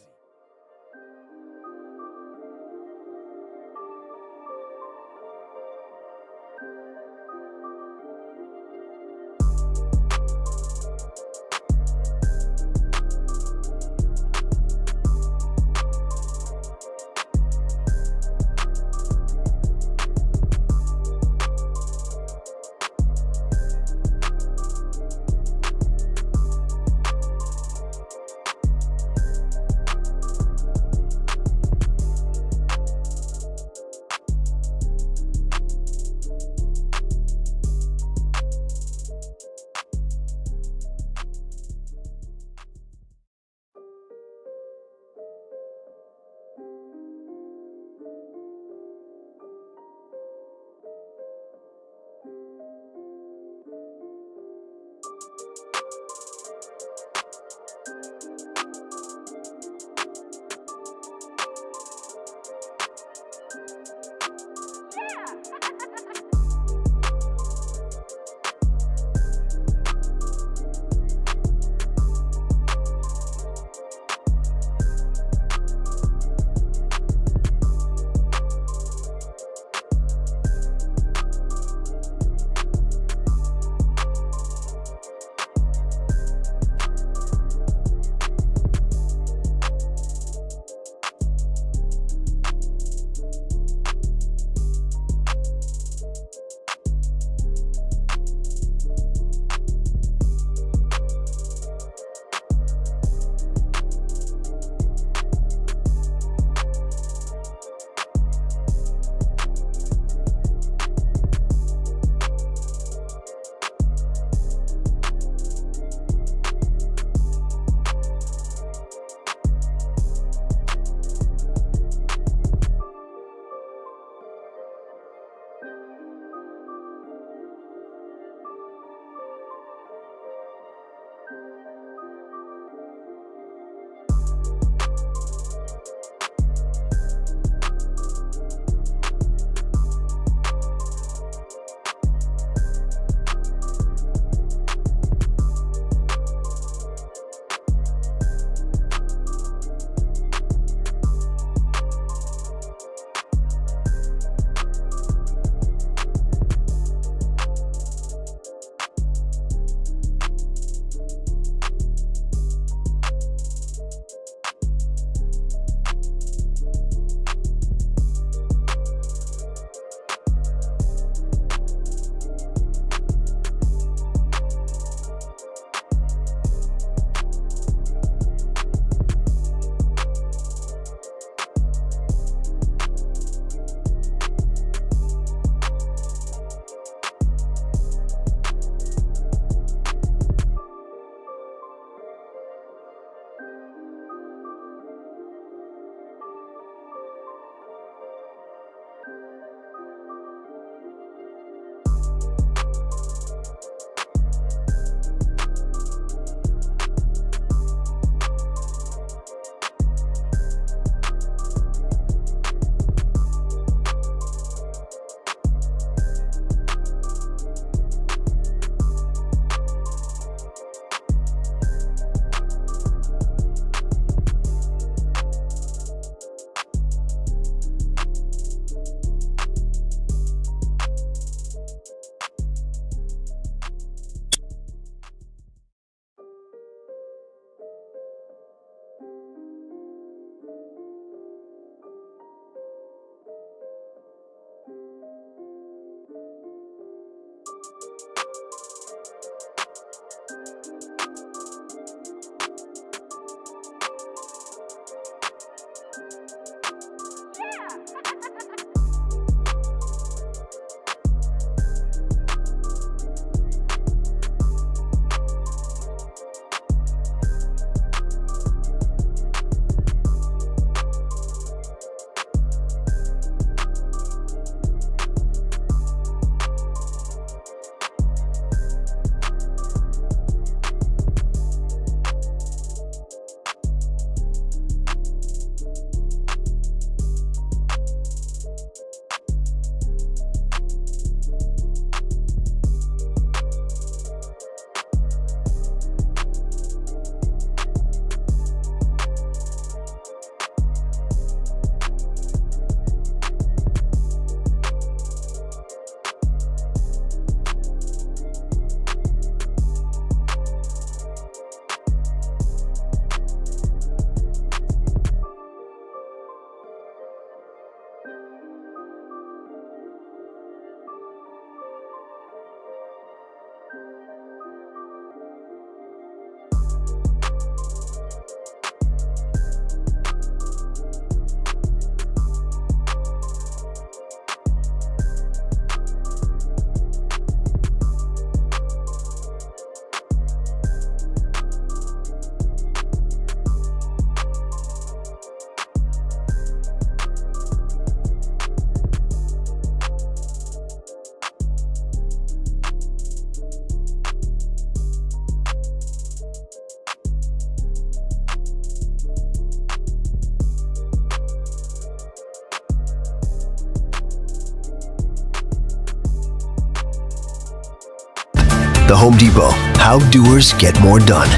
The Home Depot. How doers get more done.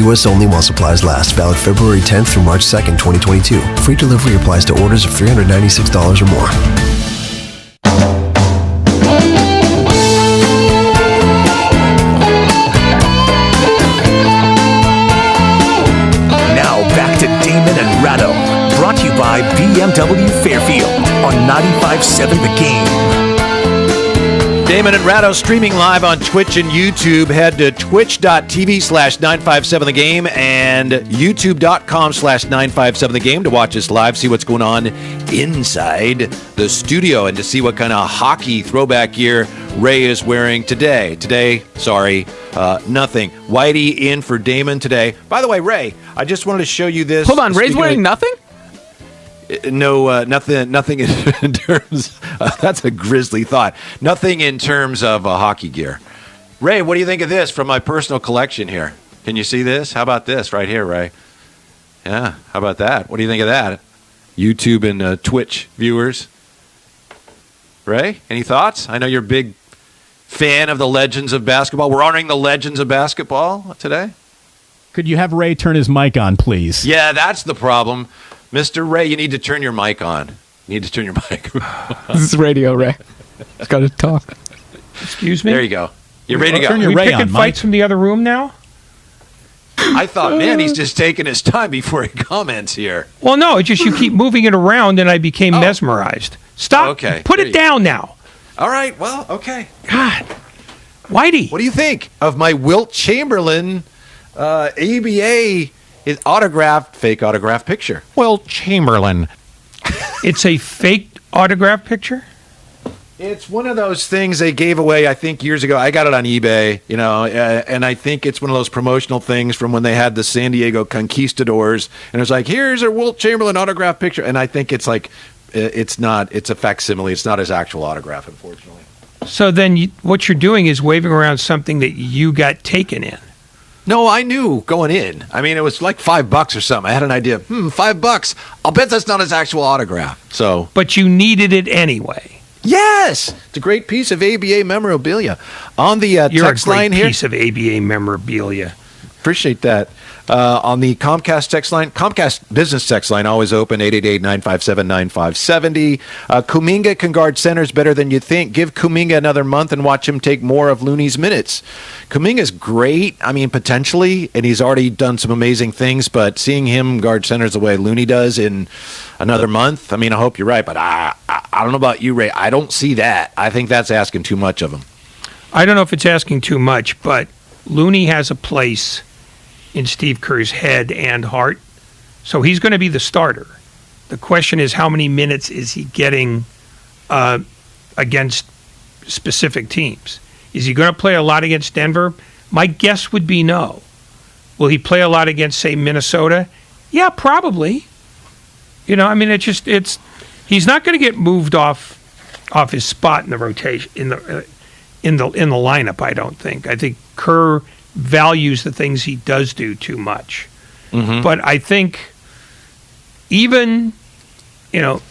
U.S. only while supplies last. Valid February 10th through March 2nd, 2022. Free delivery applies to orders of $396 or more. Now back to Damon and Ratto. Brought to you by BMW Fairfield on 95.7 The Game. Damon and Ratto streaming live on Twitch and YouTube. Head to twitch.tv/957 The Game and youtube.com/957 The Game to watch us live, see what's going on inside the studio, and to see what kind of hockey throwback gear Ray is wearing today. Nothing. Whitey in for Damon today. By the way, Ray, I just wanted to show you this. Hold on, Ray's wearing nothing? No, nothing in terms. That's a grisly thought. Nothing in terms of hockey gear. Ray, what do you think of this from my personal collection here? Can you see this? How about this right here, Ray? Yeah, how about that? What do you think of that? YouTube and Twitch viewers. Ray, any thoughts? I know you're a big fan of the legends of basketball. We're honoring the legends of basketball today. Could you have Ray turn his mic on, please? Yeah, that's the problem. Mr. Ray, you need to turn your mic on. You need to turn your mic on. This is radio, Ray. It's got to talk. Excuse me? There you go. You're ready to go. Turn your Ray on, fights from the other room now? I thought, man, he's just taking his time before he comments here. Well, no, it's just you keep moving it around and I became mesmerized. Stop. Okay. Put it down now. All right. Well, okay. God. Whitey. What do you think of my Wilt Chamberlain ABA fake autograph picture? Wilt Chamberlain. It's a fake autograph picture? It's one of those things they gave away, I think, years ago. I got it on eBay, and I think it's one of those promotional things from when they had the San Diego Conquistadors, and it was like, here's a Wilt Chamberlain autograph picture, and I think it's like, it's a facsimile. It's not his actual autograph, unfortunately. So then what you're doing is waving around something that you got taken in. No, I knew going in. I mean, it was like $5 or something. I had an idea. $5. I'll bet that's not his actual autograph. So, but you needed it anyway. Yes, it's a great piece of ABA memorabilia. On the text line here, piece of ABA memorabilia. Appreciate that. On the Comcast text line, Comcast business text line, always open, 888-957-9570. Kuminga can guard centers better than you think. Give Kuminga another month and watch him take more of Looney's minutes. Kuminga's great, potentially, and he's already done some amazing things, but seeing him guard centers the way Looney does in another month, I hope you're right, but I don't know about you, Ray. I don't see that. I think that's asking too much of him. I don't know if it's asking too much, but Looney has a place in Steve Kerr's head and heart. So he's going to be the starter. The question is, how many minutes is he getting against specific teams? Is he going to play a lot against Denver? My guess would be no. Will he play a lot against, say, Minnesota? Yeah, probably. He's not going to get moved off his spot in the rotation in the lineup. I don't think. I think Kerr values the things he does do too much. Mm-hmm. But I think even,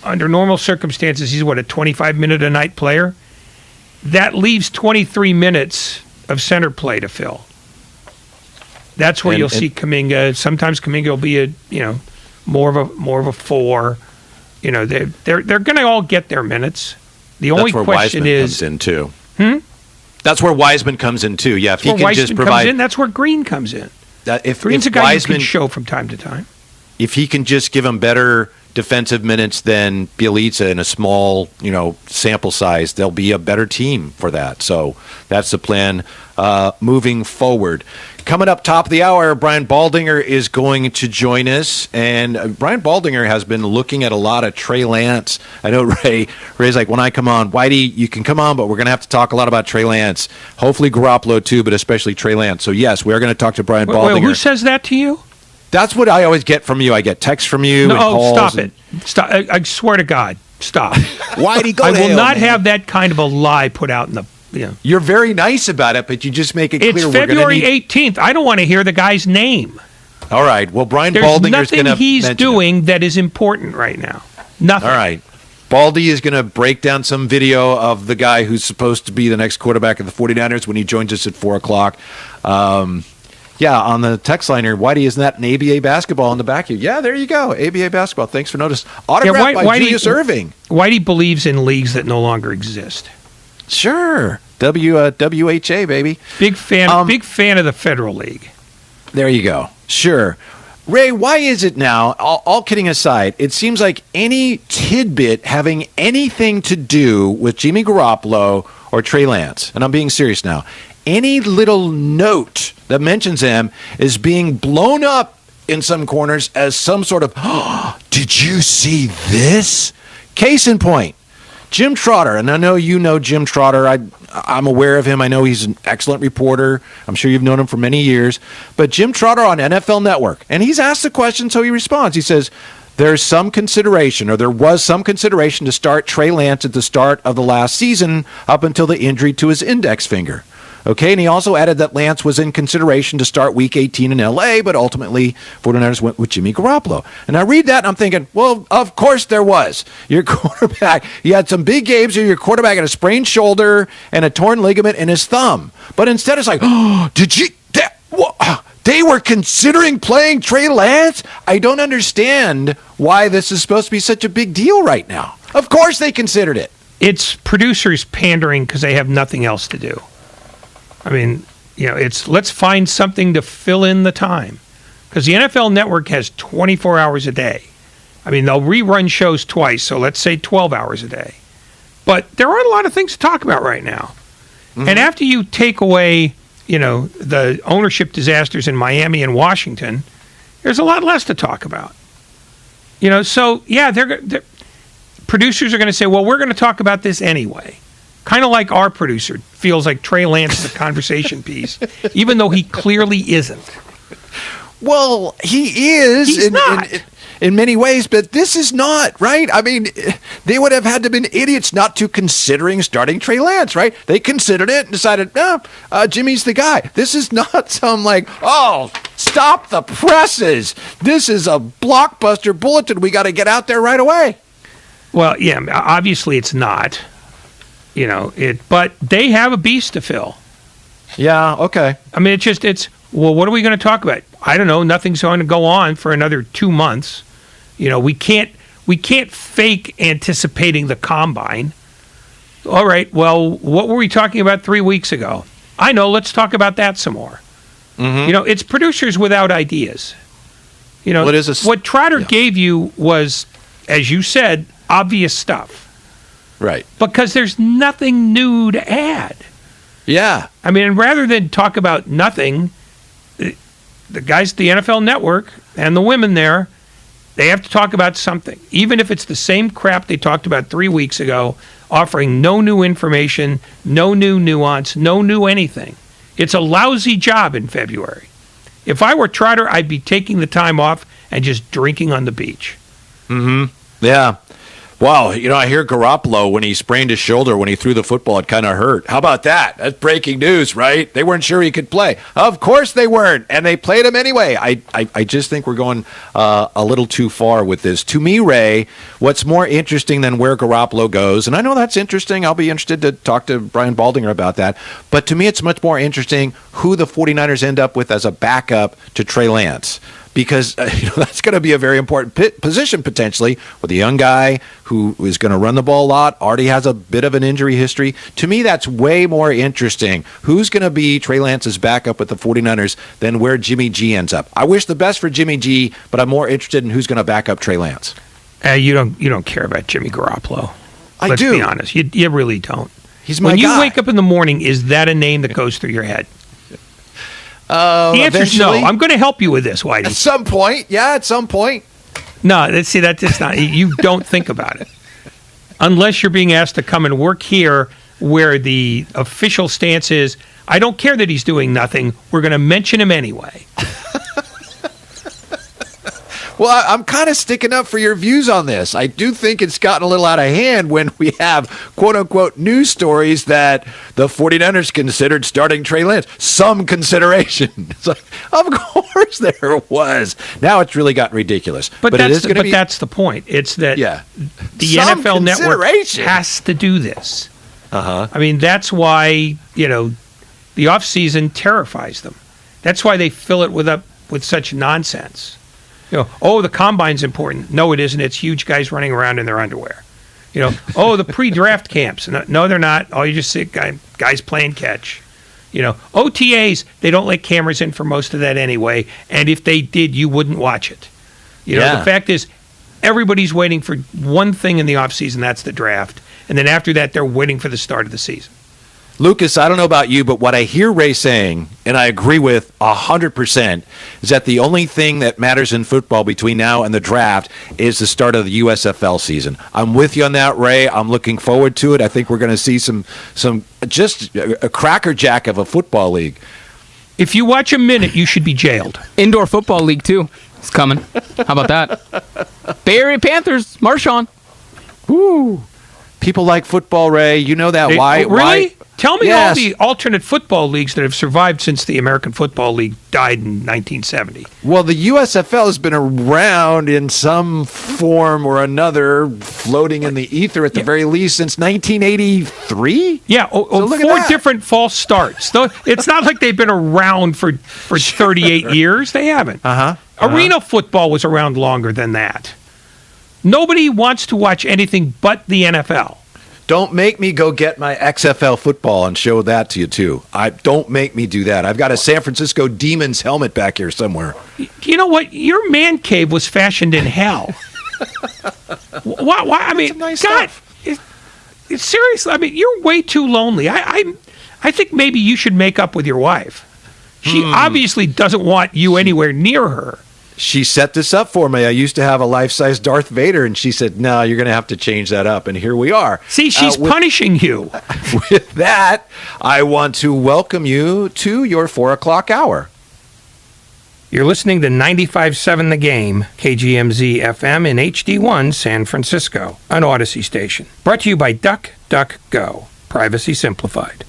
under normal circumstances, he's a 25-minute-a-night player? That leaves 23 minutes of center play to fill. That's where you'll see Kuminga. Sometimes Kuminga will be more of a 4. They're going to all get their minutes. The only question is, comes in too. That's where Wiseman comes in too. Yeah, if he can just provide. That's where Green comes in. Green's a guy who can show from time to time. If he can just give him better defensive minutes than Bielitsa in a small, sample size, they'll be a better team for that. So that's the plan moving forward. Coming up top of the hour, Brian Baldinger is going to join us. And Brian Baldinger has been looking at a lot of Trey Lance. I know Ray's like, when I come on, Whitey, you can come on, but we're going to have to talk a lot about Trey Lance. Hopefully Garoppolo too, but especially Trey Lance. So yes, we're going to talk to Brian Baldinger. Wait, who says that to you? That's what I always get from you. I get texts from you. No, stop it. Stop. I swear to God, stop. Whitey, go I to will hell, not man. have that kind of a lie put out in the... You're very nice about it, but you just make it clear. It's February 18th. I don't want to hear the guy's name. All right. Well, Brian There's Baldinger's going to nothing he's doing that is important right now. Nothing. All right. Baldy is going to break down some video of the guy who's supposed to be the next quarterback of the 49ers when he joins us at 4 o'clock. Yeah, on the text line here, Whitey, isn't that an ABA basketball in the back here? Yeah, there you go. ABA basketball. Thanks for notice. Autographed by Julius Irving. Whitey believes in leagues that no longer exist. Sure. WHA, baby. Big fan of the Federal League. There you go. Sure. Ray, why is it now, all kidding aside, it seems like any tidbit having anything to do with Jimmy Garoppolo or Trey Lance, and I'm being serious now, any little note that mentions him is being blown up in some corners as some sort of, oh, did you see this? Case in point, Jim Trotter, and I know you know Jim Trotter. I'm aware of him. I know he's an excellent reporter. I'm sure you've known him for many years. But Jim Trotter on NFL Network, and he's asked the question, so he responds. He says, there's some consideration, or there was some consideration to start Trey Lance at the start of the last season up until the injury to his index finger. Okay, and he also added that Lance was in consideration to start Week 18 in L.A., but ultimately 49ers went with Jimmy Garoppolo. And I read that, and I'm thinking, well, of course there was. Your quarterback, you had some big games where your quarterback had a sprained shoulder and a torn ligament in his thumb. But instead it's like, oh, they were considering playing Trey Lance? I don't understand why this is supposed to be such a big deal right now. Of course they considered it. It's producers pandering because they have nothing else to do. I mean, it's let's find something to fill in the time. Because the NFL Network has 24 hours a day. I mean, they'll rerun shows twice, so let's say 12 hours a day. But there aren't a lot of things to talk about right now. Mm-hmm. And after you take away, the ownership disasters in Miami and Washington, there's a lot less to talk about. So, yeah, they're producers are going to say, well, we're going to talk about this anyway. Kind of like our producer feels like Trey Lance is a conversation piece, even though he clearly isn't. Well, he is. He's not. In many ways, but this is not, right? I mean, they would have had to have been idiots not to considering starting Trey Lance, right? They considered it and decided, Jimmy's the guy. This is not some stop the presses. This is a blockbuster bulletin. We got to get out there right away. Well, yeah, obviously it's not. But they have a beast to fill. Yeah, okay. I mean, well, what are we going to talk about? I don't know. Nothing's going to go on for another 2 months. We can't fake anticipating the combine. All right, well, what were we talking about 3 weeks ago? I know, let's talk about that some more. Mm-hmm. It's producers without ideas. What Trotter gave you was, as you said, obvious stuff. Right. Because there's nothing new to add. Yeah. I mean, rather than talk about nothing, the guys at the NFL Network and the women there, they have to talk about something. Even if it's the same crap they talked about 3 weeks ago, offering no new information, no new nuance, no new anything. It's a lousy job in February. If I were Trotter, I'd be taking the time off and just drinking on the beach. Mm-hmm. Yeah. Wow, I hear Garoppolo, when he sprained his shoulder, when he threw the football, it kind of hurt. How about that? That's breaking news, right? They weren't sure he could play. Of course they weren't, and they played him anyway. I just think we're going a little too far with this. To me, Ray, what's more interesting than where Garoppolo goes, and I know that's interesting. I'll be interested to talk to Brian Baldinger about that. But to me, it's much more interesting who the 49ers end up with as a backup to Trey Lance. Because that's going to be a very important position potentially with a young guy who is going to run the ball a lot, already has a bit of an injury history. To me, that's way more interesting. Who's going to be Trey Lance's backup with the 49ers than where Jimmy G ends up? I wish the best for Jimmy G, but I'm more interested in who's going to back up Trey Lance. You don't care about Jimmy Garoppolo. Let's be honest. You really don't. He's my guy. When you guy. wake up in the morning, is that a name that goes through your head? The answer is no. I'm going to help you with this, Whitey. At some point. Yeah, at some point. No, that's just not. You don't think about it. Unless you're being asked to come and work here where the official stance is, I don't care that he's doing nothing. We're going to mention him anyway. Well, I'm kind of sticking up for your views on this. I do think it's gotten a little out of hand when we have quote-unquote news stories that the 49ers considered starting Trey Lance. Some consideration. It's like, of course there was. Now it's really gotten ridiculous. But that's the point. It's that the Some NFL Network consideration. has to do this. Uh-huh. I mean, that's why, the offseason terrifies them. That's why they fill it with such nonsense. The combine's important. No, it isn't. It's huge guys running around in their underwear. The pre-draft camps. No, they're not. You just see guys playing catch. OTAs, they don't let cameras in for most of that anyway. And if they did, you wouldn't watch it. The fact is, everybody's waiting for one thing in the offseason, that's the draft. And then after that, they're waiting for the start of the season. Lucas, I don't know about you, but what I hear Ray saying, and I agree with 100%, is that the only thing that matters in football between now and the draft is the start of the USFL season. I'm with you on that, Ray. I'm looking forward to it. I think we're going to see some just a crackerjack of a football league. If you watch a minute, you should be jailed. Indoor football league, too. It's coming. How about that? Bay Area Panthers, Marshawn. Woo. People like football, Ray. You know that. Why? Really? Why? Tell me all the alternate football leagues that have survived since the American Football League died in 1970. Well, the USFL has been around in some form or another, floating in the ether at the very least since 1983. Yeah, four different false starts. It's not like they've been around for 38 years. They haven't. Arena football was around longer than that. Nobody wants to watch anything but the NFL. Don't make me go get my XFL football and show that to you, too. Don't make me do that. I've got a San Francisco Demons helmet back here somewhere. You know what? Your man cave was fashioned in hell. Why? I mean, nice God, seriously, I mean, you're way too lonely. I think maybe you should make up with your wife. She obviously doesn't want you anywhere near her. She set this up for me. I used to have a life-size Darth Vader, and she said, no, you're going to have to change that up. And here we are. See, she's punishing you. With that, I want to welcome you to your 4 o'clock hour. You're listening to 95.7 The Game, KGMZ FM in HD1 San Francisco, an Odyssey station. Brought to you by DuckDuckGo. Privacy simplified.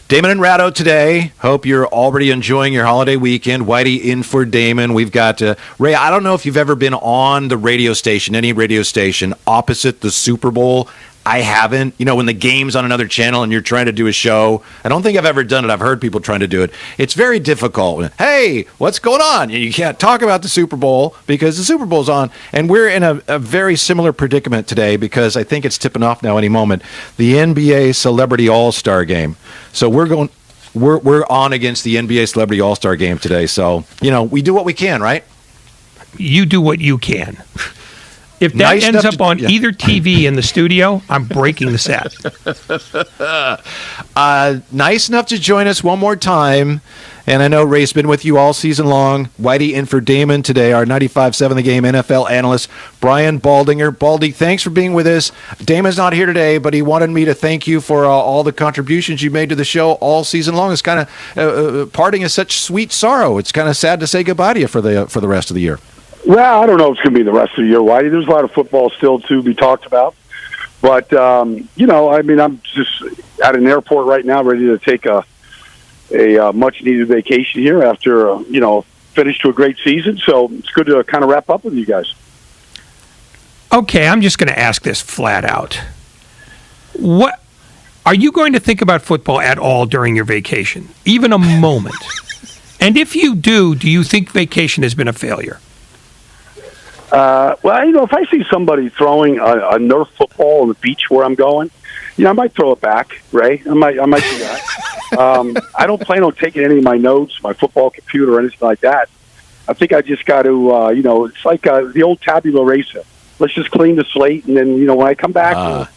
Damon and Ratto today. Hope you're already enjoying your holiday weekend. Whitey in for Damon. We've got Ray. I don't know if you've ever been on the radio station, any radio station, opposite the Super Bowl. I haven't. When the game's on another channel and you're trying to do a show, I don't think I've ever done it. I've heard people trying to do it. It's very difficult. Hey, what's going on? You can't talk about the Super Bowl because the Super Bowl's on. And we're in a very similar predicament today because I think it's tipping off now any moment. The NBA Celebrity All-Star Game. So we're on against the NBA Celebrity All-Star Game today. So, we do what we can, right? You do what you can. If that ends up on either TV in the studio, I'm breaking the set. Nice enough to join us one more time. And I know Ray's been with you all season long. Whitey in for Damon today, our 95.7 The Game NFL analyst, Brian Baldinger. Baldy, thanks for being with us. Damon's not here today, but he wanted me to thank you for all the contributions you made to the show all season long. It's kind of parting is such sweet sorrow. It's kind of sad to say goodbye to you for the rest of the year. Well, I don't know if it's going to be the rest of the year, Whitey. There's a lot of football still to be talked about. But, I'm just at an airport right now ready to take a much-needed vacation here after, finish to a great season. So it's good to kind of wrap up with you guys. Okay, I'm just going to ask this flat out. What are you going to think about football at all during your vacation? Even a moment? And if you do you think vacation has been a failure? If I see somebody throwing a Nerf football on the beach where I'm going, I might throw it back, Ray. I might do that. I don't plan on taking any of my notes, my football computer, or anything like that. I think I just got to, it's like the old tabula rasa. Let's just clean the slate, and then, when I come back,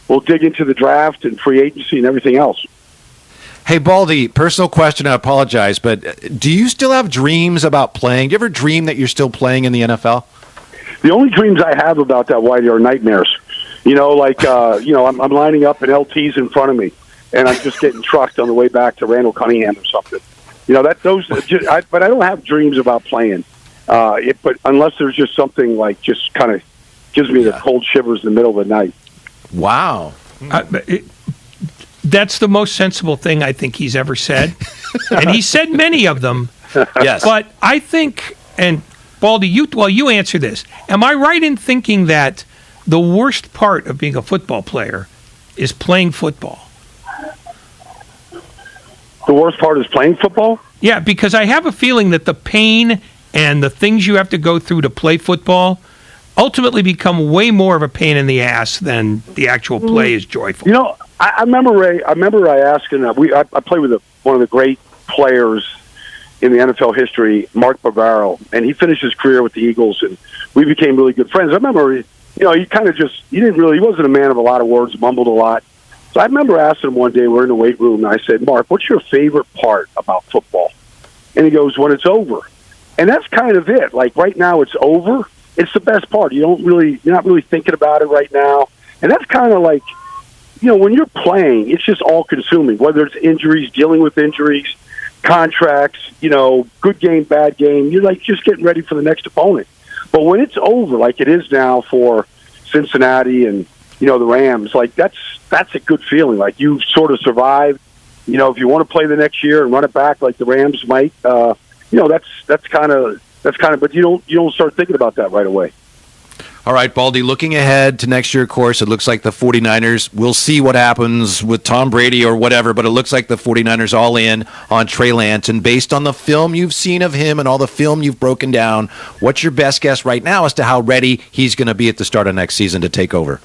we'll dig into the draft and free agency and everything else. Hey, Baldy, personal question, I apologize, but do you still have dreams about playing? Do you ever dream that you're still playing in the NFL? The only dreams I have about that, Whitey, are nightmares. I'm lining up and LT's in front of me, and I'm just getting trucked on the way back to Randall Cunningham or something. But I don't have dreams about playing. But unless there's just something like just kind of gives me the cold shivers in the middle of the night. Wow. That's the most sensible thing I think he's ever said. And he said many of them. Yes. But I think, and Baldy, you answer this. Am I right in thinking that the worst part of being a football player is playing football. The worst part is playing football? Yeah, because I have a feeling that the pain and the things you have to go through to play football ultimately become way more of a pain in the ass than the actual play is joyful. You know, I remember, Ray, I asking, I played with one of the great players in the NFL history, Mark Bavaro, and he finished his career with the Eagles, and we became really good friends. I remember, he wasn't a man of a lot of words, mumbled a lot. So I remember asking him one day, we're in the weight room, and I said, Mark, what's your favorite part about football? And he goes, when it's over. And that's kind of it. Like right now it's over. It's the best part. You're not really thinking about it right now. And that's kind of like, when you're playing, it's just all consuming, whether it's injuries, dealing with injuries, contracts, good game, bad game. You're like just getting ready for the next opponent. But when it's over, like it is now for Cincinnati and, the Rams, like that's a good feeling. Like you sort of survived. If you want to play the next year and run it back like the Rams might, that's kind of, but you don't start thinking about that right away. All right, Baldy, looking ahead to next year, of course, it looks like the 49ers, we'll see what happens with Tom Brady or whatever, but it looks like the 49ers all in on Trey Lance. And based on the film you've seen of him and all the film you've broken down, what's your best guess right now as to how ready he's going to be at the start of next season to take over?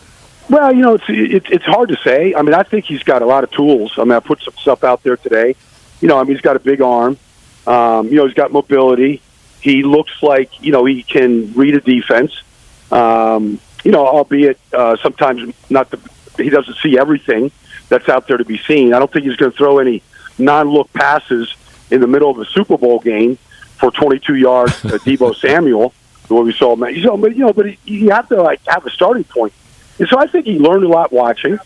Well, it's hard to say. I mean, I think he's got a lot of tools. I mean, I put some stuff out there today. He's got a big arm. He's got mobility. He looks like, he can read a defense. Albeit sometimes he doesn't see everything that's out there to be seen. I don't think he's going to throw any non-look passes in the middle of a Super Bowl game for 22 yards Deebo Samuel, the way we saw him. But you have to have a starting point. And so I think he learned a lot watching.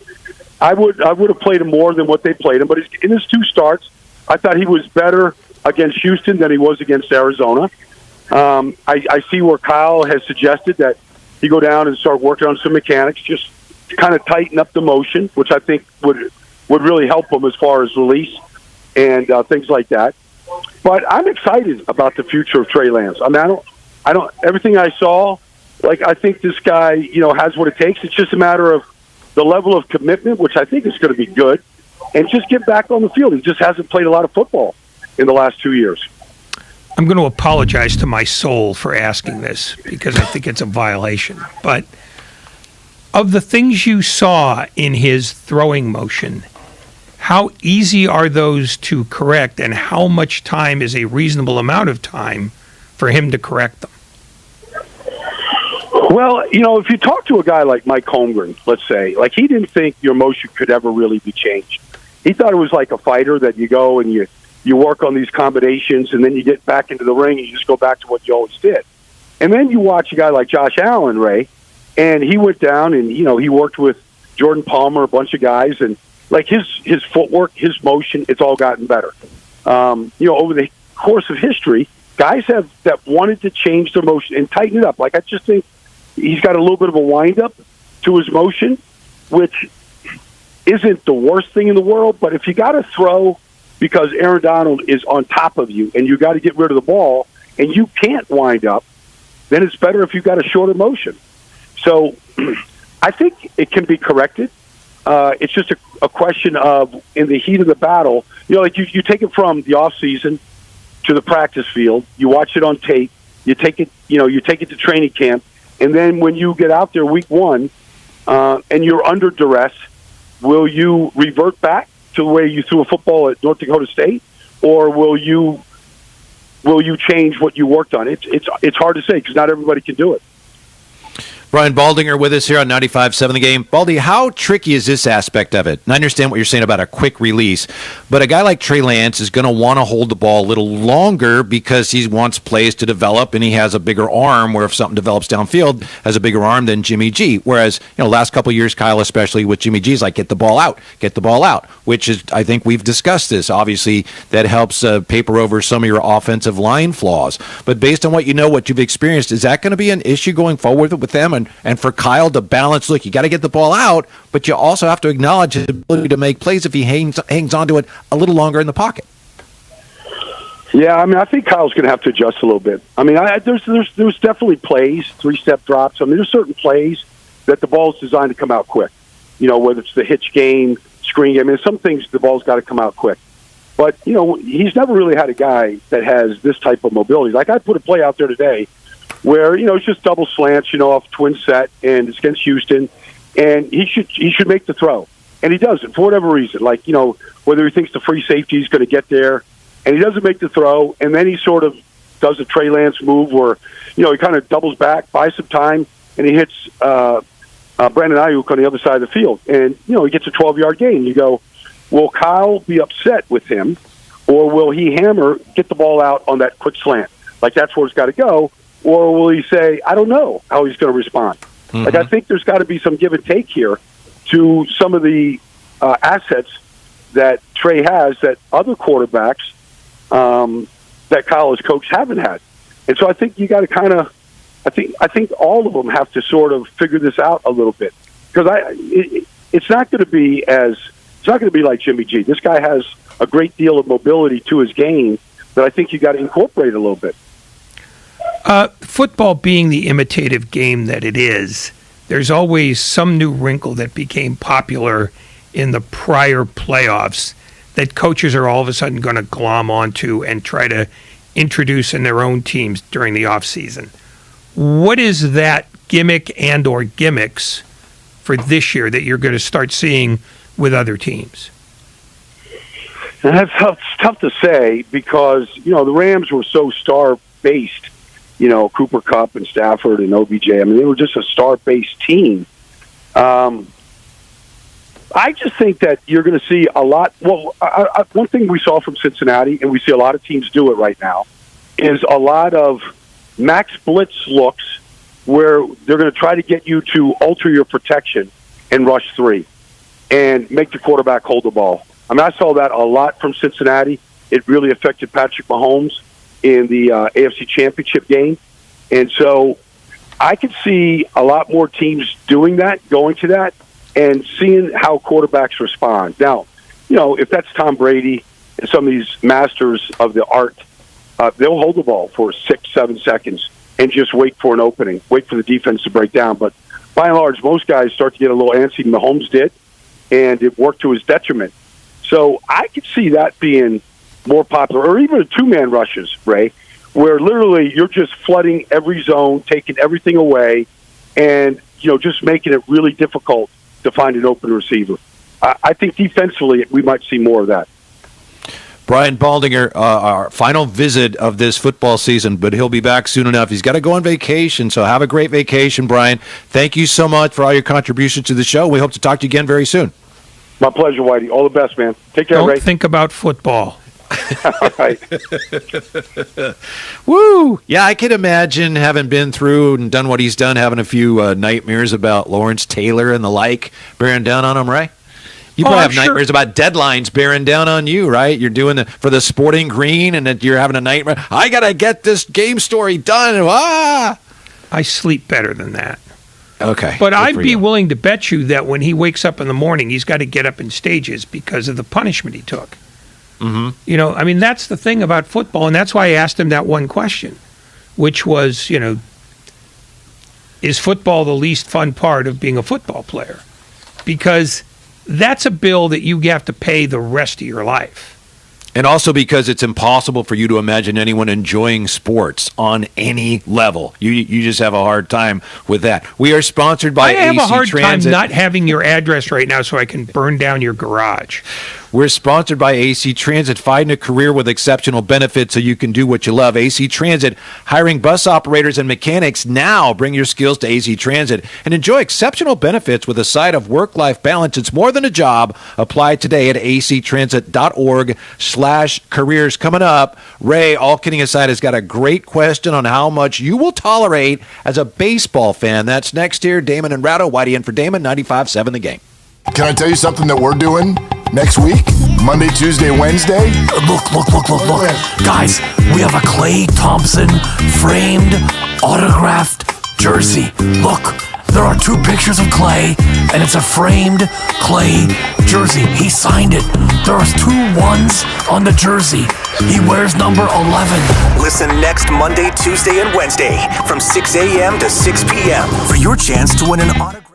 I would have played him more than what they played him, but in his two starts, I thought he was better against Houston than he was against Arizona. I see where Kyle has suggested that he go down and start working on some mechanics, just to kind of tighten up the motion, which I think would really help him as far as release and things like that. But I'm excited about the future of Trey Lance. I mean, I don't. Everything I saw, I think this guy, has what it takes. It's just a matter of the level of commitment, which I think is going to be good, and just get back on the field. He just hasn't played a lot of football in the last 2 years. I'm going to apologize to my soul for asking this because I think it's a violation. But of the things you saw in his throwing motion, how easy are those to correct, and how much time is a reasonable amount of time for him to correct them? Well, if you talk to a guy like Mike Holmgren, let's say, he didn't think your motion could ever really be changed. He thought it was like a fighter that you go and you work on these combinations, and then you get back into the ring and you just go back to what you always did. And then you watch a guy like Josh Allen, Ray, and he went down and, he worked with Jordan Palmer, a bunch of guys, and his footwork, his motion, it's all gotten better. Over the course of history, guys that wanted to change their motion and tighten it up. I just think he's got a little bit of a wind-up to his motion, which isn't the worst thing in the world, but if you got to throw because Aaron Donald is on top of you and you got to get rid of the ball and you can't wind up, then it's better if you've got a shorter motion. So I think it can be corrected. It's just a question of, in the heat of the battle, you take it from the off season to the practice field, you watch it on tape, you take it to training camp, and then when you get out there week one and you're under duress, will you revert back to the way you threw a football at North Dakota State, or will you change what you worked on? It's hard to say because not everybody can do it. Brian Baldinger with us here on 95.7 The Game. Baldy, how tricky is this aspect of it? And I understand what you're saying about a quick release, but a guy like Trey Lance is going to want to hold the ball a little longer because he wants plays to develop, and he has a bigger arm, where if something develops downfield, has a bigger arm than Jimmy G. Whereas, last couple of years, Kyle, especially with Jimmy G, is like, get the ball out, which is, I think we've discussed this. Obviously, that helps paper over some of your offensive line flaws. But based on what you've experienced, is that going to be an issue going forward with them? And for Kyle to balance, look, you got to get the ball out, but you also have to acknowledge his ability to make plays if he hangs onto it a little longer in the pocket. Yeah, I mean, I think Kyle's going to have to adjust a little bit. I mean, there's definitely plays, three-step drops. I mean, there's certain plays that the ball's designed to come out quick. Whether it's the hitch game, screen game. Some things the ball's got to come out quick. But, he's never really had a guy that has this type of mobility. Like, I put a play out there today where, it's just double slants, off twin set, and it's against Houston, and he should make the throw. And he doesn't, for whatever reason. Like, whether he thinks the free safety is going to get there, and he doesn't make the throw, and then he sort of does a Trey Lance move where, he kind of doubles back, buys some time, and he hits Brandon Ayuk on the other side of the field. And, he gets a 12-yard gain. You go, will Kyle be upset with him, or will he get the ball out on that quick slant? Like, that's where it's got to go. Or will he say, I don't know how he's going to respond? Mm-hmm. Like, I think there's got to be some give and take here to some of the assets that Trey has that other quarterbacks that Kyle as coach haven't had. And so I think you got to kind of, I think all of them have to sort of figure this out a little bit, because it's not going to be like Jimmy G. This guy has a great deal of mobility to his game that I think you got to incorporate a little bit. Football being the imitative game that it is, there's always some new wrinkle that became popular in the prior playoffs that coaches are all of a sudden going to glom onto and try to introduce in their own teams during the offseason. What is that gimmick and or gimmicks for this year that you're going to start seeing with other teams? And that's tough to say, because, the Rams were so star-based, Cooper Kupp and Stafford and OBJ. I mean, they were just a star-based team. I just think that you're going to see a lot. Well, one thing we saw from Cincinnati, and we see a lot of teams do it right now, is a lot of max blitz looks where they're going to try to get you to alter your protection and rush three and make the quarterback hold the ball. I mean, I saw that a lot from Cincinnati. It really affected Patrick Mahomes in the AFC Championship game. And so I could see a lot more teams doing that, going to that, and seeing how quarterbacks respond. Now, if that's Tom Brady and some of these masters of the art, they'll hold the ball for 6-7 seconds and just wait for an opening, wait for the defense to break down. But by and large, most guys start to get a little antsy. Mahomes did, and it worked to his detriment. So I could see that being more popular, or even a two-man rushes, Ray, where literally you're just flooding every zone, taking everything away, and just making it really difficult to find an open receiver. I think defensively we might see more of that. Brian Baldinger, our final visit of this football season, but he'll be back soon enough. He's got to go on vacation, so have a great vacation, Brian. Thank you so much for all your contributions to the show. We hope to talk to you again very soon. My pleasure, Whitey. All the best, man. Take care, Ray. Don't think about football. All right. Woo! Yeah, I can imagine, having been through and done what he's done, having a few nightmares about Lawrence Taylor and the like bearing down on him, right? You probably have nightmares about deadlines bearing down on you, right? You're doing for the Sporting Green, and that you're having a nightmare. I got to get this game story done. I sleep better than that. Okay. But I'd be willing to bet you that when he wakes up in the morning, he's got to get up in stages because of the punishment he took. Mm-hmm. That's the thing about football, and that's why I asked him that one question, which was, is football the least fun part of being a football player? Because that's a bill that you have to pay the rest of your life. And also because it's impossible for you to imagine anyone enjoying sports on any level. You just have a hard time with that. We are sponsored by AC Transit. I have a hard time not having your address right now so I can burn down your garage. We're sponsored by AC Transit. Find a career with exceptional benefits so you can do what you love. AC Transit, hiring bus operators and mechanics now. Bring your skills to AC Transit and enjoy exceptional benefits with a side of work-life balance. It's more than a job. Apply today at actransit.org/careers. Coming up, Ray, all kidding aside, has got a great question on how much you will tolerate as a baseball fan. That's next here. Damon and Ratto, Whitey in for Damon, 95.7 The Game. Can I tell you something that we're doing next week? Monday, Tuesday, Wednesday? Look. Guys, we have a Klay Thompson framed, autographed jersey. Look, there are 2 pictures of Klay, and it's a framed Klay jersey. He signed it. There's 2 1s on the jersey. He wears number 11. Listen next Monday, Tuesday, and Wednesday from 6 a.m. to 6 p.m. for your chance to win an autograph.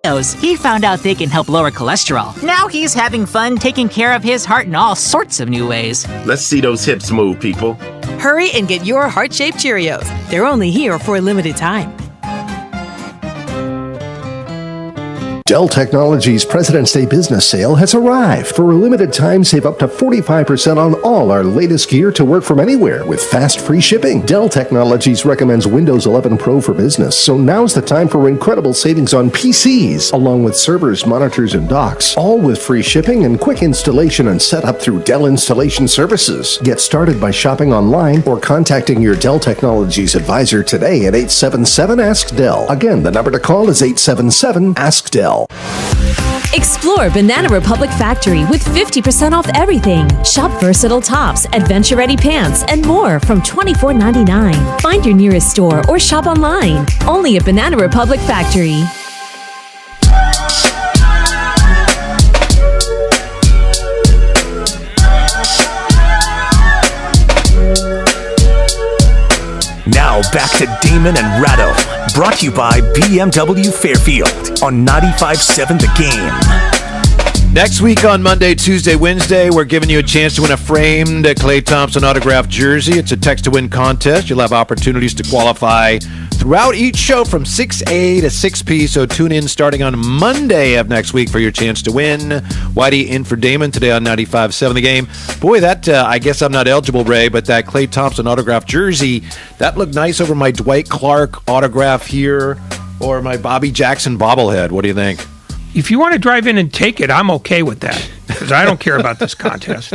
Cheerios. He found out they can help lower cholesterol. Now he's having fun taking care of his heart in all sorts of new ways. Let's see those hips move, people. Hurry and get your heart-shaped Cheerios. They're only here for a limited time. Dell Technologies President's Day business sale has arrived. For a limited time, save up to 45% on all our latest gear to work from anywhere with fast free shipping. Dell Technologies recommends Windows 11 Pro for business, so now's the time for incredible savings on PCs, along with servers, monitors, and docks, all with free shipping and quick installation and setup through Dell Installation Services. Get started by shopping online or contacting your Dell Technologies advisor today at 877-ASK-DELL. Again, the number to call is 877-ASK-DELL. Explore Banana Republic Factory with 50% off everything. Shop versatile tops, adventure-ready pants, and more from $24.99. Find your nearest store or shop online. Only at Banana Republic Factory. Now back to Damon and Ratto, brought to you by BMW Fairfield on 95.7 The Game. Next week on Monday, Tuesday, Wednesday, we're giving you a chance to win a framed Klay Thompson autographed jersey. It's a text-to-win contest. You'll have opportunities to qualify throughout each show from 6A to 6P, so tune in starting on Monday of next week for your chance to win. Whitey in for Damon today on 95.7 The Game. Boy, that, I guess I'm not eligible, Ray, but that Klay Thompson autographed jersey, that looked nice over my Dwight Clark autograph here or my Bobby Jackson bobblehead. What do you think? If you want to drive in and take it, I'm okay with that because I don't care about this contest.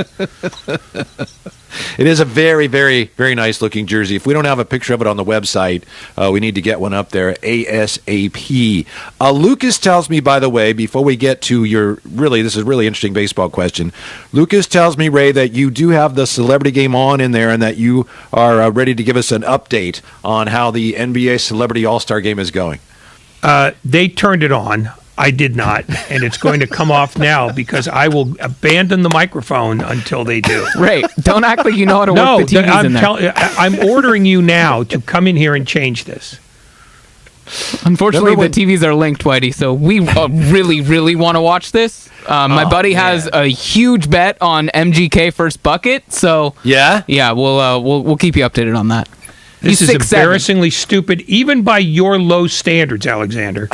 It is a very, very, very nice looking jersey. If we don't have a picture of it on the website, we need to get one up there ASAP. Lucas tells me, by the way, before we get to this is a really interesting baseball question. Lucas tells me, Ray, that you do have the celebrity game on in there and that you are ready to give us an update on how the NBA Celebrity All-Star Game is going. They turned it on. I did not, and it's going to come off now because I will abandon the microphone until they do. Ray, don't act like you know how to work the TVs in there. I'm ordering you now to come in here and change this. Unfortunately, the TVs are linked, Whitey, so we really, really want to watch this. My buddy has a huge bet on MGK first bucket, so yeah, we'll keep you updated on that. This is embarrassingly stupid, even by your low standards, Alexander.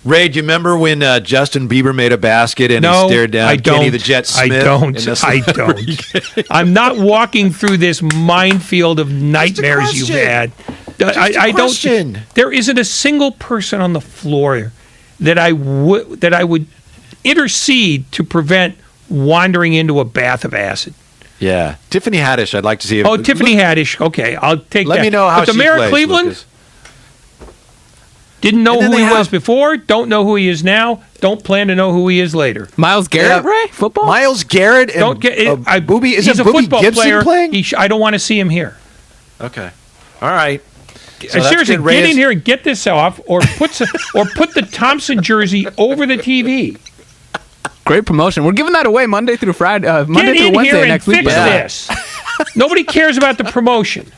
Ray, do you remember when Justin Bieber made a basket and he stared down Kenny the Jet Smith? I don't. I'm not walking through this minefield of nightmares you've had. I don't. There isn't a single person on the floor that I would intercede to prevent wandering into a bath of acid. Yeah, Tiffany Haddish. I'd like to see. Tiffany Haddish. Okay, I'll take that. Let me know how the she mayor plays, of Cleveland. Lucas. Didn't know who he was before, don't know who he is now, don't plan to know who he is later. Myles Garrett, Ray? Football? Myles Garrett and Booby? Is he's it a Booby football Gibson player. playing? I don't want to see him here. Okay. All right. So seriously, get in here and get this off, or put the Thompson jersey over the TV. Great promotion. We're giving that away Monday through Friday, Monday through Wednesday next week. Fix this. Nobody cares about the promotion.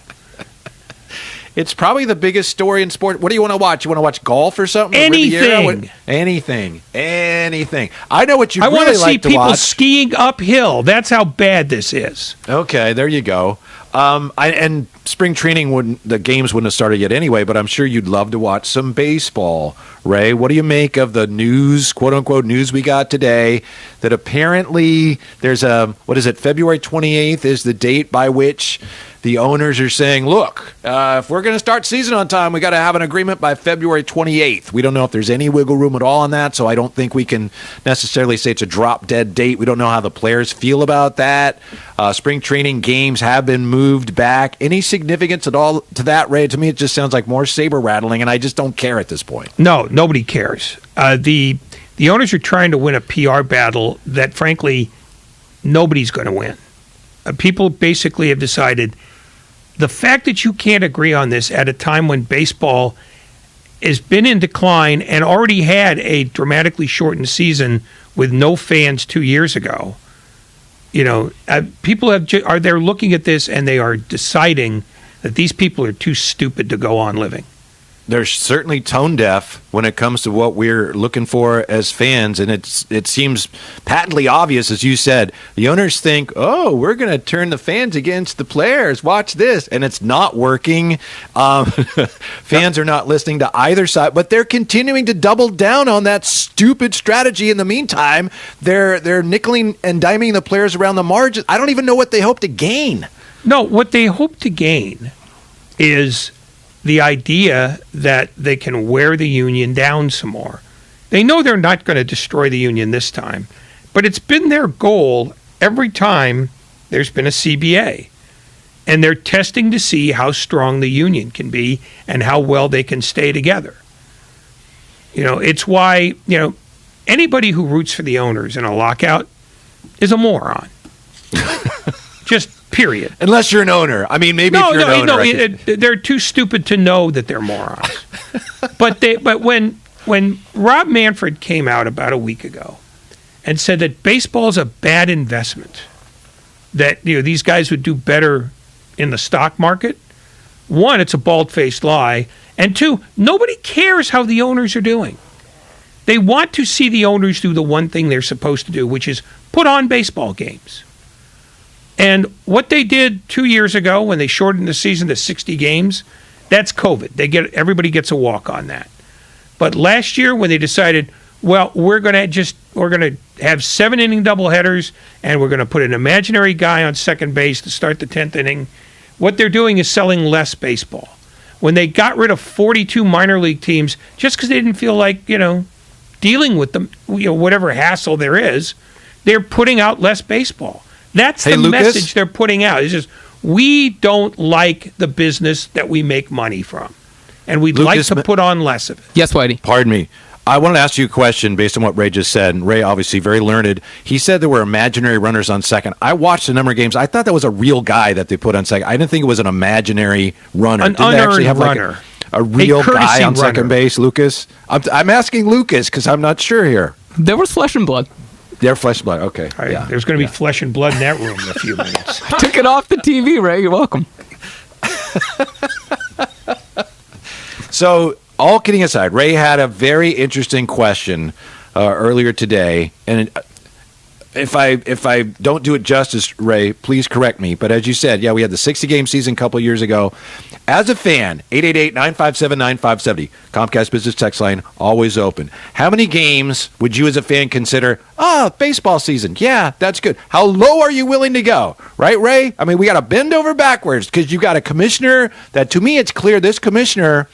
It's probably the biggest story in sport. What do you want to watch? You want to watch golf or something? Anything. Anything. I know what you really like to watch. I want to see people skiing uphill. That's how bad this is. Okay, there you go. And spring training the games wouldn't have started yet anyway, but I'm sure you'd love to watch some baseball. Ray, what do you make of the news, quote unquote news we got today that apparently there's February 28th is the date by which the owners are saying, look, if we're going to start season on time, we got to have an agreement by February 28th. We don't know if there's any wiggle room at all on that, so I don't think we can necessarily say it's a drop-dead date. We don't know how the players feel about that. Spring training games have been moved back. Any significance at all to that, Ray? To me, it just sounds like more saber rattling, and I just don't care at this point. No, nobody cares. The owners are trying to win a PR battle that, frankly, nobody's going to win. People basically have decided the fact that you can't agree on this at a time when baseball has been in decline and already had a dramatically shortened season with no fans 2 years ago, people they're looking at this and they are deciding that these people are too stupid to go on living. they're certainly tone deaf when it comes to what we're looking for as fans, and it seems patently obvious, as you said. The owners think, "Oh, we're going to turn the fans against the players. Watch this," and it's not working. Fans are not listening to either side, but they're continuing to double down on that stupid strategy. In the meantime, they're nickeling and diming the players around the margins. I don't even know what they hope to gain. No, what they hope to gain is the idea that they can wear the union down some more. They know they're not going to destroy the union this time, but it's been their goal every time there's been a CBA. And they're testing to see how strong the union can be and how well they can stay together. It's why, anybody who roots for the owners in a lockout is a moron. Just period. Unless you're an owner. I mean, maybe if you're an owner. They're too stupid to know that they're morons. But when Rob Manfred came out about a week ago and said that baseball is a bad investment, that these guys would do better in the stock market, one, it's a bald-faced lie, and two, nobody cares how the owners are doing. They want to see the owners do the one thing they're supposed to do, which is put on baseball games. And what they did 2 years ago when they shortened the season to 60 games, that's COVID. Everybody gets a walk on that. But last year when they decided, well, we're going to have 7-inning doubleheaders and we're going to put an imaginary guy on second base to start the 10th inning, what they're doing is selling less baseball. When they got rid of 42 minor league teams just because they didn't feel like, dealing with them, whatever hassle there is, they're putting out less baseball. That's the message they're putting out. It's just, we don't like the business that we make money from. And we'd like to put on less of it. Yes, Whitey. Pardon me. I want to ask you a question based on what Ray just said. And Ray, obviously very learned. He said there were imaginary runners on second. I watched a number of games. I thought that was a real guy that they put on second. I didn't think it was an imaginary runner. An unearned runner. A real guy on second base, Lucas? I'm asking Lucas because I'm not sure here. There was flesh and blood. They're flesh and blood. Okay. Right. Yeah. There's going to be flesh and blood in that room in a few minutes. I took it off the TV, Ray. You're welcome. So, all kidding aside, Ray had a very interesting question earlier today, and if I don't do it justice, Ray, please correct me. But as you said, we had the 60-game season a couple years ago. As a fan, 888-957-9570, Comcast Business Text Line, always open. How many games would you as a fan consider, baseball season, yeah, that's good. How low are you willing to go? Right, Ray? I mean, we got to bend over backwards because you got a commissioner that, to me, it's clear this commissioner,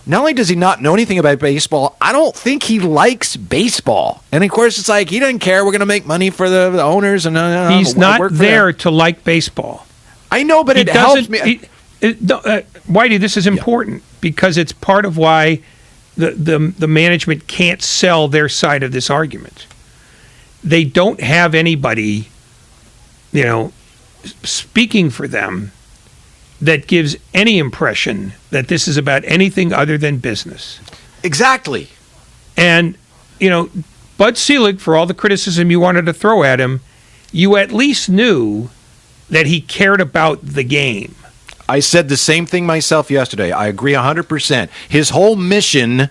not only does he not know anything about baseball, I don't think he likes baseball. And, of course, it's like he doesn't care. We're going to make money for the owners. And he's not there to like baseball. I know, but it helps me. Whitey, this is important because it's part of why the management can't sell their side of this argument. They don't have anybody, speaking for them that gives any impression that this is about anything other than business. Exactly. And, Bud Selig, for all the criticism you wanted to throw at him, you at least knew that he cared about the game. I said the same thing myself yesterday. I agree 100%. His whole mission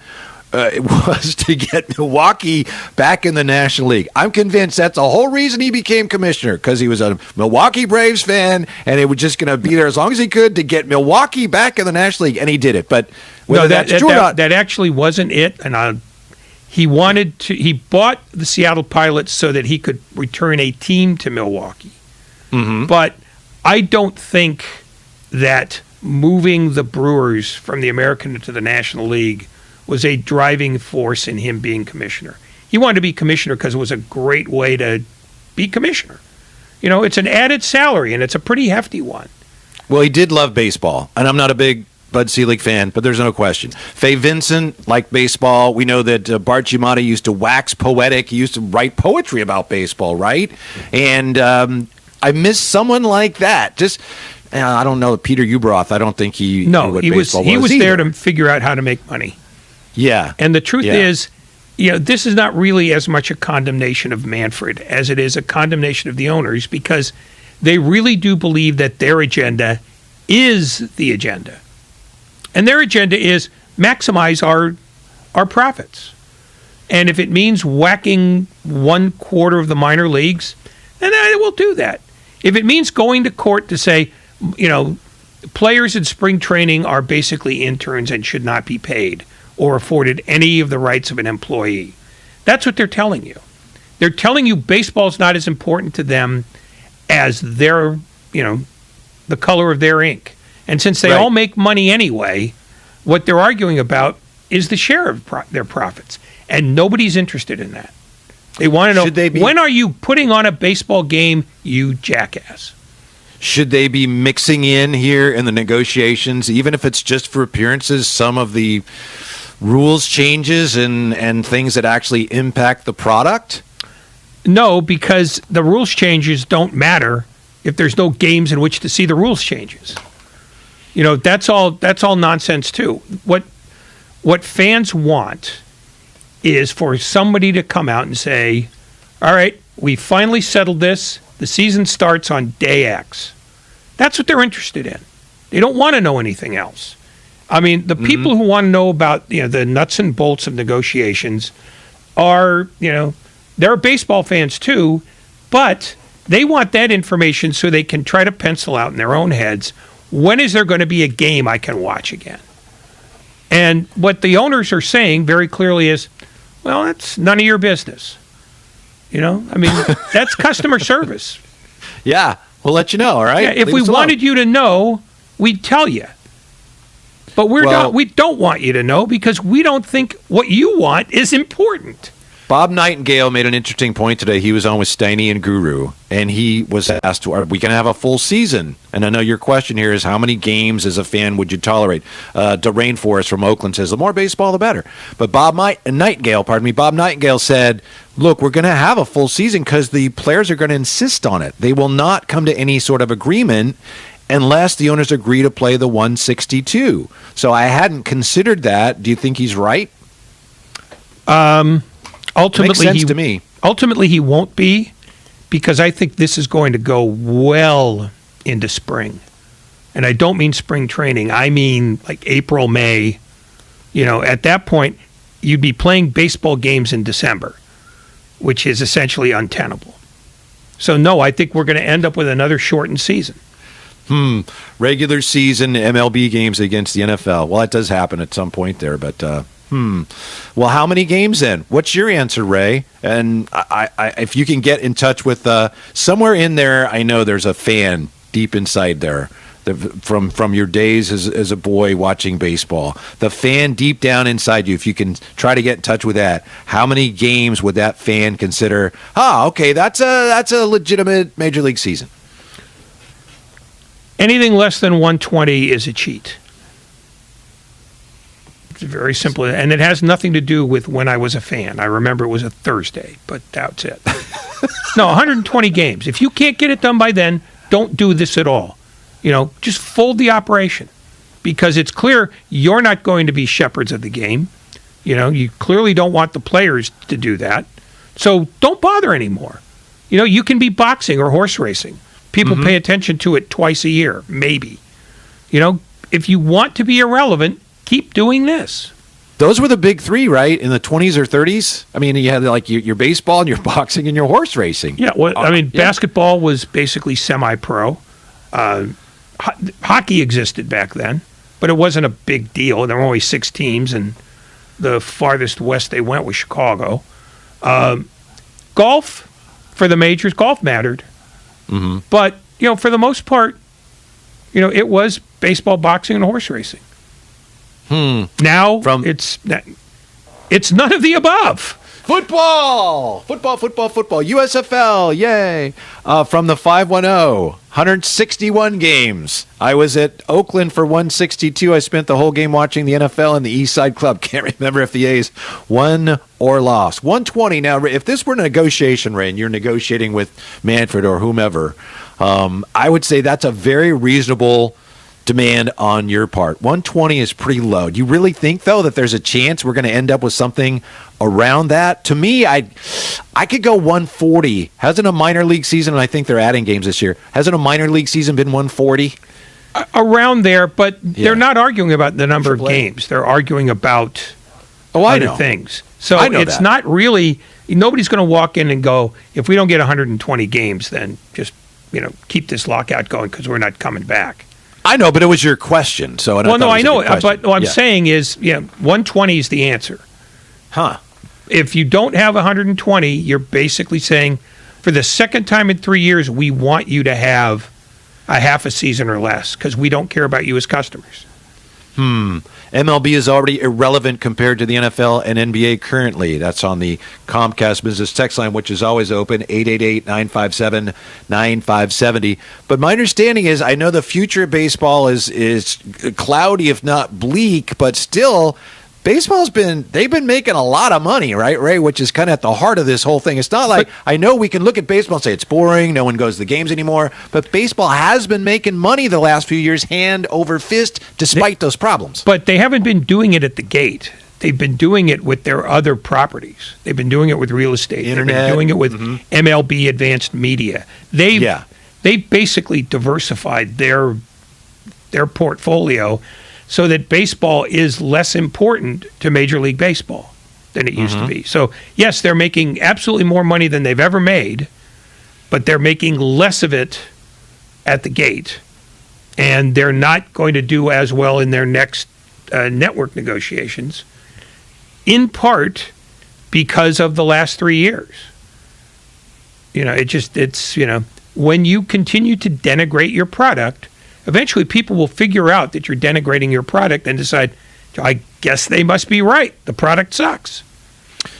was to get Milwaukee back in the National League. I'm convinced that's the whole reason he became commissioner, because he was a Milwaukee Braves fan, and it was just going to be there as long as he could to get Milwaukee back in the National League, and he did it. But whether that's true or not, that actually wasn't it. And he bought the Seattle Pilots so that he could return a team to Milwaukee. Mm-hmm. But I don't think that moving the Brewers from the American to the National League was a driving force in him being commissioner. He wanted to be commissioner because it was a great way to be commissioner. It's an added salary, and it's a pretty hefty one. Well, he did love baseball, and I'm not a big Bud Selig fan, but there's no question. Faye Vincent liked baseball. We know that Bart Giamatti used to wax poetic. He used to write poetry about baseball, right? And I miss someone like that. Just... I don't know, Peter Ueberroth. I don't think he knew what baseball was. He was there to figure out how to make money. Yeah. And the truth is, this is not really as much a condemnation of Manfred as it is a condemnation of the owners, because they really do believe that their agenda is the agenda. And their agenda is maximize our profits. And if it means whacking 1/4 of the minor leagues, then we'll do that. If it means going to court to say, players in spring training are basically interns and should not be paid or afforded any of the rights of an employee, that's what they're telling you. They're telling you baseball's not as important to them as their, the color of their ink. And since they all make money anyway, what they're arguing about is the share of their profits. And nobody's interested in that. They want to know, when are you putting on a baseball game, you jackass? Should they be mixing in here in the negotiations, even if it's just for appearances, some of the rules changes and things that actually impact the product? No, because the rules changes don't matter if there's no games in which to see the rules changes. That's all nonsense too. What fans want is for somebody to come out and say, all right, we finally settled this. The season starts on day X. That's what they're interested in. They don't want to know anything else. I mean, the people who want to know about the nuts and bolts of negotiations are, they're baseball fans too, but they want that information so they can try to pencil out in their own heads, when is there going to be a game I can watch again? And what the owners are saying very clearly is, well, that's none of your business. That's customer service. Yeah, we'll let you know, all right? Yeah, if we wanted you to know, we'd tell you. But we don't want you to know because we don't think what you want is important. Bob Nightingale made an interesting point today. He was on with Steiny and Guru, and he was asked, are we going to have a full season? And I know your question here is, how many games as a fan would you tolerate? Darain Forrest from Oakland says, the more baseball, the better. But Bob Nightingale said, look, we're going to have a full season because the players are going to insist on it. They will not come to any sort of agreement unless the owners agree to play the 162. So I hadn't considered that. Do you think he's right? Ultimately, makes sense to me. Ultimately, he won't be, because I think this is going to go well into spring. And I don't mean spring training. I mean like April, May. At that point, you'd be playing baseball games in December, which is essentially untenable. So, no, I think we're going to end up with another shortened season. Regular season MLB games against the NFL. Well, that does happen at some point there, but... Well, how many games then? What's your answer, Ray? And I if you can get in touch with somewhere in there, I know there's a fan deep inside there from your days as a boy watching baseball. The fan deep down inside you, if you can try to get in touch with that, how many games would that fan consider? Okay, that's a legitimate major league season. Anything less than 120 is a cheat. Very simple, and it has nothing to do with when I was a fan. I remember it was a Thursday, but that's it. No, 120 games. If you can't get it done by then, don't do this at all. Just fold the operation, because it's clear you're not going to be shepherds of the game. You clearly don't want the players to do that. So don't bother anymore. You can be boxing or horse racing. People pay attention to it twice a year, maybe. If you want to be irrelevant, keep doing this. Those were the big three, right? In the 20s or 30s? I mean, you had like your baseball and your boxing and your horse racing. Yeah, well, basketball was basically semi-pro. Hockey existed back then, but it wasn't a big deal. There were only 6 teams, and the farthest west they went was Chicago. Golf, for the majors, golf mattered. But, for the most part, it was baseball, boxing, and horse racing. Now it's none of the above. Football, USFL, yay! From the 510, 161 games. I was at Oakland for 162. I spent the whole game watching the NFL and the East Side Club. Can't remember if the A's won or lost. 120. Now, if this were a negotiation, Ray, and you're negotiating with Manfred or whomever, I would say that's a very reasonable demand on your part. 120 is pretty low. Do you really think, though, that there's a chance we're going to end up with something around that? To me, I could go 140. Hasn't a minor league season, and I think they're adding games this year, hasn't a minor league season been 140? Around there, but they're not arguing about the number of games. They're arguing about other things. So it's not really, nobody's going to walk in and go, if we don't get 120 games, then just, keep this lockout going because we're not coming back. I know, but it was your question. So I know, but what I'm saying is, 120 is the answer. Huh. If you don't have 120, you're basically saying, for the second time in 3 years, we want you to have a half a season or less because we don't care about you as customers. MLB is already irrelevant compared to the NFL and NBA currently. That's on the Comcast Business Text line, which is always open, 888-957-9570. But my understanding is, I know the future of baseball is cloudy, if not bleak, but still, they've been making a lot of money, right, Ray? Which is kind of at the heart of this whole thing. It's not like, I know we can look at baseball and say it's boring, no one goes to the games anymore, but baseball has been making money the last few years, hand over fist, despite those problems. But they haven't been doing it at the gate. They've been doing it with their other properties. They've been doing it with real estate. Internet. They've been doing it with MLB Advanced Media. They've basically diversified their portfolio so that baseball is less important to Major League Baseball than it used to be. So, yes, they're making absolutely more money than they've ever made, but they're making less of it at the gate. And they're not going to do as well in their next network negotiations, in part because of the last 3 years. When you continue to denigrate your product, eventually people will figure out that you're denigrating your product and decide, I guess they must be right. The product sucks.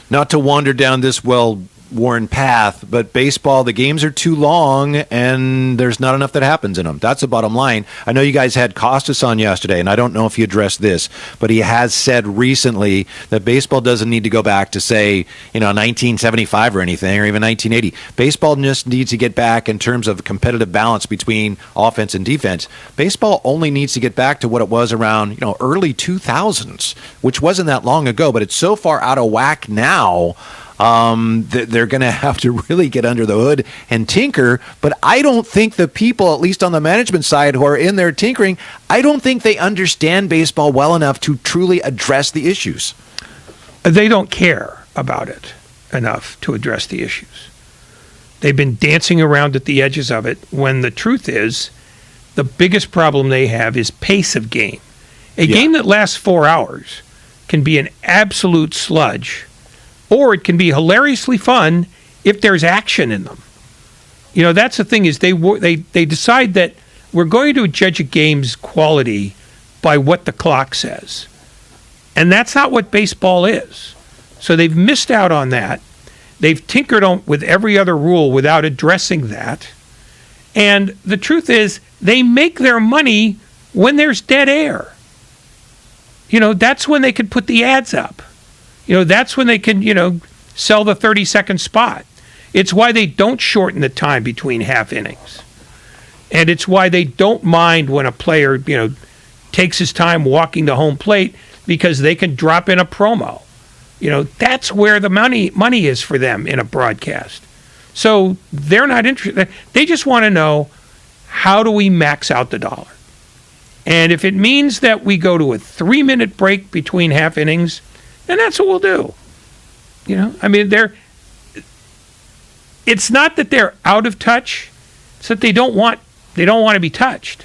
Not to wander down this well-worn path, but baseball, the games are too long and there's not enough that happens in them. That's the bottom line. I know you guys had Costas on yesterday, and I don't know if he addressed this, but he has said recently that baseball doesn't need to go back to, say, 1975 or anything, or even 1980. Baseball just needs to get back in terms of competitive balance between offense and defense. Baseball only needs to get back to what it was around, early 2000s, which wasn't that long ago, but it's so far out of whack now. They're going to have to really get under the hood and tinker. But I don't think the people, at least on the management side, who are in there tinkering, I don't think they understand baseball well enough to truly address the issues. They don't care about it enough to address the issues. They've been dancing around at the edges of it when the truth is the biggest problem they have is pace of game. A game that lasts 4 hours can be an absolute sludge, or it can be hilariously fun if there's action in them. That's the thing is they decide that we're going to judge a game's quality by what the clock says. And that's not what baseball is. So they've missed out on that. They've tinkered with every other rule without addressing that. And the truth is they make their money when there's dead air. That's when they can put the ads up. That's when they can, sell the 30-second spot. It's why they don't shorten the time between half innings. And it's why they don't mind when a player, takes his time walking to home plate because they can drop in a promo. That's where the money is for them in a broadcast. So they're not interested. They just want to know, how do we max out the dollar? And if it means that we go to a 3-minute break between half innings, then that's what we'll do. It's not that they're out of touch, it's that they don't want to be touched.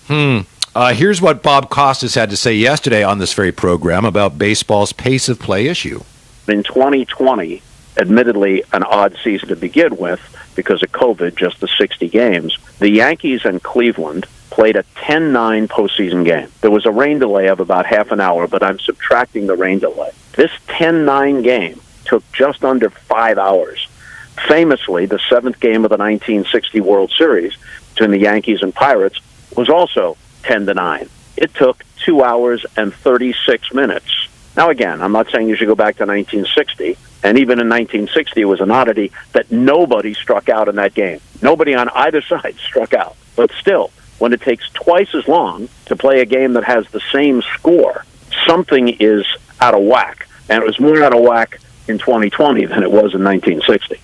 Here's what Bob Costas had to say yesterday on this very program about baseball's pace of play issue. In 2020, admittedly an odd season to begin with because of COVID, just the 60 games, the Yankees and Cleveland played a 10-9 postseason game. There was a rain delay of about half an hour, but I'm subtracting the rain delay. This 10-9 game took just under 5 hours. Famously, the 7th game of the 1960 World Series between the Yankees and Pirates was also 10-9. It took 2 hours and 36 minutes. Now, again, I'm not saying you should go back to 1960, and even in 1960 it was an oddity that nobody struck out in that game. Nobody on either side struck out. But still, when it takes twice as long to play a game that has the same score, something is out of whack. And it was more out of whack in 2020 than it was in 1960.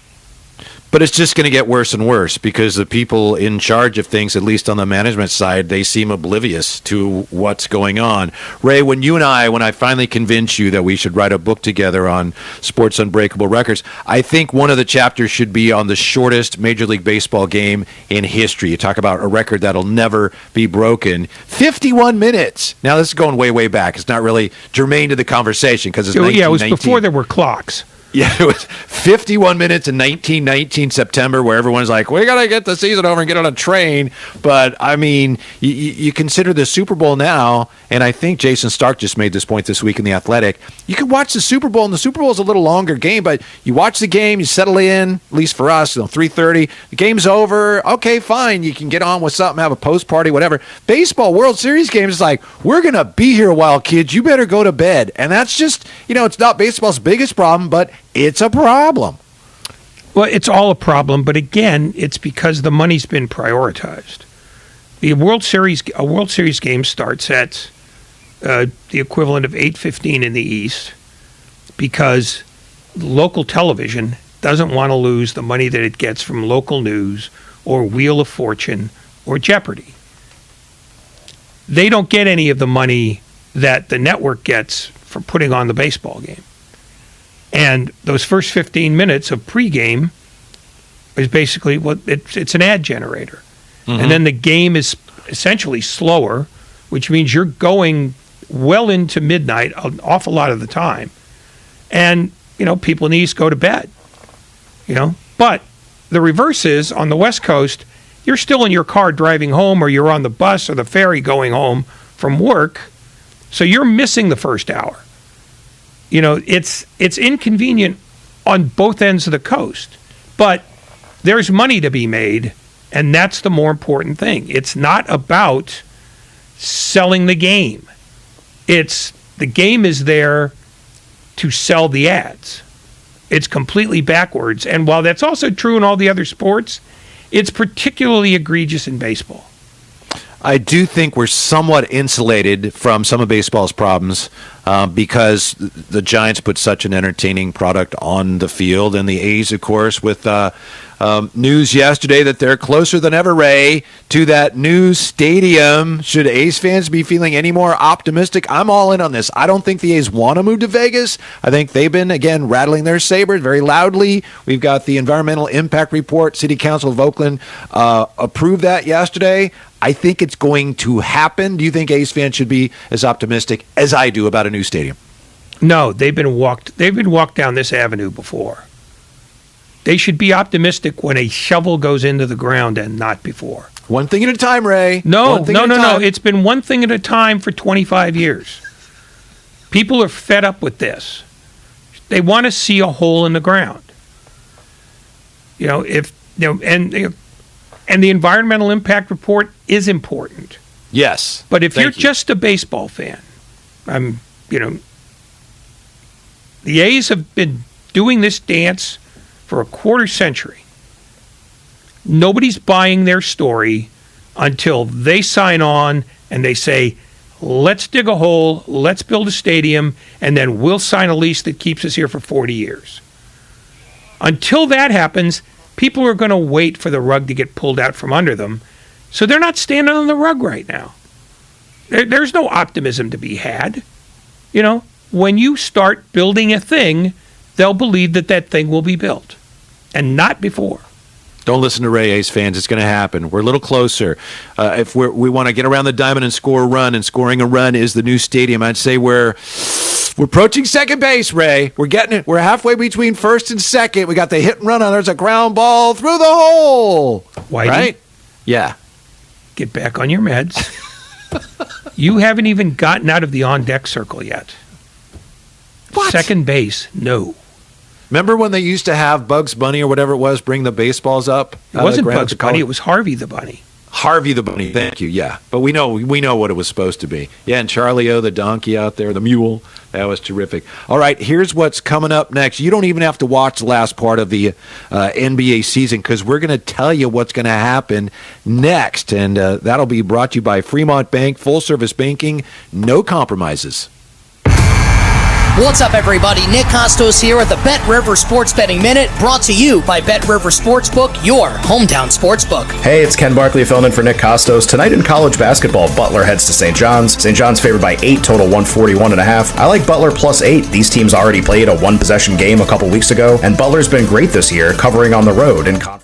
But it's just going to get worse and worse because the people in charge of things, at least on the management side, they seem oblivious to what's going on. Ray, when I finally convinced you that we should write a book together on sports unbreakable records, I think one of the chapters should be on the shortest Major League Baseball game in history. You talk about a record that'll never be broken. 51 minutes. Now, this is going way, way back. It's not really germane to the conversation because it's 1919. Yeah, it was before there were clocks. Yeah, it was 51 minutes in 1919 September where everyone's like, we got to get the season over and get on a train. But, I mean, you consider the Super Bowl now, and I think Jason Stark just made this point this week in The Athletic. You can watch the Super Bowl, and the Super Bowl is a little longer game, but you watch the game, you settle in, at least for us, 3:30. The game's over. Okay, fine. You can get on with something, have a post-party, whatever. Baseball, World Series games is like, we're going to be here a while, kids. You better go to bed. And that's just, it's not baseball's biggest problem, but it's a problem. Well, it's all a problem, but again, it's because the money's been prioritized. A World Series game starts at the equivalent of 8:15 in the East because local television doesn't want to lose the money that it gets from local news or Wheel of Fortune or Jeopardy. They don't get any of the money that the network gets for putting on the baseball game. And those first 15 minutes of pregame is basically it's an ad generator. Mm-hmm. And then the game is essentially slower, which means you're going well into midnight an awful lot of the time. And, people in the East go to bed, But the reverse is on the West Coast, you're still in your car driving home or you're on the bus or the ferry going home from work. So you're missing the first hour. It's inconvenient on both ends of the coast, but there's money to be made, and that's the more important thing. It's not about selling the game. The game is there to sell the ads. It's completely backwards, and while that's also true in all the other sports, it's particularly egregious in baseball. I do think we're somewhat insulated from some of baseball's problems because the Giants put such an entertaining product on the field, and the A's, of course, with news yesterday that they're closer than ever, Ray, to that new stadium. Should A's fans be feeling any more optimistic? I'm all in on this. I don't think the A's want to move to Vegas. I think they've been, again, rattling their sabers very loudly. We've got the environmental impact report. City Council of Oakland approved that yesterday. I think it's going to happen. Do you think A's fans should be as optimistic as I do about a new stadium? No, they've been walked down this avenue before. They should be optimistic when a shovel goes into the ground and not before. One thing at a time, Ray. No. It's been one thing at a time for 25 years. People are fed up with this. They want to see a hole in the ground. And the environmental impact report is important. Yes. But if you're just a baseball fan, the A's have been doing this dance for a quarter century. Nobody's buying their story until they sign on and they say, let's dig a hole, let's build a stadium, and then we'll sign a lease that keeps us here for 40 years. Until that happens, people are going to wait for the rug to get pulled out from under them. So they're not standing on the rug right now. There's no optimism to be had. When you start building a thing, they'll believe that thing will be built. And not before. Don't listen to Ray, A's fans. It's going to happen. We're a little closer. If we want to get around the diamond and score a run, and scoring a run is the new stadium, I'd say we're approaching second base, Ray. We're getting it. We're halfway between first and second. We got the hit and run on. There's a ground ball through the hole. Whitey, right? Yeah. Get back on your meds. You haven't even gotten out of the on-deck circle yet. What? Second base, no. Remember when they used to have Bugs Bunny or whatever it was bring the baseballs up? It wasn't Bugs Bunny. It was Harvey the Bunny. Harvey the Bunny. Thank you. Yeah, but we know what it was supposed to be. Yeah, and Charlie O, the donkey out there, the mule. That was terrific. All right, here's what's coming up next. You don't even have to watch the last part of the NBA season because we're going to tell you what's going to happen next, and that'll be brought to you by Fremont Bank, full service banking, no compromises. What's up, everybody? Nick Costos here with the Bet River Sports Betting Minute, brought to you by Bet River Sportsbook, your hometown sportsbook. Hey, it's Ken Barkley filling in for Nick Costos. Tonight in college basketball, Butler heads to St. John's. St. John's favored by 8, total 141.5. I like Butler plus 8. These teams already played a one-possession game a couple weeks ago, and Butler's been great this year, covering on the road in conference.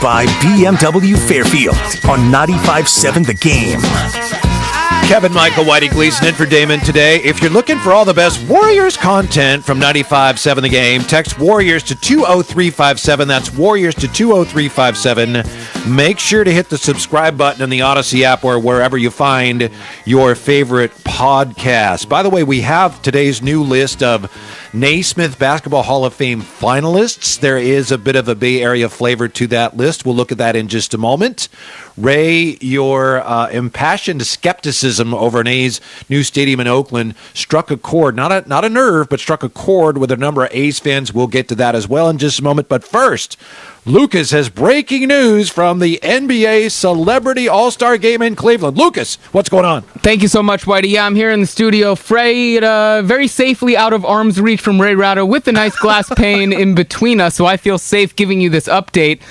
by BMW Fairfield on 95.7 The Game. Kevin Michael Whitey Gleason in for Damon today. If you're looking for all the best Warriors content from 95.7 The Game, text Warriors to 20357. That's Warriors to 20357. Make sure to hit the subscribe button in the Odyssey app or wherever you find your favorite podcast. By the way, we have today's new list of Naismith Basketball Hall of Fame finalists. There is a bit of a Bay Area flavor to that list. We'll look at that in just a moment. Ray, your impassioned skepticism over an A's new stadium in Oakland struck a chord, not a nerve, but struck a chord with a number of A's fans. We'll get to that as well in just a moment. But first, Lucas has breaking news from the NBA Celebrity All-Star Game in Cleveland. Lucas, what's going on? Thank you so much, Whitey. Yeah, I'm here in the studio, frayed very safely out of arm's reach from Ray Ratto with a nice glass pane in between us, so I feel safe giving you this update.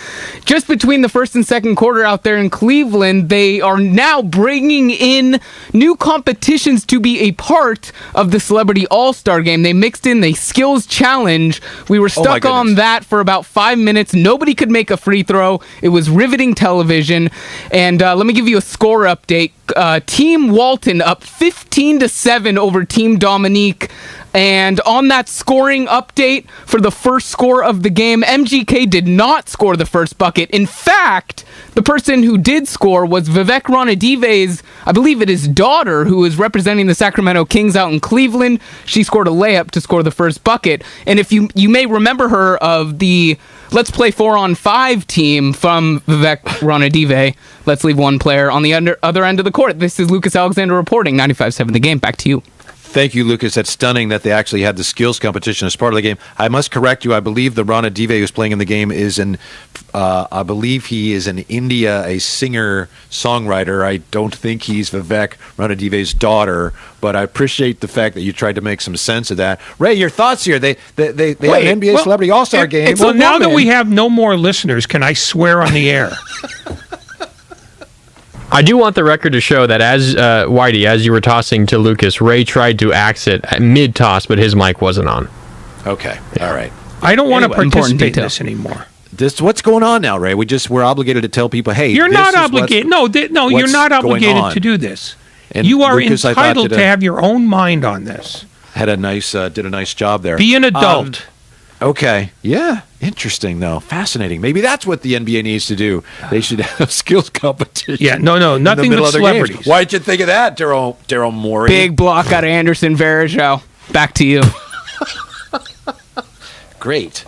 Just between the first and second quarter out there in Cleveland, they are now bringing in new competitions to be a part of the Celebrity All-Star Game. They mixed in the skills challenge. We were stuck on that for about 5 minutes. Nobody could make a free throw. It was riveting television. And let me give you a score update. Team Walton up 15-7 over Team Dominique. And on that scoring update for the first score of the game, MGK did not score the first bucket. In fact, the person who did score was Vivek Ranadive's, I believe it is daughter, who is representing the Sacramento Kings out in Cleveland. She scored a layup to score the first bucket. And if you may remember her of the Let's Play 4-on-5 team from Vivek Ranadive. Let's leave one player on the other end of the court. This is Lucas Alexander reporting, 95.7 The Game. Back to you. Thank you, Lucas. That's stunning that they actually had the skills competition as part of the game. I must correct you. I believe the Rana Dive who's playing in the game is I believe he is in India, a singer-songwriter. I don't think he's Vivek Ranadive's daughter, but I appreciate the fact that you tried to make some sense of that. Ray, your thoughts here? They have an NBA Celebrity All-Star Game. So now that we have no more listeners, can I swear on the air? I do want the record to show that as Whitey, as you were tossing to Lucas, Ray tried to exit mid-toss, but his mic wasn't on. Okay, all right. I don't want to participate in this anymore. What's going on now, Ray? We're obligated to tell people, hey, you're not obligated. No, you're not obligated to do this. And you are Lucas, entitled to have your own mind on this. Did a nice job there. Be an adult. Okay. Yeah. Interesting, though. Fascinating. Maybe that's what the NBA needs to do. They should have skills competition. Yeah, no, nothing but celebrities. Games. Why did you think of that, Daryl Morey? Big block out of Anderson Varejao. Back to you. Great.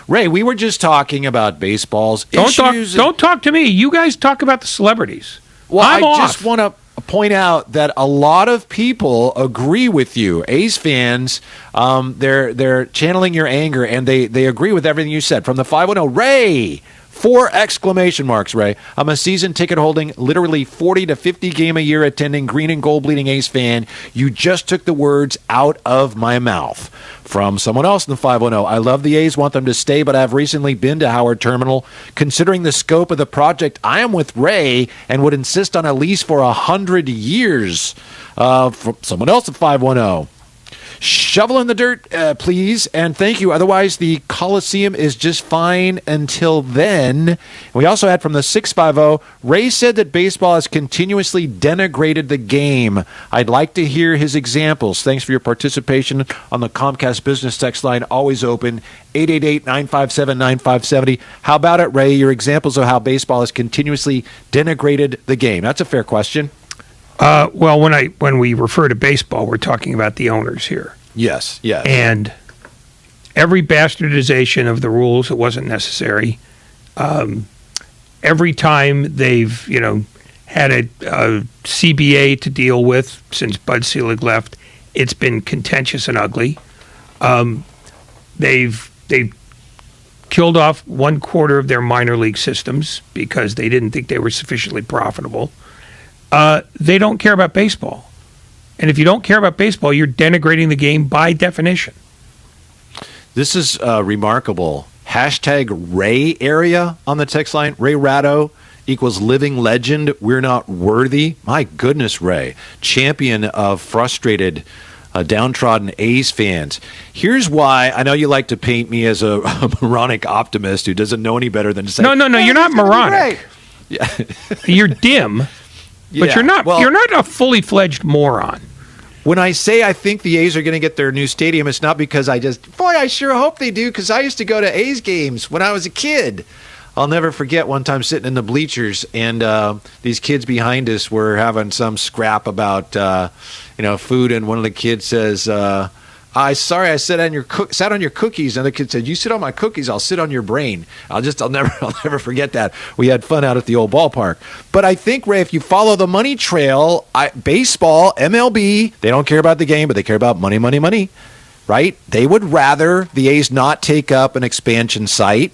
Ray, we were just talking about baseball's issues. Don't talk to me. You guys talk about the celebrities. Well, I just want to point out that a lot of people agree with you. A's fans, they're channeling your anger, and they agree with everything you said. From the 510, Ray, 4 exclamation marks, Ray. I'm a season ticket holding, literally 40 to 50 game a year attending green and gold bleeding A's fan. You just took the words out of my mouth. From someone else in the 510, I love the A's, want them to stay, but I've recently been to Howard Terminal. Considering the scope of the project, I am with Ray and would insist on a lease for 100 years. From someone else at 510. Shovel in the dirt, please, and thank you. Otherwise, the Coliseum is just fine until then. We also had from the 650, Ray said that baseball has continuously denigrated the game. I'd like to hear his examples. Thanks for your participation on the Comcast Business Text line, always open, 888-957-9570. How about it, Ray? Your examples of how baseball has continuously denigrated the game. That's a fair question. Well, when we refer to baseball, we're talking about the owners here. Yes. And every bastardization of the rules that wasn't necessary. Every time they've had a CBA to deal with since Bud Selig left, it's been contentious and ugly. They've killed off 1/4 of their minor league systems because they didn't think they were sufficiently profitable. They don't care about baseball. And if you don't care about baseball, you're denigrating the game by definition. This is remarkable. Hashtag Ray area on the text line. Ray Ratto equals living legend. We're not worthy. My goodness, Ray. Champion of frustrated downtrodden A's fans. Here's why. I know you like to paint me as a moronic optimist who doesn't know any better than to say, No, you're not moronic. Yeah. You're dim, but you're not. You're not a fully fledged moron. When I say I think the A's are going to get their new stadium, it's not because I sure hope they do, because I used to go to A's games when I was a kid. I'll never forget one time sitting in the bleachers, and these kids behind us were having some scrap about food, and one of the kids says, I sat on your cookies, and the kid said, "You sit on my cookies, I'll sit on your brain." I'll never forget that. We had fun out at the old ballpark. But I think, Ray, if you follow the money trail, baseball, MLB, they don't care about the game, but they care about money, money, money, right? They would rather the A's not take up an expansion site.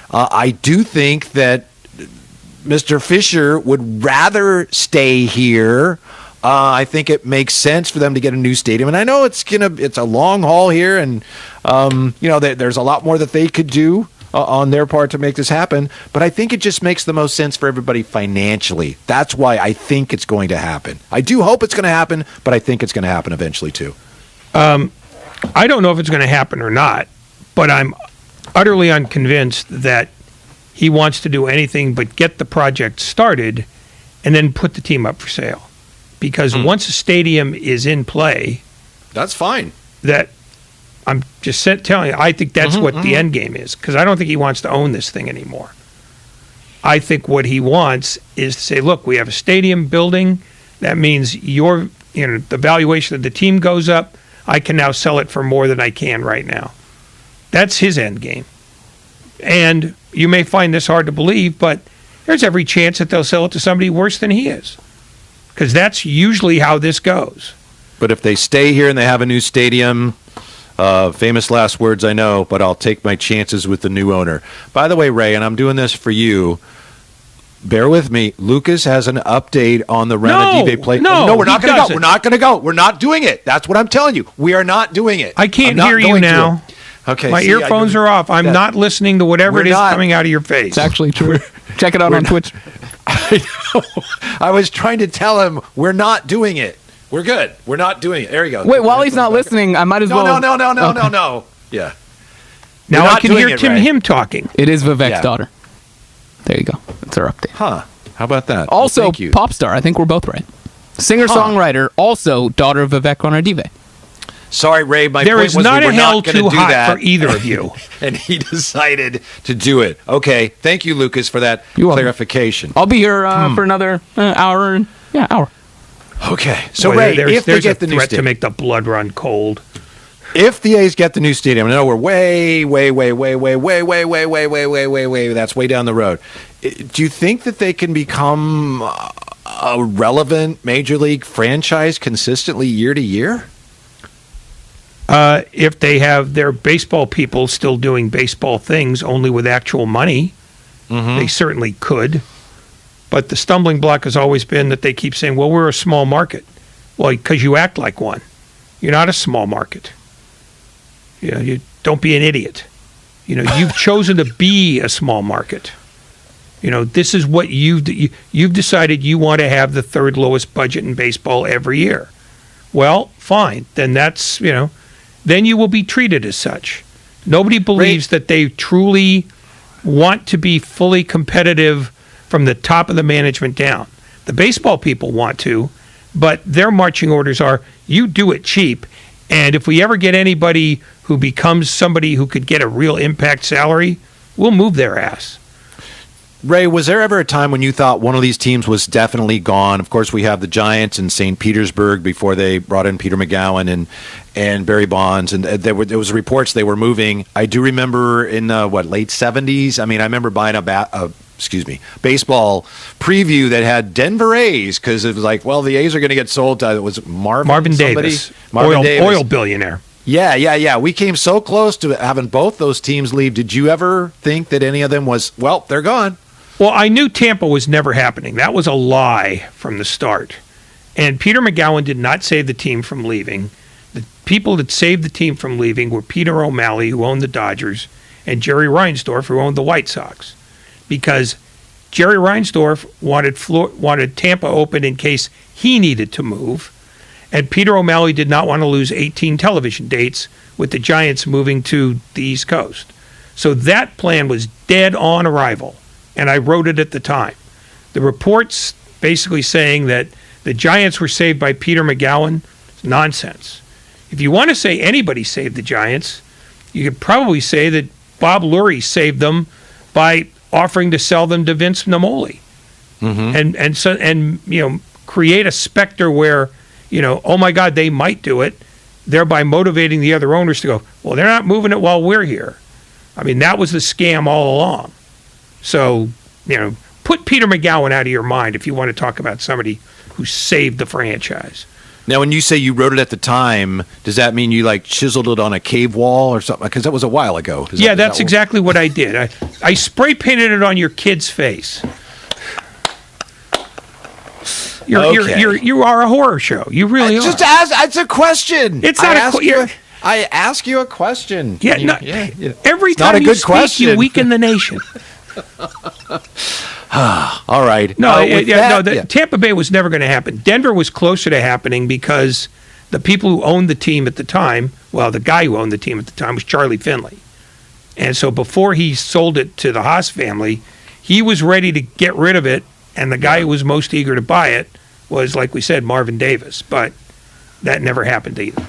I do think that Mr. Fisher would rather stay here. I think it makes sense for them to get a new stadium, and I know it's a long haul here, and there's a lot more that they could do on their part to make this happen. But I think it just makes the most sense for everybody financially. That's why I think it's going to happen. I do hope it's going to happen, but I think it's going to happen eventually too. I don't know if it's going to happen or not, but I'm utterly unconvinced that he wants to do anything but get the project started and then put the team up for sale. Because once a stadium is in play, that's fine. That I'm just telling you, I think that's what the end game is. Because I don't think he wants to own this thing anymore. I think what he wants is to say, look, we have a stadium building. That means the valuation of the team goes up. I can now sell it for more than I can right now. That's his end game. And you may find this hard to believe, but there's every chance that they'll sell it to somebody worse than he is. Because that's usually how this goes. But if they stay here and they have a new stadium, famous last words I know, but I'll take my chances with the new owner. By the way, Ray, and I'm doing this for you, bear with me, Lucas has an update on the Renadive play. No, we're not going to go. We're not going to go. We're not doing it. That's what I'm telling you. We are not doing it. I can't hear you now. Okay. My earphones are off. I'm not listening to whatever it is coming out of your face. It's actually true. Check it out on Twitch. I know. I was trying to tell him we're not doing it. We're good. We're not doing it. There you go. Wait, while he's not listening, I might as well. No. Yeah. Now I can hear him talking. It is Vivek's daughter. There you go. That's our update. Huh. How about that? Also, pop star. I think we're both right. Singer-songwriter, also daughter of Vivek Ranadive. Sorry, Ray. There is not a hell too hot for either of you. And he decided to do it. Okay. Thank you, Lucas, for that clarification. I'll be here for another hour. Hour. Okay. So, Ray, if they get the new stadium, to make the blood run cold. If the A's get the new stadium, I know we're way, that's way down the road. Do you think that they can become a relevant major league franchise consistently year to year? If they have their baseball people still doing baseball things only with actual money, they certainly could. But the stumbling block has always been that they keep saying, well, we're a small market. Well, because you act like one. You're not a small market. You don't be an idiot. You've chosen to be a small market. This is what you've decided you want to have the third lowest budget in baseball every year. Well, fine. Then that's, then you will be treated as such. Nobody believes that they truly want to be fully competitive from the top of the management down. The baseball people want to, but their marching orders are, you do it cheap, and if we ever get anybody who becomes somebody who could get a real impact salary, we'll move their ass. Ray, was there ever a time when you thought one of these teams was definitely gone? Of course, we have the Giants in St. Petersburg before they brought in Peter McGowan and Barry Bonds, and there was reports they were moving. I do remember in late 70s. I mean, I remember buying a baseball preview that had Denver A's because it was like, well, the A's are going to get sold to, was it Marvin Davis, Davis, oil billionaire. Yeah. We came so close to having both those teams leave. Did you ever think that any of them was, well, they're gone? Well, I knew Tampa was never happening. That was a lie from the start. And Peter McGowan did not save the team from leaving. The people that saved the team from leaving were Peter O'Malley, who owned the Dodgers, and Jerry Reinsdorf, who owned the White Sox. Because Jerry Reinsdorf wanted Tampa open in case he needed to move, And Peter O'Malley did not want to lose 18 television dates with the Giants moving to the East Coast. So that plan was dead on arrival, and I wrote it at the time. The reports basically saying that the Giants were saved by Peter McGowan, nonsense. If you want to say anybody saved the Giants, you could probably say that Bob Lurie saved them by offering to sell them to Vince Namoli. And create a specter where, oh my God, they might do it, thereby motivating the other owners to go, well, they're not moving it while we're here. I mean, that was the scam all along. So, put Peter McGowan out of your mind if you want to talk about somebody who saved the franchise. Now, when you say you wrote it at the time, does that mean you chiseled it on a cave wall or something? Because that was a while ago. That's exactly what I did. I spray painted it on your kid's face. You are a horror show. You really are. Just ask. It's a question. It's not I ask you a question. Yeah, every time you speak, you weaken the nation. All right. Tampa Bay was never going to happen. Denver was closer to happening because the people who owned the team at the time, the guy who owned the team at the time was Charlie Finley. And so before he sold it to the Haas family, he was ready to get rid of it, and the guy who was most eager to buy it was, like we said, Marvin Davis. But that never happened either.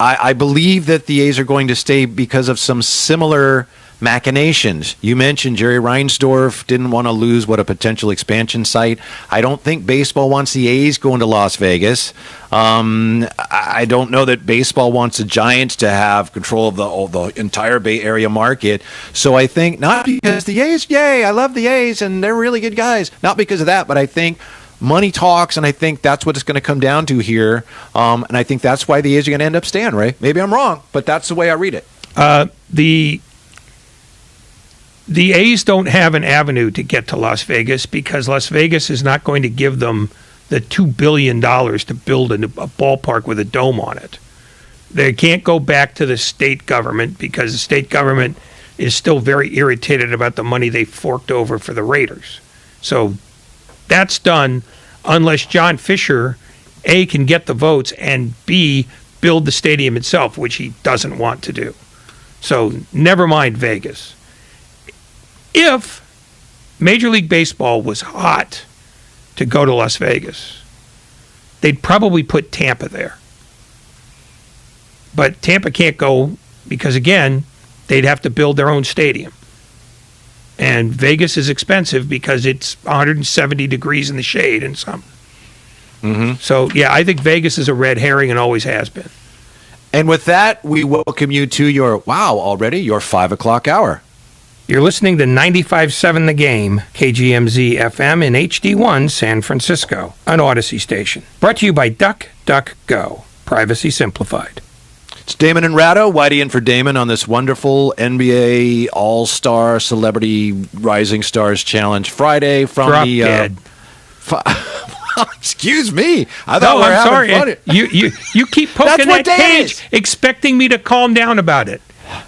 I believe that the A's are going to stay because of some similar machinations. You mentioned Jerry Reinsdorf didn't want to lose a potential expansion site. I don't think baseball wants the A's going to Las Vegas. I don't know that baseball wants the Giants to have control of the entire Bay Area market. So I think not because the A's, yay, I love the A's and they're really good guys. Not because of that, but I think money talks, and I think that's what it's going to come down to here. And I think that's why the A's are going to end up staying, Ray. Maybe I'm wrong, but that's the way I read it. The A's don't have an avenue to get to Las Vegas because Las Vegas is not going to give them the $2 billion to build a ballpark with a dome on it. They can't go back to the state government because the state government is still very irritated about the money they forked over for the Raiders. So that's done unless John Fisher, A, can get the votes, and B, build the stadium itself, which he doesn't want to do. So never mind Vegas. If Major League Baseball was hot to go to Las Vegas, they'd probably put Tampa there. But Tampa can't go because, again, they'd have to build their own stadium. And Vegas is expensive because it's 170 degrees in the shade in summer. So, I think Vegas is a red herring and always has been. And with that, we welcome you to your 5 o'clock hour. You're listening to 95.7 The Game, KGMZ FM in HD1 San Francisco, an Odyssey station. Brought to you by DuckDuckGo, privacy simplified. It's Damon and Ratto, Whitey in for Damon on this wonderful NBA All-Star Celebrity Rising Stars Challenge Friday from Drop dead. Excuse me. I thought we were having fun. You keep poking that cage, expecting me to calm down about it.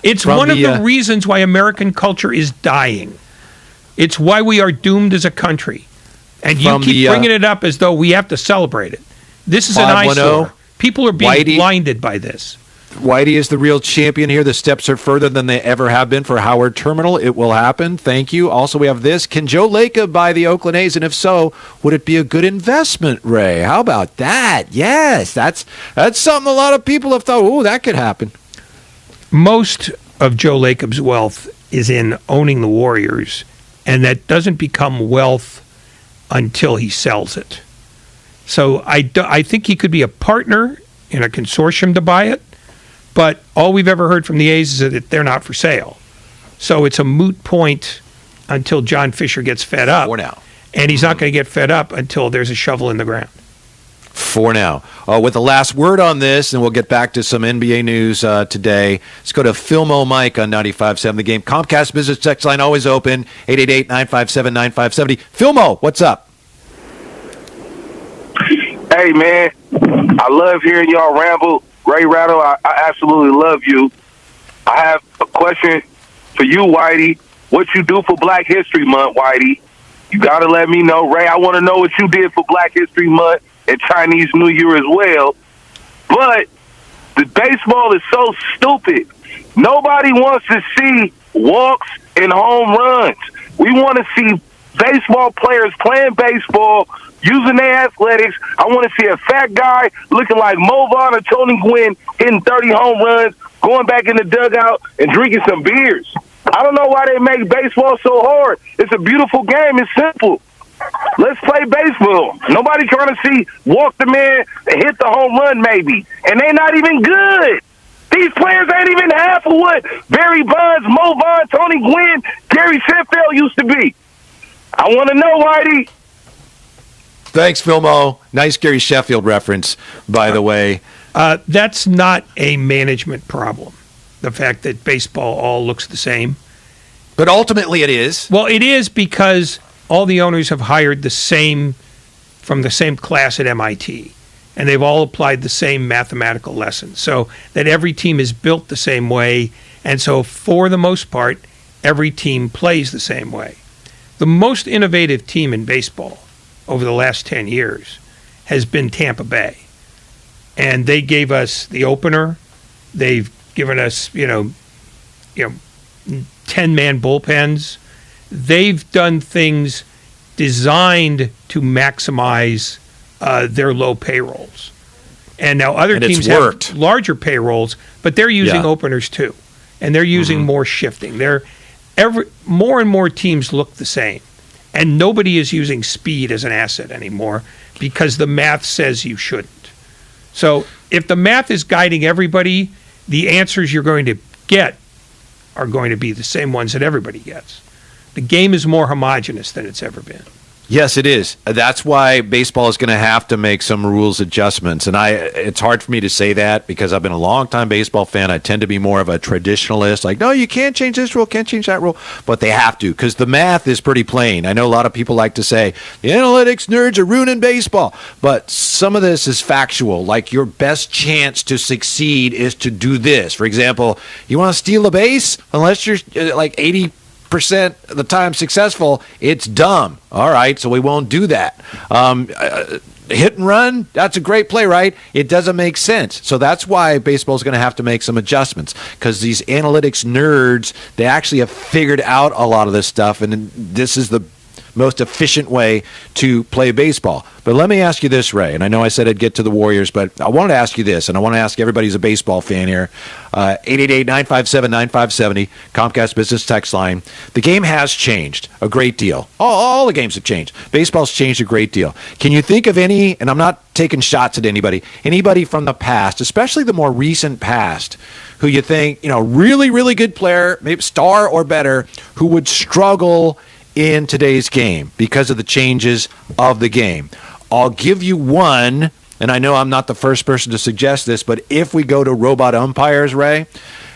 It's one of the reasons why American culture is dying. It's why we are doomed as a country. And you keep bringing it up as though we have to celebrate it. This is an eyesore. People are being blinded by this. Whitey is the real champion here. The steps are further than they ever have been for Howard Terminal. It will happen. Thank you. Also, we have this. Can Joe Lacob buy the Oakland A's? And if so, would it be a good investment, Ray? How about that? Yes, that's something a lot of people have thought, oh, that could happen. Most of Joe Lacob's wealth is in owning the Warriors, and that doesn't become wealth until he sells it. So I think he could be a partner in a consortium to buy it, but all we've ever heard from the A's is that they're not for sale. So it's a moot point until John Fisher gets fed up. For now. And he's not going to get fed up until there's a shovel in the ground. For now. With the last word on this, and we'll get back to some NBA news today, let's go to Philmo Mike on 95.7 The Game. Comcast Business Text Line always open, 888-957-9570. Philmo, what's up? Hey, man. I love hearing y'all ramble. Ray Ratto, I absolutely love you. I have a question for you, Whitey. What you do for Black History Month, Whitey? You got to let me know. Ray, I want to know what you did for Black History Month and Chinese New Year as well. But the baseball is so stupid. Nobody wants to see walks and home runs. We want to see baseball players playing baseball, using their athletics. I want to see a fat guy looking like Mo Vaughn or Tony Gwynn hitting 30 home runs, going back in the dugout and drinking some beers. I don't know why they make baseball so hard. It's a beautiful game. It's simple. Let's play baseball. Nobody trying to see walk the man and hit the home run maybe. And they're not even good. These players ain't even half of what Barry Bonds, Mo Vaughn, Tony Gwynn, Gary Sheffield used to be. I want to know, Whitey. Thanks, Philmo. Nice Gary Sheffield reference, by the way. That's not a management problem, the fact that baseball all looks the same. But ultimately it is. Well, it is because all the owners have hired from the same class at MIT, and they've all applied the same mathematical lessons, so that every team is built the same way, and so for the most part, every team plays the same way. The most innovative team in baseball over the last 10 years has been Tampa Bay. And they gave us the opener. They've given us, 10-man bullpens. They've done things designed to maximize their low payrolls. And now other teams have larger payrolls, but they're using openers too. And they're using more shifting. More and more teams look the same. And nobody is using speed as an asset anymore because the math says you shouldn't. So if the math is guiding everybody, the answers you're going to get are going to be the same ones that everybody gets. The game is more homogenous than it's ever been. Yes, it is. That's why baseball is going to have to make some rules adjustments. And it's hard for me to say that because I've been a long-time baseball fan. I tend to be more of a traditionalist. Like, no, you can't change this rule, can't change that rule. But they have to because the math is pretty plain. I know a lot of people like to say, the analytics nerds are ruining baseball. But some of this is factual. Like, your best chance to succeed is to do this. For example, you want to steal a base? Unless you're like 80% of the time successful, it's dumb. All right, so we won't do that. Hit and run, that's a great play, right? It doesn't make sense. So that's why baseball is going to have to make some adjustments because these analytics nerds, they actually have figured out a lot of this stuff, and this is the most efficient way to play baseball. But let me ask you this, Ray, and I know I said I'd get to the Warriors, but I wanted to ask you this, and I want to ask everybody who's a baseball fan here. 888-957-9570, Comcast Business Text Line. The game has changed a great deal. All the games have changed. Baseball's changed a great deal. Can you think of any, and I'm not taking shots at anybody from the past, especially the more recent past, who you think, really, really good player, maybe star or better, who would struggle in today's game because of the changes of the game? I'll give you one, and I know I'm not the first person to suggest this, but if we go to robot umpires, Ray,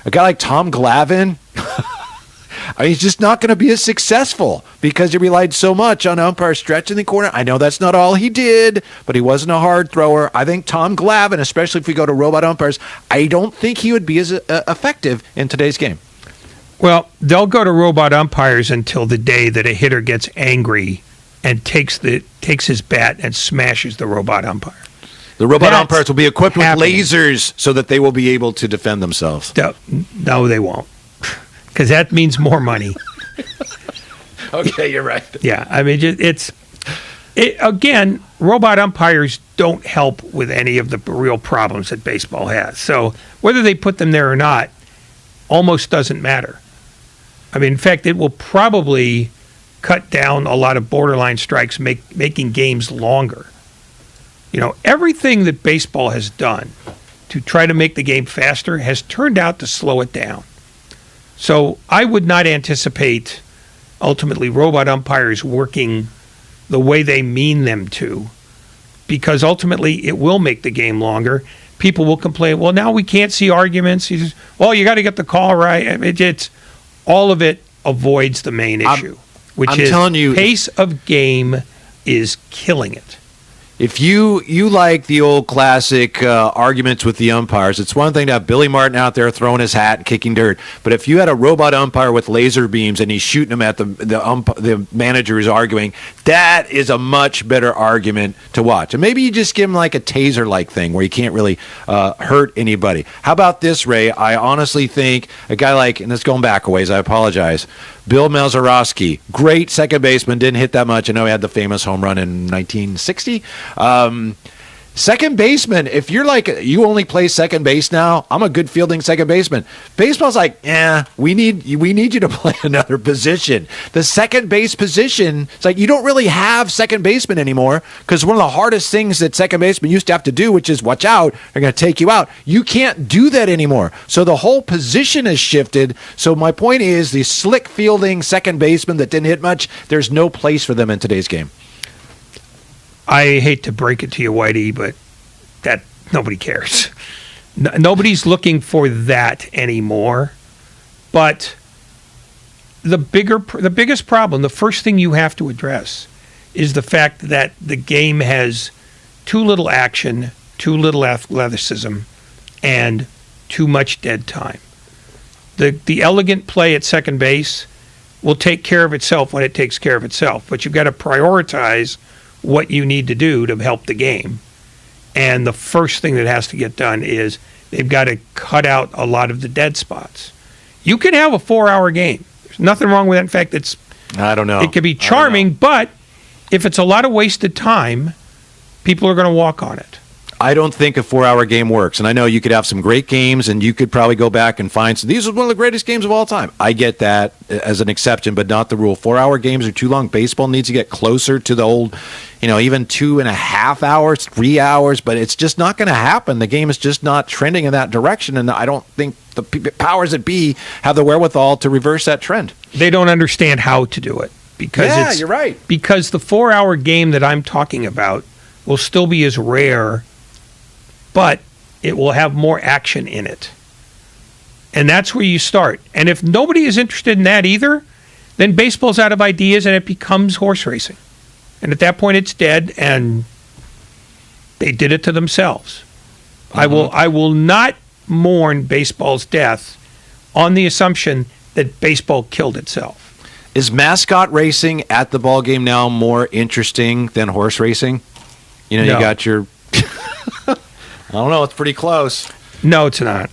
a guy like Tom Glavine, he's just not going to be as successful because he relied so much on umpires stretching the corner. I know that's not all he did, but he wasn't a hard thrower. I think Tom Glavine, especially if we go to robot umpires, I don't think he would be as effective in today's game. Well, they'll go to robot umpires until the day that a hitter gets angry and takes his bat and smashes the robot umpire. The robot umpires will be equipped with lasers so that they will be able to defend themselves. No, they won't, because that means more money. Okay, you're right. Yeah, I mean, again, robot umpires don't help with any of the real problems that baseball has. So whether they put them there or not almost doesn't matter. I mean, in fact, it will probably cut down a lot of borderline strikes, making games longer. Everything that baseball has done to try to make the game faster has turned out to slow it down. So I would not anticipate ultimately robot umpires working the way they mean them to, because ultimately it will make the game longer. People will complain, well, now we can't see arguments. You got to get the call right. I mean, all of it avoids the main issue, which is pace of game is killing it. If you like the old classic arguments with the umpires, it's one thing to have Billy Martin out there throwing his hat and kicking dirt. But if you had a robot umpire with laser beams and he's shooting them at the manager who's arguing, that is a much better argument to watch. And maybe you just give him like a taser-like thing where you can't really hurt anybody. How about this, Ray? I honestly think a guy like, and it's going back a ways, I apologize, Bill Mazeroski, great second baseman, didn't hit that much. I know he had the famous home run in 1960. Second baseman, if you're like, you only play second base now, I'm a good fielding second baseman. Baseball's like, we need you to play another position. The second base position, it's like you don't really have second baseman anymore because one of the hardest things that second baseman used to have to do, which is watch out, they're going to take you out. You can't do that anymore. So the whole position has shifted. So my point is the slick fielding second baseman that didn't hit much, there's no place for them in today's game. I hate to break it to you, Whitey, but that nobody cares. Nobody's looking for that anymore. But the biggest problem, the first thing you have to address is the fact that the game has too little action, too little athleticism, and too much dead time. The elegant play at second base will take care of itself when it takes care of itself, but you've got to prioritize what you need to do to help the game. And the first thing that has to get done is they've got to cut out a lot of the dead spots. You can have a 4-hour game. There's nothing wrong with that. In fact, I don't know. It can be charming, but if it's a lot of wasted time, people are going to walk on it. I don't think a 4-hour game works. And I know you could have some great games and you could probably go back and find these are one of the greatest games of all time. I get that as an exception, but not the rule. 4-hour games are too long. Baseball needs to get closer to the old, even 2.5 hours, 3 hours, but it's just not going to happen. The game is just not trending in that direction. And I don't think the powers that be have the wherewithal to reverse that trend. They don't understand how to do it. Because you're right. Because the 4-hour game that I'm talking about will still be as rare, but it will have more action in it. And that's where you start. And if nobody is interested in that either, then baseball's out of ideas and it becomes horse racing. And at that point, it's dead, and they did it to themselves. Mm-hmm. I will not mourn baseball's death on the assumption that baseball killed itself. Is mascot racing at the ball game now more interesting than horse racing? You got your... I don't know. It's pretty close. No, it's not.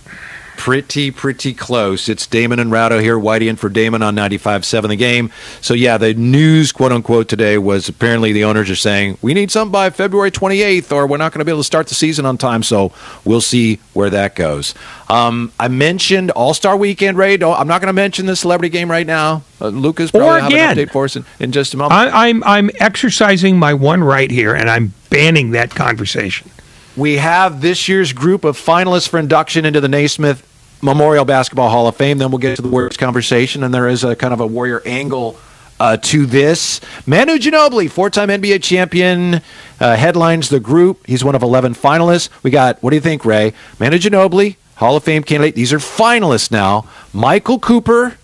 Pretty close. It's Damon and Ratto here. Whitey in for Damon on 95.7 The Game. So, the news, quote-unquote, today was apparently the owners are saying, we need something by February 28th or we're not going to be able to start the season on time. So, we'll see where that goes. I mentioned All-Star Weekend, Ray. I'm not going to mention the celebrity game right now. Lucas probably have an update for us in just a moment. I'm exercising my one right here, and I'm banning that conversation. We have this year's group of finalists for induction into the Naismith Memorial Basketball Hall of Fame. Then we'll get to the Warriors conversation, and there is a kind of a Warrior angle to this. Manu Ginobili, 4-time NBA champion, headlines the group. He's one of 11 finalists. We got, what do you think, Ray? Manu Ginobili, Hall of Fame candidate. These are finalists now. Michael Cooper,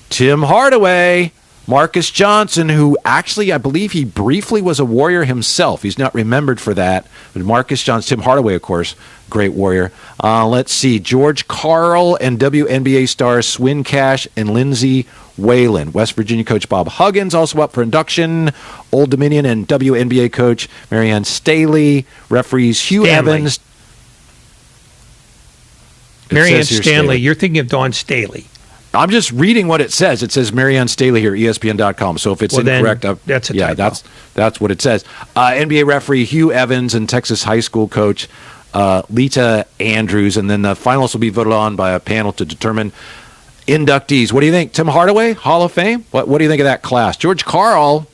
Tim Hardaway, Marcus Johnson, who actually, I believe he briefly was a Warrior himself. He's not remembered for that. But Marcus Johnson, Tim Hardaway, of course, great Warrior. Let's see. George Karl and WNBA stars Swin Cash and Lindsay Whalen. West Virginia coach Bob Huggins also up for induction. Old Dominion and WNBA coach Marianne Staley. Referees Hugh Evans. Marianne Stanley. You're thinking of Dawn Staley. I'm just reading what it says. It says Marianne Staley here, ESPN.com. So if it's incorrect, that's a typo. That's what it says. NBA referee Hugh Evans and Texas high school coach Lita Andrews. And then the finalists will be voted on by a panel to determine inductees. What do you think? Tim Hardaway, Hall of Fame? What do you think of that class? George Karl,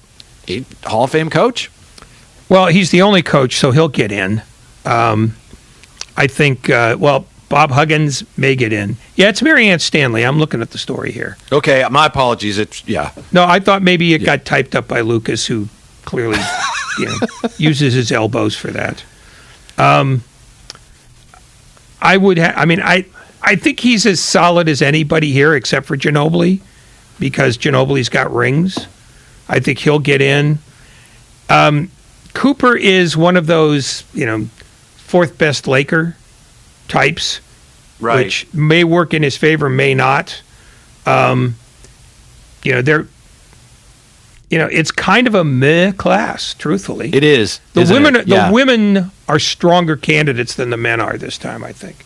Hall of Fame coach? Well, he's the only coach, so he'll get in. I think, Bob Huggins may get in. Yeah, it's Marianne Stanley. I'm looking at the story here. Okay, my apologies. No, I thought maybe it got typed up by Lucas, who clearly uses his elbows for that. I think he's as solid as anybody here except for Ginobili, because Ginobili's got rings. I think he'll get in. Cooper is one of those, fourth best Laker types, Right. which may work in his favor, may not. It's kind of a meh class, truthfully. It is. The women are stronger candidates than the men are this time, I think.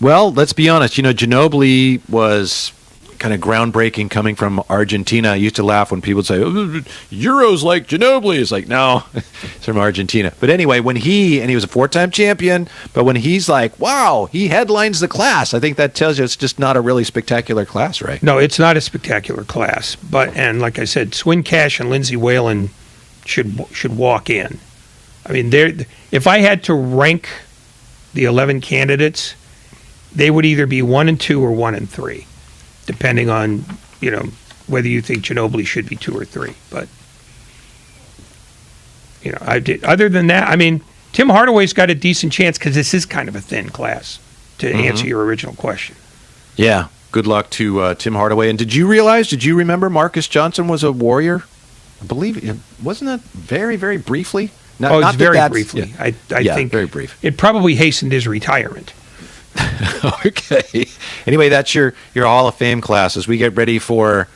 Well, let's be honest. Ginobili was kind of groundbreaking coming from Argentina. I used to laugh when people would say, "Oh, Euro's like Ginobili." It's like, no, it's from Argentina. But anyway, and he was a 4-time champion, but when he's like, wow, he headlines the class, I think that tells you it's just not a really spectacular class, right? No, it's not a spectacular class. And like I said, Swin Cash and Lindsey Whalen should walk in. I mean, if I had to rank the 11 candidates, they would either be 1 and 2 or 1 and 3. Depending on, whether you think Ginobili should be 2 or 3. But, other than that, I mean, Tim Hardaway's got a decent chance because this is kind of a thin class, to answer your original question. Yeah. Good luck to Tim Hardaway. And did you remember Marcus Johnson was a Warrior? I believe, wasn't that very, very briefly? Not very briefly. Yeah. I think very brief. It probably hastened his retirement. Okay. Anyway, that's your Hall of Fame class as we get ready for.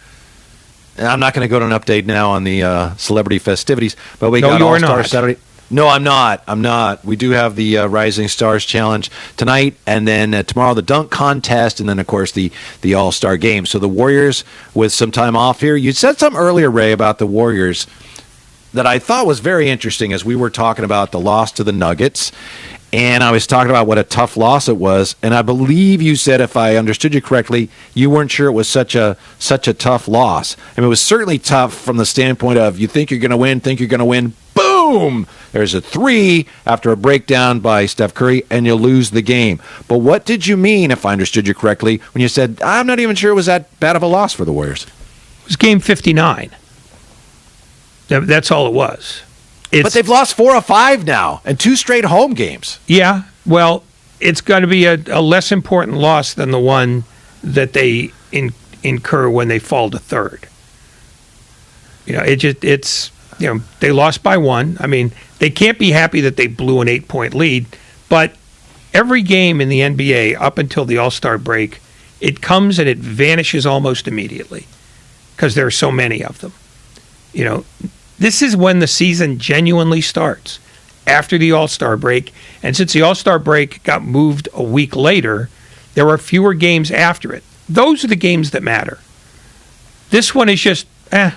And I'm not going to go to an update now on the celebrity festivities, but we got All-Star Saturday. No, I'm not. We do have the Rising Stars Challenge tonight, and then tomorrow the dunk contest, and then of course the All-Star Game. So the Warriors with some time off here. You said something earlier, Ray, about the Warriors that I thought was very interesting as we were talking about the loss to the Nuggets. And I was talking about what a tough loss it was, and I believe you said, if I understood you correctly, you weren't sure it was such a tough loss. I mean, it was certainly tough from the standpoint of you think you're going to win, boom! There's a 3 after a breakdown by Steph Curry, and you lose the game. But what did you mean, if I understood you correctly, when you said, I'm not even sure it was that bad of a loss for the Warriors? It was game 59. That's all it was. But they've lost 4 of 5 now, and 2 straight home games. Yeah, well, it's going to be a less important loss than the one that they incur when they fall to third. They lost by 1. I mean, they can't be happy that they blew an 8-point lead, but every game in the NBA up until the All-Star break, it comes and it vanishes almost immediately because there are so many of them. This is when the season genuinely starts, after the All-Star break. And since the All-Star break got moved a week later, there are fewer games after it. Those are the games that matter. This one is just, they're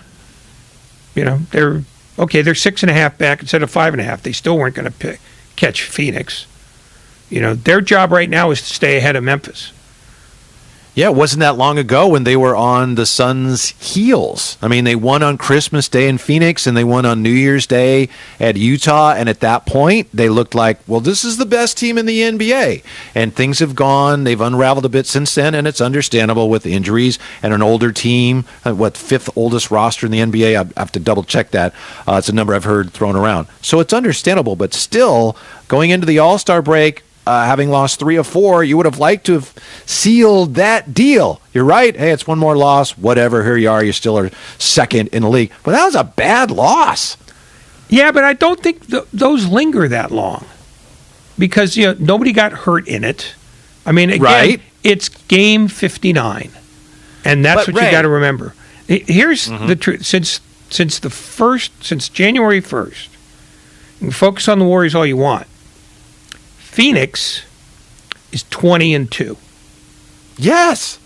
6.5 back instead of 5.5. They still weren't going to catch Phoenix. Their job right now is to stay ahead of Memphis. Yeah, it wasn't that long ago when they were on the Suns' heels. I mean, they won on Christmas Day in Phoenix, and they won on New Year's Day at Utah. And at that point, they looked like, well, this is the best team in the NBA. And things have gone. They've unraveled a bit since then, and it's understandable with injuries and an older team. 5th oldest roster in the NBA? I have to double-check that. It's a number I've heard thrown around. So it's understandable, but still, going into the All-Star break, having lost 3 of 4, you would have liked to have sealed that deal. You're right. Hey, it's one more loss. Whatever. Here you are. You still are second in the league. But that was a bad loss. Yeah, but I don't think those linger that long because nobody got hurt in it. I mean, again, It's game 59, and that's what you got to remember. Here's the truth: since January 1st, you can focus on the Warriors all you want. Phoenix is 20-2. Yes.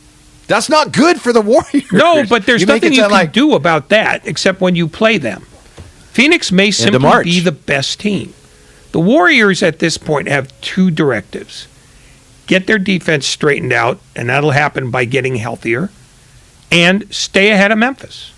That's not good for the Warriors. No, but there's nothing you can do about that except when you play them. Phoenix may simply be the best team. The Warriors at this point have 2 directives. Get their defense straightened out, and that'll happen by getting healthier, and stay ahead of Memphis.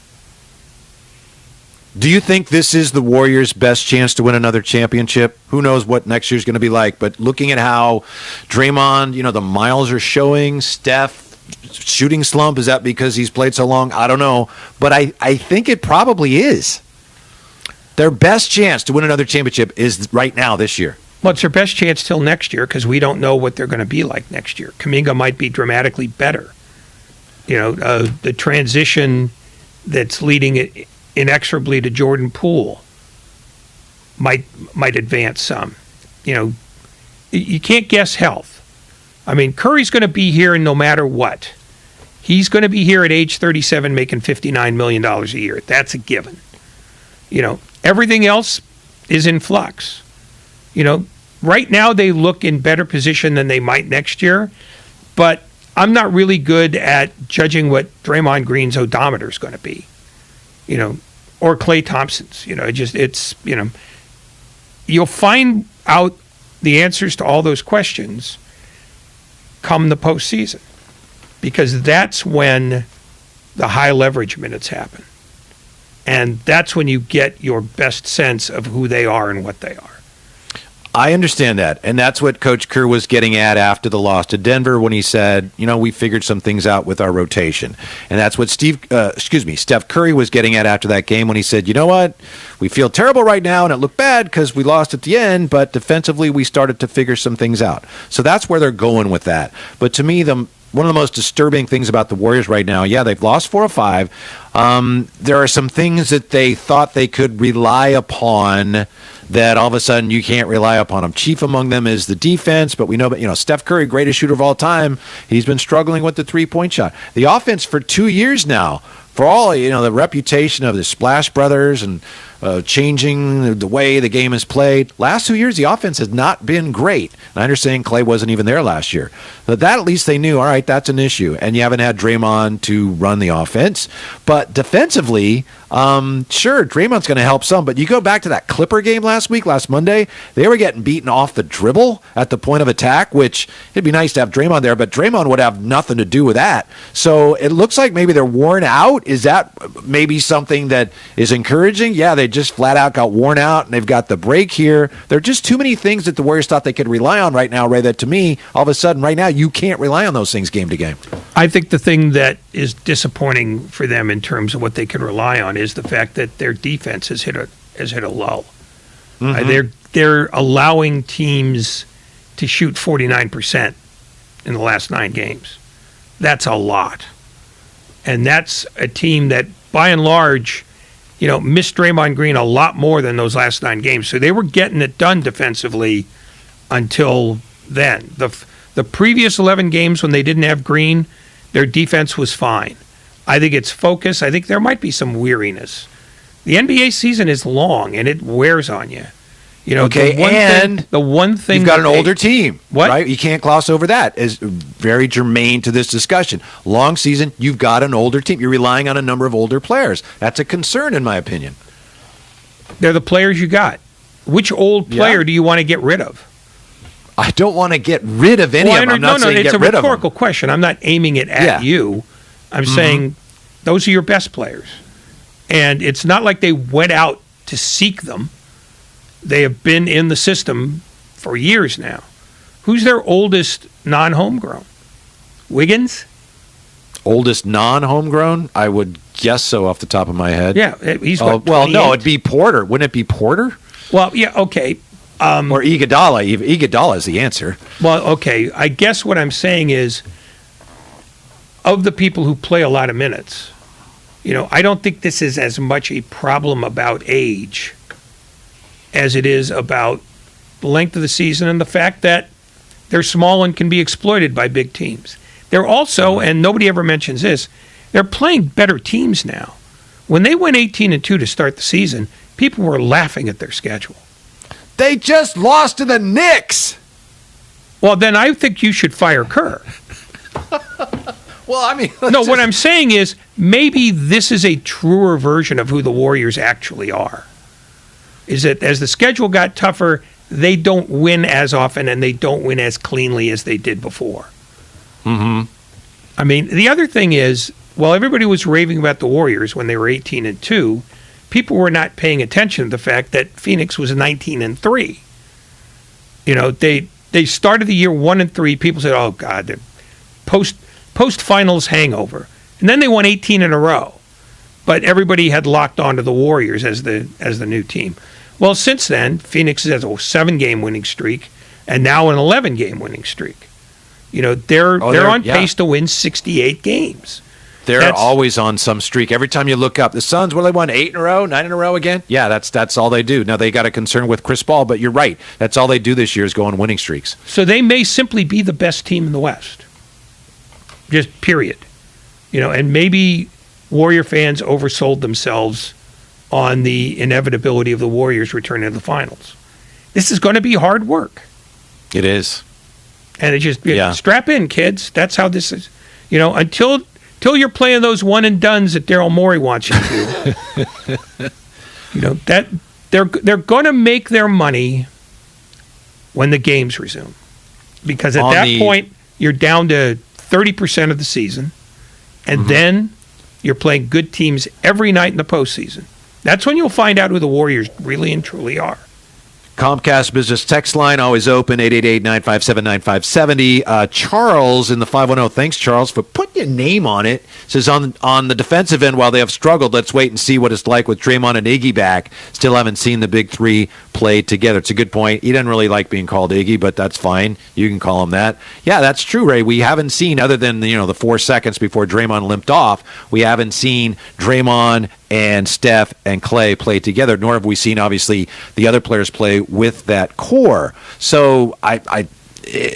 Do you think this is the Warriors' best chance to win another championship? Who knows what next year's going to be like, but looking at how Draymond, the miles are showing, Steph, shooting slump, is that because he's played so long? I don't know, but I think it probably is. Their best chance to win another championship is right now this year. Well, it's their best chance till next year because we don't know what they're going to be like next year. Kuminga might be dramatically better. The transition that's leading it inexorably to Jordan Poole might advance some. You can't guess health. I mean, Curry's going to be here no matter what. He's going to be here at age 37 making $59 million a year. That's a given. Everything else is in flux. Right now they look in better position than they might next year, but I'm not really good at judging what Draymond Green's odometer is going to be, or Klay Thompson's. You'll find out the answers to all those questions come the postseason, because that's when the high leverage minutes happen. And that's when you get your best sense of who they are and what they are. I understand that. And that's what Coach Kerr was getting at after the loss to Denver when he said, we figured some things out with our rotation. And that's what Steph Curry was getting at after that game when he said, you know what? We feel terrible right now and it looked bad because we lost at the end, but defensively we started to figure some things out. So that's where they're going with that. But to me, one of the most disturbing things about the Warriors right now, they've lost 4 of 5. There are some things that they thought they could rely upon that all of a sudden you can't rely upon them. Chief among them is the defense, but we know, Steph Curry, greatest shooter of all time, he's been struggling with the three-point shot. The offense for 2 years now, for all, the reputation of the Splash Brothers and changing the way the game is played. Last 2 years, the offense has not been great. And I understand Klay wasn't even there last year. But that at least they knew, all right, that's an issue. And you haven't had Draymond to run the offense. But defensively, sure, Draymond's going to help some. But you go back to that Clipper game last Monday, they were getting beaten off the dribble at the point of attack, which it'd be nice to have Draymond there, but Draymond would have nothing to do with that. So it looks like maybe they're worn out. Is that maybe something that is encouraging? Yeah, they just flat out got worn out, and they've got the break here. There are just too many things that the Warriors thought they could rely on right now, Ray, that to me, all of a sudden right now, you can't rely on those things game to game. I think the thing that is disappointing for them in terms of what they can rely on is the fact that their defense has hit a lull. Mm-hmm. They're allowing teams to shoot 49% in the last 9 games. That's a lot. And that's a team that, by and large, missed Draymond Green a lot more than those last 9 games. So they were getting it done defensively until then. The previous 11 games when they didn't have Green, their defense was fine. I think it's focus. I think there might be some weariness. The NBA season is long, and it wears on you. The one thing you've got an older team, what? Right? You can't gloss over that. Is very germane to this discussion. Long season, you've got an older team. You're relying on a number of older players. That's a concern, in my opinion. They're the players you got. Which old player do you want to get rid of? I don't want to get rid of any of them. I'm not saying get rid of them. It's a rhetorical question. I'm not aiming it at you. I'm saying those are your best players. And it's not like they went out to seek them. They have been in the system for years now. Who's their oldest non-homegrown? Wiggins? Oldest non-homegrown? I would guess so off the top of my head. Yeah, he's what, well, no, it'd be Porter. Wouldn't it be Porter? Well, yeah, okay. Or Iguodala. Iguodala is the answer. Well, okay. I guess what I'm saying is, of the people who play a lot of minutes, I don't think this is as much a problem about age as it is about the length of the season and the fact that they're small and can be exploited by big teams. They're also, and nobody ever mentions this, they're playing better teams now. When they went 18-2 to start the season, people were laughing at their schedule. They just lost to the Knicks. Well, then I think you should fire Kerr. Well, I mean... what I'm saying is maybe this is a truer version of who the Warriors actually are. Is that as the schedule got tougher, they don't win as often and they don't win as cleanly as they did before. Mm-hmm. I mean, the other thing is, while everybody was raving about the Warriors when they were 18-2, people were not paying attention to the fact that Phoenix was 19-3. They started the year 1-3. People said, "Oh God, they're post-finals hangover," and then they won 18 in a row. But everybody had locked onto the Warriors as the new team. Well, since then, Phoenix has a 7-game winning streak and now an 11-game winning streak. They're on pace to win 68 games. They're always on some streak. Every time you look up, the Suns, what do they won? 8 in a row, 9 in a row again? Yeah, that's all they do. Now they got a concern with Chris Paul, but you're right. That's all they do this year is go on winning streaks. So they may simply be the best team in the West. Just period. And maybe Warrior fans oversold themselves on the inevitability of the Warriors returning to the finals. This is going to be hard work. It is. And it just strap in, kids. That's how this is. Until you're playing those one and dones that Daryl Morey wants you to do. That they're going to make their money when the games resume, because at that point you're down to 30% of the season, and then you're playing good teams every night in the postseason. That's when you'll find out who the Warriors really and truly are. Comcast Business Text Line, always open, 888-957-9570. Charles in the 510. Thanks, Charles, for putting your name on it. Says, on the defensive end, while they have struggled, let's wait and see what it's like with Draymond and Iggy back. Still haven't seen the big three play together. It's a good point. He doesn't really like being called Iggy, but that's fine. You can call him that. Yeah, that's true, Ray. We haven't seen, other than the 4 seconds before Draymond limped off, we haven't seen Draymond and Steph and Clay play together, nor have we seen, obviously, the other players play with that core. So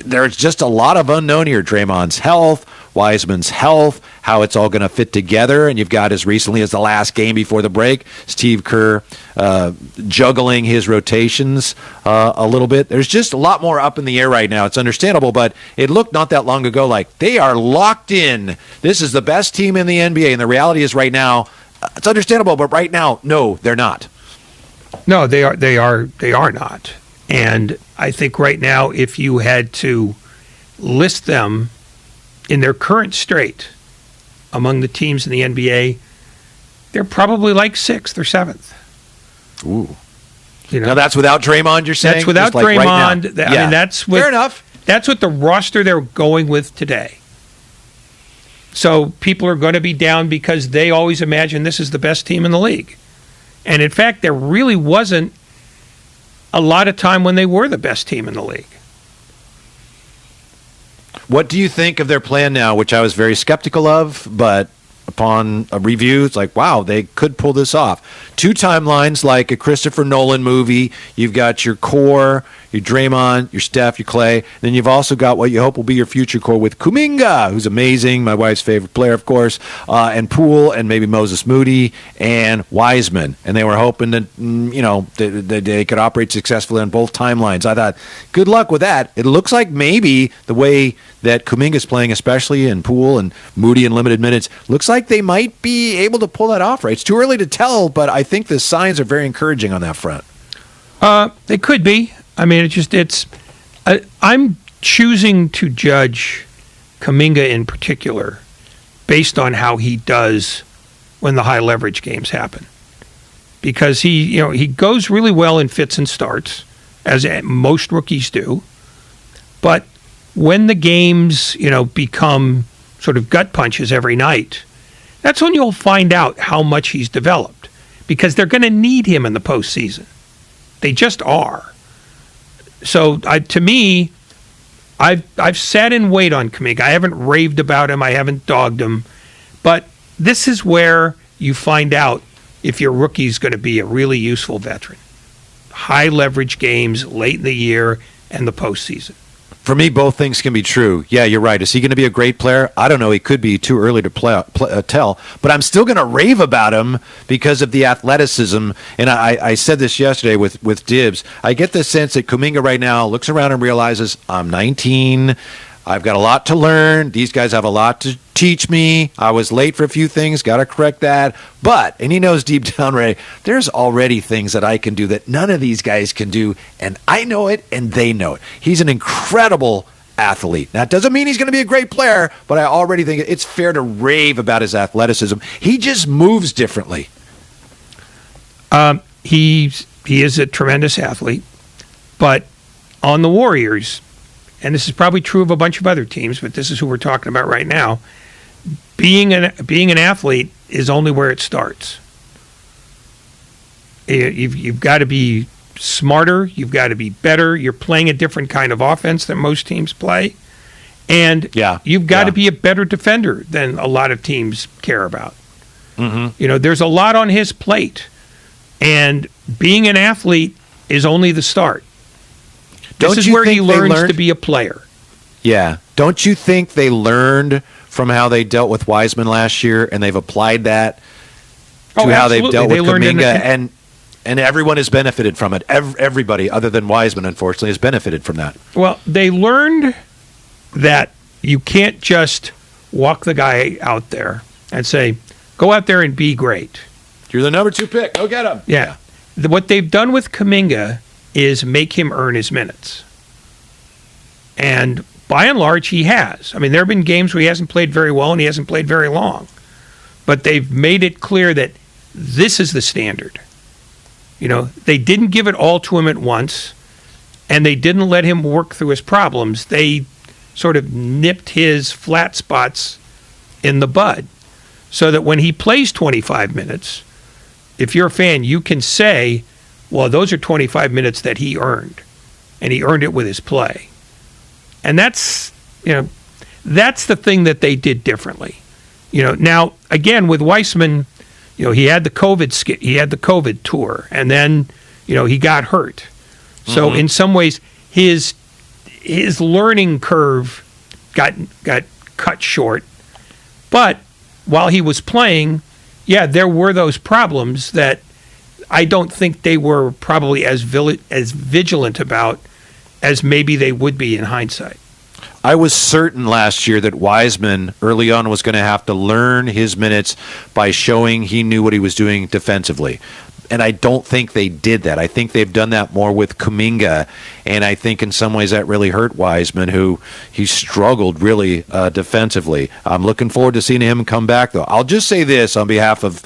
there's just a lot of unknown here. Draymond's health, Wiseman's health, how it's all going to fit together. And you've got, as recently as the last game before the break, Steve Kerr juggling his rotations a little bit. There's just a lot more up in the air right now. It's understandable, but it looked not that long ago like they are locked in. This is the best team in the NBA. And the reality is right now, it's understandable, but right now, no, they're not. No, they are not. And I think right now, if you had to list them in their current state among the teams in the NBA, they're probably like 6th or 7th. Ooh. Now that's without Draymond, you're saying? That's without Draymond. Right now. I mean, that's fair enough. That's what the roster they're going with today. So people are going to be down because they always imagine this is the best team in the league. And in fact, there really wasn't a lot of time when they were the best team in the league. What do you think of their plan now, which I was very skeptical of, but upon a review, it's like, wow, they could pull this off. 2 timelines like a Christopher Nolan movie. You've got your core, your Draymond, your Steph, your Clay. Then you've also got what you hope will be your future core with Kuminga, who's amazing, my wife's favorite player, of course, and Poole, and maybe Moses Moody, and Wiseman. And they were hoping that, they could operate successfully on both timelines. I thought, good luck with that. It looks like maybe the way that Kuminga's playing, especially in Poole and Moody in limited minutes, looks like they might be able to pull that off, right? It's too early to tell, but I think the signs are very encouraging on that front. They could be. I mean, I'm choosing to judge Kuminga in particular based on how he does when the high leverage games happen. Because he goes really well in fits and starts, as most rookies do. But when the games, become sort of gut punches every night, that's when you'll find out how much he's developed, because they're going to need him in the postseason. They just are. So to me, I've sat and wait on Kuminga. I haven't raved about him. I haven't dogged him. But this is where you find out if your rookie's going to be a really useful veteran. High leverage games late in the year and the postseason. For me, both things can be true. Yeah, you're right. Is he going to be a great player? I don't know. He could be too early to tell. But I'm still going to rave about him because of the athleticism. And I said this yesterday with Dibs. I get the sense that Kuminga right now looks around and realizes, I'm 19. I've got a lot to learn. These guys have a lot to teach me. I was late for a few things. Got to correct that. And he knows deep down, Ray, there's already things that I can do that none of these guys can do. And I know it, and they know it. He's an incredible athlete. That doesn't mean he's going to be a great player, but I already think it's fair to rave about his athleticism. He just moves differently. He is a tremendous athlete. But on the Warriors, and this is probably true of a bunch of other teams, but this is who we're talking about right now, being an athlete is only where it starts. You've got to be smarter. You've got to be better. You're playing a different kind of offense than most teams play. And you've got to be a better defender than a lot of teams care about. Mm-hmm. There's a lot on his plate. And being an athlete is only the start. This is where he learns to be a player. Yeah. Don't you think they learned from how they dealt with Wiseman last year, and they've applied that to how they've dealt with Kuminga, and everyone has benefited from it. Everybody, other than Wiseman, unfortunately, has benefited from that. Well, they learned that you can't just walk the guy out there and say, go out there and be great. You're the number 2 pick. Go get him. Yeah. What they've done with Kuminga is make him earn his minutes. And by and large, he has. I mean, there have been games where he hasn't played very well and he hasn't played very long. But they've made it clear that this is the standard. They didn't give it all to him at once, and they didn't let him work through his problems. They sort of nipped his flat spots in the bud so that when he plays 25 minutes, if you're a fan, you can say, well, those are 25 minutes that he earned, and he earned it with his play. And that's the thing that they did differently. Now, again, with Wiseman, he had the COVID tour, and then, he got hurt. So in some ways, his learning curve got cut short. But while he was playing, there were those problems that I don't think they were probably as vigilant about as maybe they would be in hindsight. I was certain last year that Wiseman early on was going to have to learn his minutes by showing he knew what he was doing defensively. And I don't think they did that. I think they've done that more with Kuminga, and I think in some ways that really hurt Wiseman, who he struggled really defensively. I'm looking forward to seeing him come back, though. I'll just say this on behalf of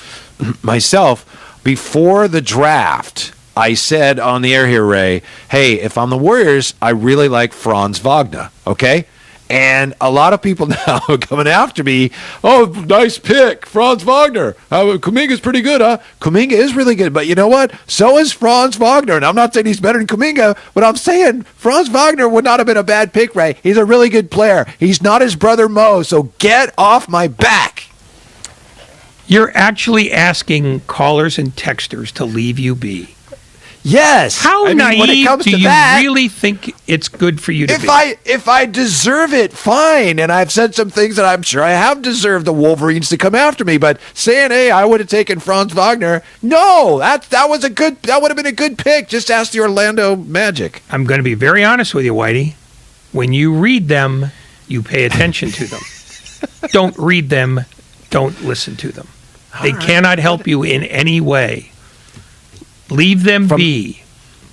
myself. Before the draft, I said on the air here, Ray, hey, if I'm the Warriors, I really like Franz Wagner, okay? And a lot of people now are coming after me. Oh, nice pick, Franz Wagner. Kuminga's pretty good, huh? Kuminga is really good, but you know what? So is Franz Wagner. And I'm not saying he's better than Kuminga, but I'm saying Franz Wagner would not have been a bad pick, Ray. He's a really good player. He's not his brother Mo, so get off my back. You're actually asking callers and texters to leave you be. Yes. How naive when it comes do to you that, really think it's good for you to be? If I deserve it, fine. And I've said some things that I'm sure I have deserved the Wolverines to come after me. But saying, hey, I would have taken Franz Wagner, no, that would have been a good pick. Just ask the Orlando Magic. I'm going to be very honest with you, Whitey. When you read them, you pay attention to them. Don't read them. Don't listen to them. They cannot help you in any way. Leave them be.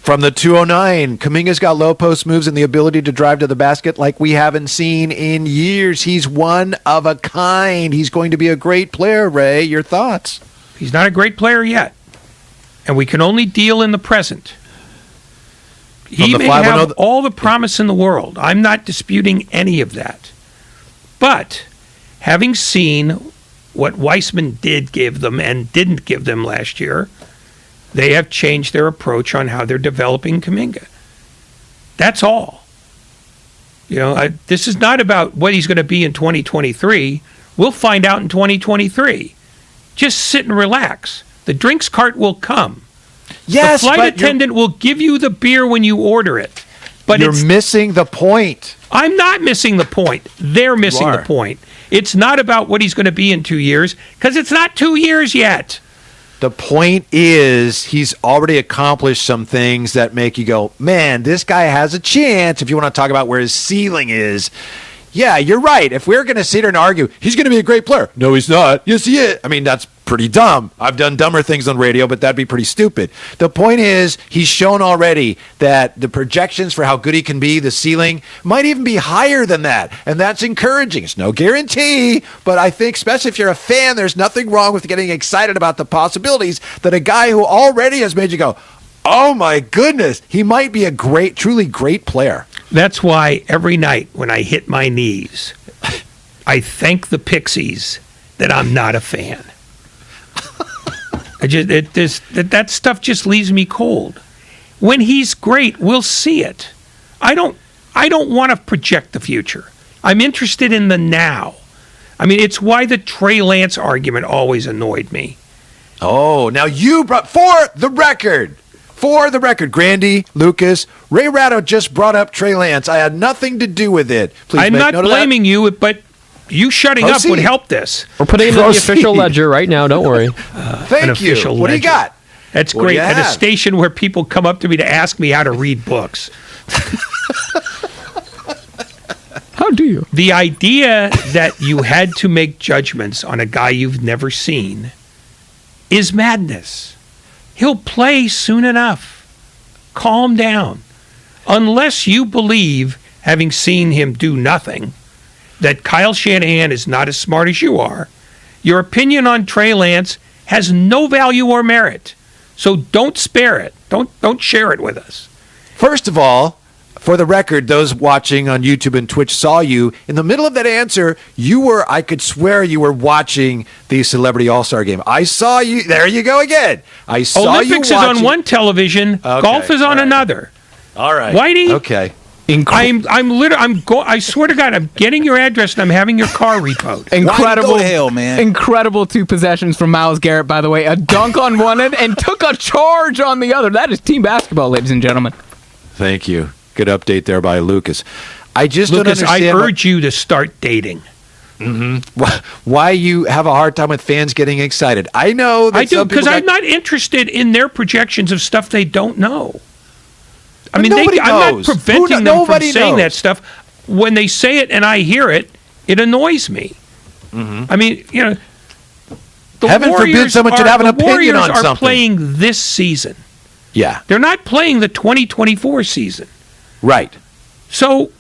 From the 209, Kuminga's got low post moves and the ability to drive to the basket like we haven't seen in years. He's one of a kind. He's going to be a great player, Ray. Your thoughts? He's not a great player yet. And we can only deal in the present. He may have all the promise in the world. I'm not disputing any of that. But having seen what Wiseman did give them and didn't give them last year, they have changed their approach on how they're developing Kuminga. That's all. This is not about what he's going to be in 2023. We'll find out in 2023. Just sit and relax. The drinks cart will come. Yes, the flight attendant will give you the beer when you order it. But you're missing the point. I'm not missing the point. They're missing the point. It's not about what he's going to be in 2 years, because it's not 2 years yet. The point is he's already accomplished some things that make you go, man, this guy has a chance. If you want to talk about where his ceiling is, yeah, you're right. If we're going to sit here and argue, he's going to be a great player. No, he's not. Yes, he is. I mean, that's pretty dumb. I've done dumber things on radio, but that'd be pretty stupid. The point is he's shown already that the projections for how good he can be, the ceiling, might even be higher than that. And that's encouraging. It's no guarantee, but I think, especially if you're a fan, there's nothing wrong with getting excited about the possibilities that a guy who already has made you go, oh my goodness, he might be a truly great player. That's why every night when I hit my knees, I thank the Pixies that I'm not a fan. That stuff just leaves me cold. When he's great, we'll see it. I don't want to project the future. I'm interested in the now. I mean, it's why the Trey Lance argument always annoyed me. Oh, now you brought, for the record, Grandy, Lucas, Ray Ratto just brought up Trey Lance. I had nothing to do with it. Please I'm make not note of blaming you, but you shutting up would help this. We're putting it in the official ledger right now. Don't worry. Thank you. What do you got? That's What do great. you At a have? station where people come up to me to ask me how to read books. How do you? The idea that you had to make judgments on a guy you've never seen is madness. He'll play soon enough. Calm down. Unless you believe, having seen him do nothing, that Kyle Shanahan is not as smart as you are, your opinion on Trey Lance has no value or merit. So don't spare it. Don't share it with us. First of all, for the record, those watching on YouTube and Twitch saw you. In the middle of that answer, I could swear you were watching the Celebrity All-Star Game. I saw you. There you go again. I saw Olympics you is watching. on one television. Okay, Golf is on another. All right. Whitey? Okay. I swear to God, I'm getting your address and I'm having your car repoed. Incredible 2 possessions from Myles Garrett, by the way. A dunk on one end and took a charge on the other. That is team basketball, ladies and gentlemen. Thank you. Good update there by Lucas. I just don't Lucas, understand. I urge you to start dating. Why you have a hard time with fans getting excited? I know that I do, some people because I'm not interested in their projections of stuff they don't know. I mean, nobody I'm not knows. preventing them from Nobody saying knows. that stuff. When they say it and I hear it, it annoys me. I mean, the Heaven forbid Warriors someone should have an opinion Warriors on are something. playing this season. Yeah. They're not playing the 2024 season. Right. So,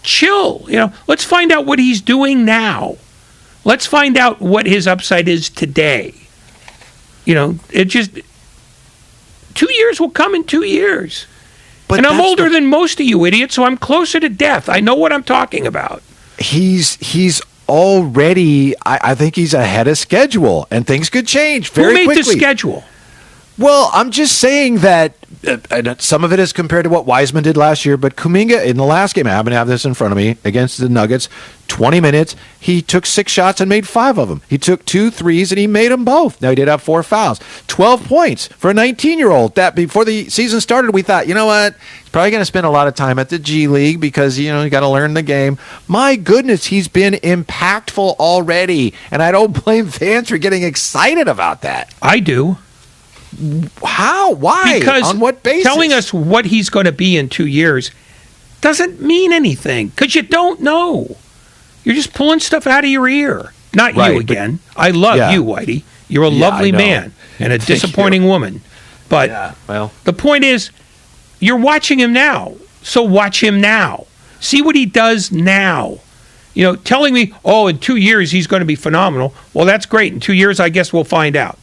chill. Let's find out what he's doing now. Let's find out what his upside is today. It just 2 years will come in 2 years. But and I'm older than most of you idiots, so I'm closer to death. I know what I'm talking about. He's already. I think he's ahead of schedule, and things could change very quickly. Who made quickly. the schedule? Well, I'm just saying that some of it is compared to what Wiseman did last year, but Kuminga in the last game, I happen to have this in front of me, against the Nuggets, 20 minutes, he took 6 shots and made 5 of them. He took 2 threes and he made them both. Now, he did have 4 fouls. 12 points for a 19-year-old. That before the season started, we thought, you know what, he's probably going to spend a lot of time at the G League because, you got to learn the game. My goodness, he's been impactful already, and I don't blame fans for getting excited about that. I do. How? Why? Because on what basis? telling us what he's going to be in 2 years doesn't mean anything because you don't know. You're just pulling stuff out of your ear. Not Right, you again. I love you, Whitey. You're a lovely I know. man and a Thank disappointing you. woman. But well, the point is, you're watching him now. So watch him now. See what he does now. Telling me, in 2 years he's going to be phenomenal. Well, that's great. In 2 years, I guess we'll find out.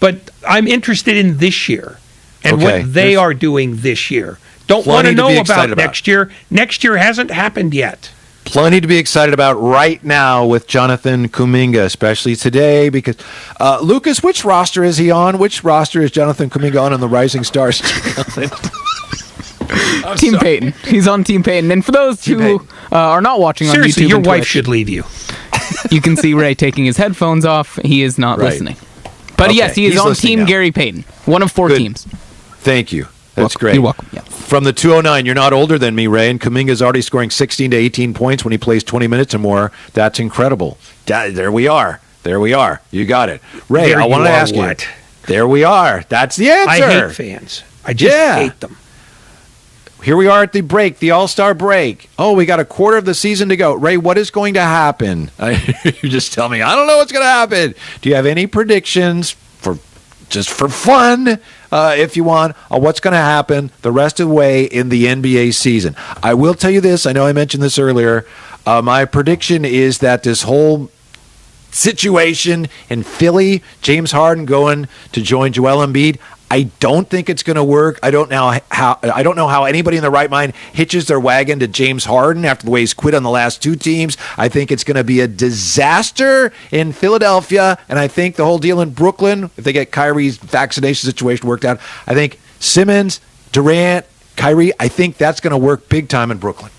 But I'm interested in this year and Okay. what they are doing this year. Don't want Plenty to to be know excited about about. next year. Next year hasn't happened yet. plenty to be excited about right now with Jonathan Kuminga, especially today. Because Lucas, which roster is he on? Which roster is Jonathan Kuminga on the Rising Stars? Team Peyton. He's on Team Peyton. And for those who are not watching on Seriously, YouTube, your and wife Twitch, should leave you. You can see Ray taking his headphones off. He is not Right. listening. But Okay, yes, he is he's on listening Team now. Gary Payton, one of 4 Good. teams. Thank you. That's Welcome. great. You're welcome. Yeah. From the 209, you're not older than me, Ray, and Kuminga's already scoring 16 to 18 points when he plays 20 minutes or more. That's incredible. There we are. There we are. You got it. Ray, There I wanted you to are ask what? you. There we are. That's the answer. I hate fans. I just hate them. Here we are at the break, the All-Star break. Oh, we got a quarter of the season to go. Ray, what is going to happen? You just tell me. I don't know what's going to happen. Do you have any predictions just for fun, if you want, on what's going to happen the rest of the way in the NBA season? I will tell you this. I know I mentioned this earlier. My prediction is that this whole situation in Philly, James Harden going to join Joel Embiid, I don't think it's going to work. I don't know how anybody in their right mind hitches their wagon to James Harden after the way he's quit on the last 2 teams. I think it's going to be a disaster in Philadelphia, and I think the whole deal in Brooklyn, if they get Kyrie's vaccination situation worked out, I think Simmons, Durant, Kyrie, I think that's going to work big time in Brooklyn.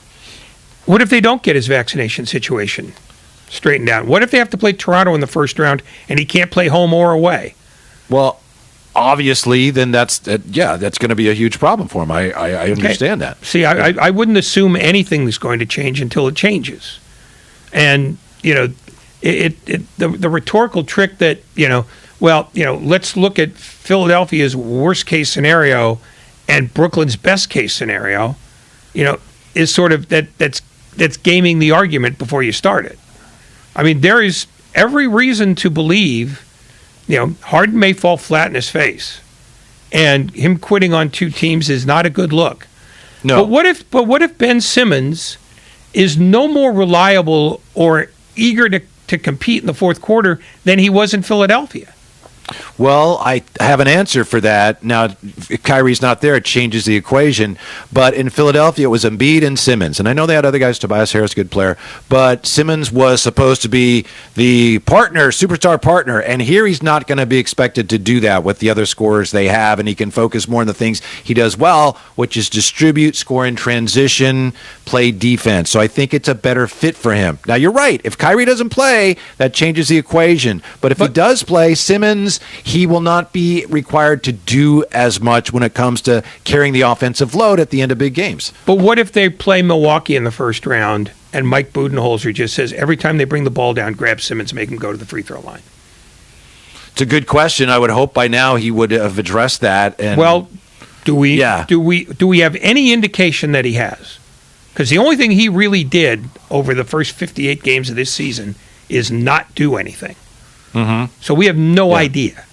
What if they don't get his vaccination situation straightened out? What if they have to play Toronto in the first round and he can't play home or away? Well, obviously, then that's going to be a huge problem for him. I understand that. See, I wouldn't assume anything is going to change until it changes. And, the rhetorical trick that, let's look at Philadelphia's worst case scenario and Brooklyn's best case scenario, is sort of that's gaming the argument before you start it. I mean, there is every reason to believe, Harden may fall flat in his face, and him quitting on two teams is not a good look. No. But what if Ben Simmons is no more reliable or eager to compete in the fourth quarter than he was in Philadelphia? Well, I have an answer for that. Now, if Kyrie's not there, it changes the equation. But in Philadelphia, it was Embiid and Simmons. And I know they had other guys, Tobias Harris, good player. But Simmons was supposed to be the partner, superstar partner. And here he's not going to be expected to do that with the other scorers they have. And he can focus more on the things he does well, which is distribute, score in transition, play defense. So I think it's a better fit for him. Now, you're right. If Kyrie doesn't play, that changes the equation. But if he does play, Simmons, he will not be required to do as much when it comes to carrying the offensive load at the end of big games. But what if they play Milwaukee in the first round and Mike Budenholzer just says every time they bring the ball down, grab Simmons, make him go to the free throw line? It's a good question. I would hope by now he would have addressed that. And do we have any indication that he has? Because the only thing he really did over the first 58 games of this season is not do anything. Mm-hmm. So we have no idea.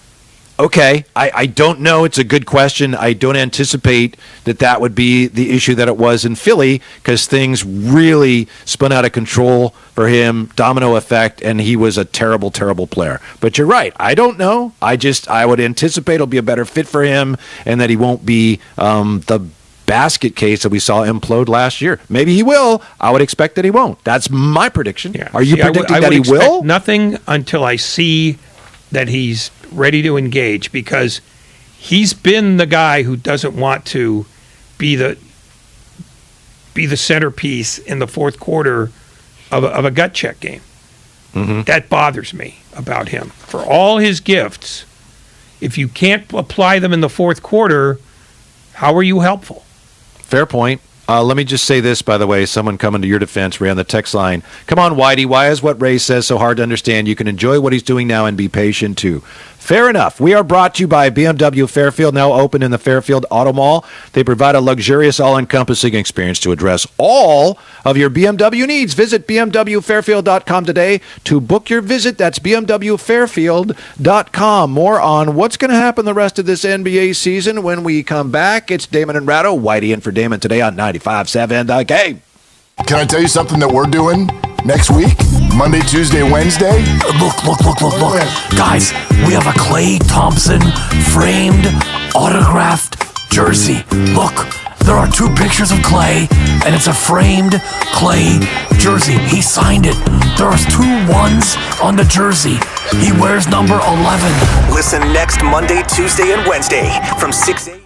Okay, I don't know. It's a good question. I don't anticipate that would be the issue that it was in Philly, because things really spun out of control for him, domino effect, and he was a terrible, terrible player. But you're right. I don't know. I would anticipate it'll be a better fit for him, and that he won't be the basket case that we saw implode last year. Maybe he will. I would expect that he won't. That's my prediction. Yeah. Are you predicting that he will? Nothing until I see that he's ready to engage, because he's been the guy who doesn't want to be the centerpiece in the fourth quarter of a gut check game. Mm-hmm. That bothers me about him. For all his gifts, if you can't apply them in the fourth quarter, how are you helpful? Fair point. Let me just say this, by the way. Someone coming to your defense, Ray, on the text line. Come on, Whitey. Why is what Ray says so hard to understand? You can enjoy what he's doing now and be patient, too. Fair enough. We are brought to you by BMW Fairfield, now open in the Fairfield Auto Mall. They provide a luxurious, all-encompassing experience to address all of your BMW needs. Visit BMWFairfield.com today to book your visit. That's BMWFairfield.com. More on what's going to happen the rest of this NBA season when we come back. It's Damon and Ratto. Whitey in for Damon today on 95.7 The Game. Can I tell you something that we're doing next week? Monday, Tuesday, Wednesday? Look. Guys, we have a Klay Thompson framed, autographed jersey. Look, there are two pictures of Klay, and it's a framed Klay jersey. He signed it. There's 2 1s on the jersey. He wears number 11. Listen next Monday, Tuesday, and Wednesday from 6 a.m.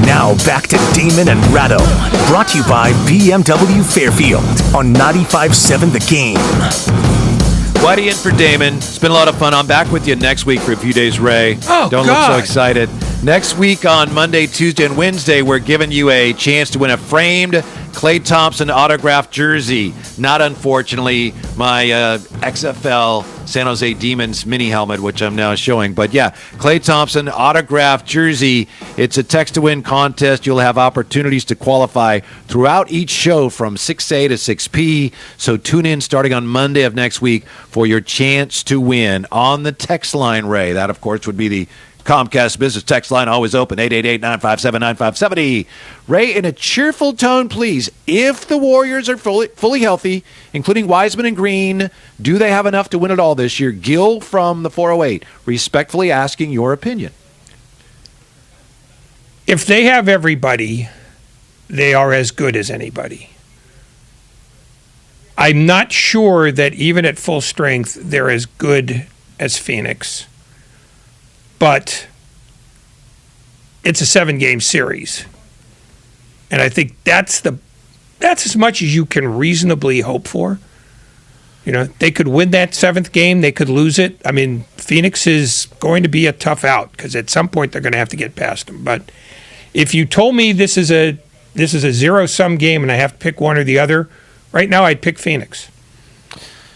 Now back to Damon and Ratto, brought to you by BMW Fairfield on 95.7 The Game. Whitey in for Damon. It's been a lot of fun. I'm back with you next week for a few days, Ray. Oh, Don't God. look so excited. Next week on Monday, Tuesday, and Wednesday, we're giving you a chance to win a framed Klay Thompson autographed jersey. Not, unfortunately, my XFL San Jose Demons mini helmet, which I'm now showing. But yeah, Klay Thompson autographed jersey. It's a text-to-win contest. You'll have opportunities to qualify throughout each show from 6A to 6P. So tune in starting on Monday of next week for your chance to win on the text line, Ray. That, of course, would be the Comcast business text line, always open, 888-957-9570. Ray, in a cheerful tone, please, if the Warriors are fully healthy, including Wiseman and Green, do they have enough to win it all this year? Gil from the 408, respectfully asking your opinion. If they have everybody, they are as good as anybody. I'm not sure that even at full strength, they're as good as Phoenix. But it's a 7-game series. And I think that's as much as you can reasonably hope for. You know, they could win that 7th game, they could lose it. I mean, Phoenix is going to be a tough out because at some point they're going to have to get past them. But if you told me this is a zero-sum game and I have to pick one or the other, right now I'd pick Phoenix.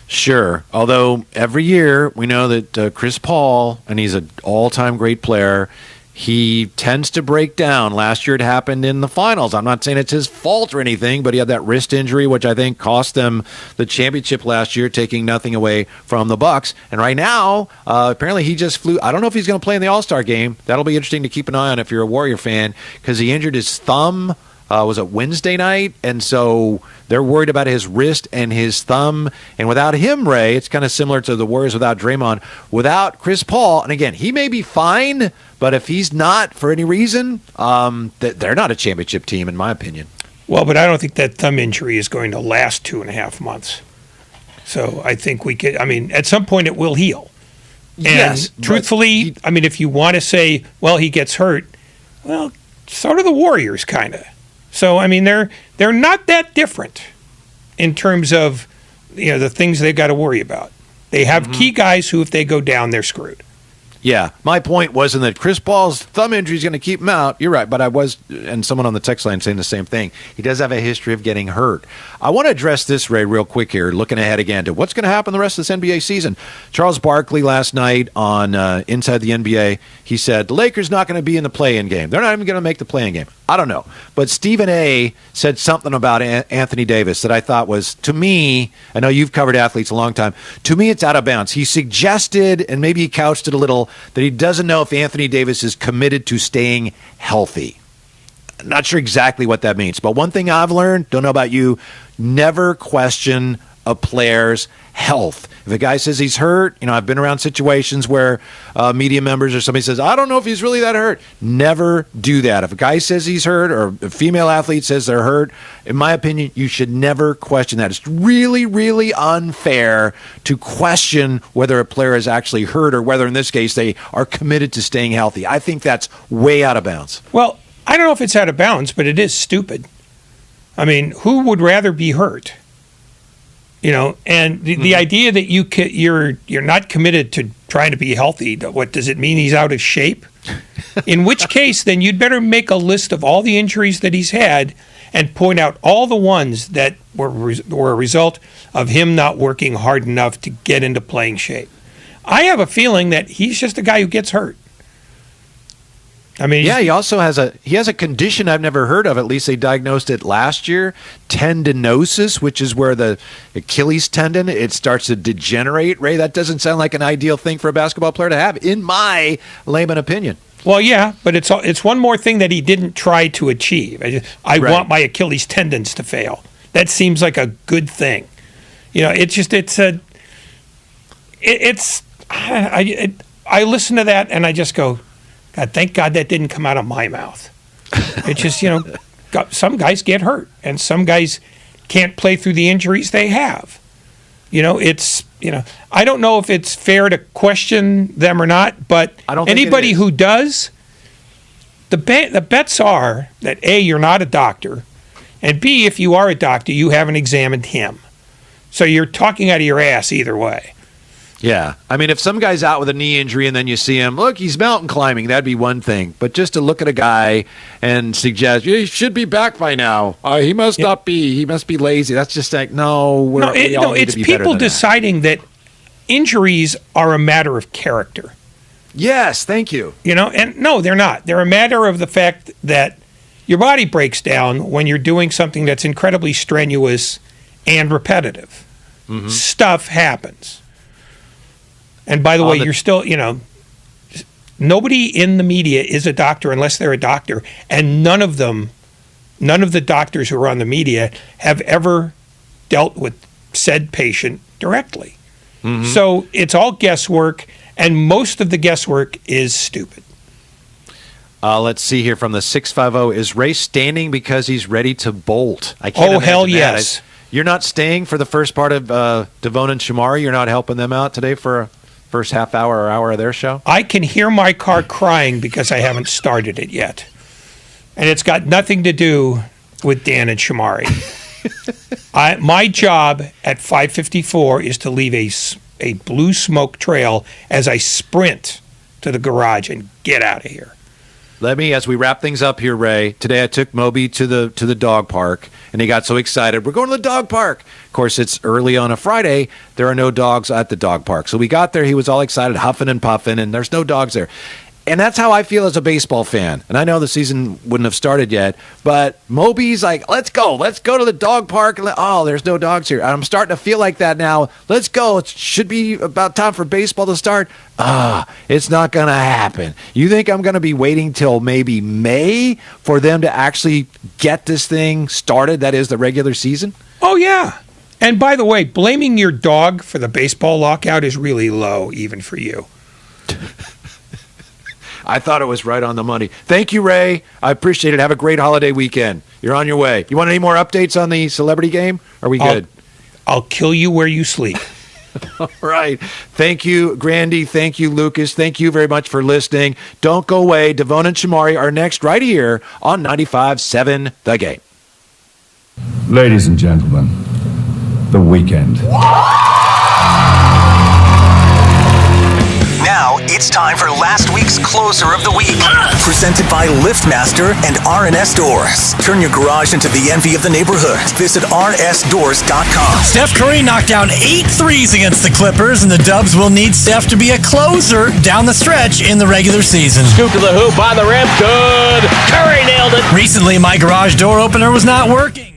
Sure. Although every year we know that Chris Paul, and he's an all-time great player, he tends to break down. Last year it happened in the finals. I'm not saying it's his fault or anything, but he had that wrist injury, which I think cost them the championship last year, taking nothing away from the Bucks. And right now, apparently he just flew. I don't know if he's going to play in the All-Star game. That'll be interesting to keep an eye on if you're a Warrior fan, because he injured his thumb. Was it Wednesday night? And so they're worried about his wrist and his thumb. And without him, Ray, it's kind of similar to the Warriors without Draymond. Without Chris Paul, and again, he may be fine, but if he's not for any reason, they're not a championship team, in my opinion. Well, but I don't think that thumb injury is going to last 2.5 months. So I think we could, at some point it will heal. And yes, truthfully, if you want to say, well, he gets hurt, well, so do the Warriors, kind of. So, they're not that different in terms of, the things they've got to worry about. They have key guys who, if they go down, they're screwed. Yeah, my point wasn't that Chris Paul's thumb injury is going to keep him out. You're right, but I was, and someone on the text line saying the same thing. He does have a history of getting hurt. I want to address this, Ray, real quick here, looking ahead again to what's going to happen the rest of this NBA season. Charles Barkley last night on Inside the NBA, he said, the Lakers not going to be in the play-in game. They're not even going to make the play-in game. I don't know. But Stephen A. said something about Anthony Davis that I thought was, to me, I know you've covered athletes a long time, to me it's out of bounds. He suggested, and maybe he couched it a little, that he doesn't know if Anthony Davis is committed to staying healthy. I'm not sure exactly what that means. But one thing I've learned, don't know about you, never question a player's health. If a guy says he's hurt, I've been around situations where media members or somebody says, I don't know if he's really that hurt. Never do that. If a guy says he's hurt or a female athlete says they're hurt, in my opinion, you should never question that. It's really, really unfair to question whether a player is actually hurt or whether, in this case, they are committed to staying healthy. I think that's way out of bounds. Well, I don't know if it's out of bounds, but it is stupid. Who would rather be hurt? And the idea that you're not committed to trying to be healthy, what does it mean he's out of shape? In which case, then you'd better make a list of all the injuries that he's had and point out all the ones that were a result of him not working hard enough to get into playing shape. I have a feeling that he's just a guy who gets hurt. He also has a condition I've never heard of. At least they diagnosed it last year, tendinosis, which is where the Achilles tendon, it starts to degenerate. Ray, that doesn't sound like an ideal thing for a basketball player to have, in my layman opinion. Well, yeah, but it's one more thing that he didn't try to achieve. I want my Achilles tendons to fail. That seems like a good thing. I listen to that and I just go, God, thank God that didn't come out of my mouth. It's just, some guys get hurt and some guys can't play through the injuries they have. I don't know if it's fair to question them or not, but anybody who does, the bets are that A, you're not a doctor, and B, if you are a doctor, you haven't examined him. So you're talking out of your ass either way. Yeah. If some guy's out with a knee injury and then you see him, look, he's mountain climbing, that'd be one thing. But just to look at a guy and suggest, he should be back by now. He must not be. He must be lazy. That's just like, it's people deciding that injuries are a matter of character. Yes, thank you. And no, they're not. They're a matter of the fact that your body breaks down when you're doing something that's incredibly strenuous and repetitive. Mm-hmm. Stuff happens. And by the way, you're still, nobody in the media is a doctor unless they're a doctor. And none of the doctors who are on the media have ever dealt with said patient directly. Mm-hmm. So it's all guesswork, and most of the guesswork is stupid. Let's see here from the 650. Is Ray standing because he's ready to bolt? I can't imagine hell that. yes. You're not staying for the first part of Devon and Shamari? You're not helping them out today for first half hour or hour of their show? I can hear my car crying because I haven't started it yet. And it's got nothing to do with Dan and Shamari. My job at 554 is to leave a blue smoke trail as I sprint to the garage and get out of here. Let me, as we wrap things up here, Ray, today I took Moby to the dog park, and he got so excited. We're going to the dog park. Of course, it's early on a Friday. There are no dogs at the dog park. So we got there. He was all excited, huffing and puffing, and there's no dogs there. And that's how I feel as a baseball fan. And I know the season wouldn't have started yet, but Moby's like, let's go to the dog park. Oh, there's no dogs here. I'm starting to feel like that now. Let's go. It should be about time for baseball to start. It's not going to happen. You think I'm going to be waiting till maybe May for them to actually get this thing started, that is the regular season? Oh, yeah. And by the way, blaming your dog for the baseball lockout is really low, even for you. I thought it was right on the money. Thank you, Ray. I appreciate it. Have a great holiday weekend. You're on your way. You want any more updates on the celebrity game? Are we good? I'll kill you where you sleep. All right. Thank you, Grandy. Thank you, Lucas. Thank you very much for listening. Don't go away. Devon and Shamari are next right here on 95.7 The Game. Ladies and gentlemen, the weekend. Now it's time for last week's Closer of the Week. Presented by LiftMaster and R&S Doors. Turn your garage into the envy of the neighborhood. Visit rnsdoors.com. Steph Curry knocked down 8 threes against the Clippers, and the Dubs will need Steph to be a closer down the stretch in the regular season. Scoop to the hoop, by the rim, good. Curry nailed it. Recently, my garage door opener was not working.